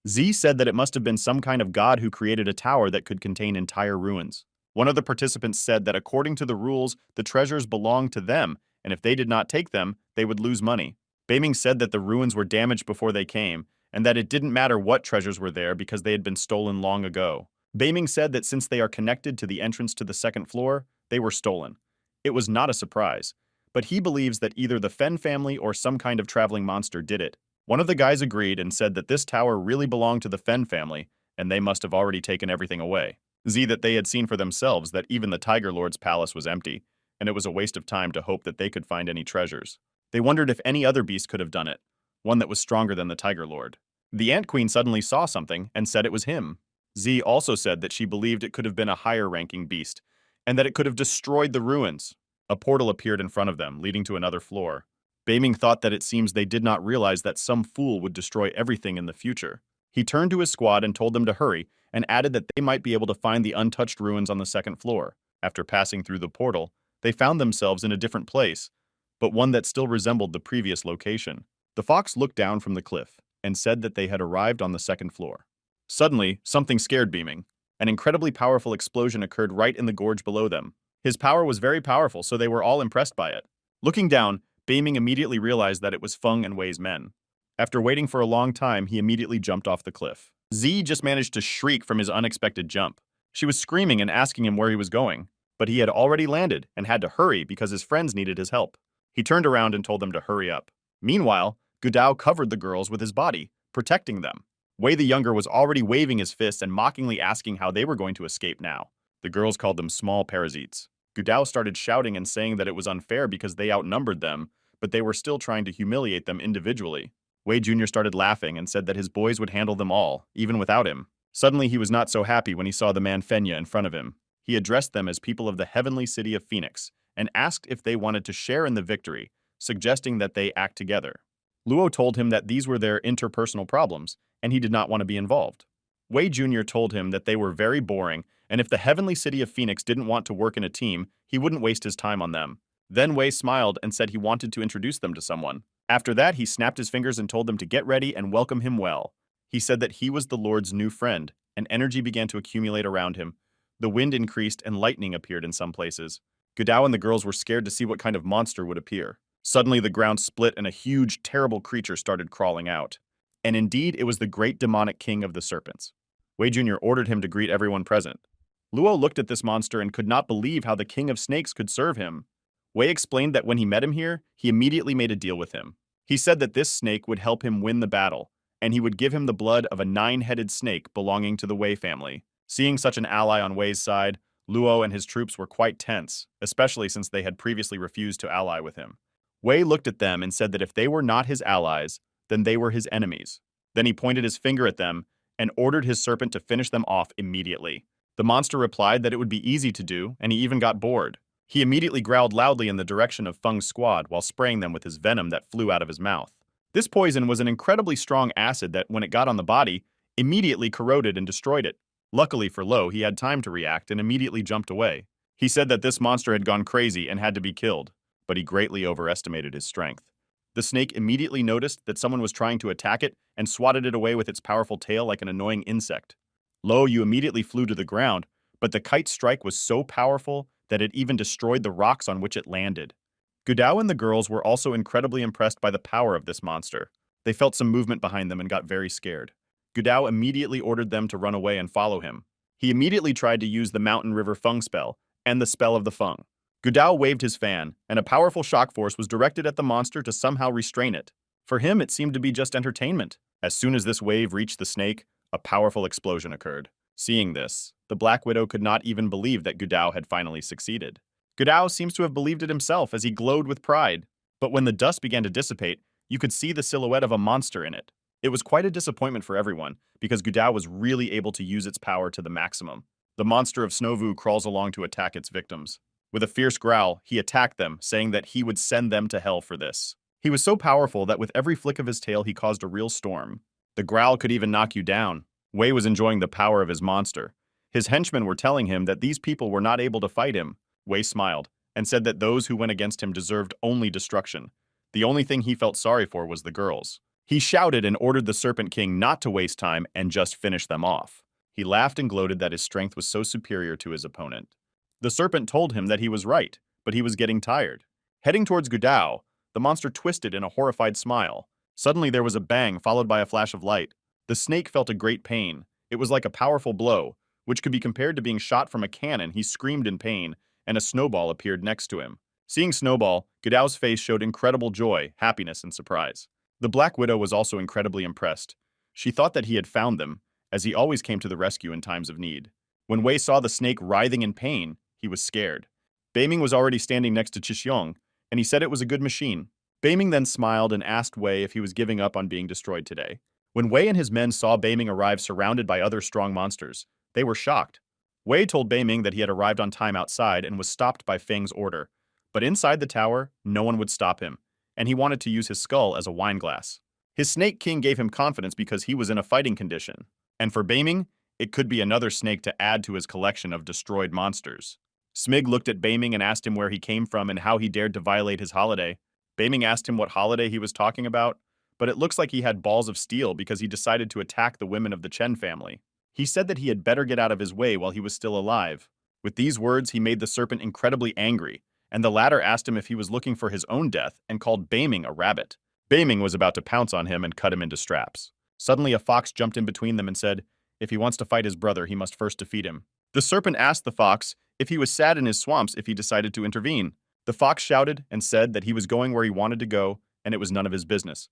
Z said that it must have been some kind of god who created a tower that could contain entire ruins. One of the participants said that according to the rules, the treasures belonged to them, and if they did not take them, they would lose money. Beiming said that the ruins were damaged before they came, and that it didn't matter what treasures were there because they had been stolen long ago. Beiming said that since they are connected to the entrance to the second floor, they were stolen. It was not a surprise, but he believes that either the Fen family or some kind of traveling monster did it. One of the guys agreed and said that this tower really belonged to the Fen family, and they must have already taken everything away. Z that they had seen for themselves that even the Tiger Lord's palace was empty, and it was a waste of time to hope that they could find any treasures. They wondered if any other beast could have done it, one that was stronger than the Tiger Lord. The Ant Queen suddenly saw something and said it was him. Z also said that she believed it could have been a higher-ranking beast, and that it could have destroyed the ruins. A portal appeared in front of them, leading to another floor. Beiming thought that it seems they did not realize that some fool would destroy everything in the future. He turned to his squad and told them to hurry, and added that they might be able to find the untouched ruins on the second floor. After passing through the portal, they found themselves in a different place, but one that still resembled the previous location. The fox looked down from the cliff and said that they had arrived on the second floor. Suddenly, something scared Beiming. An incredibly powerful explosion occurred right in the gorge below them. His power was very powerful, so they were all impressed by it. Looking down, Beiming immediately realized that it was Feng and Wei's men. After waiting for a long time, he immediately jumped off the cliff. Z just managed to shriek from his unexpected jump. She was screaming and asking him where he was going, but he had already landed and had to hurry because his friends needed his help. He turned around and told them to hurry up. Meanwhile, Gudao covered the girls with his body, protecting them. Wei the Younger was already waving his fists and mockingly asking how they were going to escape now. The girls called them small parasites. Gudao started shouting and saying that it was unfair because they outnumbered them, but they were still trying to humiliate them individually. Wei Jr. started laughing and said that his boys would handle them all, even without him. Suddenly he was not so happy when he saw the man Fenya in front of him. He addressed them as people of the heavenly city of Phoenix and asked if they wanted to share in the victory, suggesting that they act together. Luo told him that these were their interpersonal problems, and he did not want to be involved. Wei Jr. told him that they were very boring, and if the heavenly city of Phoenix didn't want to work in a team, he wouldn't waste his time on them. Then Wei smiled and said he wanted to introduce them to someone. After that, he snapped his fingers and told them to get ready and welcome him well. He said that he was the Lord's new friend, and energy began to accumulate around him. The wind increased and lightning appeared in some places. Gudao and the girls were scared to see what kind of monster would appear. Suddenly the ground split and a huge, terrible creature started crawling out. And indeed, it was the great demonic king of the serpents. Wei Jr. ordered him to greet everyone present. Luo looked at this monster and could not believe how the king of snakes could serve him. Wei explained that when he met him here, he immediately made a deal with him. He said that this snake would help him win the battle, and he would give him the blood of a 9-headed snake belonging to the Wei family. Seeing such an ally on Wei's side, Luo and his troops were quite tense, especially since they had previously refused to ally with him. Wei looked at them and said that if they were not his allies, then they were his enemies. Then he pointed his finger at them and ordered his serpent to finish them off immediately. The monster replied that it would be easy to do, and he even got bored. He immediately growled loudly in the direction of Feng's squad while spraying them with his venom that flew out of his mouth. This poison was an incredibly strong acid that, when it got on the body, immediately corroded and destroyed it. Luckily for Lo, he had time to react and immediately jumped away. He said that this monster had gone crazy and had to be killed, but he greatly overestimated his strength. The snake immediately noticed that someone was trying to attack it and swatted it away with its powerful tail like an annoying insect. Lo, you immediately flew to the ground, but the kite's strike was so powerful that it even destroyed the rocks on which it landed. Gudao and the girls were also incredibly impressed by the power of this monster. They felt some movement behind them and got very scared. Gudao immediately ordered them to run away and follow him. He immediately tried to use the Mountain River Feng spell and the spell of the Feng. Gudao waved his fan, and a powerful shock force was directed at the monster to somehow restrain it. For him, it seemed to be just entertainment. As soon as this wave reached the snake, a powerful explosion occurred. Seeing this, the Black Widow could not even believe that Gudao had finally succeeded. Gudao seems to have believed it himself as he glowed with pride. But when the dust began to dissipate, you could see the silhouette of a monster in it. It was quite a disappointment for everyone, because Gudao was really able to use its power to the maximum. The monster of Snowvu crawls along to attack its victims. With a fierce growl, he attacked them, saying that he would send them to hell for this. He was so powerful that with every flick of his tail he caused a real storm. The growl could even knock you down. Wei was enjoying the power of his monster. His henchmen were telling him that these people were not able to fight him. Wei smiled, and said that those who went against him deserved only destruction. The only thing he felt sorry for was the girls. He shouted and ordered the Serpent King not to waste time and just finish them off. He laughed and gloated that his strength was so superior to his opponent. The serpent told him that he was right, but he was getting tired. Heading towards Gudao, the monster twisted in a horrified smile. Suddenly there was a bang followed by a flash of light. The snake felt a great pain. It was like a powerful blow, which could be compared to being shot from a cannon. He screamed in pain, and a snowball appeared next to him. Seeing Snowball, Gudao's face showed incredible joy, happiness, and surprise. The Black Widow was also incredibly impressed. She thought that he had found them, as he always came to the rescue in times of need. When Wei saw the snake writhing in pain, he was scared. Beiming was already standing next to Chixiong, and he said it was a good machine. Beiming then smiled and asked Wei if he was giving up on being destroyed today. When Wei and his men saw Beiming arrive surrounded by other strong monsters, they were shocked. Wei told Beiming that he had arrived on time outside and was stopped by Feng's order. But inside the tower, no one would stop him, and he wanted to use his skull as a wine glass. His Snake King gave him confidence because he was in a fighting condition. And for Beiming, it could be another snake to add to his collection of destroyed monsters. Smig looked at Beiming and asked him where he came from and how he dared to violate his holiday. Beiming asked him what holiday he was talking about, but it looks like he had balls of steel because he decided to attack the women of the Chen family. He said that he had better get out of his way while he was still alive. With these words, he made the serpent incredibly angry, and the latter asked him if he was looking for his own death and called Beiming a rabbit. Beiming was about to pounce on him and cut him into straps. Suddenly a fox jumped in between them and said, if he wants to fight his brother, he must first defeat him. The serpent asked the fox if he was sad in his swamps if he decided to intervene. The fox shouted and said that he was going where he wanted to go, and it was none of his business,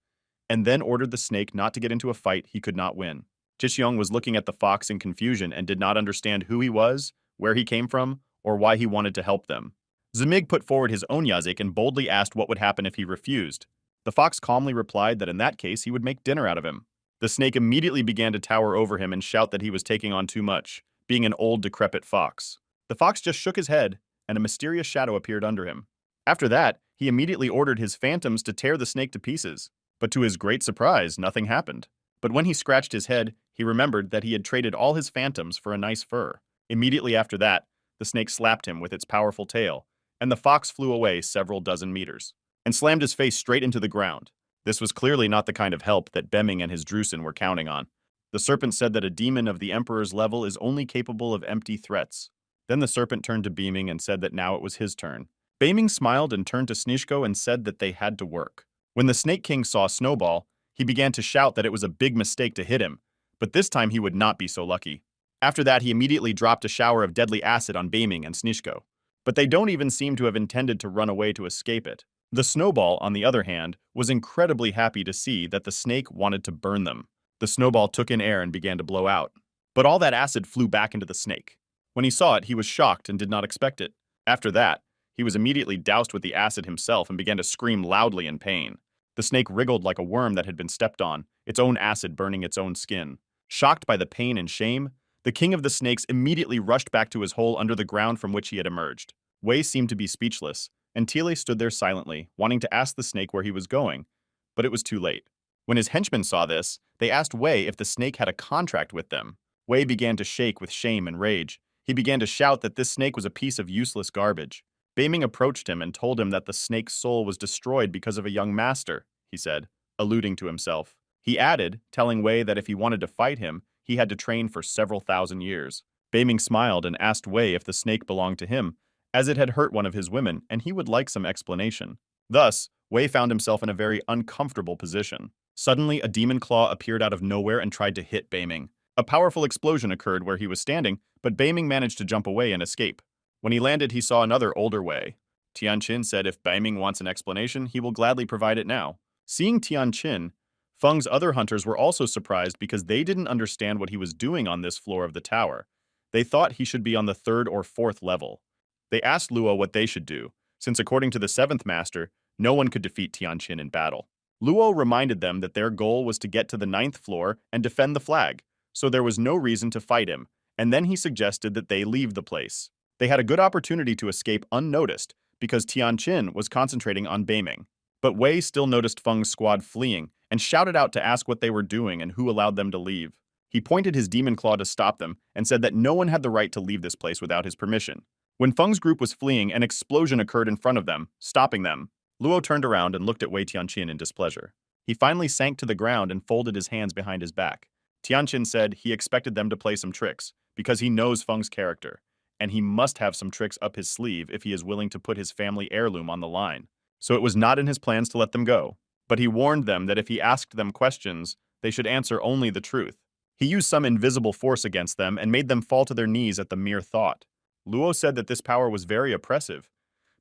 and then ordered the snake not to get into a fight he could not win. Chixiong was looking at the fox in confusion and did not understand who he was, where he came from, or why he wanted to help them. Zemig put forward his own yazik and boldly asked what would happen if he refused. The fox calmly replied that in that case he would make dinner out of him. The snake immediately began to tower over him and shout that he was taking on too much, being an old decrepit fox. The fox just shook his head, and a mysterious shadow appeared under him. After that, he immediately ordered his phantoms to tear the snake to pieces. But to his great surprise, nothing happened. But when he scratched his head, he remembered that he had traded all his phantoms for a nice fur. Immediately after that, the snake slapped him with its powerful tail, and the fox flew away several dozen meters, and slammed his face straight into the ground. This was clearly not the kind of help that Beiming and his Drusen were counting on. The serpent said that a demon of the Emperor's level is only capable of empty threats. Then the serpent turned to Beiming and said that now it was his turn. Beiming smiled and turned to Snishko and said that they had to work. When the Snake King saw Snowball, he began to shout that it was a big mistake to hit him, but this time he would not be so lucky. After that, he immediately dropped a shower of deadly acid on Beiming and Snishko. But they don't even seem to have intended to run away to escape it. The Snowball, on the other hand, was incredibly happy to see that the snake wanted to burn them. The Snowball took in air and began to blow out. But all that acid flew back into the snake. When he saw it, he was shocked and did not expect it. After that, he was immediately doused with the acid himself and began to scream loudly in pain. The snake wriggled like a worm that had been stepped on, its own acid burning its own skin. Shocked by the pain and shame, the king of the snakes immediately rushed back to his hole under the ground from which he had emerged. Wei seemed to be speechless, and Tile stood there silently, wanting to ask the snake where he was going, but it was too late. When his henchmen saw this, they asked Wei if the snake had a contract with them. Wei began to shake with shame and rage. He began to shout that this snake was a piece of useless garbage. Beiming approached him and told him that the snake's soul was destroyed because of a young master, he said, alluding to himself. He added, telling Wei that if he wanted to fight him, he had to train for several thousand years. Beiming smiled and asked Wei if the snake belonged to him, as it had hurt one of his women, and he would like some explanation. Thus, Wei found himself in a very uncomfortable position. Suddenly, a demon claw appeared out of nowhere and tried to hit Beiming. A powerful explosion occurred where he was standing, but Beiming managed to jump away and escape. When he landed, he saw another older Wei. Tianqin said if Beiming wants an explanation, he will gladly provide it now. Seeing Tianqin, Feng's other hunters were also surprised because they didn't understand what he was doing on this floor of the tower. They thought he should be on the 3rd or 4th level. They asked Luo what they should do, since according to the 7th master, no one could defeat Tianqin in battle. Luo reminded them that their goal was to get to the 9th floor and defend the flag, so there was no reason to fight him, and then he suggested that they leave the place. They had a good opportunity to escape unnoticed because Tianqin was concentrating on Beiming. But Wei still noticed Feng's squad fleeing and shouted out to ask what they were doing and who allowed them to leave. He pointed his demon claw to stop them and said that no one had the right to leave this place without his permission. When Feng's group was fleeing, an explosion occurred in front of them, stopping them. Luo turned around and looked at Wei Tianqin in displeasure. He finally sank to the ground and folded his hands behind his back. Tianqin said he expected them to play some tricks, because he knows Feng's character, and he must have some tricks up his sleeve if he is willing to put his family heirloom on the line. So it was not in his plans to let them go, but he warned them that if he asked them questions, they should answer only the truth. He used some invisible force against them and made them fall to their knees at the mere thought. Luo said that this power was very oppressive,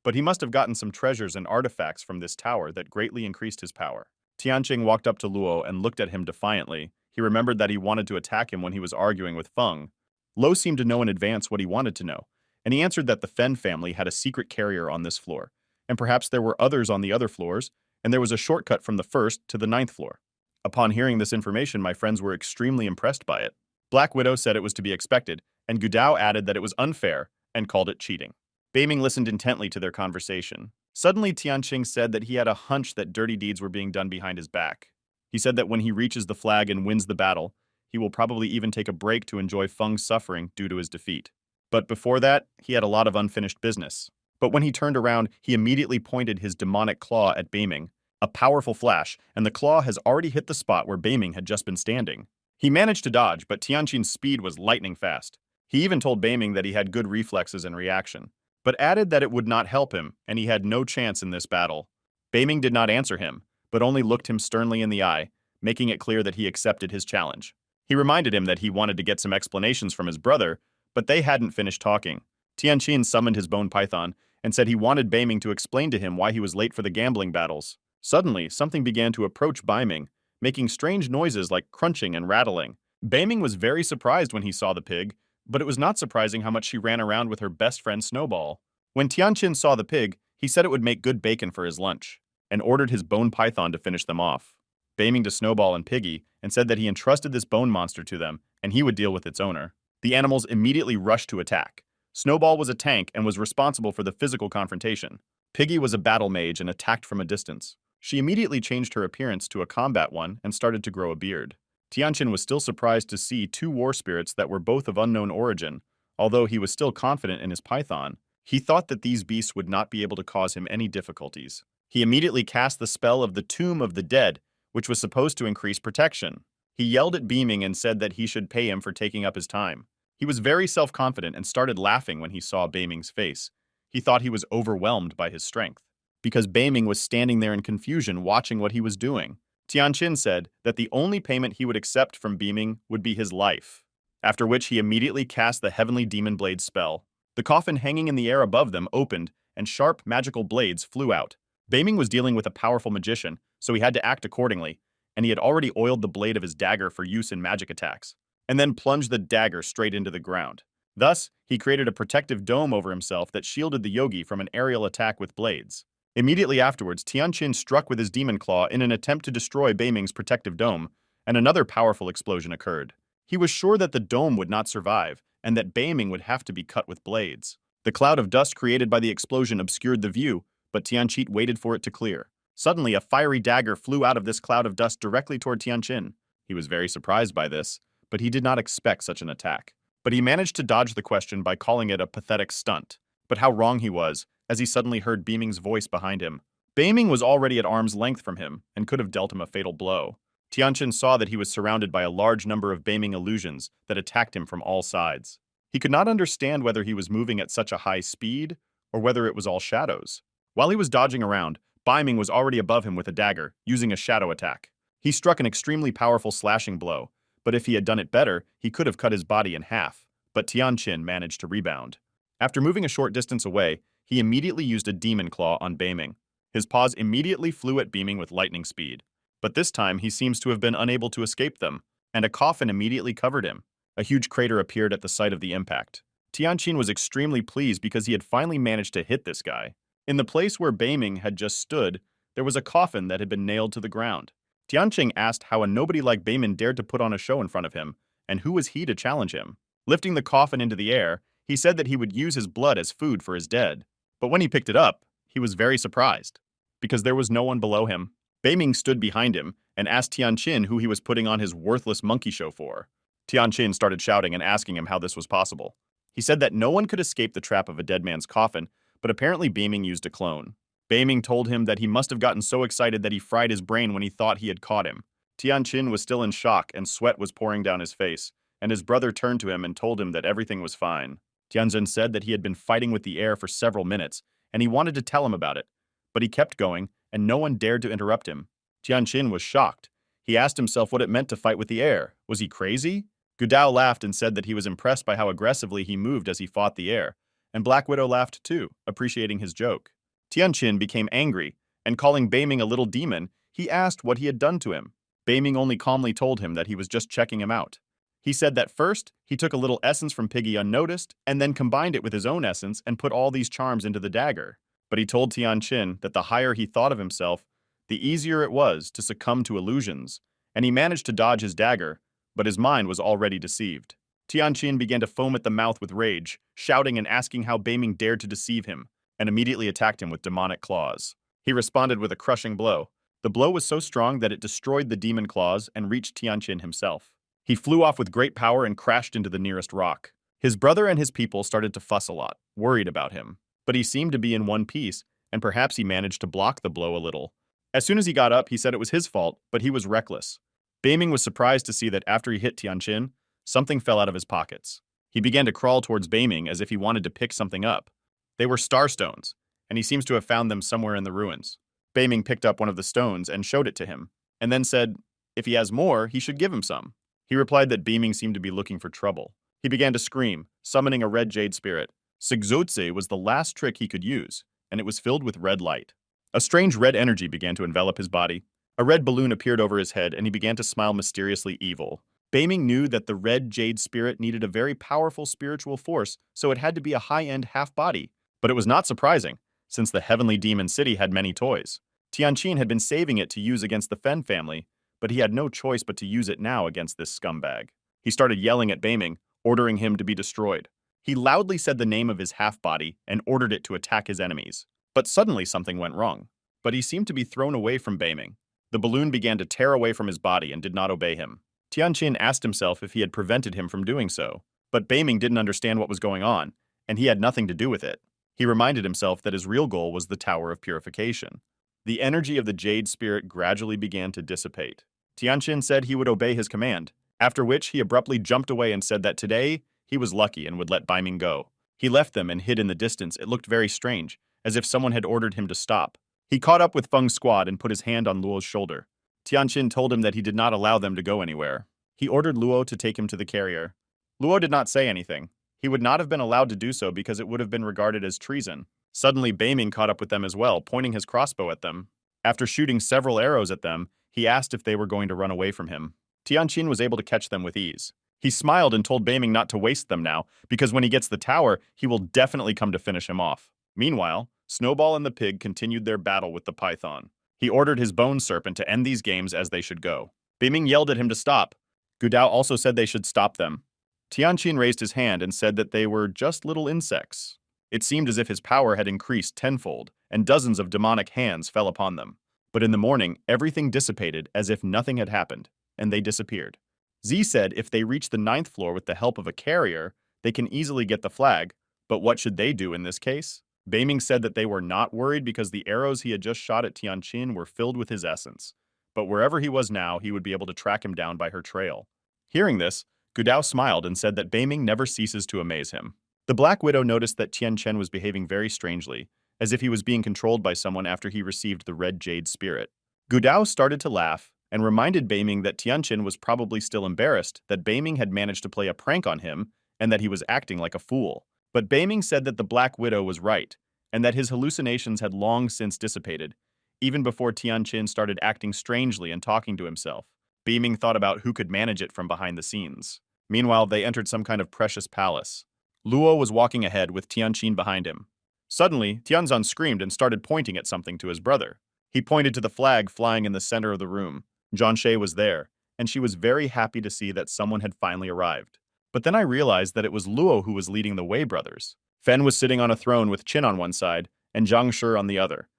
but he must have gotten some treasures and artifacts from this tower that greatly increased his power. Tianqing walked up to Luo and looked at him defiantly. He remembered that he wanted to attack him when he was arguing with Feng. Luo seemed to know in advance what he wanted to know, and he answered that the Fen family had a secret carrier on this floor, and perhaps there were others on the other floors, and there was a shortcut from the 1st to the 9th floor. Upon hearing this information, my friends were extremely impressed by it. Black Widow said it was to be expected, and Gudao added that it was unfair and called it cheating. Beiming listened intently to their conversation. Suddenly, Tianqing said that he had a hunch that dirty deeds were being done behind his back. He said that when he reaches the flag and wins the battle, he will probably even take a break to enjoy Feng's suffering due to his defeat. But before that, he had a lot of unfinished business. But when he turned around, he immediately pointed his demonic claw at Beiming. A powerful flash, and the claw has already hit the spot where Beiming had just been standing. He managed to dodge, but Tianqin's speed was lightning fast. He even told Beiming that he had good reflexes and reaction, but added that it would not help him, and he had no chance in this battle. Beiming did not answer him, but only looked him sternly in the eye, making it clear that he accepted his challenge. He reminded him that he wanted to get some explanations from his brother, but they hadn't finished talking. Tianqin summoned his bone python and said he wanted Beiming to explain to him why he was late for the gambling battles. Suddenly, something began to approach Beiming, making strange noises like crunching and rattling. Beiming was very surprised when he saw the pig, but it was not surprising how much she ran around with her best friend Snowball. When Tianqin saw the pig, he said it would make good bacon for his lunch, and ordered his bone python to finish them off. Beiming to Snowball and Piggy and said that he entrusted this bone monster to them, and he would deal with its owner. The animals immediately rushed to attack. Snowball was a tank and was responsible for the physical confrontation. Piggy was a battle mage and attacked from a distance. She immediately changed her appearance to a combat one and started to grow a beard. Tianqin was still surprised to see two war spirits that were both of unknown origin. Although he was still confident in his python, he thought that these beasts would not be able to cause him any difficulties. He immediately cast the spell of the Tomb of the Dead, which was supposed to increase protection. He yelled at Beiming and said that he should pay him for taking up his time. He was very self-confident and started laughing when he saw Beiming's face. He thought he was overwhelmed by his strength, because Beiming was standing there in confusion watching what he was doing. Tianqin said that the only payment he would accept from Beiming would be his life, after which he immediately cast the Heavenly Demon Blade spell. The coffin hanging in the air above them opened, and sharp magical blades flew out. Beiming was dealing with a powerful magician, so he had to act accordingly, and he had already oiled the blade of his dagger for use in magic attacks, and then plunged the dagger straight into the ground. Thus, he created a protective dome over himself that shielded the yogi from an aerial attack with blades. Immediately afterwards, Tianqin struck with his demon claw in an attempt to destroy Beiming's protective dome, and another powerful explosion occurred. He was sure that the dome would not survive, and that Beiming would have to be cut with blades. The cloud of dust created by the explosion obscured the view, but Tianqin waited for it to clear. Suddenly, a fiery dagger flew out of this cloud of dust directly toward Tianqin. He was very surprised by this, but he did not expect such an attack. But he managed to dodge the question by calling it a pathetic stunt. But how wrong he was, as he suddenly heard Beiming's voice behind him. Beiming was already at arm's length from him, and could have dealt him a fatal blow. Tianqin saw that he was surrounded by a large number of Beiming illusions that attacked him from all sides. He could not understand whether he was moving at such a high speed, or whether it was all shadows. While he was dodging around, Beiming was already above him with a dagger, using a shadow attack. He struck an extremely powerful slashing blow, but if he had done it better, he could have cut his body in half. But Tianqin managed to rebound. After moving a short distance away, he immediately used a demon claw on Beiming. His paws immediately flew at Beiming with lightning speed. But this time, he seems to have been unable to escape them, and a coffin immediately covered him. A huge crater appeared at the site of the impact. Tianqin was extremely pleased because he had finally managed to hit this guy. In the place where Beiming had just stood, there was a coffin that had been nailed to the ground. Tianqin asked how a nobody like Beiming dared to put on a show in front of him, and who was he to challenge him. Lifting the coffin into the air, he said that he would use his blood as food for his dead. But when he picked it up, he was very surprised, because there was no one below him. Beiming stood behind him and asked Tianqin who he was putting on his worthless monkey show for. Tianqin started shouting and asking him how this was possible. He said that no one could escape the trap of a dead man's coffin, but apparently Beiming used a clone. Beiming told him that he must have gotten so excited that he fried his brain when he thought he had caught him. Tianqin was still in shock and sweat was pouring down his face, and his brother turned to him and told him that everything was fine. Tianjin said that he had been fighting with the air for several minutes, and he wanted to tell him about it, but he kept going, and no one dared to interrupt him. Tianqin was shocked. He asked himself what it meant to fight with the air. Was he crazy? Gudao laughed and said that he was impressed by how aggressively he moved as he fought the air, and Black Widow laughed too, appreciating his joke. Tianqin became angry, and calling Beiming a little demon, he asked what he had done to him. Beiming only calmly told him that he was just checking him out. He said that first, he took a little essence from Piggy unnoticed, and then combined it with his own essence and put all these charms into the dagger. But he told Tianqin that the higher he thought of himself, the easier it was to succumb to illusions, and he managed to dodge his dagger, but his mind was already deceived. Tianqin began to foam at the mouth with rage, shouting and asking how Beiming dared to deceive him, and immediately attacked him with demonic claws. He responded with a crushing blow. The blow was so strong that it destroyed the demon claws and reached Tianqin himself. He flew off with great power and crashed into the nearest rock. His brother and his people started to fuss a lot, worried about him. But he seemed to be in one piece, and perhaps he managed to block the blow a little. As soon as he got up, he said it was his fault, but he was reckless. Beiming was surprised to see that after he hit Tianqin, something fell out of his pockets. He began to crawl towards Beiming as if he wanted to pick something up. They were starstones, and he seems to have found them somewhere in the ruins. Beiming picked up one of the stones and showed it to him, and then said, if he has more, he should give him some. He replied that Beiming seemed to be looking for trouble. He began to scream, summoning a red jade spirit. Sigzotze was the last trick he could use, and it was filled with red light. A strange red energy began to envelop his body. A red balloon appeared over his head, and he began to smile mysteriously evil. Beiming knew that the red jade spirit needed a very powerful spiritual force, so it had to be a high-end half-body. But it was not surprising, since the heavenly demon city had many toys. Tianqin had been saving it to use against the Fen family, but he had no choice but to use it now against this scumbag. He started yelling at Beiming, ordering him to be destroyed. He loudly said the name of his half-body and ordered it to attack his enemies. But suddenly something went wrong. But he seemed to be thrown away from Beiming. The balloon began to tear away from his body and did not obey him. Tianqin asked himself if he had prevented him from doing so. But Beiming didn't understand what was going on, and he had nothing to do with it. He reminded himself that his real goal was the Tower of Purification. The energy of the Jade Spirit gradually began to dissipate. Tianqin said he would obey his command, after which he abruptly jumped away and said that today he was lucky and would let Beiming go. He left them and hid in the distance. It looked very strange, as if someone had ordered him to stop. He caught up with Feng's squad and put his hand on Luo's shoulder. Tianqin told him that he did not allow them to go anywhere. He ordered Luo to take him to the carrier. Luo did not say anything. He would not have been allowed to do so because it would have been regarded as treason. Suddenly, Beiming caught up with them as well, pointing his crossbow at them. After shooting several arrows at them, he asked if they were going to run away from him. Tianqin was able to catch them with ease. He smiled and told Beiming not to waste them now, because when he gets the tower, he will definitely come to finish him off. Meanwhile, Snowball and the pig continued their battle with the python. He ordered his bone serpent to end these games as they should go. Beiming yelled at him to stop. Gudao also said they should stop them. Tianqin raised his hand and said that they were just little insects. It seemed as if his power had increased tenfold, and dozens of demonic hands fell upon them. But in the morning, everything dissipated as if nothing had happened, and they disappeared. Z said if they reach the 9th floor with the help of a carrier, they can easily get the flag, but what should they do in this case? Beiming said that they were not worried because the arrows he had just shot at Tianqin were filled with his essence, but wherever he was now, he would be able to track him down by her trail. Hearing this, Gudao smiled and said that Beiming never ceases to amaze him. The Black Widow noticed that Tianqin was behaving very strangely, as if he was being controlled by someone after he received the red jade spirit. Gudao started to laugh and reminded Beiming that Tianqin was probably still embarrassed that Beiming had managed to play a prank on him and that he was acting like a fool. But Beiming said that the Black Widow was right, and that his hallucinations had long since dissipated, even before Tianqin started acting strangely and talking to himself. Beiming thought about who could manage it from behind the scenes. Meanwhile, they entered some kind of precious palace. Luo was walking ahead with Tianqin behind him. Suddenly, Tianzan screamed and started pointing at something to his brother. He pointed to the flag flying in the center of the room. Zhanshe was there, and she was very happy to see that someone had finally arrived. But then I realized that it was Luo who was leading the Wei brothers. Fen was sitting on a throne with Qin on one side and Zhang Shi on the other,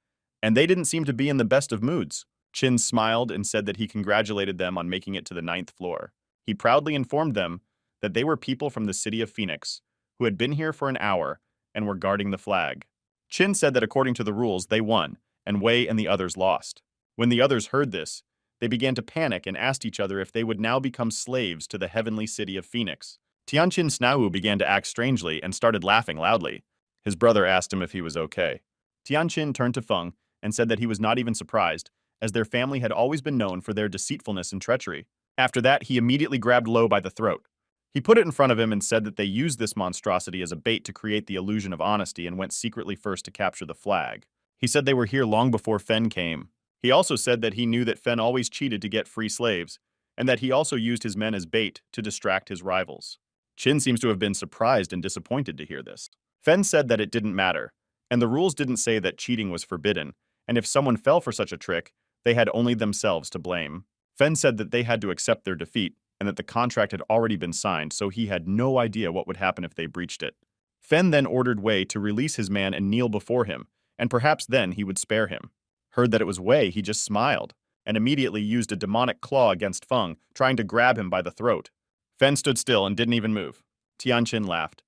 and they didn't seem to be in the best of moods. Qin smiled and said that he congratulated them on making it to the 9th floor. He proudly informed them that they were people from the city of Phoenix who had been here for an hour and were guarding the flag. Qin said that according to the rules, they won, and Wei and the others lost. When the others heard this, they began to panic and asked each other if they would now become slaves to the heavenly city of Phoenix. Tianqin Snau began to act strangely and started laughing loudly. His brother asked him if he was okay. Tianqin turned to Feng and said that he was not even surprised, as their family had always been known for their deceitfulness and treachery. After that, he immediately grabbed Lo by the throat. He put it in front of him and said that they used this monstrosity as a bait to create the illusion of honesty and went secretly first to capture the flag. He said they were here long before Fen came. He also said that he knew that Fen always cheated to get free slaves, and that he also used his men as bait to distract his rivals. Qin seems to have been surprised and disappointed to hear this. Fen said that it didn't matter, and the rules didn't say that cheating was forbidden, and if someone fell for such a trick, they had only themselves to blame. Fen said that they had to accept their defeat, and that the contract had already been signed, so he had no idea what would happen if they breached it. Fen then ordered Wei to release his man and kneel before him, and perhaps then he would spare him. Heard that it was Wei, he just smiled, and immediately used a demonic claw against Feng, trying to grab him by the throat. Fen stood still and didn't even move. Tianqin laughed.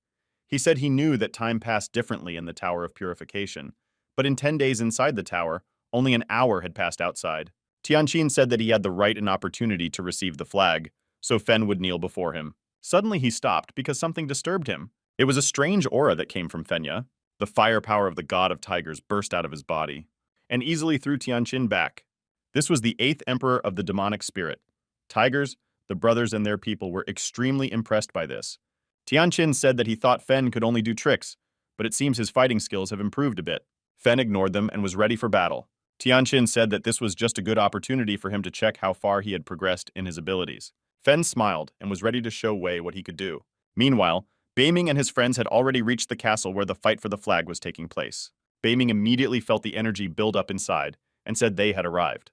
He said he knew that time passed differently in the Tower of Purification, but in 10 days inside the tower, only an hour had passed outside. Tianqin said that he had the right and opportunity to receive the flag, so Fen would kneel before him. Suddenly he stopped because something disturbed him. It was a strange aura that came from Fenya. The firepower of the god of tigers burst out of his body, and easily threw Tianqin back. This was the 8th emperor of the demonic spirit. Tigers, the brothers and their people were extremely impressed by this. Tianqin said that he thought Fen could only do tricks, but it seems his fighting skills have improved a bit. Fen ignored them and was ready for battle. Tianqin said that this was just a good opportunity for him to check how far he had progressed in his abilities. Fen smiled and was ready to show Wei what he could do. Meanwhile, Beiming and his friends had already reached the castle where the fight for the flag was taking place. Beiming immediately felt the energy build up inside and said they had arrived.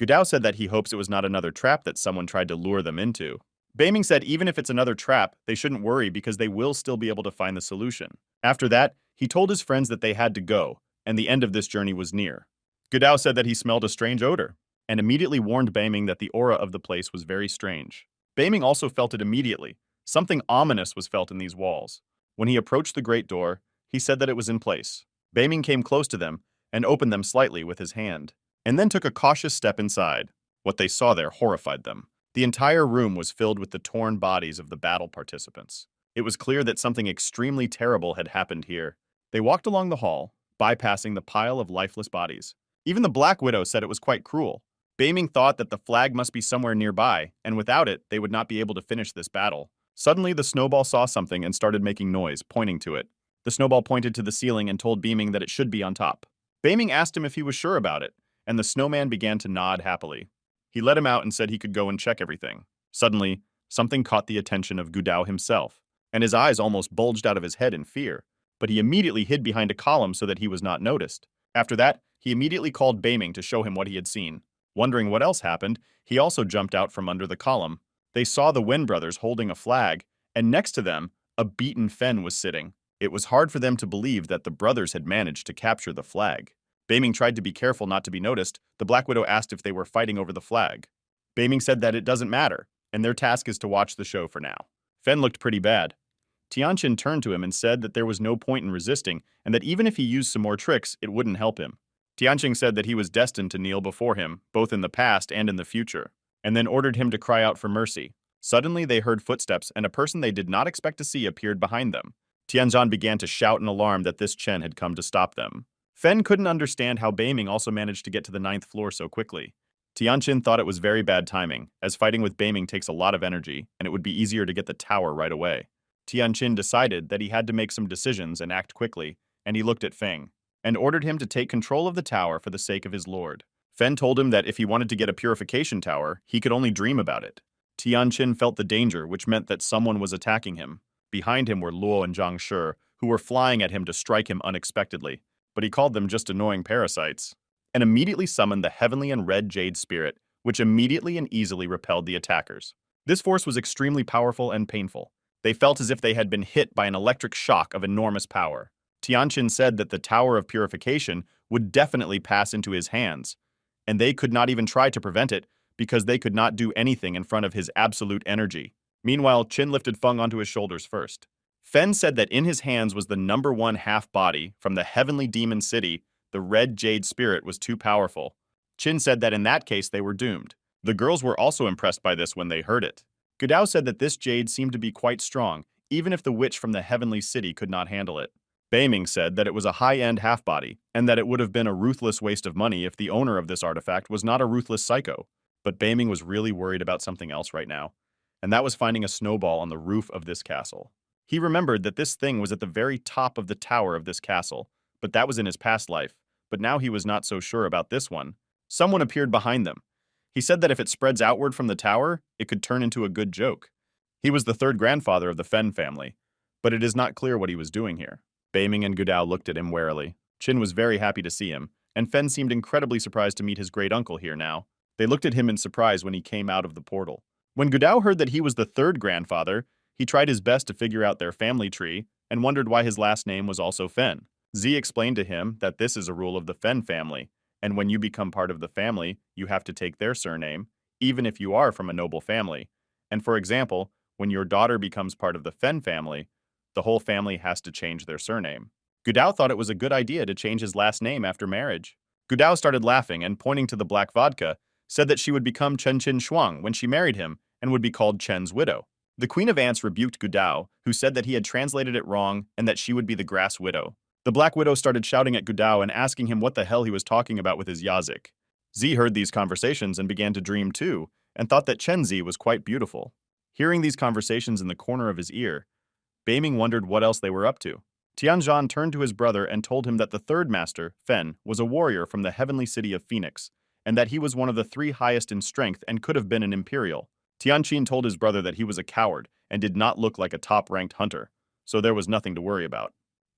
Gudao said that he hopes it was not another trap that someone tried to lure them into. Beiming said even if it's another trap, they shouldn't worry because they will still be able to find the solution. After that, he told his friends that they had to go, and the end of this journey was near. Gudao said that he smelled a strange odor, and immediately warned Beiming that the aura of the place was very strange. Beiming also felt it immediately. Something ominous was felt in these walls. When he approached the great door, he said that it was in place. Beiming came close to them and opened them slightly with his hand, and then took a cautious step inside. What they saw there horrified them. The entire room was filled with the torn bodies of the battle participants. It was clear that something extremely terrible had happened here. They walked along the hall, bypassing the pile of lifeless bodies. Even the Black Widow said it was quite cruel. Beiming thought that the flag must be somewhere nearby, and without it, they would not be able to finish this battle. Suddenly, the Snowball saw something and started making noise, pointing to it. The Snowball pointed to the ceiling and told Beiming that it should be on top. Beiming asked him if he was sure about it, and the snowman began to nod happily. He let him out and said he could go and check everything. Suddenly, something caught the attention of Gudao himself, and his eyes almost bulged out of his head in fear, but he immediately hid behind a column so that he was not noticed. After that, he immediately called Beiming to show him what he had seen. Wondering what else happened, he also jumped out from under the column. They saw the Wen brothers holding a flag, and next to them, a beaten Fen was sitting. It was hard for them to believe that the brothers had managed to capture the flag. Beiming tried to be careful not to be noticed. The Black Widow asked if they were fighting over the flag. Beiming said that it doesn't matter, and their task is to watch the show for now. Fen looked pretty bad. Tianqin turned to him and said that there was no point in resisting, and that even if he used some more tricks, it wouldn't help him. Tianqin said that he was destined to kneel before him, both in the past and in the future, and then ordered him to cry out for mercy. Suddenly, they heard footsteps, and a person they did not expect to see appeared behind them. Tianzhan began to shout in alarm that this Chen had come to stop them. Fen couldn't understand how Beiming also managed to get to the 9th floor so quickly. Tianqin thought it was very bad timing, as fighting with Beiming takes a lot of energy, and it would be easier to get the tower right away. Tianqin decided that he had to make some decisions and act quickly, and he looked at Feng, and ordered him to take control of the tower for the sake of his lord. Fen told him that if he wanted to get a purification tower, he could only dream about it. Tianqin felt the danger, which meant that someone was attacking him. Behind him were Luo and Zhang Shi, who were flying at him to strike him unexpectedly, but he called them just annoying parasites, and immediately summoned the heavenly and red jade spirit, which immediately and easily repelled the attackers. This force was extremely powerful and painful. They felt as if they had been hit by an electric shock of enormous power. Tianqin said that the Tower of Purification would definitely pass into his hands, and they could not even try to prevent it because they could not do anything in front of his absolute energy. Meanwhile, Qin lifted Feng onto his shoulders first. Fen said that in his hands was the number one half-body from the heavenly demon city. The red jade spirit was too powerful. Qin said that in that case they were doomed. The girls were also impressed by this when they heard it. Gudao said that this jade seemed to be quite strong, even if the witch from the heavenly city could not handle it. Beiming said that it was a high-end half-body, and that it would have been a ruthless waste of money if the owner of this artifact was not a ruthless psycho. But Beiming was really worried about something else right now, and that was finding a snowball on the roof of this castle. He remembered that this thing was at the very top of the tower of this castle, but that was in his past life, but now he was not so sure about this one. Someone appeared behind them. He said that if it spreads outward from the tower, it could turn into a good joke. He was the third grandfather of the Fen family, but it is not clear what he was doing here. Beiming and Gudao looked at him warily. Qin was very happy to see him, and Fen seemed incredibly surprised to meet his great-uncle here now. They looked at him in surprise when he came out of the portal. When Gudao heard that he was the third grandfather, he tried his best to figure out their family tree and wondered why his last name was also Fen. Z explained to him that this is a rule of the Fen family, and when you become part of the family, you have to take their surname, even if you are from a noble family. And for example, when your daughter becomes part of the Fen family, the whole family has to change their surname. Gudao thought it was a good idea to change his last name after marriage. Gudao started laughing and, pointing to the black vodka, said that she would become Chen Qin Shuang when she married him and would be called Chen's widow. The Queen of Ants rebuked Gudao, who said that he had translated it wrong and that she would be the grass widow. The Black Widow started shouting at Gudao and asking him what the hell he was talking about with his Yazik. Z heard these conversations and began to dream too, and thought that Chen Zi was quite beautiful. Hearing these conversations in the corner of his ear, Beiming wondered what else they were up to. Tianzhan turned to his brother and told him that the third master, Fen, was a warrior from the heavenly city of Phoenix, and that he was one of the 3 highest in strength and could have been an imperial. Tianqin told his brother that he was a coward and did not look like a top-ranked hunter, so there was nothing to worry about.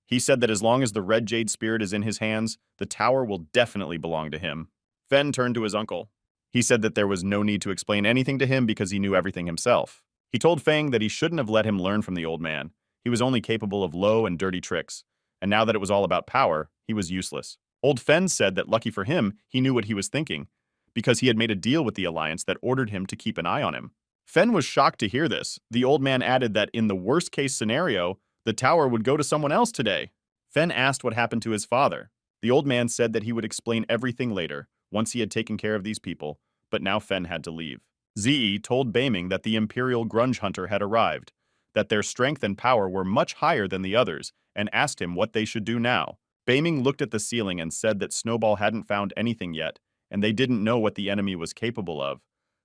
He said that as long as the red jade spirit is in his hands, the tower will definitely belong to him. Fen turned to his uncle. He said that there was no need to explain anything to him because he knew everything himself. He told Fang that he shouldn't have let him learn from the old man. He was only capable of low and dirty tricks, and now that it was all about power, he was useless. Old Fen said that lucky for him, he knew what he was thinking, because he had made a deal with the Alliance that ordered him to keep an eye on him. Fen was shocked to hear this. The old man added that in the worst-case scenario, the tower would go to someone else today. Fen asked what happened to his father. The old man said that he would explain everything later, once he had taken care of these people, but now Fen had to leave. Zi told Beiming that the Imperial Grunge Hunter had arrived, that their strength and power were much higher than the others, and asked him what they should do now. Beiming looked at the ceiling and said that Snowball hadn't found anything yet, and they didn't know what the enemy was capable of,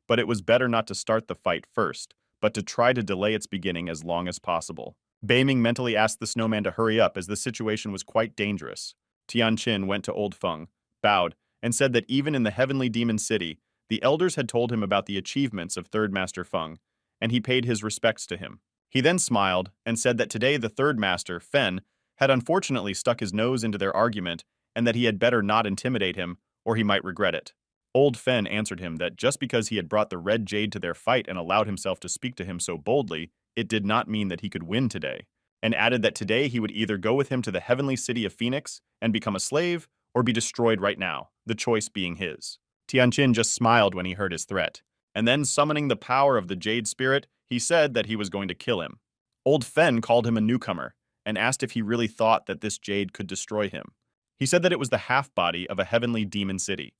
but it was better not to start the fight first, but to try to delay its beginning as long as possible. Beiming mentally asked the snowman to hurry up as the situation was quite dangerous. Tianqin went to Old Feng, bowed, and said that even in the heavenly demon city, the elders had told him about the achievements of Third Master Feng, and he paid his respects to him. He then smiled and said that today the Third Master, Fen, had unfortunately stuck his nose into their argument and that he had better not intimidate him or he might regret it. Old Fen answered him that just because he had brought the Red Jade to their fight and allowed himself to speak to him so boldly, it did not mean that he could win today, and added that today he would either go with him to the heavenly city of Phoenix and become a slave or be destroyed right now, the choice being his. Tianqin just smiled when he heard his threat, and then summoning the power of the Jade Spirit, he said that he was going to kill him. Old Fen called him a newcomer and asked if he really thought that this Jade could destroy him. He said that it was the half-body of a heavenly demon city,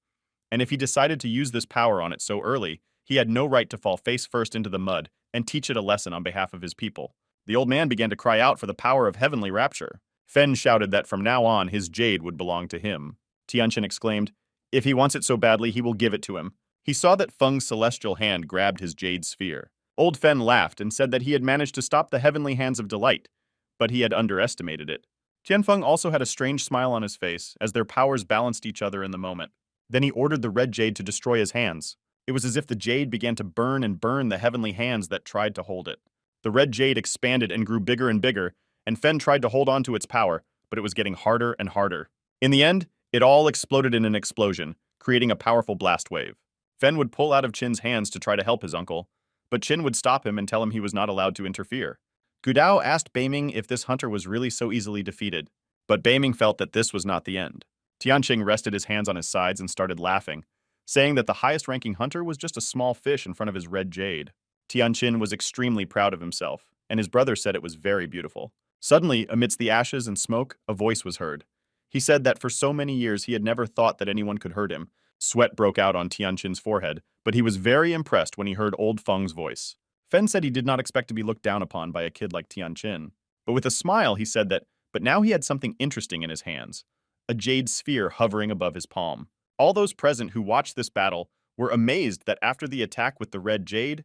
and if he decided to use this power on it so early, he had no right to fall face first into the mud and teach it a lesson on behalf of his people. The old man began to cry out for the power of heavenly rapture. Fen shouted that from now on his jade would belong to him. Tianqin exclaimed, "If he wants it so badly, he will give it to him." He saw that Feng's celestial hand grabbed his jade sphere. Old Fen laughed and said that he had managed to stop the heavenly hands of delight, but he had underestimated it. Tianfeng also had a strange smile on his face as their powers balanced each other in the moment. Then he ordered the red jade to destroy his hands. It was as if the jade began to burn and burn the heavenly hands that tried to hold it. The red jade expanded and grew bigger and bigger, and Fen tried to hold on to its power, but it was getting harder and harder. In the end, it all exploded in an explosion, creating a powerful blast wave. Fen would pull out of Qin's hands to try to help his uncle, but Qin would stop him and tell him he was not allowed to interfere. Gudao asked Beiming if this hunter was really so easily defeated, but Beiming felt that this was not the end. Tianqing rested his hands on his sides and started laughing, saying that the highest-ranking hunter was just a small fish in front of his red jade. Tianqin was extremely proud of himself, and his brother said it was very beautiful. Suddenly, amidst the ashes and smoke, a voice was heard. He said that for so many years he had never thought that anyone could hurt him. Sweat broke out on Tianqin's forehead, but he was very impressed when he heard old Feng's voice. Fen said he did not expect to be looked down upon by a kid like Tianqin, but with a smile he said that, but now he had something interesting in his hands, a jade sphere hovering above his palm. All those present who watched this battle were amazed that after the attack with the red jade,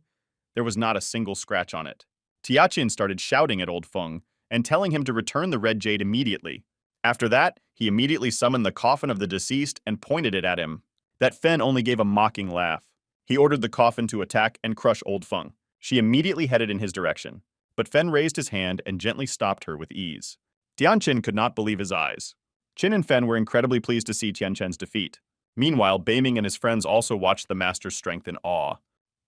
there was not a single scratch on it. Tianqin started shouting at old Feng and telling him to return the red jade immediately. After that, he immediately summoned the coffin of the deceased and pointed it at him. That Fen only gave a mocking laugh. He ordered the coffin to attack and crush old Feng. She immediately headed in his direction, but Fen raised his hand and gently stopped her with ease. Tianqin could not believe his eyes. Qin and Fen were incredibly pleased to see Tianqin's defeat. Meanwhile, Beiming and his friends also watched the master's strength in awe.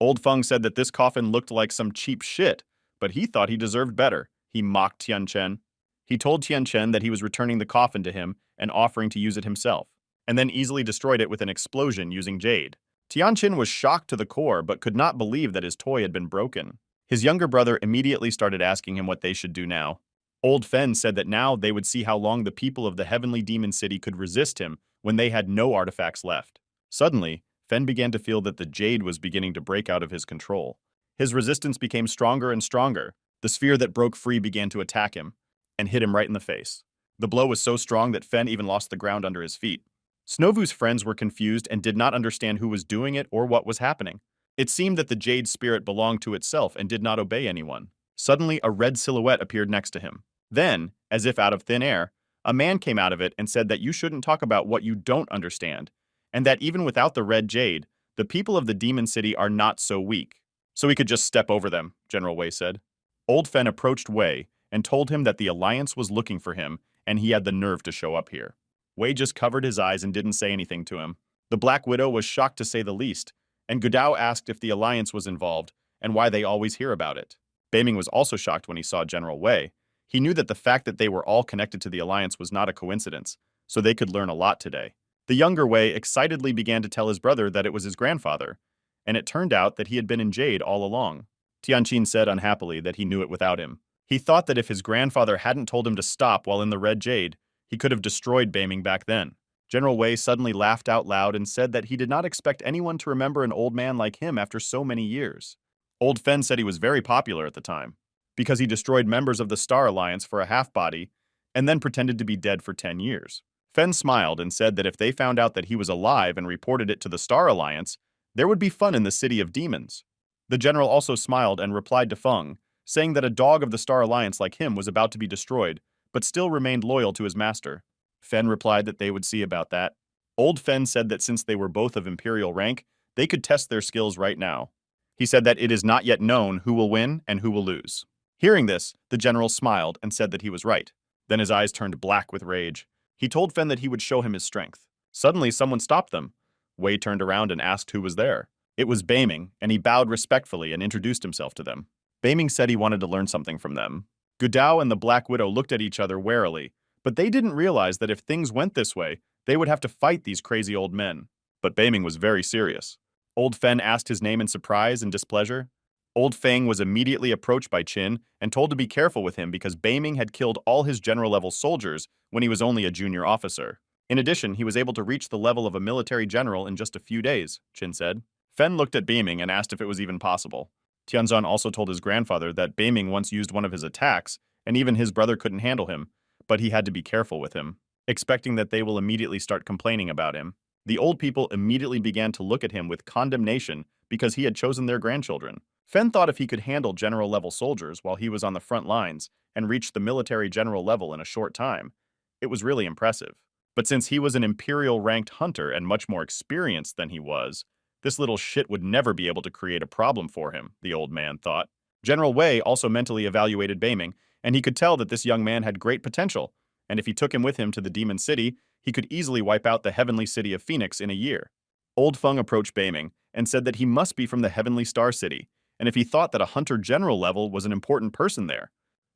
Old Feng said that this coffin looked like some cheap shit, but he thought he deserved better. He mocked Tianqin. He told Tianqin that he was returning the coffin to him and offering to use it himself, and then easily destroyed it with an explosion using jade. Tianqin was shocked to the core but could not believe that his toy had been broken. His younger brother immediately started asking him what they should do now. Old Fen said that now they would see how long the people of the Heavenly Demon City could resist him when they had no artifacts left. Suddenly, Fen began to feel that the jade was beginning to break out of his control. His resistance became stronger and stronger. The sphere that broke free began to attack him and hit him right in the face. The blow was so strong that Fen even lost the ground under his feet. Snovu's friends were confused and did not understand who was doing it or what was happening. It seemed that the jade spirit belonged to itself and did not obey anyone. Suddenly, a red silhouette appeared next to him. Then, as if out of thin air, a man came out of it and said that you shouldn't talk about what you don't understand, and that even without the red jade, the people of the Demon City are not so weak. So we could just step over them, General Wei said. Old Fen approached Wei and told him that the Alliance was looking for him and he had the nerve to show up here. Wei just covered his eyes and didn't say anything to him. The Black Widow was shocked to say the least, and Gudao asked if the Alliance was involved and why they always hear about it. Beiming was also shocked when he saw General Wei. He knew that the fact that they were all connected to the Alliance was not a coincidence, so they could learn a lot today. The younger Wei excitedly began to tell his brother that it was his grandfather, and it turned out that he had been in Jade all along. Tianqin said unhappily that he knew it without him. He thought that if his grandfather hadn't told him to stop while in the red jade, he could have destroyed Beiming back then. General Wei suddenly laughed out loud and said that he did not expect anyone to remember an old man like him after so many years. Old Fen said he was very popular at the time, because he destroyed members of the Star Alliance for a half-body and then pretended to be dead for 10 years. Fen smiled and said that if they found out that he was alive and reported it to the Star Alliance, there would be fun in the City of Demons. The general also smiled and replied to Feng, saying that a dog of the Star Alliance like him was about to be destroyed, but still remained loyal to his master. Fen replied that they would see about that. Old Fen said that since they were both of Imperial rank, they could test their skills right now. He said that it is not yet known who will win and who will lose. Hearing this, the general smiled and said that he was right. Then his eyes turned black with rage. He told Fen that he would show him his strength. Suddenly, someone stopped them. Wei turned around and asked who was there. It was Beiming, and he bowed respectfully and introduced himself to them. Beiming said he wanted to learn something from them. Gudao and the Black Widow looked at each other warily, but they didn't realize that if things went this way, they would have to fight these crazy old men. But Beiming was very serious. Old Fen asked his name in surprise and displeasure. Old Feng was immediately approached by Qin and told to be careful with him because Beiming had killed all his general-level soldiers when he was only a junior officer. In addition, he was able to reach the level of a military general in just a few days, Qin said. Fen looked at Beiming and asked if it was even possible. Tianzan also told his grandfather that Beiming once used one of his attacks, and even his brother couldn't handle him, but he had to be careful with him, expecting that they will immediately start complaining about him. The old people immediately began to look at him with condemnation because he had chosen their grandchildren. Fen thought if he could handle general-level soldiers while he was on the front lines and reach the military general level in a short time, it was really impressive. But since he was an imperial-ranked hunter and much more experienced than he was, this little shit would never be able to create a problem for him, the old man thought. General Wei also mentally evaluated Beiming, and he could tell that this young man had great potential, and if he took him with him to the Demon City, he could easily wipe out the heavenly city of Phoenix in a year. Old Feng approached Beiming and said that he must be from the Heavenly Star City, and if he thought that a hunter general level was an important person there.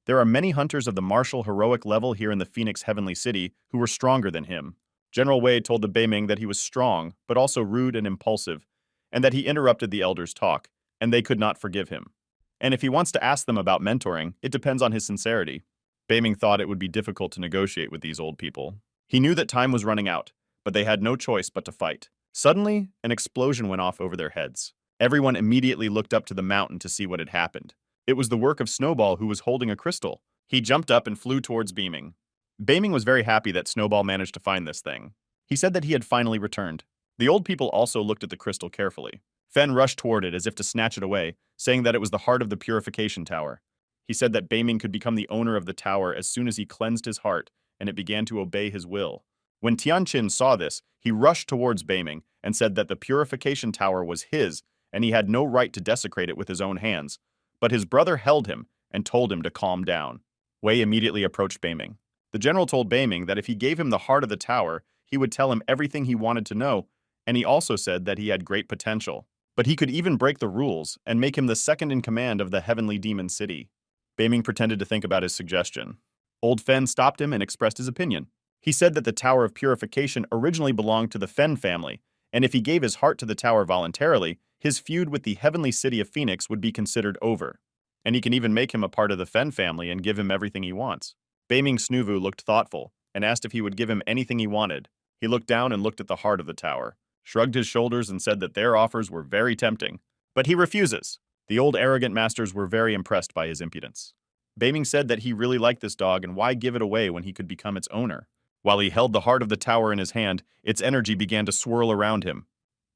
There are many hunters of the martial heroic level here in the Phoenix Heavenly City who were stronger than him. General Wei told the Beiming that he was strong, but also rude and impulsive, and that he interrupted the elders' talk, and they could not forgive him. And if he wants to ask them about mentoring, it depends on his sincerity. Beiming thought it would be difficult to negotiate with these old people. He knew that time was running out, but they had no choice but to fight. Suddenly, an explosion went off over their heads. Everyone immediately looked up to the mountain to see what had happened. It was the work of Snowball, who was holding a crystal. He jumped up and flew towards Beiming. Beiming was very happy that Snowball managed to find this thing. He said that he had finally returned. The old people also looked at the crystal carefully. Fen rushed toward it as if to snatch it away, saying that it was the heart of the purification tower. He said that Beiming could become the owner of the tower as soon as he cleansed his heart and it began to obey his will. When Tianqin saw this, he rushed towards Beiming and said that the purification tower was his and he had no right to desecrate it with his own hands. But his brother held him and told him to calm down. Wei immediately approached Beiming. The general told Beiming that if he gave him the heart of the tower, he would tell him everything he wanted to know, and he also said that he had great potential. But he could even break the rules and make him the second in command of the Heavenly Demon City. Beiming pretended to think about his suggestion. Old Fen stopped him and expressed his opinion. He said that the Tower of Purification originally belonged to the Fen family, and if he gave his heart to the tower voluntarily, his feud with the Heavenly City of Phoenix would be considered over. And he can even make him a part of the Fen family and give him everything he wants. Beiming Snuvu looked thoughtful and asked if he would give him anything he wanted. He looked down and looked at the heart of the tower, shrugged his shoulders and said that their offers were very tempting. But he refuses. The old arrogant masters were very impressed by his impudence. Beiming said that he really liked this dog and why give it away when he could become its owner. While he held the heart of the tower in his hand, its energy began to swirl around him.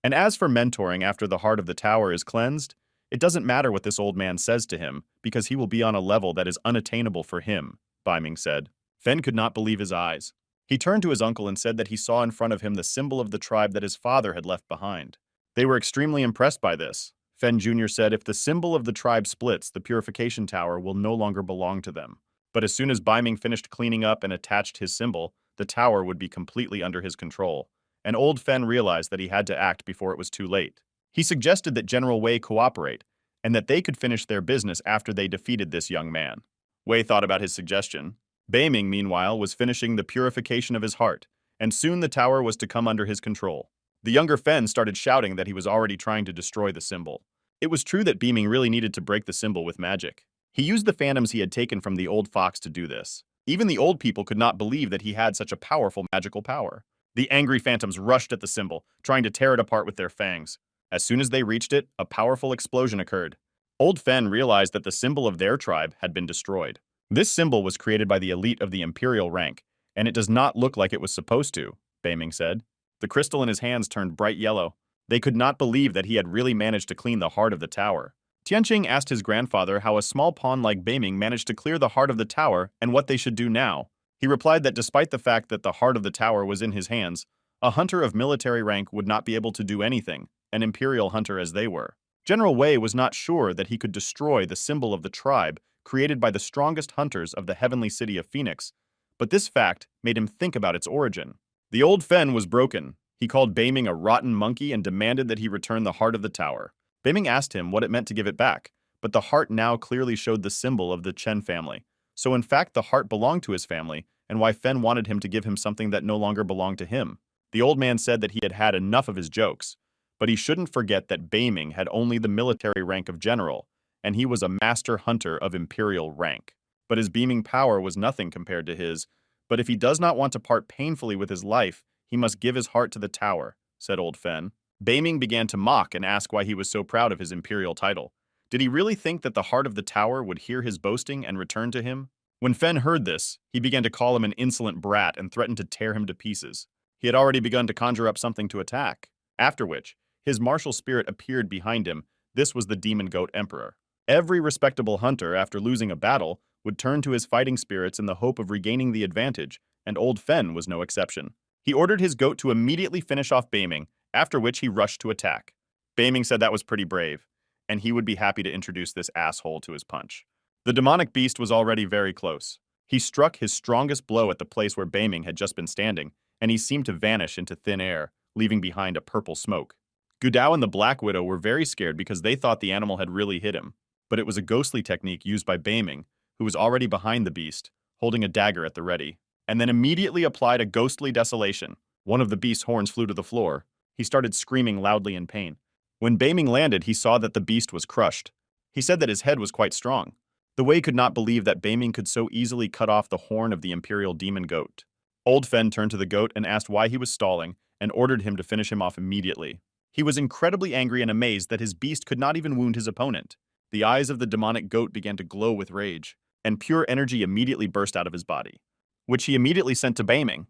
And as for mentoring after the heart of the tower is cleansed, it doesn't matter what this old man says to him, because he will be on a level that is unattainable for him, Beiming said. Fen could not believe his eyes. He turned to his uncle and said that he saw in front of him the symbol of the tribe that his father had left behind. They were extremely impressed by this. Fen Jr. said if the symbol of the tribe splits, the purification tower will no longer belong to them. But as soon as Beiming finished cleaning up and attached his symbol, the tower would be completely under his control. And old Fen realized that he had to act before it was too late. He suggested that General Wei cooperate, and that they could finish their business after they defeated this young man. Wei thought about his suggestion. Beiming, meanwhile, was finishing the purification of his heart, and soon the tower was to come under his control. The younger Fen started shouting that he was already trying to destroy the symbol. It was true that Beiming really needed to break the symbol with magic. He used the phantoms he had taken from the old fox to do this. Even the old people could not believe that he had such a powerful magical power. The angry phantoms rushed at the symbol, trying to tear it apart with their fangs. As soon as they reached it, a powerful explosion occurred. Old Fen realized that the symbol of their tribe had been destroyed. This symbol was created by the elite of the imperial rank, and it does not look like it was supposed to, Beiming said. The crystal in his hands turned bright yellow. They could not believe that he had really managed to clean the heart of the tower. Tianqing asked his grandfather how a small pawn like Beiming managed to clear the heart of the tower and what they should do now. He replied that despite the fact that the heart of the tower was in his hands, a hunter of military rank would not be able to do anything, an imperial hunter as they were. General Wei was not sure that he could destroy the symbol of the tribe created by the strongest hunters of the Heavenly City of Phoenix, but this fact made him think about its origin. The old Fen was broken. He called Beiming a rotten monkey and demanded that he return the heart of the tower. Beiming asked him what it meant to give it back, but the heart now clearly showed the symbol of the Chen family. So in fact, the heart belonged to his family, and why Fen wanted him to give him something that no longer belonged to him. The old man said that he had had enough of his jokes, but he shouldn't forget that Beiming had only the military rank of general, and he was a master hunter of imperial rank. But his beaming power was nothing compared to his. But if he does not want to part painfully with his life, he must give his heart to the tower, said old Fen. Beiming began to mock and ask why he was so proud of his imperial title. Did he really think that the heart of the tower would hear his boasting and return to him? When Fen heard this, he began to call him an insolent brat and threatened to tear him to pieces. He had already begun to conjure up something to attack, after which, his martial spirit appeared behind him. This was the demon goat emperor. Every respectable hunter, after losing a battle, would turn to his fighting spirits in the hope of regaining the advantage, and old Fen was no exception. He ordered his goat to immediately finish off Beiming, after which he rushed to attack. Beiming said that was pretty brave, and he would be happy to introduce this asshole to his punch. The demonic beast was already very close. He struck his strongest blow at the place where Beiming had just been standing, and he seemed to vanish into thin air, leaving behind a purple smoke. Gudao and the Black Widow were very scared because they thought the animal had really hit him, but it was a ghostly technique used by Beiming, who was already behind the beast, holding a dagger at the ready, and then immediately applied a ghostly desolation. One of the beast's horns flew to the floor. He started screaming loudly in pain. When Baming landed, he saw that the beast was crushed. He said that his head was quite strong. The Wei could not believe that Baming could so easily cut off the horn of the imperial demon goat. Old Fen turned to the goat and asked why he was stalling, and ordered him to finish him off immediately. He was incredibly angry and amazed that his beast could not even wound his opponent. The eyes of the demonic goat began to glow with rage, and pure energy immediately burst out of his body, which he immediately sent to Baming.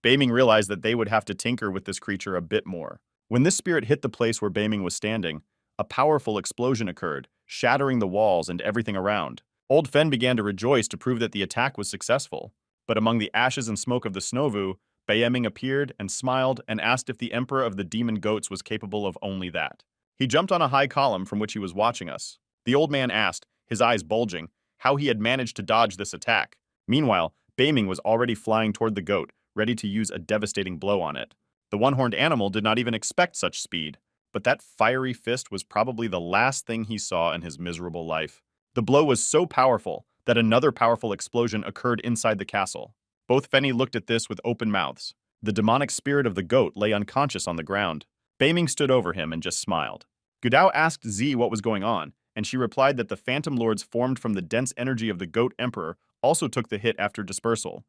Baming realized that they would have to tinker with this creature a bit more. When this spirit hit the place where Baming was standing, a powerful explosion occurred, shattering the walls and everything around. Old Fen began to rejoice to prove that the attack was successful, but among the ashes and smoke of the Snowvu, Baming appeared and smiled and asked if the Emperor of the Demon Goats was capable of only that. He jumped on a high column from which he was watching us. The old man asked, his eyes bulging, how he had managed to dodge this attack. Meanwhile, Baming was already flying toward the goat, ready to use a devastating blow on it. The one-horned animal did not even expect such speed, but that fiery fist was probably the last thing he saw in his miserable life. The blow was so powerful that another powerful explosion occurred inside the castle. Both Fenny looked at this with open mouths. The demonic spirit of the goat lay unconscious on the ground. Baming stood over him and just smiled. Gudao asked Z what was going on, and she replied that the phantom lords formed from the dense energy of the goat emperor also took the hit after dispersal.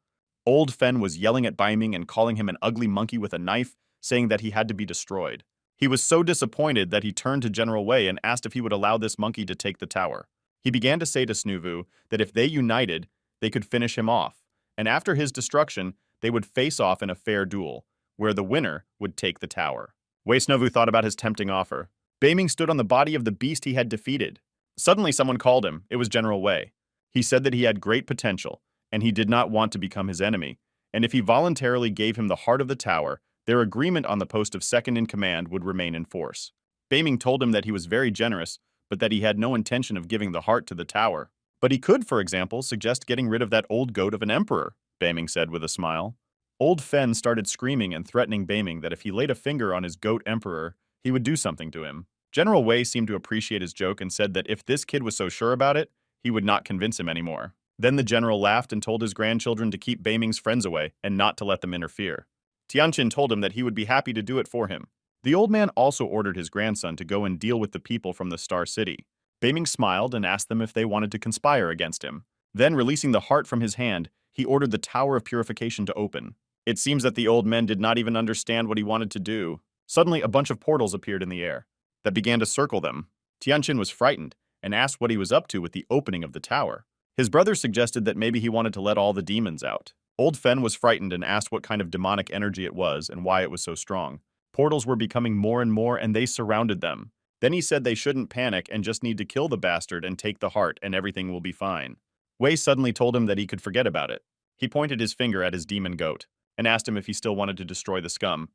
Old Fen was yelling at Baming and calling him an ugly monkey with a knife, saying that he had to be destroyed. He was so disappointed that he turned to General Wei and asked if he would allow this monkey to take the tower. He began to say to Snoovu that if they united, they could finish him off, and after his destruction, they would face off in a fair duel, where the winner would take the tower. Wei Snoovu thought about his tempting offer. Baming stood on the body of the beast he had defeated. Suddenly someone called him. It was General Wei. He said that he had great potential, and he did not want to become his enemy, and if he voluntarily gave him the heart of the tower, their agreement on the post of second in command would remain in force. Baming told him that he was very generous, but that he had no intention of giving the heart to the tower. But he could, for example, suggest getting rid of that old goat of an emperor, Baming said with a smile. Old Fen started screaming and threatening Baming that if he laid a finger on his goat emperor, he would do something to him. General Wei seemed to appreciate his joke and said that if this kid was so sure about it, he would not convince him anymore. Then the general laughed and told his grandchildren to keep Baming's friends away and not to let them interfere. Tianqin told him that he would be happy to do it for him. The old man also ordered his grandson to go and deal with the people from the Star City. Baming smiled and asked them if they wanted to conspire against him. Then, releasing the heart from his hand, he ordered the Tower of Purification to open. It seems that the old men did not even understand what he wanted to do. Suddenly, a bunch of portals appeared in the air that began to circle them. Tianqin was frightened and asked what he was up to with the opening of the tower. His brother suggested that maybe he wanted to let all the demons out. Old Fen was frightened and asked what kind of demonic energy it was and why it was so strong. Portals were becoming more and more and they surrounded them. Then he said they shouldn't panic and just need to kill the bastard and take the heart and everything will be fine. Wei suddenly told him that he could forget about it. He pointed his finger at his demon goat and asked him if he still wanted to destroy the scum.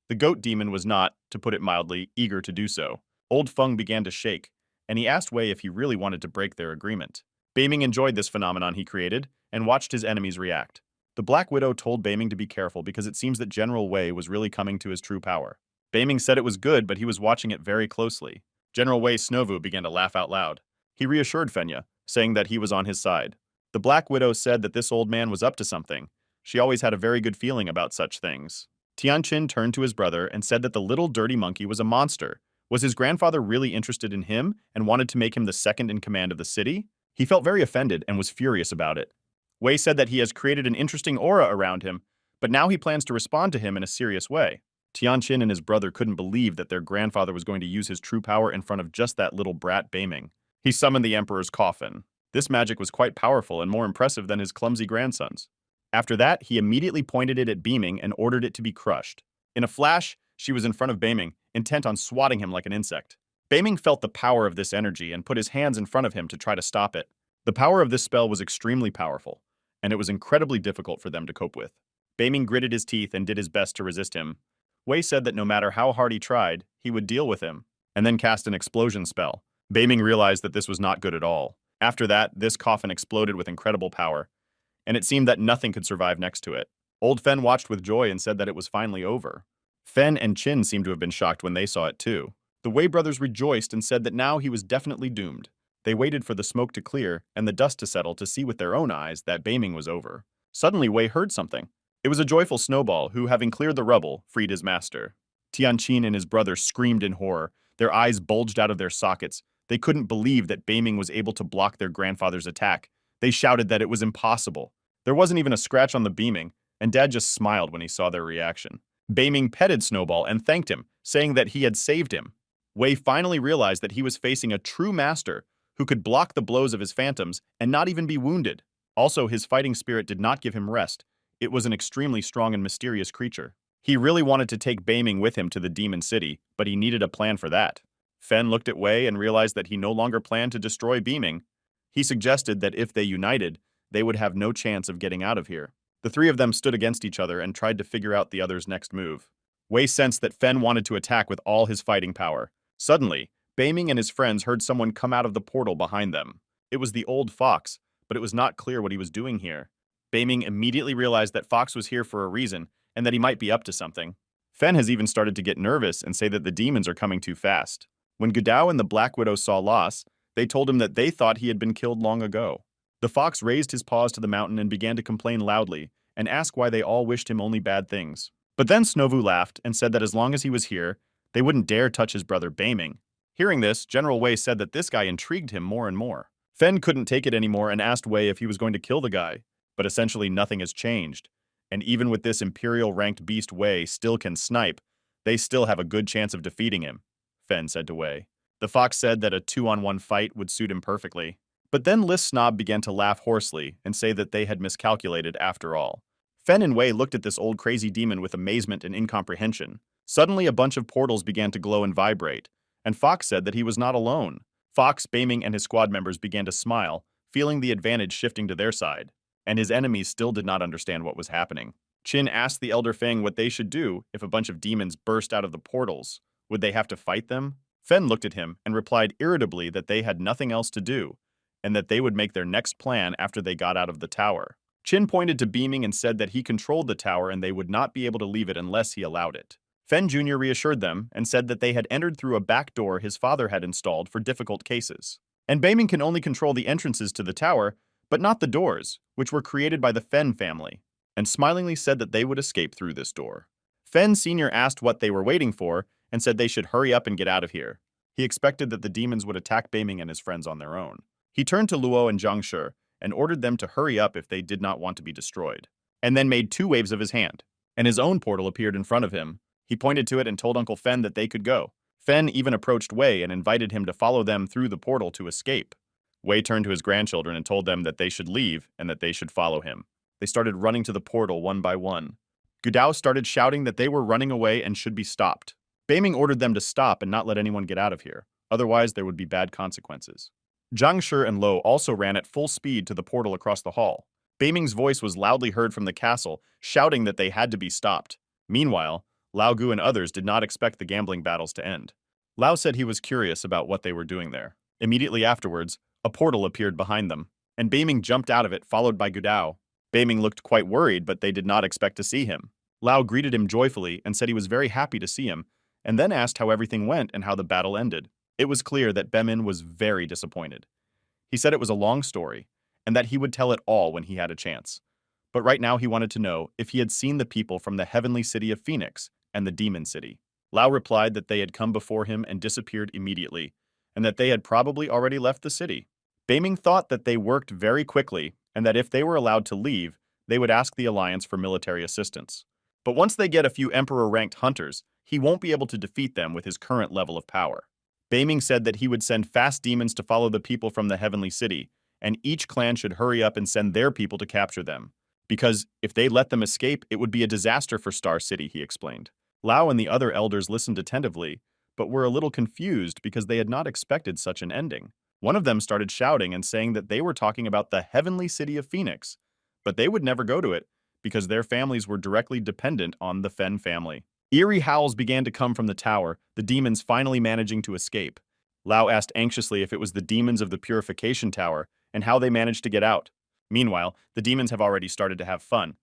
The goat demon was not, to put it mildly, eager to do so. Old Feng began to shake, and he asked Wei if he really wanted to break their agreement. Baming enjoyed this phenomenon he created and watched his enemies react. The Black Widow told Baming to be careful because it seems that General Wei was really coming to his true power. Baming said it was good, but he was watching it very closely. General Wei Snovu began to laugh out loud. He reassured Fenya, saying that he was on his side. The Black Widow said that this old man was up to something. She always had a very good feeling about such things. Tianqin turned to his brother and said that the little dirty monkey was a monster. Was his grandfather really interested in him and wanted to make him the second in command of the city? He felt very offended and was furious about it. Wei said that he has created an interesting aura around him, but now he plans to respond to him in a serious way. Tianqin and his brother couldn't believe that their grandfather was going to use his true power in front of just that little brat Baming. He summoned the Emperor's coffin. This magic was quite powerful and more impressive than his clumsy grandson's. After that, he immediately pointed it at Baming and ordered it to be crushed. In a flash, she was in front of Baming, intent on swatting him like an insect. Baming felt the power of this energy and put his hands in front of him to try to stop it. The power of this spell was extremely powerful, and it was incredibly difficult for them to cope with. Baming gritted his teeth and did his best to resist him. Wei said that no matter how hard he tried, he would deal with him, and then cast an explosion spell. Baming realized that this was not good at all. After that, this coffin exploded with incredible power, and it seemed that nothing could survive next to it. Old Fen watched with joy and said that it was finally over. Fen and Qin seemed to have been shocked when they saw it too. The Wei brothers rejoiced and said that now he was definitely doomed. They waited for the smoke to clear and the dust to settle to see with their own eyes that Beiming was over. Suddenly Wei heard something. It was a joyful Snowball who, having cleared the rubble, freed his master. Tianqin and his brother screamed in horror. Their eyes bulged out of their sockets. They couldn't believe that Beiming was able to block their grandfather's attack. They shouted that it was impossible. There wasn't even a scratch on the beaming, and Dad just smiled when he saw their reaction. Beiming petted Snowball and thanked him, saying that he had saved him. Wei finally realized that he was facing a true master who could block the blows of his phantoms and not even be wounded. Also, his fighting spirit did not give him rest. It was an extremely strong and mysterious creature. He really wanted to take Beiming with him to the demon city, but he needed a plan for that. Fen looked at Wei and realized that he no longer planned to destroy Beiming. He suggested that if they united, they would have no chance of getting out of here. The three of them stood against each other and tried to figure out the other's next move. Wei sensed that Fen wanted to attack with all his fighting power. Suddenly, Beiming and his friends heard someone come out of the portal behind them. It was the old fox, but it was not clear what he was doing here. Beiming immediately realized that Fox was here for a reason, and that he might be up to something. Fen has even started to get nervous and say that the demons are coming too fast. When Gudao and the Black Widow saw Loss, they told him that they thought he had been killed long ago. The fox raised his paws to the mountain and began to complain loudly, and ask why they all wished him only bad things. But then Snovu laughed and said that as long as he was here, they wouldn't dare touch his brother Beiming. Hearing this, General Wei said that this guy intrigued him more and more. Fen couldn't take it anymore and asked Wei if he was going to kill the guy, but essentially nothing has changed. And even with this Imperial-ranked beast Wei still can snipe, they still have a good chance of defeating him, Fen said to Wei. The fox said that a 2-on-1 fight would suit him perfectly. But then Lis Snob began to laugh hoarsely and say that they had miscalculated after all. Fen and Wei looked at this old crazy demon with amazement and incomprehension. Suddenly a bunch of portals began to glow and vibrate, and Fox said that he was not alone. Fox, Beiming, and his squad members began to smile, feeling the advantage shifting to their side, and his enemies still did not understand what was happening. Qin asked the Elder Fang what they should do if a bunch of demons burst out of the portals. Would they have to fight them? Fen looked at him and replied irritably that they had nothing else to do, and that they would make their next plan after they got out of the tower. Qin pointed to Beiming and said that he controlled the tower and they would not be able to leave it unless he allowed it. Fen Jr. reassured them and said that they had entered through a back door his father had installed for difficult cases. And Beiming can only control the entrances to the tower, but not the doors, which were created by the Fen family, and smilingly said that they would escape through this door. Fen Sr. asked what they were waiting for and said they should hurry up and get out of here. He expected that the demons would attack Beiming and his friends on their own. He turned to Luo and Zhang Shi and ordered them to hurry up if they did not want to be destroyed, and then made 2 waves of his hand, and his own portal appeared in front of him. He pointed to it and told Uncle Fen that they could go. Fen even approached Wei and invited him to follow them through the portal to escape. Wei turned to his grandchildren and told them that they should leave and that they should follow him. They started running to the portal one by one. Gudao started shouting that they were running away and should be stopped. Beiming ordered them to stop and not let anyone get out of here, otherwise there would be bad consequences. Zhang Shi and Lo also ran at full speed to the portal across the hall. Beiming's voice was loudly heard from the castle, shouting that they had to be stopped. Meanwhile, Lao Gu and others did not expect the gambling battles to end. Lao said he was curious about what they were doing there. Immediately afterwards, a portal appeared behind them, and Beiming jumped out of it, followed by Gudao. Beiming looked quite worried, but they did not expect to see him. Lao greeted him joyfully and said he was very happy to see him, and then asked how everything went and how the battle ended. It was clear that Bemin was very disappointed. He said it was a long story, and that he would tell it all when he had a chance. But right now he wanted to know if he had seen the people from the heavenly city of Phoenix and the demon city. Lao replied that they had come before him and disappeared immediately, and that they had probably already left the city. Beiming thought that they worked very quickly, and that if they were allowed to leave, they would ask the Alliance for military assistance. But once they get a few Emperor-ranked hunters, he won't be able to defeat them with his current level of power. Beiming said that he would send fast demons to follow the people from the heavenly city, and each clan should hurry up and send their people to capture them. Because if they let them escape, it would be a disaster for Star City, he explained. Lao and the other elders listened attentively, but were a little confused because they had not expected such an ending. One of them started shouting and saying that they were talking about the heavenly city of Phoenix, but they would never go to it because their families were directly dependent on the Fen family. Eerie howls began to come from the tower, the demons finally managing to escape. Lao asked anxiously if it was the demons of the Purification Tower and how they managed to get out. Meanwhile, the demons have already started to have fun.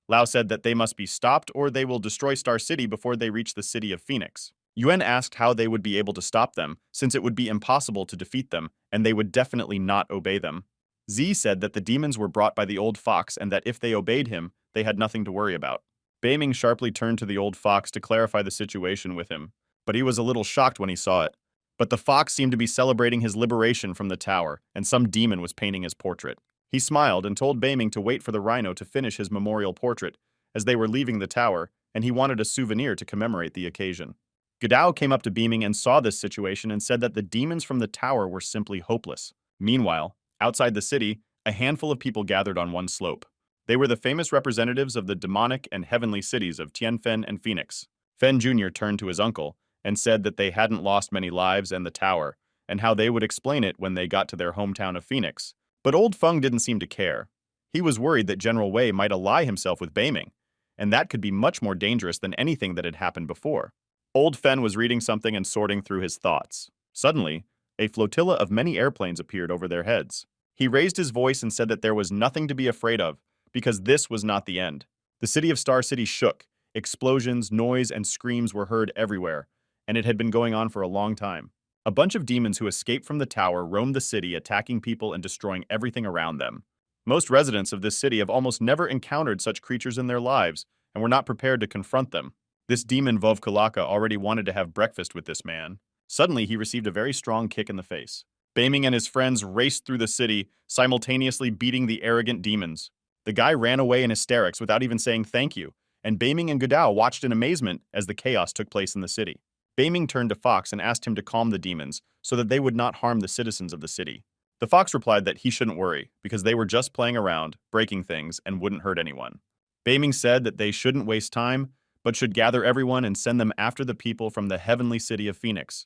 Lao said that they must be stopped or they will destroy Star City before they reach the city of Phoenix. Yuan asked how they would be able to stop them, since it would be impossible to defeat them, and they would definitely not obey them. Z said that the demons were brought by the old fox and that if they obeyed him, they had nothing to worry about. Beiming sharply turned to the old fox to clarify the situation with him, but he was a little shocked when he saw it. But the fox seemed to be celebrating his liberation from the tower, and some demon was painting his portrait. He smiled and told Beiming to wait for the rhino to finish his memorial portrait, as they were leaving the tower, and he wanted a souvenir to commemorate the occasion. Godao came up to Beiming and saw this situation and said that the demons from the tower were simply hopeless. Meanwhile, outside the city, a handful of people gathered on one slope. They were the famous representatives of the demonic and heavenly cities of Tianfen and Phoenix. Fen Jr. turned to his uncle and said that they hadn't lost many lives and the tower, and how they would explain it when they got to their hometown of Phoenix. But old Feng didn't seem to care. He was worried that General Wei might ally himself with Beiming, and that could be much more dangerous than anything that had happened before. Old Fen was reading something and sorting through his thoughts. Suddenly, a flotilla of many airplanes appeared over their heads. He raised his voice and said that there was nothing to be afraid of, because this was not the end. The city of Star City shook. Explosions, noise, and screams were heard everywhere, and it had been going on for a long time. A bunch of demons who escaped from the tower roamed the city, attacking people and destroying everything around them. Most residents of this city have almost never encountered such creatures in their lives and were not prepared to confront them. This demon Vovkalaka already wanted to have breakfast with this man. Suddenly, he received a very strong kick in the face. Beiming and his friends raced through the city, simultaneously beating the arrogant demons. The guy ran away in hysterics without even saying thank you, and Beiming and Godao watched in amazement as the chaos took place in the city. Beiming turned to Fox and asked him to calm the demons so that they would not harm the citizens of the city. The fox replied that he shouldn't worry, because they were just playing around, breaking things, and wouldn't hurt anyone. Beiming said that they shouldn't waste time, but should gather everyone and send them after the people from the heavenly city of Phoenix.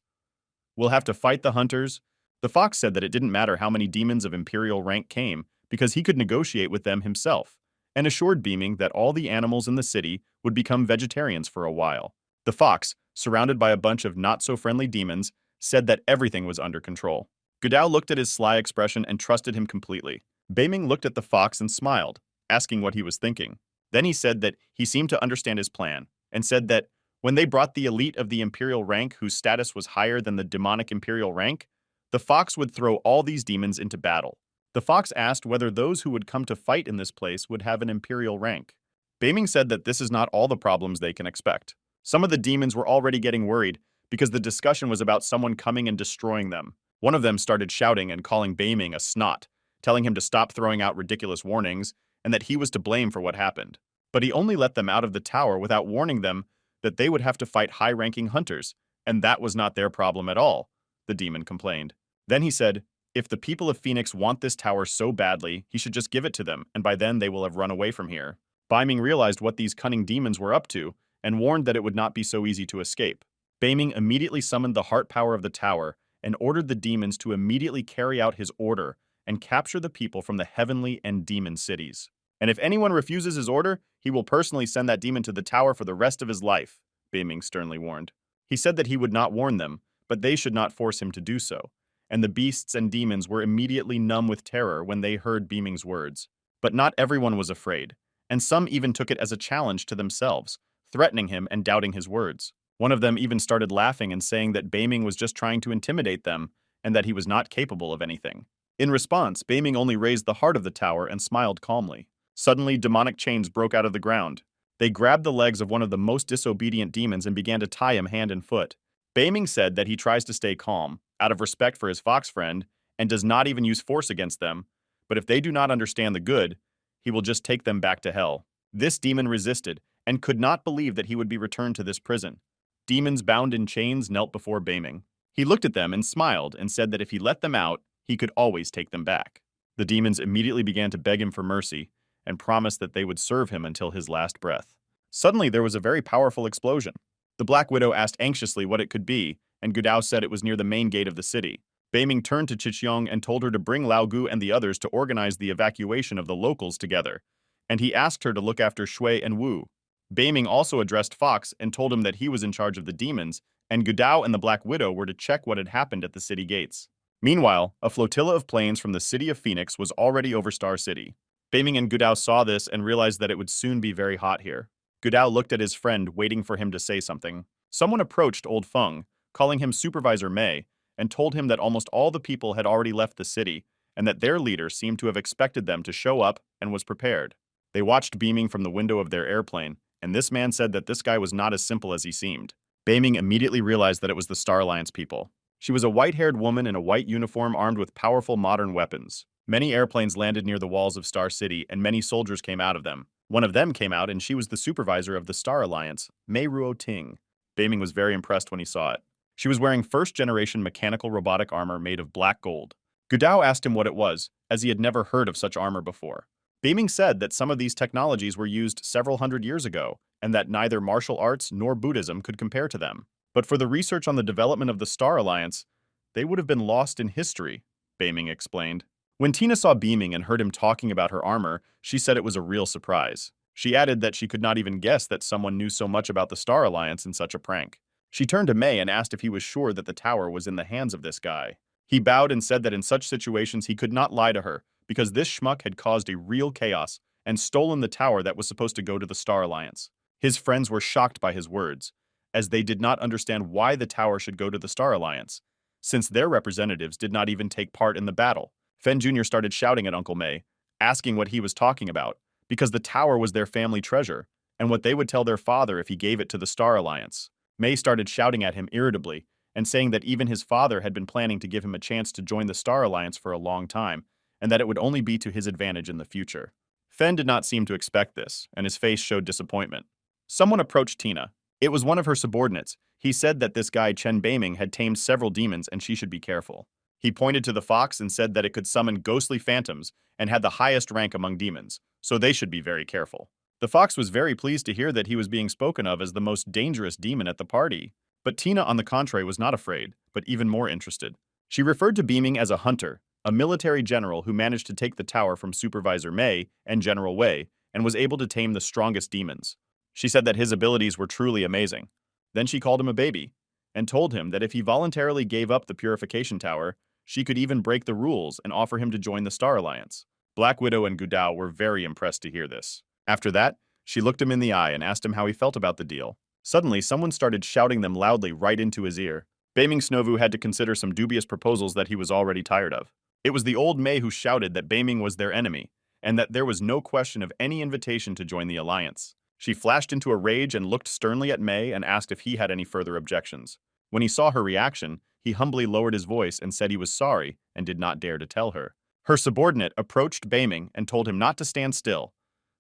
We'll have to fight the hunters. The fox said that it didn't matter how many demons of imperial rank came, because he could negotiate with them himself, and assured Beiming that all the animals in the city would become vegetarians for a while. The fox, surrounded by a bunch of not-so-friendly demons, said that everything was under control. Godao looked at his sly expression and trusted him completely. Beiming looked at the fox and smiled, asking what he was thinking. Then he said that he seemed to understand his plan, and said that when they brought the elite of the imperial rank whose status was higher than the demonic imperial rank, the fox would throw all these demons into battle. The fox asked whether those who would come to fight in this place would have an imperial rank. Beiming said that this is not all the problems they can expect. Some of the demons were already getting worried because the discussion was about someone coming and destroying them. One of them started shouting and calling Beiming a snot, telling him to stop throwing out ridiculous warnings and that he was to blame for what happened. But he only let them out of the tower without warning them that they would have to fight high-ranking hunters, and that was not their problem at all, the demon complained. Then he said, if the people of Phoenix want this tower so badly, he should just give it to them, and by then they will have run away from here. Beiming realized what these cunning demons were up to, and warned that it would not be so easy to escape. Beiming immediately summoned the heart power of the tower and ordered the demons to immediately carry out his order and capture the people from the heavenly and demon cities. And if anyone refuses his order, he will personally send that demon to the tower for the rest of his life, Beiming sternly warned. He said that he would not warn them, but they should not force him to do so. And the beasts and demons were immediately numb with terror when they heard Beiming's words. But not everyone was afraid, and some even took it as a challenge to themselves, threatening him and doubting his words. One of them even started laughing and saying that Beiming was just trying to intimidate them and that he was not capable of anything. In response, Beiming only raised the heart of the tower and smiled calmly. Suddenly, demonic chains broke out of the ground. They grabbed the legs of one of the most disobedient demons and began to tie him hand and foot. Beiming said that he tries to stay calm, out of respect for his fox friend, and does not even use force against them, but if they do not understand the good, he will just take them back to hell. This demon resisted, and could not believe that he would be returned to this prison. Demons bound in chains knelt before Beiming. He looked at them and smiled and said that if he let them out, he could always take them back. The demons immediately began to beg him for mercy and promised that they would serve him until his last breath. Suddenly, there was a very powerful explosion. The Black Widow asked anxiously what it could be, and Godao said it was near the main gate of the city. Beiming turned to Chichiong and told her to bring Lao Gu and the others to organize the evacuation of the locals together, and he asked her to look after Shui and Wu. Beiming also addressed Fox and told him that he was in charge of the demons, and Godao and the Black Widow were to check what had happened at the city gates. Meanwhile, a flotilla of planes from the city of Phoenix was already over Star City. Beiming and Godao saw this and realized that it would soon be very hot here. Godao looked at his friend, waiting for him to say something. Someone approached old Feng, calling him Supervisor Mei, and told him that almost all the people had already left the city, and that their leader seemed to have expected them to show up and was prepared. They watched beaming from the window of their airplane, and this man said that this guy was not as simple as he seemed. Beaming immediately realized that it was the Star Alliance people. She was a white-haired woman in a white uniform armed with powerful modern weapons. Many airplanes landed near the walls of Star City, and many soldiers came out of them. One of them came out, and she was the supervisor of the Star Alliance, Mei Ting. Beaming was very impressed when he saw it. She was wearing first-generation mechanical robotic armor made of black gold. Gudao asked him what it was, as he had never heard of such armor before. Beaming said that some of these technologies were used several hundred years ago, and that neither martial arts nor Buddhism could compare to them. But for the research on the development of the Star Alliance, they would have been lost in history, Beaming explained. When Tina saw Beaming and heard him talking about her armor, she said it was a real surprise. She added that she could not even guess that someone knew so much about the Star Alliance in such a prank. She turned to Mei and asked if he was sure that the tower was in the hands of this guy. He bowed and said that in such situations he could not lie to her, because this schmuck had caused a real chaos and stolen the tower that was supposed to go to the Star Alliance. His friends were shocked by his words, as they did not understand why the tower should go to the Star Alliance, since their representatives did not even take part in the battle. Fen Jr. started shouting at Uncle Mei, asking what he was talking about, because the tower was their family treasure, and what they would tell their father if he gave it to the Star Alliance. Mei started shouting at him irritably, and saying that even his father had been planning to give him a chance to join the Star Alliance for a long time, and that it would only be to his advantage in the future. Fen did not seem to expect this, and his face showed disappointment. Someone approached Tina. It was one of her subordinates. He said that this guy Chen Beiming had tamed several demons and she should be careful. He pointed to the fox and said that it could summon ghostly phantoms and had the highest rank among demons, so they should be very careful. The fox was very pleased to hear that he was being spoken of as the most dangerous demon at the party. But Tina, on the contrary, was not afraid, but even more interested. She referred to Beaming as a hunter, a military general who managed to take the tower from Supervisor Mei and General Wei, and was able to tame the strongest demons. She said that his abilities were truly amazing. Then she called him a baby, and told him that if he voluntarily gave up the purification tower, she could even break the rules and offer him to join the Star Alliance. Black Widow and Gudao were very impressed to hear this. After that, she looked him in the eye and asked him how he felt about the deal. Suddenly, someone started shouting them loudly right into his ear. Beiming Snovu had to consider some dubious proposals that he was already tired of. It was the old Mei who shouted that Beiming was their enemy, and that there was no question of any invitation to join the alliance. She flashed into a rage and looked sternly at Mei and asked if he had any further objections. When he saw her reaction, he humbly lowered his voice and said he was sorry and did not dare to tell her. Her subordinate approached Beiming and told him not to stand still,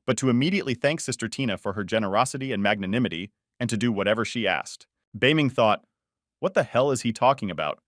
but to immediately thank Sister Tina for her generosity and magnanimity and to do whatever she asked. Beiming thought, what the hell is he talking about?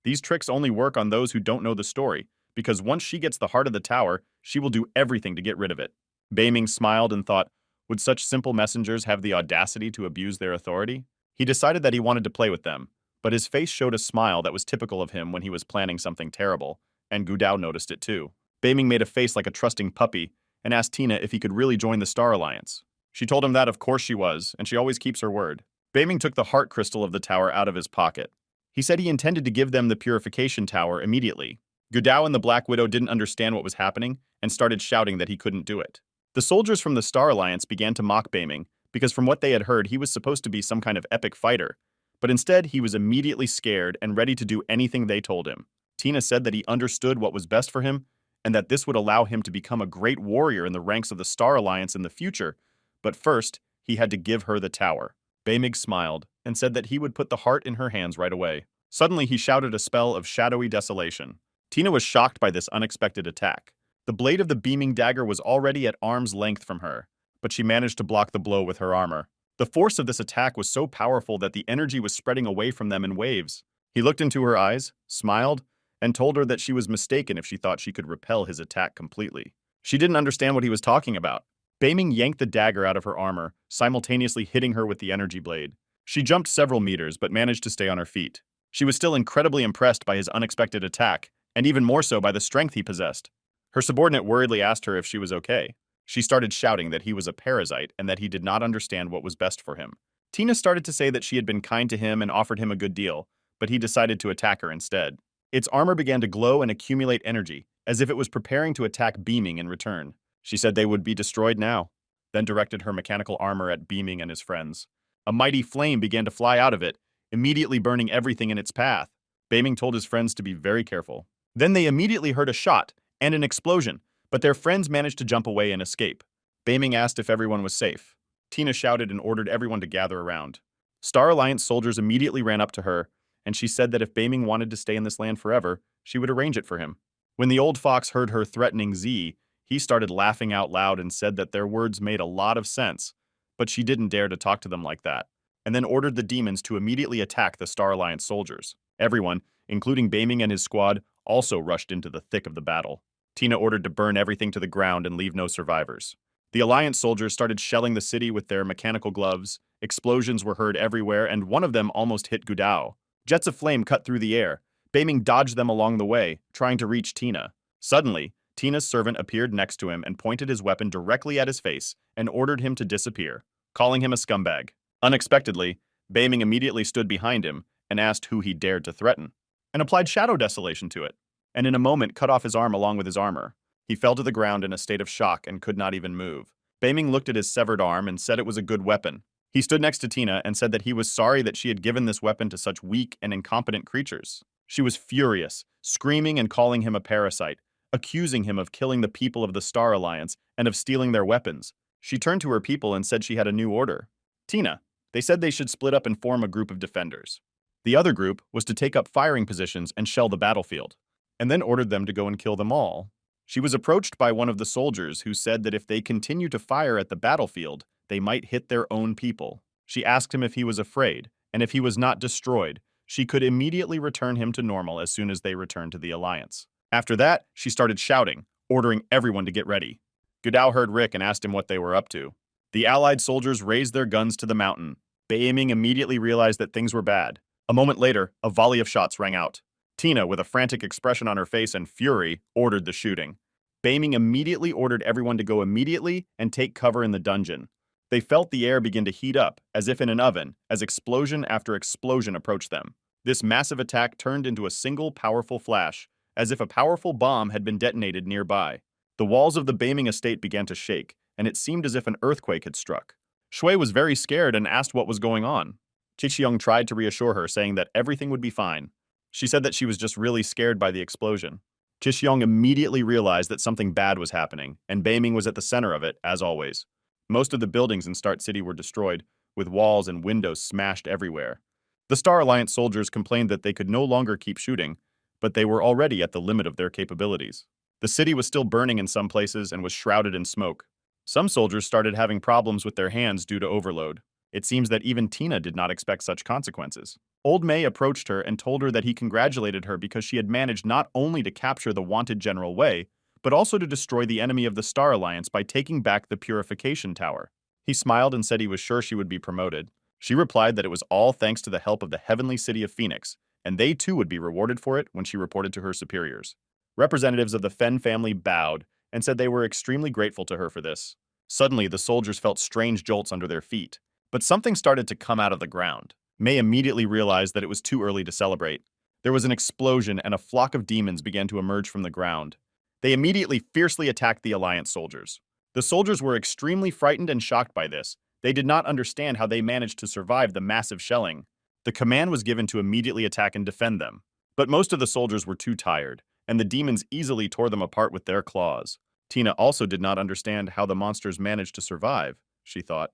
These tricks only work on those who don't know the story, because once she gets the heart of the tower, she will do everything to get rid of it. Beiming smiled and thought, would such simple messengers have the audacity to abuse their authority? He decided that he wanted to play with them, but his face showed a smile that was typical of him when he was planning something terrible, and Gudao noticed it too. Beiming made a face like a trusting puppy and asked Tina if he could really join the Star Alliance. She told him that of course she was, and she always keeps her word. Beiming took the heart crystal of the tower out of his pocket. He said he intended to give them the purification tower immediately. Gudao and the Black Widow didn't understand what was happening and started shouting that he couldn't do it. The soldiers from the Star Alliance began to mock Beiming because from what they had heard he was supposed to be some kind of epic fighter, but instead he was immediately scared and ready to do anything they told him. Tina said that he understood what was best for him and that this would allow him to become a great warrior in the ranks of the Star Alliance in the future, but first he had to give her the tower. Beiming smiled and said that he would put the heart in her hands right away. Suddenly he shouted a spell of shadowy desolation. Tina was shocked by this unexpected attack. The blade of the beaming dagger was already at arm's length from her, but she managed to block the blow with her armor. The force of this attack was so powerful that the energy was spreading away from them in waves. He looked into her eyes, smiled, and told her that she was mistaken if she thought she could repel his attack completely. She didn't understand what he was talking about. Beiming yanked the dagger out of her armor, simultaneously hitting her with the energy blade. She jumped several meters but managed to stay on her feet. She was still incredibly impressed by his unexpected attack, and even more so by the strength he possessed. Her subordinate worriedly asked her if she was okay. She started shouting that he was a parasite and that he did not understand what was best for him. Tina started to say that she had been kind to him and offered him a good deal, but he decided to attack her instead. Its armor began to glow and accumulate energy, as if it was preparing to attack Beiming in return. She said they would be destroyed now, then directed her mechanical armor at Beiming and his friends. A mighty flame began to fly out of it, immediately burning everything in its path. Baming told his friends to be very careful. Then they immediately heard a shot and an explosion, but their friends managed to jump away and escape. Baming asked if everyone was safe. Tina shouted and ordered everyone to gather around. Star Alliance soldiers immediately ran up to her, and she said that if Baming wanted to stay in this land forever, she would arrange it for him. When the old fox heard her threatening Z, he started laughing out loud and said that their words made a lot of sense, but she didn't dare to talk to them like that, and then ordered the demons to immediately attack the Star Alliance soldiers. Everyone, including Baming and his squad, also rushed into the thick of the battle. Tina ordered to burn everything to the ground and leave no survivors. The Alliance soldiers started shelling the city with their mechanical gloves, explosions were heard everywhere, and one of them almost hit Gudao. Jets of flame cut through the air. Baming dodged them along the way, trying to reach Tina. Suddenly, Tina's servant appeared next to him and pointed his weapon directly at his face and ordered him to disappear, calling him a scumbag. Unexpectedly, Baming immediately stood behind him and asked who he dared to threaten, and applied shadow desolation to it, and in a moment cut off his arm along with his armor. He fell to the ground in a state of shock and could not even move. Baming looked at his severed arm and said it was a good weapon. He stood next to Tina and said that he was sorry that she had given this weapon to such weak and incompetent creatures. She was furious, screaming and calling him a parasite, accusing him of killing the people of the Star Alliance and of stealing their weapons. She turned to her people and said she had a new order. Tina, they said they should split up and form a group of defenders. The other group was to take up firing positions and shell the battlefield, and then ordered them to go and kill them all. She was approached by one of the soldiers who said that if they continue to fire at the battlefield, they might hit their own people. She asked him if he was afraid, and if he was not destroyed, she could immediately return him to normal as soon as they returned to the Alliance. After that, she started shouting, ordering everyone to get ready. Gudao heard Rick and asked him what they were up to. The Allied soldiers raised their guns to the mountain. Baming immediately realized that things were bad. A moment later, a volley of shots rang out. Tina, with a frantic expression on her face and fury, ordered the shooting. Baming immediately ordered everyone to go immediately and take cover in the dungeon. They felt the air begin to heat up, as if in an oven, as explosion after explosion approached them. This massive attack turned into a single powerful flash, as if a powerful bomb had been detonated nearby. The walls of the Baming estate began to shake, and it seemed as if an earthquake had struck. Shui was very scared and asked what was going on. Chichiyoung tried to reassure her, saying that everything would be fine. She said that she was just really scared by the explosion. Chichiyoung immediately realized that something bad was happening, and Baming was at the center of it, as always. Most of the buildings in Start City were destroyed, with walls and windows smashed everywhere. The Star Alliance soldiers complained that they could no longer keep shooting, but they were already at the limit of their capabilities. The city was still burning in some places and was shrouded in smoke. Some soldiers started having problems with their hands due to overload. It seems that even Tina did not expect such consequences. Old May approached her and told her that he congratulated her because she had managed not only to capture the wanted General Wei, but also to destroy the enemy of the Star Alliance by taking back the Purification Tower. He smiled and said he was sure she would be promoted. She replied that it was all thanks to the help of the heavenly city of Phoenix, and they too would be rewarded for it when she reported to her superiors. Representatives of the Fen family bowed and said they were extremely grateful to her for this. Suddenly, the soldiers felt strange jolts under their feet, but something started to come out of the ground. May immediately realized that it was too early to celebrate. There was an explosion and a flock of demons began to emerge from the ground. They immediately fiercely attacked the Alliance soldiers. The soldiers were extremely frightened and shocked by this. They did not understand how they managed to survive the massive shelling. The command was given to immediately attack and defend them. But most of the soldiers were too tired, and the demons easily tore them apart with their claws. Tina also did not understand how the monsters managed to survive, she thought.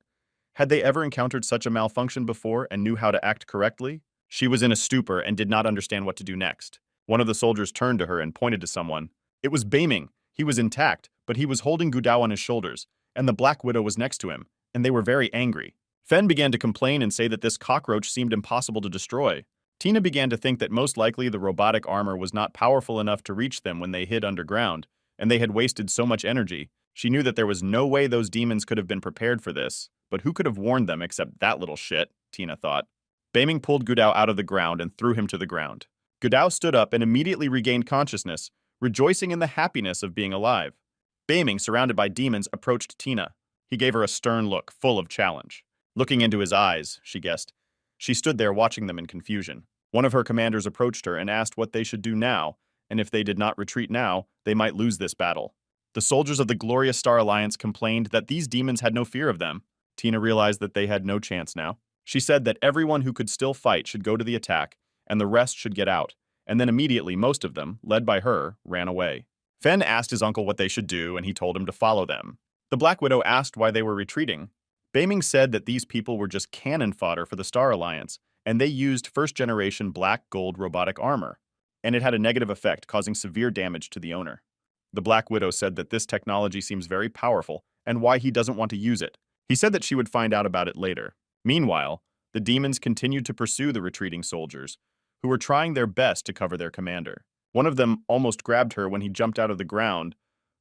Had they ever encountered such a malfunction before and knew how to act correctly? She was in a stupor and did not understand what to do next. One of the soldiers turned to her and pointed to someone. It was Baming. He was intact, but he was holding Gudao on his shoulders, and the Black Widow was next to him, and they were very angry. Fen began to complain and say that this cockroach seemed impossible to destroy. Tina began to think that most likely the robotic armor was not powerful enough to reach them when they hid underground, and they had wasted so much energy. She knew that there was no way those demons could have been prepared for this, but who could have warned them except that little shit, Tina thought. Baming pulled Gudao out of the ground and threw him to the ground. Gudao stood up and immediately regained consciousness, rejoicing in the happiness of being alive. Baming, surrounded by demons, approached Tina. He gave her a stern look, full of challenge. Looking into his eyes, she guessed. She stood there watching them in confusion. One of her commanders approached her and asked what they should do now, and if they did not retreat now, they might lose this battle. The soldiers of the glorious Star Alliance complained that these demons had no fear of them. Tina realized that they had no chance now. She said that everyone who could still fight should go to the attack, and the rest should get out, and then immediately most of them, led by her, ran away. Fen asked his uncle what they should do, and he told him to follow them. The Black Widow asked why they were retreating. Beiming said that these people were just cannon fodder for the Star Alliance, and they used first-generation black gold robotic armor, and it had a negative effect, causing severe damage to the owner. The Black Widow said that this technology seems very powerful, and why he doesn't want to use it. He said that she would find out about it later. Meanwhile, the demons continued to pursue the retreating soldiers, who were trying their best to cover their commander. One of them almost grabbed her when he jumped out of the ground,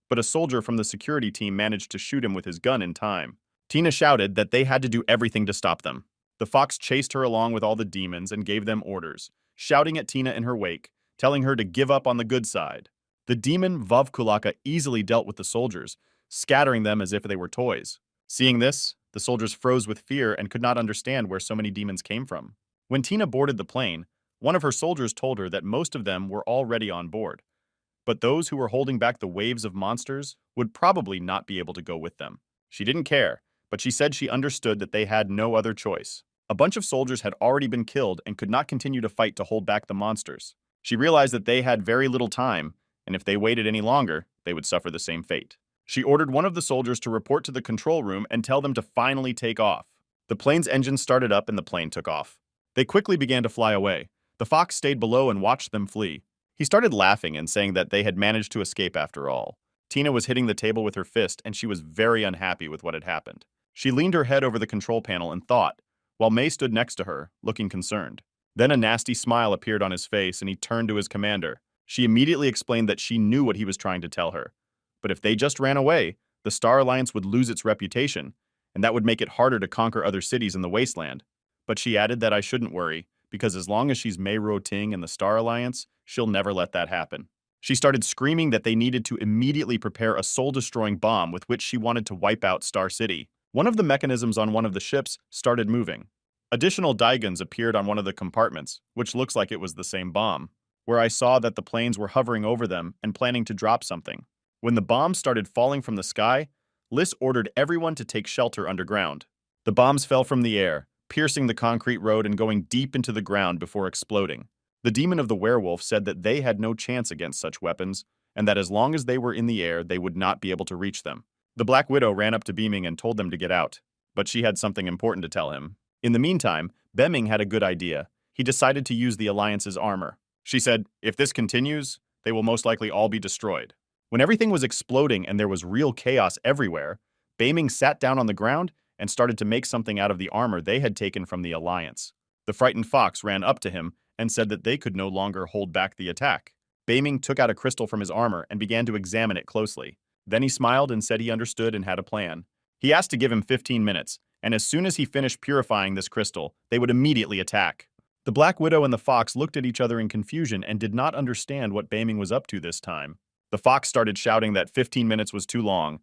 but a soldier from the security team managed to shoot him with his gun in time. Tina shouted that they had to do everything to stop them. The fox chased her along with all the demons and gave them orders, shouting at Tina in her wake, telling her to give up on the good side. The demon Vovkulaka easily dealt with the soldiers, scattering them as if they were toys. Seeing this, the soldiers froze with fear and could not understand where so many demons came from. When Tina boarded the plane, one of her soldiers told her that most of them were already on board, but those who were holding back the waves of monsters would probably not be able to go with them. She didn't care, but she said she understood that they had no other choice. A bunch of soldiers had already been killed and could not continue to fight to hold back the monsters. She realized that they had very little time, and if they waited any longer, they would suffer the same fate. She ordered one of the soldiers to report to the control room and tell them to finally take off. The plane's engine started up and the plane took off. They quickly began to fly away. The fox stayed below and watched them flee. He started laughing and saying that they had managed to escape after all. Tina was hitting the table with her fist and she was very unhappy with what had happened. She leaned her head over the control panel and thought, while May stood next to her, looking concerned. Then a nasty smile appeared on his face and he turned to his commander. She immediately explained that she knew what he was trying to tell her. But if they just ran away, the Star Alliance would lose its reputation, and that would make it harder to conquer other cities in the wasteland. But she added that I shouldn't worry, because as long as she's Mei Ting and the Star Alliance, she'll never let that happen. She started screaming that they needed to immediately prepare a soul-destroying bomb with which she wanted to wipe out Star City. One of the mechanisms on one of the ships started moving. Additional Daigons appeared on one of the compartments, which looks like it was the same bomb, where I saw that the planes were hovering over them and planning to drop something. When the bombs started falling from the sky, Liz ordered everyone to take shelter underground. The bombs fell from the air, piercing the concrete road and going deep into the ground before exploding. The demon of the werewolf said that they had no chance against such weapons, and that as long as they were in the air, they would not be able to reach them. The Black Widow ran up to Beiming and told them to get out, but she had something important to tell him. In the meantime, Beiming had a good idea. He decided to use the Alliance's armor. She said, if this continues, they will most likely all be destroyed. When everything was exploding and there was real chaos everywhere, Beiming sat down on the ground and started to make something out of the armor they had taken from the Alliance. The frightened fox ran up to him and said that they could no longer hold back the attack. Beiming took out a crystal from his armor and began to examine it closely. Then he smiled and said he understood and had a plan. He asked to give him 15 minutes, and as soon as he finished purifying this crystal, they would immediately attack. The Black Widow and the fox looked at each other in confusion and did not understand what Beiming was up to this time. The fox started shouting that 15 minutes was too long,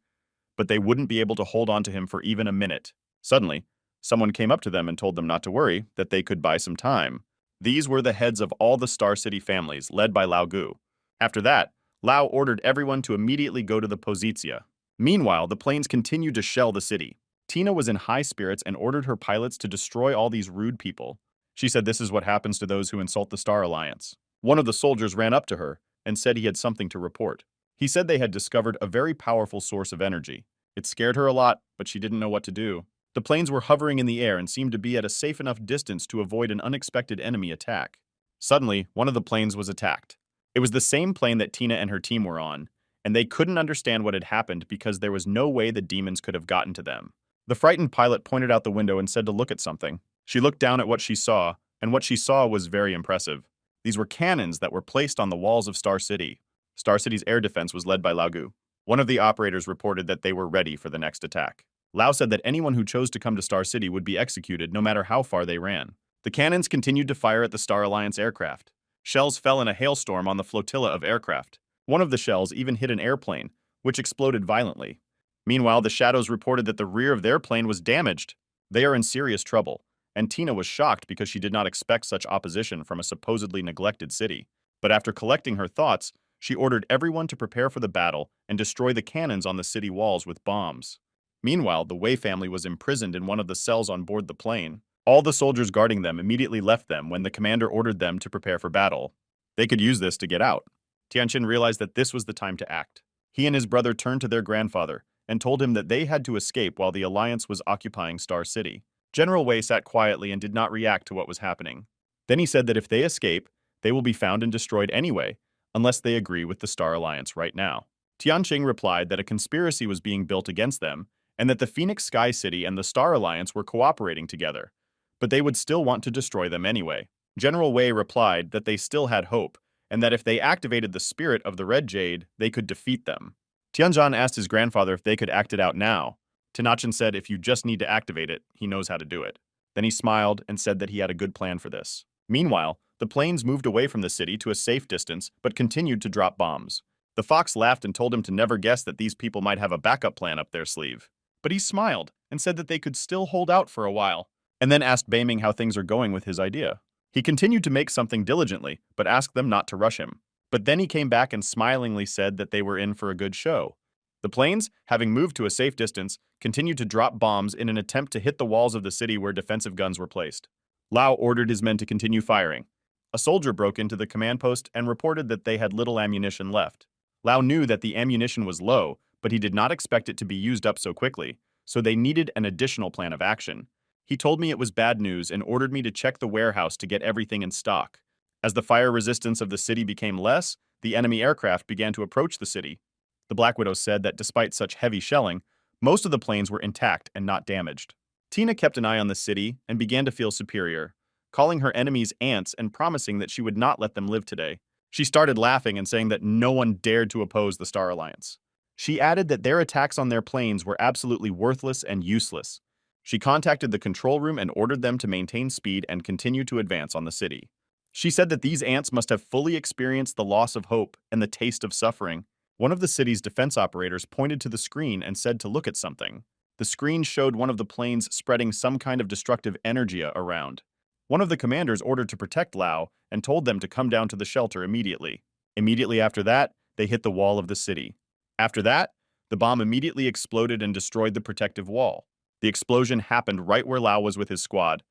but they wouldn't be able to hold on to him for even a minute. Suddenly, someone came up to them and told them not to worry, that they could buy some time. These were the heads of all the Star City families, led by Lao Gu. After that, Lao ordered everyone to immediately go to the Pozizia. Meanwhile, the planes continued to shell the city. Tina was in high spirits and ordered her pilots to destroy all these rude people. She said this is what happens to those who insult the Star Alliance. One of the soldiers ran up to her and said he had something to report. He said they had discovered a very powerful source of energy. It scared her a lot, but she didn't know what to do. The planes were hovering in the air and seemed to be at a safe enough distance to avoid an unexpected enemy attack. Suddenly, one of the planes was attacked. It was the same plane that Tina and her team were on, and they couldn't understand what had happened because there was no way the demons could have gotten to them. The frightened pilot pointed out the window and said to look at something. She looked down at what she saw, and what she saw was very impressive. These were cannons that were placed on the walls of Star City. Star City's air defense was led by Lao Gu. One of the operators reported that they were ready for the next attack. Lao said that anyone who chose to come to Star City would be executed no matter how far they ran. The cannons continued to fire at the Star Alliance aircraft. Shells fell in a hailstorm on the flotilla of aircraft. One of the shells even hit an airplane, which exploded violently. Meanwhile, the Shadows reported that the rear of their plane was damaged. They are in serious trouble, and Tina was shocked because she did not expect such opposition from a supposedly neglected city. But after collecting her thoughts, she ordered everyone to prepare for the battle and destroy the cannons on the city walls with bombs. Meanwhile, the Wei family was imprisoned in one of the cells on board the plane. All the soldiers guarding them immediately left them when the commander ordered them to prepare for battle. They could use this to get out. Tianqin realized that this was the time to act. He and his brother turned to their grandfather and told him that they had to escape while the alliance was occupying Star City. General Wei sat quietly and did not react to what was happening. Then he said that if they escape, they will be found and destroyed anyway, unless they agree with the Star Alliance right now. Tianqing replied that a conspiracy was being built against them, and that the Phoenix Sky City and the Star Alliance were cooperating together, but they would still want to destroy them anyway. General Wei replied that they still had hope, and that if they activated the spirit of the Red Jade, they could defeat them. Tianzhan asked his grandfather if they could act it out now. Tinachin said if you just need to activate it, he knows how to do it. Then he smiled and said that he had a good plan for this. Meanwhile, the planes moved away from the city to a safe distance, but continued to drop bombs. The fox laughed and told him to never guess that these people might have a backup plan up their sleeve. But he smiled and said that they could still hold out for a while, and then asked Beiming how things are going with his idea. He continued to make something diligently, but asked them not to rush him. But then he came back and smilingly said that they were in for a good show. The planes, having moved to a safe distance, continued to drop bombs in an attempt to hit the walls of the city where defensive guns were placed. Lao ordered his men to continue firing. A soldier broke into the command post and reported that they had little ammunition left. Lao knew that the ammunition was low, but he did not expect it to be used up so quickly, so they needed an additional plan of action. He told me it was bad news and ordered me to check the warehouse to get everything in stock. As the fire resistance of the city became less, the enemy aircraft began to approach the city. The Black Widow said that despite such heavy shelling, most of the planes were intact and not damaged. Tina kept an eye on the city and began to feel superior, calling her enemies ants and promising that she would not let them live today. She started laughing and saying that no one dared to oppose the Star Alliance. She added that their attacks on their planes were absolutely worthless and useless. She contacted the control room and ordered them to maintain speed and continue to advance on the city. She said that these ants must have fully experienced the loss of hope and the taste of suffering. One of the city's defense operators pointed to the screen and said to look at something. The screen showed one of the planes spreading some kind of destructive energy around. One of the commanders ordered to protect Lao and told them to come down to the shelter immediately. Immediately after that, they hit the wall of the city. After that, the bomb immediately exploded and destroyed the protective wall. The explosion happened right where Lao was with his squad.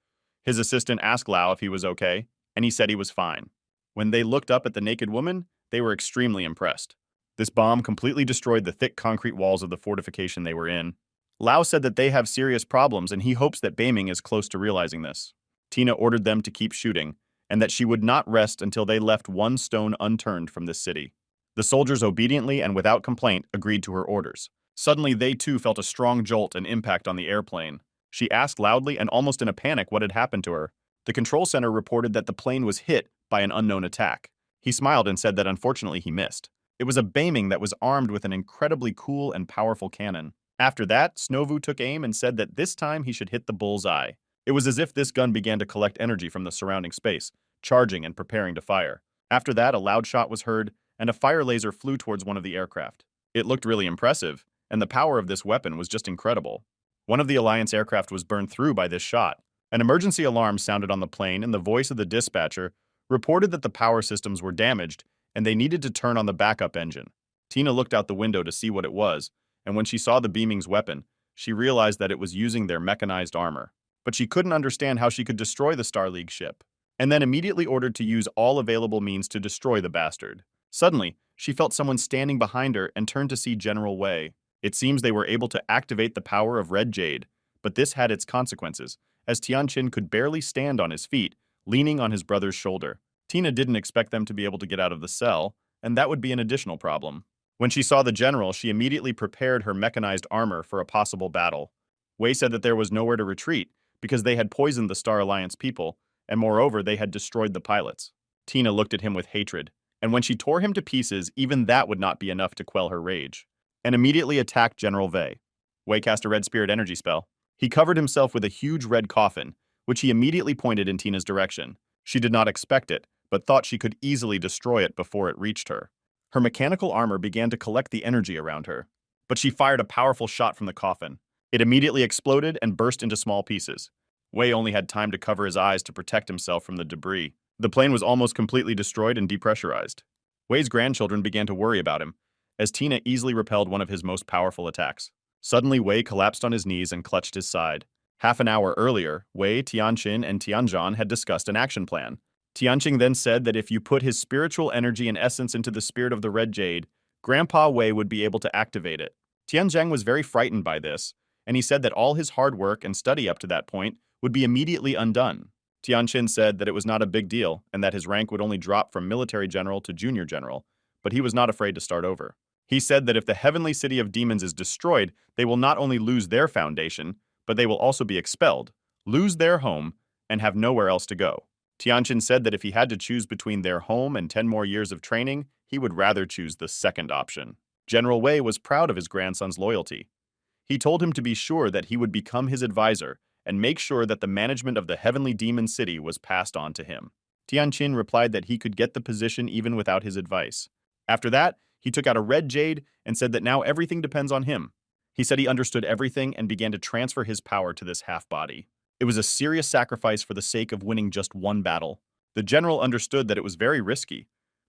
His assistant asked Lao if he was okay, and he said he was fine. When they looked up at the naked woman, they were extremely impressed. This bomb completely destroyed the thick concrete walls of the fortification they were in. Lao said that they have serious problems, and he hopes that Beiming is close to realizing this. Tina ordered them to keep shooting, and that she would not rest until they left one stone unturned from this city. The soldiers obediently and without complaint agreed to her orders. Suddenly, they too felt a strong jolt and impact on the airplane. She asked loudly and almost in a panic what had happened to her. The control center reported that the plane was hit by an unknown attack. He smiled and said that unfortunately he missed. It was a Beiming that was armed with an incredibly cool and powerful cannon. After that, Snovu took aim and said that this time he should hit the bull's eye. It was as if this gun began to collect energy from the surrounding space, charging and preparing to fire. After that, a loud shot was heard, and a fire laser flew towards one of the aircraft. It looked really impressive, and the power of this weapon was just incredible. One of the Alliance aircraft was burned through by this shot. An emergency alarm sounded on the plane, and the voice of the dispatcher reported that the power systems were damaged, and they needed to turn on the backup engine. Tina looked out the window to see what it was, and when she saw the Beiming's weapon, she realized that it was using their mechanized armor. But she couldn't understand how she could destroy the Star League ship, and then immediately ordered to use all available means to destroy the bastard. Suddenly, she felt someone standing behind her and turned to see General Wei. It seems they were able to activate the power of Red Jade, but this had its consequences, as Tianqin could barely stand on his feet, leaning on his brother's shoulder. Tina didn't expect them to be able to get out of the cell, and that would be an additional problem. When she saw the general, she immediately prepared her mechanized armor for a possible battle. Wei said that there was nowhere to retreat, because they had poisoned the Star Alliance people, and moreover, they had destroyed the pilots. Tina looked at him with hatred, and when she tore him to pieces, even that would not be enough to quell her rage, and immediately attacked General Wei. Wei cast a red spirit energy spell. He covered himself with a huge red coffin, which he immediately pointed in Tina's direction. She did not expect it, but thought she could easily destroy it before it reached her. Her mechanical armor began to collect the energy around her, but she fired a powerful shot from the coffin. It immediately exploded and burst into small pieces. Wei only had time to cover his eyes to protect himself from the debris. The plane was almost completely destroyed and depressurized. Wei's grandchildren began to worry about him, as Tina easily repelled one of his most powerful attacks. Suddenly, Wei collapsed on his knees and clutched his side. Half an hour earlier, Wei, Tianqin, and Tianzhan had discussed an action plan. Tianqing then said that if you put his spiritual energy and essence into the spirit of the Red Jade, Grandpa Wei would be able to activate it. Tianzhang was very frightened by this, and he said that all his hard work and study up to that point would be immediately undone. Tianqin said that it was not a big deal and that his rank would only drop from military general to junior general, but he was not afraid to start over. He said that if the heavenly city of demons is destroyed, they will not only lose their foundation, but they will also be expelled, lose their home, and have nowhere else to go. Tianqin said that if he had to choose between their home and 10 more years of training, he would rather choose the second option. General Wei was proud of his grandson's loyalty. He told him to be sure that he would become his advisor and make sure that the management of the heavenly demon city was passed on to him. Tianqin replied that he could get the position even without his advice. After that, he took out a red jade and said that now everything depends on him. He said he understood everything and began to transfer his power to this half-body. It was a serious sacrifice for the sake of winning just one battle. The general understood that it was very risky,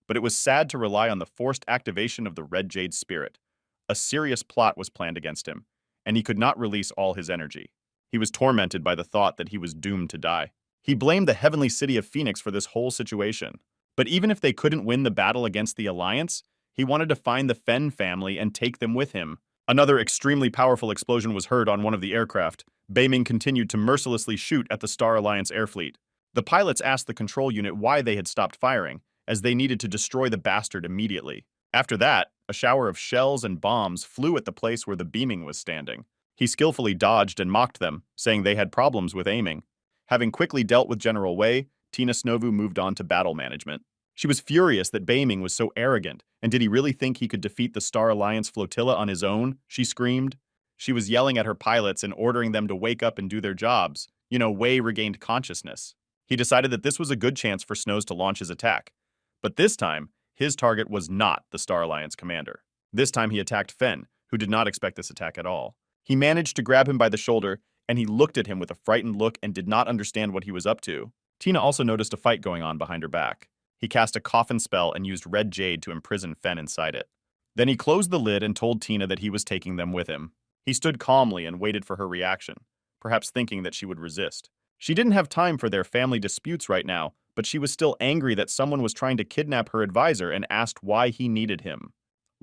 but it was sad to rely on the forced activation of the Red Jade spirit. A serious plot was planned against him, and he could not release all his energy. He was tormented by the thought that he was doomed to die. He blamed the heavenly city of Phoenix for this whole situation. But even if they couldn't win the battle against the Alliance, he wanted to find the Fen family and take them with him. Another extremely powerful explosion was heard on one of the aircraft. Beiming continued to mercilessly shoot at the Star Alliance air fleet. The pilots asked the control unit why they had stopped firing, as they needed to destroy the bastard immediately. After that, a shower of shells and bombs flew at the place where the beaming was standing. He skillfully dodged and mocked them, saying they had problems with aiming. Having quickly dealt with General Wei, Tina Snovu moved on to battle management. She was furious that Beiming was so arrogant, and did he really think he could defeat the Star Alliance flotilla on his own? She screamed. She was yelling at her pilots and ordering them to wake up and do their jobs. Wei regained consciousness. He decided that this was a good chance for Snows to launch his attack. But this time, his target was not the Star Alliance commander. This time he attacked Fen, who did not expect this attack at all. He managed to grab him by the shoulder, and he looked at him with a frightened look and did not understand what he was up to. Tina also noticed a fight going on behind her back. He cast a coffin spell and used red jade to imprison Fen inside it. Then he closed the lid and told Tina that he was taking them with him. He stood calmly and waited for her reaction, perhaps thinking that she would resist. She didn't have time for their family disputes right now, but she was still angry that someone was trying to kidnap her advisor and asked why he needed him.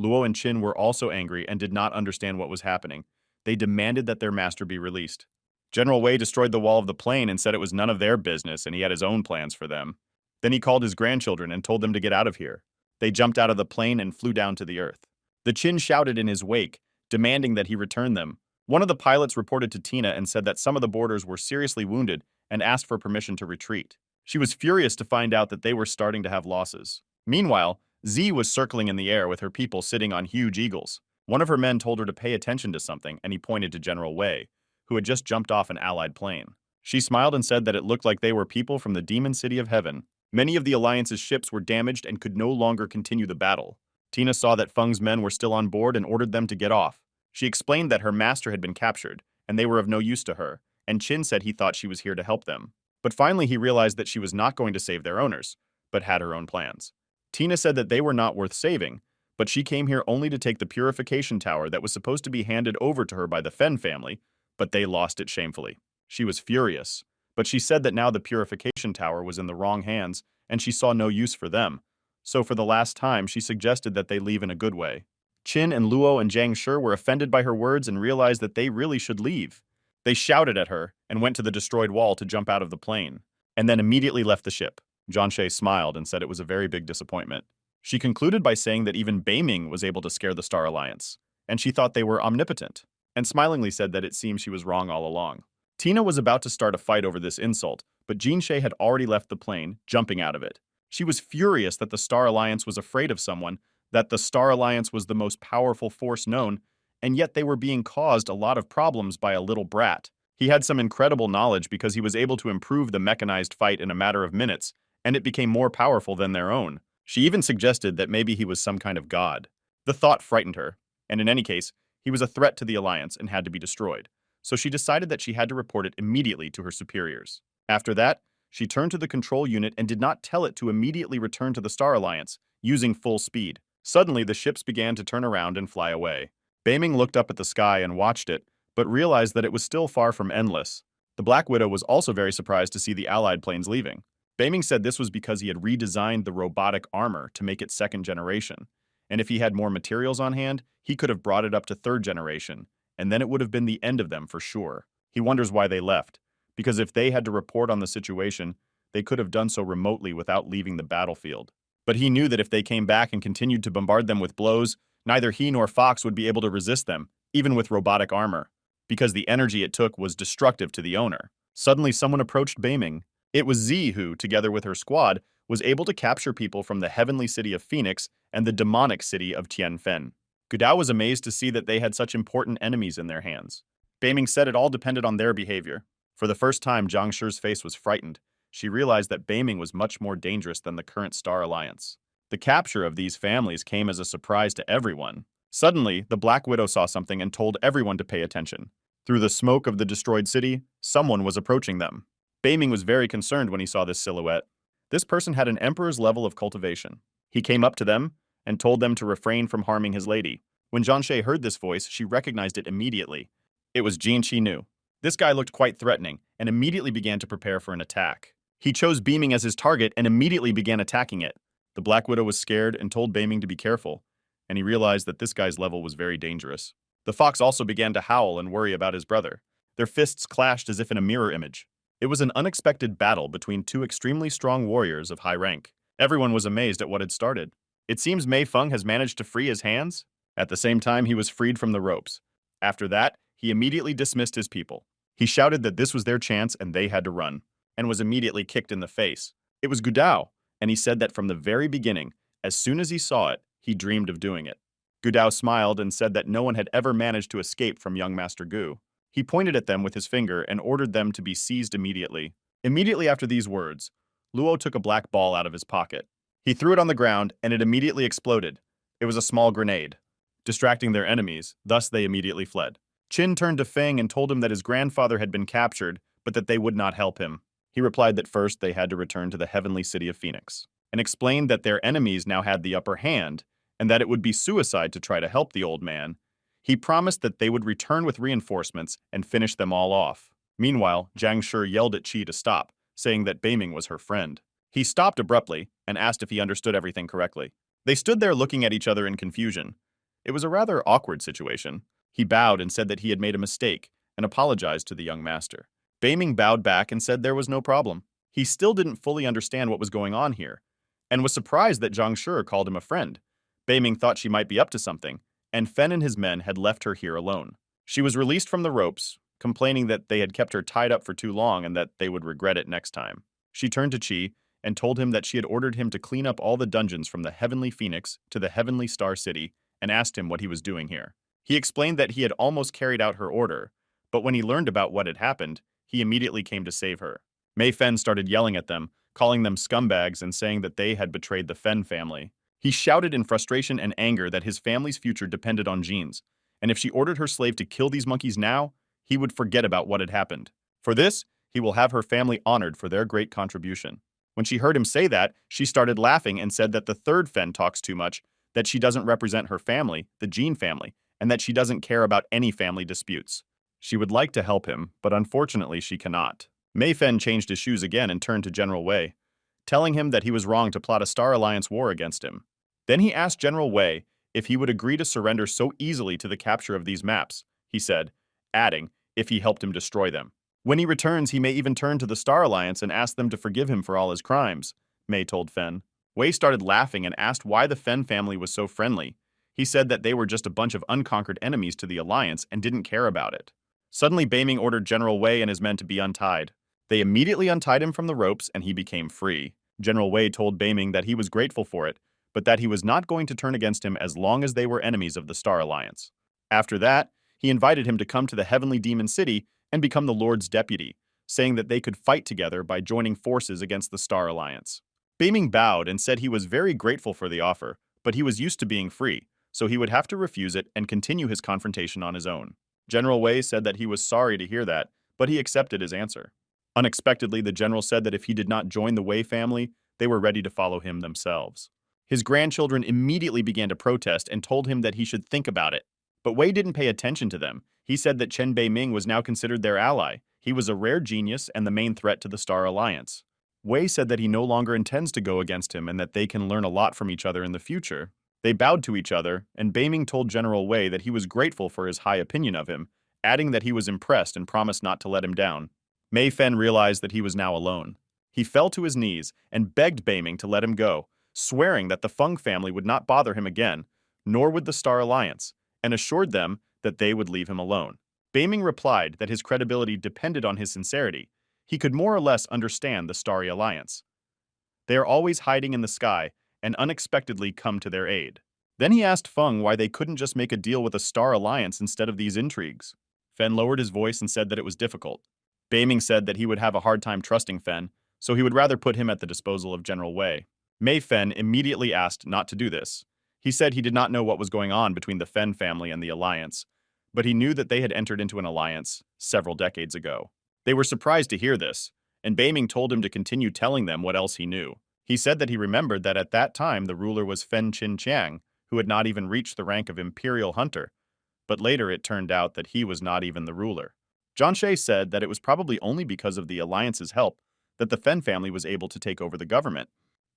Luo and Qin were also angry and did not understand what was happening. They demanded that their master be released. General Wei destroyed the wall of the plane and said it was none of their business and he had his own plans for them. Then he called his grandchildren and told them to get out of here. They jumped out of the plane and flew down to the earth. The Qin shouted in his wake, demanding that he return them. One of the pilots reported to Tina and said that some of the boarders were seriously wounded and asked for permission to retreat. She was furious to find out that they were starting to have losses. Meanwhile, Z was circling in the air with her people sitting on huge eagles. One of her men told her to pay attention to something, and he pointed to General Wei, who had just jumped off an allied plane. She smiled and said that it looked like they were people from the demon city of heaven. Many of the Alliance's ships were damaged and could no longer continue the battle. Tina saw that Feng's men were still on board and ordered them to get off. She explained that her master had been captured, and they were of no use to her, and Qin said he thought she was here to help them. But finally he realized that she was not going to save their owners, but had her own plans. Tina said that they were not worth saving, but she came here only to take the purification tower that was supposed to be handed over to her by the Fen family, but they lost it shamefully. She was furious, but she said that now the purification tower was in the wrong hands, and she saw no use for them. So for the last time, she suggested that they leave in a good way. Qin and Luo and Jiang Shi were offended by her words and realized that they really should leave. They shouted at her and went to the destroyed wall to jump out of the plane, and then immediately left the ship. Zhanshe smiled and said it was a very big disappointment. She concluded by saying that even Beiming was able to scare the Star Alliance, and she thought they were omnipotent, and smilingly said that it seemed she was wrong all along. Tina was about to start a fight over this insult, but Jinshe had already left the plane, jumping out of it. She was furious that the Star Alliance was afraid of someone, that the Star Alliance was the most powerful force known, and yet they were being caused a lot of problems by a little brat. He had some incredible knowledge because he was able to improve the mechanized fight in a matter of minutes, and it became more powerful than their own. She even suggested that maybe he was some kind of god. The thought frightened her, and in any case, he was a threat to the Alliance and had to be destroyed. So she decided that she had to report it immediately to her superiors. After that, she turned to the control unit and did not tell it to immediately return to the Star Alliance, using full speed. Suddenly, the ships began to turn around and fly away. Beiming looked up at the sky and watched it, but realized that it was still far from endless. The Black Widow was also very surprised to see the Allied planes leaving. Beiming said this was because he had redesigned the robotic armor to make it second generation, and if he had more materials on hand, he could have brought it up to third generation, and then it would have been the end of them for sure. He wonders why they left, because if they had to report on the situation, they could have done so remotely without leaving the battlefield. But he knew that if they came back and continued to bombard them with blows, neither he nor Fox would be able to resist them, even with robotic armor, because the energy it took was destructive to the owner. Suddenly, someone approached Beiming. It was Z who, together with her squad, was able to capture people from the heavenly city of Phoenix and the demonic city of Tianfen. Gudao was amazed to see that they had such important enemies in their hands. Beiming said it all depended on their behavior. For the first time, Zhang Shi's face was frightened. She realized that Beiming was much more dangerous than the current Star Alliance. The capture of these families came as a surprise to everyone. Suddenly, the Black Widow saw something and told everyone to pay attention. Through the smoke of the destroyed city, someone was approaching them. Beiming was very concerned when he saw this silhouette. This person had an emperor's level of cultivation. He came up to them and told them to refrain from harming his lady. When Zhang heard this voice, she recognized it immediately. It was Jin Shi Nu. This guy looked quite threatening and immediately began to prepare for an attack. He chose Beiming as his target and immediately began attacking it. The Black Widow was scared and told Beiming to be careful, and he realized that this guy's level was very dangerous. The fox also began to howl and worry about his brother. Their fists clashed as if in a mirror image. It was an unexpected battle between two extremely strong warriors of high rank. Everyone was amazed at what had started. It seems Mei Feng has managed to free his hands. At the same time, he was freed from the ropes. After that, he immediately dismissed his people. He shouted that this was their chance and they had to run, and was immediately kicked in the face. It was Gudao, and he said that from the very beginning, as soon as he saw it, he dreamed of doing it. Gudao smiled and said that no one had ever managed to escape from young Master Gu. He pointed at them with his finger and ordered them to be seized immediately. Immediately after these words, Luo took a black ball out of his pocket. He threw it on the ground, and it immediately exploded. It was a small grenade, distracting their enemies, thus they immediately fled. Qin turned to Feng and told him that his grandfather had been captured, but that they would not help him. He replied that first they had to return to the heavenly city of Phoenix, and explained that their enemies now had the upper hand, and that it would be suicide to try to help the old man. He promised that they would return with reinforcements and finish them all off. Meanwhile, Zhang Shi yelled at Qi to stop, saying that Beiming was her friend. He stopped abruptly and asked if he understood everything correctly. They stood there looking at each other in confusion. It was a rather awkward situation. He bowed and said that he had made a mistake and apologized to the young master. Beiming bowed back and said there was no problem. He still didn't fully understand what was going on here, and was surprised that Zhang Shi called him a friend. Beiming thought she might be up to something, and Fen and his men had left her here alone. She was released from the ropes, complaining that they had kept her tied up for too long and that they would regret it next time. She turned to Qi and told him that she had ordered him to clean up all the dungeons from the Heavenly Phoenix to the Heavenly Star City and asked him what he was doing here. He explained that he had almost carried out her order, but when he learned about what had happened, he immediately came to save her. Mei Fen started yelling at them, calling them scumbags and saying that they had betrayed the Fen family. He shouted in frustration and anger that his family's future depended on Jean's, and if she ordered her slave to kill these monkeys now, he would forget about what had happened. For this, he will have her family honored for their great contribution. When she heard him say that, she started laughing and said that the third Fen talks too much, that she doesn't represent her family, the Jean family, and that she doesn't care about any family disputes. She would like to help him, but unfortunately she cannot. Mei Fen changed his shoes again and turned to General Wei, telling him that he was wrong to plot a Star Alliance war against him. Then he asked General Wei if he would agree to surrender so easily to the capture of these maps, he said, adding, if he helped him destroy them. When he returns, he may even turn to the Star Alliance and ask them to forgive him for all his crimes, Mei told Fen. Wei started laughing and asked why the Fen family was so friendly. He said that they were just a bunch of unconquered enemies to the Alliance and didn't care about it. Suddenly, Beiming ordered General Wei and his men to be untied. They immediately untied him from the ropes and he became free. General Wei told Beiming that he was grateful for it, but that he was not going to turn against him as long as they were enemies of the Star Alliance. After that, he invited him to come to the Heavenly Demon City and become the Lord's deputy, saying that they could fight together by joining forces against the Star Alliance. Beiming bowed and said he was very grateful for the offer, but he was used to being free, so he would have to refuse it and continue his confrontation on his own. General Wei said that he was sorry to hear that, but he accepted his answer. Unexpectedly, the general said that if he did not join the Wei family, they were ready to follow him themselves. His grandchildren immediately began to protest and told him that he should think about it. But Wei didn't pay attention to them. He said that Chen Beiming was now considered their ally. He was a rare genius and the main threat to the Star Alliance. Wei said that he no longer intends to go against him and that they can learn a lot from each other in the future. They bowed to each other, and Beiming told General Wei that he was grateful for his high opinion of him, adding that he was impressed and promised not to let him down. Mei Fen realized that he was now alone. He fell to his knees and begged Beiming to let him go, swearing that the Feng family would not bother him again, nor would the Star Alliance, and assured them that they would leave him alone. Beiming replied that his credibility depended on his sincerity. He could more or less understand the Starry Alliance. They are always hiding in the sky and unexpectedly come to their aid. Then he asked Feng why they couldn't just make a deal with a Star Alliance instead of these intrigues. Fen lowered his voice and said that it was difficult. Beiming said that he would have a hard time trusting Fen, so he would rather put him at the disposal of General Wei. Mei Fen immediately asked not to do this. He said he did not know what was going on between the Fen family and the Alliance, but he knew that they had entered into an alliance several decades ago. They were surprised to hear this, and Beiming told him to continue telling them what else he knew. He said that he remembered that at that time the ruler was Fen Qinqiang, who had not even reached the rank of Imperial Hunter, but later it turned out that he was not even the ruler. Zhang She said that it was probably only because of the Alliance's help that the Fen family was able to take over the government.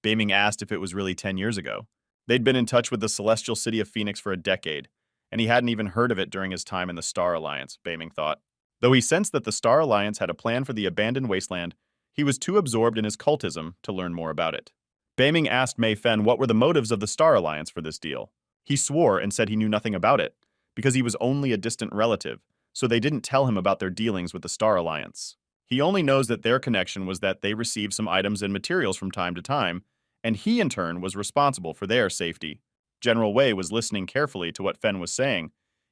Beiming asked if it was really 10 years ago. They'd been in touch with the celestial city of Phoenix for a decade, and he hadn't even heard of it during his time in the Star Alliance, Beiming thought. Though he sensed that the Star Alliance had a plan for the abandoned wasteland, he was too absorbed in his cultism to learn more about it. Beiming asked Mei Fen what were the motives of the Star Alliance for this deal. He swore and said he knew nothing about it, because he was only a distant relative, so they didn't tell him about their dealings with the Star Alliance. He only knows that their connection was that they received some items and materials from time to time, and he in turn was responsible for their safety. General Wei was listening carefully to what Fen was saying,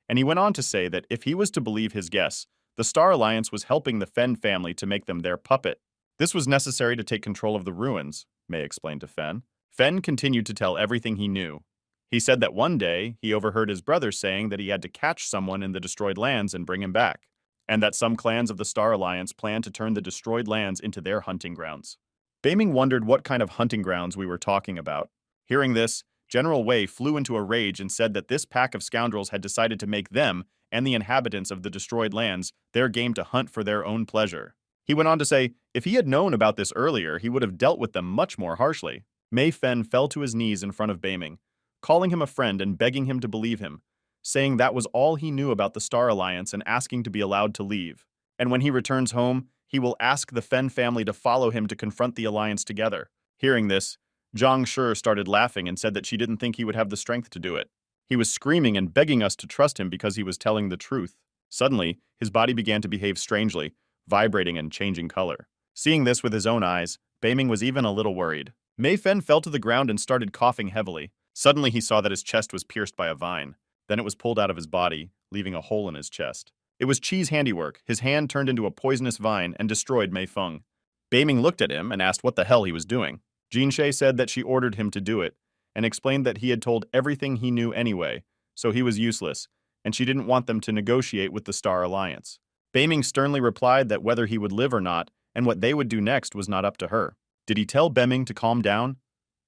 and he went on to say that if he was to believe his guess, the Star Alliance was helping the Fen family to make them their puppet. This was necessary to take control of the ruins, Mei explained to Fen. Fen continued to tell everything he knew. He said that one day he overheard his brother saying that he had to catch someone in the destroyed lands and bring him back, and that some clans of the Star Alliance planned to turn the destroyed lands into their hunting grounds. Beiming wondered what kind of hunting grounds we were talking about. Hearing this, General Wei flew into a rage and said that this pack of scoundrels had decided to make them and the inhabitants of the destroyed lands their game to hunt for their own pleasure. He went on to say, if he had known about this earlier, he would have dealt with them much more harshly. Mei Fen fell to his knees in front of Beiming, calling him a friend and begging him to believe him, saying that was all he knew about the Star Alliance and asking to be allowed to leave. And when he returns home, he will ask the Fen family to follow him to confront the Alliance together. Hearing this, Zhang Shi started laughing and said that she didn't think he would have the strength to do it. He was screaming and begging us to trust him because he was telling the truth. Suddenly, his body began to behave strangely, vibrating and changing color. Seeing this with his own eyes, Beiming was even a little worried. Mei Fen fell to the ground and started coughing heavily. Suddenly he saw that his chest was pierced by a vine. Then it was pulled out of his body, leaving a hole in his chest. It was Qi's handiwork. His hand turned into a poisonous vine and destroyed Mei Feng. Beiming looked at him and asked what the hell he was doing. Jin She said that she ordered him to do it, and explained that he had told everything he knew anyway, so he was useless, and she didn't want them to negotiate with the Star Alliance. Beiming sternly replied that whether he would live or not, and what they would do next was not up to her. Did he tell Beiming to calm down?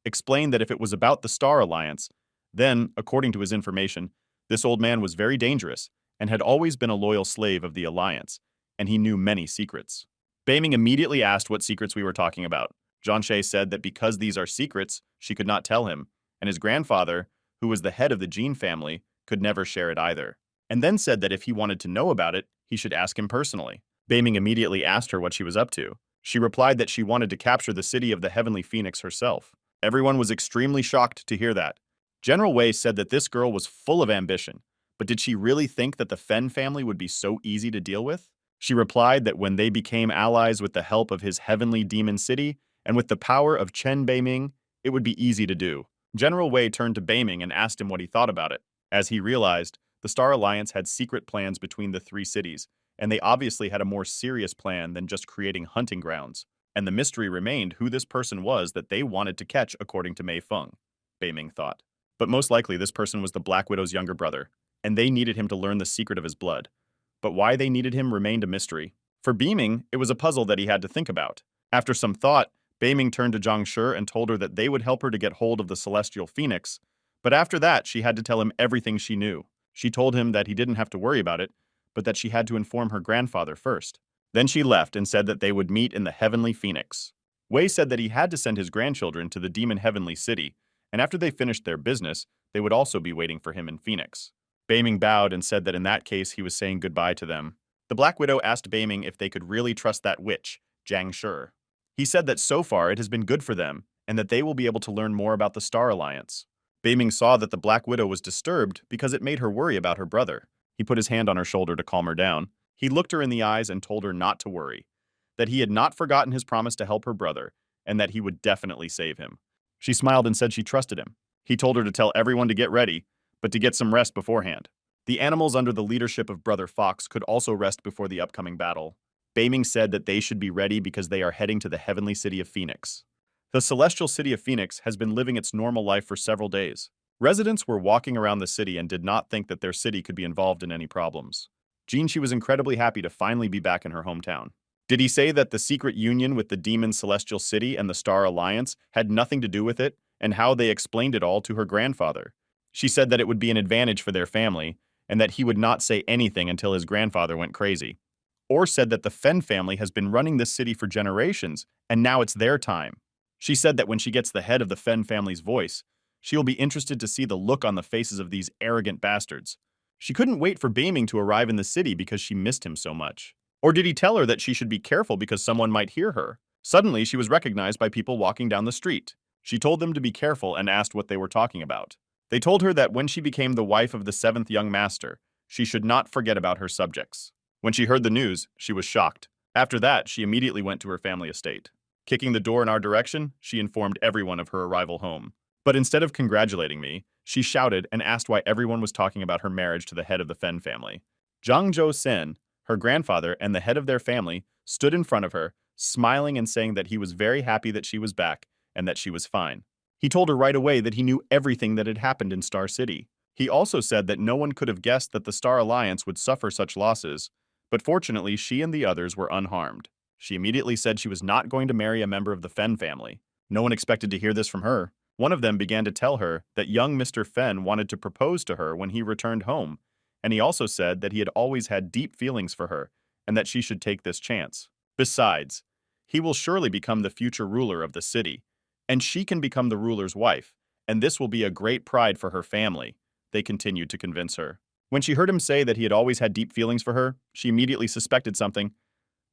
Explained that if it was about the Star Alliance, then, according to his information, this old man was very dangerous, and had always been a loyal slave of the Alliance, and he knew many secrets. Beiming immediately asked what secrets we were talking about. Zhang Shi said that because these are secrets, she could not tell him, and his grandfather, who was the head of the Jin family, could never share it either. And then said that if he wanted to know about it, he should ask him personally. Beiming immediately asked her what she was up to. She replied that she wanted to capture the city of the Heavenly Phoenix herself. Everyone was extremely shocked to hear that. General Wei said that this girl was full of ambition, but did she really think that the Fen family would be so easy to deal with? She replied that when they became allies with the help of his heavenly demon city, and with the power of Chen Beiming, it would be easy to do. General Wei turned to Beiming and asked him what he thought about it. As he realized, the Star Alliance had secret plans between the three cities, and they obviously had a more serious plan than just creating hunting grounds. And the mystery remained who this person was that they wanted to catch according to Mei Feng, Beiming thought. But most likely this person was the Black Widow's younger brother, and they needed him to learn the secret of his blood. But why they needed him remained a mystery. For Beiming, it was a puzzle that he had to think about. After some thought, Beiming turned to Zhang Shi and told her that they would help her to get hold of the Celestial Phoenix, but after that she had to tell him everything she knew. She told him that he didn't have to worry about it, but that she had to inform her grandfather first. Then she left and said that they would meet in the Heavenly Phoenix. Wei said that he had to send his grandchildren to the Demon Heavenly City, and after they finished their business, they would also be waiting for him in Phoenix. Beiming bowed and said that in that case he was saying goodbye to them. The Black Widow asked Beiming if they could really trust that witch, Jiang Shi. He said that so far it has been good for them, and that they will be able to learn more about the Star Alliance. Beiming saw that the Black Widow was disturbed because it made her worry about her brother. He put his hand on her shoulder to calm her down. He looked her in the eyes and told her not to worry, that he had not forgotten his promise to help her brother, and that he would definitely save him. She smiled and said she trusted him. He told her to tell everyone to get ready, but to get some rest beforehand. The animals under the leadership of Brother Fox could also rest before the upcoming battle. Beiming said that they should be ready because they are heading to the Heavenly City of Phoenix. The Celestial City of Phoenix has been living its normal life for several days. Residents were walking around the city and did not think that their city could be involved in any problems. She was incredibly happy to finally be back in her hometown. Did he say that the secret union with the Demon Celestial City and the Star Alliance had nothing to do with it, and how they explained it all to her grandfather? She said that it would be an advantage for their family, and that he would not say anything until his grandfather went crazy. Or said that the Fen family has been running this city for generations, and now it's their time. She said that when she gets the head of the Fen family's voice, she will be interested to see the look on the faces of these arrogant bastards. She couldn't wait for Beiming to arrive in the city because she missed him so much. Or did he tell her that she should be careful because someone might hear her? Suddenly, she was recognized by people walking down the street. She told them to be careful and asked what they were talking about. They told her that when she became the wife of the seventh young master, she should not forget about her subjects. When she heard the news, she was shocked. After that, she immediately went to her family estate. Kicking the door in our direction, she informed everyone of her arrival home. But instead of congratulating me, she shouted and asked why everyone was talking about her marriage to the head of the Fen family. Zhang Zhou-sen, her grandfather and the head of their family, stood in front of her, smiling and saying that he was very happy that she was back and that she was fine. He told her right away that he knew everything that had happened in Star City. He also said that no one could have guessed that the Star Alliance would suffer such losses, but fortunately she and the others were unharmed. She immediately said she was not going to marry a member of the Fen family. No one expected to hear this from her. One of them began to tell her that young Mr. Fen wanted to propose to her when he returned home, and he also said that he had always had deep feelings for her and that she should take this chance. Besides, he will surely become the future ruler of the city, and she can become the ruler's wife, and this will be a great pride for her family, they continued to convince her. When she heard him say that he had always had deep feelings for her, she immediately suspected something,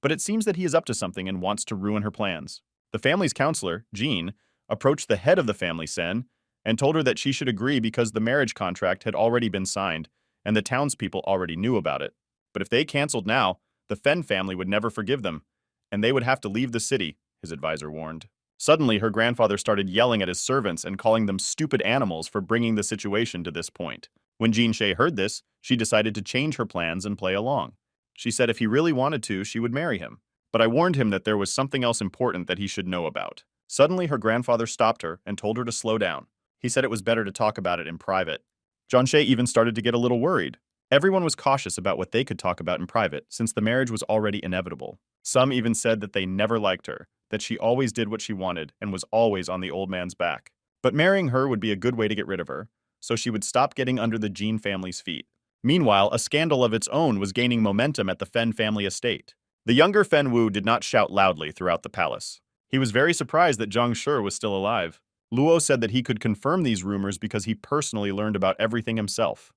but it seems that he is up to something and wants to ruin her plans. The family's counselor, Jean, approached the head of the family, Sen, and told her that she should agree because the marriage contract had already been signed, and the townspeople already knew about it. But if they canceled now, the Fen family would never forgive them, and they would have to leave the city, his advisor warned. Suddenly, her grandfather started yelling at his servants and calling them stupid animals for bringing the situation to this point. When Jean Shay heard this, she decided to change her plans and play along. She said if he really wanted to, she would marry him. But I warned him that there was something else important that he should know about. Suddenly, her grandfather stopped her and told her to slow down. He said it was better to talk about it in private. John Shay even started to get a little worried. Everyone was cautious about what they could talk about in private, since the marriage was already inevitable. Some even said that they never liked her, that she always did what she wanted and was always on the old man's back. But marrying her would be a good way to get rid of her, so she would stop getting under the Jean family's feet. Meanwhile, a scandal of its own was gaining momentum at the Fen family estate. The younger Fen Wu did not shout loudly throughout the palace. He was very surprised that Zhang Shi was still alive. Luo said that he could confirm these rumors because he personally learned about everything himself.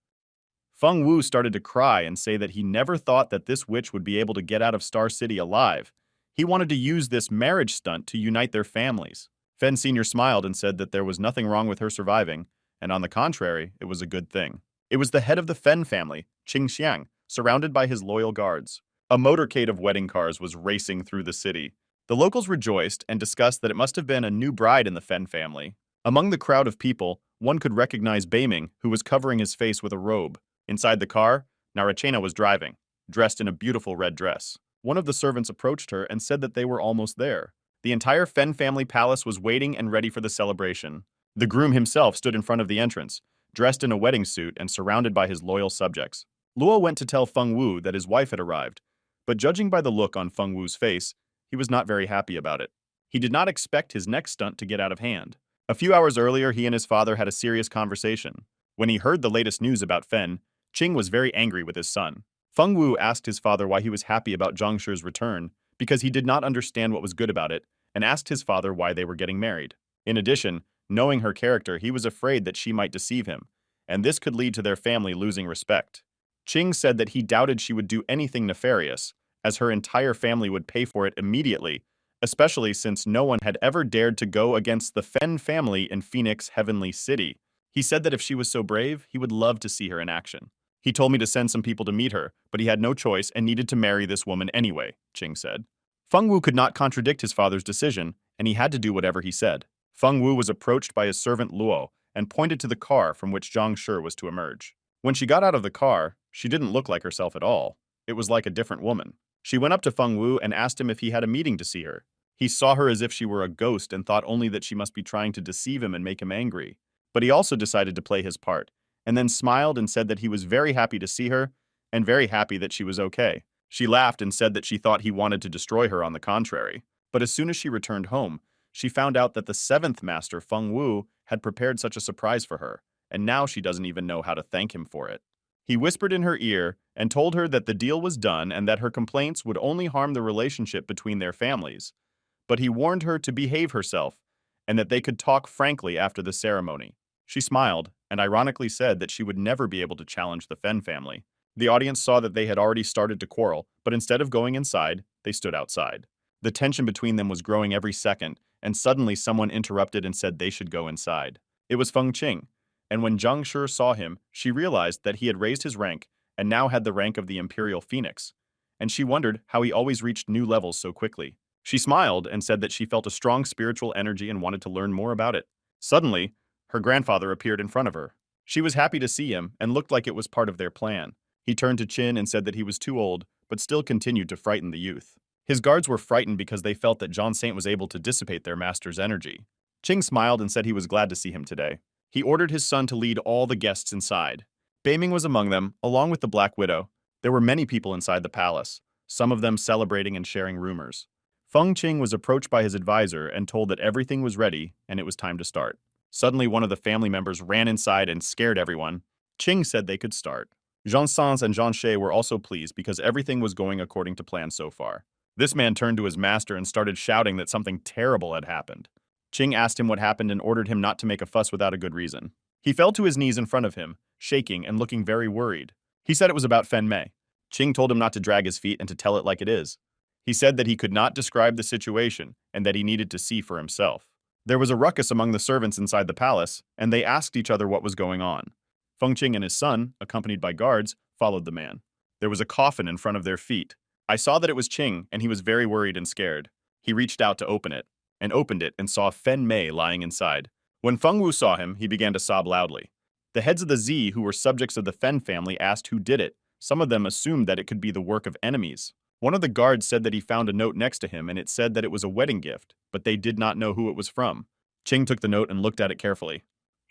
Feng Wu started to cry and say that he never thought that this witch would be able to get out of Star City alive. He wanted to use this marriage stunt to unite their families. Fen Sr. smiled and said that there was nothing wrong with her surviving, and on the contrary, it was a good thing. It was the head of the Fen family, Qing Xiang, surrounded by his loyal guards. A motorcade of wedding cars was racing through the city. The locals rejoiced and discussed that it must have been a new bride in the Fen family. Among the crowd of people, one could recognize Beiming, who was covering his face with a robe. Inside the car, Narachena was driving, dressed in a beautiful red dress. One of the servants approached her and said that they were almost there. The entire Fen family palace was waiting and ready for the celebration. The groom himself stood in front of the entrance, dressed in a wedding suit and surrounded by his loyal subjects. Luo went to tell Feng Wu that his wife had arrived, but judging by the look on Feng Wu's face, he was not very happy about it. He did not expect his next stunt to get out of hand. A few hours earlier, he and his father had a serious conversation. When he heard the latest news about Fen, Qing was very angry with his son. Feng Wu asked his father why he was happy about Zhang Shi's return, because he did not understand what was good about it, and asked his father why they were getting married. In addition, knowing her character, he was afraid that she might deceive him, and this could lead to their family losing respect. Qing said that he doubted she would do anything nefarious, as her entire family would pay for it immediately, especially since no one had ever dared to go against the Fen family in Phoenix Heavenly City. He said that if she was so brave, he would love to see her in action. He told me to send some people to meet her, but he had no choice and needed to marry this woman anyway, Qing said. Feng Wu could not contradict his father's decision, and he had to do whatever he said. Feng Wu was approached by his servant Luo and pointed to the car from which Zhang Shi was to emerge. When she got out of the car, she didn't look like herself at all. It was like a different woman. She went up to Feng Wu and asked him if he had a meeting to see her. He saw her as if she were a ghost and thought only that she must be trying to deceive him and make him angry. But he also decided to play his part, and then smiled and said that he was very happy to see her and very happy that she was okay. She laughed and said that she thought he wanted to destroy her on the contrary. But as soon as she returned home, she found out that the seventh master, Feng Wu, had prepared such a surprise for her, and now she doesn't even know how to thank him for it. He whispered in her ear and told her that the deal was done and that her complaints would only harm the relationship between their families. But he warned her to behave herself and that they could talk frankly after the ceremony. She smiled and ironically said that she would never be able to challenge the Fen family. The audience saw that they had already started to quarrel, but instead of going inside, they stood outside. The tension between them was growing every second, and suddenly someone interrupted and said they should go inside. It was Feng Qing, and when Zhang Shi saw him, she realized that he had raised his rank and now had the rank of the Imperial Phoenix, and she wondered how he always reached new levels so quickly. She smiled and said that she felt a strong spiritual energy and wanted to learn more about it. Suddenly, her grandfather appeared in front of her. She was happy to see him and looked like it was part of their plan. He turned to Qin and said that he was too old, but still continued to frighten the youth. His guards were frightened because they felt that John Saint was able to dissipate their master's energy. Qing smiled and said he was glad to see him today. He ordered his son to lead all the guests inside. Beiming was among them, along with the Black Widow. There were many people inside the palace, some of them celebrating and sharing rumors. Feng Qing was approached by his advisor and told that everything was ready and it was time to start. Suddenly, one of the family members ran inside and scared everyone. Qing said they could start. Jean Sans and Jean She were also pleased because everything was going according to plan so far. This man turned to his master and started shouting that something terrible had happened. Qing asked him what happened and ordered him not to make a fuss without a good reason. He fell to his knees in front of him, shaking and looking very worried. He said it was about Fen Mei. Qing told him not to drag his feet and to tell it like it is. He said that he could not describe the situation and that he needed to see for himself. There was a ruckus among the servants inside the palace, and they asked each other what was going on. Feng Qing and his son, accompanied by guards, followed the man. There was a coffin in front of their feet. I saw that it was Qing, and he was very worried and scared. He reached out to open it, and opened it and saw Fen Mei lying inside. When Feng Wu saw him, he began to sob loudly. The heads of the Z, who were subjects of the Fen family, asked who did it. Some of them assumed that it could be the work of enemies. One of the guards said that he found a note next to him and it said that it was a wedding gift, but they did not know who it was from. Qing took the note and looked at it carefully.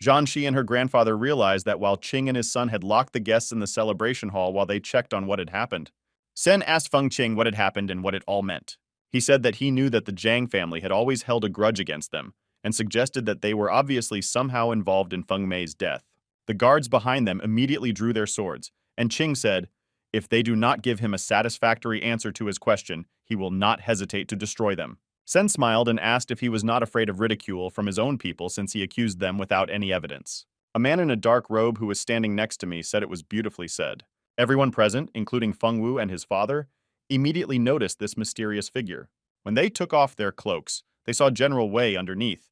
Zhan Shi and her grandfather realized that while Qing and his son had locked the guests in the celebration hall while they checked on what had happened. Sen asked Feng Qing what had happened and what it all meant. He said that he knew that the Zhang family had always held a grudge against them, and suggested that they were obviously somehow involved in Feng Mei's death. The guards behind them immediately drew their swords, and Qing said, if they do not give him a satisfactory answer to his question, he will not hesitate to destroy them. Sen smiled and asked if he was not afraid of ridicule from his own people since he accused them without any evidence. A man in a dark robe who was standing next to me said it was beautifully said. Everyone present, including Feng Wu and his father, immediately noticed this mysterious figure. When they took off their cloaks, they saw General Wei underneath,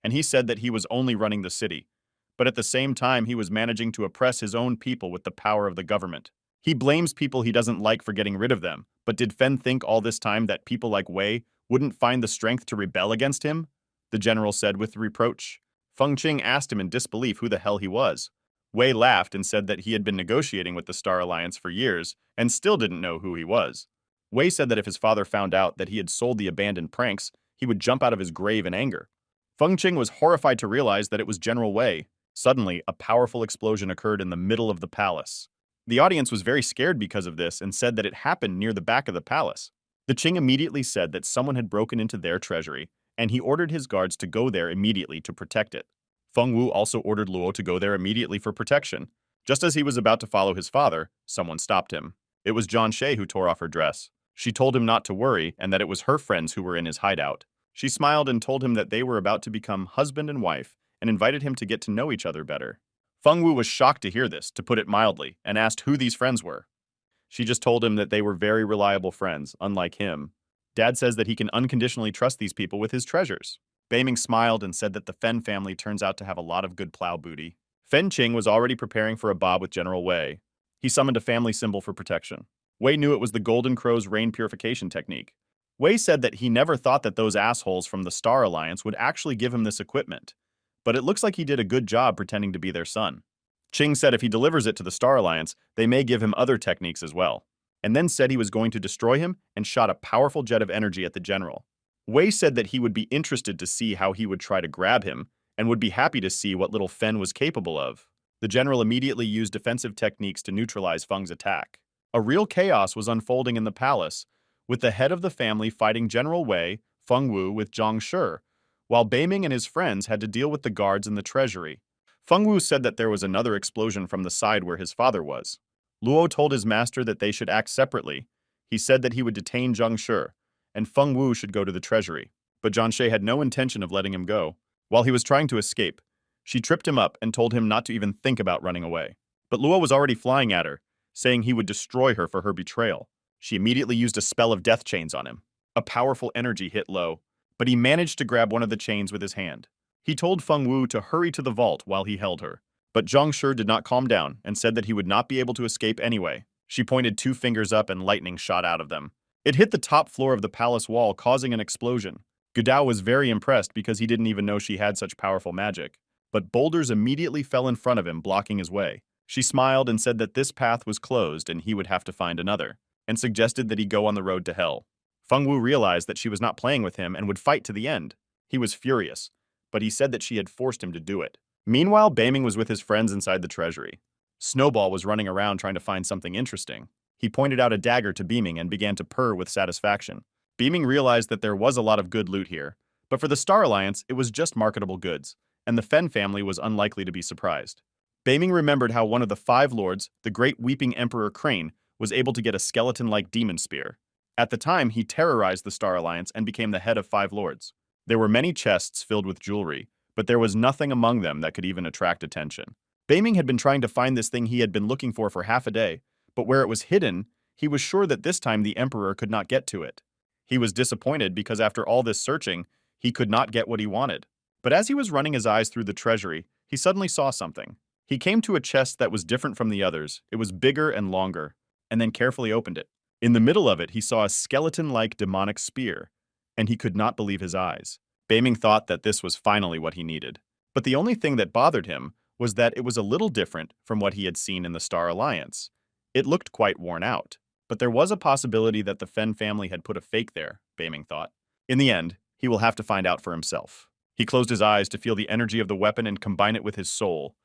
and he said that he was only running the city, but at the same time he was managing to oppress his own people with the power of the government. He blames people he doesn't like for getting rid of them, but did Fen think all this time that people like Wei wouldn't find the strength to rebel against him? The general said with reproach. Feng Qing asked him in disbelief who the hell he was. Wei laughed and said that he had been negotiating with the Star Alliance for years and still didn't know who he was. Wei said that if his father found out that he had sold the abandoned pranks, he would jump out of his grave in anger. Feng Qing was horrified to realize that it was General Wei. Suddenly, a powerful explosion occurred in the middle of the palace. The audience was very scared because of this and said that it happened near the back of the palace. The Qing immediately said that someone had broken into their treasury, and he ordered his guards to go there immediately to protect it. Feng Wu also ordered Luo to go there immediately for protection. Just as he was about to follow his father, someone stopped him. It was Shay who tore off her dress. She told him not to worry and that it was her friends who were in his hideout. She smiled and told him that they were about to become husband and wife and invited him to get to know each other better. Fengwu was shocked to hear this, to put it mildly, and asked who these friends were. She just told him that they were very reliable friends, unlike him. Dad says that he can unconditionally trust these people with his treasures. Beiming smiled and said that the Fen family turns out to have a lot of good plow booty. Fen Qing was already preparing for a bob with General Wei. He summoned a family symbol for protection. Wei knew it was the Golden Crow's rain purification technique. Wei said that he never thought that those assholes from the Star Alliance would actually give him this equipment, but it looks like he did a good job pretending to be their son. Qing said if he delivers it to the Star Alliance, they may give him other techniques as well, and then said he was going to destroy him and shot a powerful jet of energy at the general. Wei said that he would be interested to see how he would try to grab him, and would be happy to see what little Fen was capable of. The general immediately used defensive techniques to neutralize Feng's attack. A real chaos was unfolding in the palace, with the head of the family fighting General Wei, Fengwu with Zhang Shi, while Beiming and his friends had to deal with the guards in the treasury. Fengwu said that there was another explosion from the side where his father was. Luo told his master that they should act separately. He said that he would detain Zhang Shi, and Fengwu should go to the treasury. But Shi had no intention of letting him go. While he was trying to escape, she tripped him up and told him not to even think about running away. But Luo was already flying at her, saying he would destroy her for her betrayal. She immediately used a spell of death chains on him. A powerful energy hit Luo, but he managed to grab one of the chains with his hand. He told Fengwu to hurry to the vault while he held her. But Zhang Shi did not calm down and said that he would not be able to escape anyway. She pointed 2 fingers up and lightning shot out of them. It hit the top floor of the palace wall, causing an explosion. Gudao was very impressed because he didn't even know she had such powerful magic. But boulders immediately fell in front of him, blocking his way. She smiled and said that this path was closed and he would have to find another, and suggested that he go on the road to hell. Fengwu realized that she was not playing with him and would fight to the end. He was furious, but he said that she had forced him to do it. Meanwhile, Beiming was with his friends inside the treasury. Snowball was running around trying to find something interesting. He pointed out a dagger to Beiming and began to purr with satisfaction. Beiming realized that there was a lot of good loot here, but for the Star Alliance, it was just marketable goods, and the Fen family was unlikely to be surprised. Beiming remembered how one of the 5 lords, the great weeping Emperor Crane, was able to get a skeleton-like demon spear. At the time, he terrorized the Star Alliance and became the head of 5 lords. There were many chests filled with jewelry, but there was nothing among them that could even attract attention. Beiming had been trying to find this thing he had been looking for half a day, but where it was hidden, he was sure that this time the Emperor could not get to it. He was disappointed because after all this searching, he could not get what he wanted. But as he was running his eyes through the treasury, he suddenly saw something. He came to a chest that was different from the others. It was bigger and longer, and then carefully opened it. In the middle of it, he saw a skeleton-like demonic spear, and he could not believe his eyes. Beiming thought that this was finally what he needed. But the only thing that bothered him was that it was a little different from what he had seen in the Star Alliance. It looked quite worn out, but there was a possibility that the Fen family had put a fake there, Beiming thought. In the end, he will have to find out for himself. He closed his eyes to feel the energy of the weapon and combine it with his soul,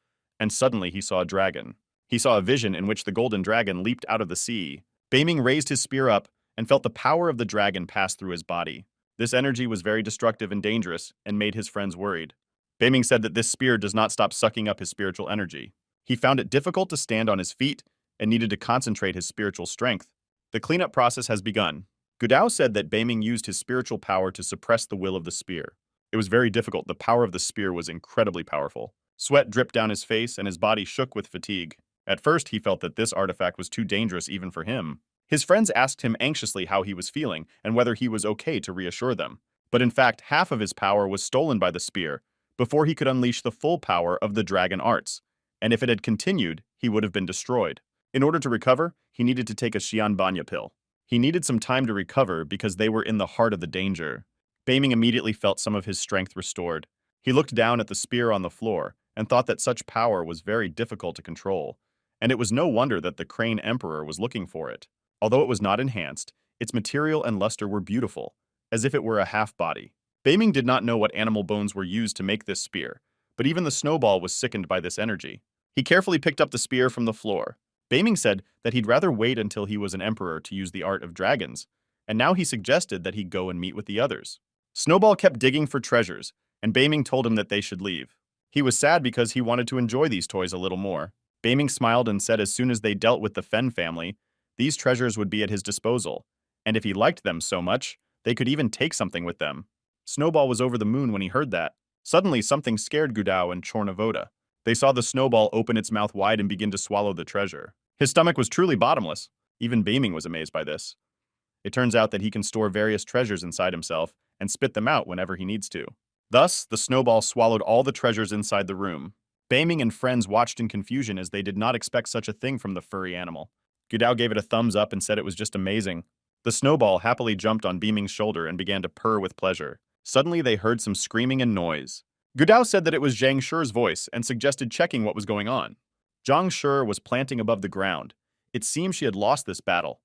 and suddenly he saw a dragon. He saw a vision in which the golden dragon leaped out of the sea. Beiming raised his spear up and felt the power of the dragon pass through his body. This energy was very destructive and dangerous and made his friends worried. Beiming said that this spear does not stop sucking up his spiritual energy. He found it difficult to stand on his feet and needed to concentrate his spiritual strength. The cleanup process has begun. Gudao said that Beiming used his spiritual power to suppress the will of the spear. It was very difficult. The power of the spear was incredibly powerful. Sweat dripped down his face and his body shook with fatigue. At first, he felt that this artifact was too dangerous even for him. His friends asked him anxiously how he was feeling and whether he was okay to reassure them. But in fact, half of his power was stolen by the spear before he could unleash the full power of the dragon arts, and if it had continued, he would have been destroyed. In order to recover, he needed to take a Xianbanya pill. He needed some time to recover because they were in the heart of the danger. Beiming immediately felt some of his strength restored. He looked down at the spear on the floor and thought that such power was very difficult to control, and it was no wonder that the Crane Emperor was looking for it. Although it was not enhanced, its material and luster were beautiful, as if it were a half-body. Beiming did not know what animal bones were used to make this spear, but even the Snowball was sickened by this energy. He carefully picked up the spear from the floor. Beiming said that he'd rather wait until he was an emperor to use the art of dragons, and now he suggested that he go and meet with the others. Snowball kept digging for treasures, and Beiming told him that they should leave. He was sad because he wanted to enjoy these toys a little more. Beiming smiled and said as soon as they dealt with the Fen family, These treasures would be at his disposal, and if he liked them so much, they could even take something with them. Snowball was over the moon when he heard that. Suddenly, something scared Gudao and Chornavoda. They saw the snowball open its mouth wide and begin to swallow the treasure. His stomach was truly bottomless. Even Beaming was amazed by this. It turns out that he can store various treasures inside himself and spit them out whenever he needs to. Thus, the snowball swallowed all the treasures inside the room. Beaming and friends watched in confusion as they did not expect such a thing from the furry animal. Gudao gave it a thumbs up and said it was just amazing. The snowball happily jumped on Beaming's shoulder and began to purr with pleasure. Suddenly, they heard some screaming and noise. Gudao said that it was Zhang Shi's voice and suggested checking what was going on. Zhang Shi was planting above the ground. It seemed she had lost this battle.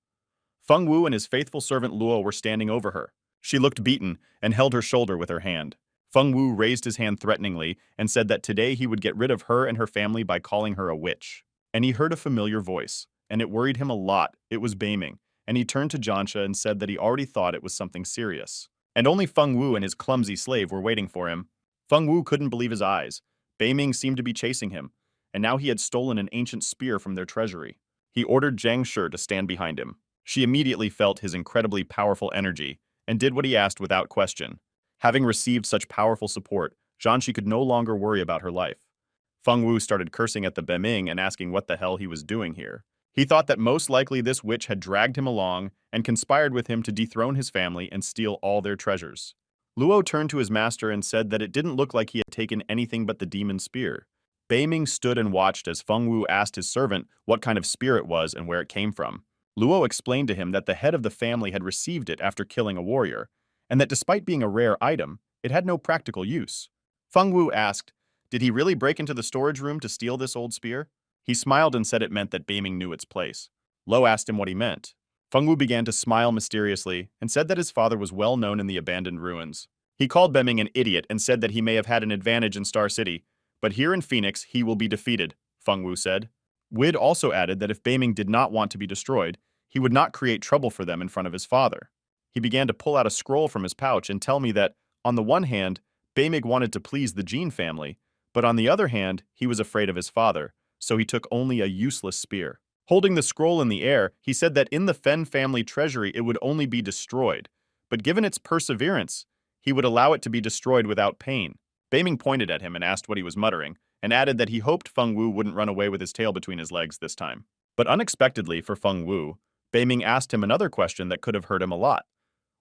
Feng Wu and his faithful servant Luo were standing over her. She looked beaten and held her shoulder with her hand. Feng Wu raised his hand threateningly and said that today he would get rid of her and her family by calling her a witch. And he heard a familiar voice, and it worried him a lot. It was Beiming, and he turned to Jansha and said that he already thought it was something serious. And only Feng Wu and his clumsy slave were waiting for him. Feng Wu couldn't believe his eyes. Beiming seemed to be chasing him, and now he had stolen an ancient spear from their treasury. He ordered Zhang Shi to stand behind him. She immediately felt his incredibly powerful energy and did what he asked without question. Having received such powerful support, Zhanshi could no longer worry about her life. Feng Wu started cursing at the Beiming and asking what the hell he was doing here. He thought that most likely this witch had dragged him along and conspired with him to dethrone his family and steal all their treasures. Luo turned to his master and said that it didn't look like he had taken anything but the demon spear. Beiming stood and watched as Feng Wu asked his servant what kind of spear it was and where it came from. Luo explained to him that the head of the family had received it after killing a warrior, and that despite being a rare item, it had no practical use. Feng Wu asked, did he really break into the storage room to steal this old spear? He smiled and said it meant that Beiming knew its place. Lo asked him what he meant. Feng Wu began to smile mysteriously and said that his father was well known in the abandoned ruins. He called Beiming an idiot and said that he may have had an advantage in Star City, but here in Phoenix he will be defeated, Feng Wu said. Wid also added that if Beiming did not want to be destroyed, he would not create trouble for them in front of his father. He began to pull out a scroll from his pouch and tell me that, on the one hand, Beiming wanted to please the Jin family, but on the other hand, he was afraid of his father, so he took only a useless spear. Holding the scroll in the air, he said that in the Fen family treasury it would only be destroyed, but given its perseverance, he would allow it to be destroyed without pain. Beiming pointed at him and asked what he was muttering, and added that he hoped Feng Wu wouldn't run away with his tail between his legs this time. But unexpectedly for Feng Wu, Beiming asked him another question that could have hurt him a lot,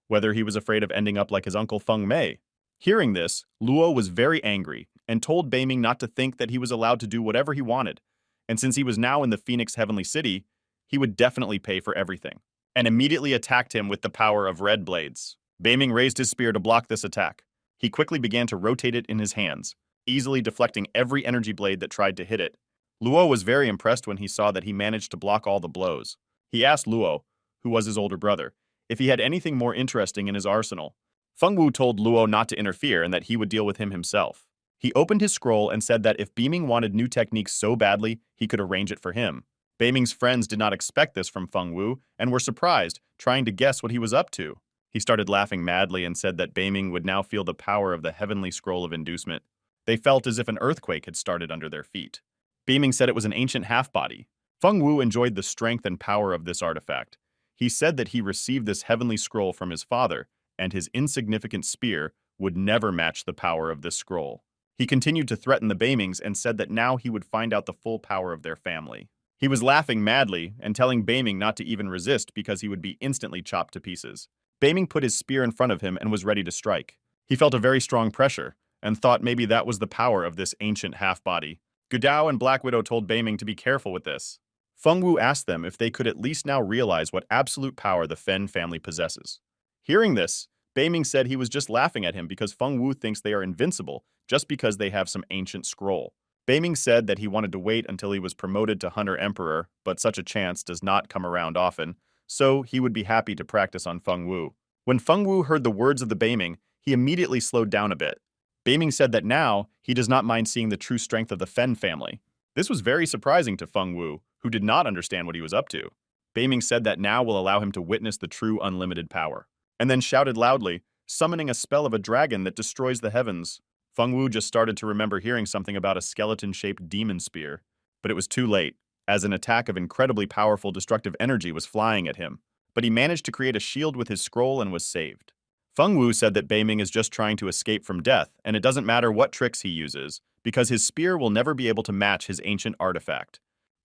whether he was afraid of ending up like his uncle Feng Mei. Hearing this, Luo was very angry and told Beiming not to think that he was allowed to do whatever he wanted, and since he was now in the Phoenix Heavenly City, he would definitely pay for everything, and immediately attacked him with the power of red blades. Beiming raised his spear to block this attack. He quickly began to rotate it in his hands, easily deflecting every energy blade that tried to hit it. Luo was very impressed when he saw that he managed to block all the blows. He asked Luo, who was his older brother, if he had anything more interesting in his arsenal. Feng Wu told Luo not to interfere and that he would deal with him himself. He opened his scroll and said that if Beiming wanted new techniques so badly, he could arrange it for him. Beiming's friends did not expect this from Feng Wu and were surprised, trying to guess what he was up to. He started laughing madly and said that Beiming would now feel the power of the heavenly scroll of inducement. They felt as if an earthquake had started under their feet. Beiming said it was an ancient half-body. Feng Wu enjoyed the strength and power of this artifact. He said that he received this heavenly scroll from his father, and his insignificant spear would never match the power of this scroll. He continued to threaten the Beimings and said that now he would find out the full power of their family. He was laughing madly and telling Beiming not to even resist because he would be instantly chopped to pieces. Beiming put his spear in front of him and was ready to strike. He felt a very strong pressure and thought maybe that was the power of this ancient half-body. Gudao and Black Widow told Beiming to be careful with this. Feng Wu asked them if they could at least now realize what absolute power the Fen family possesses. Hearing this, Beiming said he was just laughing at him because Feng Wu thinks they are invincible just because they have some ancient scroll. Beiming said that he wanted to wait until he was promoted to Hunter Emperor, but such a chance does not come around often, so he would be happy to practice on Feng Wu. When Feng Wu heard the words of the Beiming, he immediately slowed down a bit. Beiming said that now he does not mind seeing the true strength of the Fen family. This was very surprising to Feng Wu, who did not understand what he was up to. Beiming said that now will allow him to witness the true unlimited power, and then shouted loudly, summoning a spell of a dragon that destroys the heavens. Feng Wu just started to remember hearing something about a skeleton-shaped demon spear, but it was too late. as an attack of incredibly powerful destructive energy was flying at him, but he managed to create a shield with his scroll and was saved. Feng Wu said that Beiming is just trying to escape from death, and it doesn't matter what tricks he uses, because his spear will never be able to match his ancient artifact.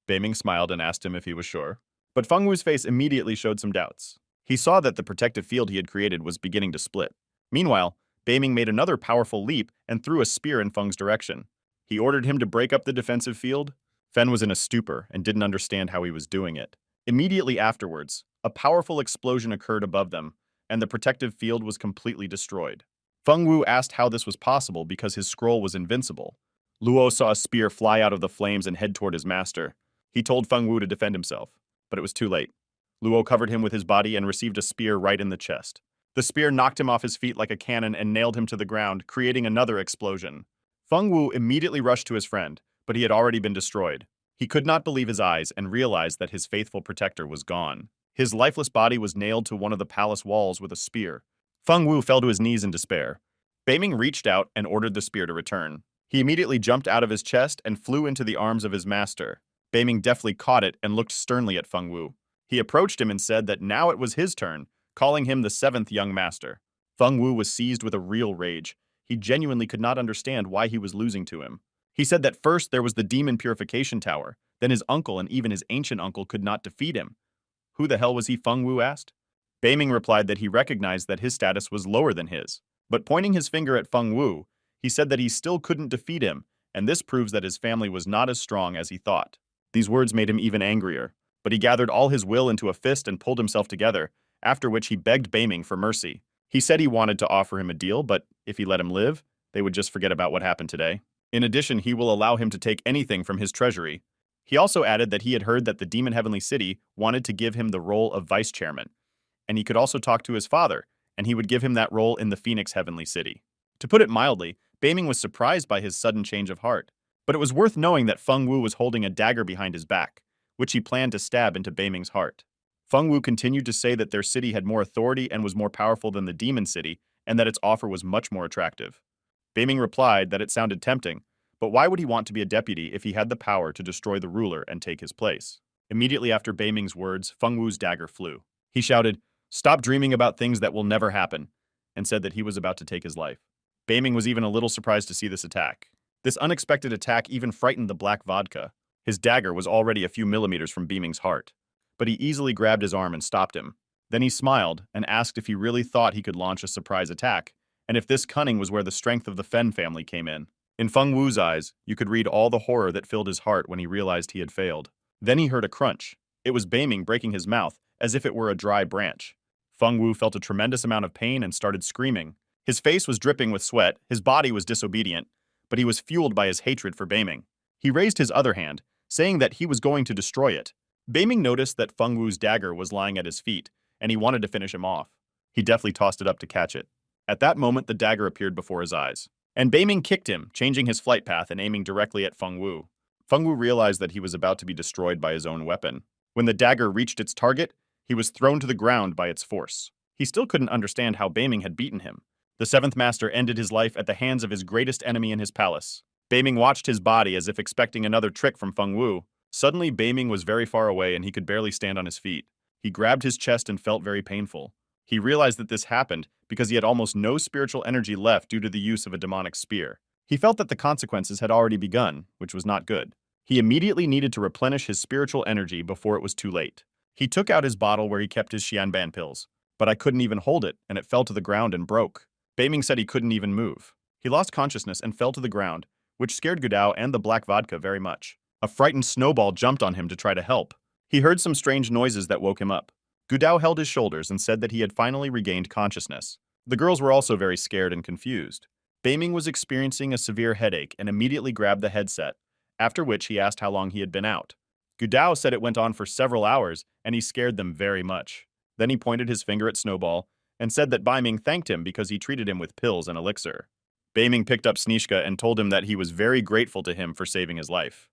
Beiming smiled and asked him if he was sure. But Feng Wu's face immediately showed some doubts. He saw that the protective field he had created was beginning to split. Meanwhile, Beiming made another powerful leap and threw a spear in Feng's direction. He ordered him to break up the defensive field. Fen was in a stupor and didn't understand how he was doing it. Immediately afterwards, a powerful explosion occurred above them, and the protective field was completely destroyed. Feng Wu asked how this was possible because his scroll was invincible. Luo saw a spear fly out of the flames and head toward his master. He told Feng Wu to defend himself, but it was too late. Luo covered him with his body and received a spear right in the chest. The spear knocked him off his feet like a cannon and nailed him to the ground, creating another explosion. Feng Wu immediately rushed to his friend, but he had already been destroyed. He could not believe his eyes and realized that his faithful protector was gone. His lifeless body was nailed to one of the palace walls with a spear. Feng Wu fell to his knees in despair. Beiming reached out and ordered the spear to return. He immediately jumped out of his chest and flew into the arms of his master. Beiming deftly caught it and looked sternly at Feng Wu. He approached him and said that now it was his turn, calling him the seventh young master. Feng Wu was seized with a real rage. He genuinely could not understand why he was losing to him. He said that first there was the demon purification tower, then his uncle and even his ancient uncle could not defeat him. Who the hell was he? Feng Wu asked. Beiming replied that he recognized that his status was lower than his, but pointing his finger at Feng Wu, he said that he still couldn't defeat him, and this proves that his family was not as strong as he thought. These words made him even angrier, but he gathered all his will into a fist and pulled himself together, after which he begged Beiming for mercy. He said he wanted to offer him a deal, but if he let him live, they would just forget about what happened today. In addition, he will allow him to take anything from his treasury. He also added that he had heard that the Demon Heavenly City wanted to give him the role of vice chairman, and he could also talk to his father, and he would give him that role in the Phoenix Heavenly City. To put it mildly, Beiming was surprised by his sudden change of heart, but it was worth knowing that Feng Wu was holding a dagger behind his back, which he planned to stab into Beiming's heart. Feng Wu continued to say that their city had more authority and was more powerful than the Demon City, and that its offer was much more attractive. Beiming replied that it sounded tempting, but why would he want to be a deputy if he had the power to destroy the ruler and take his place? Immediately after Beiming's words, Feng Wu's dagger flew. He shouted, "Stop dreaming about things that will never happen," and said that he was about to take his life. Beiming was even a little surprised to see this attack. This unexpected attack even frightened the black vodka. His dagger was already a few millimeters from Beiming's heart, but he easily grabbed his arm and stopped him. Then he smiled and asked if he really thought he could launch a surprise attack, and if this cunning was where the strength of the Fen family came in. In Feng Wu's eyes, you could read all the horror that filled his heart when he realized he had failed. Then he heard a crunch. It was Beiming breaking his mouth, as if it were a dry branch. Feng Wu felt a tremendous amount of pain and started screaming. His face was dripping with sweat, his body was disobedient, but he was fueled by his hatred for Beiming. He raised his other hand, saying that he was going to destroy it. Beiming noticed that Feng Wu's dagger was lying at his feet, and he wanted to finish him off. He deftly tossed it up to catch it. At that moment, the dagger appeared before his eyes, and Beiming kicked him, changing his flight path and aiming directly at Feng Wu. Feng Wu realized that he was about to be destroyed by his own weapon. When the dagger reached its target, he was thrown to the ground by its force. He still couldn't understand how Beiming had beaten him. The seventh master ended his life at the hands of his greatest enemy in his palace. Beiming watched his body as if expecting another trick from Feng Wu. Suddenly, Beiming was very far away and he could barely stand on his feet. He grabbed his chest and felt very painful. He realized that this happened because he had almost no spiritual energy left due to the use of a demonic spear. He felt that the consequences had already begun, which was not good. He immediately needed to replenish his spiritual energy before it was too late. He took out his bottle where he kept his Xianban pills, but I couldn't even hold it, and it fell to the ground and broke. Beiming said he couldn't even move. He lost consciousness and fell to the ground, which scared Gudao and the black vodka very much. A frightened Snowball jumped on him to try to help. He heard some strange noises that woke him up. Gudao held his shoulders and said that he had finally regained consciousness. The girls were also very scared and confused. Beiming was experiencing a severe headache and immediately grabbed the headset, after which he asked how long he had been out. Gudao said it went on for several hours, and he scared them very much. Then he pointed his finger at Snowball and said that Beiming thanked him because he treated him with pills and elixir. Beiming picked up Snishka and told him that he was very grateful to him for saving his life.